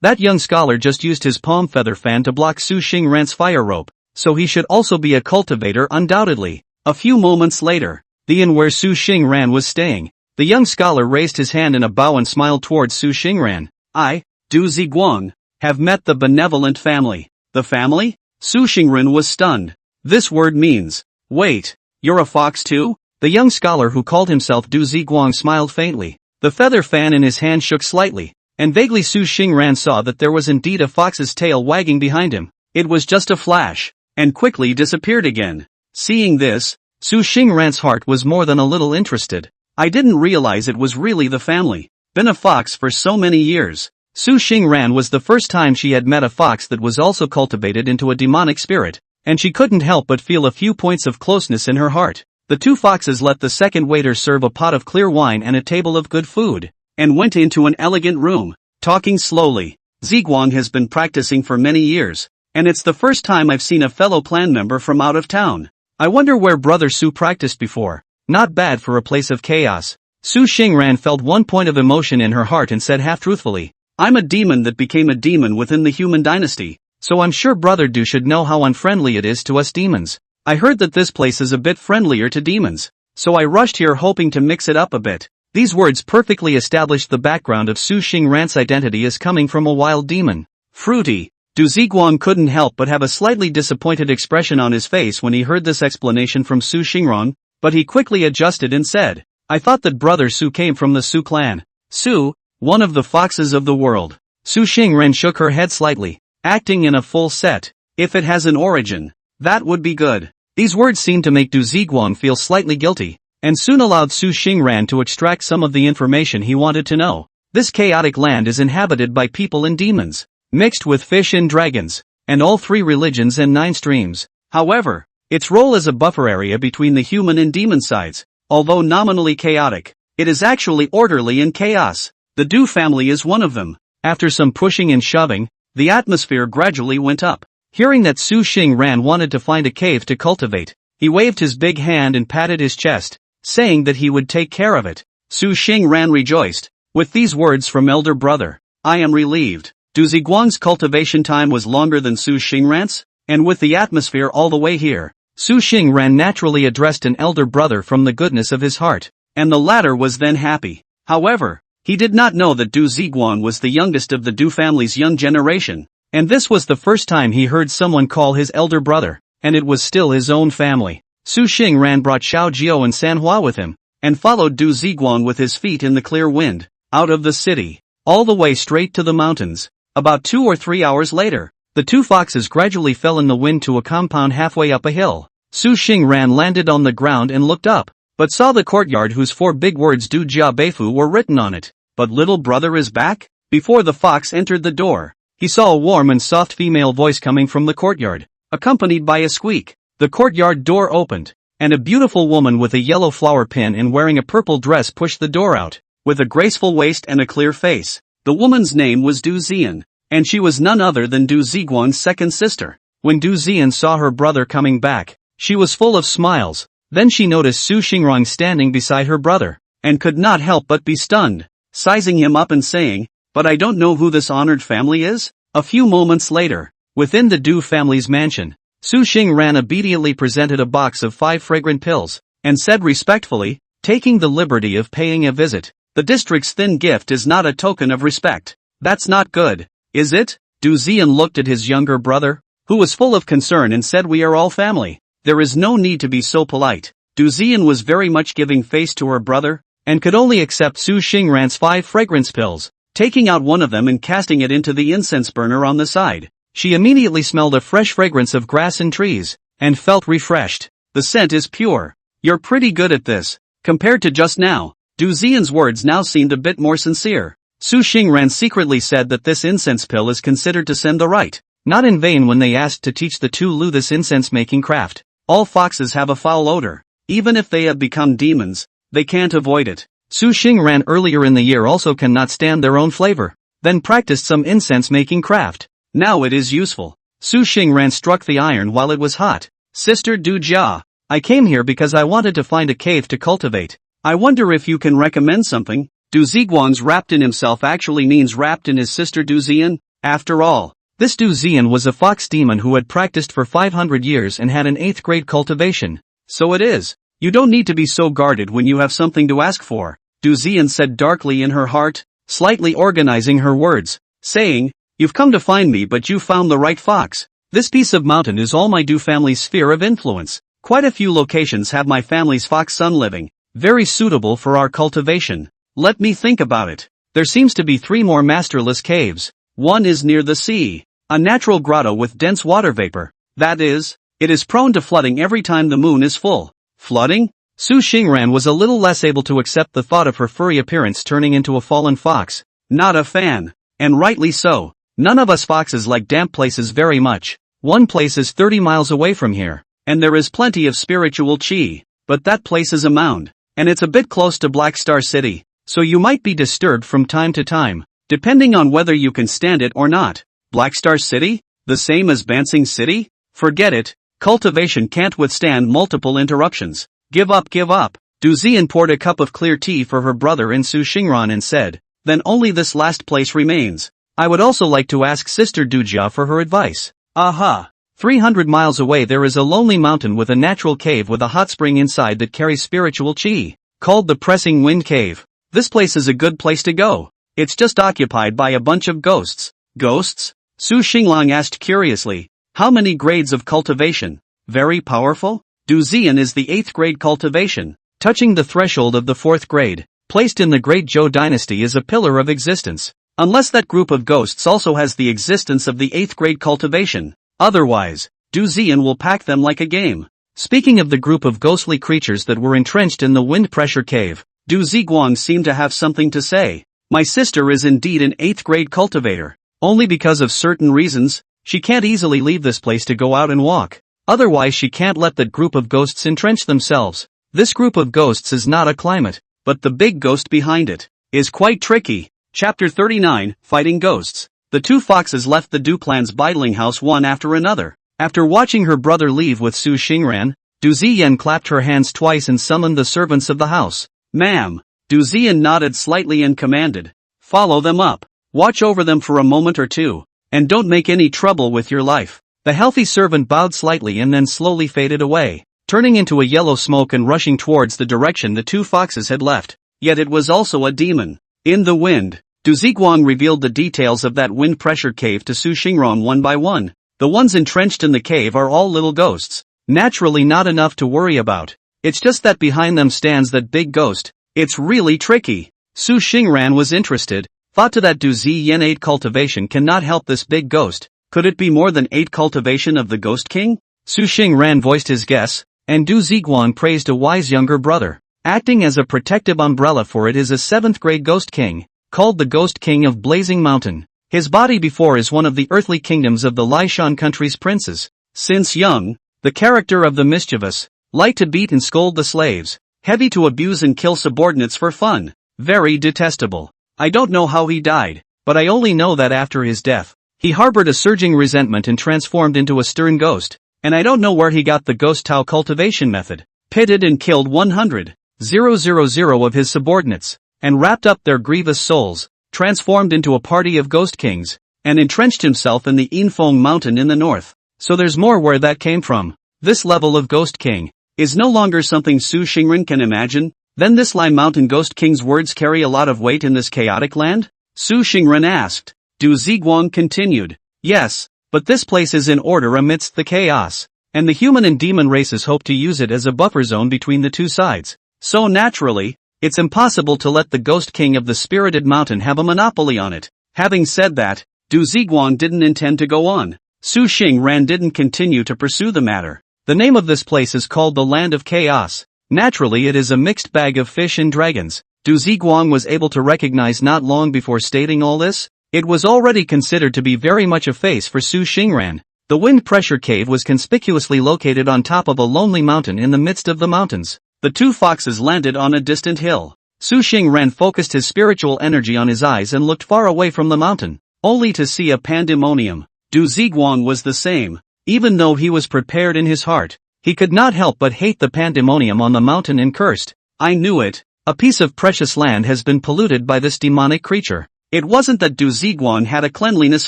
That young scholar just used his palm feather fan to block Su Xingran's fire rope, so he should also be a cultivator undoubtedly. A few moments later, the inn where Su Xingran was staying, the young scholar raised his hand in a bow and smiled towards Su Xingran. I, Du Ziguang, have met the benevolent family. The family? Su Xingran was stunned. This word means, wait, you're a fox too? The young scholar who called himself Du Ziguang smiled faintly. The feather fan in his hand shook slightly, and vaguely Su Xingran saw that there was indeed a fox's tail wagging behind him. It was just a flash, and quickly disappeared again. Seeing this, Su Xingran's heart was more than a little interested. I didn't realize it was really the family. Been a fox for so many years. Su Xingran was the first time she had met a fox that was also cultivated into a demonic spirit, and she couldn't help but feel a few points of closeness in her heart. The two foxes let the second waiter serve a pot of clear wine and a table of good food, and went into an elegant room, talking slowly. Ziguang has been practicing for many years, and it's the first time I've seen a fellow clan member from out of town. I wonder where Brother Su practiced before. Not bad for a place of chaos. Su Xingran felt one point of emotion in her heart and said half-truthfully, I'm a demon that became a demon within the human dynasty, so I'm sure Brother Du should know how unfriendly it is to us demons. I heard that this place is a bit friendlier to demons, so I rushed here hoping to mix it up a bit. These words perfectly established the background of Su Xingran's identity as coming from a wild demon. Fruity. Du Ziguang couldn't help but have a slightly disappointed expression on his face when he heard this explanation from Su Xingran, but he quickly adjusted and said, I thought that Brother Su came from the Su clan. Su, one of the foxes of the world. Su Xingran shook her head slightly, acting in a full set. If it has an origin, that would be good. These words seemed to make Du Ziguang feel slightly guilty, and soon allowed Su Xingran to extract some of the information he wanted to know. This chaotic land is inhabited by people and demons, mixed with fish and dragons, and all three religions and 9 streams. However, its role as a buffer area between the human and demon sides, although nominally chaotic, it is actually orderly in chaos. The Du family is one of them. After some pushing and shoving, the atmosphere gradually went up. Hearing that Su Xingran wanted to find a cave to cultivate, he waved his big hand and patted his chest, saying that he would take care of it. Su Xingran rejoiced. With these words from elder brother, I am relieved. Du Ziguang's cultivation time was longer than Su Xingran's, and with the atmosphere all the way here, Su Xingran naturally addressed an elder brother from the goodness of his heart, and the latter was then happy. However, he did not know that Du Ziguang was the youngest of the Du family's young generation, and this was the first time he heard someone call his elder brother, and it was still his own family. Su Xingran brought Xiao Jiao and Manhwa with him, and followed Du Ziguang with his feet in the clear wind, out of the city, all the way straight to the mountains. About 2 or 3 hours later, the two foxes gradually fell in the wind to a compound halfway up a hill. Su Xingran landed on the ground and looked up, but saw the courtyard whose 4 big words Du Jia Beifu were written on it. But little brother is back? Before the fox entered the door, he saw a warm and soft female voice coming from the courtyard, accompanied by a squeak. The courtyard door opened, and a beautiful woman with a yellow flower pin and wearing a purple dress pushed the door out, with a graceful waist and a clear face. The woman's name was Du Zian, and she was none other than Du Ziguang's second sister. When Du Zian saw her brother coming back, she was full of smiles. Then she noticed Su Xingran standing beside her brother, and could not help but be stunned, sizing him up and saying, but I don't know who this honored family is? A few moments later, within the Du family's mansion, Su Xingran obediently presented a box of 5 fragrant pills, and said respectfully, taking the liberty of paying a visit, the district's thin gift is not a token of respect. That's not good, is it? Du Zian looked at his younger brother, who was full of concern and said we are all family. There is no need to be so polite. Du Zian was very much giving face to her brother, and could only accept Su Xingran's 5 fragrance pills, taking out one of them and casting it into the incense burner on the side. She immediately smelled a fresh fragrance of grass and trees, and felt refreshed. The scent is pure. You're pretty good at this. Compared to just now, Du Zian's words now seemed a bit more sincere. Su Xingran secretly said that this incense pill is considered to send the right. Not in vain when they asked to teach the two Lu this incense-making craft. All foxes have a foul odor. Even if they have become demons, they can't avoid it. Su Xingran earlier in the year also cannot stand their own flavor. Then practiced some incense-making craft. Now it is useful. Su Xingran struck the iron while it was hot. Sister Du Jia, I came here because I wanted to find a cave to cultivate. I wonder if you can recommend something. Du Ziguang's wrapped in himself actually means wrapped in his sister Du Zian? After all, this Du Zian was a fox demon who had practiced for 500 years and had an 8th grade cultivation. So it is. You don't need to be so guarded when you have something to ask for, Du Zian said darkly in her heart, slightly organizing her words, saying, "You've come to find me, but you found the right fox. This piece of mountain is all my Du family's sphere of influence. Quite a few locations have my family's fox son living, very suitable for our cultivation. Let me think about it. There seems to be 3 more masterless caves. One is near the sea, a natural grotto with dense water vapor. That is, it is prone to flooding every time the moon is full." Flooding? Su Xingran was a little less able to accept the thought of her furry appearance turning into a fallen fox. Not a fan. And rightly so. None of us foxes like damp places very much. One place is 30 miles away from here, and there is plenty of spiritual chi. But that place is a mound, and it's a bit close to Black Star City, so you might be disturbed from time to time, depending on whether you can stand it or not. Black Star City? The same as Bansing City? Forget it. Cultivation can't withstand multiple interruptions. Give up, give up. Du Zian poured a cup of clear tea for her brother in Su Xingran and said, "Then only this last place remains. I would also like to ask Sister Dujia for her advice." Aha! 300 miles away there is a lonely mountain with a natural cave with a hot spring inside that carries spiritual chi, called the Pressing Wind Cave. This place is a good place to go. It's just occupied by a bunch of ghosts. Ghosts? Su Xinglang asked curiously. How many grades of cultivation? Very powerful? Du Zian is the 8th grade cultivation, touching the threshold of the 4th grade, placed in the Great Zhou dynasty is a pillar of existence. Unless that group of ghosts also has the existence of the 8th grade cultivation. Otherwise, Du Zian will pack them like a game. Speaking of the group of ghostly creatures that were entrenched in the wind pressure cave, Du Ziguang seemed to have something to say. My sister is indeed an 8th grade cultivator. Only because of certain reasons, she can't easily leave this place to go out and walk. Otherwise she can't let that group of ghosts entrench themselves. This group of ghosts is not a climate, but the big ghost behind it is quite tricky. Chapter 39, Fighting Ghosts. The 2 foxes left the Du clan's bidling house one after another. After watching her brother leave with Su Xingran, Du Ziyan clapped her hands twice and summoned the servants of the house. "Ma'am." Du Ziyan nodded slightly and commanded, "Follow them up. Watch over them for a moment or two. And don't make any trouble with your life." The healthy servant bowed slightly and then slowly faded away, turning into a yellow smoke and rushing towards the direction the 2 foxes had left. Yet it was also a demon. In the wind, Du Ziguang revealed the details of that wind pressure cave to Su Xingran one by one. The ones entrenched in the cave are all little ghosts. Naturally not enough to worry about. It's just that behind them stands that big ghost. It's really tricky. Su Xingran was interested. Thought to that Du Ziyan 8 cultivation cannot help this big ghost. Could it be more than 8 cultivation of the Ghost King? Su Xingran voiced his guess, and Du Ziguang praised a wise younger brother. Acting as a protective umbrella for it is a 7th grade Ghost King, called the Ghost King of Blazing Mountain. His body before is one of the earthly kingdoms of the Lishan country's princes. Since young, the character of the mischievous, light to beat and scold the slaves, heavy to abuse and kill subordinates for fun, very detestable. I don't know how he died, but I only know that after his death, he harbored a surging resentment and transformed into a stern ghost, and I don't know where he got the ghost Tao cultivation method. Pitted and killed 100,000 of his subordinates, and wrapped up their grievous souls, transformed into a party of ghost kings, and entrenched himself in the Yinfeng mountain in the north. So there's more where that came from. This level of ghost king is no longer something Su Xingran can imagine. Then this Lai Mountain Ghost King's words carry a lot of weight in this chaotic land? Su Xingran asked. Du Ziguang continued. Yes, but this place is in order amidst the chaos, and the human and demon races hope to use it as a buffer zone between the 2 sides. So naturally, it's impossible to let the Ghost King of the Spirited Mountain have a monopoly on it. Having said that, Du Ziguang didn't intend to go on. Su Xingran didn't continue to pursue the matter. The name of this place is called the Land of Chaos. Naturally it is a mixed bag of fish and dragons. Du Ziguang was able to recognize not long before stating all this. It was already considered to be very much a face for Su Xingran. The wind pressure cave was conspicuously located on top of a lonely mountain in the midst of the mountains. The 2 foxes landed on a distant hill. Su Xingran focused his spiritual energy on his eyes and looked far away from the mountain, only to see a pandemonium. Du Ziguang was the same. Even though he was prepared in his heart, he could not help but hate the pandemonium on the mountain and cursed. I knew it. A piece of precious land has been polluted by this demonic creature. It wasn't that Du Ziguang had a cleanliness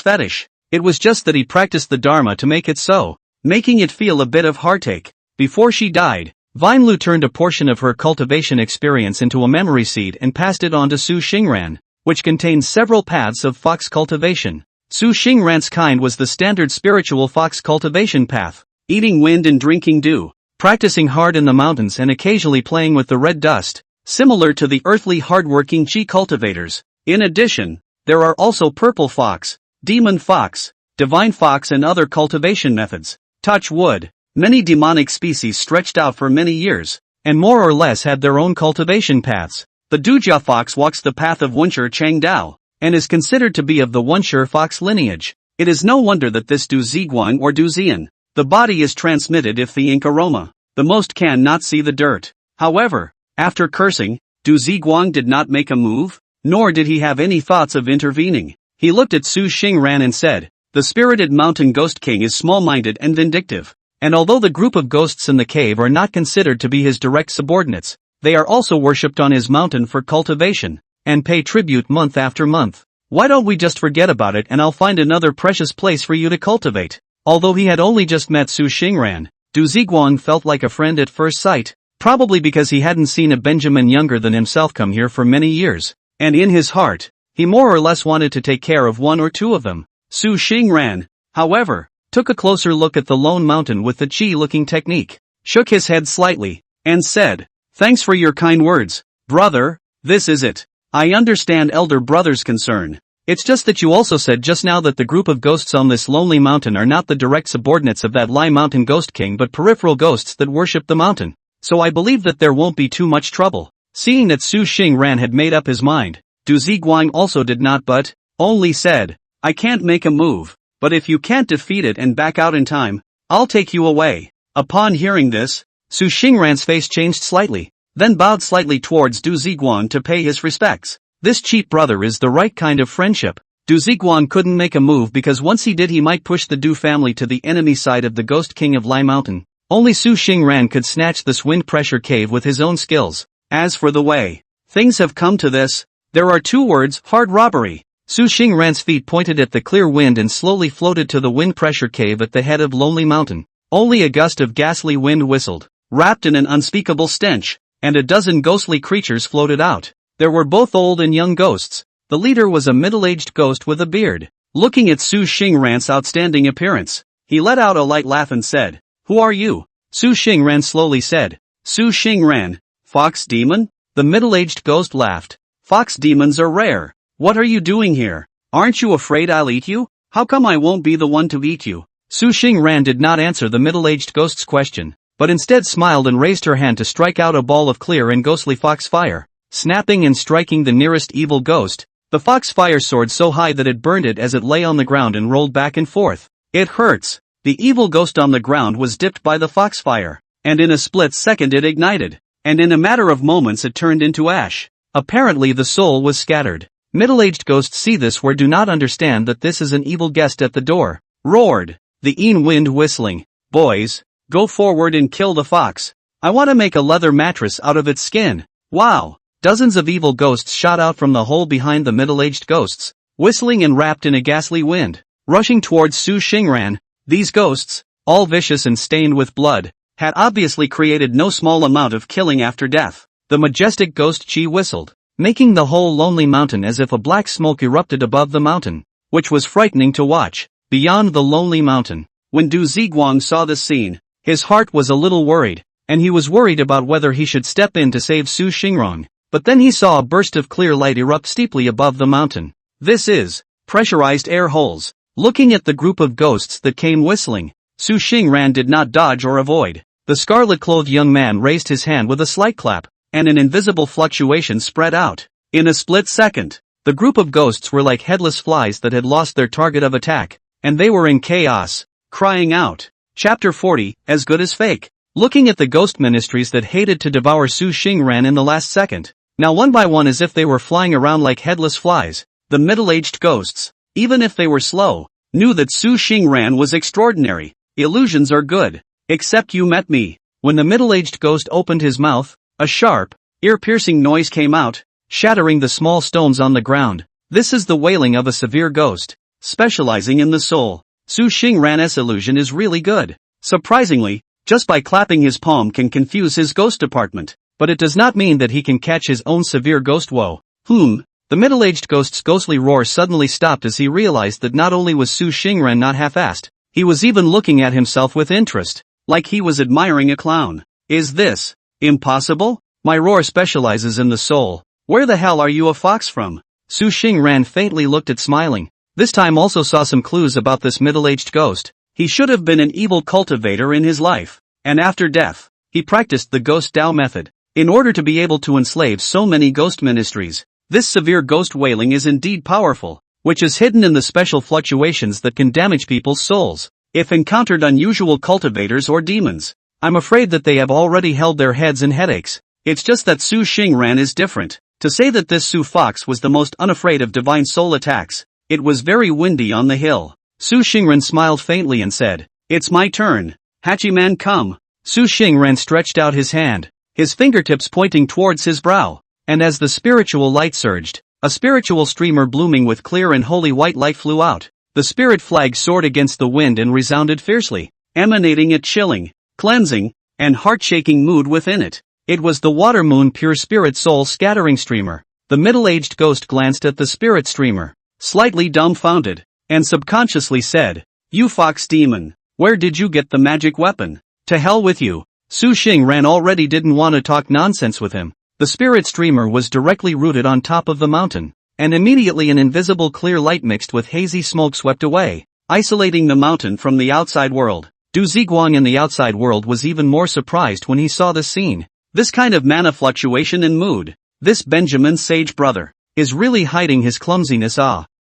fetish. It was just that he practiced the Dharma to make it so, making it feel a bit of heartache. Before she died, Vinelu turned a portion of her cultivation experience into a memory seed and passed it on to Su Xingran, which contained several paths of fox cultivation. Su Xingran's kind was the standard spiritual fox cultivation path, eating wind and drinking dew, practicing hard in the mountains and occasionally playing with the red dust, similar to the earthly hard-working Qi cultivators. In addition, there are also purple fox, demon fox, divine fox and other cultivation methods. Touch wood. Many demonic species stretched out for many years, and more or less had their own cultivation paths. The Dujia fox walks the path of Wunshi Changdao, and is considered to be of the Wunshi fox lineage. It is no wonder that this Du Ziguang or Du Zian, the body is transmitted if the ink aroma, the most can not see the dirt. However, after cursing, Du Ziguang did not make a move, nor did he have any thoughts of intervening. He looked at Su Xingran and said, "The spirited mountain ghost king is small-minded and vindictive, and although the group of ghosts in the cave are not considered to be his direct subordinates, they are also worshipped on his mountain for cultivation, and pay tribute month after month. Why don't we just forget about it and I'll find another precious place for you to cultivate?" Although he had only just met Su Xingran, Du Ziguang felt like a friend at first sight, probably because he hadn't seen a Benjamin younger than himself come here for many years, and in his heart, he more or less wanted to take care of one or two of them. Su Xingran, however, took a closer look at the lone mountain with the Qi-looking technique, shook his head slightly, and said, "Thanks for your kind words, brother, this is it. I understand elder brother's concern. It's just that you also said just now that the group of ghosts on this lonely mountain are not the direct subordinates of that Lai Mountain Ghost King but peripheral ghosts that worship the mountain. So I believe that there won't be too much trouble." Seeing that Su Xingran had made up his mind, Du Ziguang also did not but, only said, "I can't make a move, but if you can't defeat it and back out in time, I'll take you away." Upon hearing this, Su Xingran's face changed slightly, then bowed slightly towards Du Ziguang to pay his respects. This cheap brother is the right kind of friendship. Du Ziguang couldn't make a move because once he did he might push the Du family to the enemy side of the Ghost King of Lai Mountain. Only Su Xingran could snatch this wind pressure cave with his own skills. As for the way things have come to this, there are two words: hard robbery. Su Xingran's feet pointed at the clear wind and slowly floated to the wind pressure cave at the head of Lonely Mountain. Only a gust of ghastly wind whistled, wrapped in an unspeakable stench, and a dozen ghostly creatures floated out. There were both old and young ghosts. The leader was a middle-aged ghost with a beard. Looking at Su Xingran's outstanding appearance, he let out a light laugh and said, "Who are you?" Su Xingran slowly said, "Su Xingran, Fox Demon?" The middle-aged ghost laughed. "Fox demons are rare. What are you doing here? Aren't you afraid I'll eat you? How come I won't be the one to eat you?" Su Xingran did not answer the middle-aged ghost's question, but instead smiled and raised her hand to strike out a ball of clear and ghostly fox fire. Snapping and striking the nearest evil ghost, the fox fire soared so high that it burned it as it lay on the ground and rolled back and forth. "It hurts." The evil ghost on the ground was dipped by the foxfire, and in a split second it ignited, and in a matter of moments it turned into ash. Apparently the soul was scattered. Middle-aged ghosts see this where do not understand that this is an evil guest at the door. Roared the Een wind whistling, "Boys, go forward and kill the fox. I want to make a leather mattress out of its skin." Wow! Dozens of evil ghosts shot out from the hole behind the middle-aged ghosts, whistling and wrapped in a ghastly wind, rushing towards Su Xingran. These ghosts, all vicious and stained with blood, had obviously created no small amount of killing after death. The majestic ghost Qi whistled, making the whole lonely mountain as if a black smoke erupted above the mountain, which was frightening to watch. Beyond the lonely mountain, when Du Ziguang saw this scene, his heart was a little worried, and he was worried about whether he should step in to save Su Xingran. But then he saw a burst of clear light erupt steeply above the mountain. This is pressurized air holes. Looking at the group of ghosts that came whistling, Su Xingran did not dodge or avoid. The scarlet-clothed young man raised his hand with a slight clap, and an invisible fluctuation spread out. In a split second, the group of ghosts were like headless flies that had lost their target of attack, and they were in chaos, crying out. Chapter 40, As Good as Fake. Looking at the ghost ministries that hated to devour Su Xingran in the last second, now one by one as if they were flying around like headless flies, the middle-aged ghosts, even if they were slow, knew that Su Xingran was extraordinary. Illusions are good. Except you met me. When the middle-aged ghost opened his mouth, a sharp, ear-piercing noise came out, shattering the small stones on the ground. This is the wailing of a severe ghost, specializing in the soul. Su Xingran's illusion is really good. Surprisingly, just by clapping his palm can confuse his ghost department. But it does not mean that he can catch his own severe ghost woe. The middle-aged ghost's ghostly roar suddenly stopped as he realized that not only was Su Xingran not half-assed, he was even looking at himself with interest, like he was admiring a clown. Is this impossible? My roar specializes in the soul. Where the hell are you a fox from? Su Xingran faintly looked at smiling. This time also saw some clues about this middle-aged ghost. He should have been an evil cultivator in his life. And after death, he practiced the ghost Tao method. In order to be able to enslave so many ghost ministries, this severe ghost wailing is indeed powerful, which is hidden in the special fluctuations that can damage people's souls. If encountered unusual cultivators or demons, I'm afraid that they have already held their heads in headaches. It's just that Su Xingran is different. To say that this Su Fox was the most unafraid of divine soul attacks, it was very windy on the hill. Su Xingran smiled faintly and said, "It's my turn. Hachiman, come." Su Xingran stretched out his hand, his fingertips pointing towards his brow, and as the spiritual light surged, a spiritual streamer blooming with clear and holy white light flew out. The spirit flag soared against the wind and resounded fiercely, emanating a chilling, cleansing, and heart-shaking mood within it. It was the water moon pure spirit soul scattering streamer. The middle-aged ghost glanced at the spirit streamer, slightly dumbfounded, and subconsciously said, "You fox demon, where did you get the magic weapon? To hell with you." Su Xingran already didn't want to talk nonsense with him. The spirit streamer was directly rooted on top of the mountain, and immediately an invisible clear light mixed with hazy smoke swept away, isolating the mountain from the outside world. Du Ziguang in the outside world was even more surprised when he saw this scene. This kind of mana fluctuation in mood, this Benjamin's sage brother, is really hiding his clumsiness.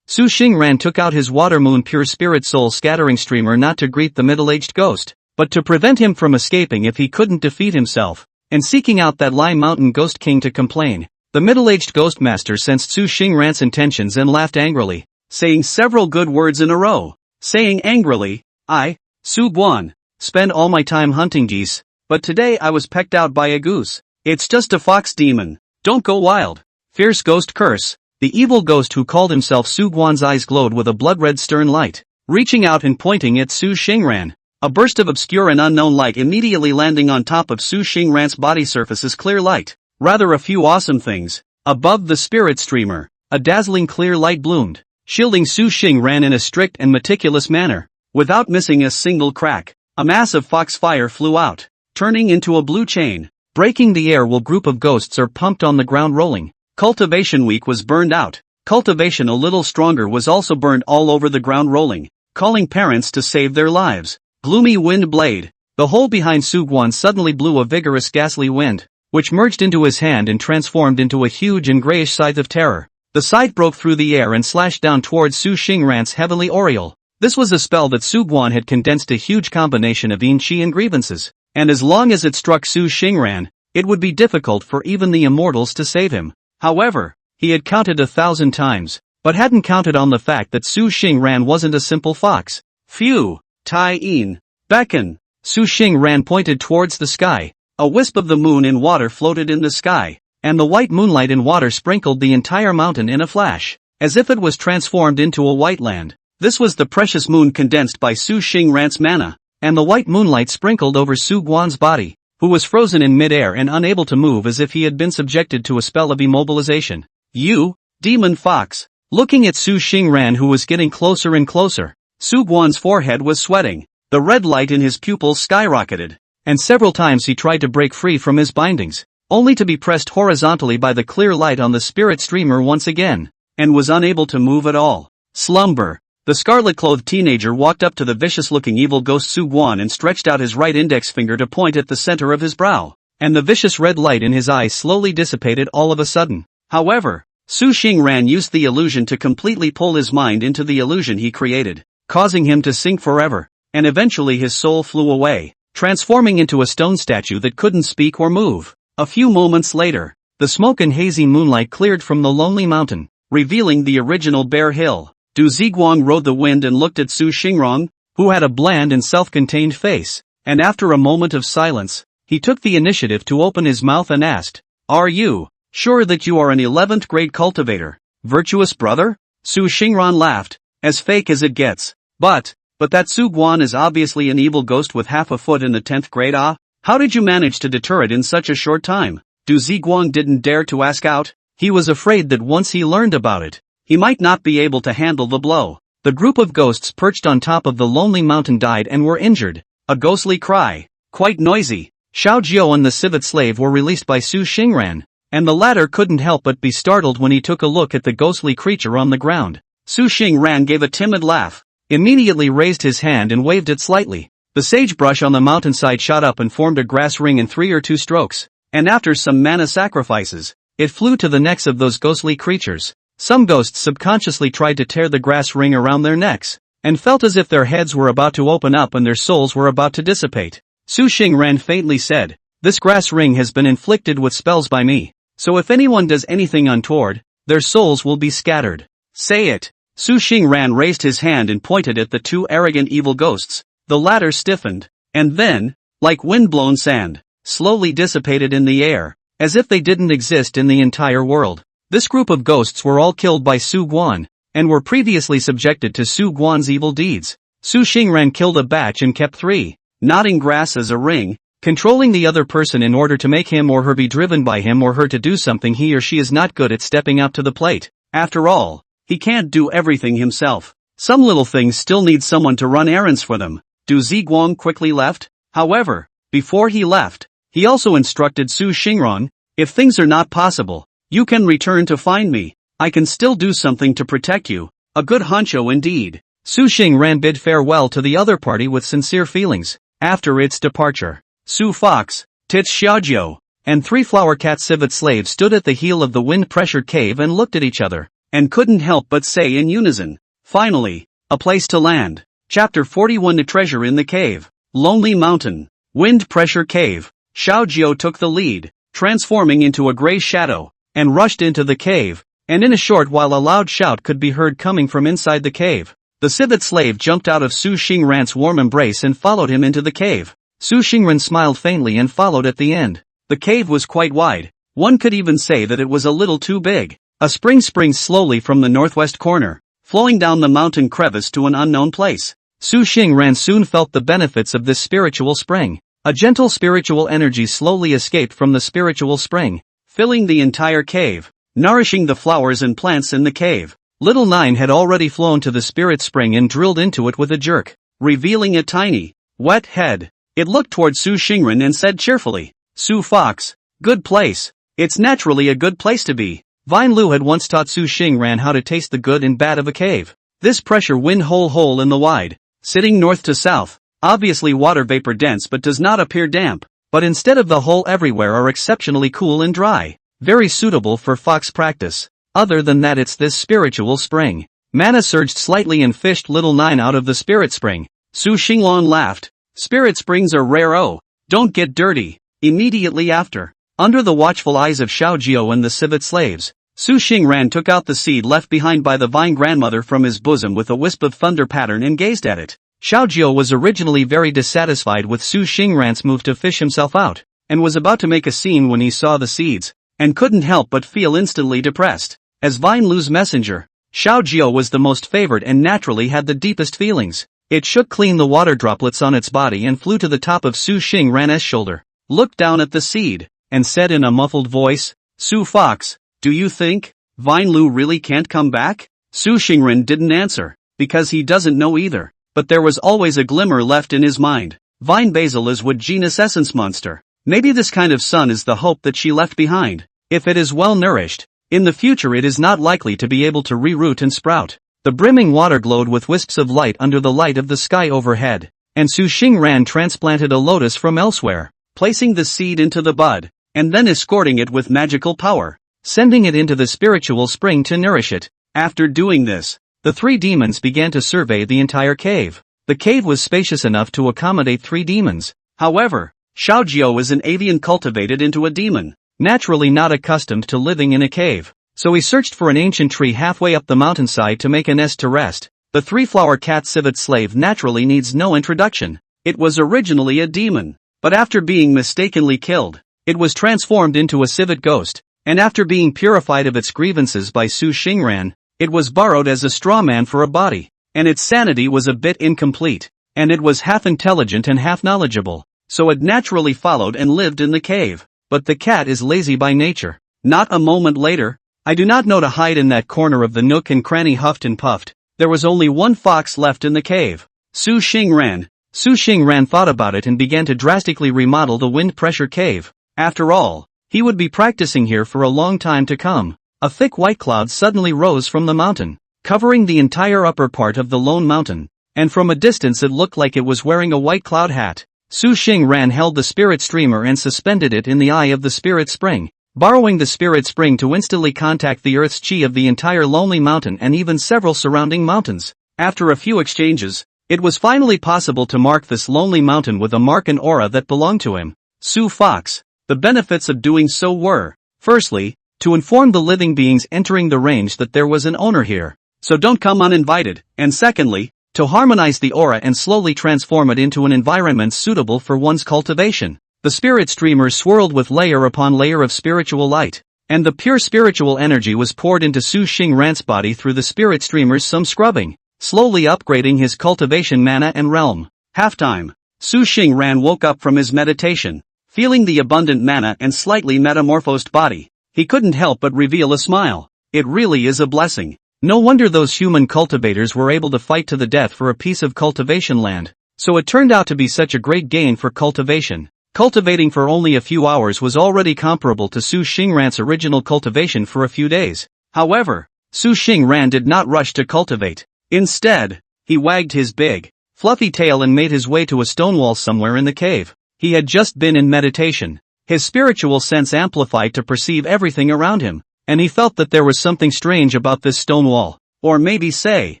Su Xingran took out his water moon pure spirit soul scattering streamer not to greet the middle-aged ghost, but to prevent him from escaping if he couldn't defeat himself, and seeking out that Lai Mountain Ghost King to complain. The middle-aged ghost master sensed Su Xingran's intentions and laughed angrily, saying several good words in a row. Saying angrily, "I, Su Guan, spend all my time hunting geese, but today I was pecked out by a goose. It's just a fox demon. Don't go wild." Fierce ghost curse. The evil ghost who called himself Su Guan's eyes glowed with a blood-red stern light, reaching out and pointing at Su Xingran. A burst of obscure and unknown light immediately landing on top of Su Xingran's body surface as clear light. Rather a few awesome things. Above the spirit streamer, a dazzling clear light bloomed, shielding Su Xingran in a strict and meticulous manner. Without missing a single crack, a mass of foxfire flew out, turning into a blue chain, breaking the air while group of ghosts are pumped on the ground rolling. Cultivation weak was burned out. Cultivation a little stronger was also burned all over the ground rolling, calling parents to save their lives. Gloomy wind blade. The hole behind Su Guan suddenly blew a vigorous ghastly wind, which merged into his hand and transformed into a huge and grayish scythe of terror. The scythe broke through the air and slashed down towards Su Xingran's heavenly aureole. This was a spell that Su Guan had condensed a huge combination of yin qi and grievances, and as long as it struck Su Xingran, it would be difficult for even the immortals to save him. However, he had counted 1,000 times, but hadn't counted on the fact that Su Xingran wasn't a simple fox. Phew! Tai Yin, beckon. Su Xingran pointed towards the sky. A wisp of the moon in water floated in the sky, and the white moonlight in water sprinkled the entire mountain in a flash, as if it was transformed into a white land. This was the precious moon condensed by Su Xingran's mana, and the white moonlight sprinkled over Su Guan's body, who was frozen in mid-air and unable to move as if he had been subjected to a spell of immobilization. "You, demon fox." Looking at Su Xingran who was getting closer and closer, Su Guan's forehead was sweating, the red light in his pupils skyrocketed, and several times he tried to break free from his bindings, only to be pressed horizontally by the clear light on the spirit streamer once again, and was unable to move at all. Slumber. The scarlet-clothed teenager walked up to the vicious-looking evil ghost Su Guan and stretched out his right index finger to point at the center of his brow, and the vicious red light in his eyes slowly dissipated all of a sudden. However, Su Xingran used the illusion to completely pull his mind into the illusion he created, causing him to sink forever, and eventually his soul flew away, transforming into a stone statue that couldn't speak or move. A few moments later, the smoke and hazy moonlight cleared from the lonely mountain, revealing the original bare hill. Du Ziguang rode the wind and looked at Su Xingran, who had a bland and self-contained face, and after a moment of silence, he took the initiative to open his mouth and asked, Are you sure that you are an 11th grade cultivator, virtuous brother? Su Xingran laughed, as fake as it gets. But that Su Guan is obviously an evil ghost with half a foot in the 10th grade. Ah? How did you manage to deter it in such a short time? Du Ziguang didn't dare to ask out. He was afraid that once he learned about it, he might not be able to handle the blow. The group of ghosts perched on top of the lonely mountain died and were injured. A ghostly cry, quite noisy. Xiao Jiao and the civet slave were released by Su Xingran, and the latter couldn't help but be startled when he took a look at the ghostly creature on the ground. Su Xingran gave a timid laugh, immediately raised his hand and waved it slightly. The sagebrush on the mountainside shot up and formed a grass ring in 3 or 2 strokes, and after some mana sacrifices, it flew to the necks of those ghostly creatures. Some ghosts subconsciously tried to tear the grass ring around their necks, and felt as if their heads were about to open up and their souls were about to dissipate. Su Xingran faintly said, "This grass ring has been inflicted with spells by me, so if anyone does anything untoward, their souls will be scattered." Say it. Su Xingran raised his hand and pointed at the 2 arrogant evil ghosts. The latter stiffened, and then, like wind-blown sand, slowly dissipated in the air, as if they didn't exist in the entire world. This group of ghosts were all killed by Su Guan, and were previously subjected to Su Guan's evil deeds. Su Xingran killed a batch and kept 3, knotting grass as a ring, controlling the other person in order to make him or her be driven by him or her to do something he or she is not good at stepping up to the plate. After all, he can't do everything himself. Some little things still need someone to run errands for them. Du Ziguang quickly left. However, before he left, he also instructed Su Xingran, "If things are not possible, you can return to find me. I can still do something to protect you." A good honcho indeed. Su Xingran bid farewell to the other party with sincere feelings. After its departure, Su Fox, Tits Xiaojiao, and 3 flower cat civet slaves stood at the heel of the wind-pressured cave and looked at each other, and couldn't help but say in unison, "Finally, a place to land." Chapter 41. The treasure in the cave. Lonely mountain. Wind pressure cave. Xiao Jiao took the lead, transforming into a gray shadow, and rushed into the cave, and in a short while a loud shout could be heard coming from inside the cave. The civet slave jumped out of Su Xingran's warm embrace and followed him into the cave. Su Xingran smiled faintly and followed at the end. The cave was quite wide. One could even say that it was a little too big. A spring springs slowly from the northwest corner, flowing down the mountain crevice to an unknown place. Su Xingran soon felt the benefits of this spiritual spring. A gentle spiritual energy slowly escaped from the spiritual spring, filling the entire cave, nourishing the flowers and plants in the cave. Little Nine had already flown to the spirit spring and drilled into it with a jerk, revealing a tiny, wet head. It looked toward Su Xingran and said cheerfully, "Su Fox, good place. It's naturally a good place to be." Vine Lu had once taught Su Xingran how to taste the good and bad of a cave. This pressure wind hole in the wide, sitting north to south, obviously water vapor dense but does not appear damp, but instead of the hole everywhere are exceptionally cool and dry, very suitable for fox practice. Other than that, it's this spiritual spring. Mana surged slightly and fished Little Nine out of the spirit spring. Su Xinglan laughed. "Spirit springs are rare. Oh, don't get dirty." Immediately after, under the watchful eyes of Xiao Jiao and the civet slaves, Su Xingran took out the seed left behind by the vine grandmother from his bosom with a wisp of thunder pattern and gazed at it. Xiao Jiao was originally very dissatisfied with Su Xingran's move to fish himself out, and was about to make a scene when he saw the seeds, and couldn't help but feel instantly depressed. As Vine Lu's messenger, Xiao Jiao was the most favored and naturally had the deepest feelings. It shook clean the water droplets on its body and flew to the top of Su Xingran's shoulder, looked down at the seed, and said in a muffled voice, "Su Fox, do you think Vine Lu really can't come back?" Su Xingran didn't answer, because he doesn't know either, but there was always a glimmer left in his mind. Vine Basil is what genus essence monster. Maybe this kind of sun is the hope that she left behind. If it is well nourished, in the future it is not likely to be able to reroot and sprout. The brimming water glowed with wisps of light under the light of the sky overhead, and Su Xingran transplanted a lotus from elsewhere, placing the seed into the bud, and then escorting it with magical power, sending it into the spiritual spring to nourish it. After doing this, the 3 demons began to survey the entire cave. The cave was spacious enough to accommodate 3 demons. However, Xiao Jiao is an avian cultivated into a demon, naturally not accustomed to living in a cave, so he searched for an ancient tree halfway up the mountainside to make a nest to rest. The 3-flower cat civet slave naturally needs no introduction. It was originally a demon, but after being mistakenly killed, it was transformed into a civet ghost, and after being purified of its grievances by Su Xingran, it was borrowed as a straw man for a body, and its sanity was a bit incomplete, and it was half intelligent and half knowledgeable, so it naturally followed and lived in the cave. But the cat is lazy by nature. Not a moment later, I do not know to hide in that corner of the nook and cranny huffed and puffed. There was only one fox left in the cave. Su Xingran. Su Xingran thought about it and began to drastically remodel the wind pressure cave. After all, he would be practicing here for a long time to come. A thick white cloud suddenly rose from the mountain, covering the entire upper part of the lone mountain, and from a distance it looked like it was wearing a white cloud hat. Su Xingran held the spirit streamer and suspended it in the eye of the spirit spring, borrowing the spirit spring to instantly contact the earth's chi of the entire lonely mountain and even several surrounding mountains. After a few exchanges, it was finally possible to mark this lonely mountain with a mark and aura that belonged to him. Su Fox. The benefits of doing so were, firstly, to inform the living beings entering the range that there was an owner here, so don't come uninvited, and secondly, to harmonize the aura and slowly transform it into an environment suitable for one's cultivation. The spirit streamers swirled with layer upon layer of spiritual light, and the pure spiritual energy was poured into Su Xingran's body through the spirit streamers, some scrubbing, slowly upgrading his cultivation mana and realm. Halftime. Su Xingran woke up from his meditation, feeling the abundant mana and slightly metamorphosed body. He couldn't help but reveal a smile. It really is a blessing. No wonder those human cultivators were able to fight to the death for a piece of cultivation land. So it turned out to be such a great gain for cultivation. Cultivating for only a few hours was already comparable to Su Xingran's original cultivation for a few days. However, Su Xingran did not rush to cultivate. Instead, he wagged his big, fluffy tail and made his way to a stone wall somewhere in the cave. He had just been in meditation. His spiritual sense amplified to perceive everything around him, and he felt that there was something strange about this stone wall. Or maybe say,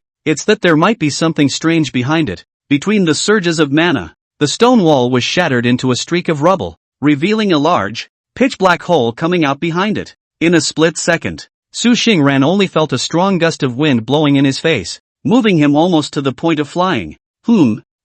it's that there might be something strange behind it. Between the surges of mana, the stone wall was shattered into a streak of rubble, revealing a large, pitch-black hole coming out behind it. In a split second, Su Xingran only felt a strong gust of wind blowing in his face, moving him almost to the point of flying.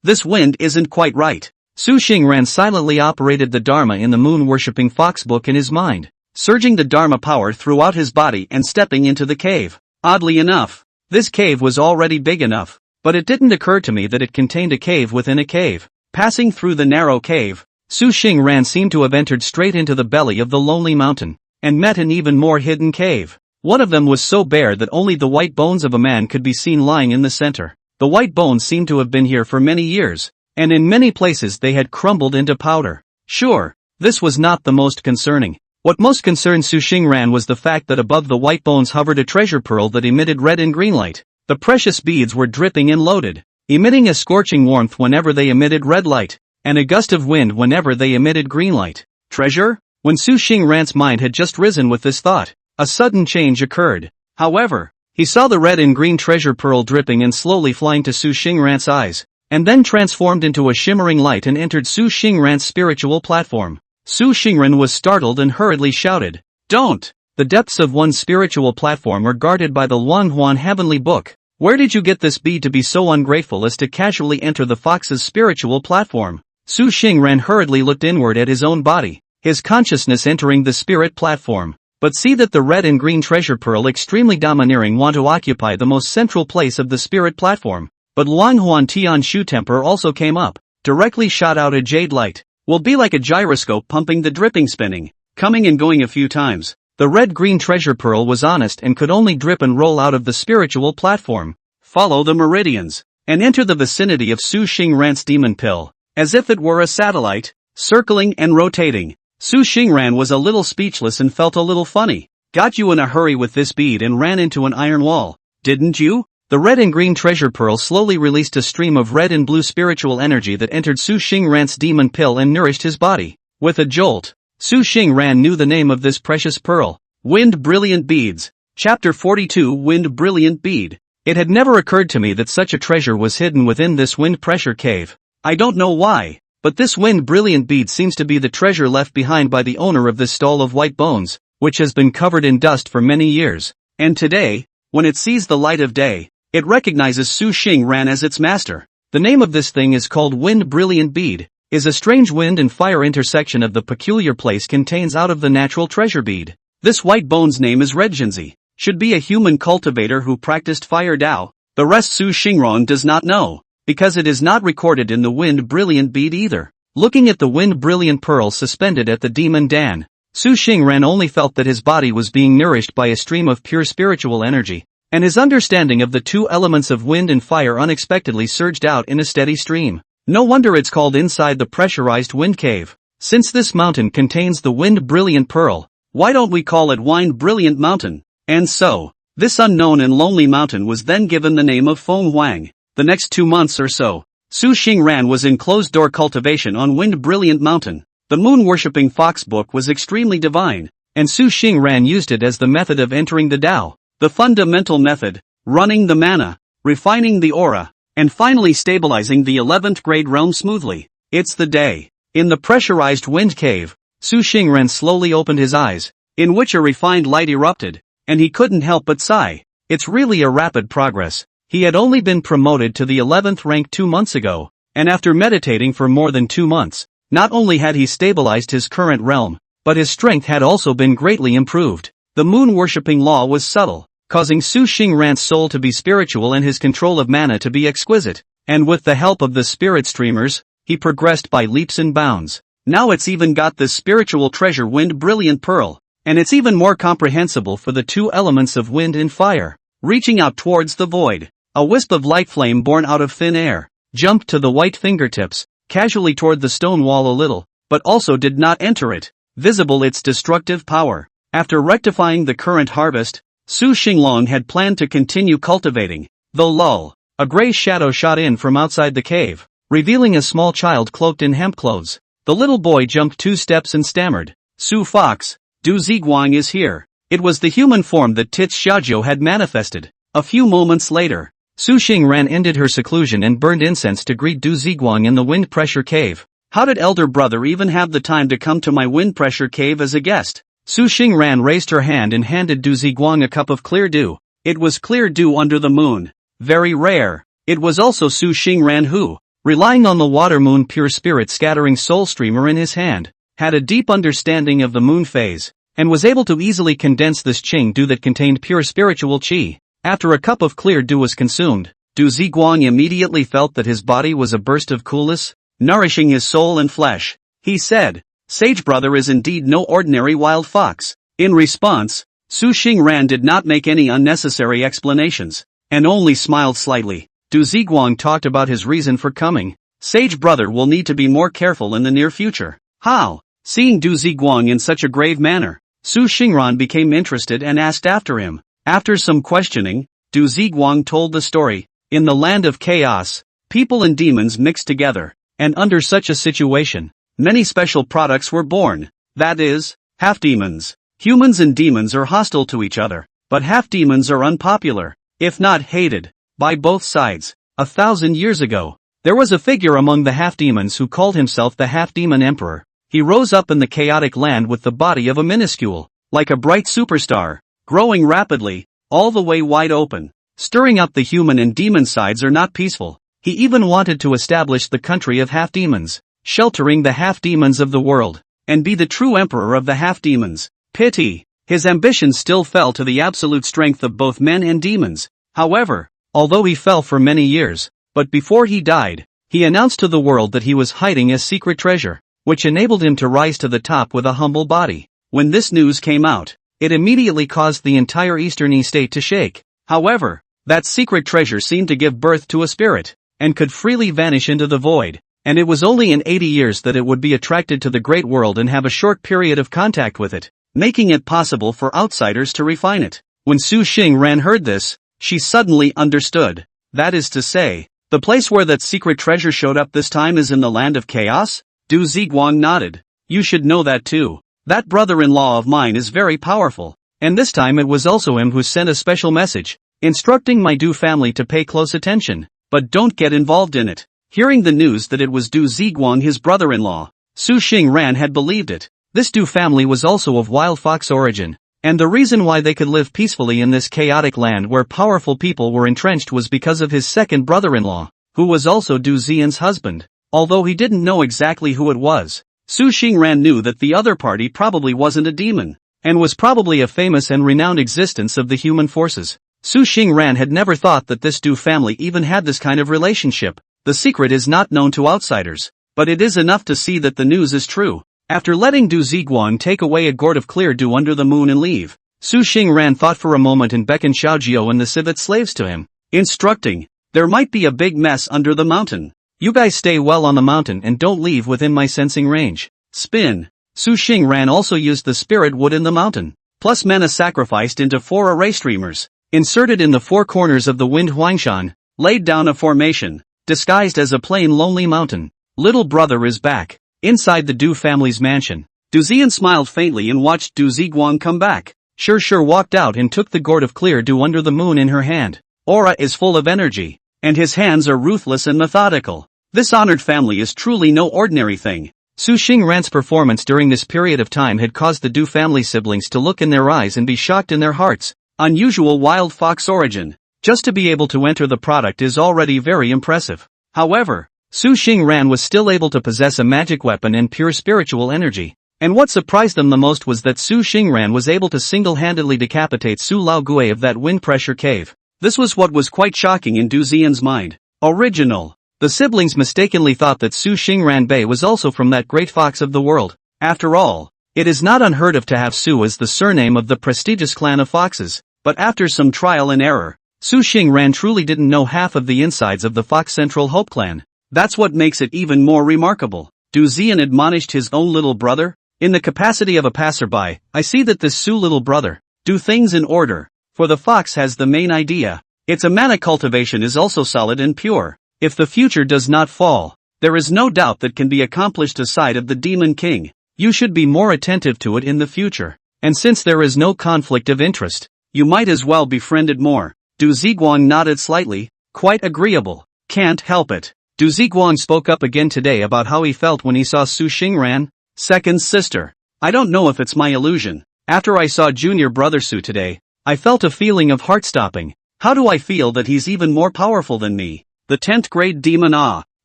This wind isn't quite right. Su Xingran silently operated the Dharma in the moon-worshipping fox book in his mind, surging the Dharma power throughout his body and stepping into the cave. Oddly enough, this cave was already big enough, but it didn't occur to me that it contained a cave within a cave. Passing through the narrow cave, Su Xingran seemed to have entered straight into the belly of the lonely mountain, and met an even more hidden cave. One of them was so bare that only the white bones of a man could be seen lying in the center. The white bones seemed to have been here for many years, and in many places they had crumbled into powder. Sure, this was not the most concerning. What most concerned Su Xingran was the fact that above the white bones hovered a treasure pearl that emitted red and green light. The precious beads were dripping and loaded, emitting a scorching warmth whenever they emitted red light, and a gust of wind whenever they emitted green light. Treasure? When Su Xingran's mind had just risen with this thought, a sudden change occurred. However, he saw the red and green treasure pearl dripping and slowly flying to Su Xingran's eyes, and then transformed into a shimmering light and entered Su Xingran's spiritual platform. Su Xingran was startled and hurriedly shouted, "Don't! The depths of one's spiritual platform are guarded by the Luanghuan Heavenly Book. Where did you get this bead to be so ungrateful as to casually enter the fox's spiritual platform?" Su Xingran hurriedly looked inward at his own body, his consciousness entering the spirit platform. But see that the red and green treasure pearl extremely domineering want to occupy the most central place of the spirit platform. But Luanghuan Tian Shu temper also came up, directly shot out a jade light. Will be like a gyroscope pumping the dripping spinning, coming and going a few times. The red-green treasure pearl was honest and could only drip and roll out of the spiritual platform. Follow the meridians, and enter the vicinity of Su Xingran's demon pill, as if it were a satellite, circling and rotating. Su Xingran was a little speechless and felt a little funny. Got you in a hurry with this bead and ran into an iron wall, didn't you? The red and green treasure pearl slowly released a stream of red and blue spiritual energy that entered Su Xingran's demon pill and nourished his body. With a jolt, Su Xingran knew the name of this precious pearl. Wind Brilliant Beads. Chapter 42 Wind Brilliant Bead. It had never occurred to me that such a treasure was hidden within this wind pressure cave. I don't know why, but this wind brilliant bead seems to be the treasure left behind by the owner of this stall of white bones, which has been covered in dust for many years. And today, when it sees the light of day, it recognizes Su Xingran as its master. The name of this thing is called Wind Brilliant Bead. is a strange wind and fire intersection of the peculiar place contains out of the natural treasure bead. This white bone's name is Redgenzi, should be a human cultivator who practiced fire Dao. The rest Su Xingrong does not know, because it is not recorded in the wind brilliant bead either. Looking at the wind brilliant pearl suspended at the demon Dan, Su Xingran only felt that his body was being nourished by a stream of pure spiritual energy, and his understanding of the two elements of wind and fire unexpectedly surged out in a steady stream. No wonder it's called inside the pressurized wind cave. Since this mountain contains the wind brilliant pearl, why don't we call it Wind Brilliant Mountain? And so, this unknown and lonely mountain was then given the name of Feng Huang. The next 2 months or so, Su Xingran was in closed-door cultivation on Wind Brilliant Mountain. The moon-worshipping fox book was extremely divine, and Su Xingran used it as the method of entering the Tao, the fundamental method, running the mana, refining the aura, and finally stabilizing the 11th grade realm smoothly. It's the day. In the pressurized wind cave, Su Xingran slowly opened his eyes, in which a refined light erupted, and he couldn't help but sigh. It's really a rapid progress. He had only been promoted to the 11th rank 2 months ago, and after meditating for more than 2 months, not only had he stabilized his current realm, but his strength had also been greatly improved. The moon-worshipping law was subtle, causing Su Xingran's soul to be spiritual and his control of mana to be exquisite, and with the help of the spirit streamers, he progressed by leaps and bounds. Now it's even got this spiritual treasure Wind Brilliant Pearl, and it's even more comprehensible for the two elements of wind and fire. Reaching out towards the void, a wisp of light flame born out of thin air, jumped to the white fingertips, casually toward the stone wall a little, but also did not enter it, visible its destructive power. After rectifying the current harvest, Su Xinglong had planned to continue cultivating, though lull. A gray shadow shot in from outside the cave, revealing a small child cloaked in hemp clothes. The little boy jumped 2 steps and stammered, "Su Fox, Du Ziguang is here." It was the human form that Tits Xiaojiu had manifested. A few moments later, Su Xingran ended her seclusion and burned incense to greet Du Ziguang in the wind pressure cave. How did elder brother even have the time to come to my wind pressure cave as a guest? Su Xingran raised her hand and handed Du Ziguang a cup of clear dew. It was clear dew under the moon. Very rare. It was also Su Xingran who, relying on the water moon pure spirit scattering soul streamer in his hand, had a deep understanding of the moon phase, and was able to easily condense this Qing dew that contained pure spiritual qi. After a cup of clear dew was consumed, Du Ziguang immediately felt that his body was a burst of coolness, nourishing his soul and flesh. He said, "Sage brother is indeed no ordinary wild fox." In response, Su Xingran did not make any unnecessary explanations, and only smiled slightly. Du Ziguang talked about his reason for coming. "Sage brother will need to be more careful in the near future." How? Seeing Du Ziguang in such a grave manner, Su Xingran became interested and asked after him. After some questioning, Du Ziguang told the story. In the land of chaos, people and demons mixed together, and under such a situation, many special products were born. That is, half-demons. Humans and demons are hostile to each other, but half-demons are unpopular, if not hated, by both sides. 1,000 years ago, there was a figure among the half-demons who called himself the half-demon emperor. He rose up in the chaotic land with the body of a minuscule, like a bright superstar, growing rapidly, all the way wide open. Stirring up the human and demon sides are not peaceful. He even wanted to establish the country of half-demons, sheltering the half-demons of the world, and be the true emperor of the half-demons. Pity. His ambitions still fell to the absolute strength of both men and demons. However, although he fell for many years, but before he died, he announced to the world that he was hiding a secret treasure, which enabled him to rise to the top with a humble body. When this news came out, it immediately caused the entire Eastern state to shake. However, that secret treasure seemed to give birth to a spirit, and could freely vanish into the void, and it was only in 80 years that it would be attracted to the great world and have a short period of contact with it, making it possible for outsiders to refine it. When Su Xingran heard this, she suddenly understood. That is to say, the place where that secret treasure showed up this time is in the land of chaos? Du Ziguang nodded. You should know that too. That brother-in-law of mine is very powerful, and this time it was also him who sent a special message, instructing my Du family to pay close attention, but don't get involved in it. Hearing the news that it was Du Ziguang his brother-in-law, Su Xingran had believed it. This Du family was also of wild fox origin, and the reason why they could live peacefully in this chaotic land where powerful people were entrenched was because of his second brother-in-law, who was also Du Zian's husband. although he didn't know exactly who it was. Su Xingran knew that the other party probably wasn't a demon, and was probably a famous and renowned existence of the human forces. Su Xingran had never thought that this Du family even had this kind of relationship. The secret is not known to outsiders, but it is enough to see that the news is true. After letting Du Ziguang take away a gourd of clear dew under the moon and leave, Su Xingran thought for a moment and beckoned Xiaojiao and the civet slaves to him, instructing, "There might be a big mess under the mountain. You guys stay well on the mountain and don't leave within my sensing range." Spin. Su Xingran also used the spirit wood in the mountain, plus mana sacrificed into 4 array streamers, inserted in the 4 corners of the wind Huangshan, laid down a formation, disguised as a plain lonely mountain. Little brother is back. Inside the Du family's mansion, Du Ziyan smiled faintly and watched Du Ziguang come back. Sure walked out and took the gourd of clear dew under the moon in her hand. Aura is full of energy, and his hands are ruthless and methodical. This honored family is truly no ordinary thing. Su Xingran's performance during this period of time had caused the Du family siblings to look in their eyes and be shocked in their hearts. Unusual wild fox origin. Just to be able to enter the product is already very impressive. However, Su Xingran was still able to possess a magic weapon and pure spiritual energy. And what surprised them the most was that Su Xingran was able to single-handedly decapitate Su Laogui of that wind pressure cave. This was what was quite shocking in Du Ziyan's mind. Original. The siblings mistakenly thought that Su Xingran Bei was also from that great fox of the world. After all, it is not unheard of to have Su as the surname of the prestigious clan of foxes. But after some trial and error, Su Xingran truly didn't know half of the insides of the Fox Central Hope clan. That's what makes it even more remarkable. Du Ziyan admonished his own little brother. In the capacity of a passerby, I see that this Su little brother do things in order, for the fox has the main idea. Its mana cultivation is also solid and pure. If the future does not fall, there is no doubt that can be accomplished aside of the Demon King. You should be more attentive to it in the future. And since there is no conflict of interest, you might as well befriend it more. Du Ziguang nodded slightly, quite agreeable. Can't help it. Du Ziguang spoke up again today about how he felt when he saw Su Xingran, second sister. I don't know if it's my illusion. After I saw junior brother Su today, I felt a feeling of heart-stopping. How do I feel that he's even more powerful than me? The 10th grade demon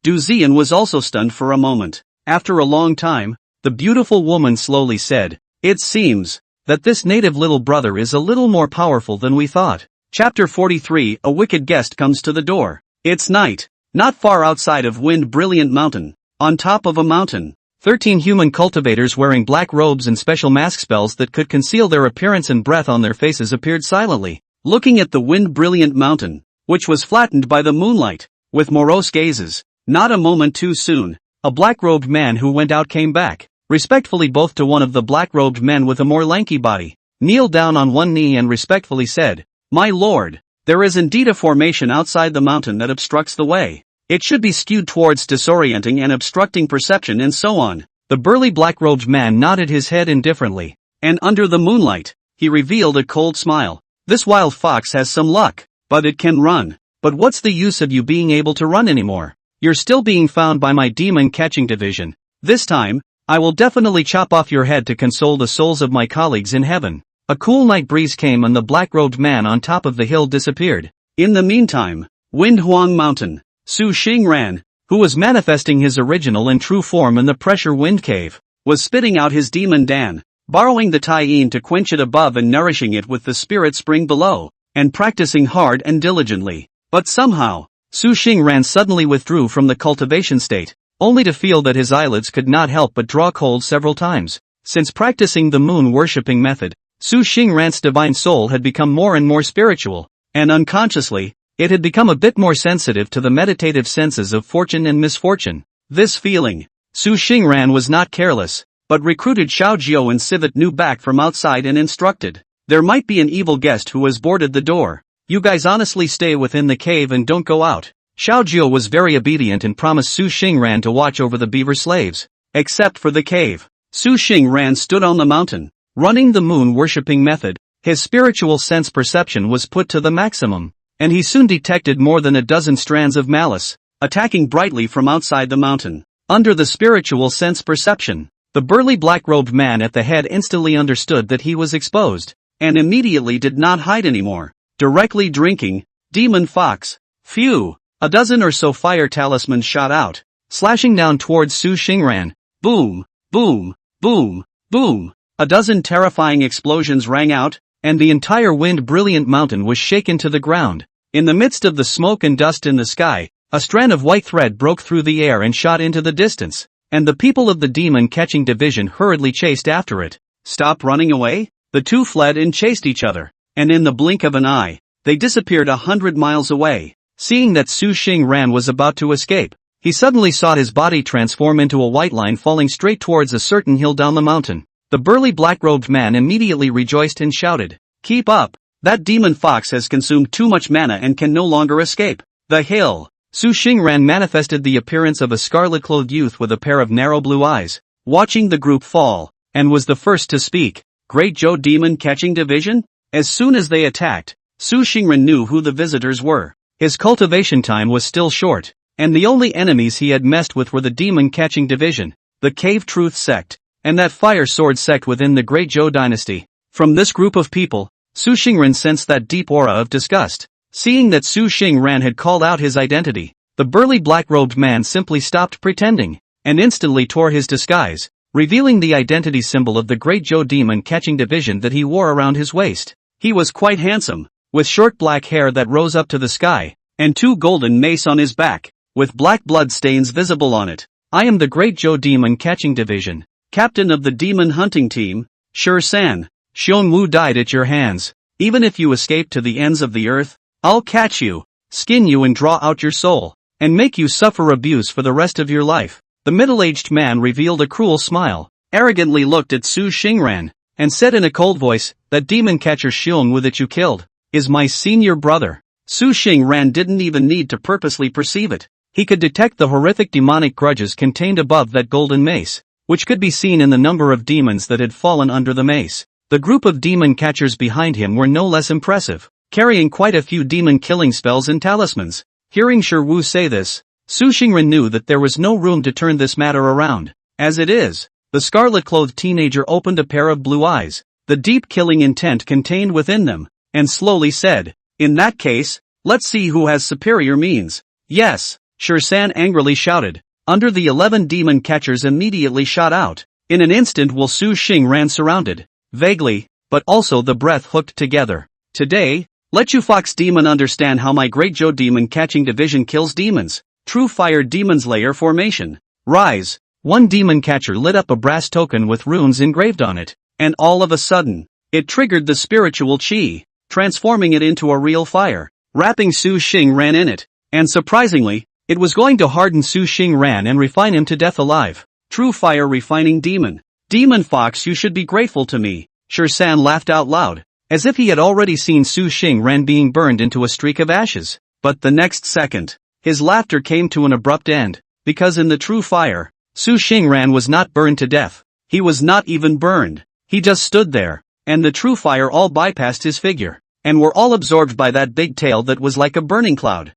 Du Ziyan was also stunned for a moment. After a long time, the beautiful woman slowly said, "It seems that this native little brother is a little more powerful than we thought." Chapter 43. A wicked guest comes to the door. It's night. Not far outside of Wind Brilliant Mountain, on top of a mountain, 13 human cultivators wearing black robes and special mask spells that could conceal their appearance and breath on their faces appeared silently, looking at the Wind Brilliant Mountain, which was flattened by the moonlight, with morose gazes. Not a moment too soon, a black-robed man who went out came back, respectfully bowed to one of the black-robed men with a more lanky body, kneeled down on one knee and respectfully said, "My lord, there is indeed a formation outside the mountain that obstructs the way. It should be skewed towards disorienting and obstructing perception and so on." The burly black-robed man nodded his head indifferently, and under the moonlight, he revealed a cold smile. "This wild fox has some luck, but it can run. But what's the use of you being able to run anymore? You're still being found by my demon catching division. This time, I will definitely chop off your head to console the souls of my colleagues in heaven." A cool night breeze came and the black-robed man on top of the hill disappeared. In the meantime, Wind Huang Mountain, Su Xingran, who was manifesting his original and true form in the pressure wind cave, was spitting out his demon Dan, borrowing the Tai-yin to quench it above and nourishing it with the spirit spring below, and practicing hard and diligently. But somehow, Su Xingran suddenly withdrew from the cultivation state, only to feel that his eyelids could not help but draw cold several times. Since practicing the moon-worshipping method, Su Xingran's divine soul had become more and more spiritual, and unconsciously, it had become a bit more sensitive to the meditative senses of fortune and misfortune. This feeling, Su Xingran was not careless, but recruited Xiaojiao and Civet Nu back from outside and instructed, "There might be an evil guest who has boarded the door. You guys honestly stay within the cave and don't go out." Xiaojiao was very obedient and promised Su Xingran to watch over the beaver slaves. Except for the cave, Su Xingran stood on the mountain, running the moon-worshipping method. His spiritual sense perception was put to the maximum, and he soon detected more than a dozen strands of malice, attacking brightly from outside the mountain. Under the spiritual sense perception, the burly black-robed man at the head instantly understood that he was exposed, and immediately did not hide anymore. Directly drinking, Demon Fox. Phew! A dozen or so fire talismans shot out, slashing down towards Su Xingran. Boom, boom, boom, boom. A dozen terrifying explosions rang out, and the entire wind-brilliant mountain was shaken to the ground. In the midst of the smoke and dust in the sky, a strand of white thread broke through the air and shot into the distance, and the people of the demon-catching division hurriedly chased after it. Stop running away? The two fled and chased each other, and in the blink of an eye, they disappeared 100 miles away. Seeing that Su Xingran was about to escape, he suddenly saw his body transform into a white line falling straight towards a certain hill down the mountain. The burly black-robed man immediately rejoiced and shouted, "Keep up! That demon fox has consumed too much mana and can no longer escape." The hill. Su Xingran manifested the appearance of a scarlet-clothed youth with a pair of narrow blue eyes, watching the group fall, and was the first to speak. Great Zhou Demon Catching Division? As soon as they attacked, Su Xingran knew who the visitors were. His cultivation time was still short, and the only enemies he had messed with were the Demon Catching Division, the Cave Truth Sect, and that Fire Sword Sect within the Great Zhou Dynasty. From this group of people, Su Xingran sensed that deep aura of disgust. Seeing that Su Xingran had called out his identity, the burly black-robed man simply stopped pretending, and instantly tore his disguise, revealing the identity symbol of the Great Zhou Demon Catching Division that he wore around his waist. He was quite handsome, with short black hair that rose up to the sky, and two golden mace on his back, with black blood stains visible on it. "I am the Great Zhou Demon Catching Division, captain of the demon hunting team, San. Xiong Wu died at your hands. Even if you escape to the ends of the earth, I'll catch you, skin you and draw out your soul, and make you suffer abuse for the rest of your life." The middle-aged man revealed a cruel smile, arrogantly looked at Su Xingran, and said in a cold voice, "That demon catcher Xiong Wu that you killed is my senior brother." Su Xingran didn't even need to purposely perceive it. He could detect the horrific demonic grudges contained above that golden mace, which could be seen in the number of demons that had fallen under the mace. The group of demon catchers behind him were no less impressive, carrying quite a few demon-killing spells and talismans. Hearing Shi Wu say this, Su Xingran knew that there was no room to turn this matter around. As it is, the scarlet-clothed teenager opened a pair of blue eyes, the deep killing intent contained within them, and slowly said, "In that case, let's see who has superior means." "Yes," San angrily shouted. Under the 11 demon catchers immediately shot out. In an instant Wu Su Xingran surrounded, vaguely, but also the breath hooked together. "Today, let you fox demon understand how my Great Zhou Demon Catching Division kills demons. True Fire Demon's Lair Formation. Rise." One demon catcher lit up a brass token with runes engraved on it, and all of a sudden, it triggered the spiritual chi, transforming it into a real fire, wrapping Su Xingran in it, and surprisingly, it was going to harden Su Xingran and refine him to death alive. True Fire Refining Demon. "Demon Fox, you should be grateful to me." San laughed out loud, as if he had already seen Su Xingran being burned into a streak of ashes. But the next second, his laughter came to an abrupt end, because in the True Fire, Su Xingran was not burned to death. He was not even burned. He just stood there, and the True Fire all bypassed his figure, and were all absorbed by that big tail that was like a burning cloud.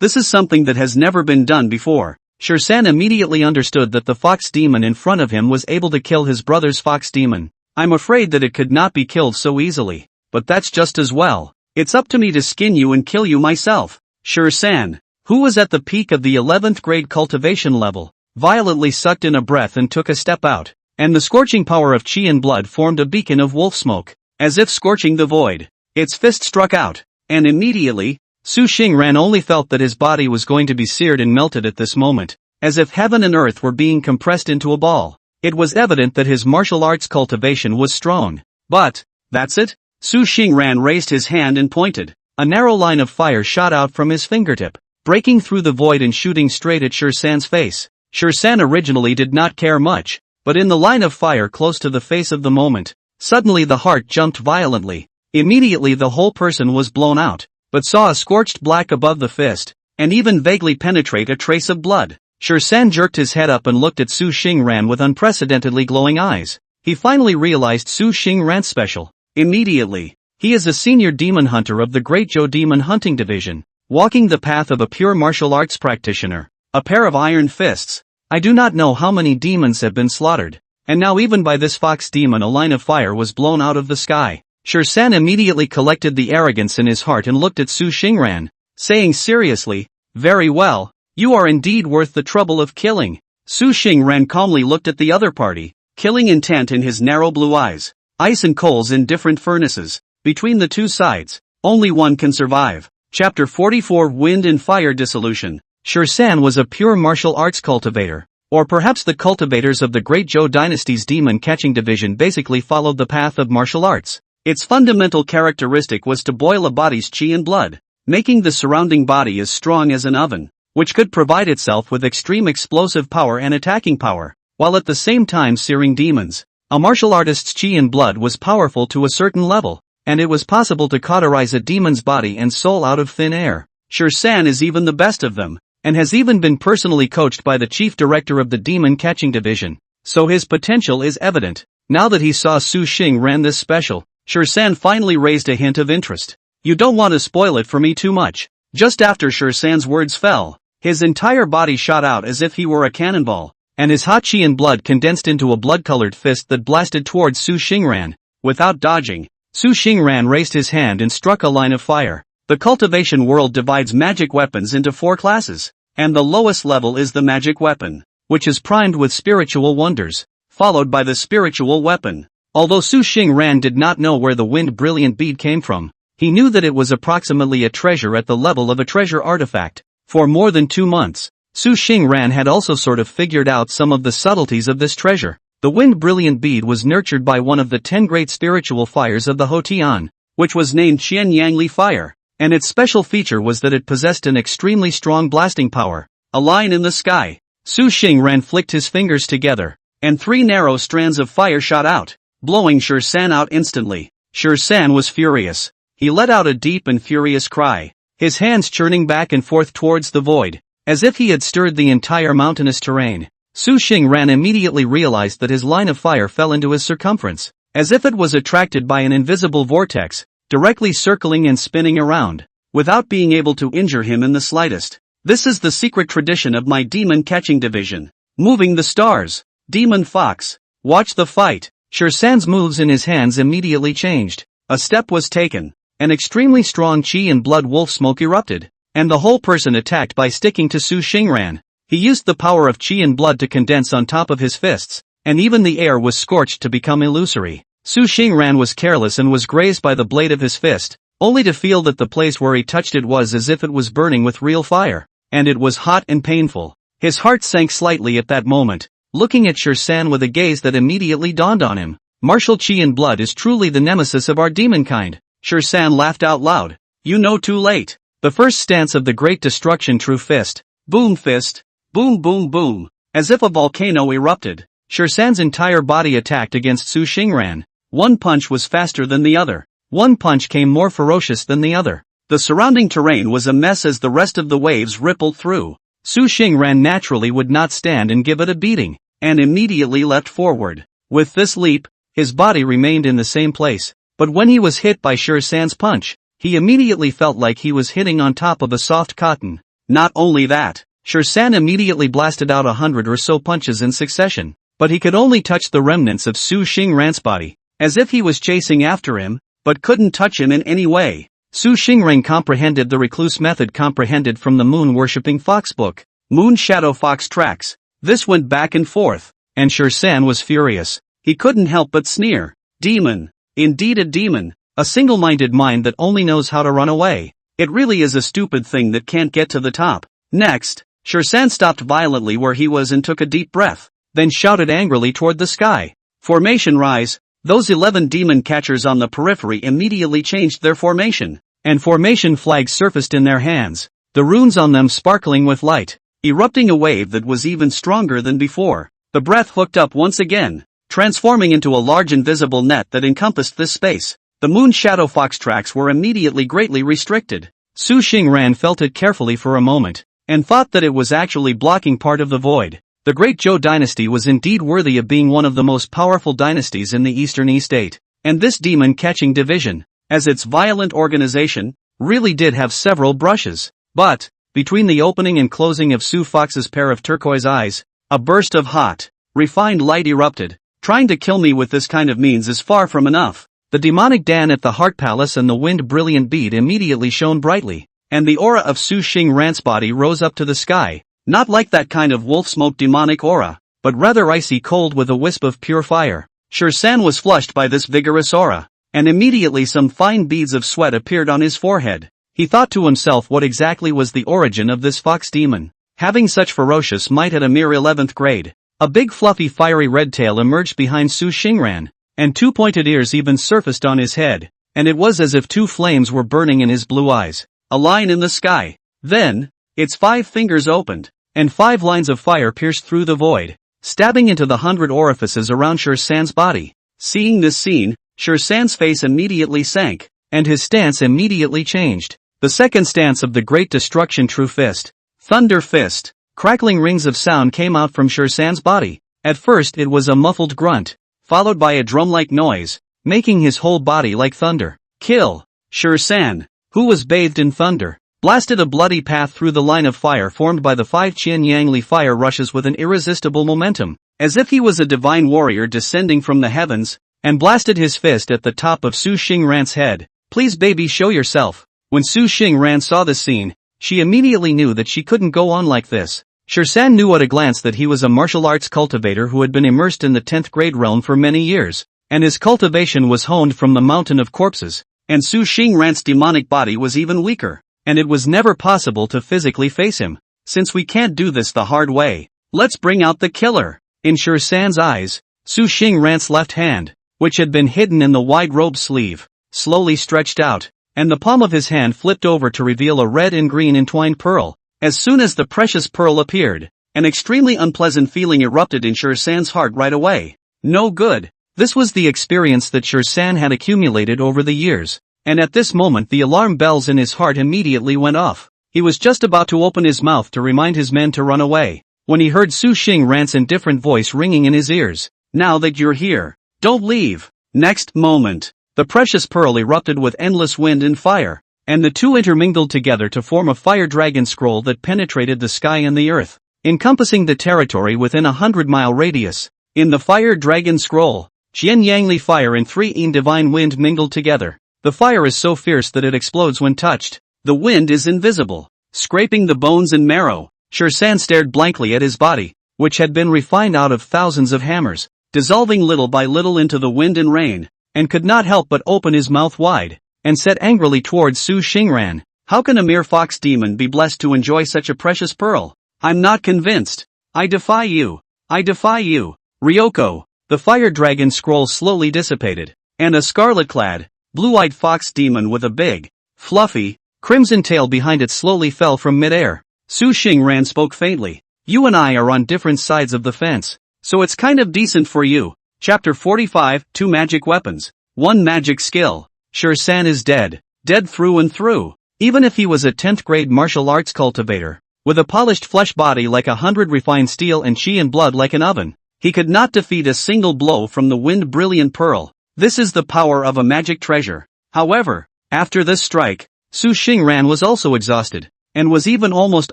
This is something that has never been done before." San immediately understood that the fox demon in front of him was able to kill his brother's fox demon. "I'm afraid that it could not be killed so easily, but that's just as well. It's up to me to skin you and kill you myself." San, who was at the peak of the 11th grade cultivation level, violently sucked in a breath and took a step out, and the scorching power of chi and blood formed a beacon of wolf smoke, as if scorching the void. Its fist struck out, and immediately, Su Xingran only felt that his body was going to be seared and melted at this moment, as if heaven and earth were being compressed into a ball. It was evident that his martial arts cultivation was strong. But, that's it? Su Xingran raised his hand and pointed. A narrow line of fire shot out from his fingertip, breaking through the void and shooting straight at San's face. San originally did not care much, but in the line of fire close to the face of the moment, suddenly the heart jumped violently. Immediately the whole person was blown out, but saw a scorched black above the fist, and even vaguely penetrate a trace of blood. San jerked his head up and looked at Su Xingran with unprecedentedly glowing eyes. He finally realized Su Xingran's special. Immediately, he is a senior demon hunter of the Great Zhou Demon Hunting Division, walking the path of a pure martial arts practitioner, a pair of iron fists. I do not know how many demons have been slaughtered, and now even by this fox demon a line of fire was blown out of the sky. San immediately collected the arrogance in his heart and looked at Su Xingran, saying seriously, "Very well, You are indeed worth the trouble of killing. Su Xingran calmly looked at the other party, killing intent in his narrow blue eyes. Ice and coals in different furnaces. Between the two sides, only one can survive. Chapter 44 Wind and Fire Dissolution. Shursan was a pure martial arts cultivator. Or perhaps the cultivators of the Great Zhou dynasty's demon-catching division basically followed the path of martial arts. Its fundamental characteristic was to boil a body's qi and blood, making the surrounding body as strong as an oven, which could provide itself with extreme explosive power and attacking power, while at the same time searing demons. A martial artist's qi and blood was powerful to a certain level, and it was possible to cauterize a demon's body and soul out of thin air. Shursan is even the best of them, and has even been personally coached by the chief director of the demon-catching division, so his potential is evident. Now that he saw Su Xing ran this special, Shursan finally raised a hint of interest. You don't want to spoil it for me too much. Just after Shursan's words fell, his entire body shot out as if he were a cannonball, and his hot qi and blood condensed into a blood-colored fist that blasted towards Su Xingran. Without dodging, Su Xingran raised his hand and struck a line of fire. The cultivation world divides magic weapons into 4 classes, and the lowest level is the magic weapon, which is primed with spiritual wonders, followed by the spiritual weapon. Although Su Xingran did not know where the wind brilliant bead came from, he knew that it was approximately a treasure at the level of a treasure artifact. For more than 2 months, Su Xingran had also sort of figured out some of the subtleties of this treasure. The wind brilliant bead was nurtured by one of the 10 great spiritual fires of the Hotian, which was named Qian Yangli Fire, and its special feature was that it possessed an extremely strong blasting power. A line in the sky. Su Xingran flicked his fingers together, and 3 narrow strands of fire shot out, blowing Shursan out instantly. Shursan was furious. He let out a deep and furious cry, his hands churning back and forth towards the void, as if he had stirred the entire mountainous terrain. Su Xingran immediately realized that his line of fire fell into his circumference, as if it was attracted by an invisible vortex, directly circling and spinning around, without being able to injure him in the slightest. This is the secret tradition of my demon-catching division. Moving the stars. Demon Fox. Watch the fight. Shursan's moves in his hands immediately changed. A step was taken. An extremely strong qi and blood wolf smoke erupted, and the whole person attacked by sticking to Su Xingran. He used the power of qi and blood to condense on top of his fists, and even the air was scorched to become illusory. Su Xingran was careless and was grazed by the blade of his fist, only to feel that the place where he touched it was as if it was burning with real fire, and it was hot and painful. His heart sank slightly at that moment, looking at Shursan with a gaze that immediately dawned on him. Martial qi and blood is truly the nemesis of our demonkind. Shursan laughed out loud. You know too late. The first stance of the Great Destruction True Fist. Boom fist. Boom boom boom. As if a volcano erupted, Shursan's entire body attacked against Su Xingran. One punch was faster than the other. One punch came more ferocious than the other. The surrounding terrain was a mess as the rest of the waves rippled through. Su Xingran naturally would not stand and give it a beating, and immediately leapt forward. With this leap, his body remained in the same place, but when he was hit by Shursan's punch, he immediately felt like he was hitting on top of a soft cotton. Not only that, Shursan immediately blasted out 100 or so punches in succession, but he could only touch the remnants of Su Xingran's body, as if he was chasing after him, but couldn't touch him in any way. Su Xingran comprehended the recluse method comprehended from the moon-worshipping fox book, Moon Shadow Fox Tracks. This went back and forth, and Shursan was furious. He couldn't help but sneer. Demon. Indeed a demon, a single-minded mind that only knows how to run away. It really is a stupid thing that can't get to the top. Next, Shursan stopped violently where he was and took a deep breath, then shouted angrily toward the sky. Formation rise. Those 11 demon catchers on the periphery immediately changed their formation, and formation flags surfaced in their hands, the runes on them sparkling with light, erupting a wave that was even stronger than before. The breath hooked up once again, transforming into a large invisible net that encompassed this space. The Moon Shadow Fox tracks were immediately greatly restricted. Su Xingran felt it carefully for a moment, and thought that it was actually blocking part of the void. The Great Zhou dynasty was indeed worthy of being one of the most powerful dynasties in the Eastern Estate, and this demon-catching division, as its violent organization, really did have several brushes. But, between the opening and closing of Su Fox's pair of turquoise eyes, a burst of hot, refined light erupted. Trying to kill me with this kind of means is far from enough. The demonic Dan at the Heart Palace and the wind brilliant bead immediately shone brightly, and the aura of Su Xingran's body rose up to the sky, not like that kind of wolf smoke demonic aura, but rather icy cold with a wisp of pure fire. Shan was flushed by this vigorous aura, and immediately some fine beads of sweat appeared on his forehead. He thought to himself what exactly was the origin of this fox demon, having such ferocious might at a mere 11th grade. A big fluffy fiery red tail emerged behind Su Xingran, and two pointed ears even surfaced on his head, and it was as if two flames were burning in his blue eyes. A line in the sky. Then, its 5 fingers opened, and 5 lines of fire pierced through the void, stabbing into the 100 orifices around Shan's body. Seeing this scene, Shan's face immediately sank, and his stance immediately changed. The second stance of the Great Destruction True Fist. Thunder Fist. Crackling rings of sound came out from Shan's body. At first it was a muffled grunt, followed by a drum-like noise, making his whole body like thunder. Kill. Shan, who was bathed in thunder, blasted a bloody path through the line of fire formed by the 5 Qianyangli fire rushes with an irresistible momentum, as if he was a divine warrior descending from the heavens, and blasted his fist at the top of Su Xingran's head. Please baby, show yourself. When Su Xingran saw this scene, she immediately knew that she couldn't go on like this. Shan knew at a glance that he was a martial arts cultivator who had been immersed in the 10th grade realm for many years, and his cultivation was honed from the mountain of corpses. And Su Xingran's demonic body was even weaker, and it was never possible to physically face him. Since we can't do this the hard way, let's bring out the killer. In Shan's eyes, Su Xingran's left hand, which had been hidden in the wide robe sleeve, slowly stretched out, and the palm of his hand flipped over to reveal a red and green entwined pearl. As soon as the precious pearl appeared, an extremely unpleasant feeling erupted in Shan's heart right away. No good. This was the experience that Shan had accumulated over the years, and at this moment the alarm bells in his heart immediately went off. He was just about to open his mouth to remind his men to run away, when he heard Su Xingran's indifferent voice ringing in his ears. Now that you're here, don't leave. Next moment, the precious pearl erupted with endless wind and fire, and the two intermingled together to form a fire dragon scroll that penetrated the sky and the earth, encompassing the territory within a 100-mile radius. In the fire dragon scroll, Qianyangli fire and 3 divine wind mingled together. The fire is so fierce that it explodes when touched. The wind is invisible, scraping the bones and marrow. Shan stared blankly at his body, which had been refined out of thousands of hammers, dissolving little by little into the wind and rain, and could not help but open his mouth wide, and said angrily towards Su Xingran, "How can a mere fox demon be blessed to enjoy such a precious pearl? I'm not convinced. I defy you. I defy you." Ryoko. The fire dragon scroll slowly dissipated, and a scarlet-clad, blue-eyed fox demon with a big, fluffy, crimson tail behind it slowly fell from mid-air. Su Xingran spoke faintly. "You and I are on different sides of the fence, so it's kind of decent for you." Chapter 45, 2 Magic Weapons, 1 Magic Skill. Shan is dead. Dead through and through. Even if he was a 10th grade martial arts cultivator, with a polished flesh body like 100 refined steel and chi and blood like an oven, he could not defeat a single blow from the wind brilliant pearl. This is the power of a magic treasure. However, after this strike, Su Xingran was also exhausted, and was even almost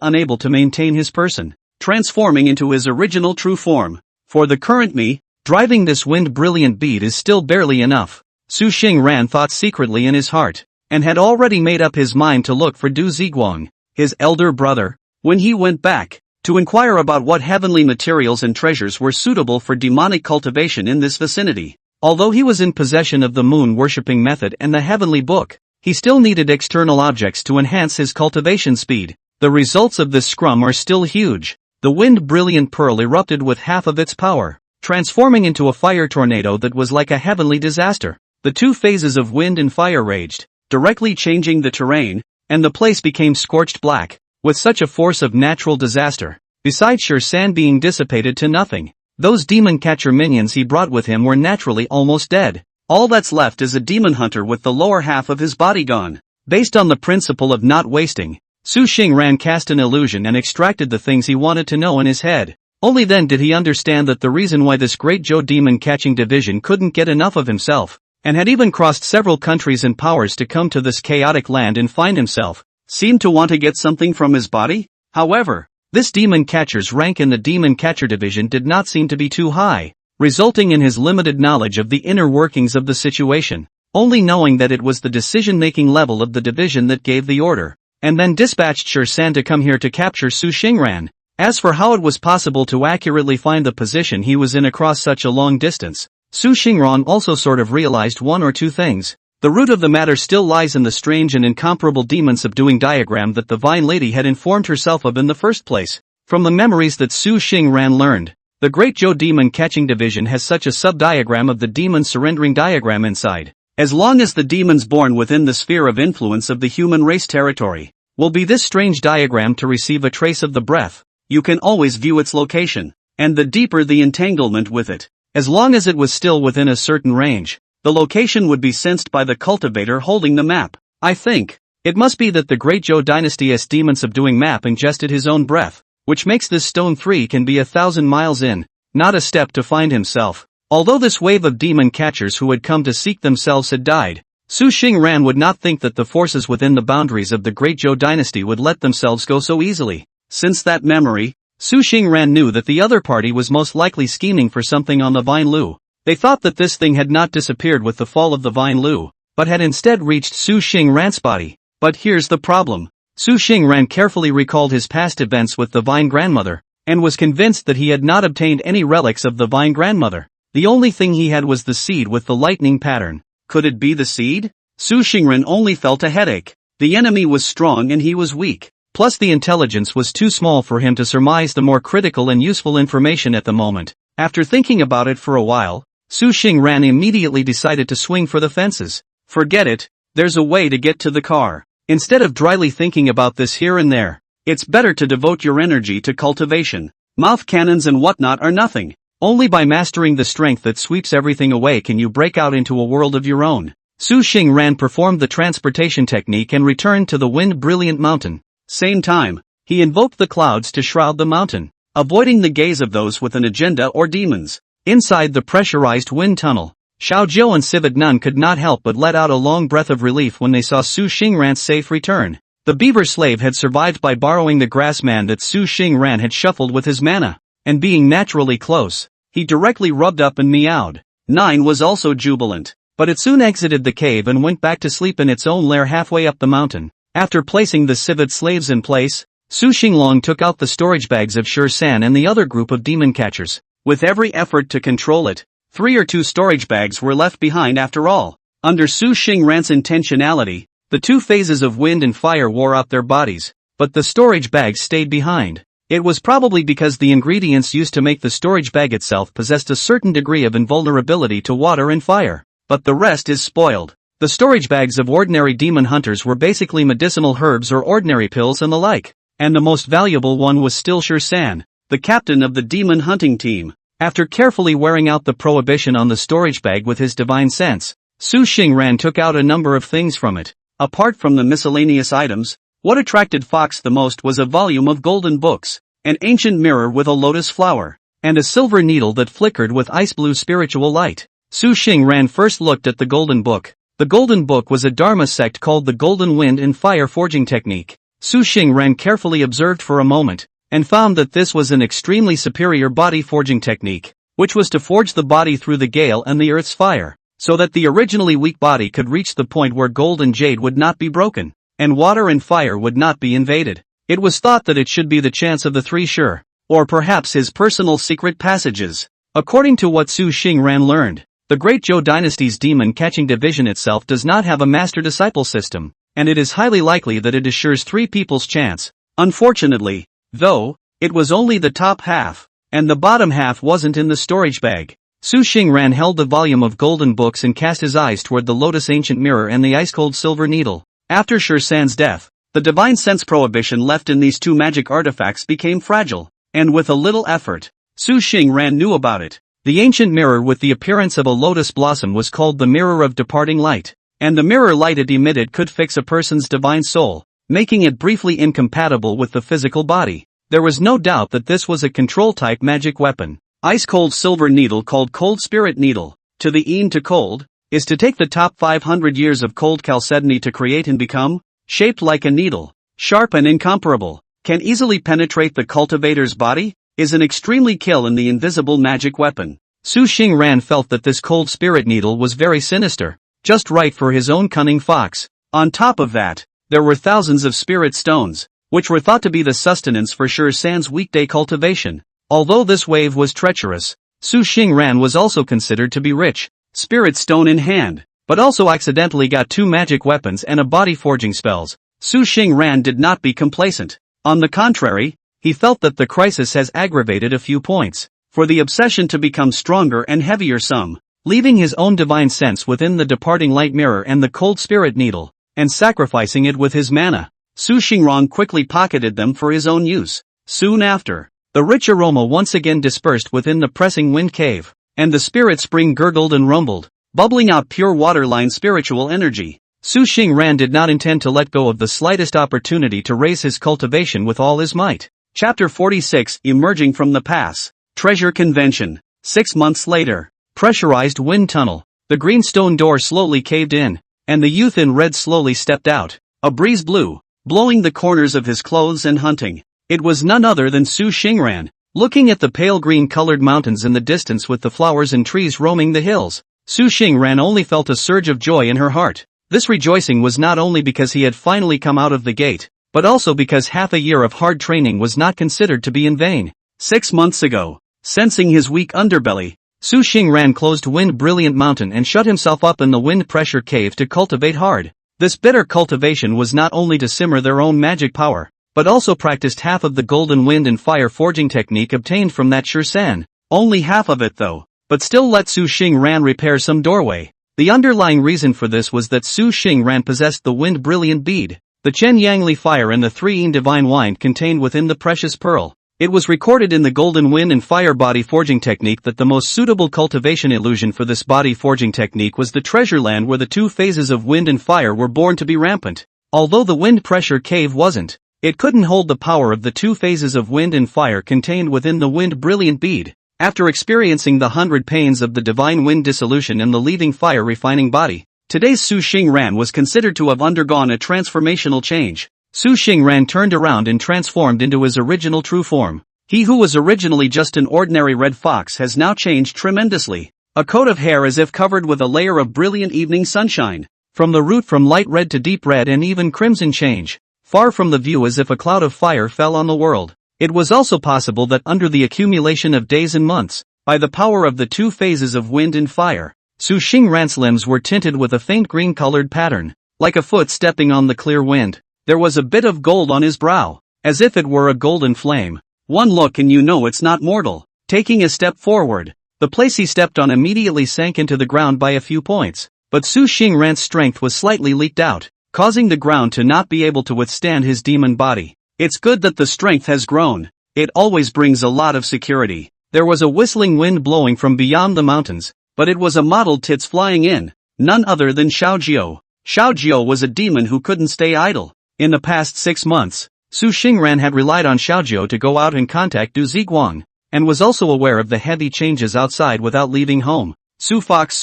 unable to maintain his person, transforming into his original true form. For the current me, driving this wind brilliant bead is still barely enough. Su Xingran thought secretly in his heart, and had already made up his mind to look for Du Ziguang, his elder brother, when he went back, to inquire about what heavenly materials and treasures were suitable for demonic cultivation in this vicinity. Although he was in possession of the moon-worshipping method and the heavenly book, he still needed external objects to enhance his cultivation speed. The results of this scrum are still huge. The wind-brilliant pearl erupted with half of its power, transforming into a fire tornado that was like a heavenly disaster. The 2 phases of wind and fire raged, directly changing the terrain, and the place became scorched black, with such a force of natural disaster. Besides Shan being dissipated to nothing, those demon catcher minions he brought with him were naturally almost dead. All that's left is a demon hunter with the lower half of his body gone. Based on the principle of not wasting, Su Xingran cast an illusion and extracted the things he wanted to know in his head. Only then did he understand that the reason why this great Zhou demon catching division couldn't get enough of himself, and had even crossed several countries and powers to come to this chaotic land and find himself, seemed to want to get something from his body. However, this demon catcher's rank in the demon catcher division did not seem to be too high, resulting in his limited knowledge of the inner workings of the situation, only knowing that it was the decision-making level of the division that gave the order, and then dispatched San to come here to capture Su Xingran. As for how it was possible to accurately find the position he was in across such a long distance, Su Xingran also sort of realized one or two things. The root of the matter still lies in the strange and incomparable demon subduing diagram that the Vine Lady had informed herself of in the first place. From the memories that Su Xingran learned, the Great Zhou Demon Catching Division has such a sub-diagram of the demon surrendering diagram inside. As long as the demons born within the sphere of influence of the human race territory will be this strange diagram to receive a trace of the breath, you can always view its location, and the deeper the entanglement with it, as long as it was still within a certain range, the location would be sensed by the cultivator holding the map. I think it must be that the Great Zhou Dynasty's demon subduing map ingested his own breath, which makes this stone 3 can be 1,000 miles in, not a step to find himself. Although this wave of demon catchers who had come to seek themselves had died, Su Xingran would not think that the forces within the boundaries of the Great Zhou Dynasty would let themselves go so easily. Since that memory, Su Xingran knew that the other party was most likely scheming for something on the Vine Lu. They thought that this thing had not disappeared with the fall of the Vine Lu, but had instead reached Su Xingran's body. But here's the problem. Su Xingran carefully recalled his past events with the Vine Grandmother, and was convinced that he had not obtained any relics of the Vine Grandmother. The only thing he had was the seed with the lightning pattern. Could it be the seed? Su Xingran only felt a headache. The enemy was strong and he was weak. Plus the intelligence was too small for him to surmise the more critical and useful information at the moment. After thinking about it for a while, Su Xingran immediately decided to swing for the fences. Forget it, there's a way to get to the car. Instead of dryly thinking about this here and there, it's better to devote your energy to cultivation. Mouth cannons and whatnot are nothing. Only by mastering the strength that sweeps everything away can you break out into a world of your own. Su Xingran performed the transportation technique and returned to the wind-brilliant mountain. Same time, he invoked the clouds to shroud the mountain, avoiding the gaze of those with an agenda or demons. Inside the pressurized wind tunnel, Xiao Zhou and Civet Nun could not help but let out a long breath of relief when they saw Su Xingran's safe return. The beaver slave had survived by borrowing the grass man that Su Xingran had shuffled with his mana, and being naturally close, he directly rubbed up and meowed. 9 was also jubilant, but it soon exited the cave and went back to sleep in its own lair halfway up the mountain. After placing the civet slaves in place, Su Xinglong took out the storage bags of San and the other group of demon catchers. With every effort to control it, 3 or 2 storage bags were left behind after all. Under Su Xingran's intentionality, the 2 phases of wind and fire wore out their bodies, but the storage bags stayed behind. It was probably because the ingredients used to make the storage bag itself possessed a certain degree of invulnerability to water and fire. But the rest is spoiled. The storage bags of ordinary demon hunters were basically medicinal herbs or ordinary pills and the like, and the most valuable one was still San, the captain of the demon hunting team. After carefully wearing out the prohibition on the storage bag with his divine sense, Su Xingran took out a number of things from it. Apart from the miscellaneous items, what attracted Fox the most was a volume of golden books, an ancient mirror with a lotus flower, and a silver needle that flickered with ice-blue spiritual light. Su Xingran first looked at the golden book. The golden book was a Dharma sect called the Golden Wind and Fire Forging Technique. Su Xingran carefully observed for a moment, and found that this was an extremely superior body forging technique, which was to forge the body through the gale and the earth's fire, so that the originally weak body could reach the point where gold and jade would not be broken, and water and fire would not be invaded. It was thought that it should be the chance of the 3 sure, or perhaps his personal secret passages. According to what Su Xingran learned, the Great Zhou Dynasty's demon catching division itself does not have a master-disciple system, and it is highly likely that it assures 3 people's chance. Unfortunately, though, it was only the top half, and the bottom half wasn't in the storage bag. Su Xingran held the volume of golden books and cast his eyes toward the lotus ancient mirror and the ice-cold silver needle. After San's death, the divine sense prohibition left in these 2 magic artifacts became fragile, and with a little effort, Su Xingran knew about it. The ancient mirror with the appearance of a lotus blossom was called the Mirror of Departing Light, and the mirror light it emitted could fix a person's divine soul, making it briefly incompatible with the physical body. There was no doubt that this was a control-type magic weapon. Ice-cold silver needle called Cold Spirit Needle, to the Een to cold, is to take the top 500 years of cold chalcedony to create and become, shaped like a needle, sharp and incomparable, can easily penetrate the cultivator's body, is an extremely kill in the invisible magic weapon. Su Xingran felt that this cold spirit needle was very sinister, just right for his own cunning fox. On top of that, there were thousands of spirit stones, which were thought to be the sustenance for Sher San's weekday cultivation. Although this wave was treacherous, Su Xingran was also considered to be rich, spirit stone in hand, but also accidentally got 2 magic weapons and a body forging spells. Su Xingran did not be complacent. On the contrary, he felt that the crisis has aggravated a few points, for the obsession to become stronger and heavier some, leaving his own divine sense within the departing light mirror and the cold spirit needle, and sacrificing it with his mana. Su Xingrong quickly pocketed them for his own use. Soon after, the rich aroma once again dispersed within the pressing wind cave, and the spirit spring gurgled and rumbled, bubbling out pure water-line spiritual energy. Su Xingran did not intend to let go of the slightest opportunity to raise his cultivation with all his might. Chapter 46, Emerging from the Pass. Treasure Convention. 6 months later. Pressurized wind tunnel. The green stone door slowly caved in, and the youth in red slowly stepped out. A breeze blew, blowing the corners of his clothes and hunting. It was none other than Su Xingran, looking at the pale green-colored mountains in the distance with the flowers and trees roaming the hills. Su Xingran only felt a surge of joy in her heart. This rejoicing was not only because he had finally come out of the gate, but also because half a year of hard training was not considered to be in vain. 6 months ago, sensing his weak underbelly, Su Xingran closed Wind Brilliant Mountain and shut himself up in the wind pressure cave to cultivate hard. This bitter cultivation was not only to simmer their own magic power, but also practiced half of the golden wind and fire forging technique obtained from that Sher San. Only half of it though, but still let Su Xingran repair some doorway. The underlying reason for this was that Su Xingran possessed the Wind Brilliant Bead, the Chen Yangli Fire and the 3-in Divine Wine contained within the precious pearl. It was recorded in the Golden Wind and Fire body forging technique that the most suitable cultivation illusion for this body forging technique was the treasure land where the 2 phases of wind and fire were born to be rampant. Although the wind pressure cave wasn't, it couldn't hold the power of the 2 phases of wind and fire contained within the Wind Brilliant Bead. After experiencing the 100 pains of the divine wind dissolution and the leaving fire refining body, today's Su Xingran was considered to have undergone a transformational change. Su Xingran turned around and transformed into his original true form. He who was originally just an ordinary red fox has now changed tremendously. A coat of hair as if covered with a layer of brilliant evening sunshine. From the root from light red to deep red and even crimson change. Far from the view as if a cloud of fire fell on the world. It was also possible that under the accumulation of days and months, by the power of the 2 phases of wind and fire, Su Xingran's limbs were tinted with a faint green-colored pattern, like a foot stepping on the clear wind. There was a bit of gold on his brow, as if it were a golden flame. One look and you know it's not mortal. Taking a step forward, the place he stepped on immediately sank into the ground by a few points, but Su Xingran's strength was slightly leaked out, causing the ground to not be able to withstand his demon body. It's good that the strength has grown. It always brings a lot of security. There was a whistling wind blowing from beyond the mountains, but it was a mottled tits flying in, none other than Xiaojiu. Xiaojiu was a demon who couldn't stay idle. In the past 6 months, Su Xingran had relied on Xiaojiu to go out and contact Du Ziguang, and was also aware of the heavy changes outside without leaving home. Su Fox,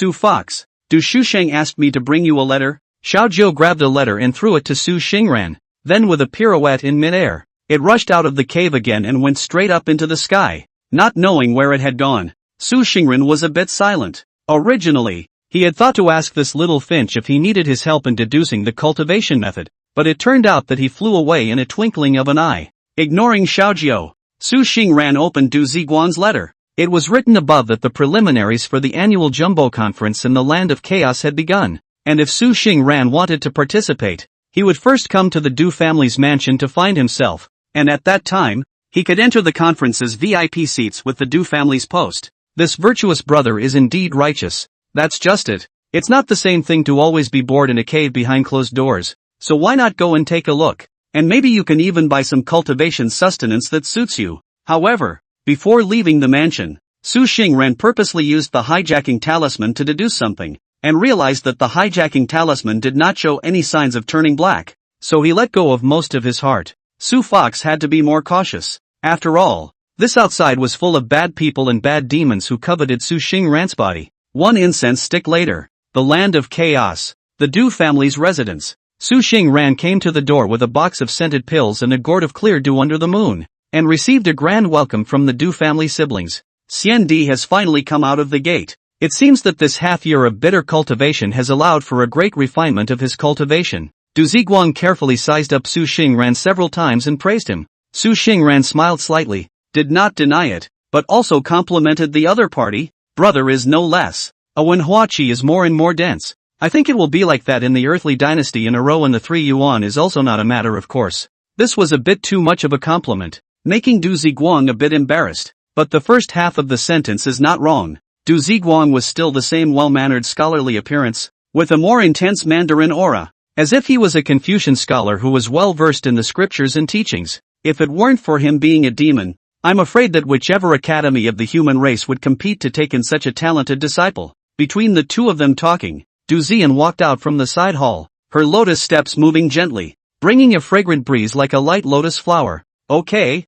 Du Shusheng asked me to bring you a letter. Xiaojiu grabbed a letter and threw it to Su Xingran. Then with a pirouette in midair, it rushed out of the cave again and went straight up into the sky, not knowing where it had gone. Su Xingran was a bit silent. Originally, he had thought to ask this little finch if he needed his help in deducing the cultivation method, but it turned out that he flew away in a twinkling of an eye. Ignoring Xiaojiu, Su Xingran opened Du Ziguang's letter. It was written above that the preliminaries for the annual Jumbo Conference in the Land of Chaos had begun, and if Su Xingran wanted to participate, he would first come to the Du family's mansion to find himself, and at that time, he could enter the conference's VIP seats with the Du family's post. This virtuous brother is indeed righteous. That's just it. It's not the same thing to always be bored in a cave behind closed doors, so why not go and take a look? And maybe you can even buy some cultivation sustenance that suits you. However, before leaving the mansion, Su Xingran purposely used the hijacking talisman to deduce something, and realized that the hijacking talisman did not show any signs of turning black, so he let go of most of his heart. Su Fox had to be more cautious. After all, this outside was full of bad people and bad demons who coveted Su Xingran's body. One incense stick later, the Land of Chaos, the Du family's residence. Su Xingran came to the door with a box of scented pills and a gourd of clear dew under the moon, and received a grand welcome from the Du family siblings. Xian Di has finally come out of the gate. It seems that this half year of bitter cultivation has allowed for a great refinement of his cultivation. Du Ziguang carefully sized up Su Xingran several times and praised him. Su Xingran smiled slightly, did not deny it, but also complimented the other party. Brother is no less. A Manhwa qi is more and more dense. I think it will be like that in the earthly dynasty in a row, and the 3 yuan is also not a matter of course. This was a bit too much of a compliment, making Du Ziguang a bit embarrassed. But the first half of the sentence is not wrong. Du Ziguang was still the same well-mannered scholarly appearance, with a more intense Mandarin aura, as if he was a Confucian scholar who was well versed in the scriptures and teachings. If it weren't for him being a demon, I'm afraid that whichever academy of the human race would compete to take in such a talented disciple. Between the two of them talking, Du Zian walked out from the side hall, her lotus steps moving gently, bringing a fragrant breeze like a light lotus flower. Okay,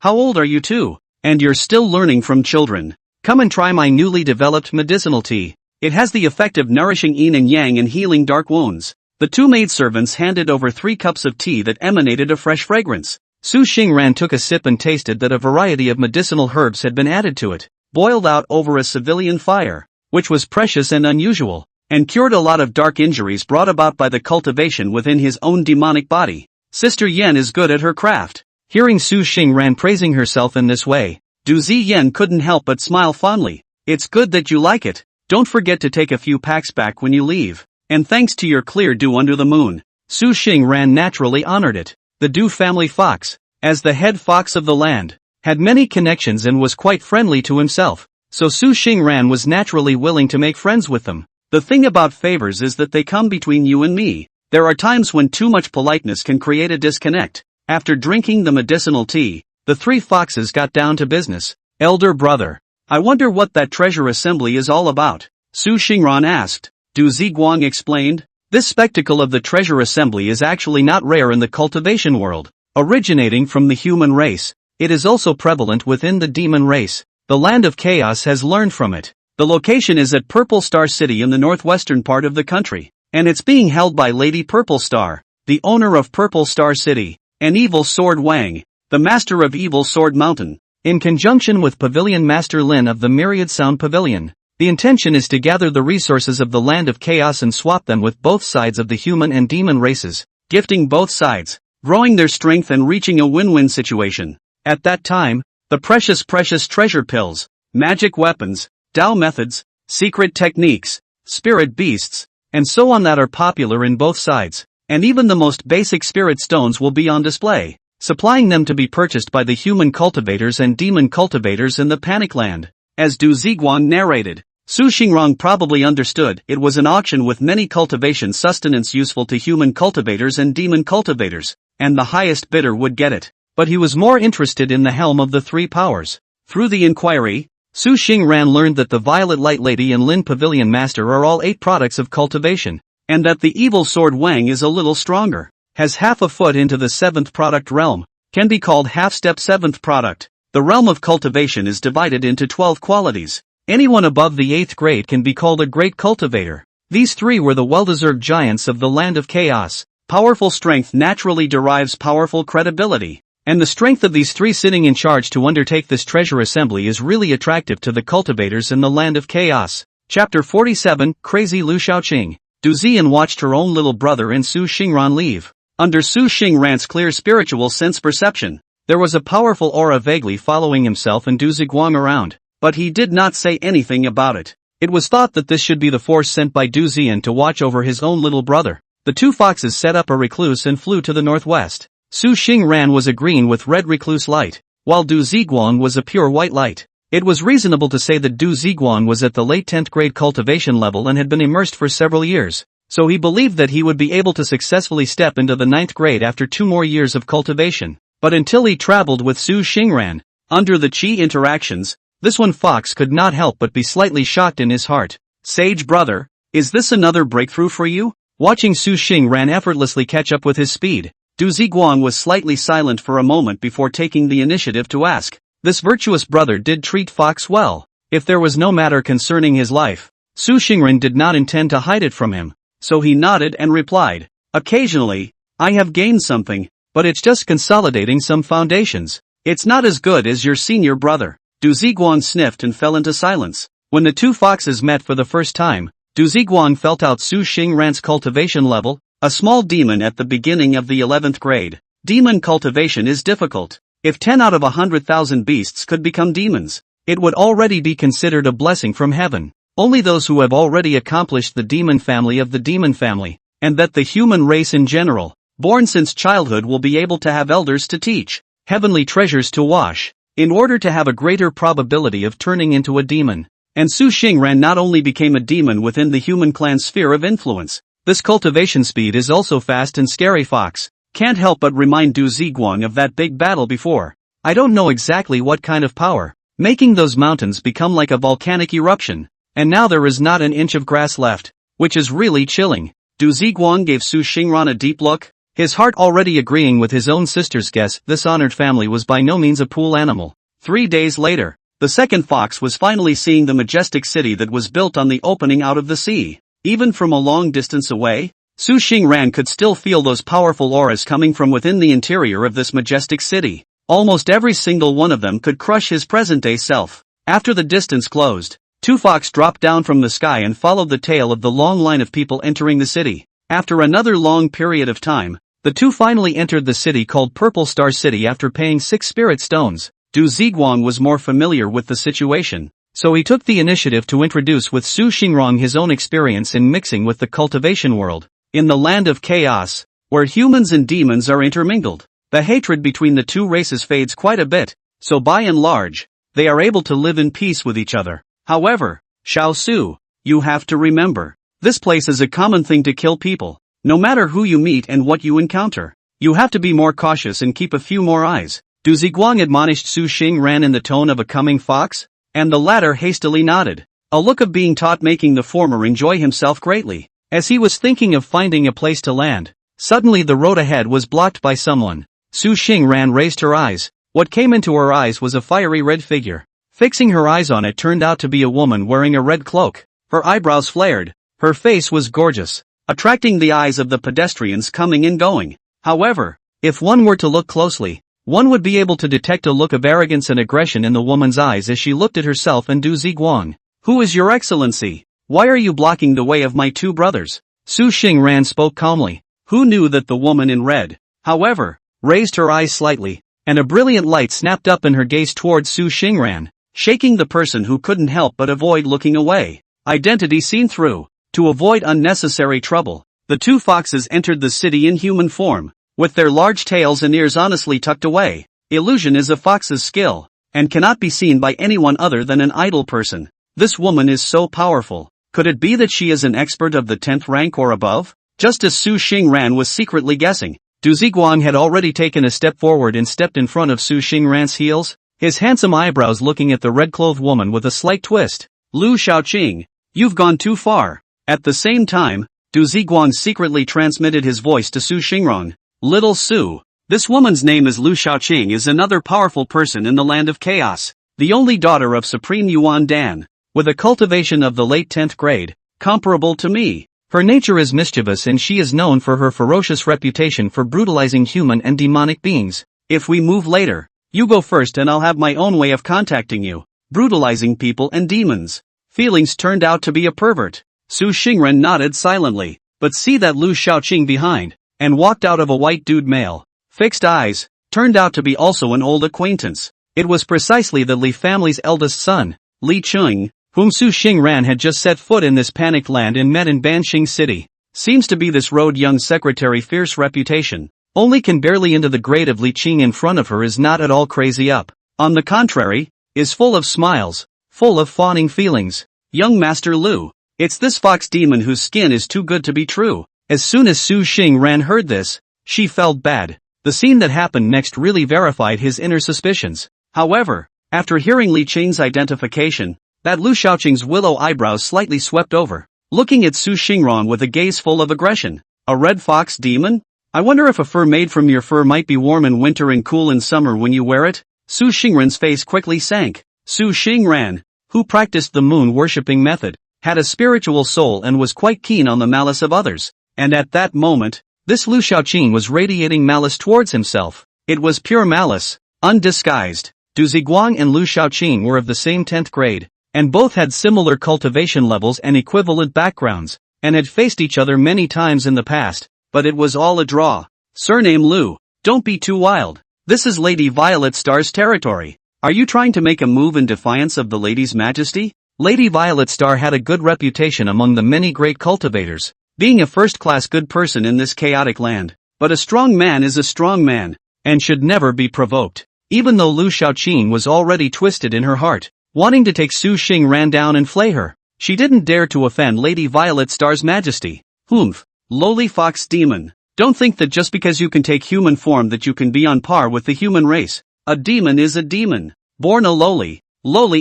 how old are you two? And you're still learning from children. Come and try my newly developed medicinal tea. It has the effect of nourishing yin and yang and healing dark wounds. The 2 maidservants handed over 3 cups of tea that emanated a fresh fragrance. Su Xingran took a sip and tasted that a variety of medicinal herbs had been added to it, boiled out over a civilian fire, which was precious and unusual, and cured a lot of dark injuries brought about by the cultivation within his own demonic body. Sister Yen is good at her craft. Hearing Su Xingran praising herself in this way, Du Ziyan couldn't help but smile fondly. It's good that you like it. Don't forget to take a few packs back when you leave. And thanks to your clear dew under the moon. Su Xingran naturally honored it. The Du family fox, as the head fox of the land, had many connections and was quite friendly to himself, so Su Xingran was naturally willing to make friends with them. The thing about favors is that they come between you and me. There are times when too much politeness can create a disconnect. After drinking the medicinal tea, the 3 foxes got down to business. Elder brother, I wonder what that treasure assembly is all about? Su Xingran asked. Du Ziguang explained. This spectacle of the treasure assembly is actually not rare in the cultivation world. Originating from the human race, it is also prevalent within the demon race. The land of chaos has learned from it. The location is at Purple Star City in the northwestern part of the country, and it's being held by Lady Purple Star, the owner of Purple Star City, and Evil Sword Wang, the master of Evil Sword Mountain, in conjunction with Pavilion Master Lin of the Myriad Sound Pavilion. The intention is to gather the resources of the land of chaos and swap them with both sides of the human and demon races, gifting both sides, growing their strength and reaching a win-win situation. At that time, the precious treasure pills, magic weapons, Tao methods, secret techniques, spirit beasts, and so on that are popular in both sides, and even the most basic spirit stones will be on display, supplying them to be purchased by the human cultivators and demon cultivators in the Panic Land. As Du Ziguang narrated, Su Xingrong probably understood it was an auction with many cultivation sustenance useful to human cultivators and demon cultivators, and the highest bidder would get it. But he was more interested in the helm of the 3 powers. Through the inquiry, Su Xingran learned that the Violet Light Lady and Lin Pavilion Master are all 8 products of cultivation, and that the Evil Sword Wang is a little stronger, has half a foot into the 7th product realm, can be called half-step 7th product. The realm of cultivation is divided into 12 qualities. Anyone above the 8th grade can be called a great cultivator. These 3 were the well-deserved giants of the land of chaos. Powerful strength naturally derives powerful credibility, and the strength of these 3 sitting in charge to undertake this treasure assembly is really attractive to the cultivators in the land of chaos. Chapter 47, Crazy Lu Shaoqing. Du Ziyan watched her own little brother and Su Xingran leave. Under Su Xingran's clear spiritual sense perception, there was a powerful aura vaguely following himself and Du Ziguang around. But he did not say anything about it. It was thought that this should be the force sent by Du Ziyan to watch over his own little brother. The 2 foxes set up a recluse and flew to the northwest. Su Xingran was a green with red recluse light, while Du Ziguang was a pure white light. It was reasonable to say that Du Ziguang was at the late 10th grade cultivation level and had been immersed for several years, so he believed that he would be able to successfully step into the 9th grade after 2 more years of cultivation. But until he traveled with Su Xingran, under the Qi interactions, this one fox could not help but be slightly shocked in his heart. Sage brother, is this another breakthrough for you? Watching Su Xingran effortlessly catch up with his speed, Du Ziguang was slightly silent for a moment before taking the initiative to ask. This virtuous brother did treat Fox well. If there was no matter concerning his life, Su Xingran did not intend to hide it from him, so he nodded and replied, occasionally, I have gained something, but it's just consolidating some foundations. It's not as good as your senior brother. Du Ziguang sniffed and fell into silence. When the 2 foxes met for the first time, Du Ziguang felt out Su Xingran's cultivation level, a small demon at the beginning of the 11th grade. Demon cultivation is difficult. If 10 out of 100,000 beasts could become demons, it would already be considered a blessing from heaven. Only those who have already accomplished the demon family of the demon family, and that the human race in general, born since childhood, will be able to have elders to teach, heavenly treasures to wash, in order to have a greater probability of turning into a demon. And Su Xingran not only became a demon within the human clan sphere of influence, this cultivation speed is also fast and scary. Fox can't help but remind Du Ziguang of that big battle before. I don't know exactly what kind of power, making those mountains become like a volcanic eruption. And now there is not an inch of grass left, which is really chilling. Du Ziguang gave Su Xingran a deep look, his heart already agreeing with his own sister's guess. This honored family was by no means a pool animal. 3 days later, the second fox was finally seeing the majestic city that was built on the opening out of the sea. Even from a long distance away, Su Xingran could still feel those powerful auras coming from within the interior of this majestic city. Almost every single one of them could crush his present-day self. After the distance closed, 2 fox dropped down from the sky and followed the tail of the long line of people entering the city. After another long period of time, the 2 finally entered the city called Purple Star City after paying 6 spirit stones. Du Ziguang was more familiar with the situation, so he took the initiative to introduce with Su Xingran his own experience in mixing with the cultivation world. In the land of chaos, where humans and demons are intermingled, the hatred between the 2 races fades quite a bit, so by and large, they are able to live in peace with each other. However, Xiao Su, you have to remember, this place is a common thing to kill people. No matter who you meet and what you encounter, you have to be more cautious and keep a few more eyes. Du Ziguang admonished Su Xingran in the tone of a coming fox, and the latter hastily nodded, a look of being taught making the former enjoy himself greatly. As he was thinking of finding a place to land, suddenly the road ahead was blocked by someone. Su Xingran raised her eyes. What came into her eyes was a fiery red figure. Fixing her eyes on it turned out to be a woman wearing a red cloak. Her eyebrows flared. Her face was gorgeous, attracting the eyes of the pedestrians coming and going. However, if one were to look closely, one would be able to detect a look of arrogance and aggression in the woman's eyes as she looked at herself and Du Ziguang. Who is your excellency? Why are you blocking the way of my 2 brothers? Su Xingran spoke calmly. Who knew that the woman in red, however, raised her eyes slightly, and a brilliant light snapped up in her gaze towards Su Xingran, shaking the person who couldn't help but avoid looking away. Identity seen through. To avoid unnecessary trouble, the 2 foxes entered the city in human form, with their large tails and ears honestly tucked away. Illusion is a fox's skill, and cannot be seen by anyone other than an idle person. This woman is so powerful. Could it be that she is an expert of the 10th rank or above? Just as Su Xingran was secretly guessing, Du Ziguang had already taken a step forward and stepped in front of Su Xingran's heels, his handsome eyebrows looking at the red-clothed woman with a slight twist. Lu Shaoqing, you've gone too far. At the same time, Du Ziguang secretly transmitted his voice to Su Xingran. Little Su, this woman's name is Lu Shaoqing, is another powerful person in the land of chaos, the only daughter of Supreme Yuan Dan, with a cultivation of the late 10th grade, comparable to me. Her nature is mischievous and she is known for her ferocious reputation for brutalizing human and demonic beings. If we move later, you go first and I'll have my own way of contacting you. Brutalizing people and demons. Feelings turned out to be a pervert. Su Xingran nodded silently, but see that Lu Shaoqing behind, and walked out of a white dude male. Fixed eyes, turned out to be also an old acquaintance. It was precisely the Li family's eldest son, Li Cheng, whom Su Xingran had just set foot in this panicked land and met in Banxing City. Seems to be this road young secretary fierce reputation. Only can barely into the grade of Li Qing in front of her is not at all crazy up. On the contrary, is full of smiles, full of fawning feelings. Young Master Lu, it's this fox demon whose skin is too good to be true. As soon as Su Xingran heard this, she felt bad. The scene that happened next really verified his inner suspicions. However, after hearing Li Qing's identification, that Lu Shaoqing's willow eyebrows slightly swept over, looking at Su Xingran with a gaze full of aggression. A red fox demon? I wonder if a fur made from your fur might be warm in winter and cool in summer when you wear it? Su Xingran's face quickly sank. Su Xingran, who practiced the moon-worshipping method, had a spiritual soul and was quite keen on the malice of others. And at that moment, this Lu Shaoqing was radiating malice towards himself. It was pure malice, undisguised. Du Ziguang and Lu Shaoqing were of the same 10th grade, and both had similar cultivation levels and equivalent backgrounds, and had faced each other many times in the past. but it was all a draw. Surname Lu. Don't be too wild. This is Lady Violet Star's territory. Are you trying to make a move in defiance of the lady's majesty? Lady Violet Star had a good reputation among the many great cultivators, being a first-class good person in this chaotic land. But a strong man is a strong man, and should never be provoked. Even though Lu Shaoqing was already twisted in her heart, wanting to take Su Xingran down and flay her, she didn't dare to offend Lady Violet Star's majesty. Humph. Lowly fox demon. Don't think that just because you can take human form that you can be on par with the human race. A demon is a demon, born a lowly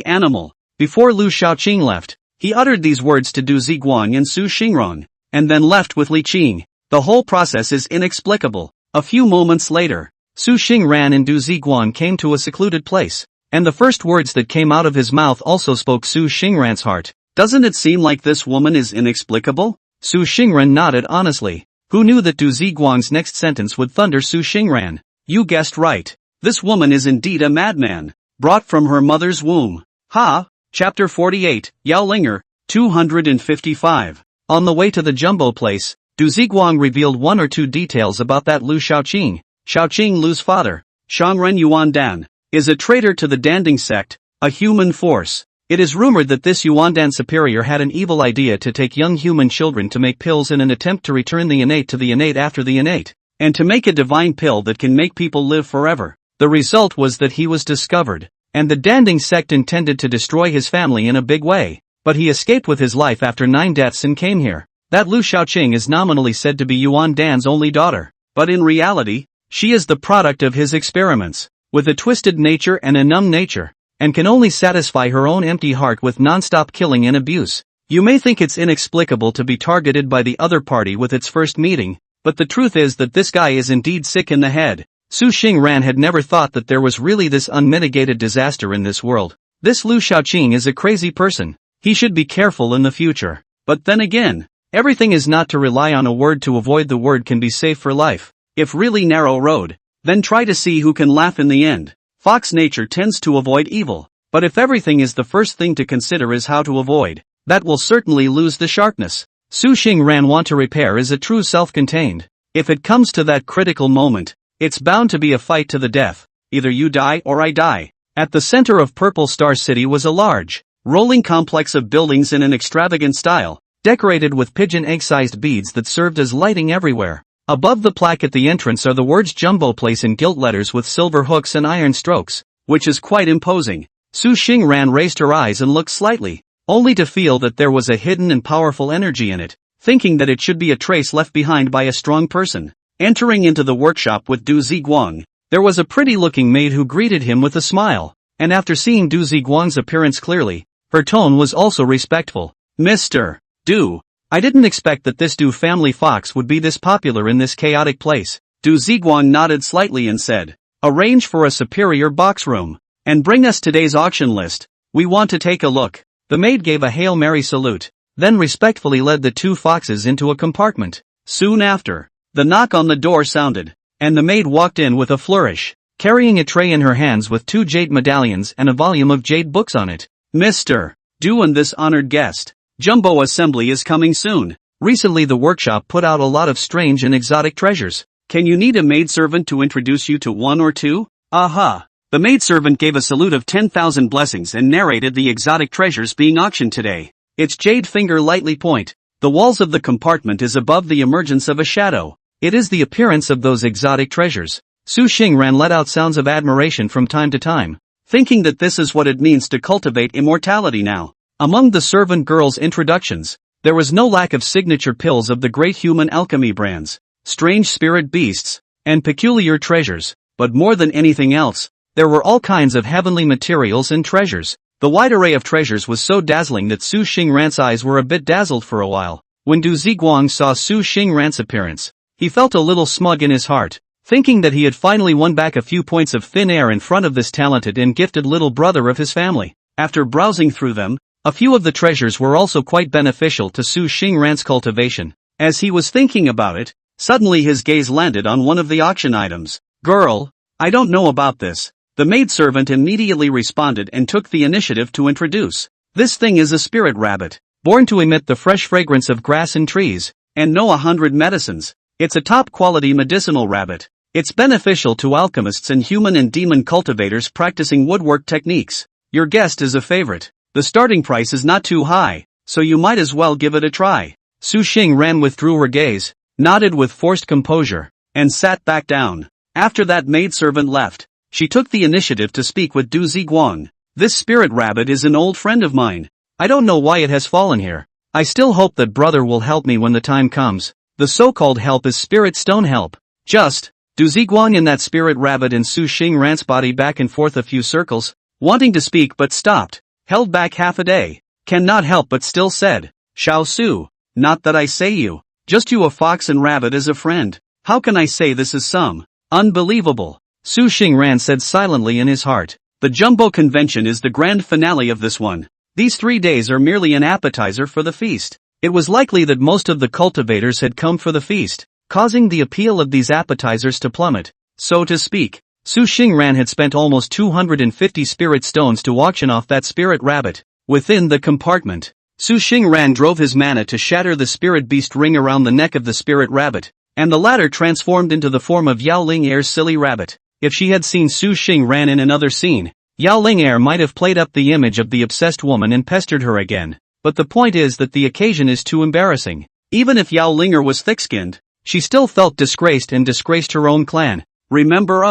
animal. Before Lu Shaoqing left, he uttered these words to Du Ziguang and Su Xingrong, and then left with Li Qing. The whole process is inexplicable. A few moments later, Su Xingran and Du Ziguang came to a secluded place, and the first words that came out of his mouth also spoke Su Xingran's heart. Doesn't it seem like this woman is inexplicable? Su Xingran nodded honestly. Who knew that Du Ziguang's next sentence would thunder Su Xingran? You guessed right. This woman is indeed a madman, brought from her mother's womb. Ha! Chapter 48, Yao Linger, 255. On the way to the Jumbo place, Du Ziguang revealed one or two details about that Lu Shaoqing. Shaoqing Lu's father, Shangren Yuandan, is a traitor to the Danding sect, a human force. It is rumored that this Yuandan superior had an evil idea to take young human children to make pills in an attempt to return the innate to the innate after the innate, and to make a divine pill that can make people live forever. The result was that he was discovered, and the Danding sect intended to destroy his family in a big way, but he escaped with his life after 9 deaths and came here. That Lu Shaoqing is nominally said to be Yuan Dan's only daughter, but in reality, she is the product of his experiments, with a twisted nature and a numb nature, and can only satisfy her own empty heart with non-stop killing and abuse. You may think it's inexplicable to be targeted by the other party with its first meeting, but the truth is that this guy is indeed sick in the head. Su Xingran had never thought that there was really this unmitigated disaster in this world. This Lu Shaoqing is a crazy person. He should be careful in the future. But then again, everything is not to rely on a word to avoid the word can be safe for life. If really narrow road, then try to see who can laugh in the end. Fox nature tends to avoid evil, but if everything is the first thing to consider is how to avoid, that will certainly lose the sharpness. Su Xingran want to repair is a true self-contained. If it comes to that critical moment, it's bound to be a fight to the death. Either you die or I die. At the center of Purple Star City was a large, rolling complex of buildings in an extravagant style, decorated with pigeon egg-sized beads that served as lighting everywhere. Above the plaque at the entrance are the words Jumbo Place in gilt letters with silver hooks and iron strokes, which is quite imposing. Su Xingran raised her eyes and looked slightly, only to feel that there was a hidden and powerful energy in it, thinking that it should be a trace left behind by a strong person. Entering into the workshop with Du Ziguang, there was a pretty-looking maid who greeted him with a smile, and after seeing Du Ziguang's appearance clearly, her tone was also respectful. Mr. Du, I didn't expect that this Du family fox would be this popular in this chaotic place. Du Ziguang nodded slightly and said, arrange for a superior box room, and bring us today's auction list. We want to take a look. The maid gave a Hail Mary salute, then respectfully led the two foxes into a compartment. Soon after, the knock on the door sounded, and the maid walked in with a flourish, carrying a tray in her hands with 2 jade medallions and a volume of jade books on it. Mr. Du and this honored guest, Jumbo Assembly is coming soon. Recently the workshop put out a lot of strange and exotic treasures. Can you need a maidservant to introduce you to one or two? Aha! The maidservant gave a salute of 10,000 blessings and narrated the exotic treasures being auctioned today. Its jade finger lightly point. The walls of the compartment is above the emergence of a shadow. It is the appearance of those exotic treasures. Su Xingran let out sounds of admiration from time to time, thinking that this is what it means to cultivate immortality now. Among the servant girl's introductions, there was no lack of signature pills of the great human alchemy brands, strange spirit beasts, and peculiar treasures, but more than anything else, there were all kinds of heavenly materials and treasures. The wide array of treasures was so dazzling that Su Xingran's eyes were a bit dazzled for a while. When Du Ziguang saw Su Xingran's appearance, he felt a little smug in his heart, thinking that he had finally won back a few points of thin air in front of this talented and gifted little brother of his family. After browsing through them, a few of the treasures were also quite beneficial to Su Xingran's cultivation. As he was thinking about it, suddenly his gaze landed on one of the auction items. Girl, I don't know about this. The maidservant immediately responded and took the initiative to introduce. This thing is a spirit rabbit, born to emit the fresh fragrance of grass and trees, and know 100 medicines. It's a top-quality medicinal rabbit. It's beneficial to alchemists and human and demon cultivators practicing woodwork techniques. Your guest is a favorite. The starting price is not too high, so you might as well give it a try. Su Xingran withdrew her gaze, nodded with forced composure, and sat back down. After that maidservant left, she took the initiative to speak with Du Ziguang. This spirit rabbit is an old friend of mine. I don't know why it has fallen here. I still hope that brother will help me when the time comes. The so-called help is spirit stone help. Just, Du Ziguang and that spirit rabbit in Su Xingran's body back and forth a few circles, wanting to speak but stopped, held back half a day. Cannot help but still said, Xiao Su, not that I say you, just you a fox and rabbit as a friend. How can I say this is some unbelievable? Su Xingran said silently in his heart. The Jumbo Convention is the grand finale of this one. These 3 days are merely an appetizer for the feast. It was likely that most of the cultivators had come for the feast, causing the appeal of these appetizers to plummet, so to speak. Su Xingran had spent almost 250 spirit stones to auction off that spirit rabbit. Within the compartment, Su Xingran drove his mana to shatter the spirit beast ring around the neck of the spirit rabbit, and the latter transformed into the form of Yao Ling Er's silly rabbit. If she had seen Su Xingran in another scene, Yao Ling Er might have played up the image of the obsessed woman and pestered her again. But the point is that the occasion is too embarrassing. Even if Yao Ling Er was thick-skinned, she still felt disgraced and disgraced her own clan. Remember,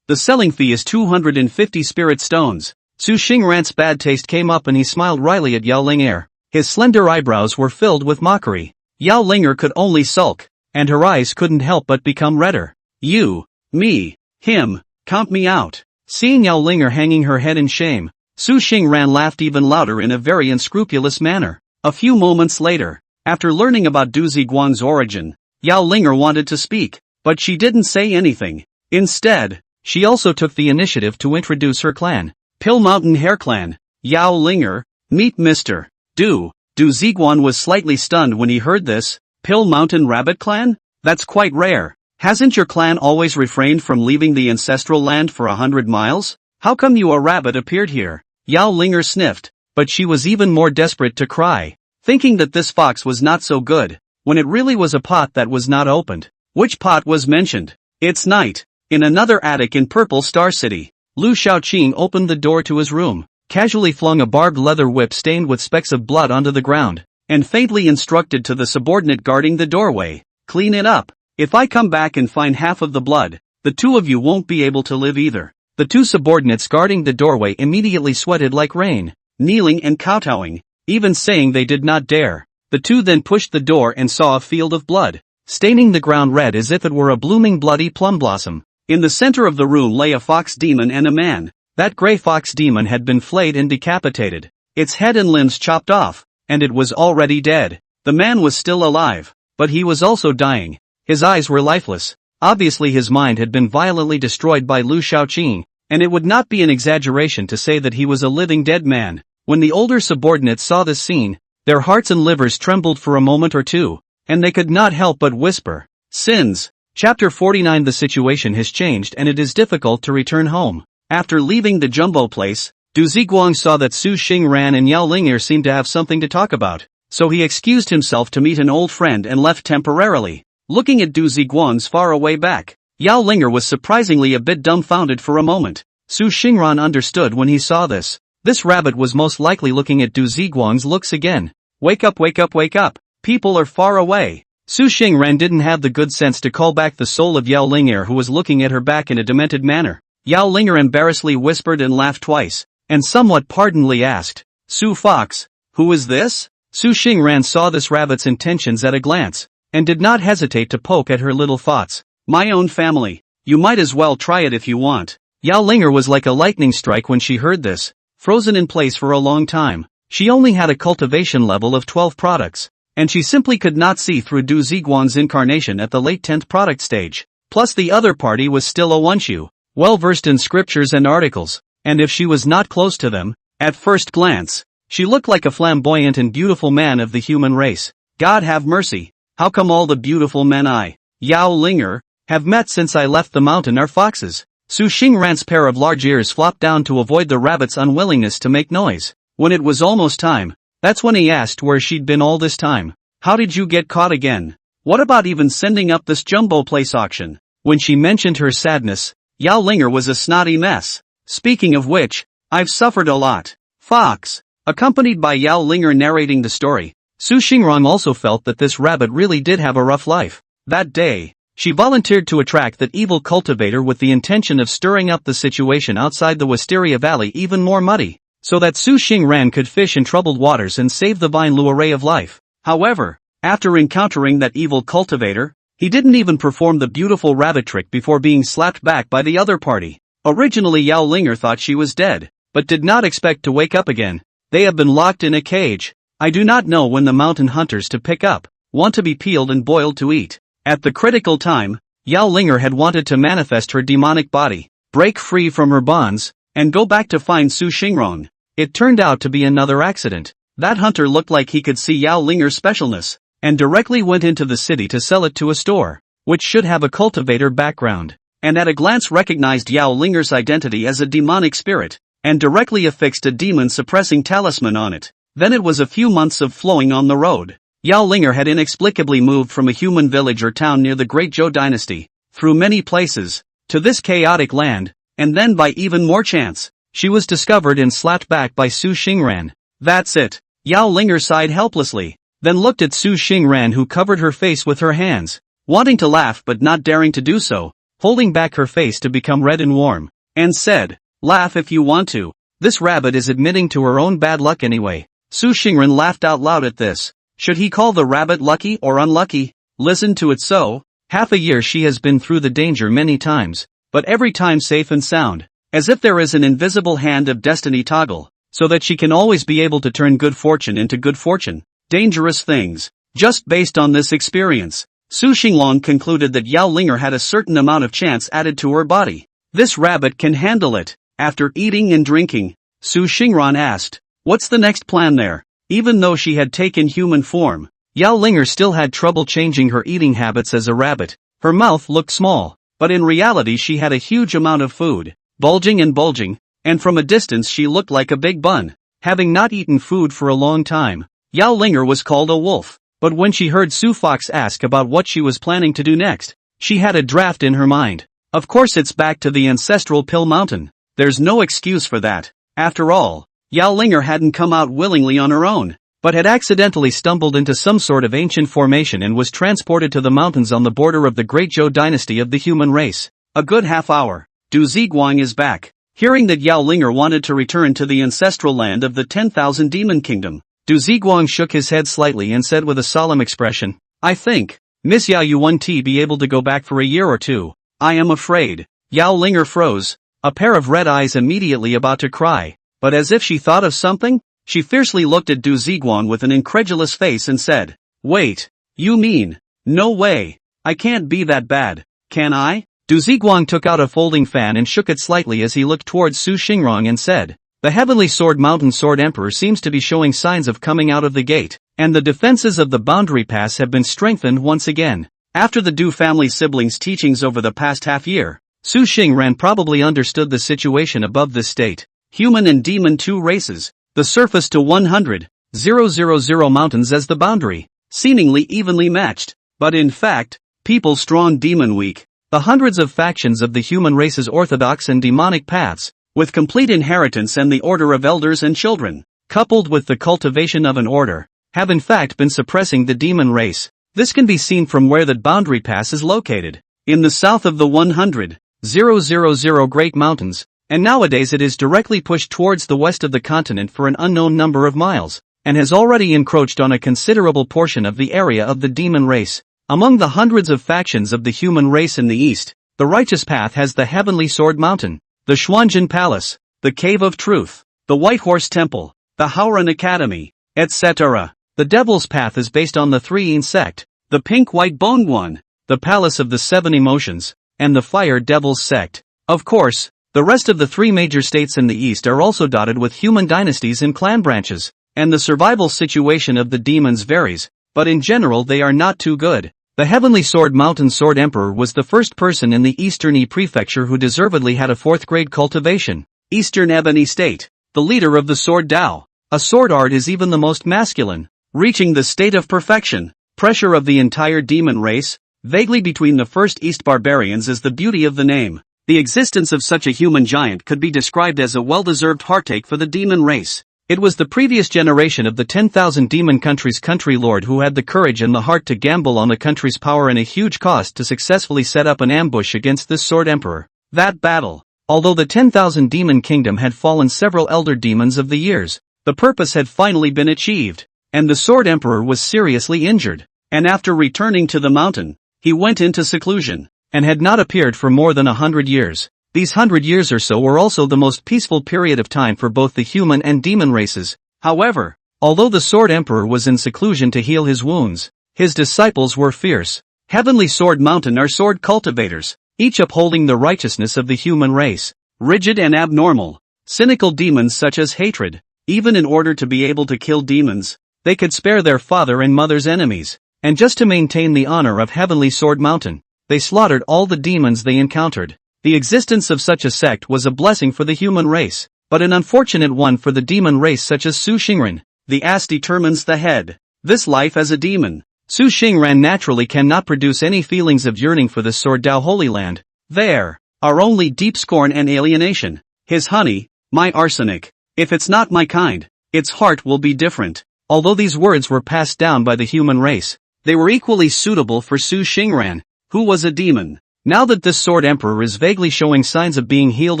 the selling fee is 250 spirit stones. Su Xingran's bad taste came up and he smiled wryly at Yao Ling Er. His slender eyebrows were filled with mockery. Yao Ling Er could only sulk, and her eyes couldn't help but become redder. You, me, him, count me out. Seeing Yao Ling Er hanging her head in shame, Su Xingran laughed even louder in a very unscrupulous manner. A few moments later, after learning about Du Ziguang's origin, Yao Ling Er wanted to speak, but she didn't say anything. Instead, she also took the initiative to introduce her clan. Pill Mountain Hair Clan. Yao Ling Er, meet Mr. Du Ziguang was slightly stunned when he heard this. Pill Mountain Rabbit Clan? That's quite rare. Hasn't your clan always refrained from leaving the ancestral land for 100 miles? How come you a rabbit appeared here? Yao Ling Er sniffed, but she was even more desperate to cry, thinking that this fox was not so good, when it really was a pot that was not opened. Which pot was mentioned? It's night. In another attic in Purple Star City, Lu Shaoqing opened the door to his room, casually flung a barbed leather whip stained with specks of blood onto the ground, and faintly instructed to the subordinate guarding the doorway, clean it up. If I come back and find half of the blood, the two of you won't be able to live either. The two subordinates guarding the doorway immediately sweated like rain, kneeling and kowtowing, even saying they did not dare. The two then pushed the door and saw a field of blood, staining the ground red as if it were a blooming bloody plum blossom. In the center of the room lay a fox demon and a man. That gray fox demon had been flayed and decapitated, its head and limbs chopped off, and it was already dead. The man was still alive, but he was also dying. His eyes were lifeless. Obviously his mind had been violently destroyed by Lu Shaoqing, and it would not be an exaggeration to say that he was a living dead man. When the older subordinates saw this scene, their hearts and livers trembled for a moment or two, and they could not help but whisper, Sins. Chapter 49. The situation has changed and it is difficult to return home. After leaving the jumbo place, Du Ziguang saw that Su Xingran and Yao Ling Er seemed to have something to talk about, so he excused himself to meet an old friend and left temporarily. Looking at Du Ziguang's faraway back, Yao Ling Er was surprisingly a bit dumbfounded for a moment. Su Xingran understood when he saw this. This rabbit was most likely looking at Du Ziguang's looks again. Wake up, wake up, wake up. People are far away. Su Xingran didn't have the good sense to call back the soul of Yao Ling Er, who was looking at her back in a demented manner. Yao Ling Er embarrassedly whispered and laughed twice, and somewhat pardonedly asked, Su Fox, who is this? Su Xingran saw this rabbit's intentions at a glance, and did not hesitate to poke at her little thoughts. My own family. You might as well try it if you want. Yao Ling Er was like a lightning strike when she heard this, frozen in place for a long time. She only had a cultivation level of 12 products, and she simply could not see through Du Ziguang's incarnation at the late 10th product stage. Plus the other party was still a Wunshu, well versed in scriptures and articles, and if she was not close to them, at first glance, she looked like a flamboyant and beautiful man of the human race. God have mercy. How come all the beautiful men Yao Ling Er, have met since I left the mountain are foxes? Su Xingran's pair of large ears flopped down to avoid the rabbit's unwillingness to make noise. When it was almost time, that's when he asked where she'd been all this time. How did you get caught again? What about even sending up this jumbo place auction? When she mentioned her sadness, Yao Linger was a snotty mess. Speaking of which, I've suffered a lot. Fox. Accompanied by Yao Linger narrating the story, Su Xingrong also felt that this rabbit really did have a rough life. That day, she volunteered to attract that evil cultivator with the intention of stirring up the situation outside the Wisteria Valley even more muddy, so that Su Xingran could fish in troubled waters and save the vine ray of life. However, after encountering that evil cultivator, he didn't even perform the beautiful rabbit trick before being slapped back by the other party. Originally Yao Linger thought she was dead, but did not expect to wake up again. They have been locked in a cage. I do not know when the mountain hunters to pick up want to be peeled and boiled to eat. At the critical time, Yao Linger had wanted to manifest her demonic body, break free from her bonds, and go back to find Su Xingrong. It turned out to be another accident. That hunter looked like he could see Yao Linger's specialness, and directly went into the city to sell it to a store, which should have a cultivator background, and at a glance recognized Yao Linger's identity as a demonic spirit, and directly affixed a demon-suppressing talisman on it. Then it was a few months of flowing on the road. Yao Linger had inexplicably moved from a human village or town near the Great Zhou dynasty, through many places, to this chaotic land, and then by even more chance, she was discovered and slapped back by Su Xingran. That's it. Yao Linger sighed helplessly, then looked at Su Xingran, who covered her face with her hands, wanting to laugh but not daring to do so, holding back her face to become red and warm, and said, "Laugh if you want to. This rabbit is admitting to her own bad luck anyway." Su Xingran laughed out loud at this. Should he call the rabbit lucky or unlucky? Listen to it so. Half a year she has been through the danger many times, but every time safe and sound, as if there is an invisible hand of destiny toggle, so that she can always be able to turn good fortune into good fortune. Dangerous things. Just based on this experience, Su Xinglong concluded that Yao Linger had a certain amount of chance added to her body. This rabbit can handle it. After eating and drinking, Su Xingran asked, "What's the next plan there?" Even though she had taken human form, Yao Linger still had trouble changing her eating habits as a rabbit. Her mouth looked small, but in reality she had a huge amount of food, bulging, and from a distance she looked like a big bun. Having not eaten food for a long time, Yao Linger was called a wolf, but when she heard Su Fox ask about what she was planning to do next, she had a draft in her mind. Of course it's back to the ancestral Pill Mountain. There's no excuse for that. After all, Yao Linger hadn't come out willingly on her own, but had accidentally stumbled into some sort of ancient formation and was transported to the mountains on the border of the Great Zhou dynasty of the human race. A good half hour. Du Ziguang is back. Hearing that Yao Linger wanted to return to the ancestral land of the 10,000 Demon Kingdom, Du Ziguang shook his head slightly and said with a solemn expression, "I think, Miss Yao, you won't be able to go back for a year or two. I am afraid." Yao Linger froze, a pair of red eyes immediately about to cry. But as if she thought of something, she fiercely looked at Du Ziguang with an incredulous face and said, "Wait, you mean, no way, I can't be that bad, can I?" Du Ziguang took out a folding fan and shook it slightly as he looked towards Su Xingrong and said, "The Heavenly Sword Mountain Sword Emperor seems to be showing signs of coming out of the gate, and the defenses of the boundary pass have been strengthened once again." After the Du family siblings' teachings over the past half year, Su Xingran probably understood the situation above this state. Human and demon, two races, the surface to 100,000 mountains as the boundary, seemingly evenly matched, but in fact, people strong, demon weak, the hundreds of factions of the human race's orthodox and demonic paths, with complete inheritance and the order of elders and children, coupled with the cultivation of an order, have in fact been suppressing the demon race. This can be seen from where that boundary pass is located, in the south of the 100,000 Great Mountains. And nowadays it is directly pushed towards the west of the continent for an unknown number of miles, and has already encroached on a considerable portion of the area of the demon race. Among the hundreds of factions of the human race in the east, the righteous path has the Heavenly Sword Mountain, the Xuanjin Palace, the Cave of Truth, the White Horse Temple, the Howran Academy, etc. The Devil's Path is based on the Three Yin sect, the Pink-White Bone One, the Palace of the Seven Emotions, and the Fire Devil's sect. Of course, the rest of the three major states in the east are also dotted with human dynasties and clan branches, and the survival situation of the demons varies, but in general they are not too good. The Heavenly Sword Mountain Sword Emperor was the first person in the Eastern Yi Prefecture who deservedly had a 4th grade cultivation. Eastern Ebony State, the leader of the Sword Dao. A sword art is even the most masculine, reaching the state of perfection. pressure of the entire demon race, vaguely between the first East barbarians is the beauty of the name. The existence of such a human giant could be described as a well-deserved heartache for the demon race. It was the previous generation of the 10,000 demon country's country lord who had the courage and the heart to gamble on the country's power and a huge cost to successfully set up an ambush against this sword emperor. That battle. Although the 10,000 demon kingdom had fallen several elder demons of the years, the purpose had finally been achieved, and the sword emperor was seriously injured. And after returning to the mountain, he went into seclusion, and had not appeared for more than 100 years. These 100 years or so were also the most peaceful period of time for both the human and demon races. However, although the sword emperor was in seclusion to heal his wounds, his disciples were fierce. Heavenly Sword Mountain are sword cultivators, each upholding the righteousness of the human race. Rigid and abnormal, cynical demons such as hatred. Even in order to be able to kill demons, they could spare their father and mother's enemies. And just to maintain the honor of Heavenly Sword Mountain, they slaughtered all the demons they encountered. The existence of such a sect was a blessing for the human race, but an unfortunate one for the demon race such as Su Xingran. The ass determines the head. This life as a demon. Su Xingran naturally cannot produce any feelings of yearning for the Sword Dao Holy Land. There are only deep scorn and alienation. His honey, my arsenic. If it's not my kind, its heart will be different. Although these words were passed down by the human race, they were equally suitable for Su Xingran, who was a demon. Now that this sword emperor is vaguely showing signs of being healed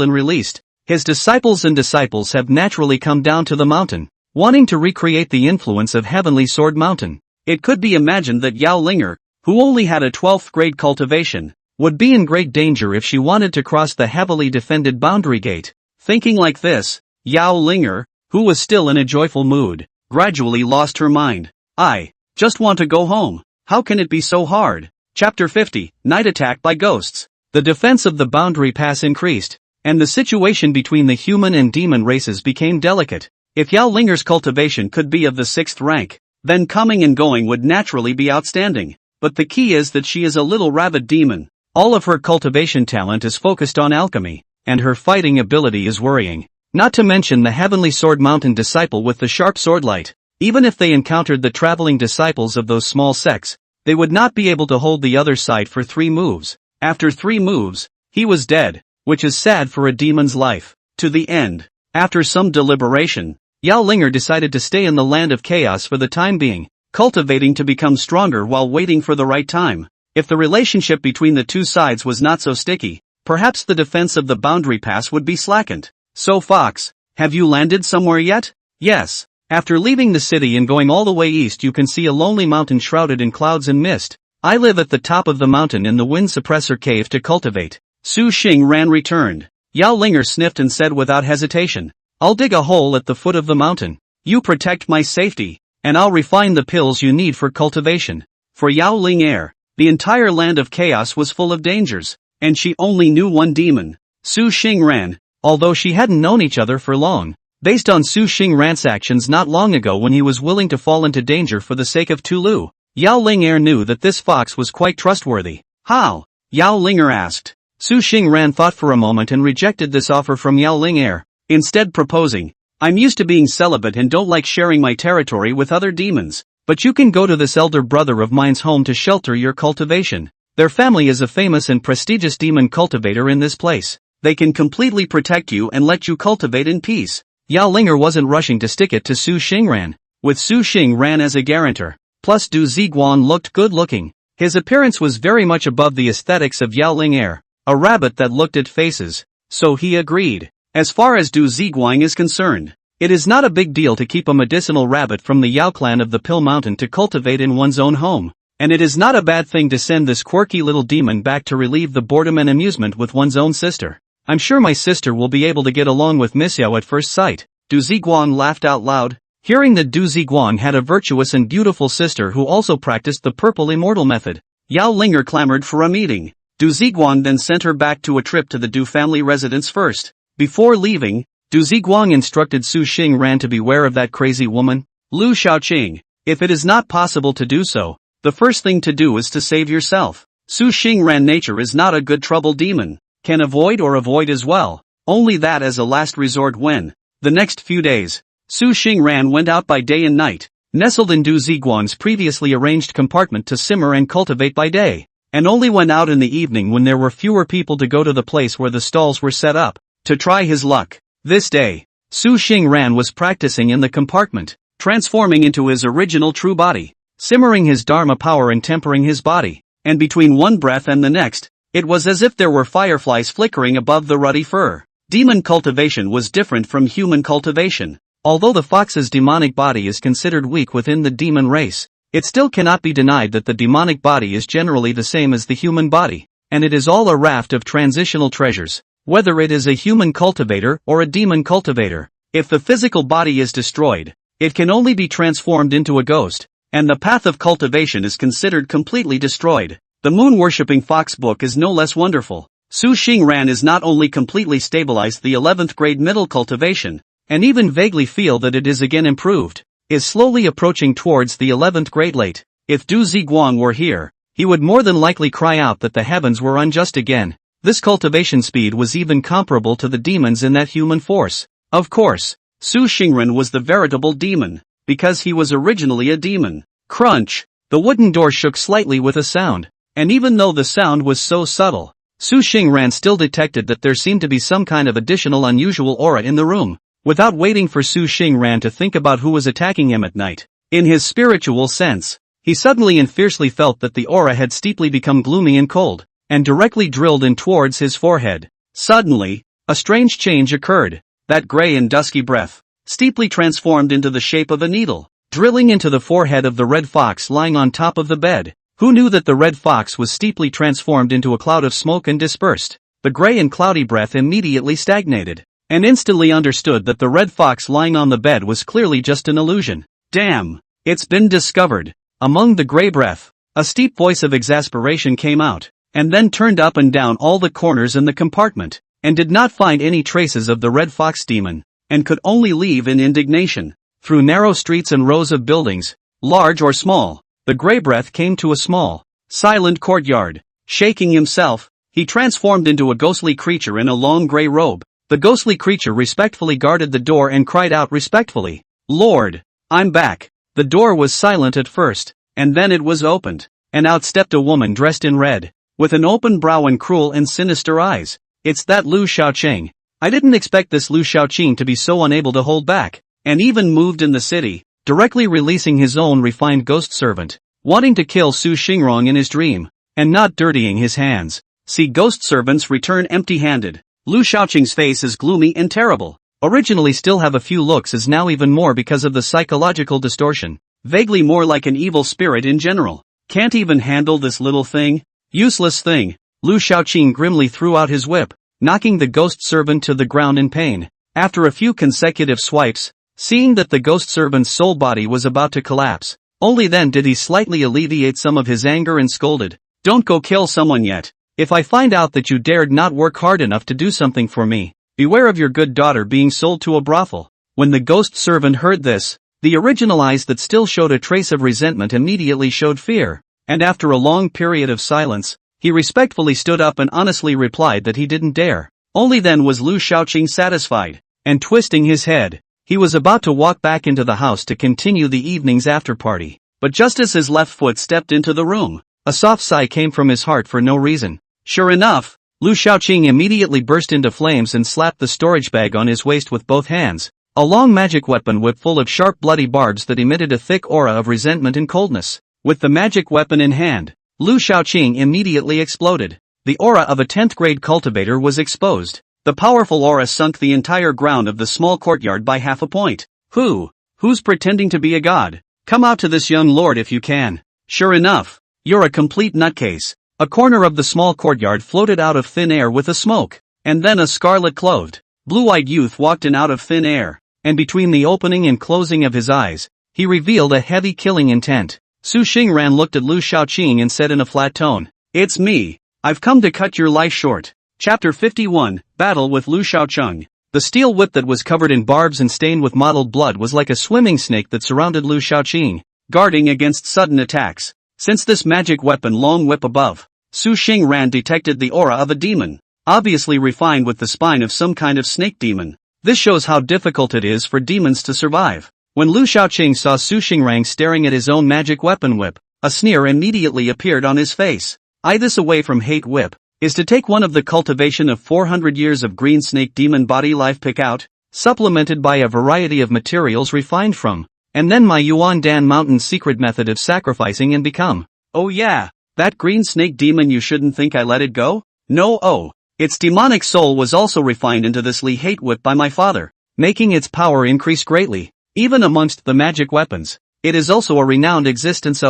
and released, his disciples have naturally come down to the mountain, wanting to recreate the influence of Heavenly Sword Mountain. It could be imagined that Yao Linger, who only had a 12th grade cultivation, would be in great danger if she wanted to cross the heavily defended boundary gate. Thinking like this, Yao Linger, who was still in a joyful mood, gradually lost her mind. I just want to go home. How can it be so hard? Chapter 50, Night Attack by Ghosts. The defense of the boundary pass increased, and the situation between the human and demon races became delicate. If Yao Linger's cultivation could be of the 6th rank, then coming and going would naturally be outstanding. But the key is that she is a little rabid demon. All of her cultivation talent is focused on alchemy, and her fighting ability is worrying. Not to mention the Heavenly Sword Mountain disciple with the sharp swordlight. Even if they encountered the traveling disciples of those small sects, they would not be able to hold the other side for 3 moves. After 3 moves, he was dead, which is sad for a demon's life. To the end, after some deliberation, Yao Linger decided to stay in the land of chaos for the time being, cultivating to become stronger while waiting for the right time. If the relationship between the two sides was not so sticky, perhaps the defense of the boundary pass would be slackened. So Fox, have you landed somewhere yet? Yes. After leaving the city and going all the way east you can see a lonely mountain shrouded in clouds and mist. I live at the top of the mountain in the wind suppressor cave to cultivate. Su Xingran returned. Yao Linger sniffed and said without hesitation, I'll dig a hole at the foot of the mountain. You protect my safety, and I'll refine the pills you need for cultivation. For Yao Linger, the entire land of chaos was full of dangers, and she only knew one demon, Su Xingran, although she hadn't known each other for long. Based on Su Xingran's actions not long ago when he was willing to fall into danger for the sake of Tulu, Yao Linger knew that this fox was quite trustworthy. How? Yao Linger asked. Su Xingran thought for a moment and rejected this offer from Yao Linger, instead proposing, I'm used to being celibate and don't like sharing my territory with other demons, but you can go to this elder brother of mine's home to shelter your cultivation. Their family is a famous and prestigious demon cultivator in this place. They can completely protect you and let you cultivate in peace. Yao Linger wasn't rushing to stick it to Su Xingran, with Su Xingran as a guarantor. Plus Du Ziguan looked good-looking. His appearance was very much above the aesthetics of Yao Linger, a rabbit that looked at faces, so he agreed. As far as Du Ziguan is concerned, it is not a big deal to keep a medicinal rabbit from the Yao clan of the Pill Mountain to cultivate in one's own home, and it is not a bad thing to send this quirky little demon back to relieve the boredom and amusement with one's own sister. I'm sure my sister will be able to get along with Miss Yao at first sight. Du Ziguan laughed out loud, hearing that Du Ziguan had a virtuous and beautiful sister who also practiced the purple immortal method. Yao Linger clamored for a meeting. Du Ziguan then sent her back to a trip to the Du family residence first. Before leaving, Du Ziguan instructed Su Xingran to beware of that crazy woman, Lu Shaoqing. If it is not possible to do so, the first thing to do is to save yourself. Su Xingran nature is not a good trouble demon. Can avoid or avoid as well, only that as a last resort when. The next few days, Su Xingran went out by day and night, nestled in Du Ziguang's previously arranged compartment to simmer and cultivate by day, and only went out in the evening when there were fewer people to go to the place where the stalls were set up, to try his luck. This day, Su Xingran was practicing in the compartment, transforming into his original true body, simmering his dharma power and tempering his body, and between one breath and the next, it was as if there were fireflies flickering above the ruddy fur. Demon cultivation was different from human cultivation. Although the fox's demonic body is considered weak within the demon race, it still cannot be denied that the demonic body is generally the same as the human body, and it is all a raft of transitional treasures, whether it is a human cultivator or a demon cultivator. If the physical body is destroyed, it can only be transformed into a ghost, and the path of cultivation is considered completely destroyed. The moon-worshipping fox book is no less wonderful. Su Xingran is not only completely stabilized the 11th grade middle cultivation, and even vaguely feel that it is again improved, is slowly approaching towards the 11th grade late. If Du Ziguang were here, he would more than likely cry out that the heavens were unjust again. This cultivation speed was even comparable to the demons in that human force. Of course, Su Xingran was the veritable demon, because he was originally a demon. Crunch! The wooden door shook slightly with a sound, and even though the sound was so subtle, Su Xingran still detected that there seemed to be some kind of additional unusual aura in the room. Without waiting for Su Xingran to think about who was attacking him at night, in his spiritual sense, he suddenly and fiercely felt that the aura had steeply become gloomy and cold, and directly drilled in towards his forehead. Suddenly, a strange change occurred. That gray and dusky breath, steeply transformed into the shape of a needle, drilling into the forehead of the red fox lying on top of the bed. Who knew that the red fox was steeply transformed into a cloud of smoke and dispersed? The gray and cloudy breath immediately stagnated, and instantly understood that the red fox lying on the bed was clearly just an illusion. Damn! It's been discovered! Among the gray breath, a steep voice of exasperation came out, and then turned up and down all the corners in the compartment, and did not find any traces of the red fox demon, and could only leave in indignation. Through narrow streets and rows of buildings, large or small, the gray breath came to a small, silent courtyard. Shaking himself, he transformed into a ghostly creature in a long gray robe. The ghostly creature respectfully guarded the door and cried out respectfully, "Lord, I'm back." The door was silent at first, and then it was opened, and out stepped a woman dressed in red, with an open brow and cruel and sinister eyes. It's that Lu Xiaoqing. I didn't expect this Lu Xiaoqing to be so unable to hold back, and even moved in the city, directly releasing his own refined ghost servant, wanting to kill Su Xingrong in his dream, and not dirtying his hands. See, ghost servants return empty-handed. Lu Xiaoqing's face is gloomy and terrible. Originally still have a few looks is now even more because of the psychological distortion. Vaguely more like an evil spirit in general. Can't even handle this little thing? Useless thing. Lu Xiaoqing grimly threw out his whip, knocking the ghost servant to the ground in pain. After a few consecutive swipes, seeing that the ghost servant's soul body was about to collapse, only then did he slightly alleviate some of his anger and scolded, "Don't go kill someone yet. If I find out that you dared not work hard enough to do something for me, beware of your good daughter being sold to a brothel." When the ghost servant heard this, the original eyes that still showed a trace of resentment immediately showed fear, and after a long period of silence, he respectfully stood up and honestly replied that he didn't dare. Only then was Lu Xiaoqing satisfied, and twisting his head, he was about to walk back into the house to continue the evening's after-party. But just as his left foot stepped into the room, a soft sigh came from his heart for no reason. Sure enough, Lu Xiaoqing immediately burst into flames and slapped the storage bag on his waist with both hands, a long magic weapon whip full of sharp bloody barbs that emitted a thick aura of resentment and coldness. With the magic weapon in hand, Lu Xiaoqing immediately exploded. The aura of a 10th grade cultivator was exposed. The powerful aura sunk the entire ground of the small courtyard by half a point. Who's pretending to be a god? Come out to this young lord if you can. Sure enough, you're a complete nutcase. A corner of the small courtyard floated out of thin air with a smoke, and then a scarlet-clothed, blue-eyed youth walked in out of thin air, and between the opening and closing of his eyes, he revealed a heavy killing intent. Su Xingran looked at Lu Xiaoqing and said in a flat tone, "It's me. I've come to cut your life short." Chapter 51, Battle with Lu Xiaoqing. The steel whip that was covered in barbs and stained with mottled blood was like a swimming snake that surrounded Lu Xiaoqing, guarding against sudden attacks. Since this magic weapon long whip above, Su Xingran detected the aura of a demon, obviously refined with the spine of some kind of snake demon. This shows how difficult it is for demons to survive. When Lu Shaoqing saw Su Xingrang staring at his own magic weapon whip, a sneer immediately appeared on his face. This away from hate whip is to take one of the cultivation of 400 years of green snake demon body life pick out, supplemented by a variety of materials refined from, and then my Yuan Dan Mountain secret method of sacrificing and become. Oh yeah, that green snake demon, you shouldn't think I let it go? No, its demonic soul was also refined into this Li hate whip by my father, making its power increase greatly. Even amongst the magic weapons, it is also a renowned existence.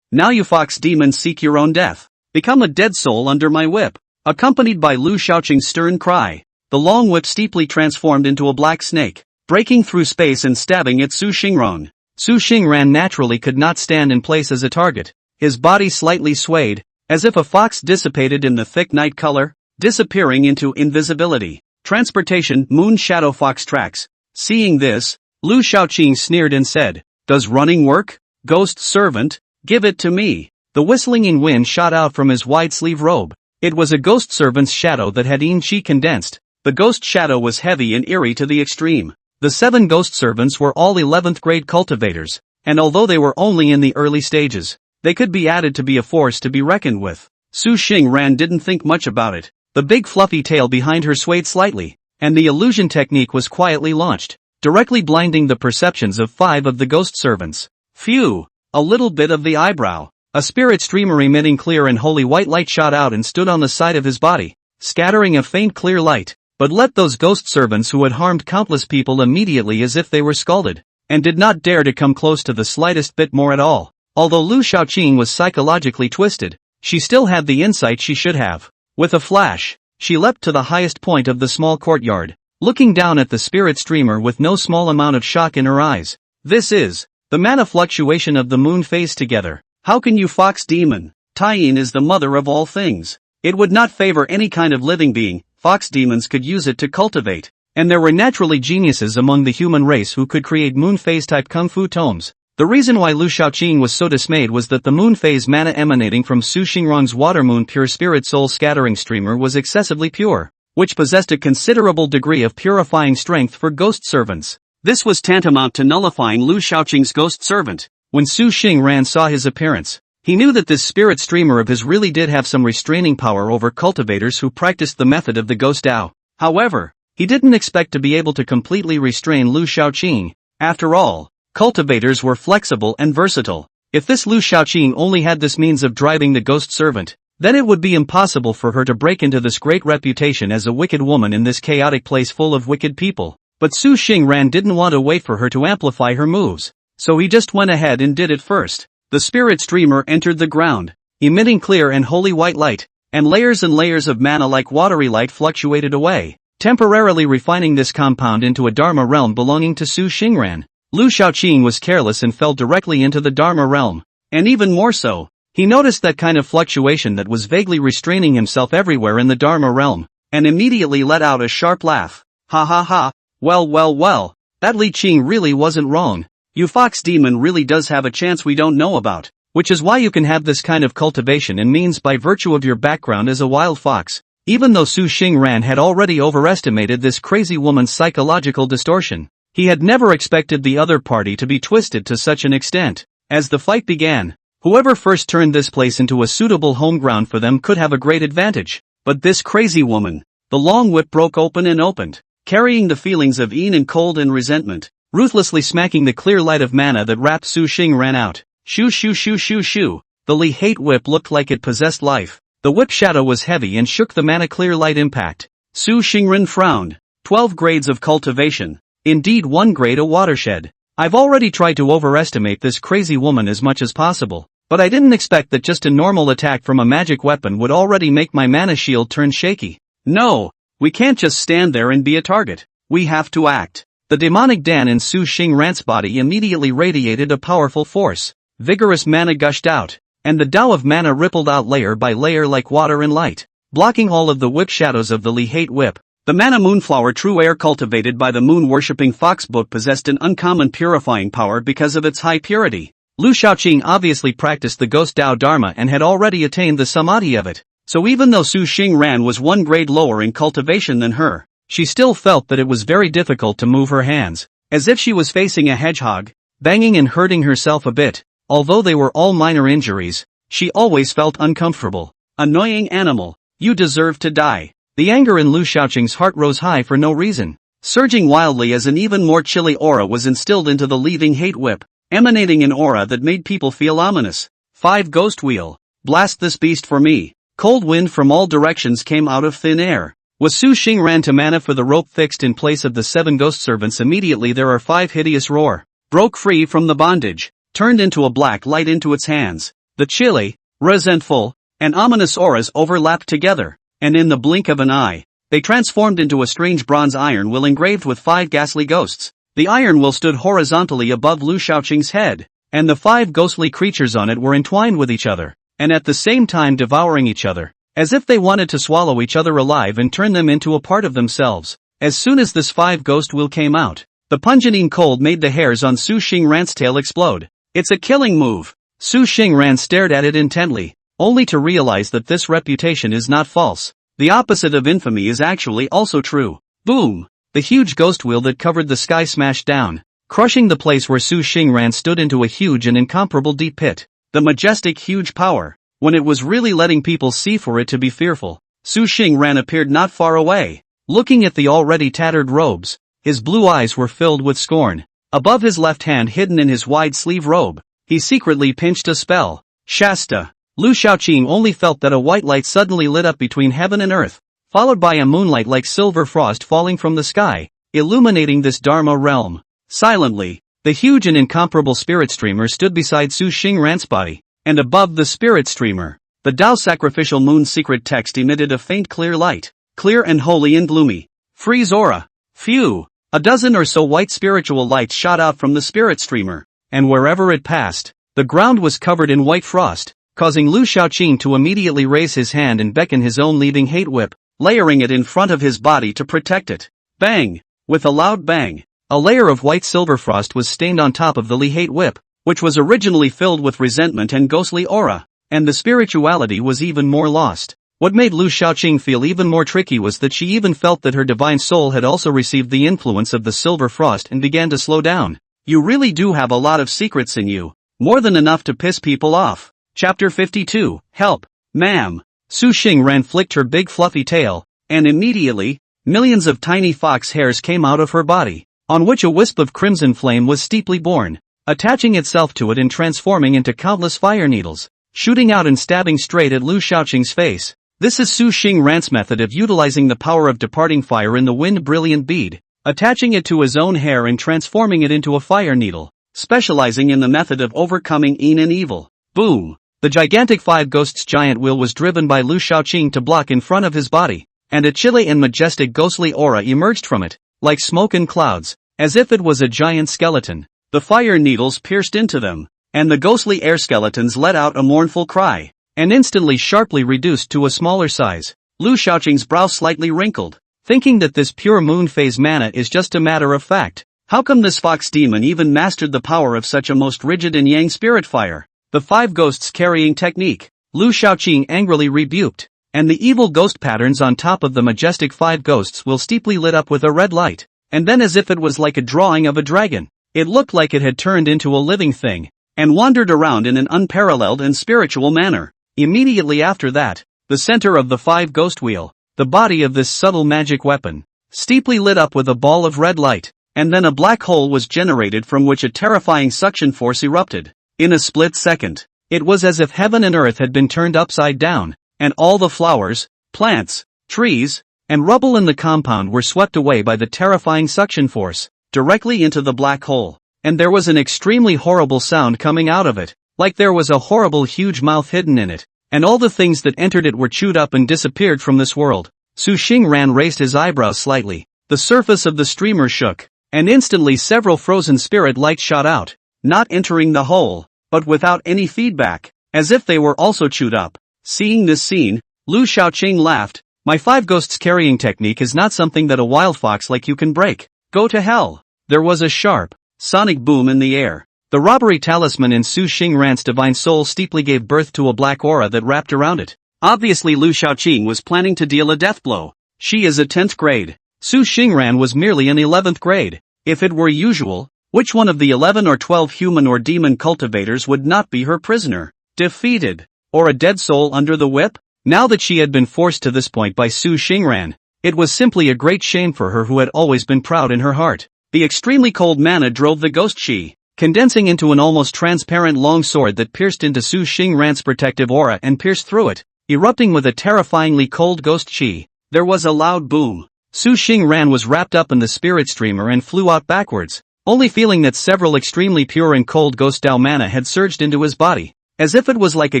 Now you fox demons seek your own death. Become a dead soul under my whip. Accompanied by Lu Shaoqing's stern cry, the long whip steeply transformed into a black snake, breaking through space and stabbing at Su Xingrang. Su Xingran naturally could not stand in place as a target. His body slightly swayed, as if a fox dissipated in the thick night color, disappearing into invisibility. Transportation Moon Shadow Fox tracks. Seeing this, Lu Shaoqing sneered and said, "Does running work? Ghost servant, give it to me." The whistling wind shot out from his wide-sleeve robe. It was a ghost servant's shadow that had Yin-Chi condensed. The ghost shadow was heavy and eerie to the extreme. The 7 ghost servants were all 11th grade cultivators, and although they were only in the early stages, they could be added to be a force to be reckoned with. Su Xingran didn't think much about it. The big fluffy tail behind her swayed slightly, and the illusion technique was quietly launched, directly blinding the perceptions of 5 of the ghost servants. Phew! A little bit of the eyebrow. A spirit streamer emitting clear and holy white light shot out and stood on the side of his body, scattering a faint clear light, but let those ghost servants who had harmed countless people immediately as if they were scalded, and did not dare to come close to the slightest bit more at all. Although Lu Shaoqing was psychologically twisted, she still had the insight she should have. With a flash, she leapt to the highest point of the small courtyard, looking down at the spirit streamer with no small amount of shock in her eyes. This is the mana fluctuation of the moon phase together. How can you fox demon? Taiyin is the mother of all things. It would not favor any kind of living being. Fox demons could use it to cultivate, and there were naturally geniuses among the human race who could create moon phase type kung fu tomes. The reason why Lu Shaoqing was so dismayed was that the moon phase mana emanating from Su Xingrang's water moon pure spirit soul scattering streamer was excessively pure, which possessed a considerable degree of purifying strength for ghost servants. This was tantamount to nullifying Lu Shaoqing's ghost servant. When Su Xingran saw his appearance, he knew that this spirit streamer of his really did have some restraining power over cultivators who practiced the method of the ghost Dao. However, he didn't expect to be able to completely restrain Lu Shaoqing. After all, cultivators were flexible and versatile. If this Lu Shaoqing only had this means of driving the ghost servant, then it would be impossible for her to break into this great reputation as a wicked woman in this chaotic place full of wicked people. But Su Xingran didn't want to wait for her to amplify her moves, so he just went ahead and did it first. The spirit streamer entered the ground, emitting clear and holy white light, and layers of mana like watery light fluctuated away, temporarily refining this compound into a Dharma realm belonging to Su Xingran. Lu Shaoqing was careless and fell directly into the Dharma realm, and even more so, he noticed that kind of fluctuation that was vaguely restraining himself everywhere in the Dharma realm, and immediately let out a sharp laugh. Ha ha ha, well, that Li Qing really wasn't wrong. You fox demon really does have a chance we don't know about, which is why you can have this kind of cultivation and means by virtue of your background as a wild fox. Even though Su Xingran had already overestimated this crazy woman's psychological distortion, he had never expected the other party to be twisted to such an extent. As the fight began, whoever first turned this place into a suitable home ground for them could have a great advantage. But this crazy woman, the long whip broke open and opened, carrying the feelings of Yin and cold and resentment, ruthlessly smacking the clear light of mana that wrapped Su Xingran out. Shoo shoo shoo shoo shoo. The Li hate whip looked like it possessed life. The whip shadow was heavy and shook the mana clear light impact. Su Xingran frowned. 12 grades of cultivation. Indeed, 1 grade a watershed. I've already tried to overestimate this crazy woman as much as possible, but I didn't expect that just a normal attack from a magic weapon would already make my mana shield turn shaky. No, we can't just stand there and be a target. We have to act. The demonic Dan in Su Xingran's body immediately radiated a powerful force. Vigorous mana gushed out, and the Tao of mana rippled out layer by layer like water and light, blocking all of the whip shadows of the Li hate whip. The mana moonflower true air cultivated by the moon-worshipping foxbook possessed an uncommon purifying power because of its high purity. Lu Shaoqing obviously practiced the ghost Dao Dharma and had already attained the samadhi of it, so even though Su Xingran was 1 grade lower in cultivation than her, she still felt that it was very difficult to move her hands, as if she was facing a hedgehog. banging and hurting herself a bit. Although they were all minor injuries, she always felt uncomfortable. Annoying animal, you deserve to die. The anger in Lu Shaoqing's heart rose high for no reason, surging wildly as an even more chilly aura was instilled into the leaving hate whip, emanating an aura that made people feel ominous. 5 Ghost Wheel. Blast this beast for me. Cold wind from all directions came out of thin air. Was Su Xing ran to mana for the rope fixed in place of the 7 ghost servants. Immediately there are 5 hideous roar. Broke free from the bondage, turned into a black light into its hands. The chilly, resentful, and ominous auras overlapped together, and in the blink of an eye, they transformed into a strange bronze iron will engraved with 5 ghastly ghosts. The iron will stood horizontally above Lu Shaoqing's head, and the 5 ghostly creatures on it were entwined with each other, and at the same time devouring each other, as if they wanted to swallow each other alive and turn them into a part of themselves. As soon as this 5 ghost will came out, the pungent cold made the hairs on Su Xingran's tail explode. It's a killing move. Su Xingran stared at it intently, only to realize that this reputation is not false. The opposite of infamy is actually also true. Boom! The huge ghost wheel that covered the sky smashed down, crushing the place where Su Xingran stood into a huge and incomparable deep pit. The majestic huge power, when it was really letting people see for it to be fearful. Su Xingran appeared not far away, looking at the already tattered robes. His blue eyes were filled with scorn. Above his left hand hidden in his wide sleeve robe, he secretly pinched a spell. Shasta. Lu Shaoqing only felt that a white light suddenly lit up between heaven and earth, followed by a moonlight like silver frost falling from the sky, illuminating this Dharma realm. Silently, the huge and incomparable spirit streamer stood beside Su Xingran's body, and above the spirit streamer, the Tao sacrificial moon's secret text emitted a faint clear light, clear and holy and gloomy. Freeze aura. Phew! A dozen or so white spiritual lights shot out from the spirit streamer, and wherever it passed, the ground was covered in white frost, causing Lu Shaoqing to immediately raise his hand and beckon his own leading hate whip, layering it in front of his body to protect it. Bang! With a loud bang, a layer of white silver frost was stained on top of the Li hate whip, which was originally filled with resentment and ghostly aura, and the spirituality was even more lost. What made Lu Shaoqing feel even more tricky was that she even felt that her divine soul had also received the influence of the silver frost and began to slow down. You really do have a lot of secrets in you, more than enough to piss people off. Chapter 52, Help, Ma'am. Su Xingran flicked her big fluffy tail, and immediately, millions of tiny fox hairs came out of her body, on which a wisp of crimson flame was steeply born, attaching itself to it and transforming into countless fire needles, shooting out and stabbing straight at Lu Shaoqing's face. This is Su Xingran's method of utilizing the power of departing fire in the wind brilliant bead, attaching it to his own hair and transforming it into a fire needle, specializing in the method of overcoming yin and evil. Boom! The gigantic 5 ghosts giant wheel was driven by Lu Shaoqing to block in front of his body, and a chilly and majestic ghostly aura emerged from it, like smoke and clouds, as if it was a giant skeleton. The fire needles pierced into them, and the ghostly air skeletons let out a mournful cry, and instantly sharply reduced to a smaller size. Lu Shaoqing's brow slightly wrinkled, thinking that this pure moon phase mana is just a matter of fact. How come this fox demon even mastered the power of such a most rigid and yang spirit fire? The 5 ghosts carrying technique, Lu Shaoqing angrily rebuked, and the evil ghost patterns on top of the majestic 5 ghosts will steeply lit up with a red light, and then as if it was like a drawing of a dragon, it looked like it had turned into a living thing, and wandered around in an unparalleled and spiritual manner. Immediately after that, the center of the 5 ghost wheel, the body of this subtle magic weapon, steeply lit up with a ball of red light, and then a black hole was generated from which a terrifying suction force erupted. In a split second, it was as if heaven and earth had been turned upside down, and all the flowers, plants, trees, and rubble in the compound were swept away by the terrifying suction force, directly into the black hole, and there was an extremely horrible sound coming out of it, like there was a horrible huge mouth hidden in it, and all the things that entered it were chewed up and disappeared from this world. Su Xingran raised his eyebrows slightly, the surface of the streamer shook, and instantly several frozen spirit lights shot out, not entering the hole, but without any feedback, as if they were also chewed up. Seeing this scene, Lu Shaoqing laughed. My 5 ghosts carrying technique is not something that a wild fox like you can break. Go to hell. There was a sharp, sonic boom in the air. The robbery talisman in Su Xingran's divine soul steeply gave birth to a black aura that wrapped around it. Obviously Lu Shaoqing was planning to deal a death blow. She is a 10th grade. Su Xingran was merely an 11th grade. If it were usual, Which one of the 11 or 12 human or demon cultivators would not be her prisoner, defeated, or a dead soul under the whip? Now that she had been forced to this point by Su Xingran, it was simply a great shame for her who had always been proud in her heart. The extremely cold mana drove the ghost chi, condensing into an almost transparent long sword that pierced into Su Xingran's protective aura and pierced through it, erupting with a terrifyingly cold ghost chi. There was a loud boom. Su Xingran was wrapped up in the spirit streamer and flew out backwards, only feeling that several extremely pure and cold ghost Dao mana had surged into his body, as if it was like a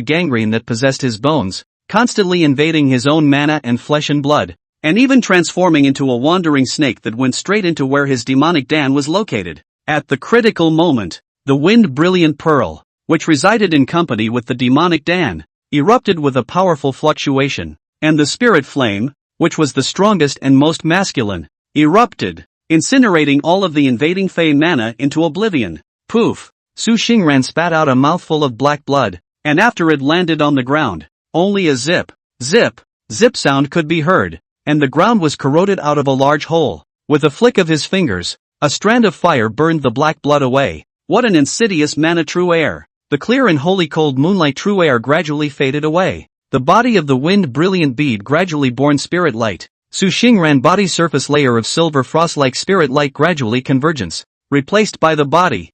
gangrene that possessed his bones, constantly invading his own mana and flesh and blood, and even transforming into a wandering snake that went straight into where his demonic Dan was located. At the critical moment, the wind brilliant pearl, which resided in company with the demonic Dan, erupted with a powerful fluctuation, and the spirit flame, which was the strongest and most masculine, erupted, incinerating all of the invading Fey mana into oblivion. Poof! Su Xingran spat out a mouthful of black blood, and after it landed on the ground, only a zip, zip, zip sound could be heard, and the ground was corroded out of a large hole. With a flick of his fingers, a strand of fire burned the black blood away. What an insidious mana true air! The clear and holy cold moonlight true air gradually faded away. The body of the wind brilliant bead gradually born spirit light. Su Xingran body surface layer of silver frost-like spirit light gradually convergence, replaced by the body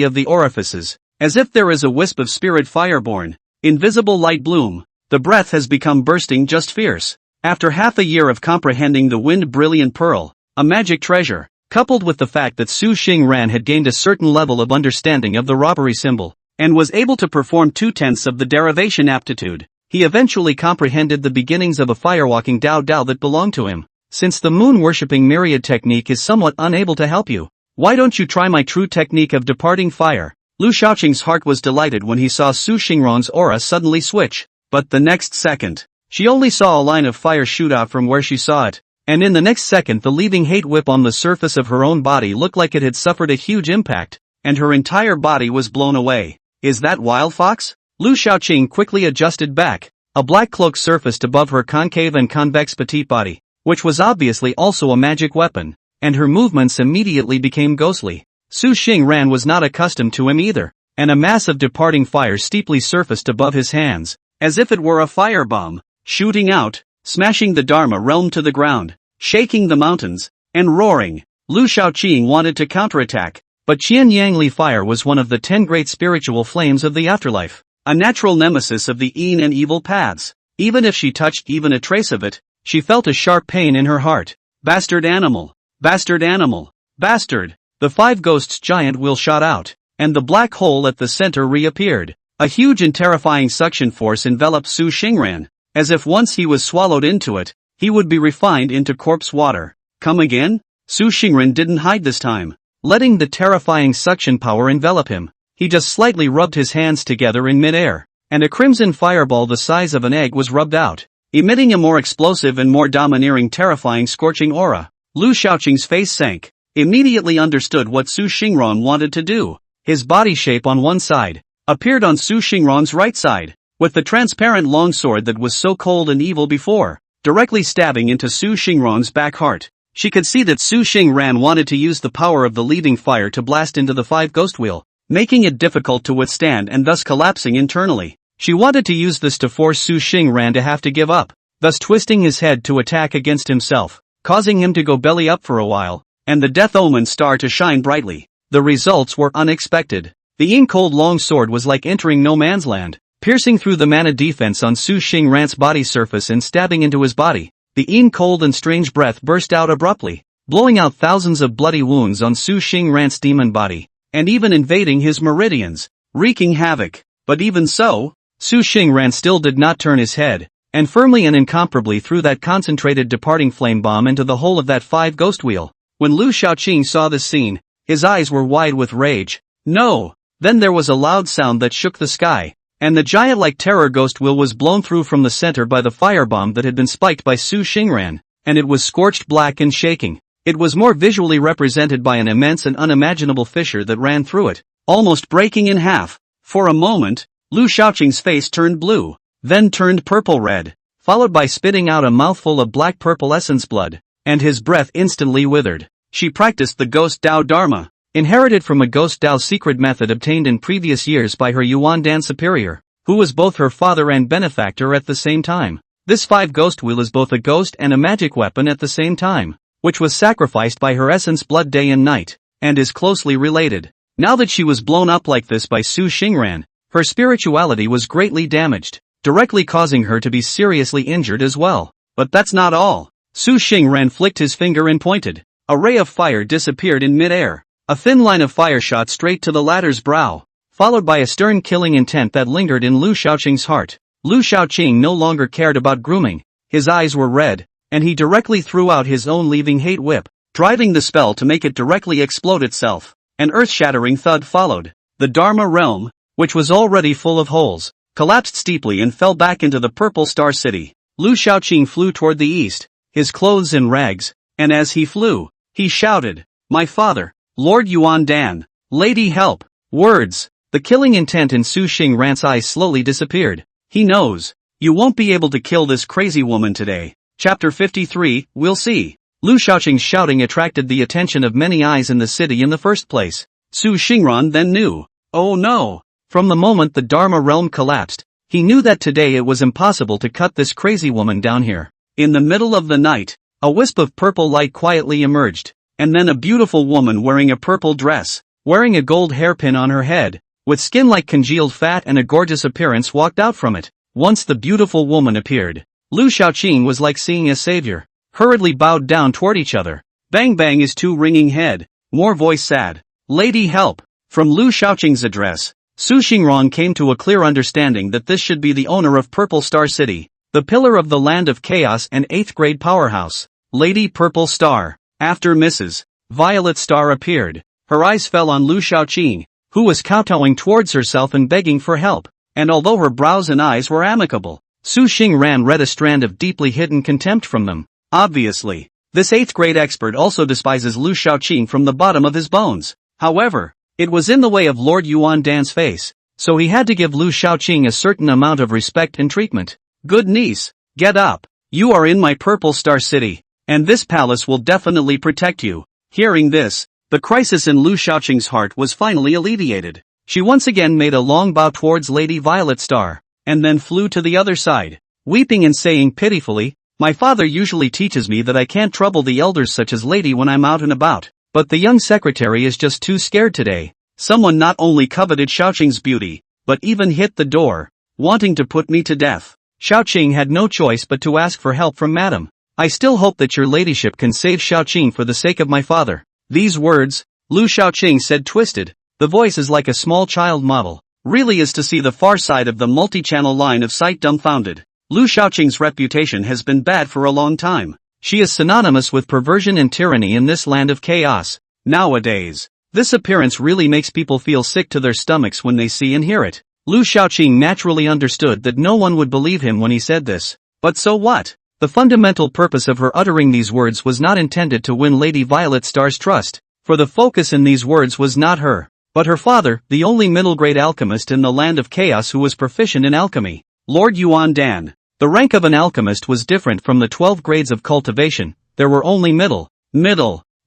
of the orifices, as if there is a wisp of spirit fireborn, invisible light bloom. The breath has become bursting just fierce. After half a year of comprehending the wind brilliant pearl, a magic treasure, coupled with the fact that Su Xingran had gained a certain level of understanding of the robbery symbol, and was able to perform 2/10 of the derivation aptitude, he eventually comprehended the beginnings of a firewalking Dao that belonged to him. Since the moon-worshipping myriad technique is somewhat unable to help you, why don't you try my true technique of departing fire? Lu Shaoqing's heart was delighted when he saw Su Xingran's aura suddenly switch, but the next second, she only saw a line of fire shoot out from where she saw it, and in the next second the leaving hate whip on the surface of her own body looked like it had suffered a huge impact, and her entire body was blown away. Is that Wild Fox? Lu Shaoqing quickly adjusted back. A black cloak surfaced above her concave and convex petite body, which was obviously also a magic weapon, and her movements immediately became ghostly. Su Xingran was not accustomed to him either, and a mass of departing fire steeply surfaced above his hands, as if it were a firebomb, shooting out, smashing the Dharma realm to the ground, shaking the mountains, and roaring. Lu Shaoqing wanted to counterattack, but Qian Yangli fire was one of the 10 great spiritual flames of the afterlife, a natural nemesis of the yin and evil paths. Even if she touched even a trace of it, she felt a sharp pain in her heart. Bastard animal! Bastard animal! Bastard! The 5 ghosts giant wheel shot out, and the black hole at the center reappeared. A huge and terrifying suction force enveloped Su Xingran, as if once he was swallowed into it, he would be refined into corpse water. Come again? Su Xingran didn't hide this time, letting the terrifying suction power envelop him. He just slightly rubbed his hands together in midair, and a crimson fireball the size of an egg was rubbed out, emitting a more explosive and more domineering terrifying scorching aura. Lu Shaoqing's face sank, immediately understood what Su Xingran wanted to do. His body shape on one side appeared on Su Xingran's right side, with the transparent long sword that was so cold and evil before, directly stabbing into Su Xingran's back heart. She could see that Su Xingran wanted to use the power of the leaving fire to blast into the 5 ghost wheel, making it difficult to withstand and thus collapsing internally. She wanted to use this to force Su Xingran to have to give up, thus twisting his head to attack against himself, causing him to go belly up for a while, and the death omen star to shine brightly. The results were unexpected. The ink-cold long sword was like entering no man's land, piercing through the mana defense on Su Xingran's body surface and stabbing into his body. The ink-cold and strange breath burst out abruptly, blowing out thousands of bloody wounds on Su Xingran's demon body, and even invading his meridians, wreaking havoc. But even so, Su Xingran still did not turn his head, and firmly and incomparably threw that concentrated departing flame bomb into the hole of that 5 ghost wheel. When Lu Shaoqing saw this scene, his eyes were wide with rage. No! Then there was a loud sound that shook the sky, and the giant-like terror ghost wheel was blown through from the center by the firebomb that had been spiked by Su Xingran, and it was scorched black and shaking. It was more visually represented by an immense and unimaginable fissure that ran through it, almost breaking in half. For a moment, Lu Shaoqing's face turned blue, then turned purple-red, followed by spitting out a mouthful of black-purple essence blood, and his breath instantly withered. She practiced the ghost Dao Dharma. inherited from a ghost Dao secret method obtained in previous years by her Yuan Dan superior, who was both her father and benefactor at the same time. This 5 ghost wheel is both a ghost and a magic weapon at the same time, which was sacrificed by her essence blood day and night, and is closely related. Now that she was blown up like this by Su Xingran, her spirituality was greatly damaged, directly causing her to be seriously injured as well. But that's not all. Su Xingran flicked his finger and pointed. A ray of fire disappeared in mid-air. A thin line of fire shot straight to the latter's brow, followed by a stern killing intent that lingered in Lu Shaoqing's heart. Lu Shaoqing no longer cared about grooming. His eyes were red, and he directly threw out his own leaving hate whip, driving the spell to make it directly explode itself. An earth-shattering thud followed. The Dharma realm, which was already full of holes, collapsed steeply and fell back into the Purple Star City. Lu Shaoqing flew toward the east, his clothes in rags, and as he flew, he shouted, "My father, Lord Yuan Dan, lady help!" Words. The killing intent in Su Xingran's eyes slowly disappeared. He knows. You won't be able to kill this crazy woman today. Chapter 53, we'll see. Lu Shaoqing's shouting attracted the attention of many eyes in the city in the first place. Su Xingran then knew. Oh no! From the moment the Dharma realm collapsed, he knew that today it was impossible to cut this crazy woman down here. In the middle of the night, a wisp of purple light quietly emerged, and then a beautiful woman wearing a purple dress, wearing a gold hairpin on her head, with skin like congealed fat and a gorgeous appearance walked out from it. Once the beautiful woman appeared, Lu Shaoqing was like seeing a savior, hurriedly bowed down toward each other. Bang bang is two ringing head, more voice sad. Lady help! From Lu Shaoqing's address, Su Xingran came to a clear understanding that this should be the owner of Purple Star City, the pillar of the land of chaos and 8th grade powerhouse. Lady Purple Star. After Mrs. Violet Star appeared, her eyes fell on Lu Shaoqing, who was kowtowing towards herself and begging for help, and although her brows and eyes were amicable, Su Xingran read a strand of deeply hidden contempt from them. Obviously, this 8th grade expert also despises Lu Shaoqing from the bottom of his bones. However, it was in the way of Lord Yuan Dan's face, so he had to give Lu Shaoqing a certain amount of respect and treatment. Good niece, get up. You are in my Purple Star City, and this palace will definitely protect you. Hearing this, the crisis in Lu Shaoqing's heart was finally alleviated. She once again made a long bow towards Lady Violet Star, and then flew to the other side, weeping and saying pitifully, "My father usually teaches me that I can't trouble the elders such as Lady when I'm out and about, but the young secretary is just too scared today. Someone not only coveted Shaoqing's beauty, but even hit the door, wanting to put me to death." Shaoqing had no choice but to ask for help from Madam. "I still hope that your ladyship can save Shaoqing for the sake of my father." These words, Lu Shaoqing said twisted, the voice is like a small child model, really is to see the far side of the multi-channel line of sight dumbfounded. Lu Shaoqing's reputation has been bad for a long time. She is synonymous with perversion and tyranny in this land of chaos. Nowadays, this appearance really makes people feel sick to their stomachs when they see and hear it. Lu Shaoqing naturally understood that no one would believe him when he said this. But so what? The fundamental purpose of her uttering these words was not intended to win Lady Violet Star's trust, for the focus in these words was not her, but her father, the only middle-grade alchemist in the land of chaos who was proficient in alchemy. Lord Yuan Dan. The rank of an alchemist was different from the 12 grades of cultivation. There were only middle,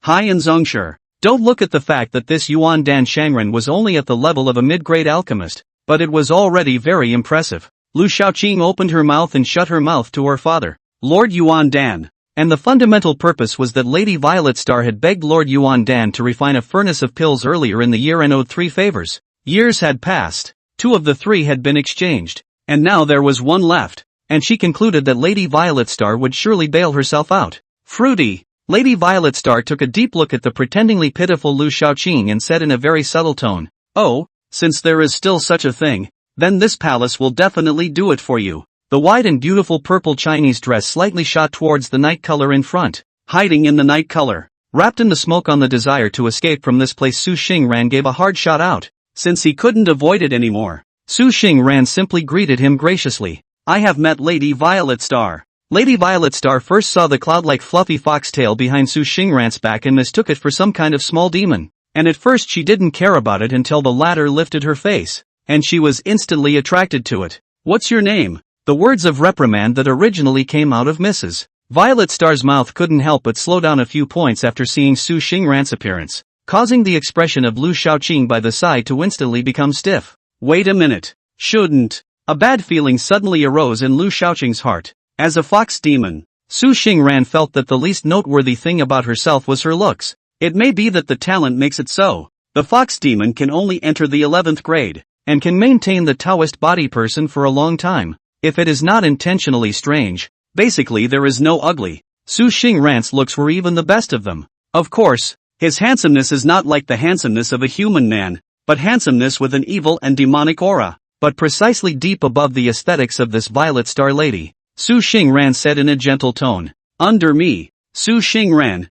high and zongshur. Don't look at the fact that this Yuan Dan Shangren was only at the level of a mid-grade alchemist, but it was already very impressive. Lu Shaoqing opened her mouth and shut her mouth to her father, Lord Yuan Dan. And the fundamental purpose was that Lady Violet Star had begged Lord Yuan Dan to refine a furnace of pills earlier in the year and owed 3 favors. Years had passed. 2 of the 3 had been exchanged, and now there was 1 left, and she concluded that Lady Violet Star would surely bail herself out. Fruity. Lady Violet Star took a deep look at the pretendingly pitiful Lu Shaoqing and said in a very subtle tone, "Oh, since there is still such a thing, then this palace will definitely do it for you." The white and beautiful purple Chinese dress slightly shot towards the night color in front, hiding in the night color. Wrapped in the smoke on the desire to escape from this place, Su Xingran gave a hard shot out. Since he couldn't avoid it anymore, Su Xingran simply greeted him graciously. "I have met Lady Violet Star." Lady Violet Star first saw the cloud-like fluffy foxtail behind Su Xingran's back and mistook it for some kind of small demon. And at first she didn't care about it until the latter lifted her face, and she was instantly attracted to it. "What's your name?" The words of reprimand that originally came out of Mrs. Violet Star's mouth couldn't help but slow down a few points after seeing Su Xingran's appearance. causing the expression of Lu Shaoqing by the side to instantly become stiff. Wait a minute. Shouldn't. A bad feeling suddenly arose in Lu Shaoqing's heart. As a fox demon, Su Xingran felt that the least noteworthy thing about herself was her looks. It may be that the talent makes it so. The fox demon can only enter the 11th grade, and can maintain the Taoist body person for a long time. If it is not intentionally strange, basically there is no ugly. Su Xingran's looks were even the best of them. Of course, his handsomeness is not like the handsomeness of a human man, but handsomeness with an evil and demonic aura. But precisely deep above the aesthetics of this Violet Star lady, Su Xingran said in a gentle tone, "Under me, Su Xingran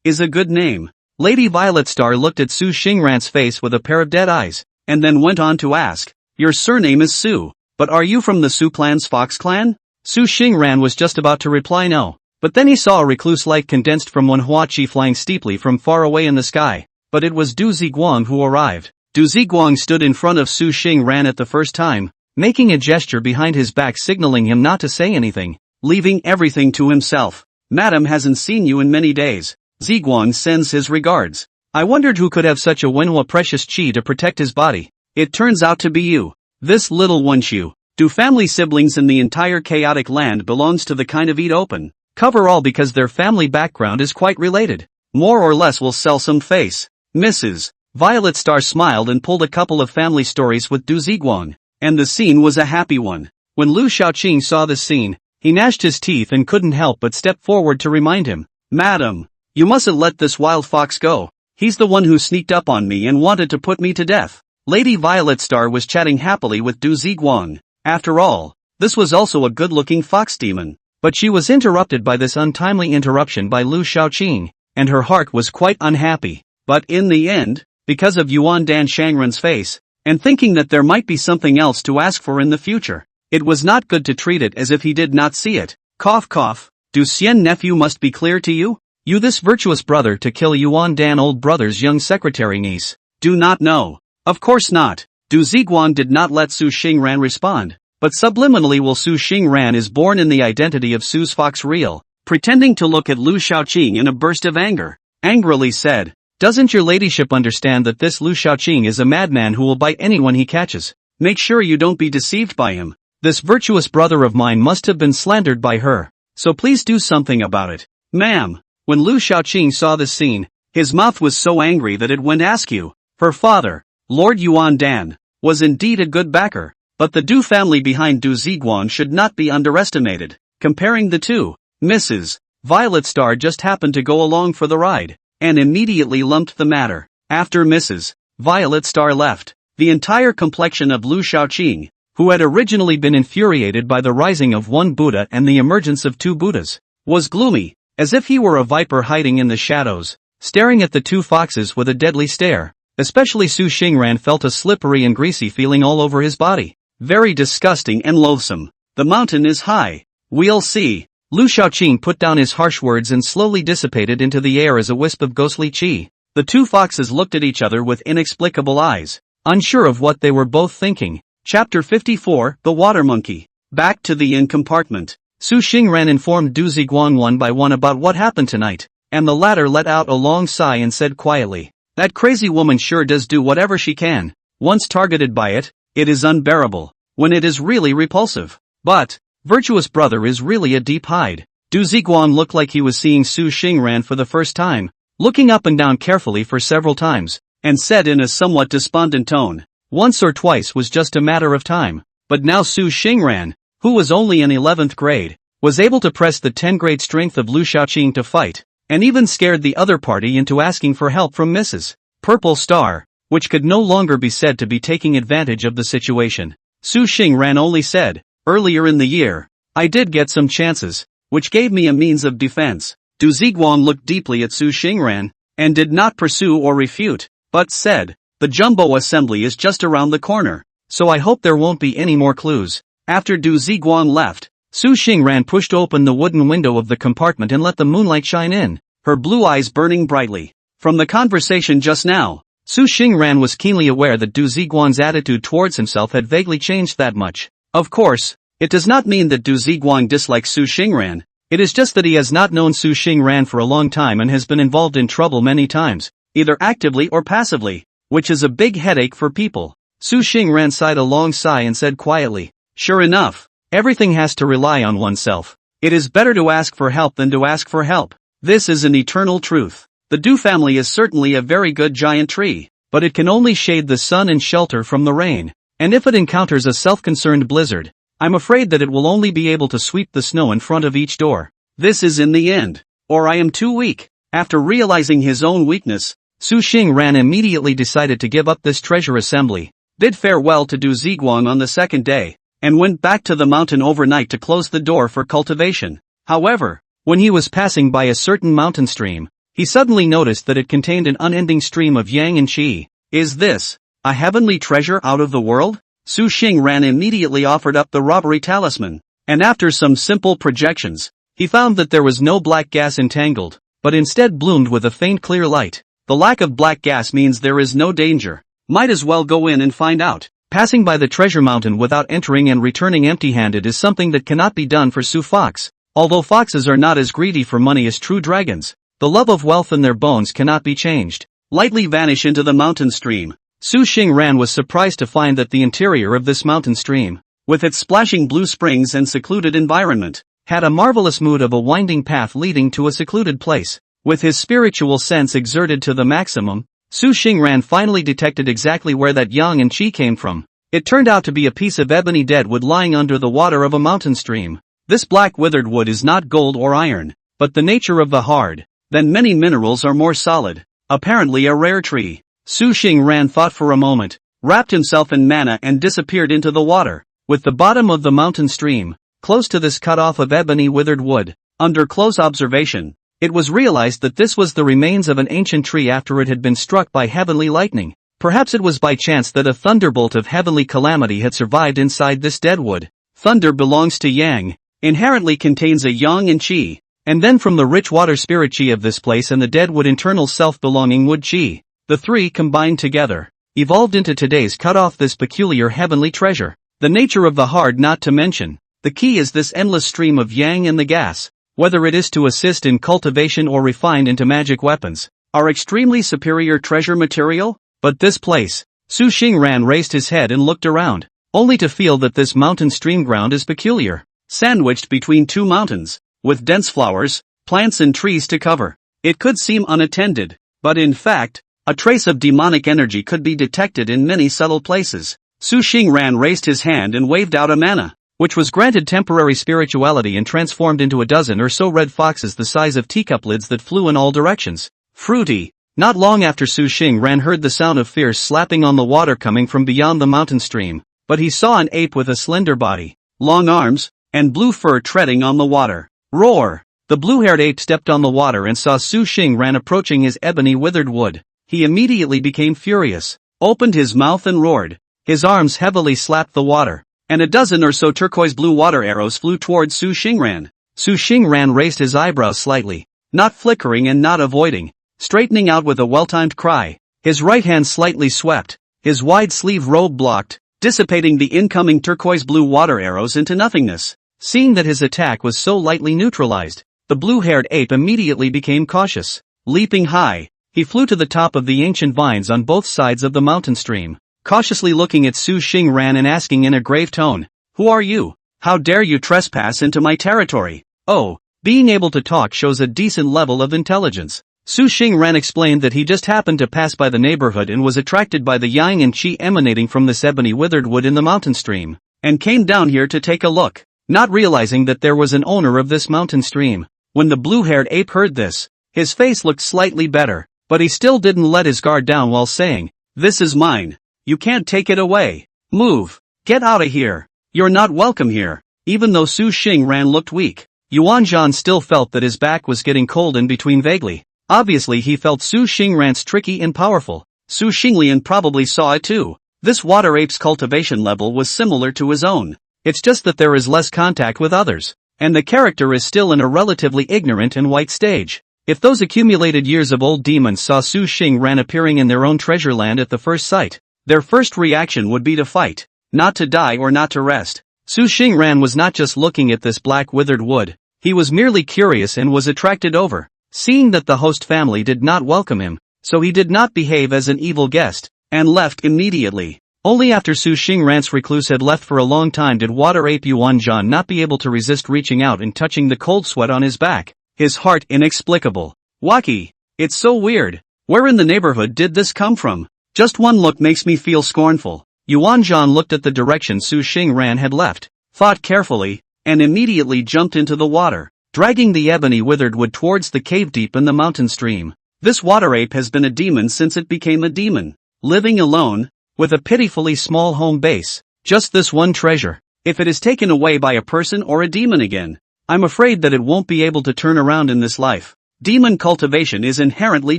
is a good name." Lady Violet Star looked at Su Xingran's face with a pair of dead eyes, and then went on to ask, "Your surname is Su, but are you from the Su clan's Fox clan?" Su Xingran was just about to reply no, but then he saw a recluse light condensed from Manhwa chi flying steeply from far away in the sky, but it was Du Ziguang who arrived. Du Ziguang stood in front of Su Xingran at the first time, making a gesture behind his back signaling him not to say anything, leaving everything to himself. "Madam hasn't seen you in many days. Ziguang sends his regards. I wondered who could have such a Wenhua precious chi to protect his body. It turns out to be you. This little Wenshu. Do family siblings in the entire chaotic land belongs to the kind of eat open, cover all because their family background is quite related. More or less will sell some face." Mrs. Violet Star smiled and pulled a couple of family stories with Du Ziguang, and the scene was a happy one. When Lu Shaoqing saw this scene, he gnashed his teeth and couldn't help but step forward to remind him, "Madam, you mustn't let this wild fox go. He's the one who sneaked up on me and wanted to put me to death." Lady Violet Star was chatting happily with Du Ziguang. After all, this was also a good-looking fox demon. But she was interrupted by this untimely interruption by Lu Shaoqing, and her heart was quite unhappy. But in the end, because of Yuan Dan Shangren's face, and thinking that there might be something else to ask for in the future, it was not good to treat it as if he did not see it. Cough cough. Du Xian nephew must be clear to you? You this virtuous brother to kill Yuan Dan old brother's young secretary niece. Do not know. Of course not. Du Ziguang did not let Su Xingran respond, but subliminally while Su Xingran is born in the identity of Su's fox real, pretending to look at Lu Shaoqing in a burst of anger, angrily said, "Doesn't your ladyship understand that this Lu Shaoqing is a madman who will bite anyone he catches? Make sure you don't be deceived by him. This virtuous brother of mine must have been slandered by her, so please do something about it." "Ma'am." When Lu Shaoqing saw this scene, his mouth was so angry that it went askew. Her father, Lord Yuan Dan, was indeed a good backer, but the Du family behind Du Ziguang should not be underestimated. Comparing the two, Mrs. Violet Star just happened to go along for the ride, and immediately lumped the matter. After Mrs. Violet Star left, the entire complexion of Lu Shaoqing, who had originally been infuriated by the rising of one Buddha and the emergence of two Buddhas, was gloomy, as if he were a viper hiding in the shadows, staring at the two foxes with a deadly stare. Especially Su Xingran felt a slippery and greasy feeling all over his body. Very disgusting and loathsome. The mountain is high. We'll see. Lu Shaoqing put down his harsh words and slowly dissipated into the air as a wisp of ghostly chi. The two foxes looked at each other with inexplicable eyes, unsure of what they were both thinking. Chapter 54, The Water Monkey. Back to the inn compartment. Su Xingran informed Du Ziguang one by one about what happened tonight, and the latter let out a long sigh and said quietly, "That crazy woman sure does do whatever she can. Once targeted by it, it is unbearable, when it is really repulsive. But, virtuous brother is really a deep hide." Du Ziguang looked like he was seeing Su Xingran for the first time, looking up and down carefully for several times, and said in a somewhat despondent tone, "Once or twice was just a matter of time, but now Su Xingran, who was only in 11th grade, was able to press the 10th grade strength of Lu Shaoqing to fight, and even scared the other party into asking for help from Mrs. Purple Star, which could no longer be said to be taking advantage of the situation. Su Xingran only said, "Earlier in the year, I did get some chances, which gave me a means of defense." Du Ziguang looked deeply at Su Xingran, and did not pursue or refute, but said, "The Jumbo Assembly is just around the corner, so I hope there won't be any more clues." After Du Ziguang left, Su Xingran pushed open the wooden window of the compartment and let the moonlight shine in, her blue eyes burning brightly. From the conversation just now, Su Xingran was keenly aware that Du Ziguang's attitude towards himself had vaguely changed that much. Of course, it does not mean that Du Ziguang dislikes Su Xingran. It is just that he has not known Su Xingran for a long time and has been involved in trouble many times, either actively or passively, which is a big headache for people. Su Xingran sighed a long sigh and said quietly, "Sure enough, everything has to rely on oneself. It is better to ask for help than to ask for help. This is an eternal truth. The Du family is certainly a very good giant tree, but it can only shade the sun and shelter from the rain. And if it encounters a self-concerned blizzard, I'm afraid that it will only be able to sweep the snow in front of each door. This is in the end. Or I am too weak." After realizing his own weakness, Su Xingran immediately decided to give up this treasure assembly, bid farewell to Du Ziguang on the second day, and went back to the mountain overnight to close the door for cultivation. However, when he was passing by a certain mountain stream, he suddenly noticed that it contained an unending stream of yang and qi. Is this a heavenly treasure out of the world? Su Xingran immediately offered up the robbery talisman, and after some simple projections, he found that there was no black gas entangled, but instead bloomed with a faint clear light. The lack of black gas means there is no danger. Might as well go in and find out. Passing by the treasure mountain without entering and returning empty-handed is something that cannot be done for Su Fox. Although foxes are not as greedy for money as true dragons, the love of wealth in their bones cannot be changed. Lightly vanish into the mountain stream. Su Xingran was surprised to find that the interior of this mountain stream, with its splashing blue springs and secluded environment, had a marvelous mood of a winding path leading to a secluded place. With his spiritual sense exerted to the maximum, Su Xingran finally detected exactly where that yang and qi came from. It turned out to be a piece of ebony dead wood lying under the water of a mountain stream. This black withered wood is not gold or iron, but the nature of the hard. Then many minerals are more solid. Apparently a rare tree. Su Xingran thought for a moment, wrapped himself in mana and disappeared into the water. With the bottom of the mountain stream, close to this cut-off of ebony withered wood, under close observation, it was realized that this was the remains of an ancient tree after it had been struck by heavenly lightning. Perhaps it was by chance that a thunderbolt of heavenly calamity had survived inside this dead wood. Thunder belongs to yang, inherently contains a yang and qi, and then from the rich water spirit qi of this place and the dead wood internal self-belonging wood qi, the three combined together, evolved into today's cut-off this peculiar heavenly treasure. The nature of the hard not to mention. The key is this endless stream of yang and the gas, whether it is to assist in cultivation or refined into magic weapons, are extremely superior treasure material. But this place, Su Xingran raised his head and looked around, only to feel that this mountain stream ground is peculiar, sandwiched between two mountains, with dense flowers, plants and trees to cover. It could seem unattended, but in fact, a trace of demonic energy could be detected in many subtle places. Su Xingran raised his hand and waved out a mana, which was granted temporary spirituality and transformed into a dozen or so red foxes the size of teacup lids that flew in all directions. Fruity. Not long after Su Xingran heard the sound of fierce slapping on the water coming from beyond the mountain stream, but he saw an ape with a slender body, long arms, and blue fur treading on the water. Roar! The blue-haired ape stepped on the water and saw Su Xingran approaching his ebony withered wood. He immediately became furious, opened his mouth and roared. His arms heavily slapped the water, and a dozen or so turquoise blue water arrows flew towards Su Xingran. Su Xingran raised his eyebrows slightly, not flickering and not avoiding, straightening out with a well-timed cry. His right hand slightly swept, his wide sleeve robe blocked, dissipating the incoming turquoise blue water arrows into nothingness. Seeing that his attack was so lightly neutralized, the blue-haired ape immediately became cautious. Leaping high, he flew to the top of the ancient vines on both sides of the mountain stream, cautiously looking at Su Xingran and asking in a grave tone, "Who are you? How dare you trespass into my territory?" Oh, being able to talk shows a decent level of intelligence. Su Xingran explained that he just happened to pass by the neighborhood and was attracted by the yang and qi emanating from this ebony withered wood in the mountain stream, and came down here to take a look, not realizing that there was an owner of this mountain stream. When the blue-haired ape heard this, his face looked slightly better, but he still didn't let his guard down while saying, "This is mine. You can't take it away. Move. Get out of here. You're not welcome here." Even though Su Xingran looked weak, Yuan Zhan still felt that his back was getting cold in between vaguely. Obviously he felt Su Xingran's tricky and powerful. Su Xinglian probably saw it too. This water ape's cultivation level was similar to his own. It's just that there is less contact with others, and the character is still in a relatively ignorant and white stage. If those accumulated years of old demons saw Su Xingran appearing in their own treasure land at the first sight, their first reaction would be to fight, not to die or not to rest. Su Xingran was not just looking at this black withered wood, He was merely curious and was attracted over, seeing that the host family did not welcome him, so he did not behave as an evil guest, and left immediately. Only after Su Xingran's recluse had left for a long time did water ape Yuan Zhan not be able to resist reaching out and touching the cold sweat on his back, his heart inexplicable. Waki, it's so weird. Where in the neighborhood did this come from? Just one look makes me feel scornful. Yuan Zhan looked at the direction Su Xingran had left, thought carefully, and immediately jumped into the water, dragging the ebony withered wood towards the cave deep in the mountain stream. This water ape has been a demon since it became a demon, living alone, with a pitifully small home base, just this one treasure. If it is taken away by a person or a demon again, I'm afraid that it won't be able to turn around in this life. Demon cultivation is inherently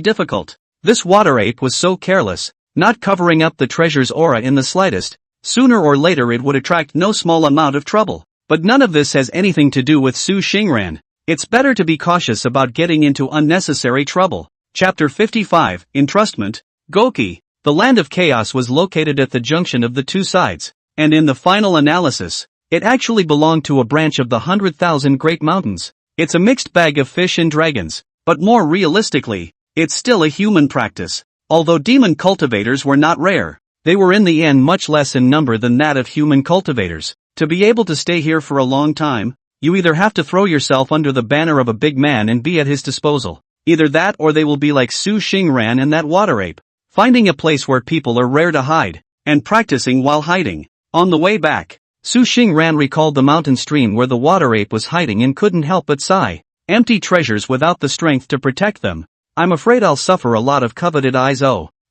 difficult. This water ape was so careless, not covering up the treasure's aura in the slightest. Sooner or later it would attract no small amount of trouble. But none of this has anything to do with Su Xingran. It's better to be cautious about getting into unnecessary trouble. Chapter 55, Entrustment. Goki. The land of chaos was located at the junction of the two sides, and in the final analysis, it actually belonged to a branch of the 100,000 Great Mountains. It's a mixed bag of fish and dragons, but more realistically, it's still a human practice. Although demon cultivators were not rare, they were in the end much less in number than that of human cultivators. To be able to stay here for a long time, you either have to throw yourself under the banner of a big man and be at his disposal. Either that or they will be like Su Xingran and that water ape, finding a place where people are rare to hide, and practicing while hiding. On the way back, Su Xingran recalled the mountain stream where the water ape was hiding and couldn't help but sigh. Empty treasures without the strength to protect them. I'm afraid I'll suffer a lot of coveted eyes.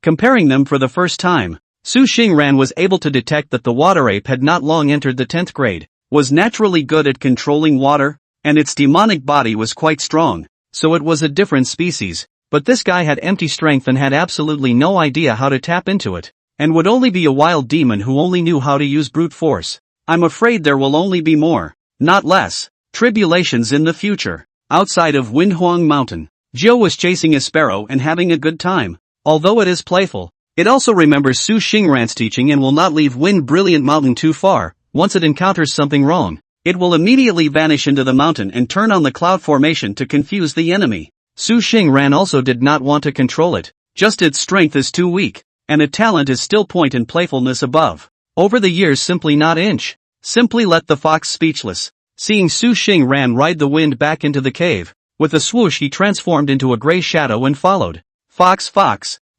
Comparing them for the first time, Su Xingran was able to detect that the water ape had not long entered the 10th grade, was naturally good at controlling water, and its demonic body was quite strong, so it was a different species. But this guy had empty strength and had absolutely no idea how to tap into it, and would only be a wild demon who only knew how to use brute force. I'm afraid there will only be more, not less, tribulations in the future. Outside of Windhuang Mountain, Jiu was chasing a sparrow and having a good time. Although it is playful, it also remembers Su Xingran's teaching and will not leave Wind Brilliant Mountain too far. Once it encounters something wrong, it will immediately vanish into the mountain and turn on the cloud formation to confuse the enemy. Su Xingran also did not want to control it, just its strength is too weak, and a talent is still point and playfulness above. Over the years simply not inch. Simply let the fox speechless. Seeing Su Xingran ride the wind back into the cave, with a swoosh he transformed into a gray shadow and followed. Fox,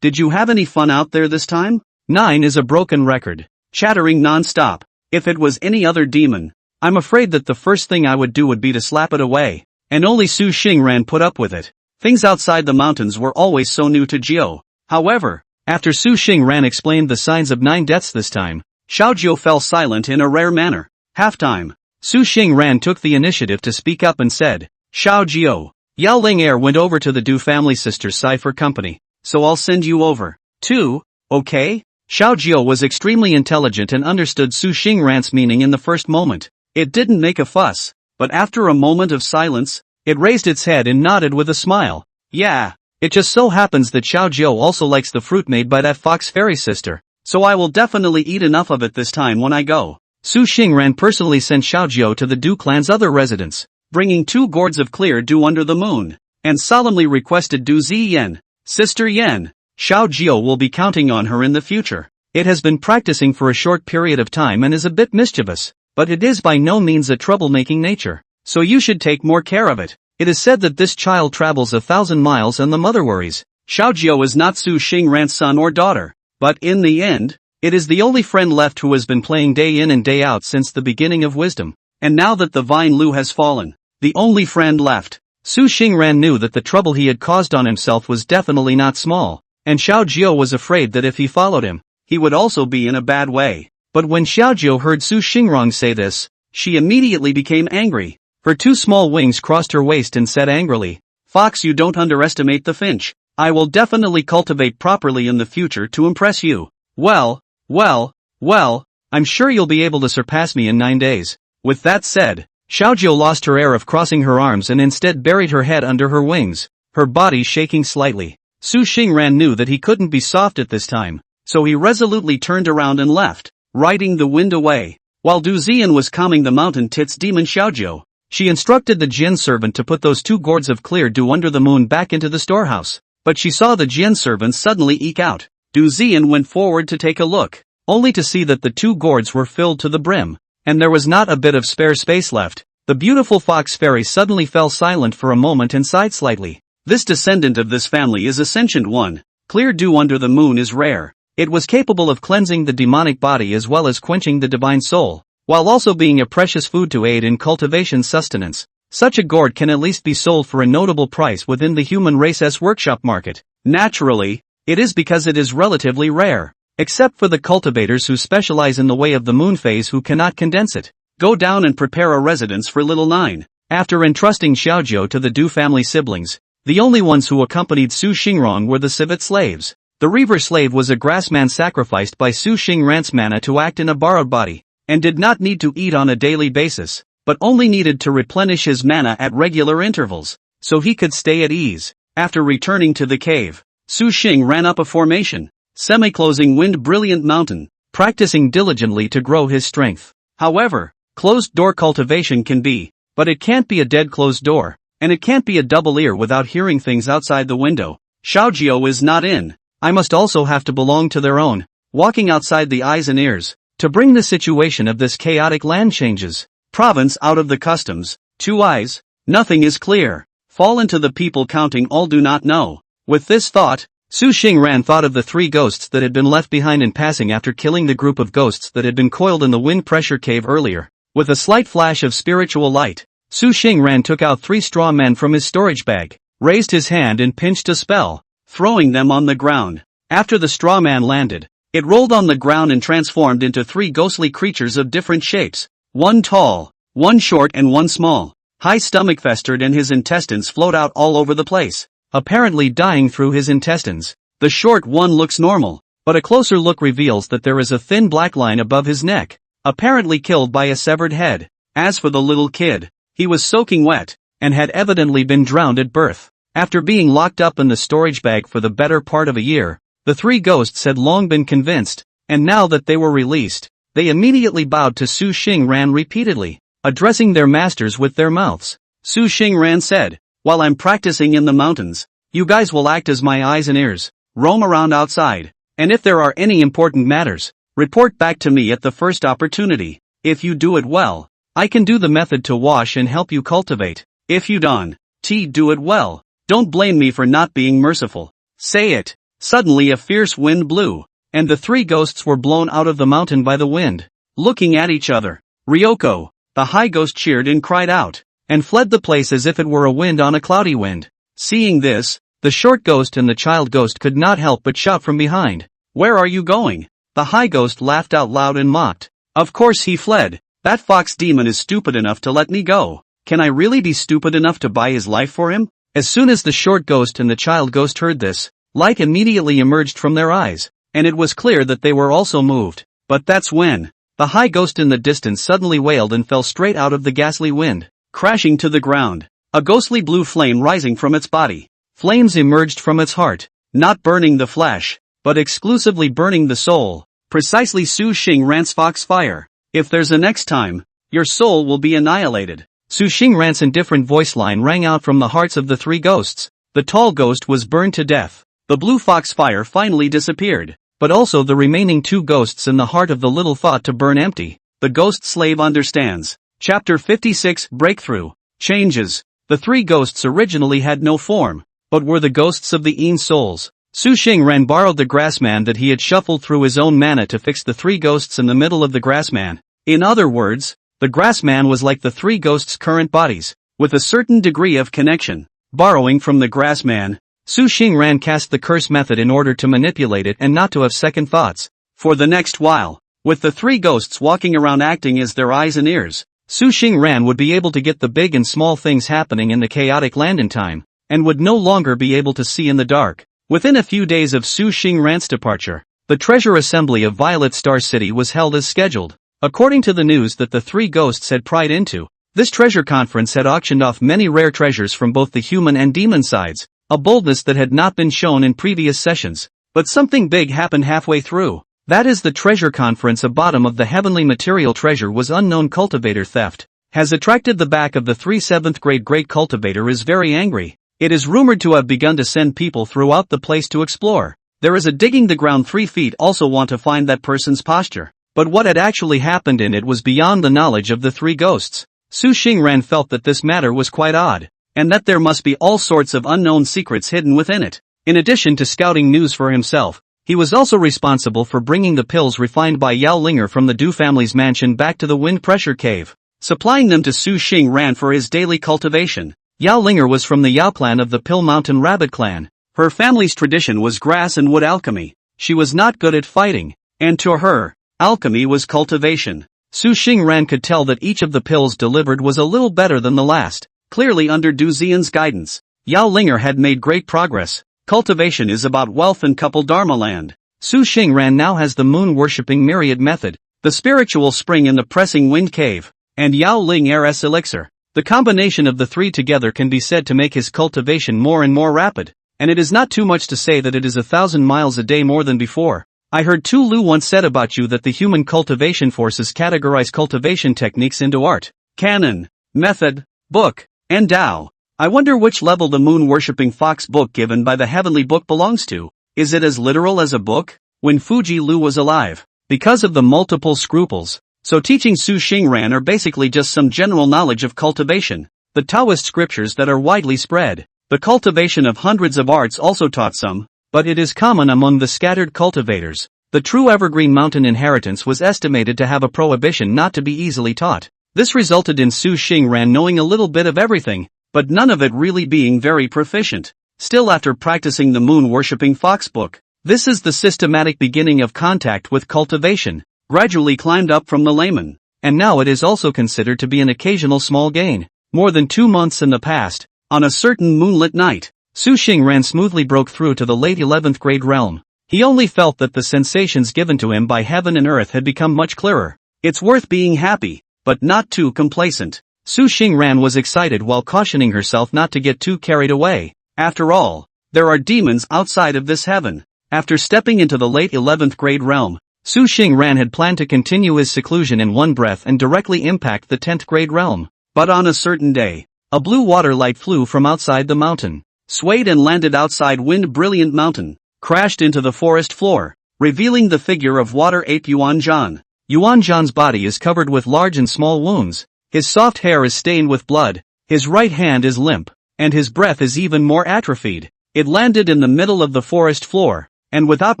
did you have any fun out there this time? 9 is a broken record, chattering non-stop. If it was any other demon, I'm afraid that the first thing I would do would be to slap it away, and only Su Xingran put up with it. Things outside the mountains were always so new to Jiu. However, after Su Xingran explained the signs of 9 deaths this time, Xiao Jiu fell silent in a rare manner. Halftime. Su Xingran took the initiative to speak up and said, Xiao Jiu, Yao Ling Air went over to the Du family sister's cipher company, so I'll send you over, too, okay? Xiao Jiu was extremely intelligent and understood Su Xingran's meaning in the first moment. It didn't make a fuss, but after a moment of silence, it raised its head and nodded with a smile. Yeah, it just so happens that Xiao Jiu also likes the fruit made by that fox fairy sister, so I will definitely eat enough of it this time when I go. Su Xingran personally sent Xiao Jiu to the Du clan's other residence, bringing 2 gourds of clear dew under the moon, and solemnly requested Du Zi Yen, Sister Yen, Xiao Jiu will be counting on her in the future. It has been practicing for a short period of time and is a bit mischievous, but it is by no means a troublemaking nature, so you should take more care of it. It is said that this child travels 1,000 miles and the mother worries. Xiao Jiu is not Su Xingran's son or daughter, but in the end, it is the only friend left who has been playing day in and day out since the beginning of wisdom, and now that the vine Lu has fallen, the only friend left. Su Xingran knew that the trouble he had caused on himself was definitely not small, and Xiao Jiu was afraid that if he followed him, he would also be in a bad way. But when Xiao Jiu heard Su Xingran say this, she immediately became angry. Her 2 small wings crossed her waist and said angrily, Fox, you don't underestimate the finch. I will definitely cultivate properly in the future to impress you. Well, I'm sure you'll be able to surpass me in 9 days. With that said, Xiao Jiu lost her air of crossing her arms and instead buried her head under her wings, her body shaking slightly. Su Xingran knew that he couldn't be soft at this time, so he resolutely turned around and left, riding the wind away. While Du Ziyan was calming the mountain tits demon Xiao Jiu, She instructed the Jinn servant to put those 2 gourds of clear dew under the moon back into the storehouse. But she saw the Jinn servant suddenly eke out. Du Zian went forward to take a look, only to see that the 2 gourds were filled to the brim, and there was not a bit of spare space left. The beautiful fox fairy suddenly fell silent for a moment and sighed slightly. This descendant of this family is a sentient one. Clear dew under the moon is rare. It was capable of cleansing the demonic body as well as quenching the divine soul, while also being a precious food to aid in cultivation sustenance. Such a gourd can at least be sold for a notable price within the human race's workshop market. Naturally, it is because it is relatively rare, except for the cultivators who specialize in the way of the moon phase who cannot condense it. Go down and prepare a residence for little 9. After entrusting Xiaojiu to the Du family siblings, the only ones who accompanied Su Xingrong were the civet slaves. The reaver slave was a grassman sacrificed by Su Xingran's mana to act in a borrowed body, and did not need to eat on a daily basis, but only needed to replenish his mana at regular intervals, so he could stay at ease. After returning to the cave, Su Xing ran up a formation, semi-closing wind brilliant mountain, practicing diligently to grow his strength. However, closed-door cultivation can be, but it can't be a dead closed door, and it can't be a double ear without hearing things outside the window. Xiaojiu is not in. I must also have to belong to their own, walking outside the eyes and ears, to bring the situation of this chaotic land changes. Province out of the customs, 2 eyes, nothing is clear. Fall into the people counting all do not know. With this thought, Su Xingran thought of the 3 ghosts that had been left behind in passing after killing the group of ghosts that had been coiled in the wind pressure cave earlier. With a slight flash of spiritual light, Su Xingran took out 3 straw men from his storage bag, raised his hand and pinched a spell, throwing them on the ground. After the straw man landed, it rolled on the ground and transformed into 3 ghostly creatures of different shapes, 1 tall, 1 short and 1 small. High stomach festered and his intestines flowed out all over the place, apparently dying through his intestines. The short one looks normal, but a closer look reveals that there is a thin black line above his neck, apparently killed by a severed head. As for the little kid, he was soaking wet, and had evidently been drowned at birth. After being locked up in the storage bag for the better part of a year, the 3 ghosts had long been convinced, and now that they were released, they immediately bowed to Su Xingran repeatedly, addressing their masters with their mouths. Su Xingran said, "While I'm practicing in the mountains, you guys will act as my eyes and ears, roam around outside, and if there are any important matters, report back to me at the first opportunity. If you do it well, I can do the method to wash and help you cultivate. If you don't, do it well. Don't blame me for not being merciful. Say it." Suddenly a fierce wind blew, and the 3 ghosts were blown out of the mountain by the wind. Looking at each other, Ryoko, the high ghost cheered and cried out, and fled the place as if it were a wind on a cloudy wind. Seeing this, the short ghost and the child ghost could not help but shout from behind, "Where are you going?" The high ghost laughed out loud and mocked. "Of course he fled. That fox demon is stupid enough to let me go. Can I really be stupid enough to buy his life for him?" As soon as the short ghost and the child ghost heard this, light immediately emerged from their eyes, and it was clear that they were also moved. But that's when the high ghost in the distance suddenly wailed and fell straight out of the ghastly wind, crashing to the ground, a ghostly blue flame rising from its body. Flames emerged from its heart, not burning the flesh, but exclusively burning the soul, precisely Su Xingran's fox fire. "If there's a next time, your soul will be annihilated." Su Xingran's indifferent voice line rang out from the hearts of the 3 ghosts. The tall ghost was burned to death. The blue fox fire finally disappeared, but also the remaining 2 ghosts in the heart of the little thought to burn empty. The ghost slave understands. Chapter 56 Breakthrough. Changes. The 3 ghosts originally had no form, but were the ghosts of the Een souls. Su Xingran borrowed the grassman that he had shuffled through his own mana to fix the 3 ghosts in the middle of the grassman. In other words, the grassman was like the 3 ghosts' current bodies, with a certain degree of connection. Borrowing from the grassman, Su Xingran cast the curse method in order to manipulate it and not to have second thoughts. For the next while, with the 3 ghosts walking around acting as their eyes and ears, Su Xingran would be able to get the big and small things happening in the chaotic land in time, and would no longer be able to see in the dark. Within a few days of Su Xingran's departure, the treasure assembly of Violet Star City was held as scheduled. According to the news that the 3 ghosts had pried into, this treasure conference had auctioned off many rare treasures from both the human and demon sides, a boldness that had not been shown in previous sessions. But something big happened halfway through. That is, the treasure conference, a bottom of the heavenly material treasure was unknown cultivator theft. has attracted the back of the 3 7th grade great cultivator is very angry. It is rumored to have begun to send people throughout the place to explore. There is a digging the ground 3 feet also want to find that person's posture. But what had actually happened in it was beyond the knowledge of the 3 ghosts. Su Xingran felt that this matter was quite odd, and that there must be all sorts of unknown secrets hidden within it. In addition to scouting news for himself, he was also responsible for bringing the pills refined by Yao Linger from the Du family's mansion back to the wind pressure cave, supplying them to Su Xingran for his daily cultivation. Yao Linger was from the Yao clan of the Pill Mountain Rabbit clan. Her family's tradition was grass and wood alchemy. She was not good at fighting, and to her, alchemy was cultivation. Su Xingran could tell that each of the pills delivered was a little better than the last. Clearly under Du Xian's guidance, Yao Linger had made great progress. Cultivation is about wealth and couple dharma land. Su Xingran now has the moon-worshipping myriad method, the spiritual spring in the pressing wind cave, and Yao Ling Heiress elixir. The combination of the 3 together can be said to make his cultivation more and more rapid, and it is not too much to say that it is 1,000 miles a day more than before. I heard Tu Lu once said about you that the human cultivation forces categorize cultivation techniques into art, canon, method, book, and Tao. I wonder which level the moon-worshipping fox book given by the heavenly book belongs to. Is it as literal as a book? When Fuji Lu was alive, because of the multiple scruples, so teaching Su Xingran are basically just some general knowledge of cultivation, the Taoist scriptures that are widely spread. The cultivation of hundreds of arts also taught some, but it is common among the scattered cultivators. The true evergreen mountain inheritance was estimated to have a prohibition not to be easily taught. This resulted in Su Xingran knowing a little bit of everything, but none of it really being very proficient. Still, after practicing the moon-worshipping fox book, this is the systematic beginning of contact with cultivation, gradually climbed up from the layman, and now it is also considered to be an occasional small gain. More than 2 months in the past, on a certain moonlit night, Su Xingran smoothly broke through to the late 11th grade realm. He only felt that the sensations given to him by heaven and earth had become much clearer. It's worth being happy, but not too complacent. Su Xingran was excited while cautioning herself not to get too carried away. After all, there are demons outside of this heaven. After stepping into the late 11th grade realm, Su Xingran had planned to continue his seclusion in one breath and directly impact the 10th grade realm. But on a certain day, a blue water light flew from outside the mountain, swayed and landed outside Wind Brilliant Mountain, crashed into the forest floor, revealing the figure of water ape Yuan Zhan. Yuan Zhan's body is covered with large and small wounds. His soft hair is stained with blood, his right hand is limp, and his breath is even more atrophied. It landed in the middle of the forest floor, and without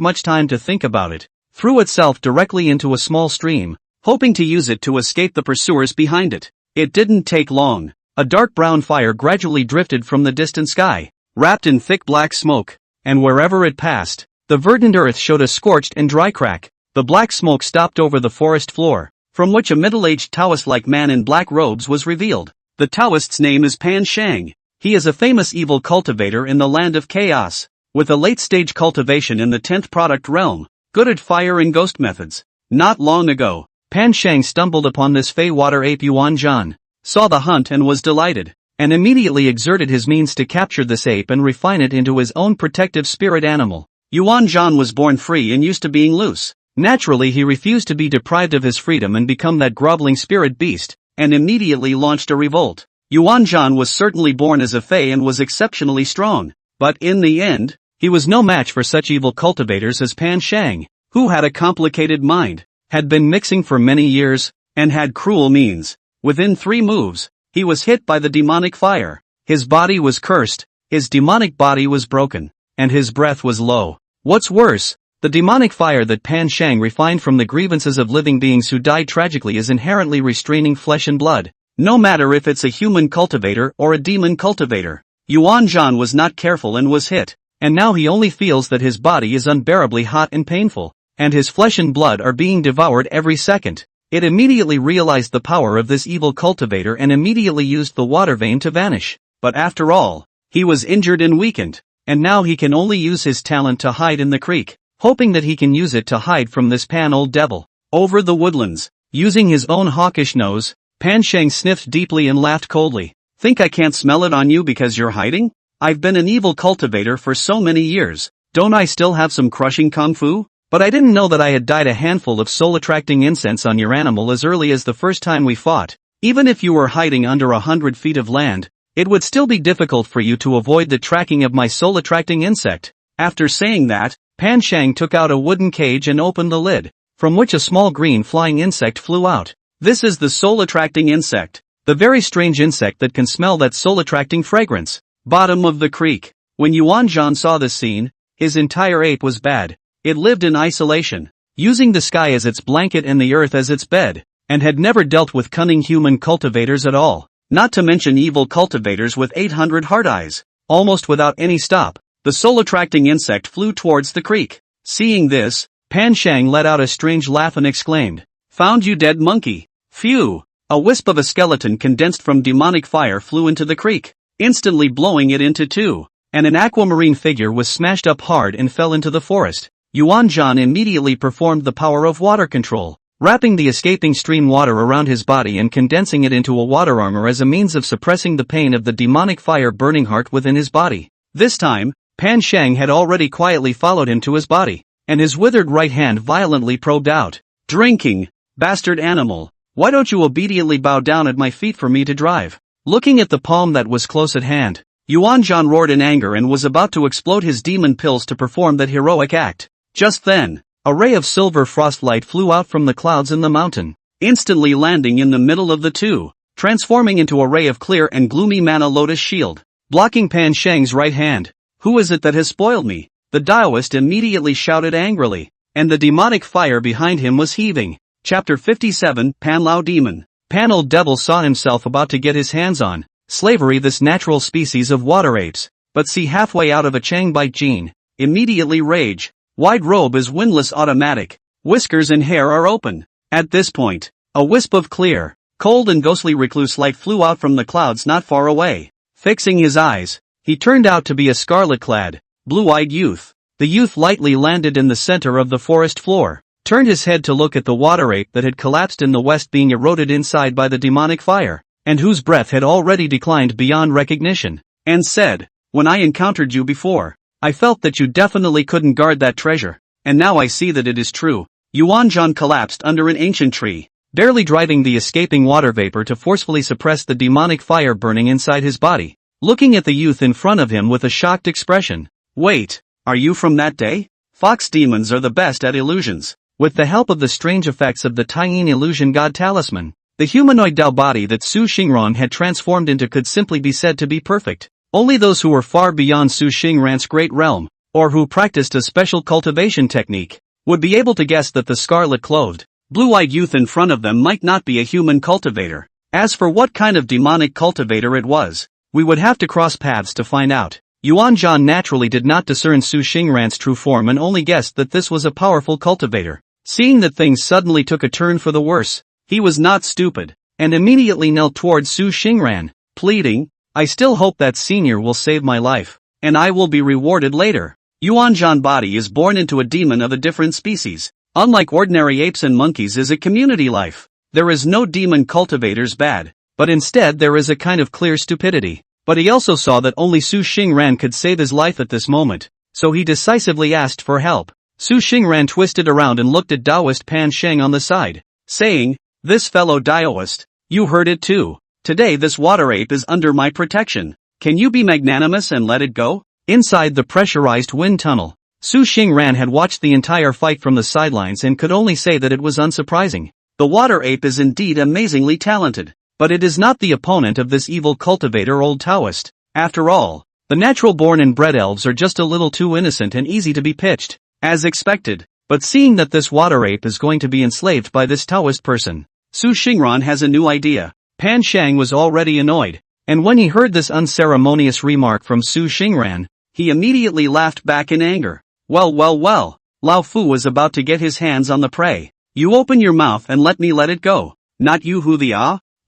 much time to think about it, threw itself directly into a small stream, hoping to use it to escape the pursuers behind it. It didn't take long. A dark brown fire gradually drifted from the distant sky, wrapped in thick black smoke, and wherever it passed, the verdant earth showed a scorched and dry crack. The black smoke stopped over the forest floor, from which a middle-aged Taoist-like man in black robes was revealed. The Taoist's name is Pan Shang. He is a famous evil cultivator in the land of chaos, with a late-stage cultivation in the 10th product realm, good at fire and ghost methods. Not long ago, Pan Shang stumbled upon this fey water ape Yuan Zhan, saw the hunt and was delighted, and immediately exerted his means to capture this ape and refine it into his own protective spirit animal. Yuan Zhan was born free and used to being loose. Naturally, he refused to be deprived of his freedom and become that groveling spirit beast, and immediately launched a revolt. Yuan Zhan was certainly born as a fey and was exceptionally strong, but in the end, he was no match for such evil cultivators as Pan Shang, who had a complicated mind, had been mixing for many years, and had cruel means. Within 3 moves, he was hit by the demonic fire. His body was cursed, his demonic body was broken, and his breath was low. What's worse, the demonic fire that Pan Shang refined from the grievances of living beings who died tragically is inherently restraining flesh and blood, no matter if it's a human cultivator or a demon cultivator. Yuan Zhan was not careful and was hit, and now he only feels that his body is unbearably hot and painful, and his flesh and blood are being devoured every second. It immediately realized the power of this evil cultivator and immediately used the water vein to vanish. But after all, he was injured and weakened, and now he can only use his talent to hide in the creek, hoping that he can use it to hide from this Pan old devil. Over the woodlands, using his own hawkish nose, Pan Shang sniffed deeply and laughed coldly. Think I can't smell it on you because you're hiding? I've been an evil cultivator for so many years, don't I still have some crushing kung fu? But I didn't know that I had dyed a handful of soul-attracting incense on your animal as early as the first time we fought. Even if you were hiding under 100 feet of land, it would still be difficult for you to avoid the tracking of my soul-attracting insect. After saying that, Pan Shang took out a wooden cage and opened the lid, from which a small green flying insect flew out. This is the soul-attracting insect, the very strange insect that can smell that soul-attracting fragrance. Bottom of the creek. When Yuan Zhan saw this scene, his entire ape was bad. It lived in isolation, using the sky as its blanket and the earth as its bed, and had never dealt with cunning human cultivators at all, not to mention evil cultivators with 800 hard eyes. Almost without any stop, the soul-attracting insect flew towards the creek. Seeing this, Pan Shang let out a strange laugh and exclaimed, "Found you dead monkey." Phew! A wisp of a skeleton condensed from demonic fire flew into the creek, instantly blowing it into two, and an aquamarine figure was smashed up hard and fell into the forest. Yuan Zhan immediately performed the power of water control, wrapping the escaping stream water around his body and condensing it into a water armor as a means of suppressing the pain of the demonic fire burning heart within his body. This time, Pan Shang had already quietly followed him to his body, and his withered right hand violently probed out. "Drinking, bastard animal, why don't you obediently bow down at my feet for me to drive?" Looking at the palm that was close at hand, Yuan Zhan roared in anger and was about to explode his demon pills to perform that heroic act. Just then, a ray of silver frostlight flew out from the clouds in the mountain, instantly landing in the middle of the two, transforming into a ray of clear and gloomy mana lotus shield, blocking Pan Shang's right hand. "Who is it that has spoiled me?" the Taoist immediately shouted angrily, and the demonic fire behind him was heaving. Chapter 57, Pan Lao Demon. Pan Old Devil saw himself about to get his hands on slavery, this natural species of water apes, but see halfway out of a Chang bite gene, immediately rage. Wide robe is windless automatic, whiskers and hair are open. At this point, a wisp of clear, cold and ghostly recluse light flew out from the clouds not far away. Fixing his eyes, he turned out to be a scarlet-clad, blue-eyed youth. The youth lightly landed in the center of the forest floor, turned his head to look at the water ape that had collapsed in the west, being eroded inside by the demonic fire, and whose breath had already declined beyond recognition, and said, "When I encountered you before, I felt that you definitely couldn't guard that treasure, and now I see that it is true." Yuan Zhan collapsed under an ancient tree, barely driving the escaping water vapor to forcefully suppress the demonic fire burning inside his body, looking at the youth in front of him with a shocked expression. "Wait, are you from that day? Fox demons are the best at illusions." With the help of the strange effects of the Taiyin illusion god talisman, the humanoid Dao body that Su Xingran had transformed into could simply be said to be perfect. Only those who were far beyond Su Xingran's great realm, or who practiced a special cultivation technique, would be able to guess that the scarlet-clothed, blue-eyed youth in front of them might not be a human cultivator. As for what kind of demonic cultivator it was, we would have to cross paths to find out. Yuan Zhan naturally did not discern Su Xingran's true form and only guessed that this was a powerful cultivator. Seeing that things suddenly took a turn for the worse, he was not stupid, and immediately knelt towards Su Xingran, pleading, "I still hope that senior will save my life, and I will be rewarded later." Yuan Zhan body is born into a demon of a different species. Unlike ordinary apes and monkeys is a community life. There is no demon cultivators bad, but instead there is a kind of clear stupidity. But he also saw that only Su Xingran could save his life at this moment, so he decisively asked for help. Su Xingran twisted around and looked at Taoist Pan Shang on the side, saying, "This fellow Taoist, you heard it too. Today this water ape is under my protection. Can you be magnanimous and let it go?" Inside the pressurized wind tunnel, Su Xingran had watched the entire fight from the sidelines and could only say that it was unsurprising. The water ape is indeed amazingly talented, but it is not the opponent of this evil cultivator old Taoist. After all, the natural-born and bred elves are just a little too innocent and easy to be pitched, as expected. But seeing that this water ape is going to be enslaved by this Taoist person, Su Xingran has a new idea. Pan Shang was already annoyed, and when he heard this unceremonious remark from Su Xingran, he immediately laughed back in anger. Well, Lao Fu was about to get his hands on the prey. "You open your mouth and let me let it go. Not you who the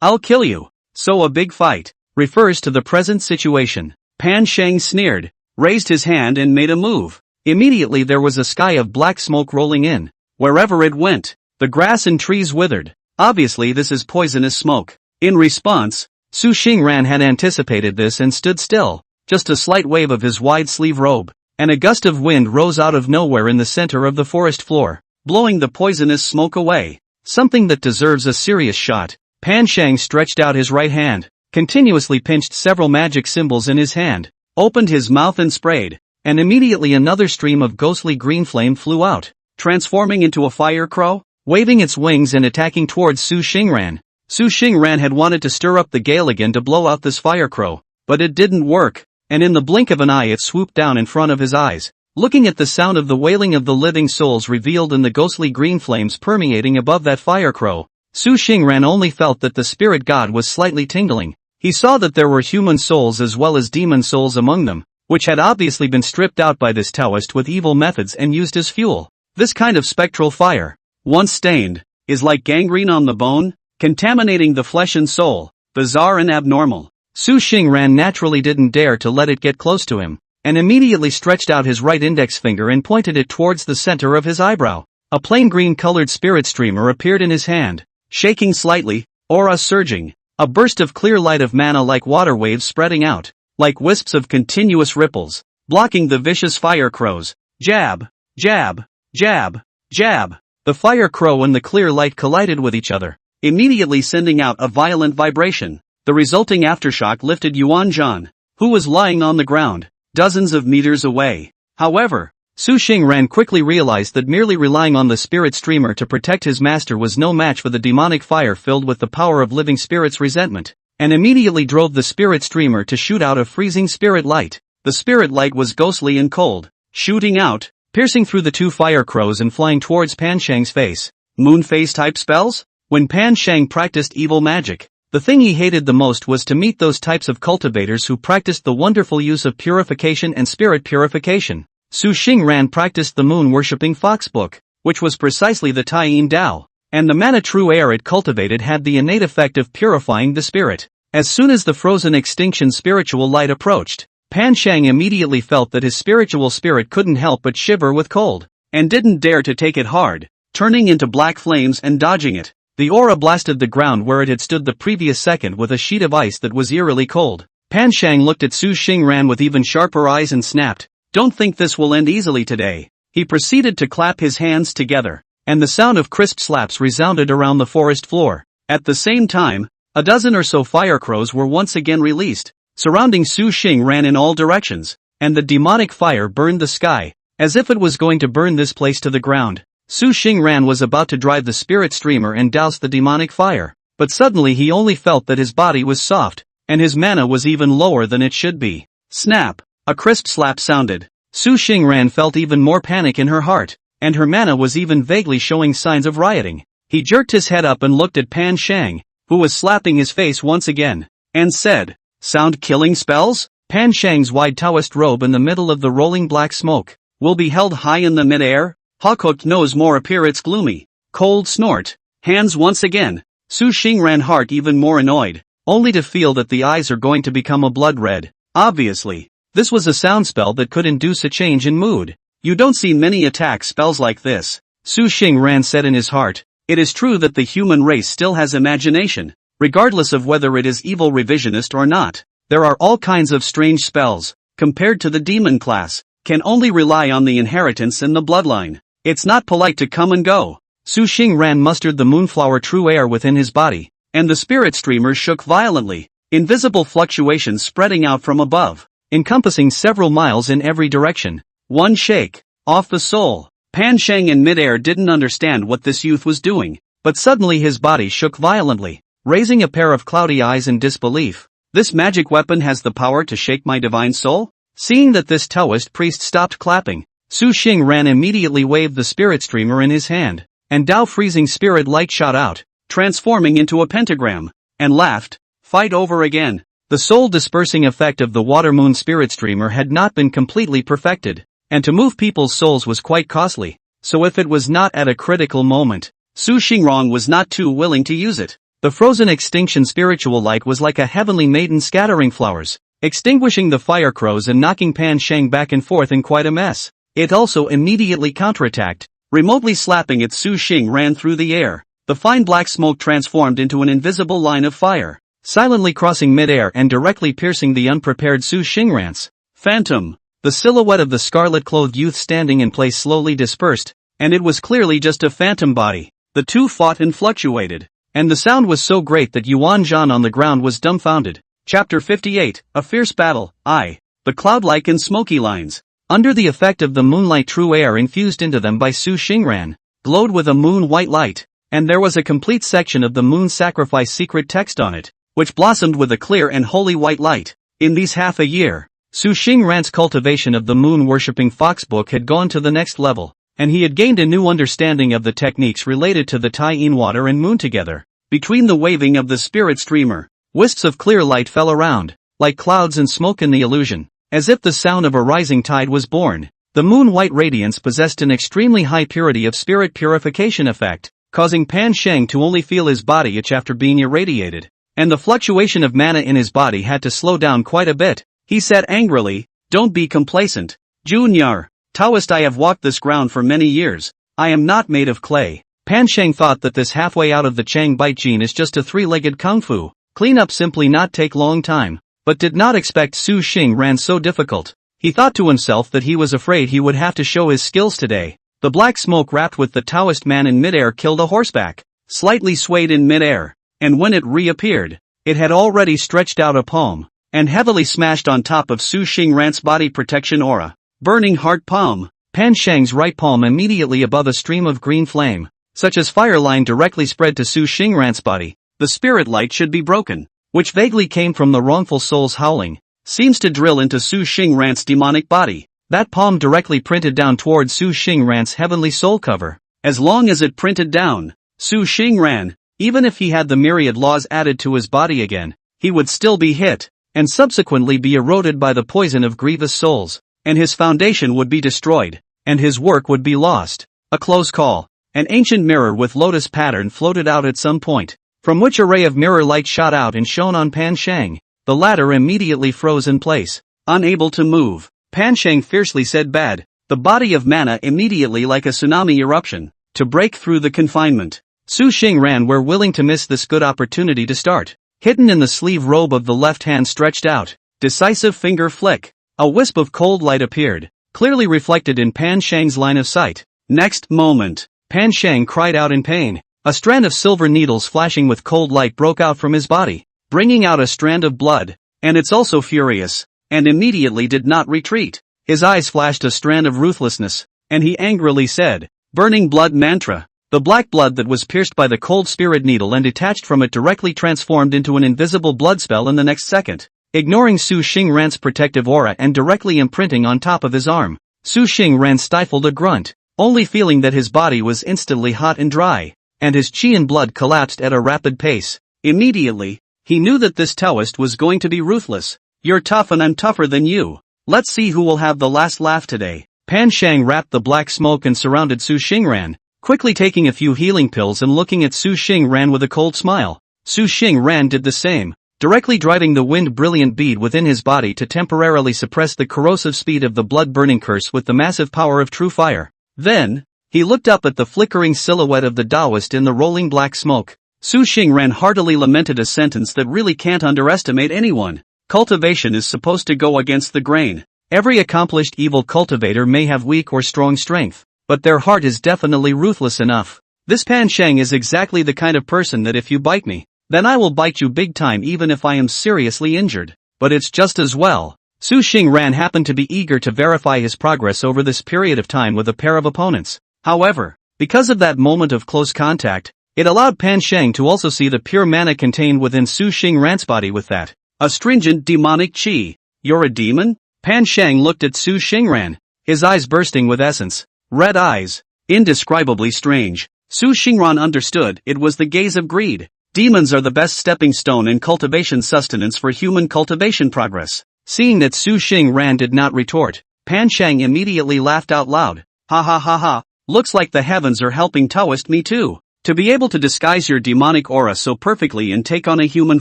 I'll kill you." So a big fight refers to the present situation. Pan Shang sneered, raised his hand and made a move. Immediately there was a sky of black smoke rolling in. Wherever it went, the grass and trees withered. Obviously this is poisonous smoke. In response, Su Xingran had anticipated this and stood still, just a slight wave of his wide sleeve robe, and a gust of wind rose out of nowhere in the center of the forest floor, blowing the poisonous smoke away. Something that deserves a serious shot. Pan Shang stretched out his right hand, continuously pinched several magic symbols in his hand, opened his mouth and sprayed, and immediately another stream of ghostly green flame flew out, transforming into a fire crow, waving its wings and attacking towards Su Xingran. Su Xingran had wanted to stir up the gale again to blow out this fire crow, but it didn't work, and in the blink of an eye it swooped down in front of his eyes. Looking at the sound of the wailing of the living souls revealed in the ghostly green flames permeating above that fire crow, Su Xingran only felt that the spirit god was slightly tingling. He saw that there were human souls as well as demon souls among them, which had obviously been stripped out by this Taoist with evil methods and used as fuel. This kind of spectral fire, once stained, is like gangrene on the bone, contaminating the flesh and soul, bizarre and abnormal. Su Xingran naturally didn't dare to let it get close to him, and immediately stretched out his right index finger and pointed it towards the center of his eyebrow. A plain green-colored spirit streamer appeared in his hand, shaking slightly, aura surging, a burst of clear light of mana like water waves spreading out, like wisps of continuous ripples, blocking the vicious fire crows. Jab, jab, jab, jab. The fire crow and the clear light collided with each other, immediately sending out a violent vibration. The resulting aftershock lifted Yuan Zhan, who was lying on the ground, dozens of meters away. However, Su Xingran quickly realized that merely relying on the spirit streamer to protect his master was no match for the demonic fire filled with the power of living spirit's resentment, and immediately drove the spirit streamer to shoot out a freezing spirit light. The spirit light was ghostly and cold, shooting out, piercing through the two fire crows and flying towards Pan Shang's face. Moon phase type spells? When Pan Shang practiced evil magic, the thing he hated the most was to meet those types of cultivators who practiced the wonderful use of purification and spirit purification. Su Xingran practiced the moon-worshipping fox book, which was precisely the Taiyin Dao, and the mana true air it cultivated had the innate effect of purifying the spirit. As soon as the frozen extinction spiritual light approached, Pan Shang immediately felt that his spiritual spirit couldn't help but shiver with cold, and didn't dare to take it hard, turning into black flames and dodging it. The aura blasted the ground where it had stood the previous second with a sheet of ice that was eerily cold. Pan Shang looked at Su Xingran with even sharper eyes and snapped, "Don't think this will end easily today." He proceeded to clap his hands together, and the sound of crisp slaps resounded around the forest floor. At the same time, a dozen or so fire crows were once again released, surrounding Su Xingran in all directions, and the demonic fire burned the sky, as if it was going to burn this place to the ground. Su Xingran was about to drive the spirit streamer and douse the demonic fire, but suddenly he only felt that his body was soft, and his mana was even lower than it should be. Snap! A crisp slap sounded. Su Xingran felt even more panic in her heart, and her mana was even vaguely showing signs of rioting. He jerked his head up and looked at Pan Shang, who was slapping his face once again, and said, "Sound-killing spells?" Pan Shang's wide Taoist robe in the middle of the rolling black smoke will be held high in the mid-air. Hawk-hooked nose more appear its gloomy, cold snort. Hands once again. Su Xingran heart even more annoyed, only to feel that the eyes are going to become a blood red. Obviously, this was a sound spell that could induce a change in mood. You don't see many attack spells like this. Su Xingran said in his heart, it is true that the human race still has imagination, regardless of whether it is evil revisionist or not. There are all kinds of strange spells, compared to the demon class, can only rely on the inheritance and the bloodline. It's not polite to come and go. Su Xingran mustered the moonflower true air within his body, and the spirit streamer shook violently, invisible fluctuations spreading out from above, encompassing several miles in every direction. One shake, off the soul. Pan Shang in midair didn't understand what this youth was doing, but suddenly his body shook violently, raising a pair of cloudy eyes in disbelief. This magic weapon has the power to shake my divine soul? Seeing that this Taoist priest stopped clapping, Su Xingran immediately waved the spirit streamer in his hand, and Dao freezing spirit light shot out, transforming into a pentagram, and laughed, "Fight over again." The soul dispersing effect of the water moon spirit streamer had not been completely perfected, and to move people's souls was quite costly, so if it was not at a critical moment, Su Xingran was not too willing to use it. The frozen extinction spiritual light was like a heavenly maiden scattering flowers, extinguishing the fire crows and knocking Pan Shang back and forth in quite a mess. It also immediately counterattacked, remotely slapping at Su Xingran through the air. The fine black smoke transformed into an invisible line of fire, silently crossing mid-air and directly piercing the unprepared Su Xingran's phantom. The silhouette of the scarlet-clothed youth standing in place slowly dispersed, and it was clearly just a phantom body. The two fought and fluctuated, and the sound was so great that Yuan Zhan on the ground was dumbfounded. Chapter 58, A Fierce Battle, The cloud-like and smoky lines. Under the effect of the moonlight, true air infused into them by Su Xingran glowed with a moon-white light, and there was a complete section of the moon sacrifice secret text on it, which blossomed with a clear and holy white light. In these half a year, Su Xingran's cultivation of the moon-worshipping fox book had gone to the next level, and he had gained a new understanding of the techniques related to the tie-in water and moon together. Between the waving of the spirit streamer, wisps of clear light fell around, like clouds and smoke in the illusion, as if the sound of a rising tide was born. The moon-white radiance possessed an extremely high purity of spirit purification effect, causing Pan Sheng to only feel his body itch after being irradiated, and the fluctuation of mana in his body had to slow down quite a bit. He said angrily, "Don't be complacent, Junior. Taoist, I have walked this ground for many years. I am not made of clay." Pan Sheng thought that this halfway out of the Chang Bite gene is just a three-legged kung fu, clean up simply not take long time, but did not expect Su Xingran so difficult. He thought to himself that he was afraid he would have to show his skills today. The black smoke wrapped with the Taoist man in midair killed a horseback, slightly swayed in midair, and when it reappeared, it had already stretched out a palm, and heavily smashed on top of Su Xingran's body protection aura. Burning heart palm. Pan Sheng's right palm immediately above a stream of green flame, such as fire line directly spread to Su Xingran's body. The spirit light should be broken, which vaguely came from the wrongful soul's howling, seems to drill into Su Xingran's demonic body. That palm directly printed down toward Su Xingran's heavenly soul cover. As long as it printed down, Su Xingran, even if he had the myriad laws added to his body again, he would still be hit, and subsequently be eroded by the poison of grievous souls, and his foundation would be destroyed, and his work would be lost. A close call. An ancient mirror with lotus pattern floated out at some point, from which a ray of mirror light shot out and shone on Pan Sheng. The latter immediately froze in place, unable to move. Pan Sheng fiercely said, "Bad." The body of mana immediately like a tsunami eruption, to break through the confinement. Su Xingran were willing to miss this good opportunity to start. Hidden in the sleeve robe of the left hand stretched out, decisive finger flick. A wisp of cold light appeared, clearly reflected in Pan Sheng's line of sight. Next moment, Pan Sheng cried out in pain. A strand of silver needles flashing with cold light broke out from his body, bringing out a strand of blood, and it's also furious, and immediately did not retreat. His eyes flashed a strand of ruthlessness, and he angrily said, "Burning blood mantra." The black blood that was pierced by the cold spirit needle and detached from it directly transformed into an invisible blood spell in the next second, ignoring Su Xingran's protective aura and directly imprinting on top of his arm. Su Xingran stifled a grunt, only feeling that his body was instantly hot and dry, and his qi and blood collapsed at a rapid pace. Immediately, he knew that this Taoist was going to be ruthless. "You're tough and I'm tougher than you. Let's see who will have the last laugh today." Pan Sheng wrapped the black smoke and surrounded Su Xingran, quickly taking a few healing pills and looking at Su Xingran with a cold smile. Su Xingran did the same, directly driving the wind brilliant bead within his body to temporarily suppress the corrosive speed of the blood-burning curse with the massive power of true fire. Then, he looked up at the flickering silhouette of the Taoist in the rolling black smoke. Su Xingran heartily lamented a sentence that really can't underestimate anyone. Cultivation is supposed to go against the grain. Every accomplished evil cultivator may have weak or strong strength, but their heart is definitely ruthless enough. This Pan Sheng is exactly the kind of person that if you bite me, then I will bite you big time even if I am seriously injured. But it's just as well. Su Xingran happened to be eager to verify his progress over this period of time with a pair of opponents. However, because of that moment of close contact, it allowed Pan Sheng to also see the pure mana contained within Su Xingran's body with that astringent demonic qi. "You're a demon?" Pan Sheng looked at Su Xingran, his eyes bursting with essence. Red eyes. Indescribably strange. Su Xingran understood it was the gaze of greed. Demons are the best stepping stone in cultivation sustenance for human cultivation progress. Seeing that Su Xingran did not retort, Pan Sheng immediately laughed out loud. "Ha ha ha ha, looks like the heavens are helping Taoist me too. To be able to disguise your demonic aura so perfectly and take on a human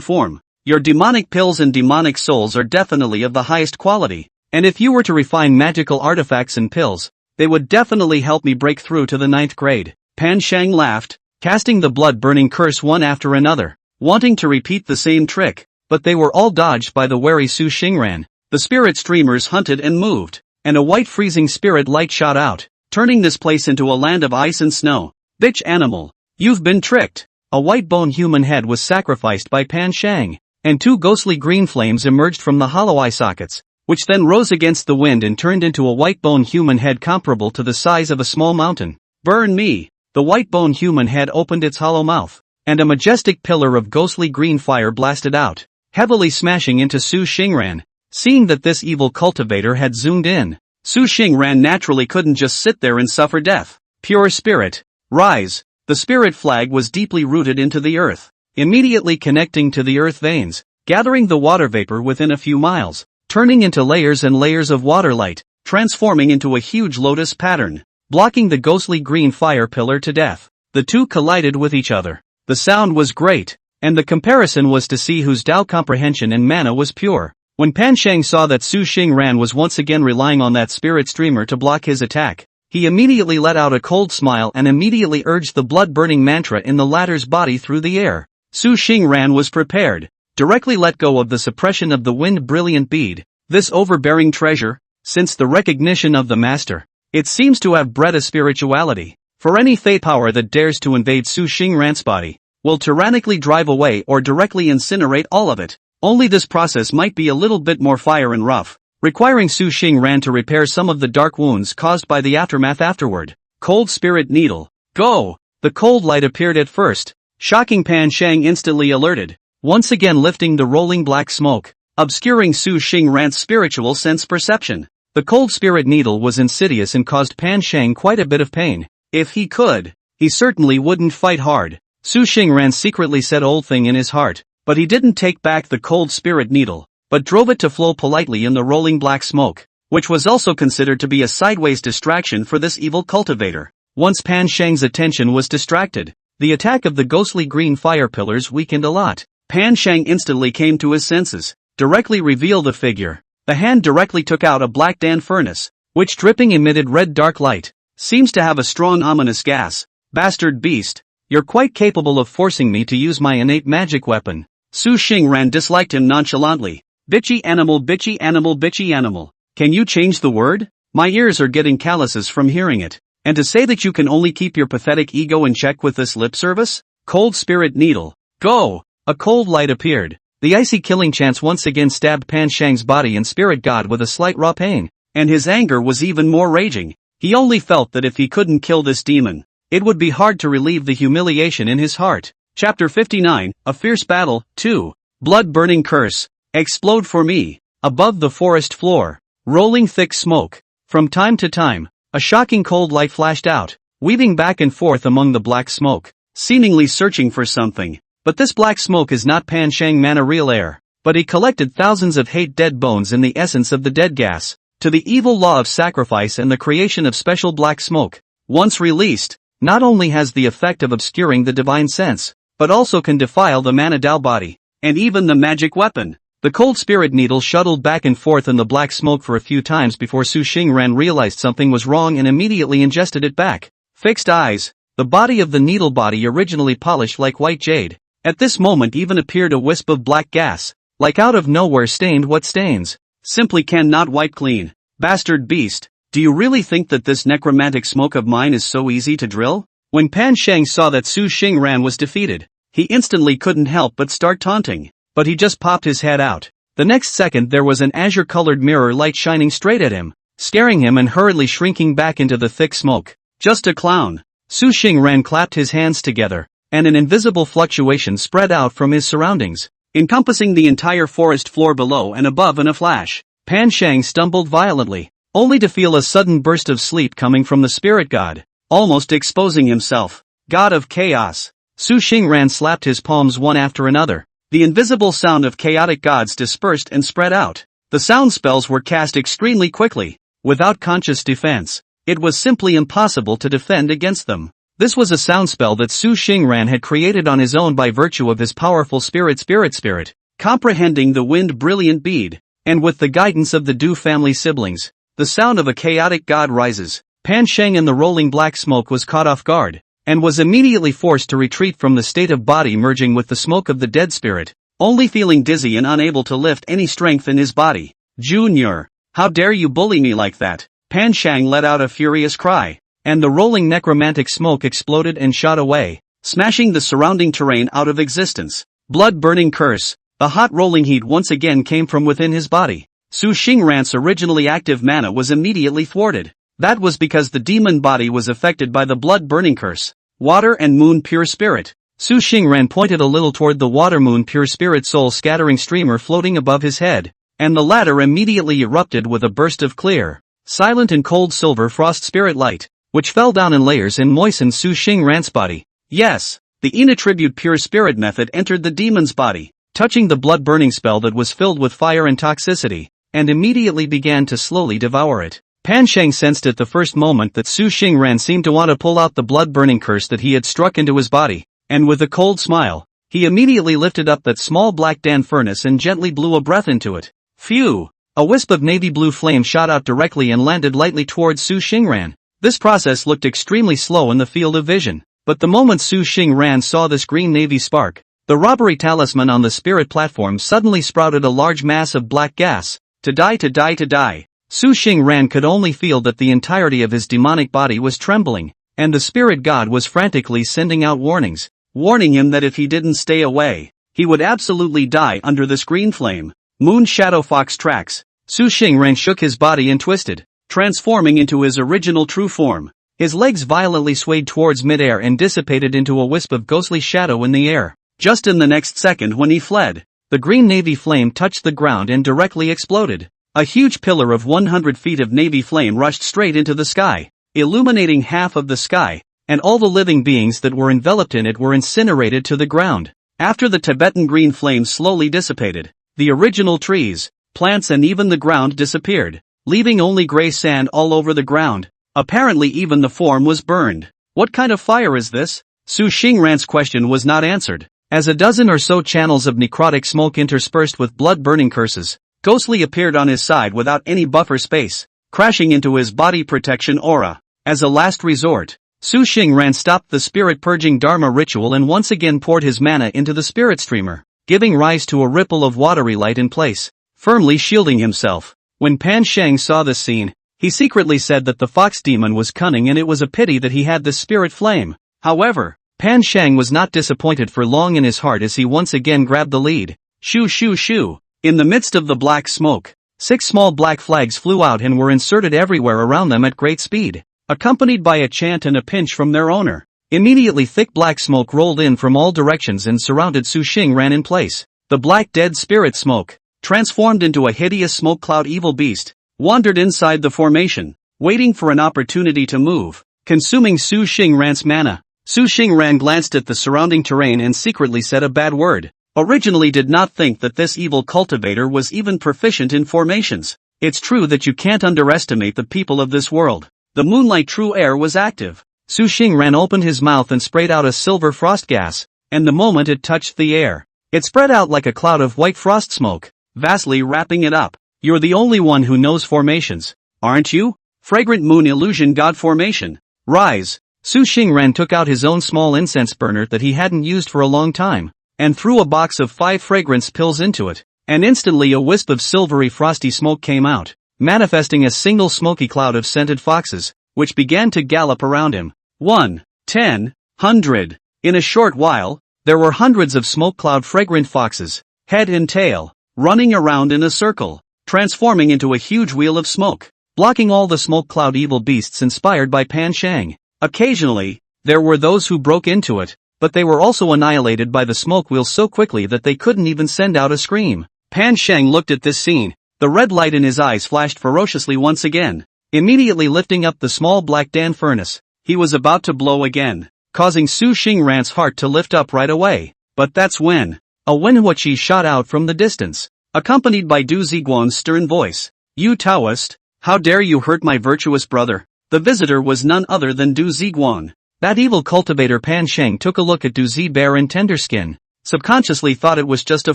form. Your demonic pills and demonic souls are definitely of the highest quality, and if you were to refine magical artifacts and pills, they would definitely help me break through to the 9th grade. Pan Sheng laughed, casting the blood-burning curse one after another, wanting to repeat the same trick, but they were all dodged by the wary Su Xingran. The spirit streamers hunted and moved, and a white freezing spirit light shot out, turning this place into a land of ice and snow. "Bitch animal, you've been tricked." a white-bone human head was sacrificed by Pan Shang, and 2 ghostly green flames emerged from the hollow eye sockets, which then rose against the wind and turned into a white-bone human head comparable to the size of a small mountain. Burn me! The white-bone human head opened its hollow mouth, and a majestic pillar of ghostly green fire blasted out, heavily smashing into Su Xingran. Seeing that this evil cultivator had zoomed in, Su Xingran naturally couldn't just sit there and suffer death. Pure spirit, rise! The spirit flag was deeply rooted into the earth, immediately connecting to the earth veins, gathering the water vapor within a few miles, turning into layers and layers of water light, transforming into a huge lotus pattern, blocking the ghostly green fire pillar to death. The two collided with each other. The sound was great, and the comparison was to see whose Tao comprehension and mana was pure. When Pan Shang saw that Su Xingran was once again relying on that spirit streamer to block his attack, he immediately let out a cold smile and immediately urged the blood-burning mantra in the latter's body through the air. Su Xingran was prepared. Directly let go of the suppression of the wind brilliant bead, this overbearing treasure, since the recognition of the master. It seems to have bred a spirituality, for any fate power that dares to invade Su Xingran's body, will tyrannically drive away or directly incinerate all of it. Only this process might be a little bit more fire and rough, requiring Su Xingran to repair some of the dark wounds caused by the aftermath afterward. Cold spirit needle. Go! The cold light appeared at first, shocking Pan Shang instantly alerted, once again lifting the rolling black smoke, obscuring Su Xingran's spiritual sense perception. The cold spirit needle was insidious and caused Pan Shang quite a bit of pain. If he could, he certainly wouldn't fight hard. Su Xingran secretly said old thing in his heart, but he didn't take back the cold spirit needle, but drove it to flow politely in the rolling black smoke, which was also considered to be a sideways distraction for this evil cultivator. Once Pan Shang's attention was distracted, the attack of the ghostly green fire pillars weakened a lot. Pan Shang instantly came to his senses, directly revealed the figure. The hand directly took out a black Dan furnace, which dripping emitted red dark light. Seems to have a strong ominous gas. Bastard beast, you're quite capable of forcing me to use my innate magic weapon. Su Xingran disliked him nonchalantly. Bitchy animal, bitchy animal, bitchy animal. Can you change the word? My ears are getting calluses from hearing it. And to say that you can only keep your pathetic ego in check with this lip service? Cold spirit needle. Go! A cold light appeared. The icy killing chance once again stabbed Pan Shang's body and spirit god with a slight raw pain, and his anger was even more raging. He only felt that if he couldn't kill this demon, it would be hard to relieve the humiliation in his heart. Chapter 59, A Fierce Battle, 2. Blood-burning curse. Explode for me. Above the forest floor, rolling thick smoke. From time to time, a shocking cold light flashed out, weaving back and forth among the black smoke, seemingly searching for something. But this black smoke is not Pan Shang mana real air, but he collected thousands of hate dead bones in the essence of the dead gas, to the evil law of sacrifice and the creation of special black smoke. Once released, not only has the effect of obscuring the divine sense, but also can defile the mana Dao body, and even the magic weapon. The cold spirit needle shuttled back and forth in the black smoke for a few times before Su Xingran realized something was wrong and immediately ingested it back. Fixed eyes. The body of the needle body, originally polished like white jade, at this moment even appeared a wisp of black gas, like out of nowhere stained what stains. Simply cannot wipe clean. Bastard beast, do you really think that this necromantic smoke of mine is so easy to drill? When Pan Shang saw that Su Xingran was defeated, he instantly couldn't help but start taunting, but he just popped his head out. The next second there was an azure-colored mirror light shining straight at him, scaring him and hurriedly shrinking back into the thick smoke. Just a clown. Su Xingran clapped his hands together, and an invisible fluctuation spread out from his surroundings, encompassing the entire forest floor below and above in a flash. Pan Shang stumbled violently, only to feel a sudden burst of sleep coming from the spirit god, almost exposing himself. God of chaos. Su Xingran slapped his palms one after another. The invisible sound of chaotic gods dispersed and spread out. The sound spells were cast extremely quickly, without conscious defense. It was simply impossible to defend against them. This was a sound spell that Su Xingran had created on his own by virtue of his powerful spirit, comprehending the wind brilliant bead, and with the guidance of the Du family siblings. The sound of a chaotic god rises. Pan Shang in the rolling black smoke was caught off guard, and was immediately forced to retreat from the state of body merging with the smoke of the dead spirit, only feeling dizzy and unable to lift any strength in his body. Junior, how dare you bully me like that? Pan Shang let out a furious cry, and the rolling necromantic smoke exploded and shot away, smashing the surrounding terrain out of existence. Blood-burning curse. The hot rolling heat once again came from within his body. Su Xingran's originally active mana was immediately thwarted. That was because the demon body was affected by the blood-burning curse. Water and Moon Pure Spirit. Su Xingran pointed a little toward the Water Moon Pure Spirit soul-scattering streamer floating above his head, and the latter immediately erupted with a burst of clear, silent and cold silver frost spirit light, which fell down in layers and moistened Su Xingran's body. Yes, the inattribute pure spirit method entered the demon's body, touching the blood-burning spell that was filled with fire and toxicity, and immediately began to slowly devour it. Pan Sheng sensed at the first moment that Su Xingran seemed to want to pull out the blood-burning curse that he had struck into his body, and with a cold smile, he immediately lifted up that small black Dan furnace and gently blew a breath into it. Phew! A wisp of navy blue flame shot out directly and landed lightly towards Su Xingran. This process looked extremely slow in the field of vision, but the moment Su Xingran saw this green navy spark, the robbery talisman on the spirit platform suddenly sprouted a large mass of black gas. To die, to die, to die. Su Xingran could only feel that the entirety of his demonic body was trembling, and the spirit god was frantically sending out warnings, warning him that if he didn't stay away, he would absolutely die under this green flame. Moon Shadow Fox tracks. Su Xingran shook his body and twisted, transforming into his original true form. His legs violently swayed towards midair and dissipated into a wisp of ghostly shadow in the air. Just in the next second when he fled, the green navy flame touched the ground and directly exploded. A huge pillar of 100 feet of navy flame rushed straight into the sky, illuminating half of the sky, and all the living beings that were enveloped in it were incinerated to the ground. After the Tibetan green flame slowly dissipated, the original trees, plants and even the ground disappeared, leaving only gray sand all over the ground. Apparently even the form was burned. What kind of fire is this? Su Xingran's question was not answered, as a dozen or so channels of necrotic smoke interspersed with blood-burning curses, ghostly appeared on his side without any buffer space, crashing into his body protection aura. As a last resort, Su Xingran stopped the spirit-purging Dharma ritual and once again poured his mana into the spirit streamer, giving rise to a ripple of watery light in place, firmly shielding himself. When Pan Sheng saw this scene, he secretly said that the fox demon was cunning and it was a pity that he had this spirit flame. However, Pan Sheng was not disappointed for long in his heart as he once again grabbed the lead. Shoo shoo shoo! In the midst of the black smoke, 6 small black flags flew out and were inserted everywhere around them at great speed, accompanied by a chant and a pinch from their owner. Immediately thick black smoke rolled in from all directions and surrounded Su Xingran in place. The black dead spirit smoke, transformed into a hideous smoke cloud evil beast, wandered inside the formation, waiting for an opportunity to move, consuming Su Xingran's mana. Su Xingran glanced at the surrounding terrain and secretly said a bad word. Originally did not think that this evil cultivator was even proficient in formations. It's true that you can't underestimate the people of this world. The moonlight true air was active. Su Xingran opened his mouth and sprayed out a silver frost gas, and the moment it touched the air, it spread out like a cloud of white frost smoke, vastly wrapping it up. You're the only one who knows formations, aren't you? Fragrant moon illusion god formation. Rise. Su Xingran took out his own small incense burner that he hadn't used for a long time, and threw a box of 5 fragrance pills into it, and instantly a wisp of silvery frosty smoke came out, manifesting a single smoky cloud of scented foxes, which began to gallop around him. 1, 10, 100. In a short while, there were hundreds of smoke cloud fragrant foxes, head and tail, running around in a circle, transforming into a huge wheel of smoke, blocking all the smoke cloud evil beasts inspired by Pan Sheng. Occasionally, there were those who broke into it, but they were also annihilated by the smoke wheel so quickly that they couldn't even send out a scream. Pan Sheng looked at this scene, the red light in his eyes flashed ferociously once again, immediately lifting up the small black Dan furnace. He was about to blow again, causing Su Xingran's heart to lift up right away, but that's when a Wenhuachi shot out from the distance, accompanied by Du Ziguan's stern voice. You Taoist, how dare you hurt my virtuous brother? The visitor was none other than Du Ziguan. That evil cultivator Pan Sheng took a look at Du Zi bare and tender skin, subconsciously thought it was just a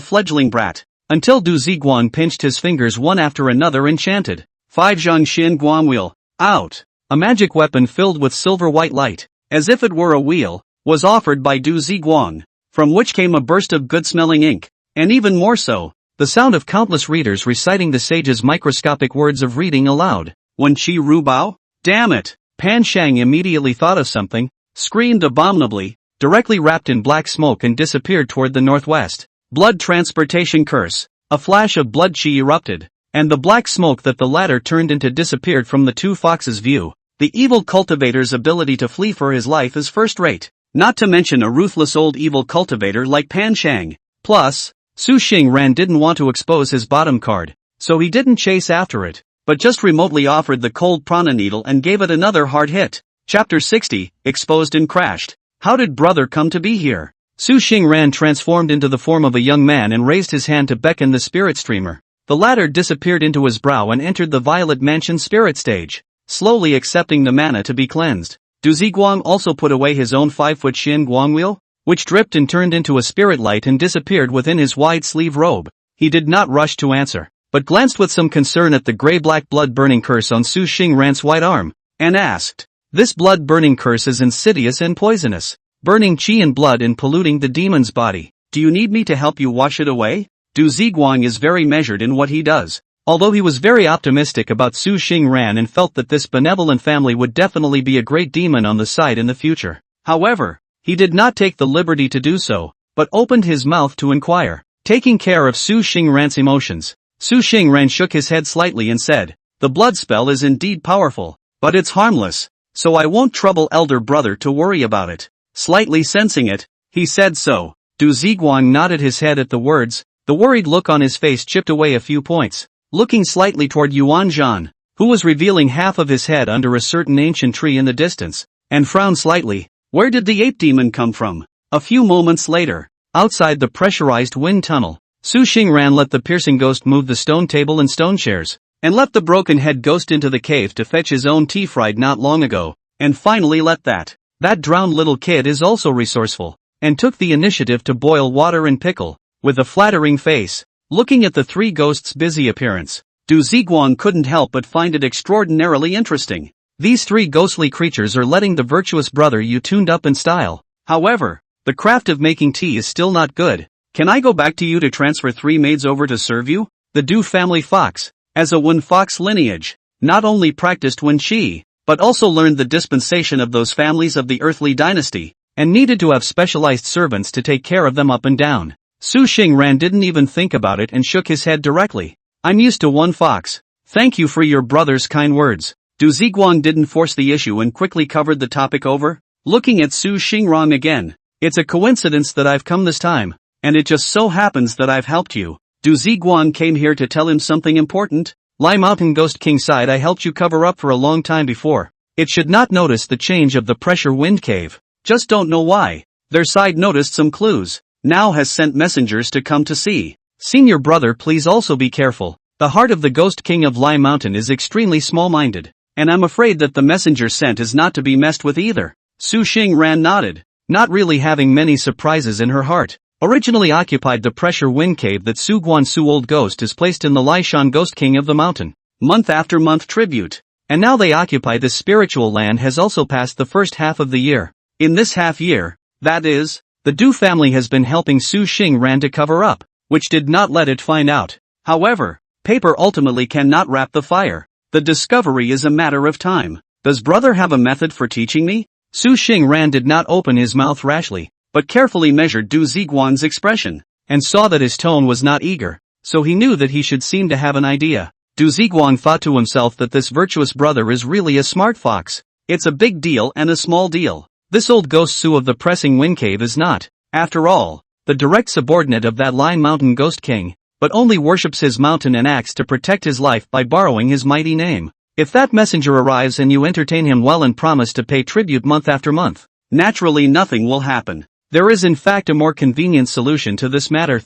fledgling brat, until Du Ziguan pinched his fingers one after another and chanted, 5 Zhang Xin Guan wheel, out. A magic weapon filled with silver white light, as if it were a wheel, was offered by Du Ziguan, from which came a burst of good-smelling ink, and even more so, the sound of countless readers reciting the sage's microscopic words of reading aloud. Wen Qi Ru Bao? Damn it! Pan Sheng immediately thought of something, screamed abominably, directly wrapped in black smoke and disappeared toward the northwest. Blood transportation curse. A flash of blood chi erupted, and the black smoke that the latter turned into disappeared from the two foxes' view. The evil cultivator's ability to flee for his life is first-rate, not to mention a ruthless old evil cultivator like Pan Shang. Plus, Su Xingran didn't want to expose his bottom card, so he didn't chase after it, but just remotely offered the cold prana needle and gave it another hard hit. Chapter 60, Exposed and Crashed. How did brother come to be here? Su Xingran transformed into the form of a young man and raised his hand to beckon the spirit streamer. The latter disappeared into his brow and entered the Violet Mansion spirit stage, slowly accepting the mana to be cleansed. Du Ziguang also put away his own 5-foot Xin Guang wheel, which dripped and turned into a spirit light and disappeared within his wide sleeve robe. He did not rush to answer, but glanced with some concern at the gray-black blood-burning curse on Su Xingran's white arm, and asked, "This blood-burning curse is insidious and poisonous, burning qi and blood and polluting the demon's body. Do you need me to help you wash it away?" Du Ziguang is very measured in what he does, although he was very optimistic about Su Xingran and felt that this benevolent family would definitely be a great demon on the side in the future. However, he did not take the liberty to do so, but opened his mouth to inquire. Taking care of Su Xingran's emotions, Su Xingran shook his head slightly and said, "The blood spell is indeed powerful, but it's harmless, so I won't trouble elder brother to worry about it." Slightly sensing it, he said so. Du Ziguang nodded his head at the words. The worried look on his face chipped away a few points. Looking slightly toward Yuan Zhan, who was revealing half of his head under a certain ancient tree in the distance, and frowned slightly. Where did the ape demon come from? A few moments later, outside the pressurized wind tunnel, Su Xingran let the piercing ghost move the stone table and stone chairs, and left the broken head ghost into the cave to fetch his own tea fried not long ago, and finally let that drowned little kid is also resourceful, and took the initiative to boil water and pickle. With a flattering face, looking at the three ghosts' busy appearance, Du Ziguang couldn't help but find it extraordinarily interesting. These three ghostly creatures are letting the virtuous brother you tuned up in style. However, the craft of making tea is still not good. Can I go back to you to transfer 3 maids over to serve you? The Du family fox, as a Wen fox lineage, not only practiced Wen Qi, but also learned the dispensation of those families of the earthly dynasty, and needed to have specialized servants to take care of them up and down. Su Xingran didn't even think about it and shook his head directly. "I'm used to one fox. Thank you for your brother's kind words." Du Ziguang didn't force the issue and quickly covered the topic over, looking at Su Xingran again. "It's a coincidence that I've come this time, and it just so happens that I've helped you. Du Ziguang came here to tell him something important. Lai Mountain Ghost King side I helped you cover up for a long time before. It should not notice the change of the pressure wind cave. Just don't know why. Their side noticed some clues. Now has sent messengers to come to see. Senior brother, please also be careful. The heart of the Ghost King of Lai Mountain is extremely small-minded, and I'm afraid that the messenger sent is not to be messed with either." Su Xingran nodded, not really having many surprises in her heart. Originally occupied the pressure wind cave that Su Guansu Old Ghost is placed in the Laishan Ghost King of the Mountain, month after month tribute, and now they occupy this spiritual land has also passed the first half of the year. In this half year, that is, the Du family has been helping Su Xingran to cover up, which did not let it find out. However, paper ultimately cannot wrap the fire. The discovery is a matter of time. Does brother have a method for teaching me? Su Xingran did not open his mouth rashly, but carefully measured Du Ziguang's expression, and saw that his tone was not eager, so he knew that he should seem to have an idea. Du Ziguang thought to himself that this virtuous brother is really a smart fox. It's a big deal and a small deal. This old ghost Su of the pressing wind cave is not, after all, the direct subordinate of that Lai Mountain Ghost King, but only worships his mountain and acts to protect his life by borrowing his mighty name. If that messenger arrives and you entertain him well and promise to pay tribute month after month, naturally nothing will happen. There is in fact a more convenient solution to this matter.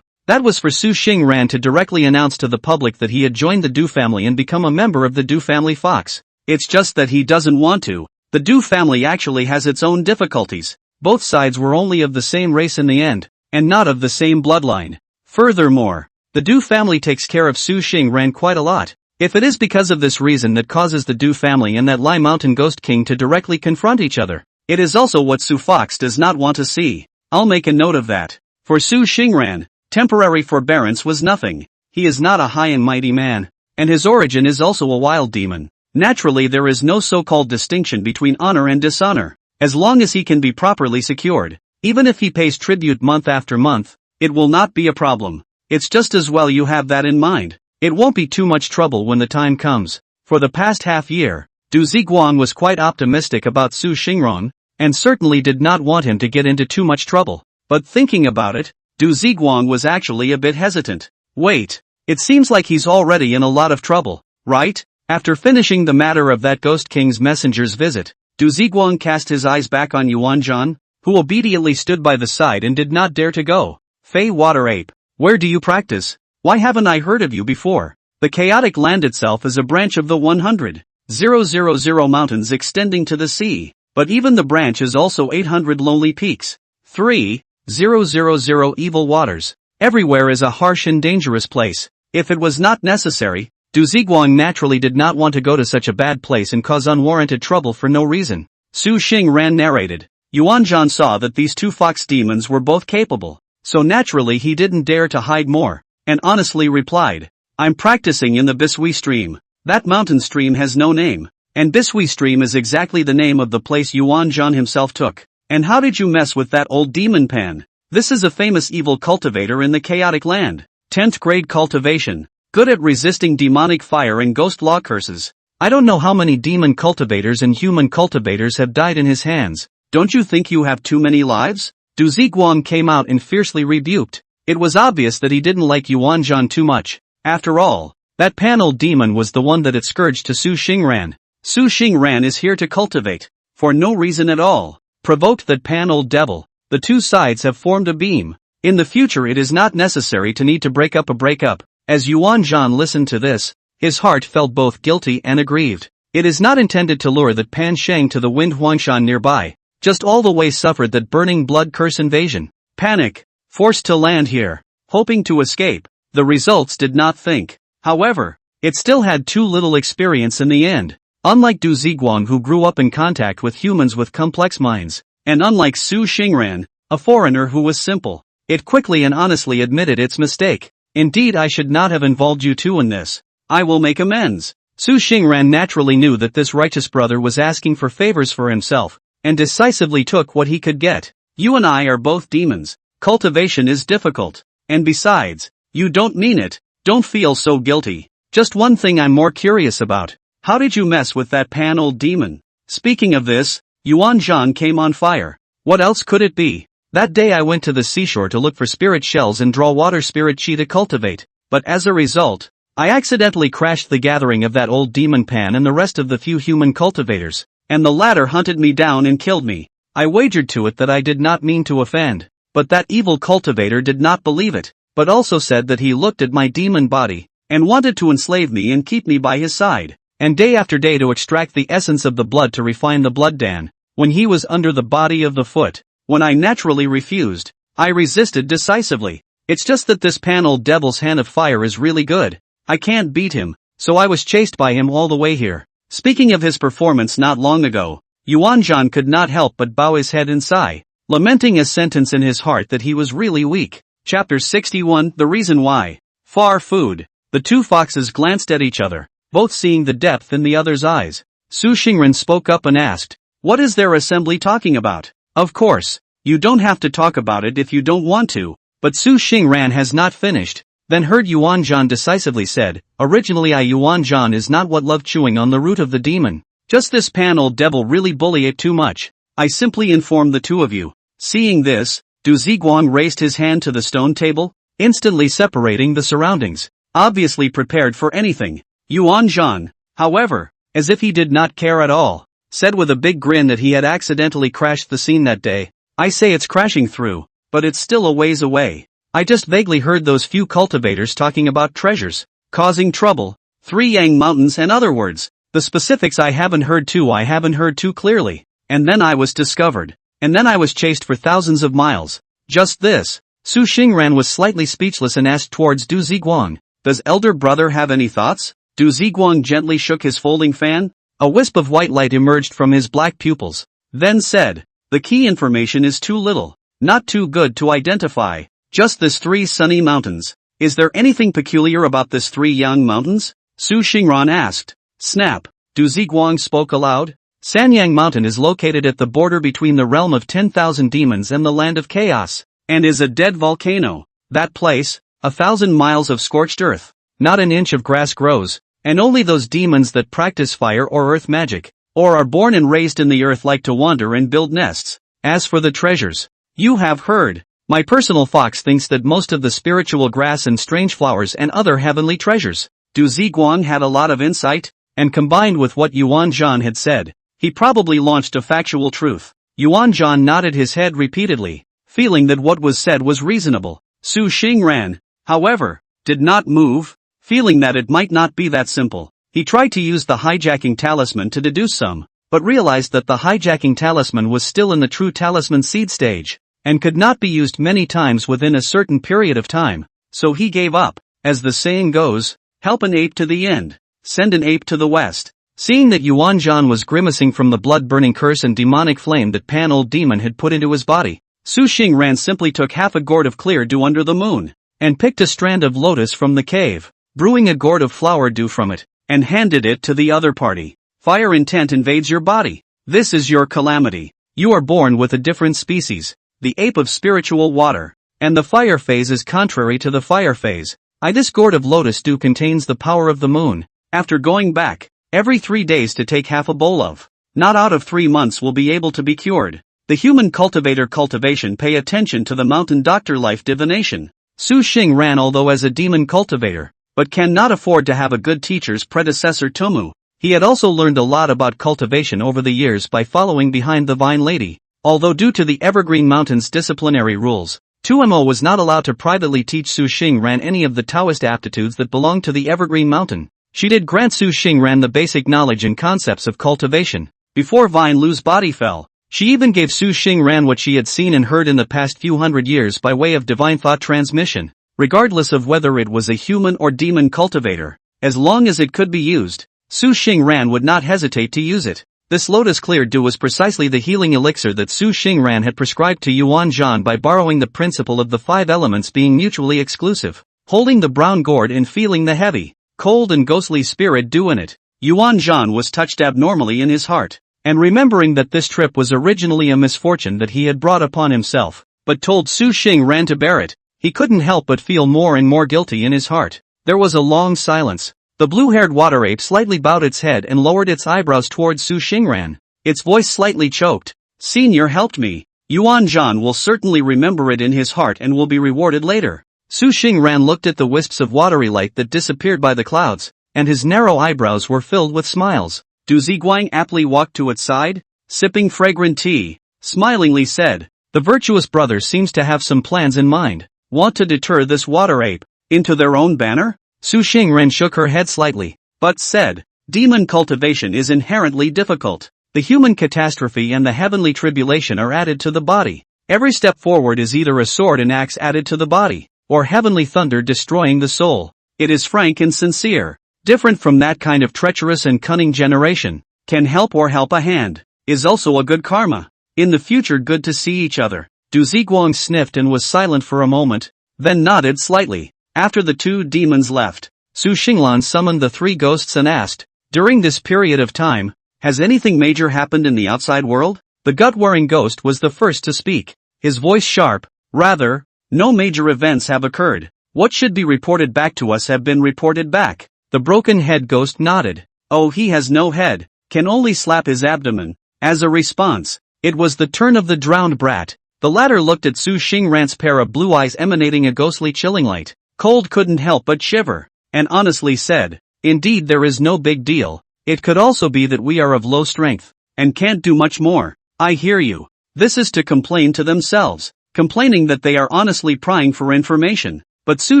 That was for Su Xingran to directly announce to the public that he had joined the Du family and become a member of the Du family fox. It's just that he doesn't want to. The Du family actually has its own difficulties. Both sides were only of the same race in the end, and not of the same bloodline. Furthermore, the Du family takes care of Su Xingran quite a lot. If it is because of this reason that causes the Du family and that Lai Mountain Ghost King to directly confront each other, it is also what Su Fox does not want to see. I'll make a note of that. For Su Xingran, temporary forbearance was nothing. He is not a high and mighty man, and his origin is also a wild demon. Naturally there is no so-called distinction between honor and dishonor. As long as he can be properly secured, even if he pays tribute month after month, it will not be a problem. It's just as well you have that in mind. It won't be too much trouble when the time comes. For the past half year, Du Ziguang was quite optimistic about Su Xingran, and certainly did not want him to get into too much trouble. But thinking about it, Du Ziguang was actually a bit hesitant. Wait, it seems like he's already in a lot of trouble, right? After finishing the matter of that Ghost King's messenger's visit, Du Ziguang cast his eyes back on Yuan Zhan, who obediently stood by the side and did not dare to go. Fey Water Ape, where do you practice? Why haven't I heard of you before? The chaotic land itself is a branch of the 100,000 mountains extending to the sea, but even the branch is also 800 lonely peaks. 3,000 evil waters. Everywhere is a harsh and dangerous place. If it was not necessary, Du Ziguang naturally did not want to go to such a bad place and cause unwarranted trouble for no reason. Su Xingran narrated. Yuan Zhan saw that these two fox demons were both capable, so naturally he didn't dare to hide more, and honestly replied, I'm practicing in the Bishui stream. That mountain stream has no name, and Bishui stream is exactly the name of the place Yuan Zhan himself took. And how did you mess with that old demon Pan? This is a famous evil cultivator in the chaotic land. 10th grade cultivation. Good at resisting demonic fire and ghost law curses. I don't know how many demon cultivators and human cultivators have died in his hands. Don't you think you have too many lives? Du Ziguang came out and fiercely rebuked. It was obvious that he didn't like Yuan Zhan too much. After all, that panel demon was the one that had scourged to Su Xingran. Su Xingran is here to cultivate, for no reason at all. Provoked that panel devil, the two sides have formed a beam. In the future it is not necessary to need to break up. As Yuan Zhan listened to this, his heart felt both guilty and aggrieved. It is not intended to lure that Pan Sheng to the wind Huangshan nearby, just all the way suffered that burning blood curse invasion. Panic, forced to land here, hoping to escape. The results did not think. However, it still had too little experience in the end. Unlike Du Ziguang who grew up in contact with humans with complex minds, and unlike Su Xingran, a foreigner who was simple, it quickly and honestly admitted its mistake. Indeed, I should not have involved you two in this. I will make amends. Su Xingran naturally knew that this righteous brother was asking for favors for himself, and decisively took what he could get. You and I are both demons. Cultivation is difficult. And besides, you don't mean it. Don't feel so guilty. Just one thing I'm more curious about. How did you mess with that Pan old demon? Speaking of this, Yuan Zhan came on fire. What else could it be? That day I went to the seashore to look for spirit shells and draw water spirit chi to cultivate, but as a result, I accidentally crashed the gathering of that old demon Pan and the rest of the few human cultivators, and the latter hunted me down and killed me. I wagered to it that I did not mean to offend, but that evil cultivator did not believe it, but also said that he looked at my demon body, and wanted to enslave me and keep me by his side, and day after day to extract the essence of the blood to refine the blood dan, when he was under the body of the foot. When I naturally refused, I resisted decisively. It's just that this panel devil's hand of fire is really good. I can't beat him, so I was chased by him all the way here. Speaking of his performance not long ago, Yuan Zhan could not help but bow his head and sigh, lamenting a sentence in his heart that he was really weak. Chapter 61, The Reason Why. Far food. The two foxes glanced at each other, both seeing the depth in the other's eyes. Su Xingran spoke up and asked, what is their assembly talking about? Of course, you don't have to talk about it if you don't want to, but Su Xingran has not finished, then heard Yuan Zhan decisively said, originally Yuan Zhan is not what loved chewing on the root of the demon. Just this Pan old devil really bully it too much. I simply informed the two of you. Seeing this, Du Ziguang raised his hand to the stone table, instantly separating the surroundings, obviously prepared for anything. Yuan Zhan, however, as if he did not care at all, said with a big grin that he had accidentally crashed the scene that day. I say it's crashing through, but it's still a ways away. I just vaguely heard those few cultivators talking about treasures, causing trouble, 3 Yang mountains and other words. The specifics I haven't heard too clearly. And then I was discovered. And then I was chased for thousands of miles. Just this. Su Xingran was slightly speechless and asked towards Du Ziguang, does elder brother have any thoughts? Du Ziguang gently shook his folding fan. A wisp of white light emerged from his black pupils, then said, the key information is too little, not too good to identify. Just this 3 sunny mountains. Is there anything peculiar about this 3 Yang mountains? Su Xingran asked. Snap. Du Ziguang spoke aloud. Sanyang Mountain is located at the border between the realm of 10,000 demons and the land of chaos, and is a dead volcano. That place, 1,000 miles of scorched earth. Not an inch of grass grows, and only those demons that practice fire or earth magic, or are born and raised in the earth like to wander and build nests. As for the treasures, you have heard. My personal fox thinks that most of the spiritual grass and strange flowers and other heavenly treasures. Du Ziguang had a lot of insight, and combined with what Yuan Zhan had said, he probably launched a factual truth. Yuan Zhan nodded his head repeatedly, feeling that what was said was reasonable. Su Xingran, however, did not move, feeling that it might not be that simple. He tried to use the hijacking talisman to deduce some, but realized that the hijacking talisman was still in the true talisman seed stage, and could not be used many times within a certain period of time, so he gave up. As the saying goes, help an ape to the end, send an ape to the west. Seeing that Yuan Zhan was grimacing from the blood-burning curse and demonic flame that Pan Old Demon had put into his body, Su Xingran simply took half a gourd of clear dew under the moon, and picked a strand of lotus from the cave, brewing a gourd of flower dew from it, and handed it to the other party. Fire intent invades your body. This is your calamity. You are born with a different species, the ape of spiritual water, and the fire phase is contrary to the fire phase. This gourd of lotus dew contains the power of the moon. After going back every 3 days to take half a bowl of, not out of 3 months will be able to be cured. The human cultivator cultivation. Pay attention to the mountain doctor life divination. Su Xing ran although as a demon cultivator, but cannot afford to have a good teacher's predecessor Tomu. He had also learned a lot about cultivation over the years by following behind the Vine Lady. Although due to the Evergreen Mountain's disciplinary rules, Tumo was not allowed to privately teach Su Xingran any of the Taoist aptitudes that belonged to the Evergreen Mountain. She did grant Su Xingran the basic knowledge and concepts of cultivation. Before Vine Lu's body fell, she even gave Su Xingran what she had seen and heard in the past few hundred years by way of divine thought transmission, regardless of whether it was a human or demon cultivator. As long as it could be used, Su Xingran would not hesitate to use it. This lotus clear dew was precisely the healing elixir that Su Xingran had prescribed to Yuan Zhan by borrowing the principle of the 5 elements being mutually exclusive. Holding the brown gourd and feeling the heavy, cold and ghostly spirit dew in it, Yuan Zhan was touched abnormally in his heart, and remembering that this trip was originally a misfortune that he had brought upon himself, but told Su Xingran to bear it, he couldn't help but feel more and more guilty in his heart. There was a long silence. The blue-haired water ape slightly bowed its head and lowered its eyebrows towards Su Xingran. Its voice slightly choked. Senior helped me. Yuan Zhan will certainly remember it in his heart and will be rewarded later. Su Xingran looked at the wisps of watery light that disappeared by the clouds, and his narrow eyebrows were filled with smiles. Du Ziguang aptly walked to its side, sipping fragrant tea, smilingly said, "The virtuous brother seems to have some plans in mind. Want to deter this water ape into their own banner?" Su Xingran shook her head slightly, but said, "Demon cultivation is inherently difficult. The human catastrophe and the heavenly tribulation are added to the body. Every step forward is either a sword and axe added to the body, or heavenly thunder destroying the soul. It is frank and sincere, different from that kind of treacherous and cunning generation. Can help or help a hand, is also a good karma. In the future good to see each other." Du Ziguang sniffed and was silent for a moment, then nodded slightly. After the 2 demons left, Su Xinglan summoned the 3 ghosts and asked, "During this period of time, has anything major happened in the outside world?" The gut-wearing ghost was the first to speak, his voice sharp. "Rather, no major events have occurred. What should be reported back to us have been reported back." The broken head ghost nodded. "Oh, he has no head, can only slap his abdomen." As a response, it was the turn of the drowned brat. The latter looked at Su Xingran's pair of blue eyes emanating a ghostly chilling light. Cold couldn't help but shiver, and honestly said, "Indeed there is no big deal. It could also be that we are of low strength, and can't do much more." "I hear you." This is to complain to themselves, complaining that they are honestly prying for information, but Su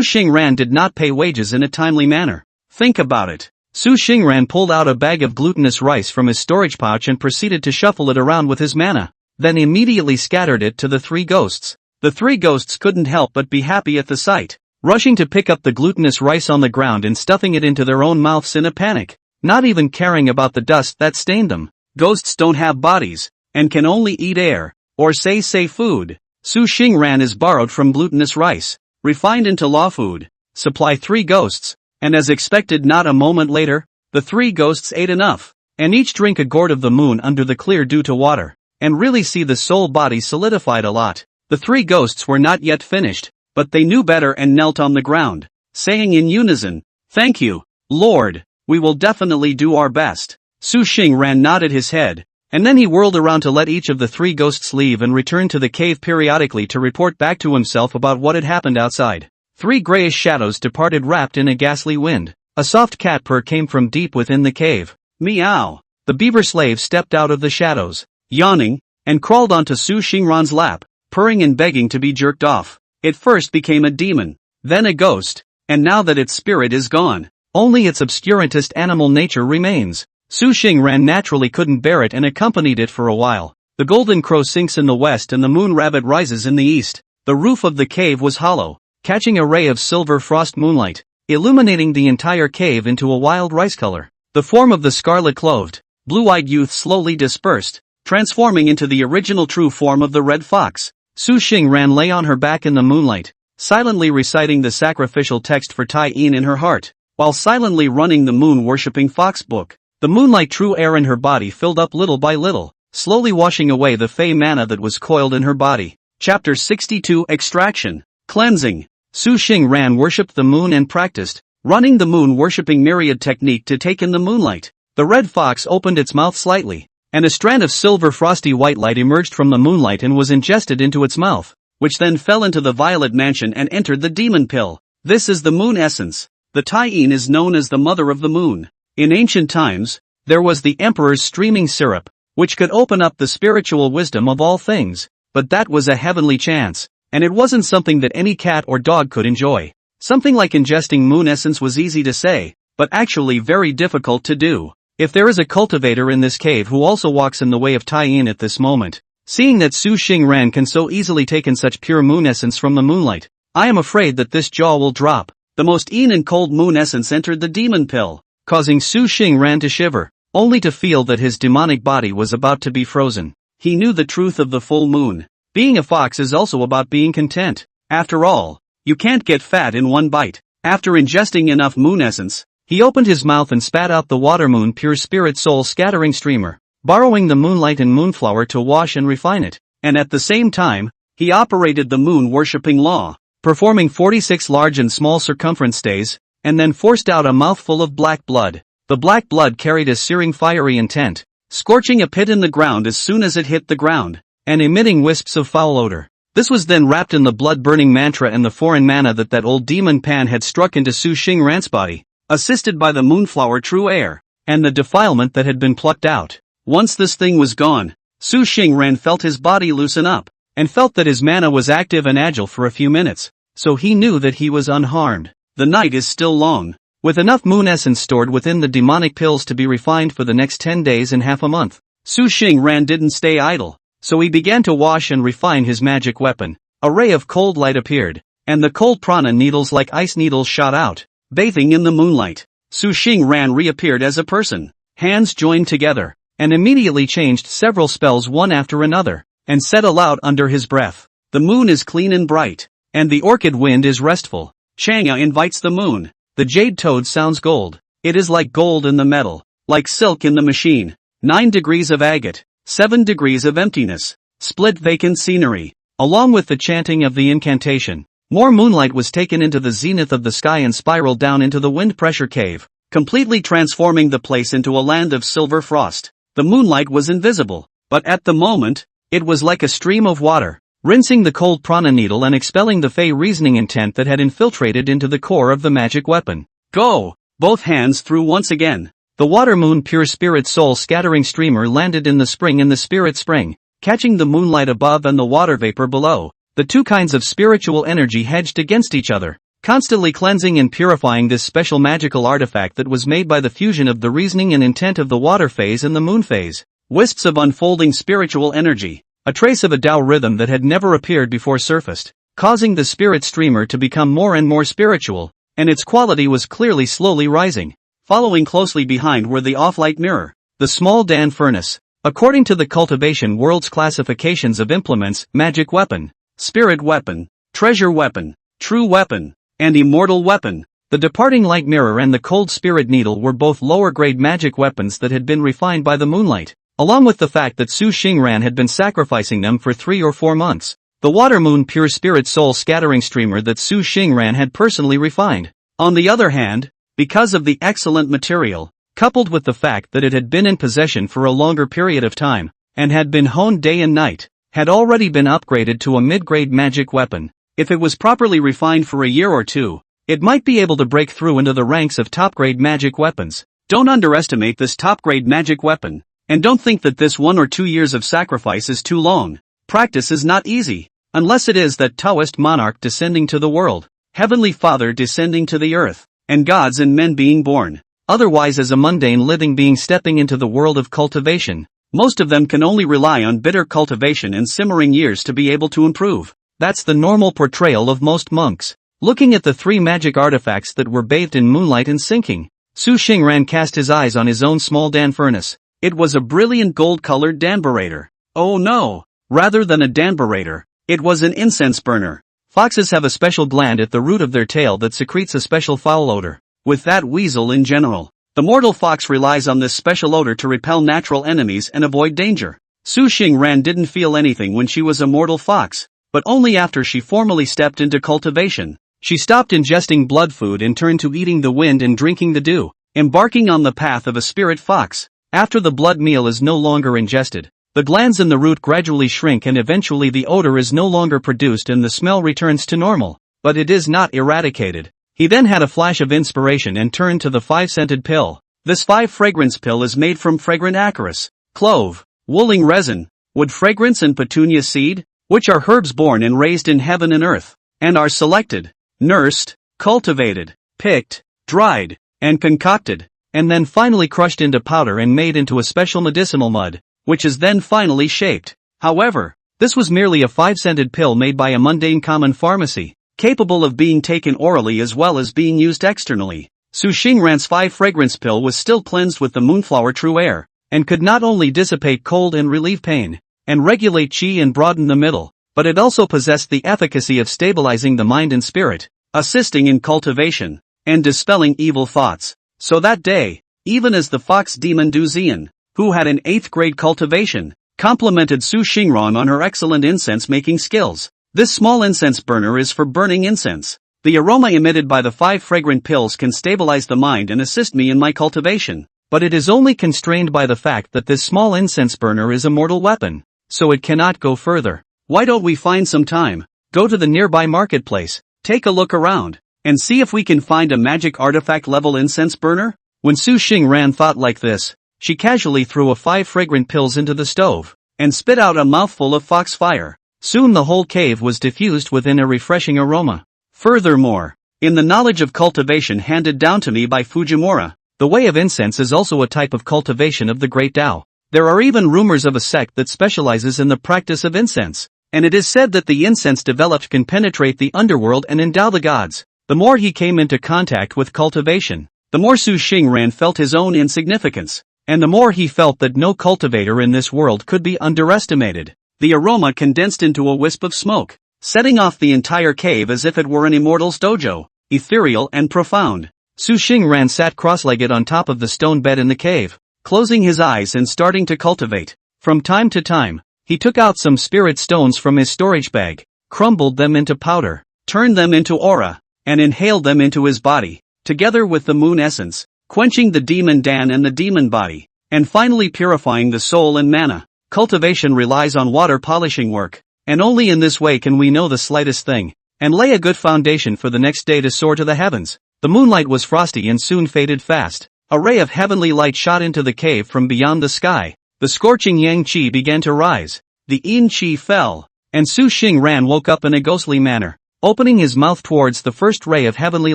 Xingran did not pay wages in a timely manner. Think about it. Su Xingran pulled out a bag of glutinous rice from his storage pouch and proceeded to shuffle it around with his mana, then immediately scattered it to the 3 ghosts. The 3 ghosts couldn't help but be happy at the sight, rushing to pick up the glutinous rice on the ground and stuffing it into their own mouths in a panic, not even caring about the dust that stained them. Ghosts don't have bodies, and can only eat air, or say food. Su Xingran is borrowed from glutinous rice, refined into law food. Supply 3 ghosts, and as expected not a moment later, the 3 ghosts ate enough. and each drink a gourd of the moon under the clear dew to water, and really see the soul body solidified a lot. The three ghosts were not yet finished, but they knew better and knelt on the ground, saying in unison, "Thank you, Lord, we will definitely do our best." Su Xingran nodded his head, and then he whirled around to let each of the three ghosts leave and return to the cave periodically to report back to himself about what had happened outside. Three grayish shadows departed wrapped in a ghastly wind. A soft cat purr came from deep within the cave. Meow! The beaver slave stepped out of the shadows, yawning, and crawled onto Su Xingran's lap, purring and begging to be jerked off. It first became a demon, then a ghost, and now that its spirit is gone, only its obscurantist animal nature remains. Su Xingran naturally couldn't bear it and accompanied it for a while. The golden crow sinks in the west and the moon rabbit rises in the east. The roof of the cave was hollow, catching a ray of silver frost moonlight, illuminating the entire cave into a wild rice color. The form of the scarlet-clothed, blue-eyed youth slowly dispersed, transforming into the original true form of the red fox. Su Xingran lay on her back in the moonlight, silently reciting the sacrificial text for Tai Yin in her heart, while silently running the moon-worshipping fox book. The moonlight true air in her body filled up little by little, slowly washing away the fey mana that was coiled in her body. Chapter 62 Extraction. Cleansing. Su Xingran worshipped the moon and practiced, running the moon-worshipping myriad technique to take in the moonlight. The red fox opened its mouth slightly, and a strand of silver frosty white light emerged from the moonlight and was ingested into its mouth, which then fell into the violet mansion and entered the demon pill. This is the moon essence. The Tai Yin is known as the mother of the moon. In ancient times, there was the emperor's streaming syrup, which could open up the spiritual wisdom of all things, but that was a heavenly chance, and it wasn't something that any cat or dog could enjoy. Something like ingesting moon essence was easy to say, but actually very difficult to do. If there is a cultivator in this cave who also walks in the way of Tai Yin at this moment, seeing that Su Xingran can so easily take in such pure moon essence from the moonlight, I am afraid that this jaw will drop. The most Yin and cold moon essence entered the demon pill, causing Su Xingran to shiver, only to feel that his demonic body was about to be frozen. He knew the truth of the full moon. Being a fox is also about being content. After all, you can't get fat in one bite. After ingesting enough moon essence, he opened his mouth and spat out the water moon pure spirit soul scattering streamer, borrowing the moonlight and moonflower to wash and refine it, and at the same time, he operated the moon-worshipping law, performing 46 large and small circumference stays, and then forced out a mouthful of black blood. The black blood carried a searing fiery intent, scorching a pit in the ground as soon as it hit the ground, and emitting wisps of foul odor. This was then wrapped in the blood-burning mantra and the foreign mana that old demon Pan had struck into Su Xingran's body, assisted by the moonflower true air, and the defilement that had been plucked out. Once this thing was gone, Su Xingran felt his body loosen up, and felt that his mana was active and agile for a few minutes, so he knew that he was unharmed. The night is still long, with enough moon essence stored within the demonic pills to be refined for the next 10 days and half a month. Su Xingran didn't stay idle, so he began to wash and refine his magic weapon. A ray of cold light appeared, and the cold prana needles like ice needles shot out, bathing in the moonlight. Su Xingran reappeared as a person, hands joined together, and immediately changed several spells one after another, and said aloud under his breath, "The moon is clean and bright, and the orchid wind is restful. Chang'e invites the moon. The jade toad sounds gold. It is like gold in the metal, like silk in the machine. 9 degrees of agate, 7 degrees of emptiness. Split vacant scenery." Along with the chanting of the incantation, more moonlight was taken into the zenith of the sky and spiraled down into the wind pressure cave, completely transforming the place into a land of silver frost. The moonlight was invisible, but at the moment, it was like a stream of water, rinsing the cold prana needle and expelling the fey reasoning intent that had infiltrated into the core of the magic weapon. Go! Both hands through once again. The water moon pure spirit soul scattering streamer landed in the spring and the spirit spring, catching the moonlight above and the water vapor below. The two kinds of spiritual energy hedged against each other, constantly cleansing and purifying this special magical artifact that was made by the fusion of the reasoning and intent of the water phase and the moon phase. Wisps of unfolding spiritual energy, a trace of a Tao rhythm that had never appeared before surfaced, causing the spirit streamer to become more and more spiritual, and its quality was clearly slowly rising. Following closely behind were the off-light mirror, the small Dan furnace, according to the cultivation world's classifications of implements, magic weapon, spirit weapon, treasure weapon, true weapon, and immortal weapon. The departing light mirror and the cold spirit needle were both lower-grade magic weapons that had been refined by the moonlight, along with the fact that Su Xingran had been sacrificing them for 3 or 4 months. The water moon pure spirit soul scattering streamer that Su Xingran had personally refined. On the other hand, because of the excellent material, coupled with the fact that it had been in possession for a longer period of time, and had been honed day and night, had already been upgraded to a mid-grade magic weapon. If it was properly refined for a year or two, it might be able to break through into the ranks of top-grade magic weapons. Don't underestimate this top-grade magic weapon, and don't think that this 1 or 2 years of sacrifice is too long. Practice is not easy, unless it is that Taoist monarch descending to the world, Heavenly Father descending to the earth, and gods and men being born. Otherwise, as a mundane living being stepping into the world of cultivation, most of them can only rely on bitter cultivation and simmering years to be able to improve. That's the normal portrayal of most monks. Looking at the 3 magic artifacts that were bathed in moonlight and sinking, Su Xingran cast his eyes on his own small Dan furnace. It was a brilliant gold-colored danburator. Oh no! Rather than a danburator, it was an incense burner. Foxes have a special gland at the root of their tail that secretes a special foul odor. With that weasel in general, the mortal fox relies on this special odor to repel natural enemies and avoid danger. Su Xingran didn't feel anything when she was a mortal fox, but only after she formally stepped into cultivation. She stopped ingesting blood food and turned to eating the wind and drinking the dew, embarking on the path of a spirit fox. After the blood meal is no longer ingested, the glands in the root gradually shrink and eventually the odor is no longer produced and the smell returns to normal, but it is not eradicated. He then had a flash of inspiration and turned to the 5-scented pill. This 5-fragrance pill is made from fragrant acarus, clove, wooling resin, wood fragrance and petunia seed, which are herbs born and raised in heaven and earth, and are selected, nursed, cultivated, picked, dried, and concocted, and then finally crushed into powder and made into a special medicinal mud, which is then finally shaped. However, this was merely a 5-scented pill made by a mundane common pharmacy, capable of being taken orally as well as being used externally. Su Xingran's 5-fragrance pill was still cleansed with the moonflower true air, and could not only dissipate cold and relieve pain, and regulate qi and broaden the middle, but it also possessed the efficacy of stabilizing the mind and spirit, assisting in cultivation, and dispelling evil thoughts. So that day, even as the fox demon Du Zian, who had an 8th-grade cultivation, complimented Su Xingran on her excellent incense-making skills. This small incense burner is for burning incense. The aroma emitted by the 5 fragrant pills can stabilize the mind and assist me in my cultivation, but it is only constrained by the fact that this small incense burner is a mortal weapon, so it cannot go further. Why don't we find some time, go to the nearby marketplace, take a look around, and see if we can find a magic artifact-level incense burner? When Su Xingran thought like this, she casually threw a 5 fragrant pills into the stove, and spit out a mouthful of foxfire. Soon the whole cave was diffused within a refreshing aroma. Furthermore, in the knowledge of cultivation handed down to me by Fujimura, the way of incense is also a type of cultivation of the great Tao. There are even rumors of a sect that specializes in the practice of incense, and it is said that the incense developed can penetrate the underworld and endow the gods. The more he came into contact with cultivation, the more Su Xingran felt his own insignificance, and the more he felt that no cultivator in this world could be underestimated. The aroma condensed into a wisp of smoke, setting off the entire cave as if it were an immortal's dojo, ethereal and profound. Su Xingran sat cross-legged on top of the stone bed in the cave, closing his eyes and starting to cultivate. From time to time, he took out some spirit stones from his storage bag, crumbled them into powder, turned them into aura, and inhaled them into his body, together with the moon essence, quenching the demon Dan and the demon body, and finally purifying the soul and mana. Cultivation relies on water polishing work, and only in this way can we know the slightest thing, and lay a good foundation for the next day to soar to the heavens. The moonlight was frosty and soon faded fast. A ray of heavenly light shot into the cave from beyond the sky. The scorching yang qi began to rise. The yin qi fell, and Su Xingran woke up in a ghostly manner, opening his mouth towards the first ray of heavenly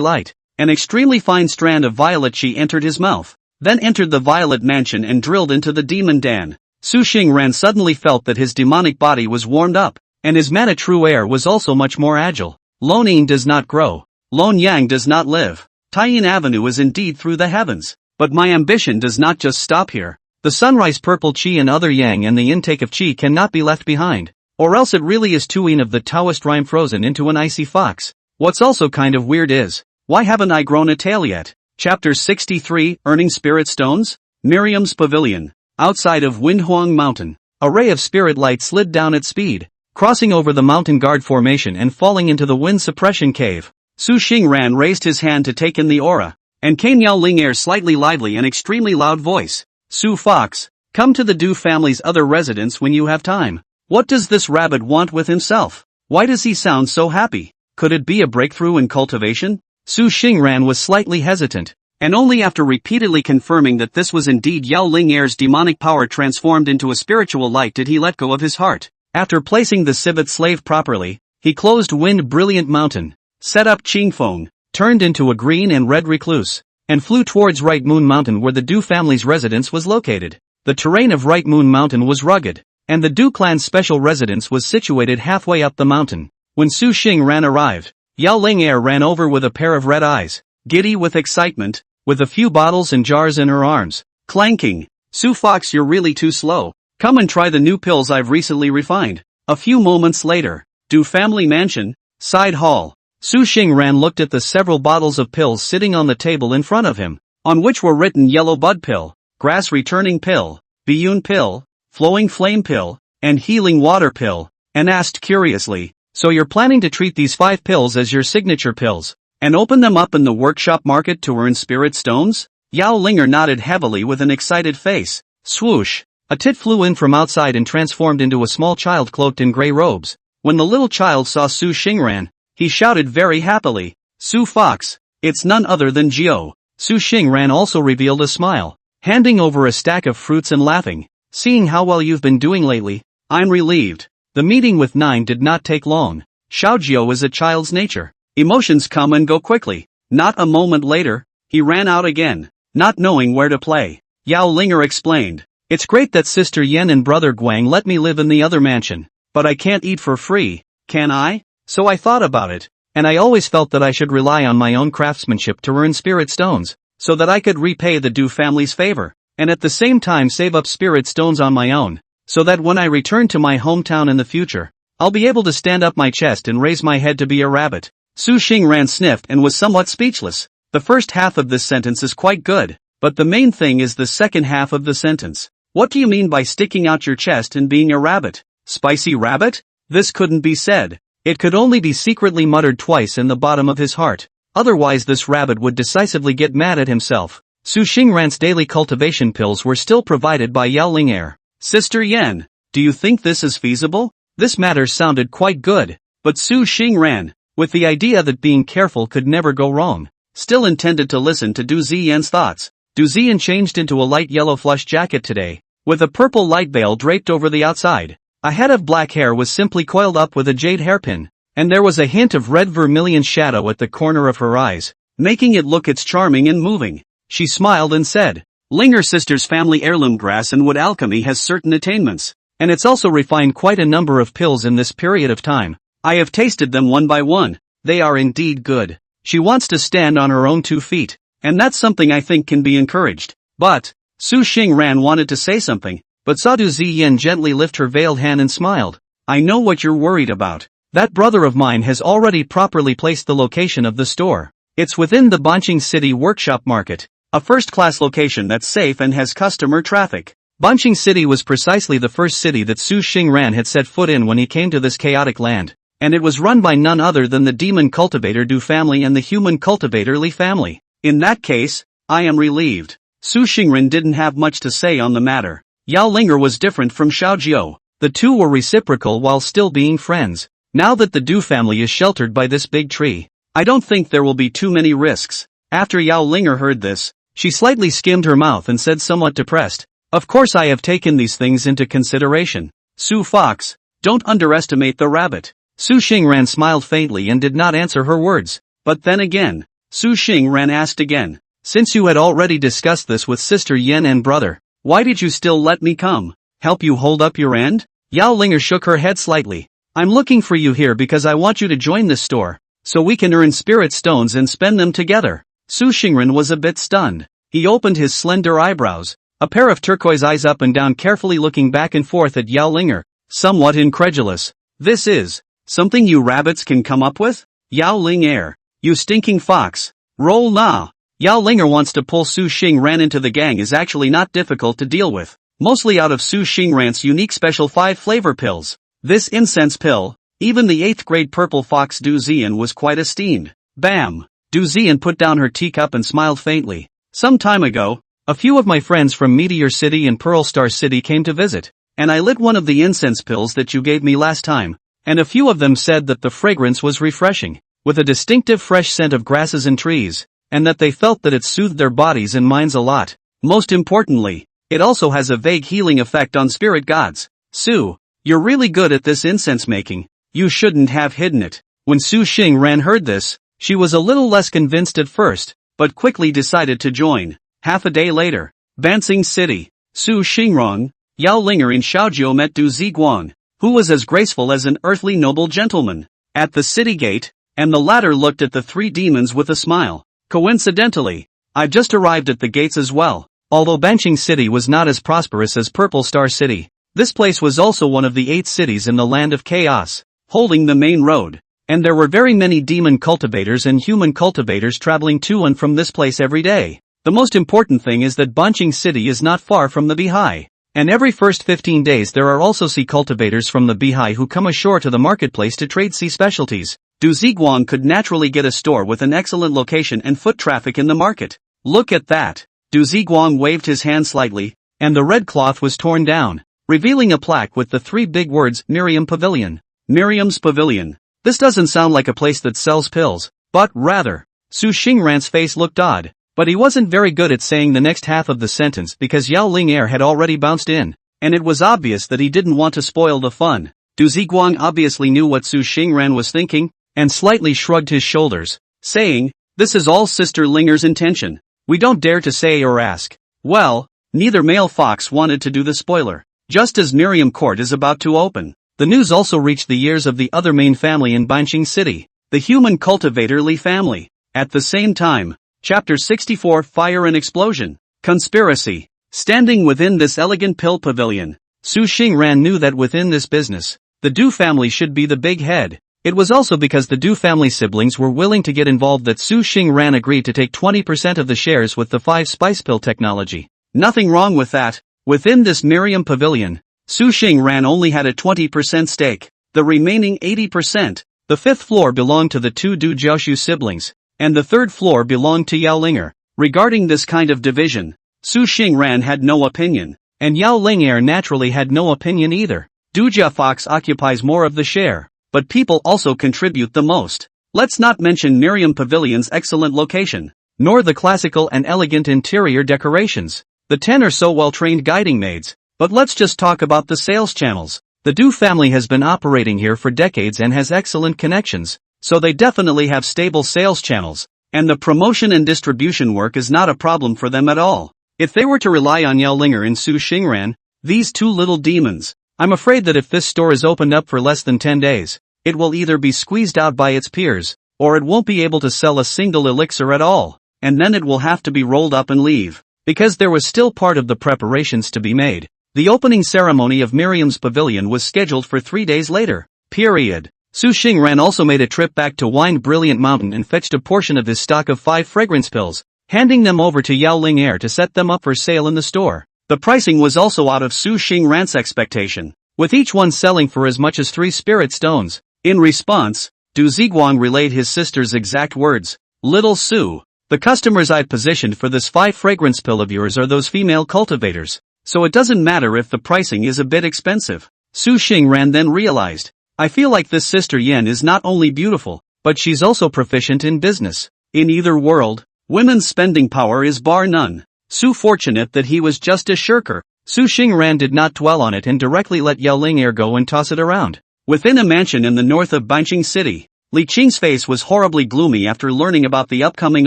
light. An extremely fine strand of violet qi entered his mouth, then entered the violet mansion and drilled into the demon Dan. Su Xingran suddenly felt that his demonic body was warmed up, and his mana true air was also much more agile. Lone Yin does not grow. Lone Yang does not live. Taiyin Avenue is indeed through the heavens, but my ambition does not just stop here. The sunrise purple qi and other yang and the intake of qi cannot be left behind, or else it really is Tuyin of the Taoist rhyme frozen into an icy fox. What's also kind of weird is, Why haven't I grown a tail yet? Chapter 63, Earning Spirit Stones? Miriam's Pavilion. Outside of Windhuang Mountain, a ray of spirit light slid down at speed, crossing over the mountain guard formation and falling into the wind suppression cave. Su Xingran raised his hand to take in the aura, and came Yao Linger's slightly lively and extremely loud voice. Su Fox, come to the Du family's other residence when you have time. What does this rabbit want with himself? Why does he sound so happy? Could it be a breakthrough in cultivation? Su Xingran was slightly hesitant, and only after repeatedly confirming that this was indeed Yao Linger's demonic power transformed into a spiritual light did he let go of his heart. After placing the civet slave properly, he closed Wind Brilliant Mountain, set up Qingfeng, turned into a green and red recluse, and flew towards Right Moon Mountain where the Du family's residence was located. The terrain of Right Moon Mountain was rugged, and the Du clan's special residence was situated halfway up the mountain. When Su Xingran arrived, Yao Linger ran over with a pair of red eyes, giddy with excitement, with a few bottles and jars in her arms, clanking. Su Fox, you're really too slow. Come and try the new pills I've recently refined. A few moments later, Du family mansion, side hall. Su Xingran looked at the several bottles of pills sitting on the table in front of him, on which were written Yellow Bud Pill, Grass Returning Pill, Biyun Pill, Flowing Flame Pill, and Healing Water Pill, and asked curiously, so you're planning to treat these 5 pills as your signature pills, and open them up in the workshop market to earn spirit stones? Yao Linger nodded heavily with an excited face. Swoosh! A tit flew in from outside and transformed into a small child cloaked in gray robes. When the little child saw Su Xingran, he shouted very happily, Su Fox, it's none other than Jiao. Su Xingran also revealed a smile, handing over a stack of fruits and laughing, seeing how well you've been doing lately, I'm relieved. The meeting with 9 did not take long. Xiaojiao is a child's nature. Emotions come and go quickly. Not a moment later, he ran out again, not knowing where to play. Yao Linger explained, it's great that Sister Yen and Brother Guang let me live in the other mansion, but I can't eat for free, can I? So I thought about it, and I always felt that I should rely on my own craftsmanship to earn spirit stones, so that I could repay the Du family's favor, and at the same time save up spirit stones on my own, so that when I return to my hometown in the future, I'll be able to stand up my chest and raise my head to be a rabbit. Su Xingran sniffed and was somewhat speechless. The first half of this sentence is quite good, but the main thing is the second half of the sentence. What do you mean by sticking out your chest and being a rabbit? Spicy rabbit? This couldn't be said. It could only be secretly muttered twice in the bottom of his heart. Otherwise this rabbit would decisively get mad at himself. Su Xingran's daily cultivation pills were still provided by Yao Linger. Sister Yen, do you think this is feasible? This matter sounded quite good, but Su Xingran, with the idea that being careful could never go wrong, still intended to listen to Du Ziyan's thoughts. Du Ziyan changed into a light yellow flush jacket today, with a purple light veil draped over the outside. A head of black hair was simply coiled up with a jade hairpin, and there was a hint of red vermilion shadow at the corner of her eyes, making it look it's charming and moving. She smiled and said, Linger sister's family heirloom grass and wood alchemy has certain attainments, and it's also refined quite a number of pills in this period of time. I have tasted them one by one. They are indeed good. She wants to stand on her own 2 feet, and that's something I think can be encouraged. But, Su Xingran wanted to say something, but saw Du Ziyan gently lift her veiled hand and smiled. I know what you're worried about. That brother of mine has already properly placed the location of the store. It's within the Banqing City Workshop Market, a first-class location that's safe and has customer traffic. Banqing City was precisely the first city that Su Xingran had set foot in when he came to this chaotic land, and it was run by none other than the demon cultivator Du family and the human cultivator Li family. In that case, I am relieved. Su Xingran didn't have much to say on the matter. Yao Linger was different from Xiaojiao. The two were reciprocal while still being friends. Now that the Du family is sheltered by this big tree, I don't think there will be too many risks. After Yao Linger heard this, she slightly skimmed her mouth and said somewhat depressed, of course I have taken these things into consideration. Su Fox, don't underestimate the rabbit. Su Xingran smiled faintly and did not answer her words. But then again, Su Xingran asked again, since you had already discussed this with Sister Yen and brother, why did you still let me come? Help you hold up your end? Yao Linger shook her head slightly. I'm looking for you here because I want you to join this store, so we can earn spirit stones and spend them together. Su Xingran was a bit stunned. He opened his slender eyebrows, a pair of turquoise eyes up and down carefully looking back and forth at Yao Linger, somewhat incredulous. This is something you rabbits can come up with? Yao Linger, you stinking fox, Roll na. Yao Linger wants to pull Su Xingran into the gang is actually not difficult to deal with, mostly out of Su Xingran's unique special 5 flavor pills. This incense pill, even the 8th grade purple fox Du Zian was quite esteemed. Bam! Du Zian put down her teacup and smiled faintly. Some time ago, a few of my friends from Meteor City and Pearl Star City came to visit, and I lit one of the incense pills that you gave me last time, and a few of them said that the fragrance was refreshing, with a distinctive fresh scent of grasses and trees, and that they felt that it soothed their bodies and minds a lot. Most importantly, it also has a vague healing effect on spirit gods. Su, you're really good at this incense making. You shouldn't have hidden it. When Su Xingran heard this, she was a little less convinced at first, but quickly decided to join. Half a day later, Bansing City, Su Xingrong, Yao Linger and Xiaojiu met Du Ziguang, who was as graceful as an earthly noble gentleman, at the city gate, and the latter looked at the 3 demons with a smile. Coincidentally, I've just arrived at the gates as well. Although Banqing City was not as prosperous as Purple Star City, this place was also one of the 8 cities in the Land of Chaos, holding the main road, and there were very many demon cultivators and human cultivators traveling to and from this place every day. The most important thing is that Banqing City is not far from the Bihai, and every first 15 days there are also sea cultivators from the Bihai who come ashore to the marketplace to trade sea specialties. Du Ziguang could naturally get a store with an excellent location and foot traffic in the market. Look at that! Du Ziguang waved his hand slightly, and the red cloth was torn down, revealing a plaque with the 3 big words Miriam Pavilion. Miriam's Pavilion. This doesn't sound like a place that sells pills, but rather. Su Xingran's face looked odd, but he wasn't very good at saying the next half of the sentence because Yao Ling had already bounced in, and it was obvious that he didn't want to spoil the fun. Du Ziguang obviously knew what Su Xingran was thinking, and slightly shrugged his shoulders, saying, "This is all Sister Linger's intention. We don't dare to say or ask." Well, neither male fox wanted to do the spoiler. Just as Miriam Court is about to open, the news also reached the ears of the other main family in Banqing City, the human cultivator Li family. At the same time, Chapter 64 Fire and Explosion. Conspiracy. Standing within this elegant pill pavilion, Su Xingran knew that within this business, the Du family should be the big head. It was also because the Du family siblings were willing to get involved that Su Xingran agreed to take 20% of the shares with the 5 spice pill technology. Nothing wrong with that. Within this Miriam pavilion, Su Xingran only had a 20% stake. The remaining 80%, the 5th floor belonged to the 2 Du Jiaoshu siblings, and the 3rd floor belonged to Yao Linger. Regarding this kind of division, Su Xingran had no opinion, and Yao Linger naturally had no opinion either. Du Jia Fox occupies more of the share, but people also contribute the most. Let's not mention Miriam Pavilion's excellent location, nor the classical and elegant interior decorations, the 10 or so well-trained guiding maids, but let's just talk about the sales channels. The Du family has been operating here for decades and has excellent connections, so they definitely have stable sales channels, and the promotion and distribution work is not a problem for them at all. If they were to rely on Yao Linger and Su Xingran, these 2 little demons, I'm afraid that if this store is opened up for less than 10 days, it will either be squeezed out by its peers, or it won't be able to sell a single elixir at all, and then it will have to be rolled up and leave, because there was still part of the preparations to be made. The opening ceremony of Miriam's pavilion was scheduled for 3 days later. Period. Su Xingran also made a trip back to Wine Brilliant Mountain and fetched a portion of his stock of 5 fragrance pills, handing them over to Yao Ling to set them up for sale in the store. The pricing was also out of Su Xingran's expectation, with each one selling for as much as 3 spirit stones. In response, Du Ziguang relayed his sister's exact words. "Little Su, the customers I've positioned for this 5 fragrance pill of yours are those female cultivators, so it doesn't matter if the pricing is a bit expensive." Su Xingran then realized, I feel like this Sister Yen is not only beautiful, but she's also proficient in business. In either world, women's spending power is bar none. Su fortunate that he was just a shirker. Su Xingran did not dwell on it and directly let Yao Ling go and toss it around. Within a mansion in the north of Banqing City, Li Qing's face was horribly gloomy after learning about the upcoming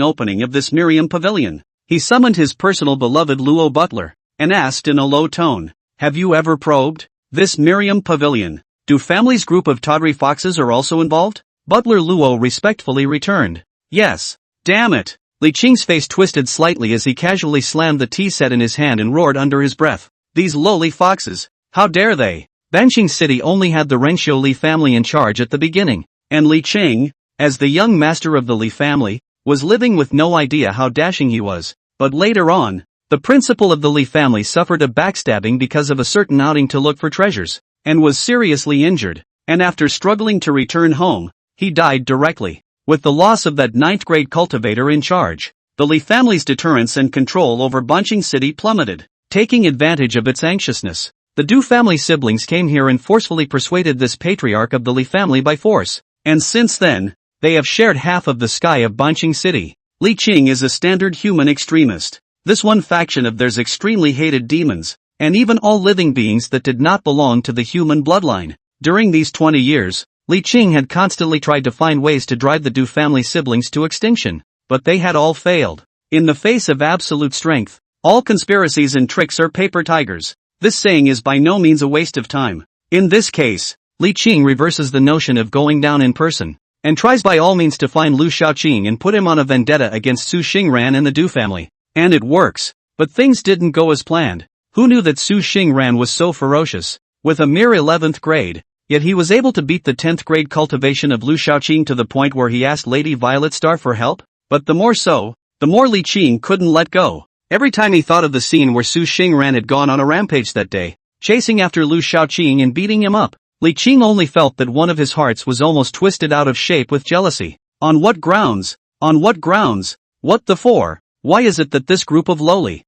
opening of this Miriam Pavilion. He summoned his personal beloved Luo butler, and asked in a low tone, "Have you ever probed this Miriam Pavilion? Do family's group of tawdry foxes are also involved?" Butler Luo respectfully returned, "Yes." Damn it! Li Qing's face twisted slightly as he casually slammed the tea set in his hand and roared under his breath, "These lowly foxes! How dare they!" Banqing City only had the Renxiu Li family in charge at the beginning, and Li Qing, as the young master of the Li family, was living with no idea how dashing he was. But later on, the principal of the Li family suffered a backstabbing because of a certain outing to look for treasures, and was seriously injured, and after struggling to return home, he died directly. With the loss of that 9th grade cultivator in charge, the Li family's deterrence and control over Bunching City plummeted. Taking advantage of its anxiousness, the Du family siblings came here and forcefully persuaded this patriarch of the Li family by force, and since then, they have shared half of the sky of Bunching City. Li Qing is a standard human extremist. This one faction of theirs extremely hated demons, and even all living beings that did not belong to the human bloodline. During these 20 years, Li Qing had constantly tried to find ways to drive the Du family siblings to extinction, but they had all failed. In the face of absolute strength, all conspiracies and tricks are paper tigers. This saying is by no means a waste of time. In this case, Li Qing reverses the notion of going down in person, and tries by all means to find Lu Shaoqing and put him on a vendetta against Su Xingran and the Du family. And it works. But things didn't go as planned. Who knew that Su Xingran was so ferocious? With a mere 11th grade, yet he was able to beat the 10th grade cultivation of Lu Shaoqing to the point where he asked Lady Violet Star for help? But the more so, the more Li Qing couldn't let go. Every time he thought of the scene where Su Xingran had gone on a rampage that day, chasing after Lu Shaoqing and beating him up, Li Qing only felt that one of his hearts was almost twisted out of shape with jealousy. On what grounds? On what grounds? What the for? Why is it that this group of lowly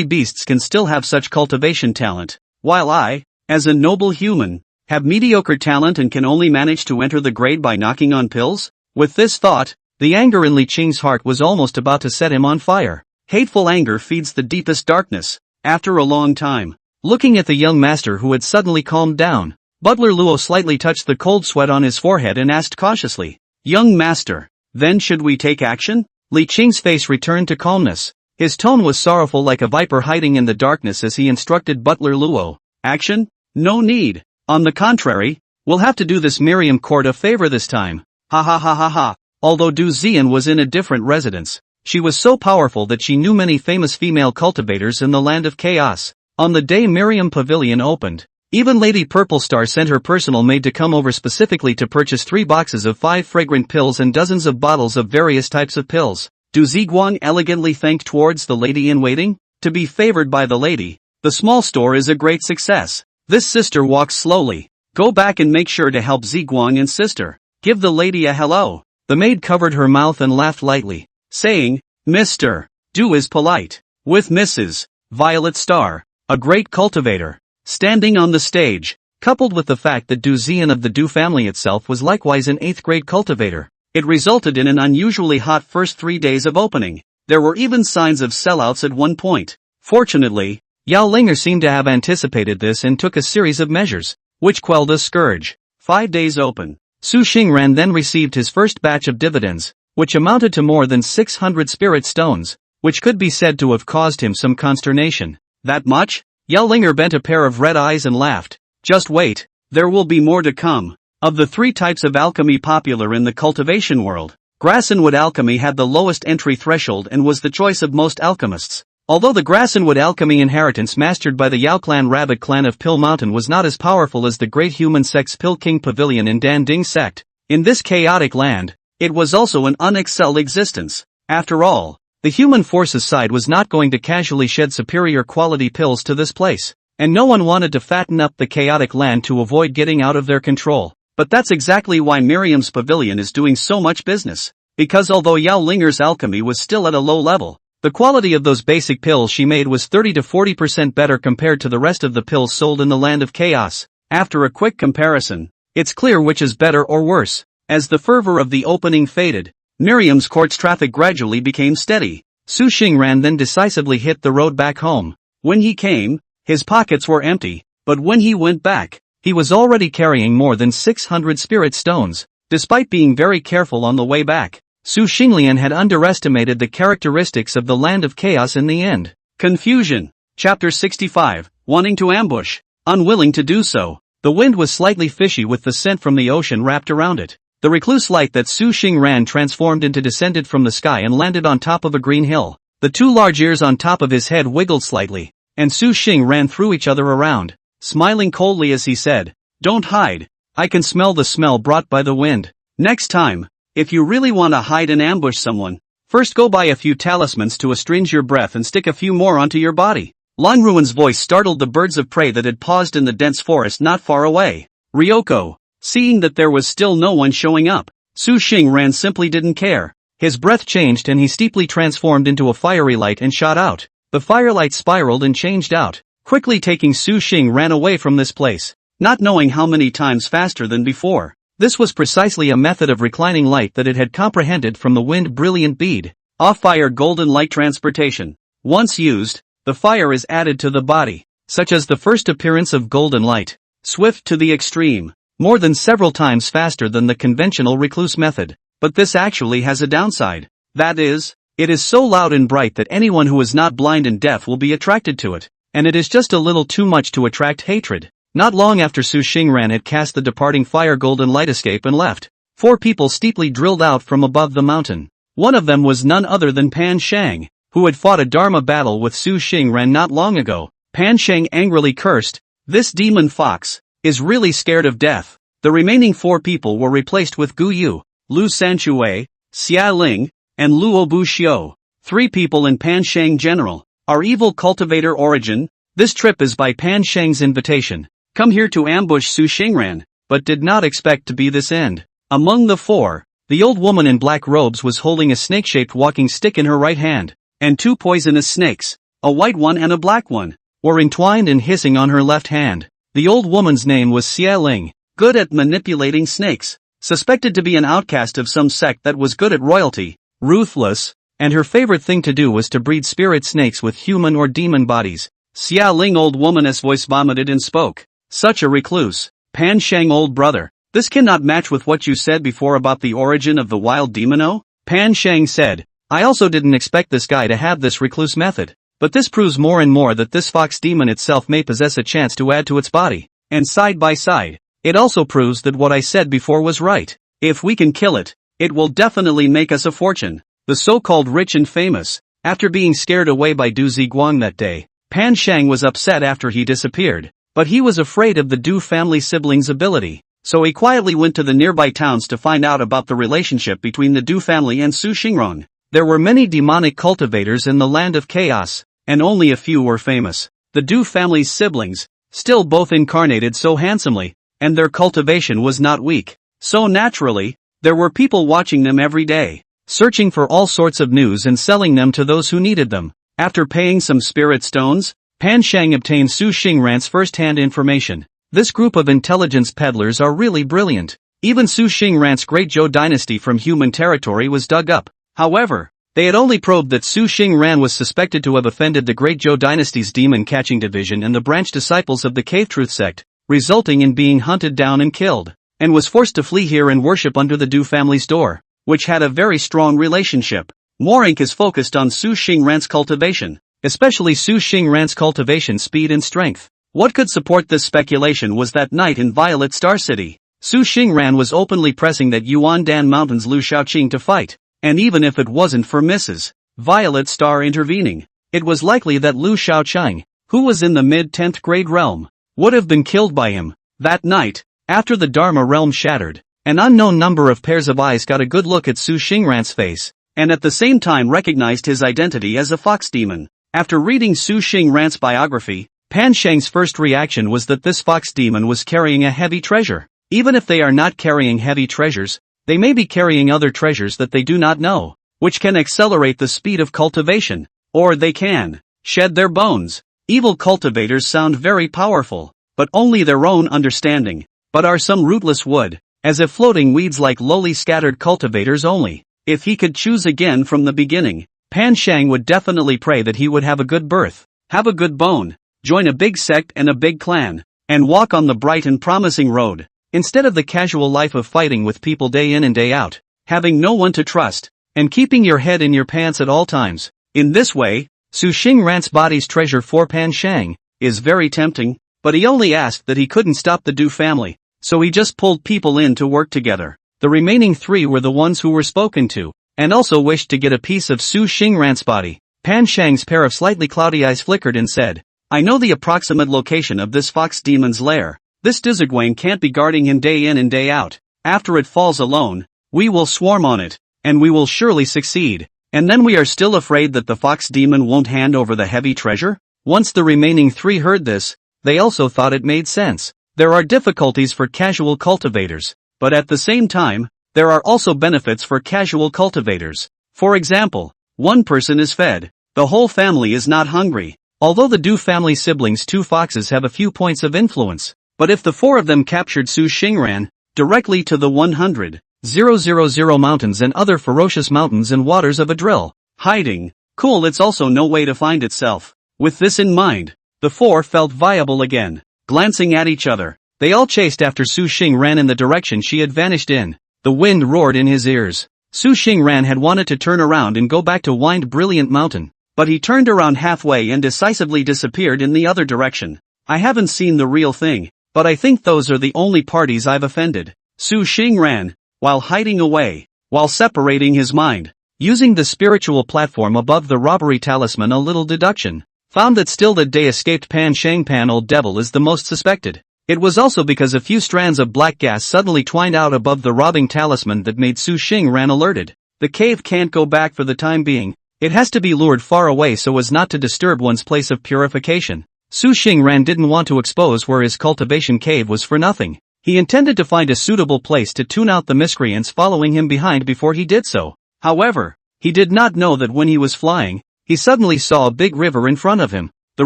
beasts can still have such cultivation talent, while I, as a noble human, have mediocre talent and can only manage to enter the grade by knocking on pills? With this thought, the anger in Li Qing's heart was almost about to set him on fire. Hateful anger feeds the deepest darkness. After a long time, looking at the young master who had suddenly calmed down, Butler Luo slightly touched the cold sweat on his forehead and asked cautiously, "Young master, then should we take action?" Li Qing's face returned to calmness. His tone was sorrowful like a viper hiding in the darkness as he instructed Butler Luo, "Action? No need. On the contrary, we'll have to do this Miriam court a favor this time. Ha ha ha ha ha." Although Du Zian was in a different residence, she was so powerful that she knew many famous female cultivators in the land of chaos. On the day Miriam Pavilion opened, even Lady Purple Star sent her personal maid to come over specifically to purchase 3 boxes of 5 fragrant pills and dozens of bottles of various types of pills. Du Ziguang elegantly thanked towards the lady-in-waiting. To be favored by the lady, the small store is a great success. This sister walks slowly. Go back and make sure to help Ziguang and sister. Give the lady a hello. The maid covered her mouth and laughed lightly, saying, "Mr. Du is polite." With Mrs. Violet Star, a great cultivator, standing on the stage, coupled with the fact that Du Zian of the Du family itself was likewise an 8th grade cultivator, it resulted in an unusually hot first 3 days of opening. There were even signs of sellouts at one point. Fortunately, Yao Linger seemed to have anticipated this and took a series of measures, which quelled a scourge. 5 days open. Su Xingran then received his first batch of dividends, which amounted to more than 600 spirit stones, which could be said to have caused him some consternation. That much? Yao Linger bent a pair of red eyes and laughed. Just wait, there will be more to come. Of the 3 types of alchemy popular in the cultivation world, grass and wood alchemy had the lowest entry threshold and was the choice of most alchemists. Although the grass and wood alchemy inheritance mastered by the Yao Clan Rabbit Clan of Pill Mountain was not as powerful as the great human sect's Pill King Pavilion in Dan Ding sect, in this chaotic land, it was also an unexcelled existence. After all, the human forces side was not going to casually shed superior quality pills to this place, and no one wanted to fatten up the chaotic land to avoid getting out of their control. But that's exactly why Miriam's Pavilion is doing so much business. Because although Yao Linger's alchemy was still at a low level, the quality of those basic pills she made was 30 to 40% better compared to the rest of the pills sold in the land of chaos. After a quick comparison, it's clear which is better or worse. As the fervor of the opening faded, Miriam's court's traffic gradually became steady. Su Xingran then decisively hit the road back home. When he came, his pockets were empty, but when he went back, he was already carrying more than 600 spirit stones. Despite being very careful on the way back, Su Xinglian had underestimated the characteristics of the land of chaos in the end. Confusion. Chapter 65, Wanting to ambush. Unwilling to do so. The wind was slightly fishy with the scent from the ocean wrapped around it. The recluse light that Su Xingran transformed into descended from the sky and landed on top of a green hill. The 2 large ears on top of his head wiggled slightly, and Su Xing ran through each other around, smiling coldly as he said, "Don't hide. I can smell the smell brought by the wind. Next time, if you really want to hide and ambush someone, First go buy a few talismans to astringe your breath and stick a few more onto your body. Lan Ruin's voice startled the birds of prey that had paused in the dense forest not far away. Ryoko, seeing that there was still no one showing up, Su Xingran simply didn't care. His breath changed and he steeply transformed into a fiery light and shot out. The firelight spiraled and changed out, quickly taking Su Xingran away from this place, not knowing how many times faster than before. This was precisely a method of reclining light that it had comprehended from the wind brilliant bead. Off-fire golden light transportation. Once used, the fire is added to the body, such as the first appearance of golden light. Swift to the extreme, more than several times faster than the conventional recluse method. But this actually has a downside. That is, it is so loud and bright that anyone who is not blind and deaf will be attracted to it. And it is just a little too much to attract hatred. Not long after Su Xingran had cast the departing fire golden light escape and left, 4 people steeply drilled out from above the mountain. One of them was none other than Pan Shang, who had fought a Dharma battle with Su Xingran not long ago. Pan Shang angrily cursed, "This demon fox is really scared of death." The remaining 4 people were replaced with Gu Yu, Lu Sanchuei, Xia Ling, and Lu Obuxiu. 3 people in Pan Shang General. Our evil cultivator origin. This trip is by Pan Shang's invitation. Come here to ambush Su Xingran, but did not expect to be this end. Among the 4, the old woman in black robes was holding a snake-shaped walking stick in her right hand, and 2 poisonous snakes, a white one and a black one, were entwined and hissing on her left hand. The old woman's name was Xia Ling, good at manipulating snakes, suspected to be an outcast of some sect that was good at royalty, ruthless, and her favorite thing to do was to breed spirit snakes with human or demon bodies. Xia Ling old woman's voice vomited and spoke. Such a recluse. Pan Shang old brother, this cannot match with what you said before about the origin of the wild demon. Pan Shang said, I also didn't expect this guy to have this recluse method, but this proves more and more that this fox demon itself may possess a chance to add to its body, and side by side, it also proves that what I said before was right. If we can kill it, it will definitely make us a fortune. The so-called rich and famous, after being scared away by Du Ziguang that day, Pan Shang was upset after he disappeared. But he was afraid of the Du family siblings' ability, so he quietly went to the nearby towns to find out about the relationship between the Du family and Su Xingran. There were many demonic cultivators in the land of chaos, and only a few were famous. The Du family's siblings, still both incarnated so handsomely, and their cultivation was not weak. So naturally, there were people watching them every day, searching for all sorts of news and selling them to those who needed them. After paying some spirit stones, Pan Shang obtained Su Xingran's first-hand information. This group of intelligence peddlers are really brilliant. Even Su Xingran's great Zhou dynasty from human territory was dug up. However, they had only probed that Su Xingran was suspected to have offended the great Zhou dynasty's demon-catching division and the branch disciples of the Cave Truth sect, resulting in being hunted down and killed, and was forced to flee here and worship under the Du family's door, which had a very strong relationship. More ink is focused on Su Xingran's cultivation, especially Su Xingran's cultivation speed and strength. What could support this speculation was that night in Violet Star City, Su Xingran was openly pressing that Yuandan Mountain's Lu Shaoqing to fight, and even if it wasn't for Mrs. Violet Star intervening, it was likely that Lu Shaoqing, who was in the mid-10th grade realm, would have been killed by him. That night, after the Dharma realm shattered, an unknown number of pairs of eyes got a good look at Su Xingran's face, and at the same time recognized his identity as a fox demon. After reading Su Xingran's biography, Pan Shang's first reaction was that this fox demon was carrying a heavy treasure. Even if they are not carrying heavy treasures, they may be carrying other treasures that they do not know, which can accelerate the speed of cultivation, or they can shed their bones. Evil cultivators sound very powerful, but only their own understanding, but are some rootless wood, as if floating weeds like lowly scattered cultivators only. If he could choose again from the beginning, Pan Shang would definitely pray that he would have a good birth, have a good bone, join a big sect and a big clan, and walk on the bright and promising road, instead of the casual life of fighting with people day in and day out, having no one to trust, and keeping your head in your pants at all times. In this way, Su Xingran's body's treasure for Pan Shang is very tempting, but he only asked that he couldn't stop the Du family, so he just pulled people in to work together. The remaining 3 were the ones who were spoken to, and also wished to get a piece of Su Xingran's body. Pan Shang's pair of slightly cloudy eyes flickered and said, I know the approximate location of this fox demon's lair. This Diziguang can't be guarding him day in and day out. After it falls alone, we will swarm on it, and we will surely succeed. And then we are still afraid that the fox demon won't hand over the heavy treasure? Once the remaining three heard this, they also thought it made sense. There are difficulties for casual cultivators, but at the same time, there are also benefits for casual cultivators. For example, one person is fed, the whole family is not hungry. Although the Du family siblings two foxes have a few points of influence, but if the four of them captured Su Xingran, directly to the 100,000 mountains and other ferocious mountains and waters of a drill, hiding, cool, it's also no way to find itself. With this in mind, the four felt viable again. Glancing at each other, they all chased after Su Xingran in the direction she had vanished in. The wind roared in his ears. Su Xingran had wanted to turn around and go back to Wind Brilliant Mountain, but he turned around halfway and decisively disappeared in the other direction. I haven't seen the real thing, but I think those are the only parties I've offended. Su Xingran, while hiding away, while separating his mind, using the spiritual platform above the robbery talisman, a little deduction, found that still that day escaped Pan Shangpan Old Devil is the most suspected. It was also because a few strands of black gas suddenly twined out above the robbing talisman that made Su Xingran alerted. The cave can't go back for the time being. It has to be lured far away so as not to disturb one's place of purification. Su Xingran didn't want to expose where his cultivation cave was for nothing. He intended to find a suitable place to tune out the miscreants following him behind before he did so. However, he did not know that when he was flying, he suddenly saw a big river in front of him. The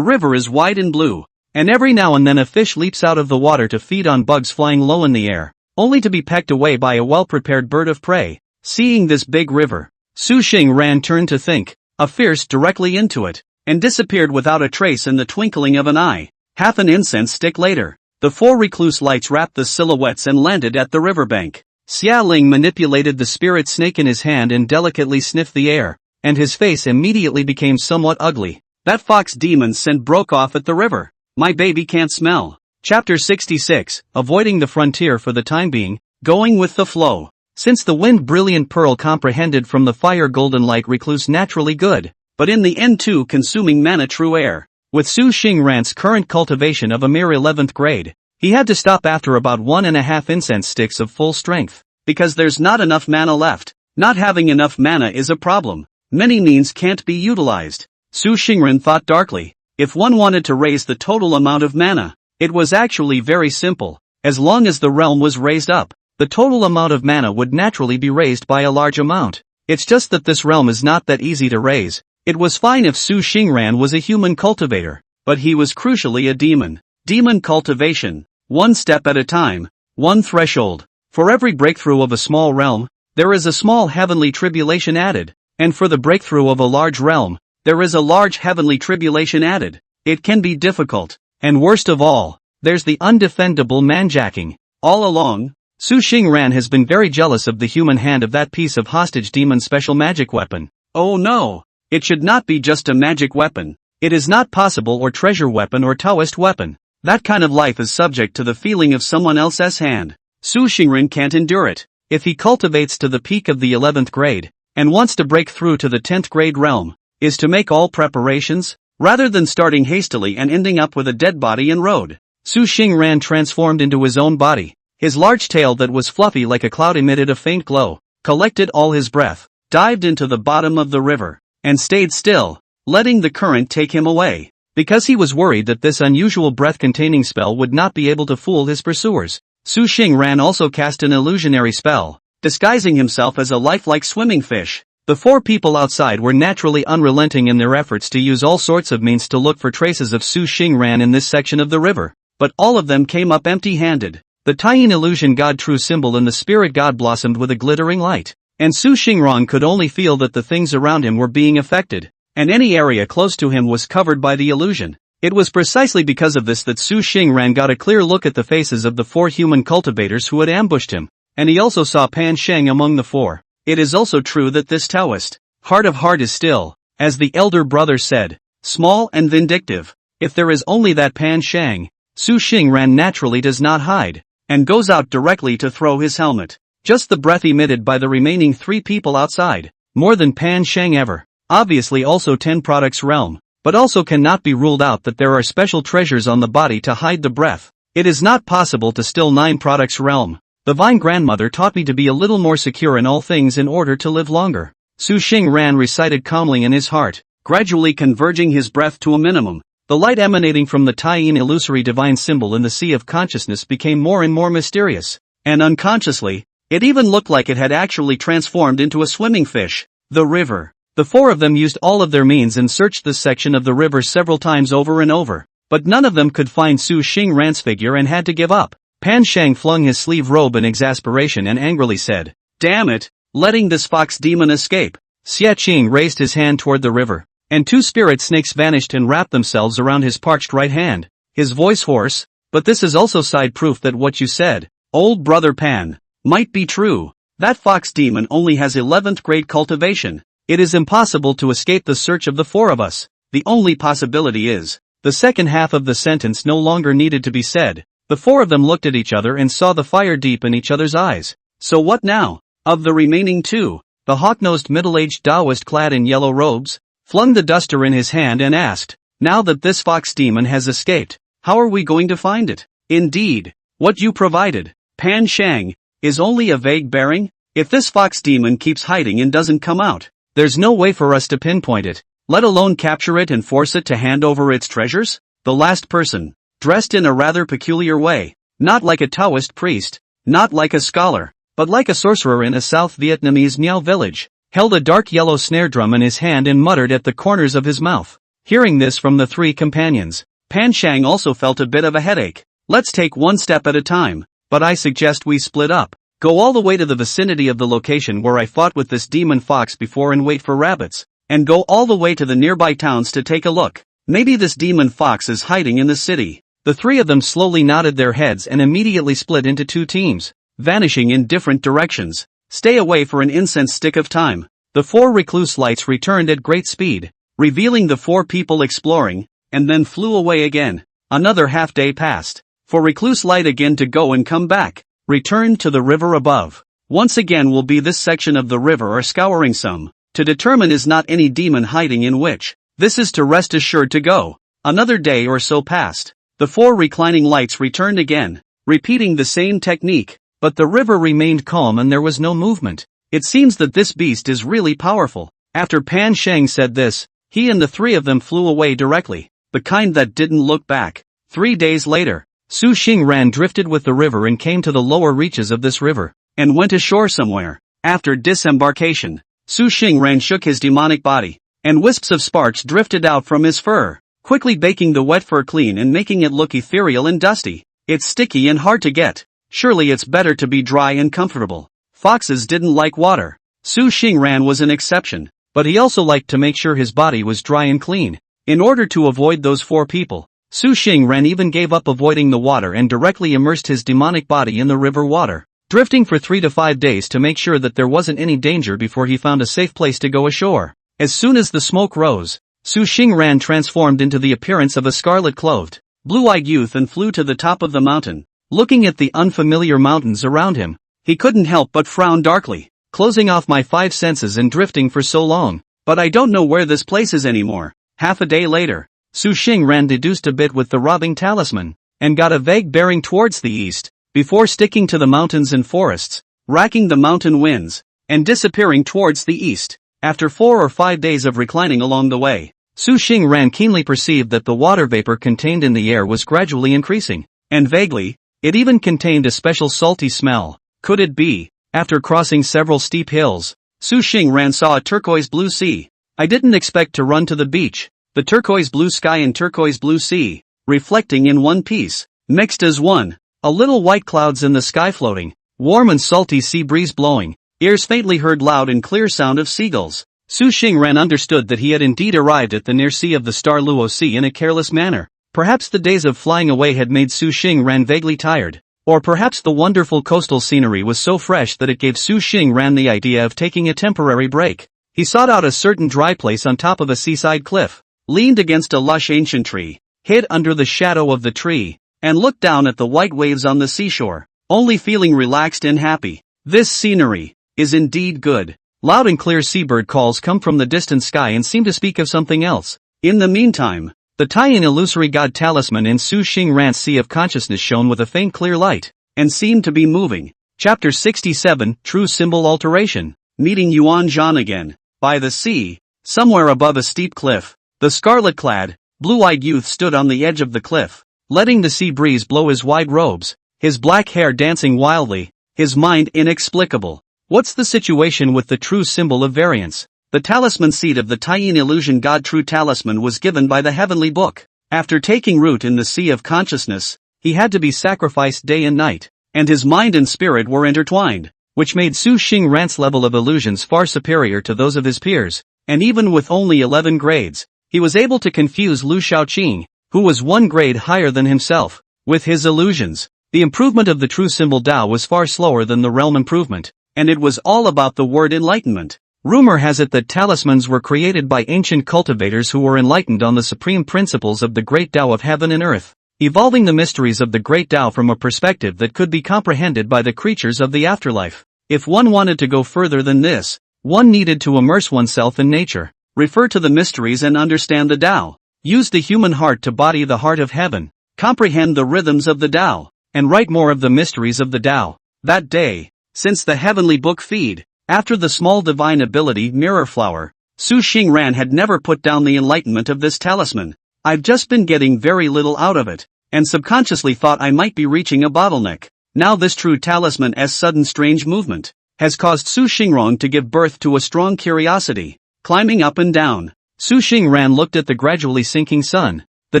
river is wide and blue, and every now and then a fish leaps out of the water to feed on bugs flying low in the air, only to be pecked away by a well-prepared bird of prey. Seeing this big river, Su Xingran turned to think, a fierce directly into it, and disappeared without a trace in the twinkling of an eye. Half an incense stick later, the four recluse lights wrapped the silhouettes and landed at the riverbank. Xia Ling manipulated the spirit snake in his hand and delicately sniffed the air, and his face immediately became somewhat ugly. That fox demon's scent broke off at the river. My baby can't smell. Chapter 66, Avoiding the Frontier for the time being, Going with the Flow. Since the Wind Brilliant Pearl comprehended from the Fire Golden Light recluse naturally good, but in the end too consuming mana true air. With Su Xingran's current cultivation of a mere 11th grade, he had to stop after about 1.5 incense sticks of full strength, because there's not enough mana left. Not having enough mana is a problem. Many means can't be utilized. Su Xingran thought darkly. If one wanted to raise the total amount of mana, it was actually very simple. As long as the realm was raised up, the total amount of mana would naturally be raised by a large amount. It's just that this realm is not that easy to raise. It was fine if Su Xingran was a human cultivator, but he was crucially a demon. Demon cultivation. One step at a time, one threshold. For every breakthrough of a small realm, there is a small heavenly tribulation added, and for the breakthrough of a large realm, there is a large heavenly tribulation added. It can be difficult, and worst of all, there's the undefendable manjacking. All along, Su Xingran has been very jealous of the human hand of that piece of hostage demon special magic weapon. Oh no! It should not be just a magic weapon. It is not possible or treasure weapon or Taoist weapon. That kind of life is subject to the feeling of someone else's hand. Su Xingran can't endure it. If he cultivates to the peak of the 11th grade, and wants to break through to the 10th grade realm, is to make all preparations, rather than starting hastily and ending up with a dead body in road. Su Xingran transformed into his own body. His large tail that was fluffy like a cloud emitted a faint glow, collected all his breath, dived into the bottom of the river, and stayed still, letting the current take him away. Because he was worried that this unusual breath-containing spell would not be able to fool his pursuers, Su Xingran also cast an illusionary spell, disguising himself as a lifelike swimming fish. The four people outside were naturally unrelenting in their efforts to use all sorts of means to look for traces of Su Xingran in this section of the river, but all of them came up empty-handed. The Taiyin illusion god true symbol and the spirit god blossomed with a glittering light, and Su Xingran could only feel that the things around him were being affected, and any area close to him was covered by the illusion. It was precisely because of this that Su Xingran got a clear look at the faces of the four human cultivators who had ambushed him, and he also saw Pan Sheng among the four. It is also true that this Taoist, heart of heart is still, as the elder brother said, small and vindictive. If there is only that Pan Sheng, Su Xingran naturally does not hide, and goes out directly to throw his helmet. Just the breath emitted by the remaining three people outside, more than Pan Sheng ever. Obviously also 10 products realm, but also cannot be ruled out that there are special treasures on the body to hide the breath. It is not possible to still 9 products realm. The Vine grandmother taught me to be a little more secure in all things in order to live longer. Su Xingran recited calmly in his heart, gradually converging his breath to a minimum. The light emanating from the Taiyin illusory divine symbol in the sea of consciousness became more and more mysterious, and unconsciously, it even looked like it had actually transformed into a swimming fish. The river. The four of them used all of their means and searched this section of the river several times over and over, but none of them could find Su Xingran's figure and had to give up. Pan Shang flung his sleeve robe in exasperation and angrily said, "Damn it, letting this fox demon escape." Xie Qing raised his hand toward the river, and two spirit snakes vanished and wrapped themselves around his parched right hand, his voice hoarse, "But this is also side proof that what you said, old brother Pan, might be true. That fox demon only has 11th grade cultivation. It is impossible to escape the search of the four of us. The only possibility is..." The second half of the sentence no longer needed to be said. The four of them looked at each other and saw the fire deep in each other's eyes. So what now? Of the remaining two, the hawk-nosed middle-aged Taoist clad in yellow robes, flung the duster in his hand and asked, "Now that this fox demon has escaped, how are we going to find it?" "Indeed, what you provided, Pan Shang, is only a vague bearing. If this fox demon keeps hiding and doesn't come out, there's no way for us to pinpoint it, let alone capture it and force it to hand over its treasures." The last person, dressed in a rather peculiar way, not like a Taoist priest, not like a scholar, but like a sorcerer in a South Vietnamese Miao village, held a dark yellow snare drum in his hand and muttered at the corners of his mouth. Hearing this from the three companions, Pan Shang also felt a bit of a headache. "Let's take one step at a time, but I suggest we split up. Go all the way to the vicinity of the location where I fought with this demon fox before and wait for rabbits, and go all the way to the nearby towns to take a look. Maybe this demon fox is hiding in the city." The three of them slowly nodded their heads and immediately split into two teams, vanishing in different directions. "Stay away for an incense stick of time." The four recluse lights returned at great speed, revealing the four people exploring, and then flew away again. Another half day passed, for recluse light again to go and come back. "Return to the river above. Once again will be this section of the river or scouring some, to determine is not any demon hiding in which. This is to rest assured to go." Another day or so passed. The four reclining lights returned again, repeating the same technique, but the river remained calm and there was no movement. "It seems that this beast is really powerful." After Pan Shang said this, he and the three of them flew away directly, the kind that didn't look back. 3 days later, Su Xingran drifted with the river and came to the lower reaches of this river, and went ashore somewhere. After disembarkation, Su Xingran shook his demonic body, and wisps of sparks drifted out from his fur, quickly baking the wet fur clean and making it look ethereal and dusty. "It's sticky and hard to get. Surely it's better to be dry and comfortable." Foxes didn't like water. Su Xingran was an exception, but he also liked to make sure his body was dry and clean. In order to avoid those four people, Su Xingran even gave up avoiding the water and directly immersed his demonic body in the river water, drifting for 3 to 5 days to make sure that there wasn't any danger before he found a safe place to go ashore. As soon as the smoke rose, Su Xingran transformed into the appearance of a scarlet-clothed, blue-eyed youth and flew to the top of the mountain. Looking at the unfamiliar mountains around him, he couldn't help but frown darkly. "Closing off my 5 senses and drifting for so long, but I don't know where this place is anymore." Half a day later, Su Xingran deduced a bit with the robbing talisman, and got a vague bearing towards the east, before sticking to the mountains and forests, racking the mountain winds, and disappearing towards the east. After 4 or 5 days of reclining along the way, Su Xingran keenly perceived that the water vapor contained in the air was gradually increasing, and vaguely, it even contained a special salty smell. Could it be? After crossing several steep hills, Su Xingran saw a turquoise blue sea. "I didn't expect to run to the beach." The turquoise blue sky and turquoise blue sea, reflecting in one piece, mixed as one. A little white clouds in the sky floating, warm and salty sea breeze blowing, ears faintly heard loud and clear sound of seagulls. Su Xingran understood that he had indeed arrived at the near sea of the Star Luo Sea in a careless manner. Perhaps the days of flying away had made Su Xingran vaguely tired. Or perhaps the wonderful coastal scenery was so fresh that it gave Su Xingran the idea of taking a temporary break. He sought out a certain dry place on top of a seaside cliff, leaned against a lush ancient tree, hid under the shadow of the tree, and looked down at the white waves on the seashore, only feeling relaxed and happy. This scenery is indeed good. Loud and clear seabird calls come from the distant sky and seem to speak of something else. In the meantime, the Taiyin illusory god talisman in Su Xingran's sea of consciousness shone with a faint clear light, and seemed to be moving. Chapter 67, True Symbol Alteration. Meeting Yuan Zhan again. By the sea, somewhere above a steep cliff, the scarlet-clad, blue-eyed youth stood on the edge of the cliff, letting the sea breeze blow his wide robes, his black hair dancing wildly, his mind inexplicable. What's the situation with the true symbol of variance? The talisman seed of the Taiyin illusion god True Talisman was given by the heavenly book. After taking root in the sea of consciousness, he had to be sacrificed day and night, and his mind and spirit were intertwined, which made Su Xingran's level of illusions far superior to those of his peers, and even with only 11 grades, he was able to confuse Lu Shaoqing, who was 1 grade higher than himself, with his illusions. The improvement of the true symbol Tao was far slower than the realm improvement, and it was all about the word enlightenment. Rumor has it that talismans were created by ancient cultivators who were enlightened on the supreme principles of the great Tao of heaven and earth, evolving the mysteries of the great Tao from a perspective that could be comprehended by the creatures of the afterlife. If one wanted to go further than this, one needed to immerse oneself in nature, refer to the mysteries and understand the Tao, use the human heart to body the heart of heaven, comprehend the rhythms of the Tao, and write more of the mysteries of the Tao. That day, since the heavenly book feed, after the small divine ability Mirror Flower, Su Xingran had never put down the enlightenment of this talisman. I've just been getting very little out of it, and subconsciously thought I might be reaching a bottleneck. Now this true talisman's sudden strange movement has caused Su Xingran to give birth to a strong curiosity. Climbing up and down, Su Xingran looked at the gradually sinking sun. The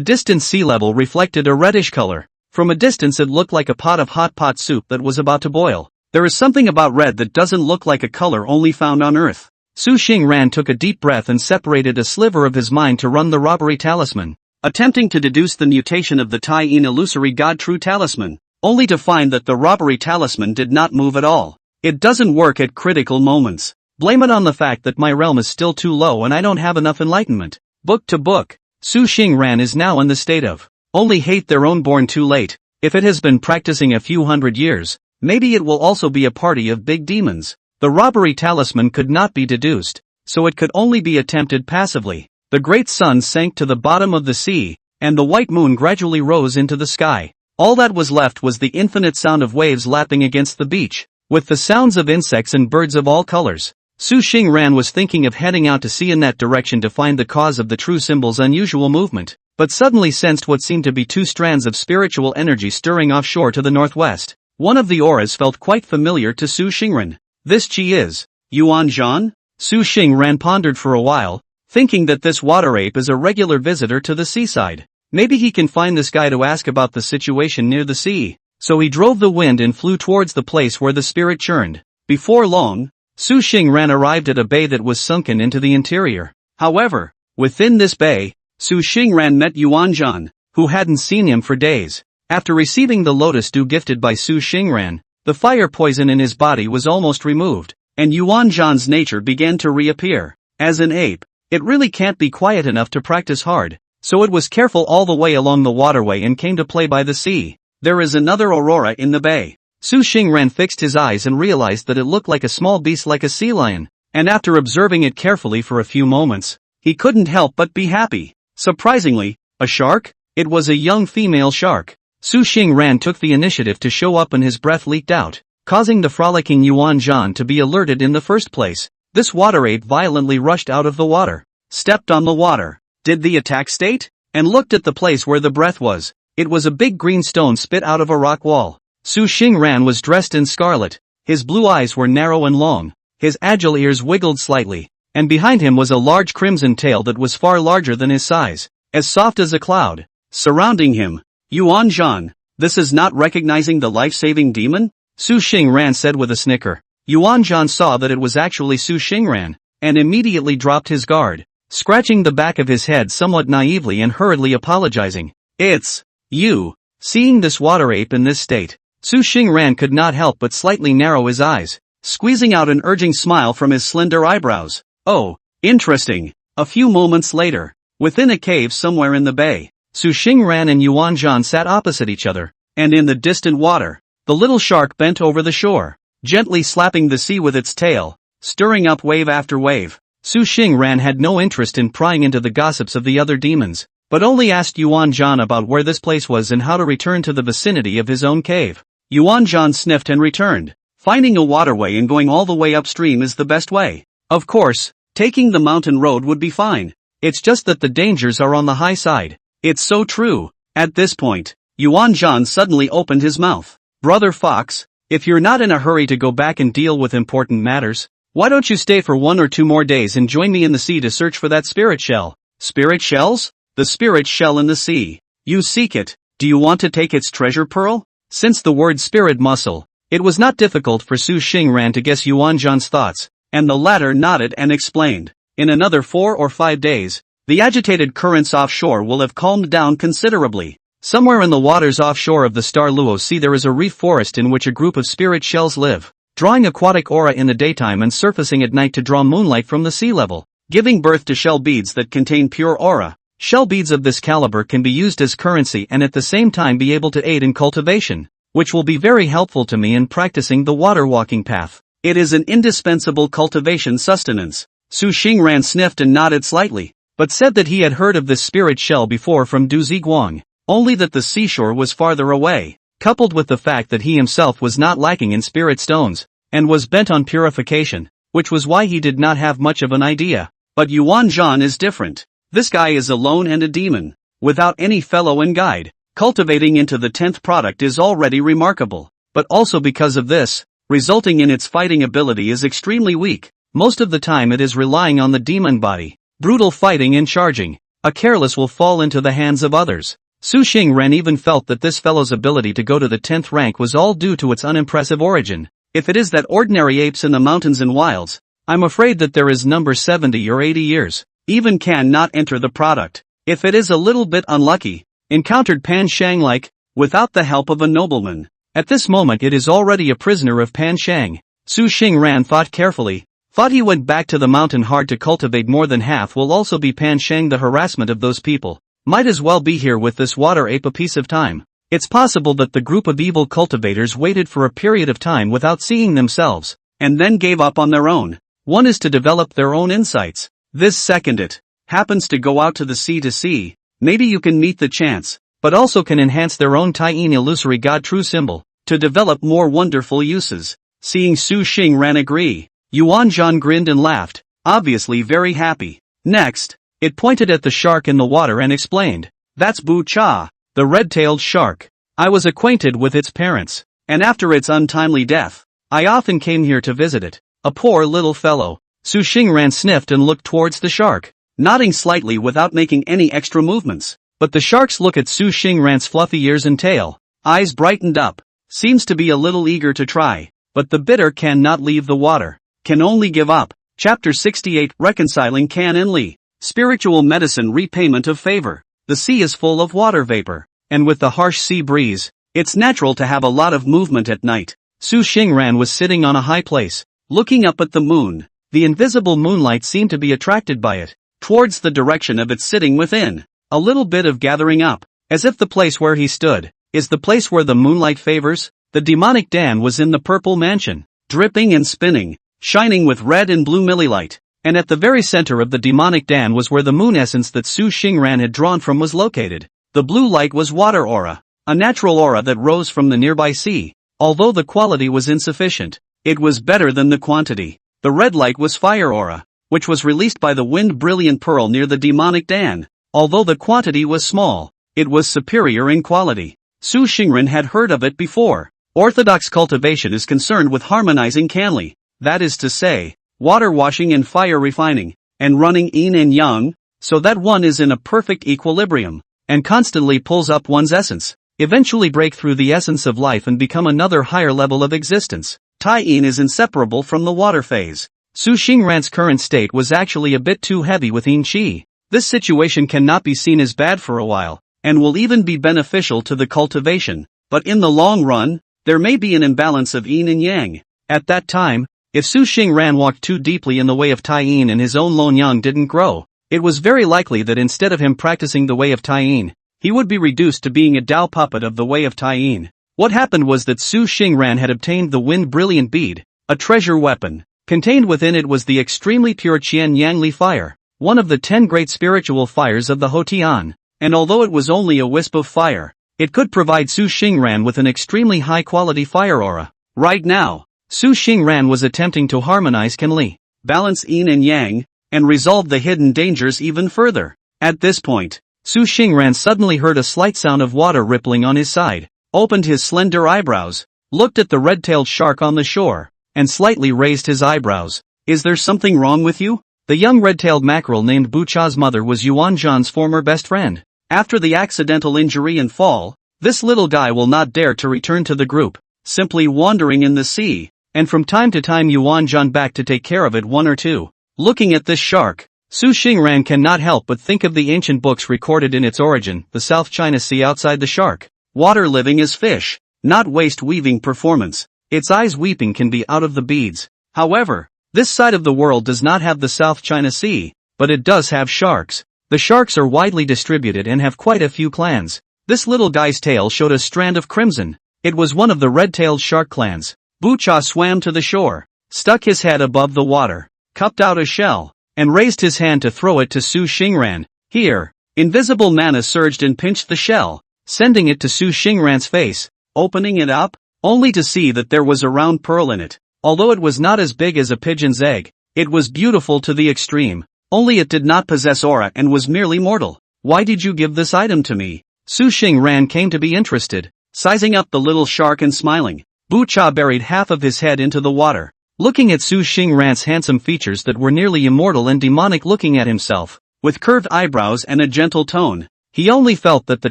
distant sea level reflected a reddish color. From a distance it looked like a pot of hot pot soup that was about to boil. There is something about red that doesn't look like a color only found on Earth. Su Xingran took a deep breath and separated a sliver of his mind to run the robbery talisman, attempting to deduce the mutation of the Taiyin illusory god True Talisman, only to find that the robbery talisman did not move at all. It doesn't work at critical moments. Blame it on the fact that my realm is still too low and I don't have enough enlightenment. Book to book, Su Xingran is now in the state of only hate their own born too late. If it has been practicing a few hundred years, maybe it will also be a party of big demons. The robbery talisman could not be deduced, so it could only be attempted passively. The great sun sank to the bottom of the sea, and the white moon gradually rose into the sky. All that was left was the infinite sound of waves lapping against the beach, with the sounds of insects and birds of all colors. Su Xingran was thinking of heading out to sea in that direction to find the cause of the true symbol's unusual movement, but suddenly sensed what seemed to be 2 strands of spiritual energy stirring offshore to the northwest. One of the auras felt quite familiar to Su Xingran. This chi is Yuan Zhan? Su Xingran pondered for a while, thinking that this water ape is a regular visitor to the seaside. Maybe he can find this guy to ask about the situation near the sea. So he drove the wind and flew towards the place where the spirit churned. Before long, Su Xingran arrived at a bay that was sunken into the interior. However, within this bay, Su Xingran met Yuan Zhan, who hadn't seen him for days. After receiving the lotus dew gifted by Su Xingran, the fire poison in his body was almost removed, and Yuan Zhan's nature began to reappear. As an ape, it really can't be quiet enough to practice hard, so it was careful all the way along the waterway and came to play by the sea. There is another aurora in the bay. Su Xingran fixed his eyes and realized that it looked like a small beast like a sea lion, and after observing it carefully for a few moments, he couldn't help but be happy. Surprisingly, a shark? It was a young female shark. Su Xingran took the initiative to show up and his breath leaked out, causing the frolicking Yuan Zhan to be alerted in the first place. This water ape violently rushed out of the water, stepped on the water, did the attack state, and looked at the place where the breath was. It was a big green stone spit out of a rock wall. Su Xingran was dressed in scarlet, his blue eyes were narrow and long, his agile ears wiggled slightly, and behind him was a large crimson tail that was far larger than his size, as soft as a cloud. Surrounding him, Yuan Zhan, this is not recognizing the life-saving demon? Su Xingran said with a snicker. Yuan Zhan saw that it was actually Su Xingran, and immediately dropped his guard, scratching the back of his head somewhat naively and hurriedly apologizing. It's you. Seeing this water ape in this state, Su Xingran could not help but slightly narrow his eyes, squeezing out an urging smile from his slender eyebrows. Oh, interesting. A few moments later, within a cave somewhere in the bay, Su Xingran and Yuan Zhan sat opposite each other, and in the distant water, the little shark bent over the shore, gently slapping the sea with its tail, stirring up wave after wave. Su Xingran had no interest in prying into the gossips of the other demons, but only asked Yuan Zhan about where this place was and how to return to the vicinity of his own cave. Yuan Zhan sniffed and returned. Finding a waterway and going all the way upstream is the best way. Of course, Taking the mountain road would be fine. It's just that the dangers are on the high side. It's so true. At this point, Yuan Zhan suddenly opened his mouth. Brother Fox, if you're not in a hurry to go back and deal with important matters, why don't you stay for 1 or 2 more days and join me in the sea to search for that spirit shell? Spirit shells? The spirit shell in the sea. You seek it. Do you want to take its treasure pearl? Since the word spirit muscle, it was not difficult for Su Xingran to guess Yuan Zhan's thoughts, and the latter nodded and explained. In another 4 or 5 days, the agitated currents offshore will have calmed down considerably. Somewhere in the waters offshore of the Star Luo Sea there is a reef forest in which a group of spirit shells live, drawing aquatic aura in the daytime and surfacing at night to draw moonlight from the sea level, giving birth to shell beads that contain pure aura. Shell beads of this caliber can be used as currency and at the same time be able to aid in cultivation, which will be very helpful to me in practicing the water walking path. It is an indispensable cultivation sustenance. Su Xingran sniffed and nodded slightly, but said that he had heard of this spirit shell before from Du Ziguang, only that the seashore was farther away, coupled with the fact that he himself was not lacking in spirit stones, and was bent on purification, which was why he did not have much of an idea. But Yuan Zhan is different. This guy is alone and a demon, without any fellow and guide. Cultivating into the 10th product is already remarkable, but also because of this, resulting in its fighting ability is extremely weak. Most of the time it is relying on the demon body, brutal fighting and charging. A careless will fall into the hands of others. Su Xingran even felt that this fellow's ability to go to the 10th rank was all due to its unimpressive origin. If it is that ordinary apes in the mountains and wilds, I'm afraid that there is number 70 or 80 years, even can not enter the product. If it is a little bit unlucky, encountered Pan Shang like, without the help of a nobleman. At this moment it is already a prisoner of Pan Shang. Su Xingran thought carefully, thought he went back to the mountain hard to cultivate more than half will also be Pan Shang. The harassment of those people might as well be here with this water ape a piece of time. It's possible that the group of evil cultivators waited for a period of time without seeing themselves, and then gave up on their own. One is to develop their own insights. This second it happens to go out to the sea to see, maybe you can meet the chance, but also can enhance their own Taiyin illusory god true symbol, to develop more wonderful uses. Seeing Su Xingran agree, Yuan Zhan grinned and laughed, obviously very happy. Next, it pointed at the shark in the water and explained, that's Bu Cha, the red-tailed shark. I was acquainted with its parents, and after its untimely death, I often came here to visit it. A poor little fellow. Su Xingran sniffed and looked towards the shark, nodding slightly without making any extra movements. But the shark's look at Su Xingran's fluffy ears and tail, eyes brightened up, seems to be a little eager to try, but the bitter can not leave the water, can only give up. Chapter 68 Reconciling Can and Li. Spiritual medicine repayment of favor. The sea is full of water vapor, and with the harsh sea breeze, it's natural to have a lot of movement at night. Su Xingran was sitting on a high place, looking up at the moon. The invisible moonlight seemed to be attracted by it, towards the direction of its sitting within. A little bit of gathering up, as if the place where he stood is the place where the moonlight favors. The demonic Dan was in the purple mansion, dripping and spinning, shining with red and blue millilight, and at the very center of the demonic Dan was where the moon essence that Su Xingran had drawn from was located. The blue light was water aura, a natural aura that rose from the nearby sea. Although the quality was insufficient, it was better than the quantity. The red light was fire aura, which was released by the wind brilliant pearl near the demonic Dan. Although the quantity was small, it was superior in quality. Su Xingran had heard of it before. Orthodox cultivation is concerned with harmonizing Canli, that is to say, water washing and fire refining, and running yin and yang, so that one is in a perfect equilibrium, and constantly pulls up one's essence, eventually break through the essence of life and become another higher level of existence. Tai-yin is inseparable from the water phase. Su Xingran's current state was actually a bit too heavy with yin qi. This situation cannot be seen as bad for a while, and will even be beneficial to the cultivation, but in the long run, there may be an imbalance of yin and yang. At that time, if Su Xingran walked too deeply in the way of Tai-yin and his own Lon Yang didn't grow, it was very likely that instead of him practicing the way of Tai-yin, he would be reduced to being a Dao puppet of the way of Tai-yin. What happened was that Su Xingran had obtained the Wind Brilliant Bead, a treasure weapon. Contained within it was the extremely pure Qian Yangli fire, one of the 10 great spiritual fires of the Hotian, and although it was only a wisp of fire, it could provide Su Xingran with an extremely high-quality fire aura. Right now, Su Xingran was attempting to harmonize Canli, balance yin and yang, and resolved the hidden dangers even further. At this point, Su Xingran suddenly heard a slight sound of water rippling on his side, opened his slender eyebrows, looked at the red-tailed shark on the shore, and slightly raised his eyebrows. Is there something wrong with you? The young red-tailed mackerel named Bucha's mother was Yuan Zhan's former best friend. After the accidental injury and fall, this little guy will not dare to return to the group, simply wandering in the sea, and from time to time Yuan Zhan back to take care of it one or two. Looking at this shark, Su Xingran cannot help but think of the ancient books recorded in its origin, the South China Sea outside the shark. Water living as fish, not waste weaving performance. Its eyes weeping can be out of the beads. However, this side of the world does not have the South China Sea, but it does have sharks. The sharks are widely distributed and have quite a few clans. This little guy's tail showed a strand of crimson. It was one of the red-tailed shark clans. Bucha swam to the shore, stuck his head above the water, cupped out a shell, and raised his hand to throw it to Su Xingran. Here, invisible mana surged and pinched the shell, sending it to Su Xingran's face, opening it up, only to see that there was a round pearl in it. Although it was not as big as a pigeon's egg, it was beautiful to the extreme, only it did not possess aura and was merely mortal. Why did you give this item to me? Su Xingran came to be interested, sizing up the little shark and smiling. Bucha buried half of his head into the water, looking at Su Xingran's handsome features that were nearly immortal and demonic. Looking at himself, with curved eyebrows and a gentle tone, he only felt that the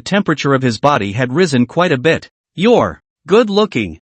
temperature of his body had risen quite a bit. You're good looking.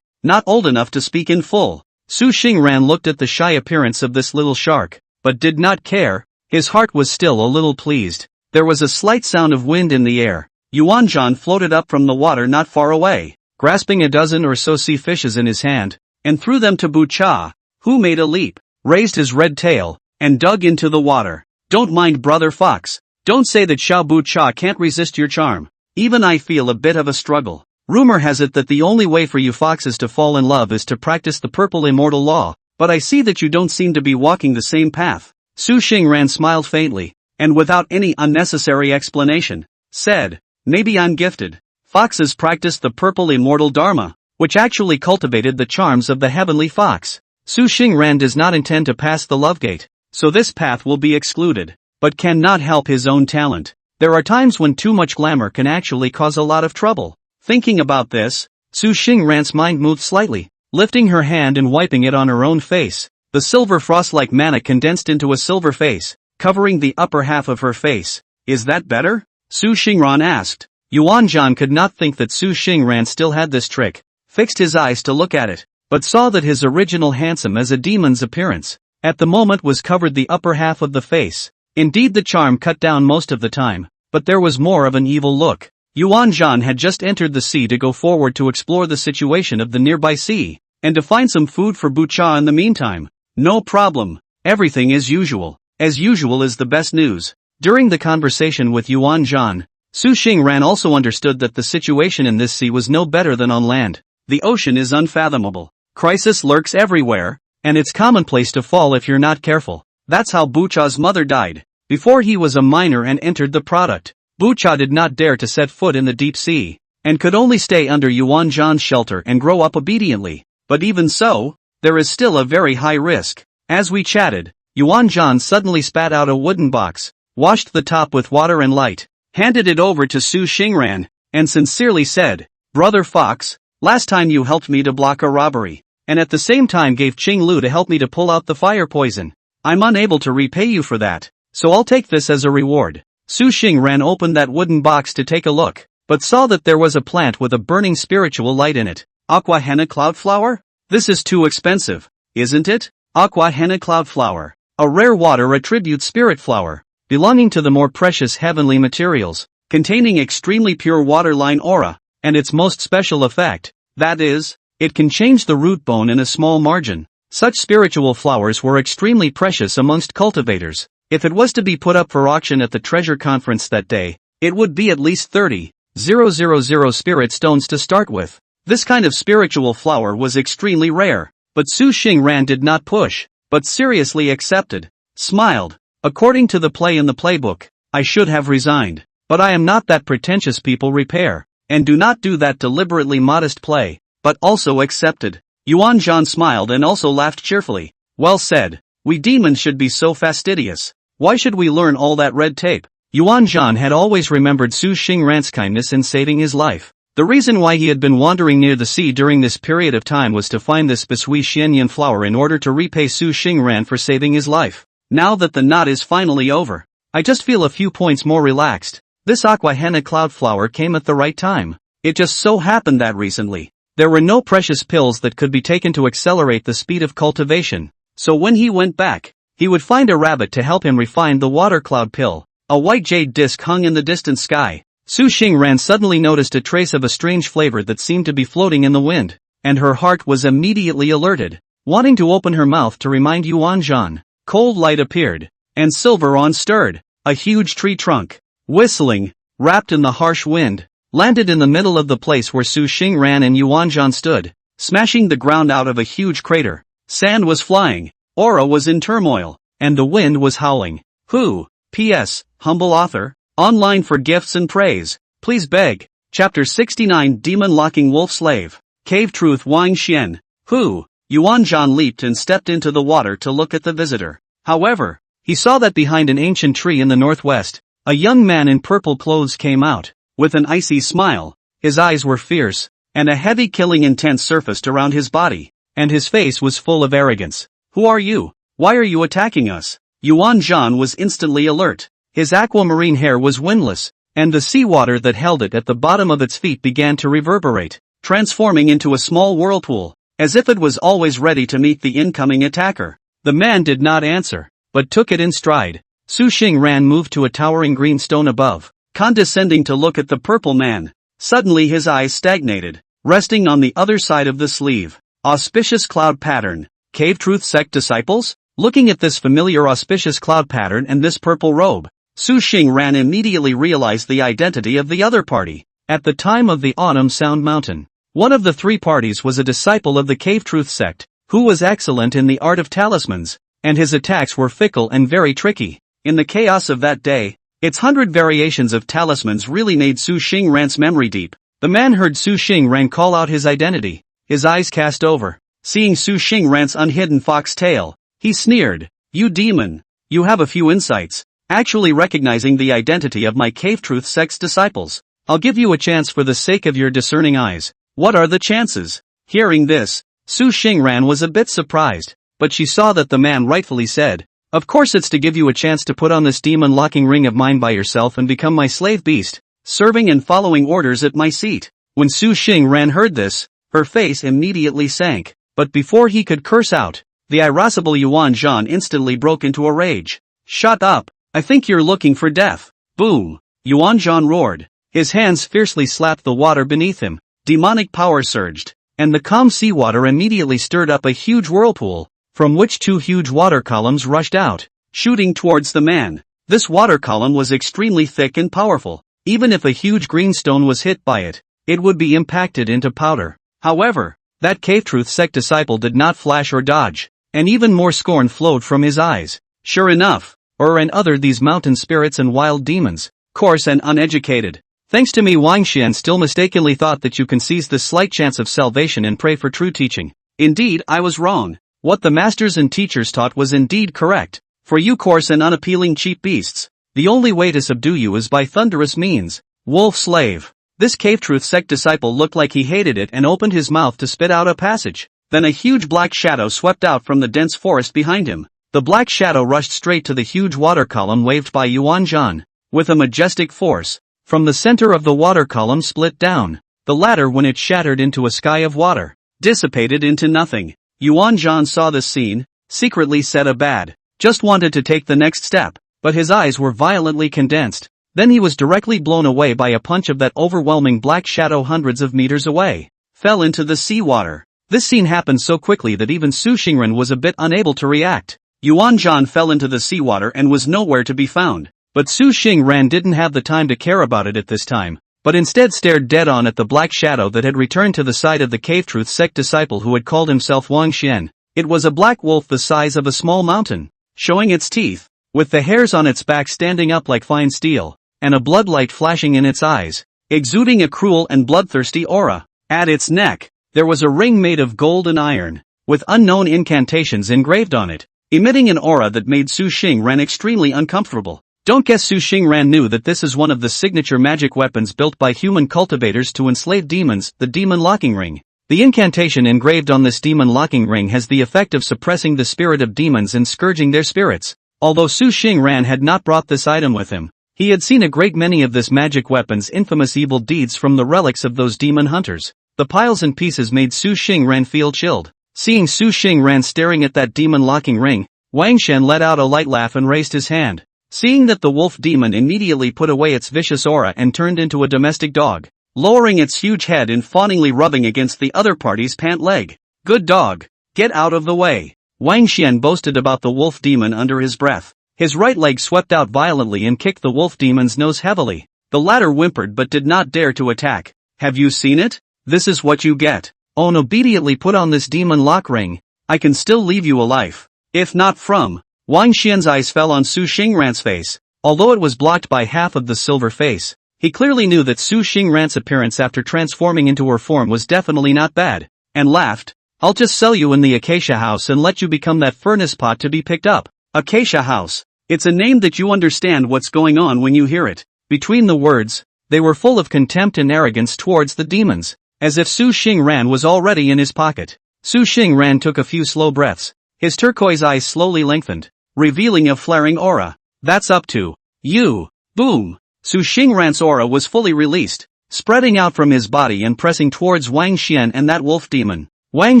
Not old enough to speak in full. Su Xingran looked at the shy appearance of this little shark, but did not care. His heart was still a little pleased. There was a slight sound of wind in the air. Yuan Zhan floated up from the water not far away, grasping a dozen or so sea fishes in his hand, and threw them to Bucha, who made a leap, raised his red tail, and dug into the water. Don't mind Brother Fox. Don't say that Xiao Bucha can't resist your charm. Even I feel a bit of a struggle. Rumor has it that the only way for you foxes to fall in love is to practice the purple immortal law, but I see that you don't seem to be walking the same path. Su Xingran smiled faintly, and without any unnecessary explanation, said, maybe I'm gifted. Foxes practice the purple immortal dharma, which actually cultivated the charms of the heavenly fox. Su Xingran does not intend to pass the love gate, so this path will be excluded, but cannot help his own talent. There are times when too much glamour can actually cause a lot of trouble. Thinking about this, Su Xingran's mind moved slightly, lifting her hand and wiping it on her own face. The silver frost-like mana condensed into a silver face, covering the upper half of her face. Is that better? Su Xingran asked. Yuan Zhan could not think that Su Xingran still had this trick, fixed his eyes to look at it, but saw that his original handsome as a demon's appearance, at the moment was covered the upper half of the face. Indeed the charm cut down most of the time, but there was more of an evil look. Yuan Zhan had just entered the sea to go forward to explore the situation of the nearby sea, and to find some food for Bucha in the meantime. No problem. Everything as usual. As usual is the best news. During the conversation with Yuan Zhan, Su Xingran also understood that the situation in this sea was no better than on land. The ocean is unfathomable. Crisis lurks everywhere, and it's commonplace to fall if you're not careful. That's how Bucha's mother died, before he was a minor and entered the product. Bucha did not dare to set foot in the deep sea, and could only stay under Yuan Zhan's shelter and grow up obediently. But even so, there is still a very high risk. As we chatted, Yuan Zhan suddenly spat out a wooden box, washed the top with water and light, handed it over to Su Xingran, and sincerely said, Brother Fox, last time you helped me to block a robbery, and at the same time gave Qing Lu to help me to pull out the fire poison. I'm unable to repay you for that, so I'll take this as a reward. Su Xingran opened that wooden box to take a look, but saw that there was a plant with a burning spiritual light in it. Aqua henna cloudflower? This is too expensive, isn't it? Aqua henna cloudflower, a rare water attribute spirit flower, belonging to the more precious heavenly materials, containing extremely pure water-line aura, and its most special effect, that is, it can change the root bone in a small margin. Such spiritual flowers were extremely precious amongst cultivators. If it was to be put up for auction at the treasure conference that day, it would be at least 30,000 spirit stones to start with. This kind of spiritual flower was extremely rare, but Su Xingran did not push, but seriously accepted, smiled. According to the play in the playbook, I should have resigned, but I am not that pretentious people repair, and do not do that deliberately modest play, but also accepted. Yuan Zhan smiled and also laughed cheerfully. Well said. We demons should be so fastidious. Why should we learn all that red tape? Yuan Zhan had always remembered Su Xingran's kindness in saving his life. The reason why he had been wandering near the sea during this period of time was to find this Bisui Xianyan flower in order to repay Su Xingran for saving his life. Now that the knot is finally over, I just feel a few points more relaxed. This aqua henna cloud flower came at the right time. It just so happened that recently, there were no precious pills that could be taken to accelerate the speed of cultivation. So when he went back, he would find a rabbit to help him refine the water cloud pill. A white jade disc hung in the distant sky. Su Xingran suddenly noticed a trace of a strange flavor that seemed to be floating in the wind, and her heart was immediately alerted. Wanting to open her mouth to remind Yuan Zhan, cold light appeared, and Silveron stirred. A huge tree trunk, whistling, wrapped in the harsh wind, landed in the middle of the place where Su Xingran and Yuan Zhan stood, smashing the ground out of a huge crater. Sand was flying, aura was in turmoil, and the wind was howling. Who? P.S. Humble author. Online for gifts and praise. Please beg. Chapter 69 Demon Locking Wolf Slave. Cave Truth Wang Xian. Who? Yuan Zhan leaped and stepped into the water to look at the visitor. However, he saw that behind an ancient tree in the northwest, a young man in purple clothes came out. With an icy smile, his eyes were fierce, and a heavy killing intent surfaced around his body, and his face was full of arrogance. Who are you? Why are you attacking us? Yuan Zhan was instantly alert. His aquamarine hair was windless, and the seawater that held it at the bottom of its feet began to reverberate, transforming into a small whirlpool, as if it was always ready to meet the incoming attacker. The man did not answer, but took it in stride. Su Xingran moved to a towering green stone above, condescending to look at the purple man. Suddenly his eyes stagnated, resting on the other side of the sleeve. Auspicious cloud pattern. Cave Truth Sect disciples? Looking at this familiar auspicious cloud pattern and this purple robe, Su Xingran immediately realized the identity of the other party. At the time of the Autumn Sound Mountain, one of the three parties was a disciple of the Cave Truth Sect, who was excellent in the art of talismans, and his attacks were fickle and very tricky. In the chaos of that day, its 100 variations of talismans really made Su Xingran's memory deep. The man heard Su Xingran call out his identity. His eyes cast over. Seeing Su Xingran's unhidden fox tail, he sneered. You demon! You have a few insights. Actually recognizing the identity of my Cave Truth Sect's disciples. I'll give you a chance for the sake of your discerning eyes. What are the chances? Hearing this, Su Xingran was a bit surprised, but she saw that the man rightfully said, of course it's to give you a chance to put on this demon-locking ring of mine by yourself and become my slave beast, serving and following orders at my seat. When Su Xingran heard this, her face immediately sank, but before he could curse out, the irascible Yuan Zhan instantly broke into a rage. Shut up! I think you're looking for death. Boom! Yuan Zhan roared. His hands fiercely slapped the water beneath him. Demonic power surged, and the calm seawater immediately stirred up a huge whirlpool, from which two huge water columns rushed out, shooting towards the man. This water column was extremely thick and powerful. Even if a huge green stone was hit by it, it would be impacted into powder. However, that Cave Truth Sect disciple did not flash or dodge, and even more scorn flowed from his eyes. Sure enough, and other these mountain spirits and wild demons, coarse and uneducated. Thanks to me, Wang Xian still mistakenly thought that you can seize this slight chance of salvation and pray for true teaching. Indeed, I was wrong. What the masters and teachers taught was indeed correct. For you coarse and unappealing cheap beasts, the only way to subdue you is by thunderous means. Wolf slave. This Cave Truth Sect disciple looked like he hated it and opened his mouth to spit out a passage. Then a huge black shadow swept out from the dense forest behind him. The black shadow rushed straight to the huge water column waved by Yuan Zhan. With a majestic force, from the center of the water column split down. The latter, when it shattered into a sky of water, dissipated into nothing. Yuan Zhan saw this scene, secretly said a bad, just wanted to take the next step, but his eyes were violently condensed. Then he was directly blown away by a punch of that overwhelming black shadow hundreds of meters away. Fell into the seawater. This scene happened so quickly that even Su Xingran was a bit unable to react. Yuan Zhan fell into the seawater and was nowhere to be found. But Su Xingran didn't have the time to care about it at this time, but instead stared dead on at the black shadow that had returned to the side of the Cave Truth Sect disciple who had called himself Wang Xian. It was a black wolf the size of a small mountain, showing its teeth, with the hairs on its back standing up like fine steel, and a bloodlight flashing in its eyes, exuding a cruel and bloodthirsty aura. At its neck, there was a ring made of gold and iron, with unknown incantations engraved on it. emitting an aura that made Su Xingran extremely uncomfortable. Don't guess Su Xingran knew that this is one of the signature magic weapons built by human cultivators to enslave demons, the demon locking ring. The incantation engraved on this demon locking ring has the effect of suppressing the spirit of demons and scourging their spirits. Although Su Xingran had not brought this item with him, he had seen a great many of this magic weapon's infamous evil deeds from the relics of those demon hunters. The piles and pieces made Su Xingran feel chilled. Seeing Su Xingran staring at that demon locking ring, Wang Shen let out a light laugh and raised his hand. Seeing that the wolf demon immediately put away its vicious aura and turned into a domestic dog, lowering its huge head and fawningly rubbing against the other party's pant leg. Good dog. Get out of the way. Wang Xian boasted about the wolf demon under his breath. His right leg swept out violently and kicked the wolf demon's nose heavily. The latter whimpered but did not dare to attack. Have you seen it? This is what you get. On obediently put on this demon lock ring. I can still leave you alive. If not from. Wang Xian's eyes fell on Su Xingran's face. Although it was blocked by half of the silver face, he clearly knew that Su Xingran's appearance after transforming into her form was definitely not bad, and laughed. I'll just sell you in the Acacia House and let you become that furnace pot to be picked up. Acacia House. It's a name that you understand what's going on when you hear it. Between the words, they were full of contempt and arrogance towards the demons, as if Su Xingran was already in his pocket. Su Xingran took a few slow breaths. His turquoise eyes slowly lengthened, revealing a flaring aura. That's up to you. Boom. Su Xingran's aura was fully released, spreading out from his body and pressing towards Wang Xian and that wolf demon. Wang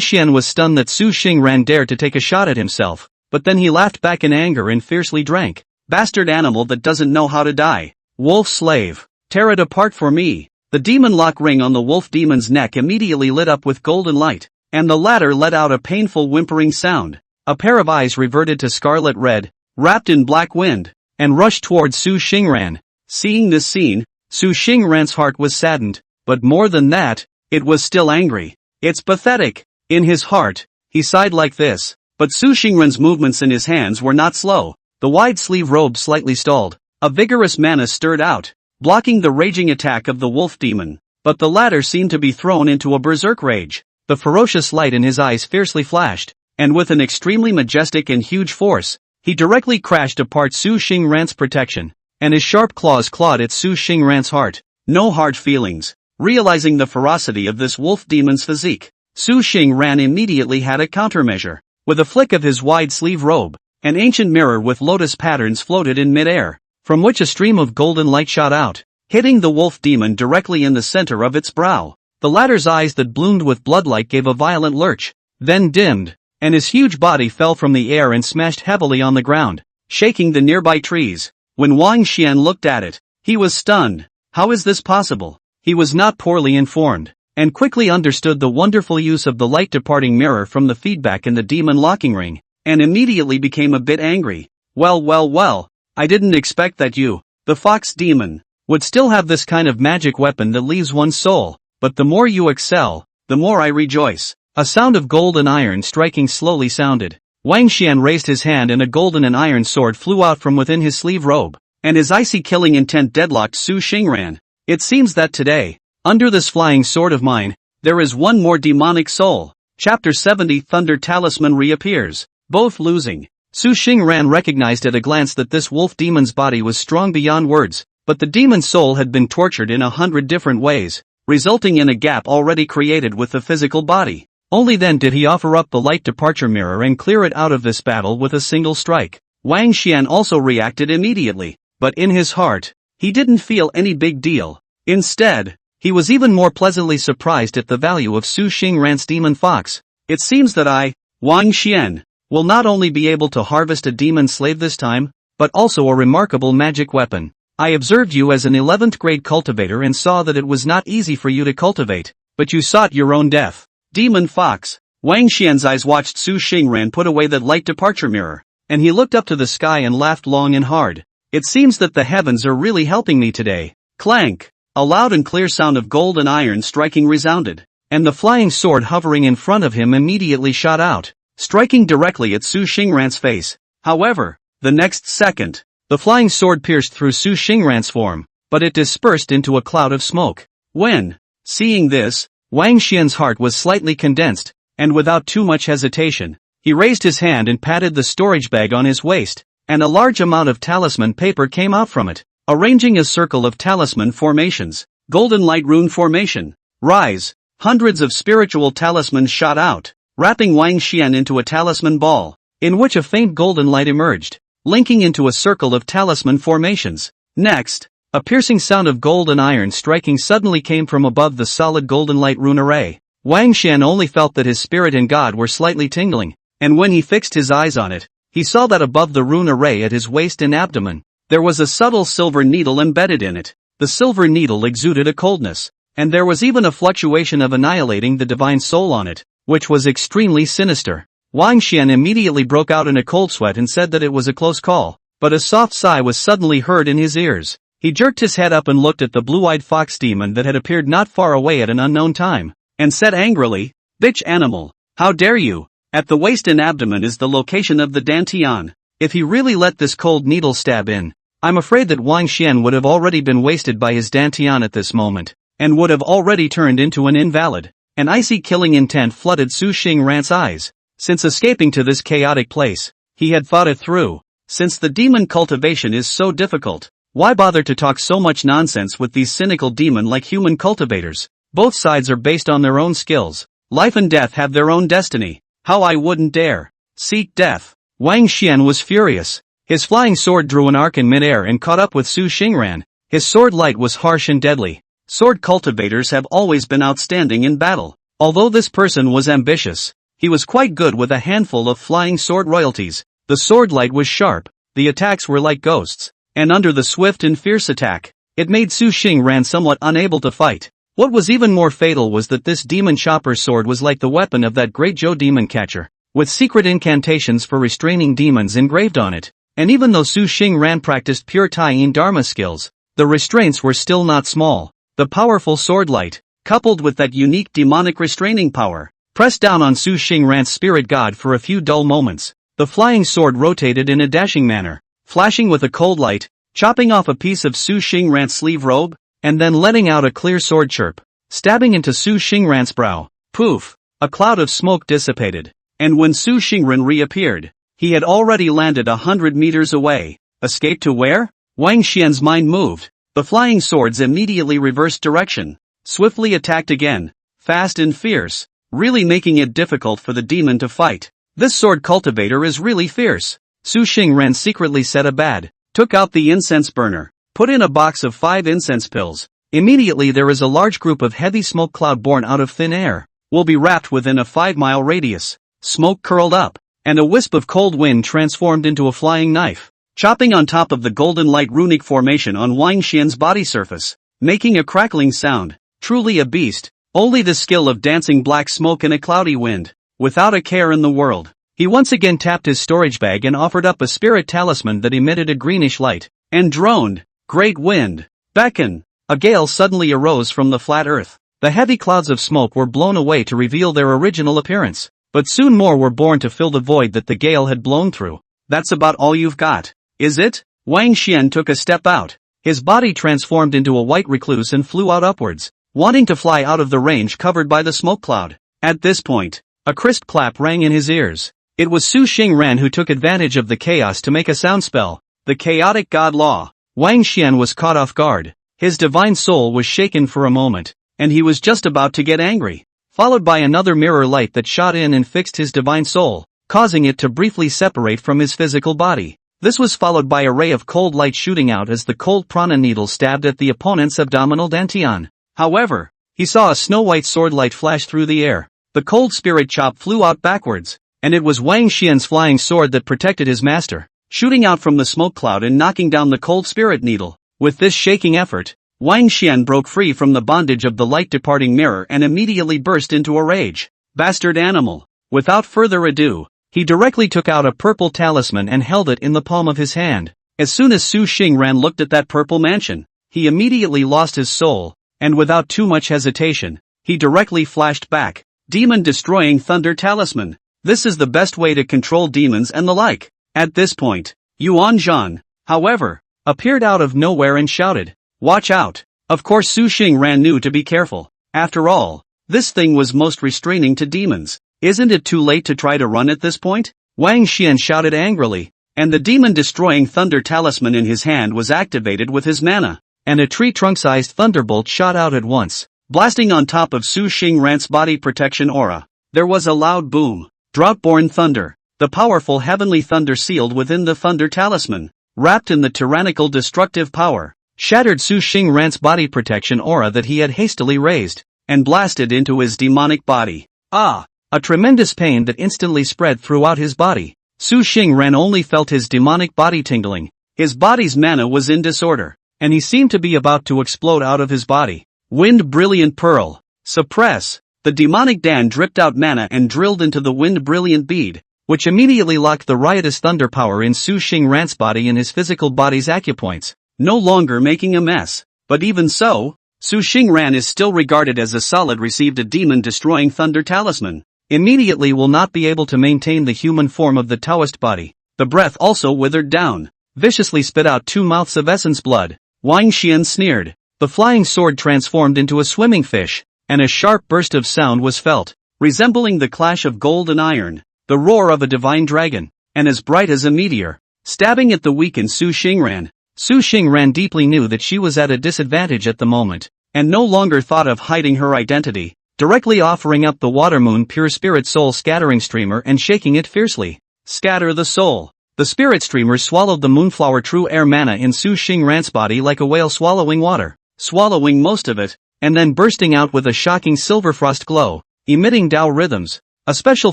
Xian was stunned that Su Xingran dared to take a shot at himself, but then he laughed back in anger and fiercely drank. Bastard animal that doesn't know how to die. Wolf slave. Tear it apart for me. The demon lock ring on the wolf demon's neck immediately lit up with golden light, and the latter let out a painful whimpering sound. A pair of eyes reverted to scarlet red, wrapped in black wind, and rushed towards Su Xingran. Seeing this scene, Su Xingran's heart was saddened, but more than that, it was still angry. It's pathetic. In his heart, he sighed like this, but Su Xingran's movements in his hands were not slow. The wide sleeve robe slightly stalled. A vigorous mana stirred out, blocking the raging attack of the wolf demon, but the latter seemed to be thrown into a berserk rage. The ferocious light in his eyes fiercely flashed, and with an extremely majestic and huge force, he directly crashed apart Su Xingran's protection, and his sharp claws clawed at Su Xingran's heart. No hard feelings. Realizing the ferocity of this wolf demon's physique, Su Xingran immediately had a countermeasure. With a flick of his wide sleeve robe, an ancient mirror with lotus patterns floated in midair, from which a stream of golden light shot out, hitting the wolf demon directly in the center of its brow. The latter's eyes that bloomed with bloodlight gave a violent lurch, then dimmed, and his huge body fell from the air and smashed heavily on the ground, shaking the nearby trees. When Wang Xian looked at it, he was stunned. How is this possible? He was not poorly informed, and quickly understood the wonderful use of the light-departing mirror from the feedback in the demon locking ring, and immediately became a bit angry. Well, I didn't expect that you, the fox demon, would still have this kind of magic weapon that leaves one's soul, but the more you excel, the more I rejoice. A sound of gold and iron striking slowly sounded. Wang Xian raised his hand and a golden and iron sword flew out from within his sleeve robe, and his icy killing intent deadlocked Su Xingran. It seems that today, under this flying sword of mine, there is one more demonic soul. Chapter 70 Thunder Talisman reappears. Both losing. Su Xingran recognized at a glance that this wolf demon's body was strong beyond words, but the demon's soul had been tortured in 100 different ways, resulting in a gap already created with the physical body. Only then did he offer up the light departure mirror and clear it out of this battle with a single strike. Wang Xian also reacted immediately, but in his heart, he didn't feel any big deal. Instead, he was even more pleasantly surprised at the value of Su Xingran's demon fox. It seems that I, Wang Xian, will not only be able to harvest a demon slave this time, but also a remarkable magic weapon. I observed you as an 11th grade cultivator and saw that it was not easy for you to cultivate, but you sought your own death. Demon fox. Wang Xian's eyes watched Su Xingran put away that light departure mirror, and he looked up to the sky and laughed long and hard. It seems that the heavens are really helping me today. Clank. A loud and clear sound of gold and iron striking resounded, and the flying sword hovering in front of him immediately shot out, striking directly at Su Xingran's face. However, the next second, the flying sword pierced through Su Xingran's form, but it dispersed into a cloud of smoke. When, seeing this, Wang Xian's heart was slightly condensed, and without too much hesitation, He raised his hand and patted the storage bag on his waist, and a large amount of talisman paper came out from it, arranging a circle of talisman formations. Golden light rune formation. Rise. Hundreds of spiritual talismans shot out, wrapping Wang Xian into a talisman ball, in which a faint golden light emerged, linking into a circle of talisman formations. Next, a piercing sound of gold and iron striking suddenly came from above the solid golden light rune array. Wang Xian only felt that his spirit and God were slightly tingling, and when he fixed his eyes on it, he saw that above the rune array at his waist and abdomen, there was a subtle silver needle embedded in it. The silver needle exuded a coldness, and there was even a fluctuation of annihilating the divine soul on it, which was extremely sinister. Wang Xian immediately broke out in a cold sweat and said that it was a close call, but a soft sigh was suddenly heard in his ears. He jerked his head up and looked at the blue-eyed fox demon that had appeared not far away at an unknown time, and said angrily, "Bitch animal, how dare you? At the waist and abdomen is the location of the dantian. If he really let this cold needle stab in, I'm afraid that Wang Xian would have already been wasted by his dantian at this moment, and would have already turned into an invalid." An icy killing intent flooded Su Xingran's eyes. Since escaping to this chaotic place, he had thought it through. Since the demon cultivation is so difficult, why bother to talk so much nonsense with these cynical demon-like human cultivators? Both sides are based on their own skills. Life and death have their own destiny. How I wouldn't dare seek death. Wang Xian was furious. His flying sword drew an arc in midair and caught up with Su Xingran. His sword light was harsh and deadly. Sword cultivators have always been outstanding in battle. Although this person was ambitious, he was quite good with a handful of flying sword royalties. The sword light was sharp, the attacks were like ghosts, and under the swift and fierce attack, it made Su Xingran somewhat unable to fight. What was even more fatal was that this demon chopper's sword was like the weapon of that great Zhou demon catcher, with secret incantations for restraining demons engraved on it. And even though Su Xingran practiced pure Tai-Yin Dharma skills, the restraints were still not small. The powerful sword light, coupled with that unique demonic restraining power, pressed down on Su Xingran's spirit god for a few dull moments. The flying sword rotated in a dashing manner, flashing with a cold light, chopping off a piece of Su Xingran's sleeve robe, and then letting out a clear sword chirp, stabbing into Su Xingran's brow. Poof! A cloud of smoke dissipated, and when Su Xingran reappeared, he had already landed 100 meters away. Escape to where? Wang Xian's mind moved. The flying swords immediately reversed direction, swiftly attacked again, fast and fierce, really making it difficult for the demon to fight. This sword cultivator is really fierce. Su Xingran secretly said abad, took out the incense burner, put in a box of 5 incense pills. Immediately there is a large group of heavy smoke cloud born out of thin air, will be wrapped within a 5-mile radius. Smoke curled up, and a wisp of cold wind transformed into a flying knife, chopping on top of the golden light runic formation on Wang Xian's body surface, making a crackling sound. Truly a beast, only the skill of dancing black smoke in a cloudy wind, without a care in the world. He once again tapped his storage bag and offered up a spirit talisman that emitted a greenish light, and droned, "Great wind, beckon." A gale suddenly arose from the flat earth. The heavy clouds of smoke were blown away to reveal their original appearance, but soon more were born to fill the void that the gale had blown through. That's about all you've got, is it? Wang Xian took a step out. His body transformed into a white recluse and flew out upwards, wanting to fly out of the range covered by the smoke cloud. At this point, a crisp clap rang in his ears. It was Su Xingran who took advantage of the chaos to make a sound spell, the chaotic god law. Wang Xian was caught off guard. His divine soul was shaken for a moment, and he was just about to get angry, followed by another mirror light that shot in and fixed his divine soul, causing it to briefly separate from his physical body. This was followed by a ray of cold light shooting out as the cold prana needle stabbed at the opponent's abdominal dantian. However, he saw a snow-white sword light flash through the air. The cold spirit chop flew out backwards, and it was Wang Xian's flying sword that protected his master, shooting out from the smoke cloud and knocking down the cold spirit needle. With this shaking effort, Wang Xian broke free from the bondage of the light-departing mirror and immediately burst into a rage. Bastard animal! Without further ado, he directly took out a purple talisman and held it in the palm of his hand. As soon as Su Xingran looked at that purple mansion, he immediately lost his soul, and without too much hesitation, he directly flashed back. Demon-destroying thunder talisman. This is the best way to control demons and the like. At this point, Yuan Zhan, however, appeared out of nowhere and shouted, "Watch out!" Of course Su Xingran knew to be careful. After all, this thing was most restraining to demons. Isn't it too late to try to run at this point? Wang Xian shouted angrily, and the demon-destroying thunder talisman in his hand was activated with his mana, and a tree trunk-sized thunderbolt shot out at once, blasting on top of Su Xingran's body protection aura. There was a loud boom. Drought-born thunder, the powerful heavenly thunder sealed within the thunder talisman, wrapped in the tyrannical destructive power, shattered Su Xingran's body protection aura that he had hastily raised, and blasted into his demonic body. Ah! A tremendous pain that instantly spread throughout his body. Su Xingran only felt his demonic body tingling. His body's mana was in disorder, and he seemed to be about to explode out of his body. Wind Brilliant Pearl. Suppress. The demonic Dan dripped out mana and drilled into the Wind Brilliant Bead, which immediately locked the riotous thunder power in Su Xingran's body in his physical body's acupoints, no longer making a mess. But even so, Su Xingran is still regarded as a solid received a demon-destroying thunder talisman. Immediately will not be able to maintain the human form of the Taoist body. The breath also withered down, viciously spit out 2 mouths of essence blood. Wang Xian sneered. The flying sword transformed into a swimming fish, and a sharp burst of sound was felt, resembling the clash of gold and iron, the roar of a divine dragon, and as bright as a meteor, stabbing at the weakened Su Xingran. Su Xingran deeply knew that she was at a disadvantage at the moment, and no longer thought of hiding her identity. Directly offering up the water moon pure spirit soul scattering streamer and shaking it fiercely. Scatter the soul. The spirit streamer swallowed the moonflower true air mana in Su Xingran's body like a whale swallowing water, swallowing most of it, and then bursting out with a shocking silver frost glow, emitting Tao rhythms, a special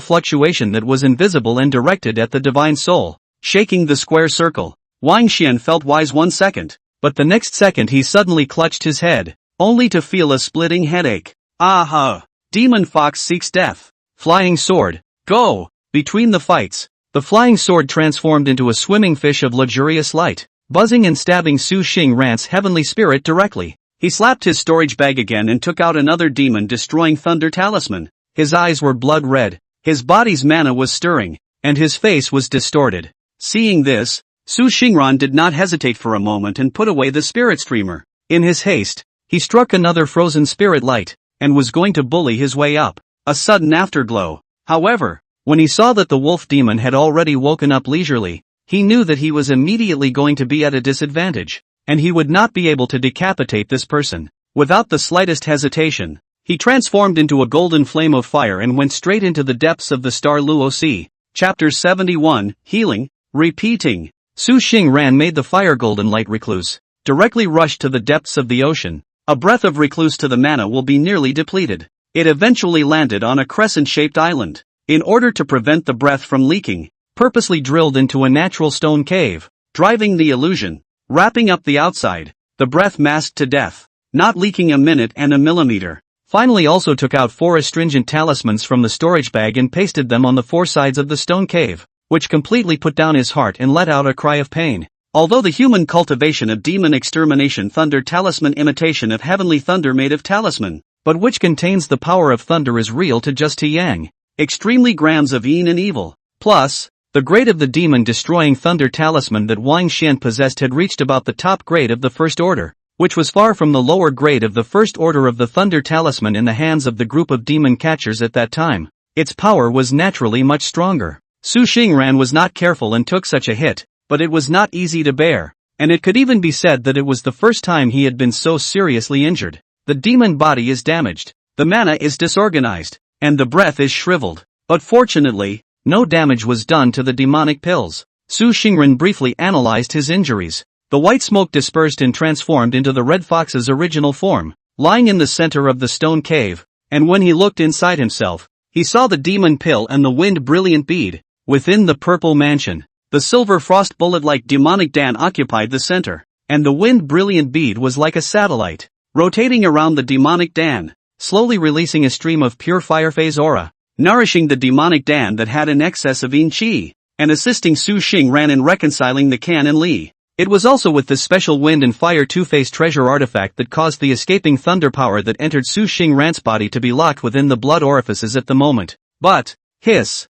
fluctuation that was invisible and directed at the divine soul, shaking the square circle. Wang Xian felt wise 1 second, but the next second he suddenly clutched his head, only to feel a splitting headache. Aha! Demon Fox seeks death. Flying sword. Go! Between the fights, the flying sword transformed into a swimming fish of luxurious light, buzzing and stabbing Su Xingran's heavenly spirit directly. He slapped his storage bag again and took out another demon-destroying thunder talisman. His eyes were blood red, his body's mana was stirring, and his face was distorted. Seeing this, Su Xingran did not hesitate for a moment and put away the spirit streamer. In his haste, he struck another frozen spirit light, and was going to bully his way up. A sudden afterglow. However, when he saw that the wolf demon had already woken up leisurely, he knew that he was immediately going to be at a disadvantage, and he would not be able to decapitate this person. Without the slightest hesitation, he transformed into a golden flame of fire and went straight into the depths of the Star Luo Sea. Chapter 71, Healing. Repeating. Su Xingran made the fire golden light recluse, directly rushed to the depths of the ocean. A breath of recluse to the mana will be nearly depleted. It eventually landed on a crescent-shaped island. In order to prevent the breath from leaking, purposely drilled into a natural stone cave, driving the illusion, wrapping up the outside, the breath masked to death, not leaking a minute and a millimeter. Finally also took out 4 astringent talismans from the storage bag and pasted them on the 4 sides of the stone cave, which completely put down his heart and let out a cry of pain. Although the human cultivation of demon extermination thunder talisman imitation of heavenly thunder made of talisman, but which contains the power of thunder is real to just yang, extremely grams of yin and evil. Plus, the grade of the demon destroying thunder talisman that Wang Xian possessed had reached about the top grade of the first order, which was far from the lower grade of the first order of the thunder talisman in the hands of the group of demon catchers at that time. Its power was naturally much stronger. Su Xingran was not careful and took such a hit, but it was not easy to bear, and it could even be said that it was the first time he had been so seriously injured. The demon body is damaged, the mana is disorganized, and the breath is shriveled. But fortunately, no damage was done to the demonic pills. Su Xingran briefly analyzed his injuries. The white smoke dispersed and transformed into the red fox's original form, lying in the center of the stone cave, and when he looked inside himself, he saw the demon pill and the wind brilliant bead. Within the purple mansion, the silver frost bullet-like demonic Dan occupied the center, and the wind brilliant bead was like a satellite, rotating around the demonic Dan, slowly releasing a stream of pure fire phase aura, nourishing the demonic Dan that had an excess of yin qi, and assisting Su Xingran in reconciling the Kan and Li. It was also with this special wind and fire two-phase treasure artifact that caused the escaping thunder power that entered Su Xingran's body to be locked within the blood orifices at the moment. But, hiss,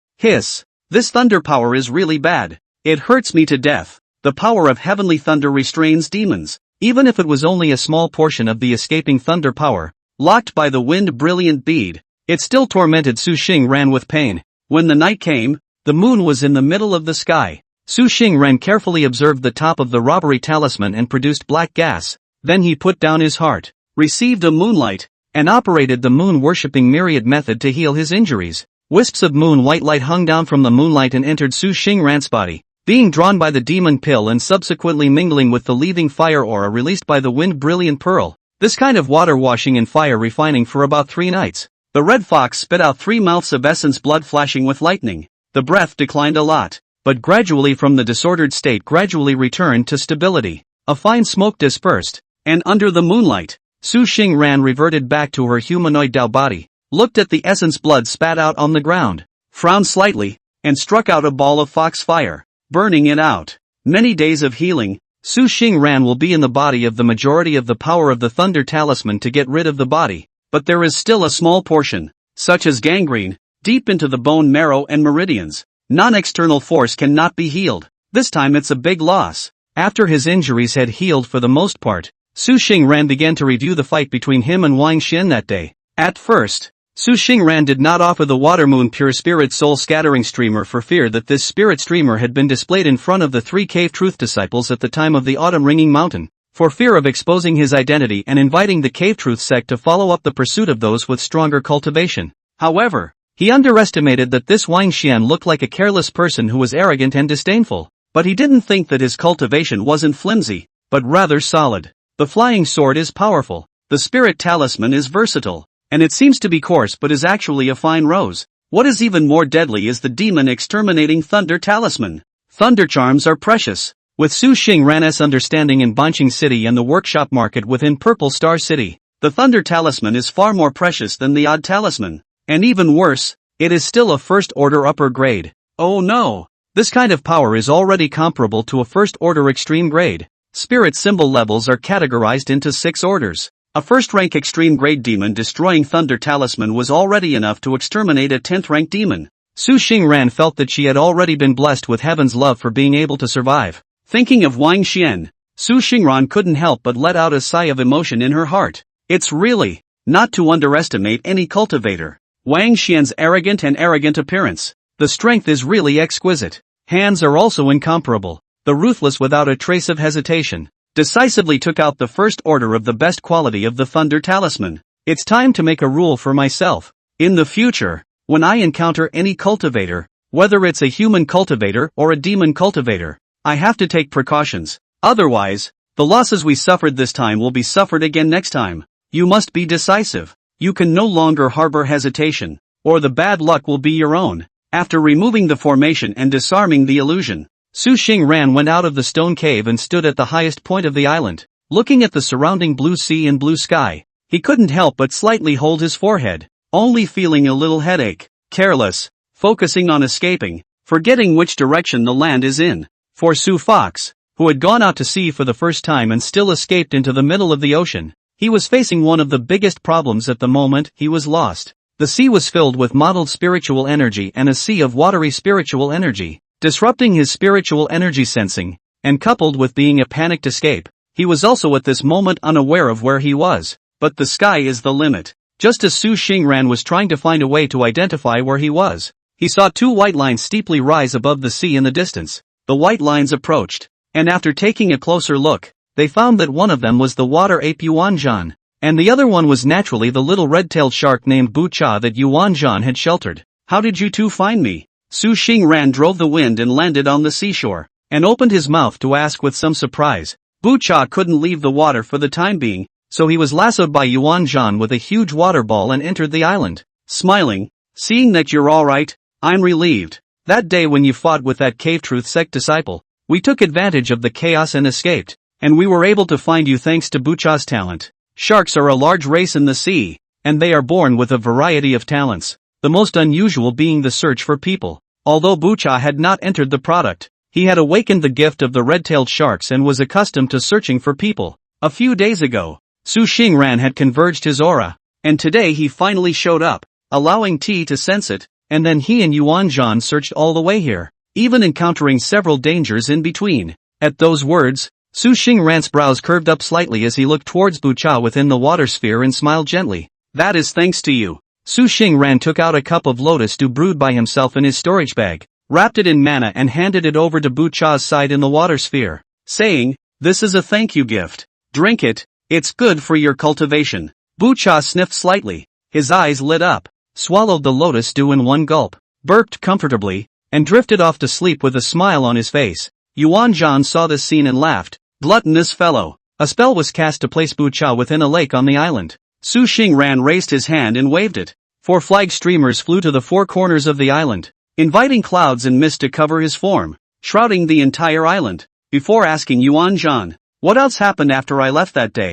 this thunder power is really bad. It hurts me to death. The power of heavenly thunder restrains demons, even if it was only a small portion of the escaping thunder power, locked by the wind brilliant bead. It still tormented Su Xingran with pain. When the night came, the moon was in the middle of the sky. Su Xingran carefully observed the top of the robbery talisman and produced black gas. Then he put down his heart, received a moonlight, and operated the moon-worshipping myriad method to heal his injuries. Wisps of moon-white light hung down from the moonlight and entered Su Xingran's body, being drawn by the demon pill and subsequently mingling with the leaving fire aura released by the wind brilliant pearl. This kind of water washing and fire refining for about 3 nights. The red fox spit out 3 mouths of essence, blood flashing with lightning. The breath declined a lot, but gradually from the disordered state gradually returned to stability. A fine smoke dispersed, and under the moonlight, Su Xingran reverted back to her humanoid Dao body, looked at the essence blood spat out on the ground, frowned slightly, and struck out a ball of fox fire, burning it out. Many days of healing, Su Xingran will be in the body of the majority of the power of the Thunder Talisman to get rid of the body, but there is still a small portion, such as gangrene, deep into the bone marrow and meridians. Non-external force cannot be healed. This time it's a big loss. After his injuries had healed for the most part, Su Xingran began to review the fight between him and Wang Xin that day. At first, Su Xingran did not offer the Water Moon Pure Spirit Soul Scattering Streamer for fear that this spirit streamer had been displayed in front of the 3 Cave Truth Disciples at the time of the Autumn Ringing Mountain, for fear of exposing his identity and inviting the Cave Truth sect to follow up the pursuit of those with stronger cultivation. However, he underestimated that this Wang Xian looked like a careless person who was arrogant and disdainful, but he didn't think that his cultivation wasn't flimsy, but rather solid. The flying sword is powerful, the spirit talisman is versatile, and it seems to be coarse but is actually a fine rose. What is even more deadly is the demon exterminating thunder talisman. Thunder charms are precious. With Su Xingran's understanding in Banqing City and the workshop market within Purple Star City, the thunder talisman is far more precious than the odd talisman. And even worse, it is still a first-order upper grade. Oh no! This kind of power is already comparable to a first-order extreme grade. Spirit symbol levels are categorized into 6 orders. A first-rank extreme grade demon destroying Thunder Talisman was already enough to exterminate a 10th-rank demon. Su Xingran felt that she had already been blessed with heaven's love for being able to survive. Thinking of Wang Xian, Su Xingran couldn't help but let out a sigh of emotion in her heart. It's really not to underestimate any cultivator. Wang Xian's arrogant appearance. The strength is really exquisite. Hands are also incomparable. The ruthless without a trace of hesitation, decisively took out the first order of the best quality of the Thunder Talisman. It's time to make a rule for myself. In the future, when I encounter any cultivator, whether it's a human cultivator or a demon cultivator, I have to take precautions. Otherwise, the losses we suffered this time will be suffered again next time. You must be decisive. You can no longer harbor hesitation, or the bad luck will be your own. After removing the formation and disarming the illusion, Su Xingran went out of the stone cave and stood at the highest point of the island, looking at the surrounding blue sea and blue sky. He couldn't help but slightly hold his forehead, only feeling a little headache, careless, focusing on escaping, forgetting which direction the land is in. For Su Fox, who had gone out to sea for the first time and still escaped into the middle of the ocean, he was facing one of the biggest problems at the moment. He was lost. The sea was filled with mottled spiritual energy and a sea of watery spiritual energy, disrupting his spiritual energy sensing, and coupled with being a panicked escape, he was also at this moment unaware of where he was. But the sky is the limit. Just as Su Xingran was trying to find a way to identify where he was, he saw 2 white lines steeply rise above the sea in the distance. The white lines approached, and after taking a closer look, they found that one of them was the water ape Yuanzhan, and the other one was naturally the little red-tailed shark named Bu Cha that Yuanzhan had sheltered. How did you two find me? Su Xingran drove the wind and landed on the seashore, and opened his mouth to ask with some surprise. Bu Cha couldn't leave the water for the time being, so he was lassoed by Yuanzhan with a huge water ball and entered the island. Smiling, seeing that you're alright, I'm relieved. That day when you fought with that Cave Truth sect disciple, we took advantage of the chaos and escaped, and we were able to find you thanks to Bu Cha's talent. Sharks are a large race in the sea, and they are born with a variety of talents, the most unusual being the search for people. Although Bu Cha had not entered the product, he had awakened the gift of the red-tailed sharks and was accustomed to searching for people. A few days ago, Su Xingran had converged his aura, and today he finally showed up, allowing T to sense it, and then he and Yuanzhan searched all the way here, even encountering several dangers in between. At those words, Su Xingran's brows curved up slightly as he looked towards Bu Cha within the water sphere and smiled gently. That is thanks to you. Su Xingran took out a cup of lotus dew brewed by himself in his storage bag, wrapped it in manna and handed it over to Bu Cha's side in the water sphere, saying, "This is a thank you gift. Drink it, it's good for your cultivation." Bu Cha sniffed slightly, his eyes lit up, swallowed the lotus dew in one gulp, burped comfortably, and drifted off to sleep with a smile on his face. Yuan Zhan saw this scene and laughed. Gluttonous fellow. A spell was cast to place Bu Cha within a lake on the island. Su Xingran raised his hand and waved it. 4 flag streamers flew to the 4 corners of the island, inviting clouds and mist to cover his form, shrouding the entire island. Before asking Yuan Zhan, "What else happened after I left that day?"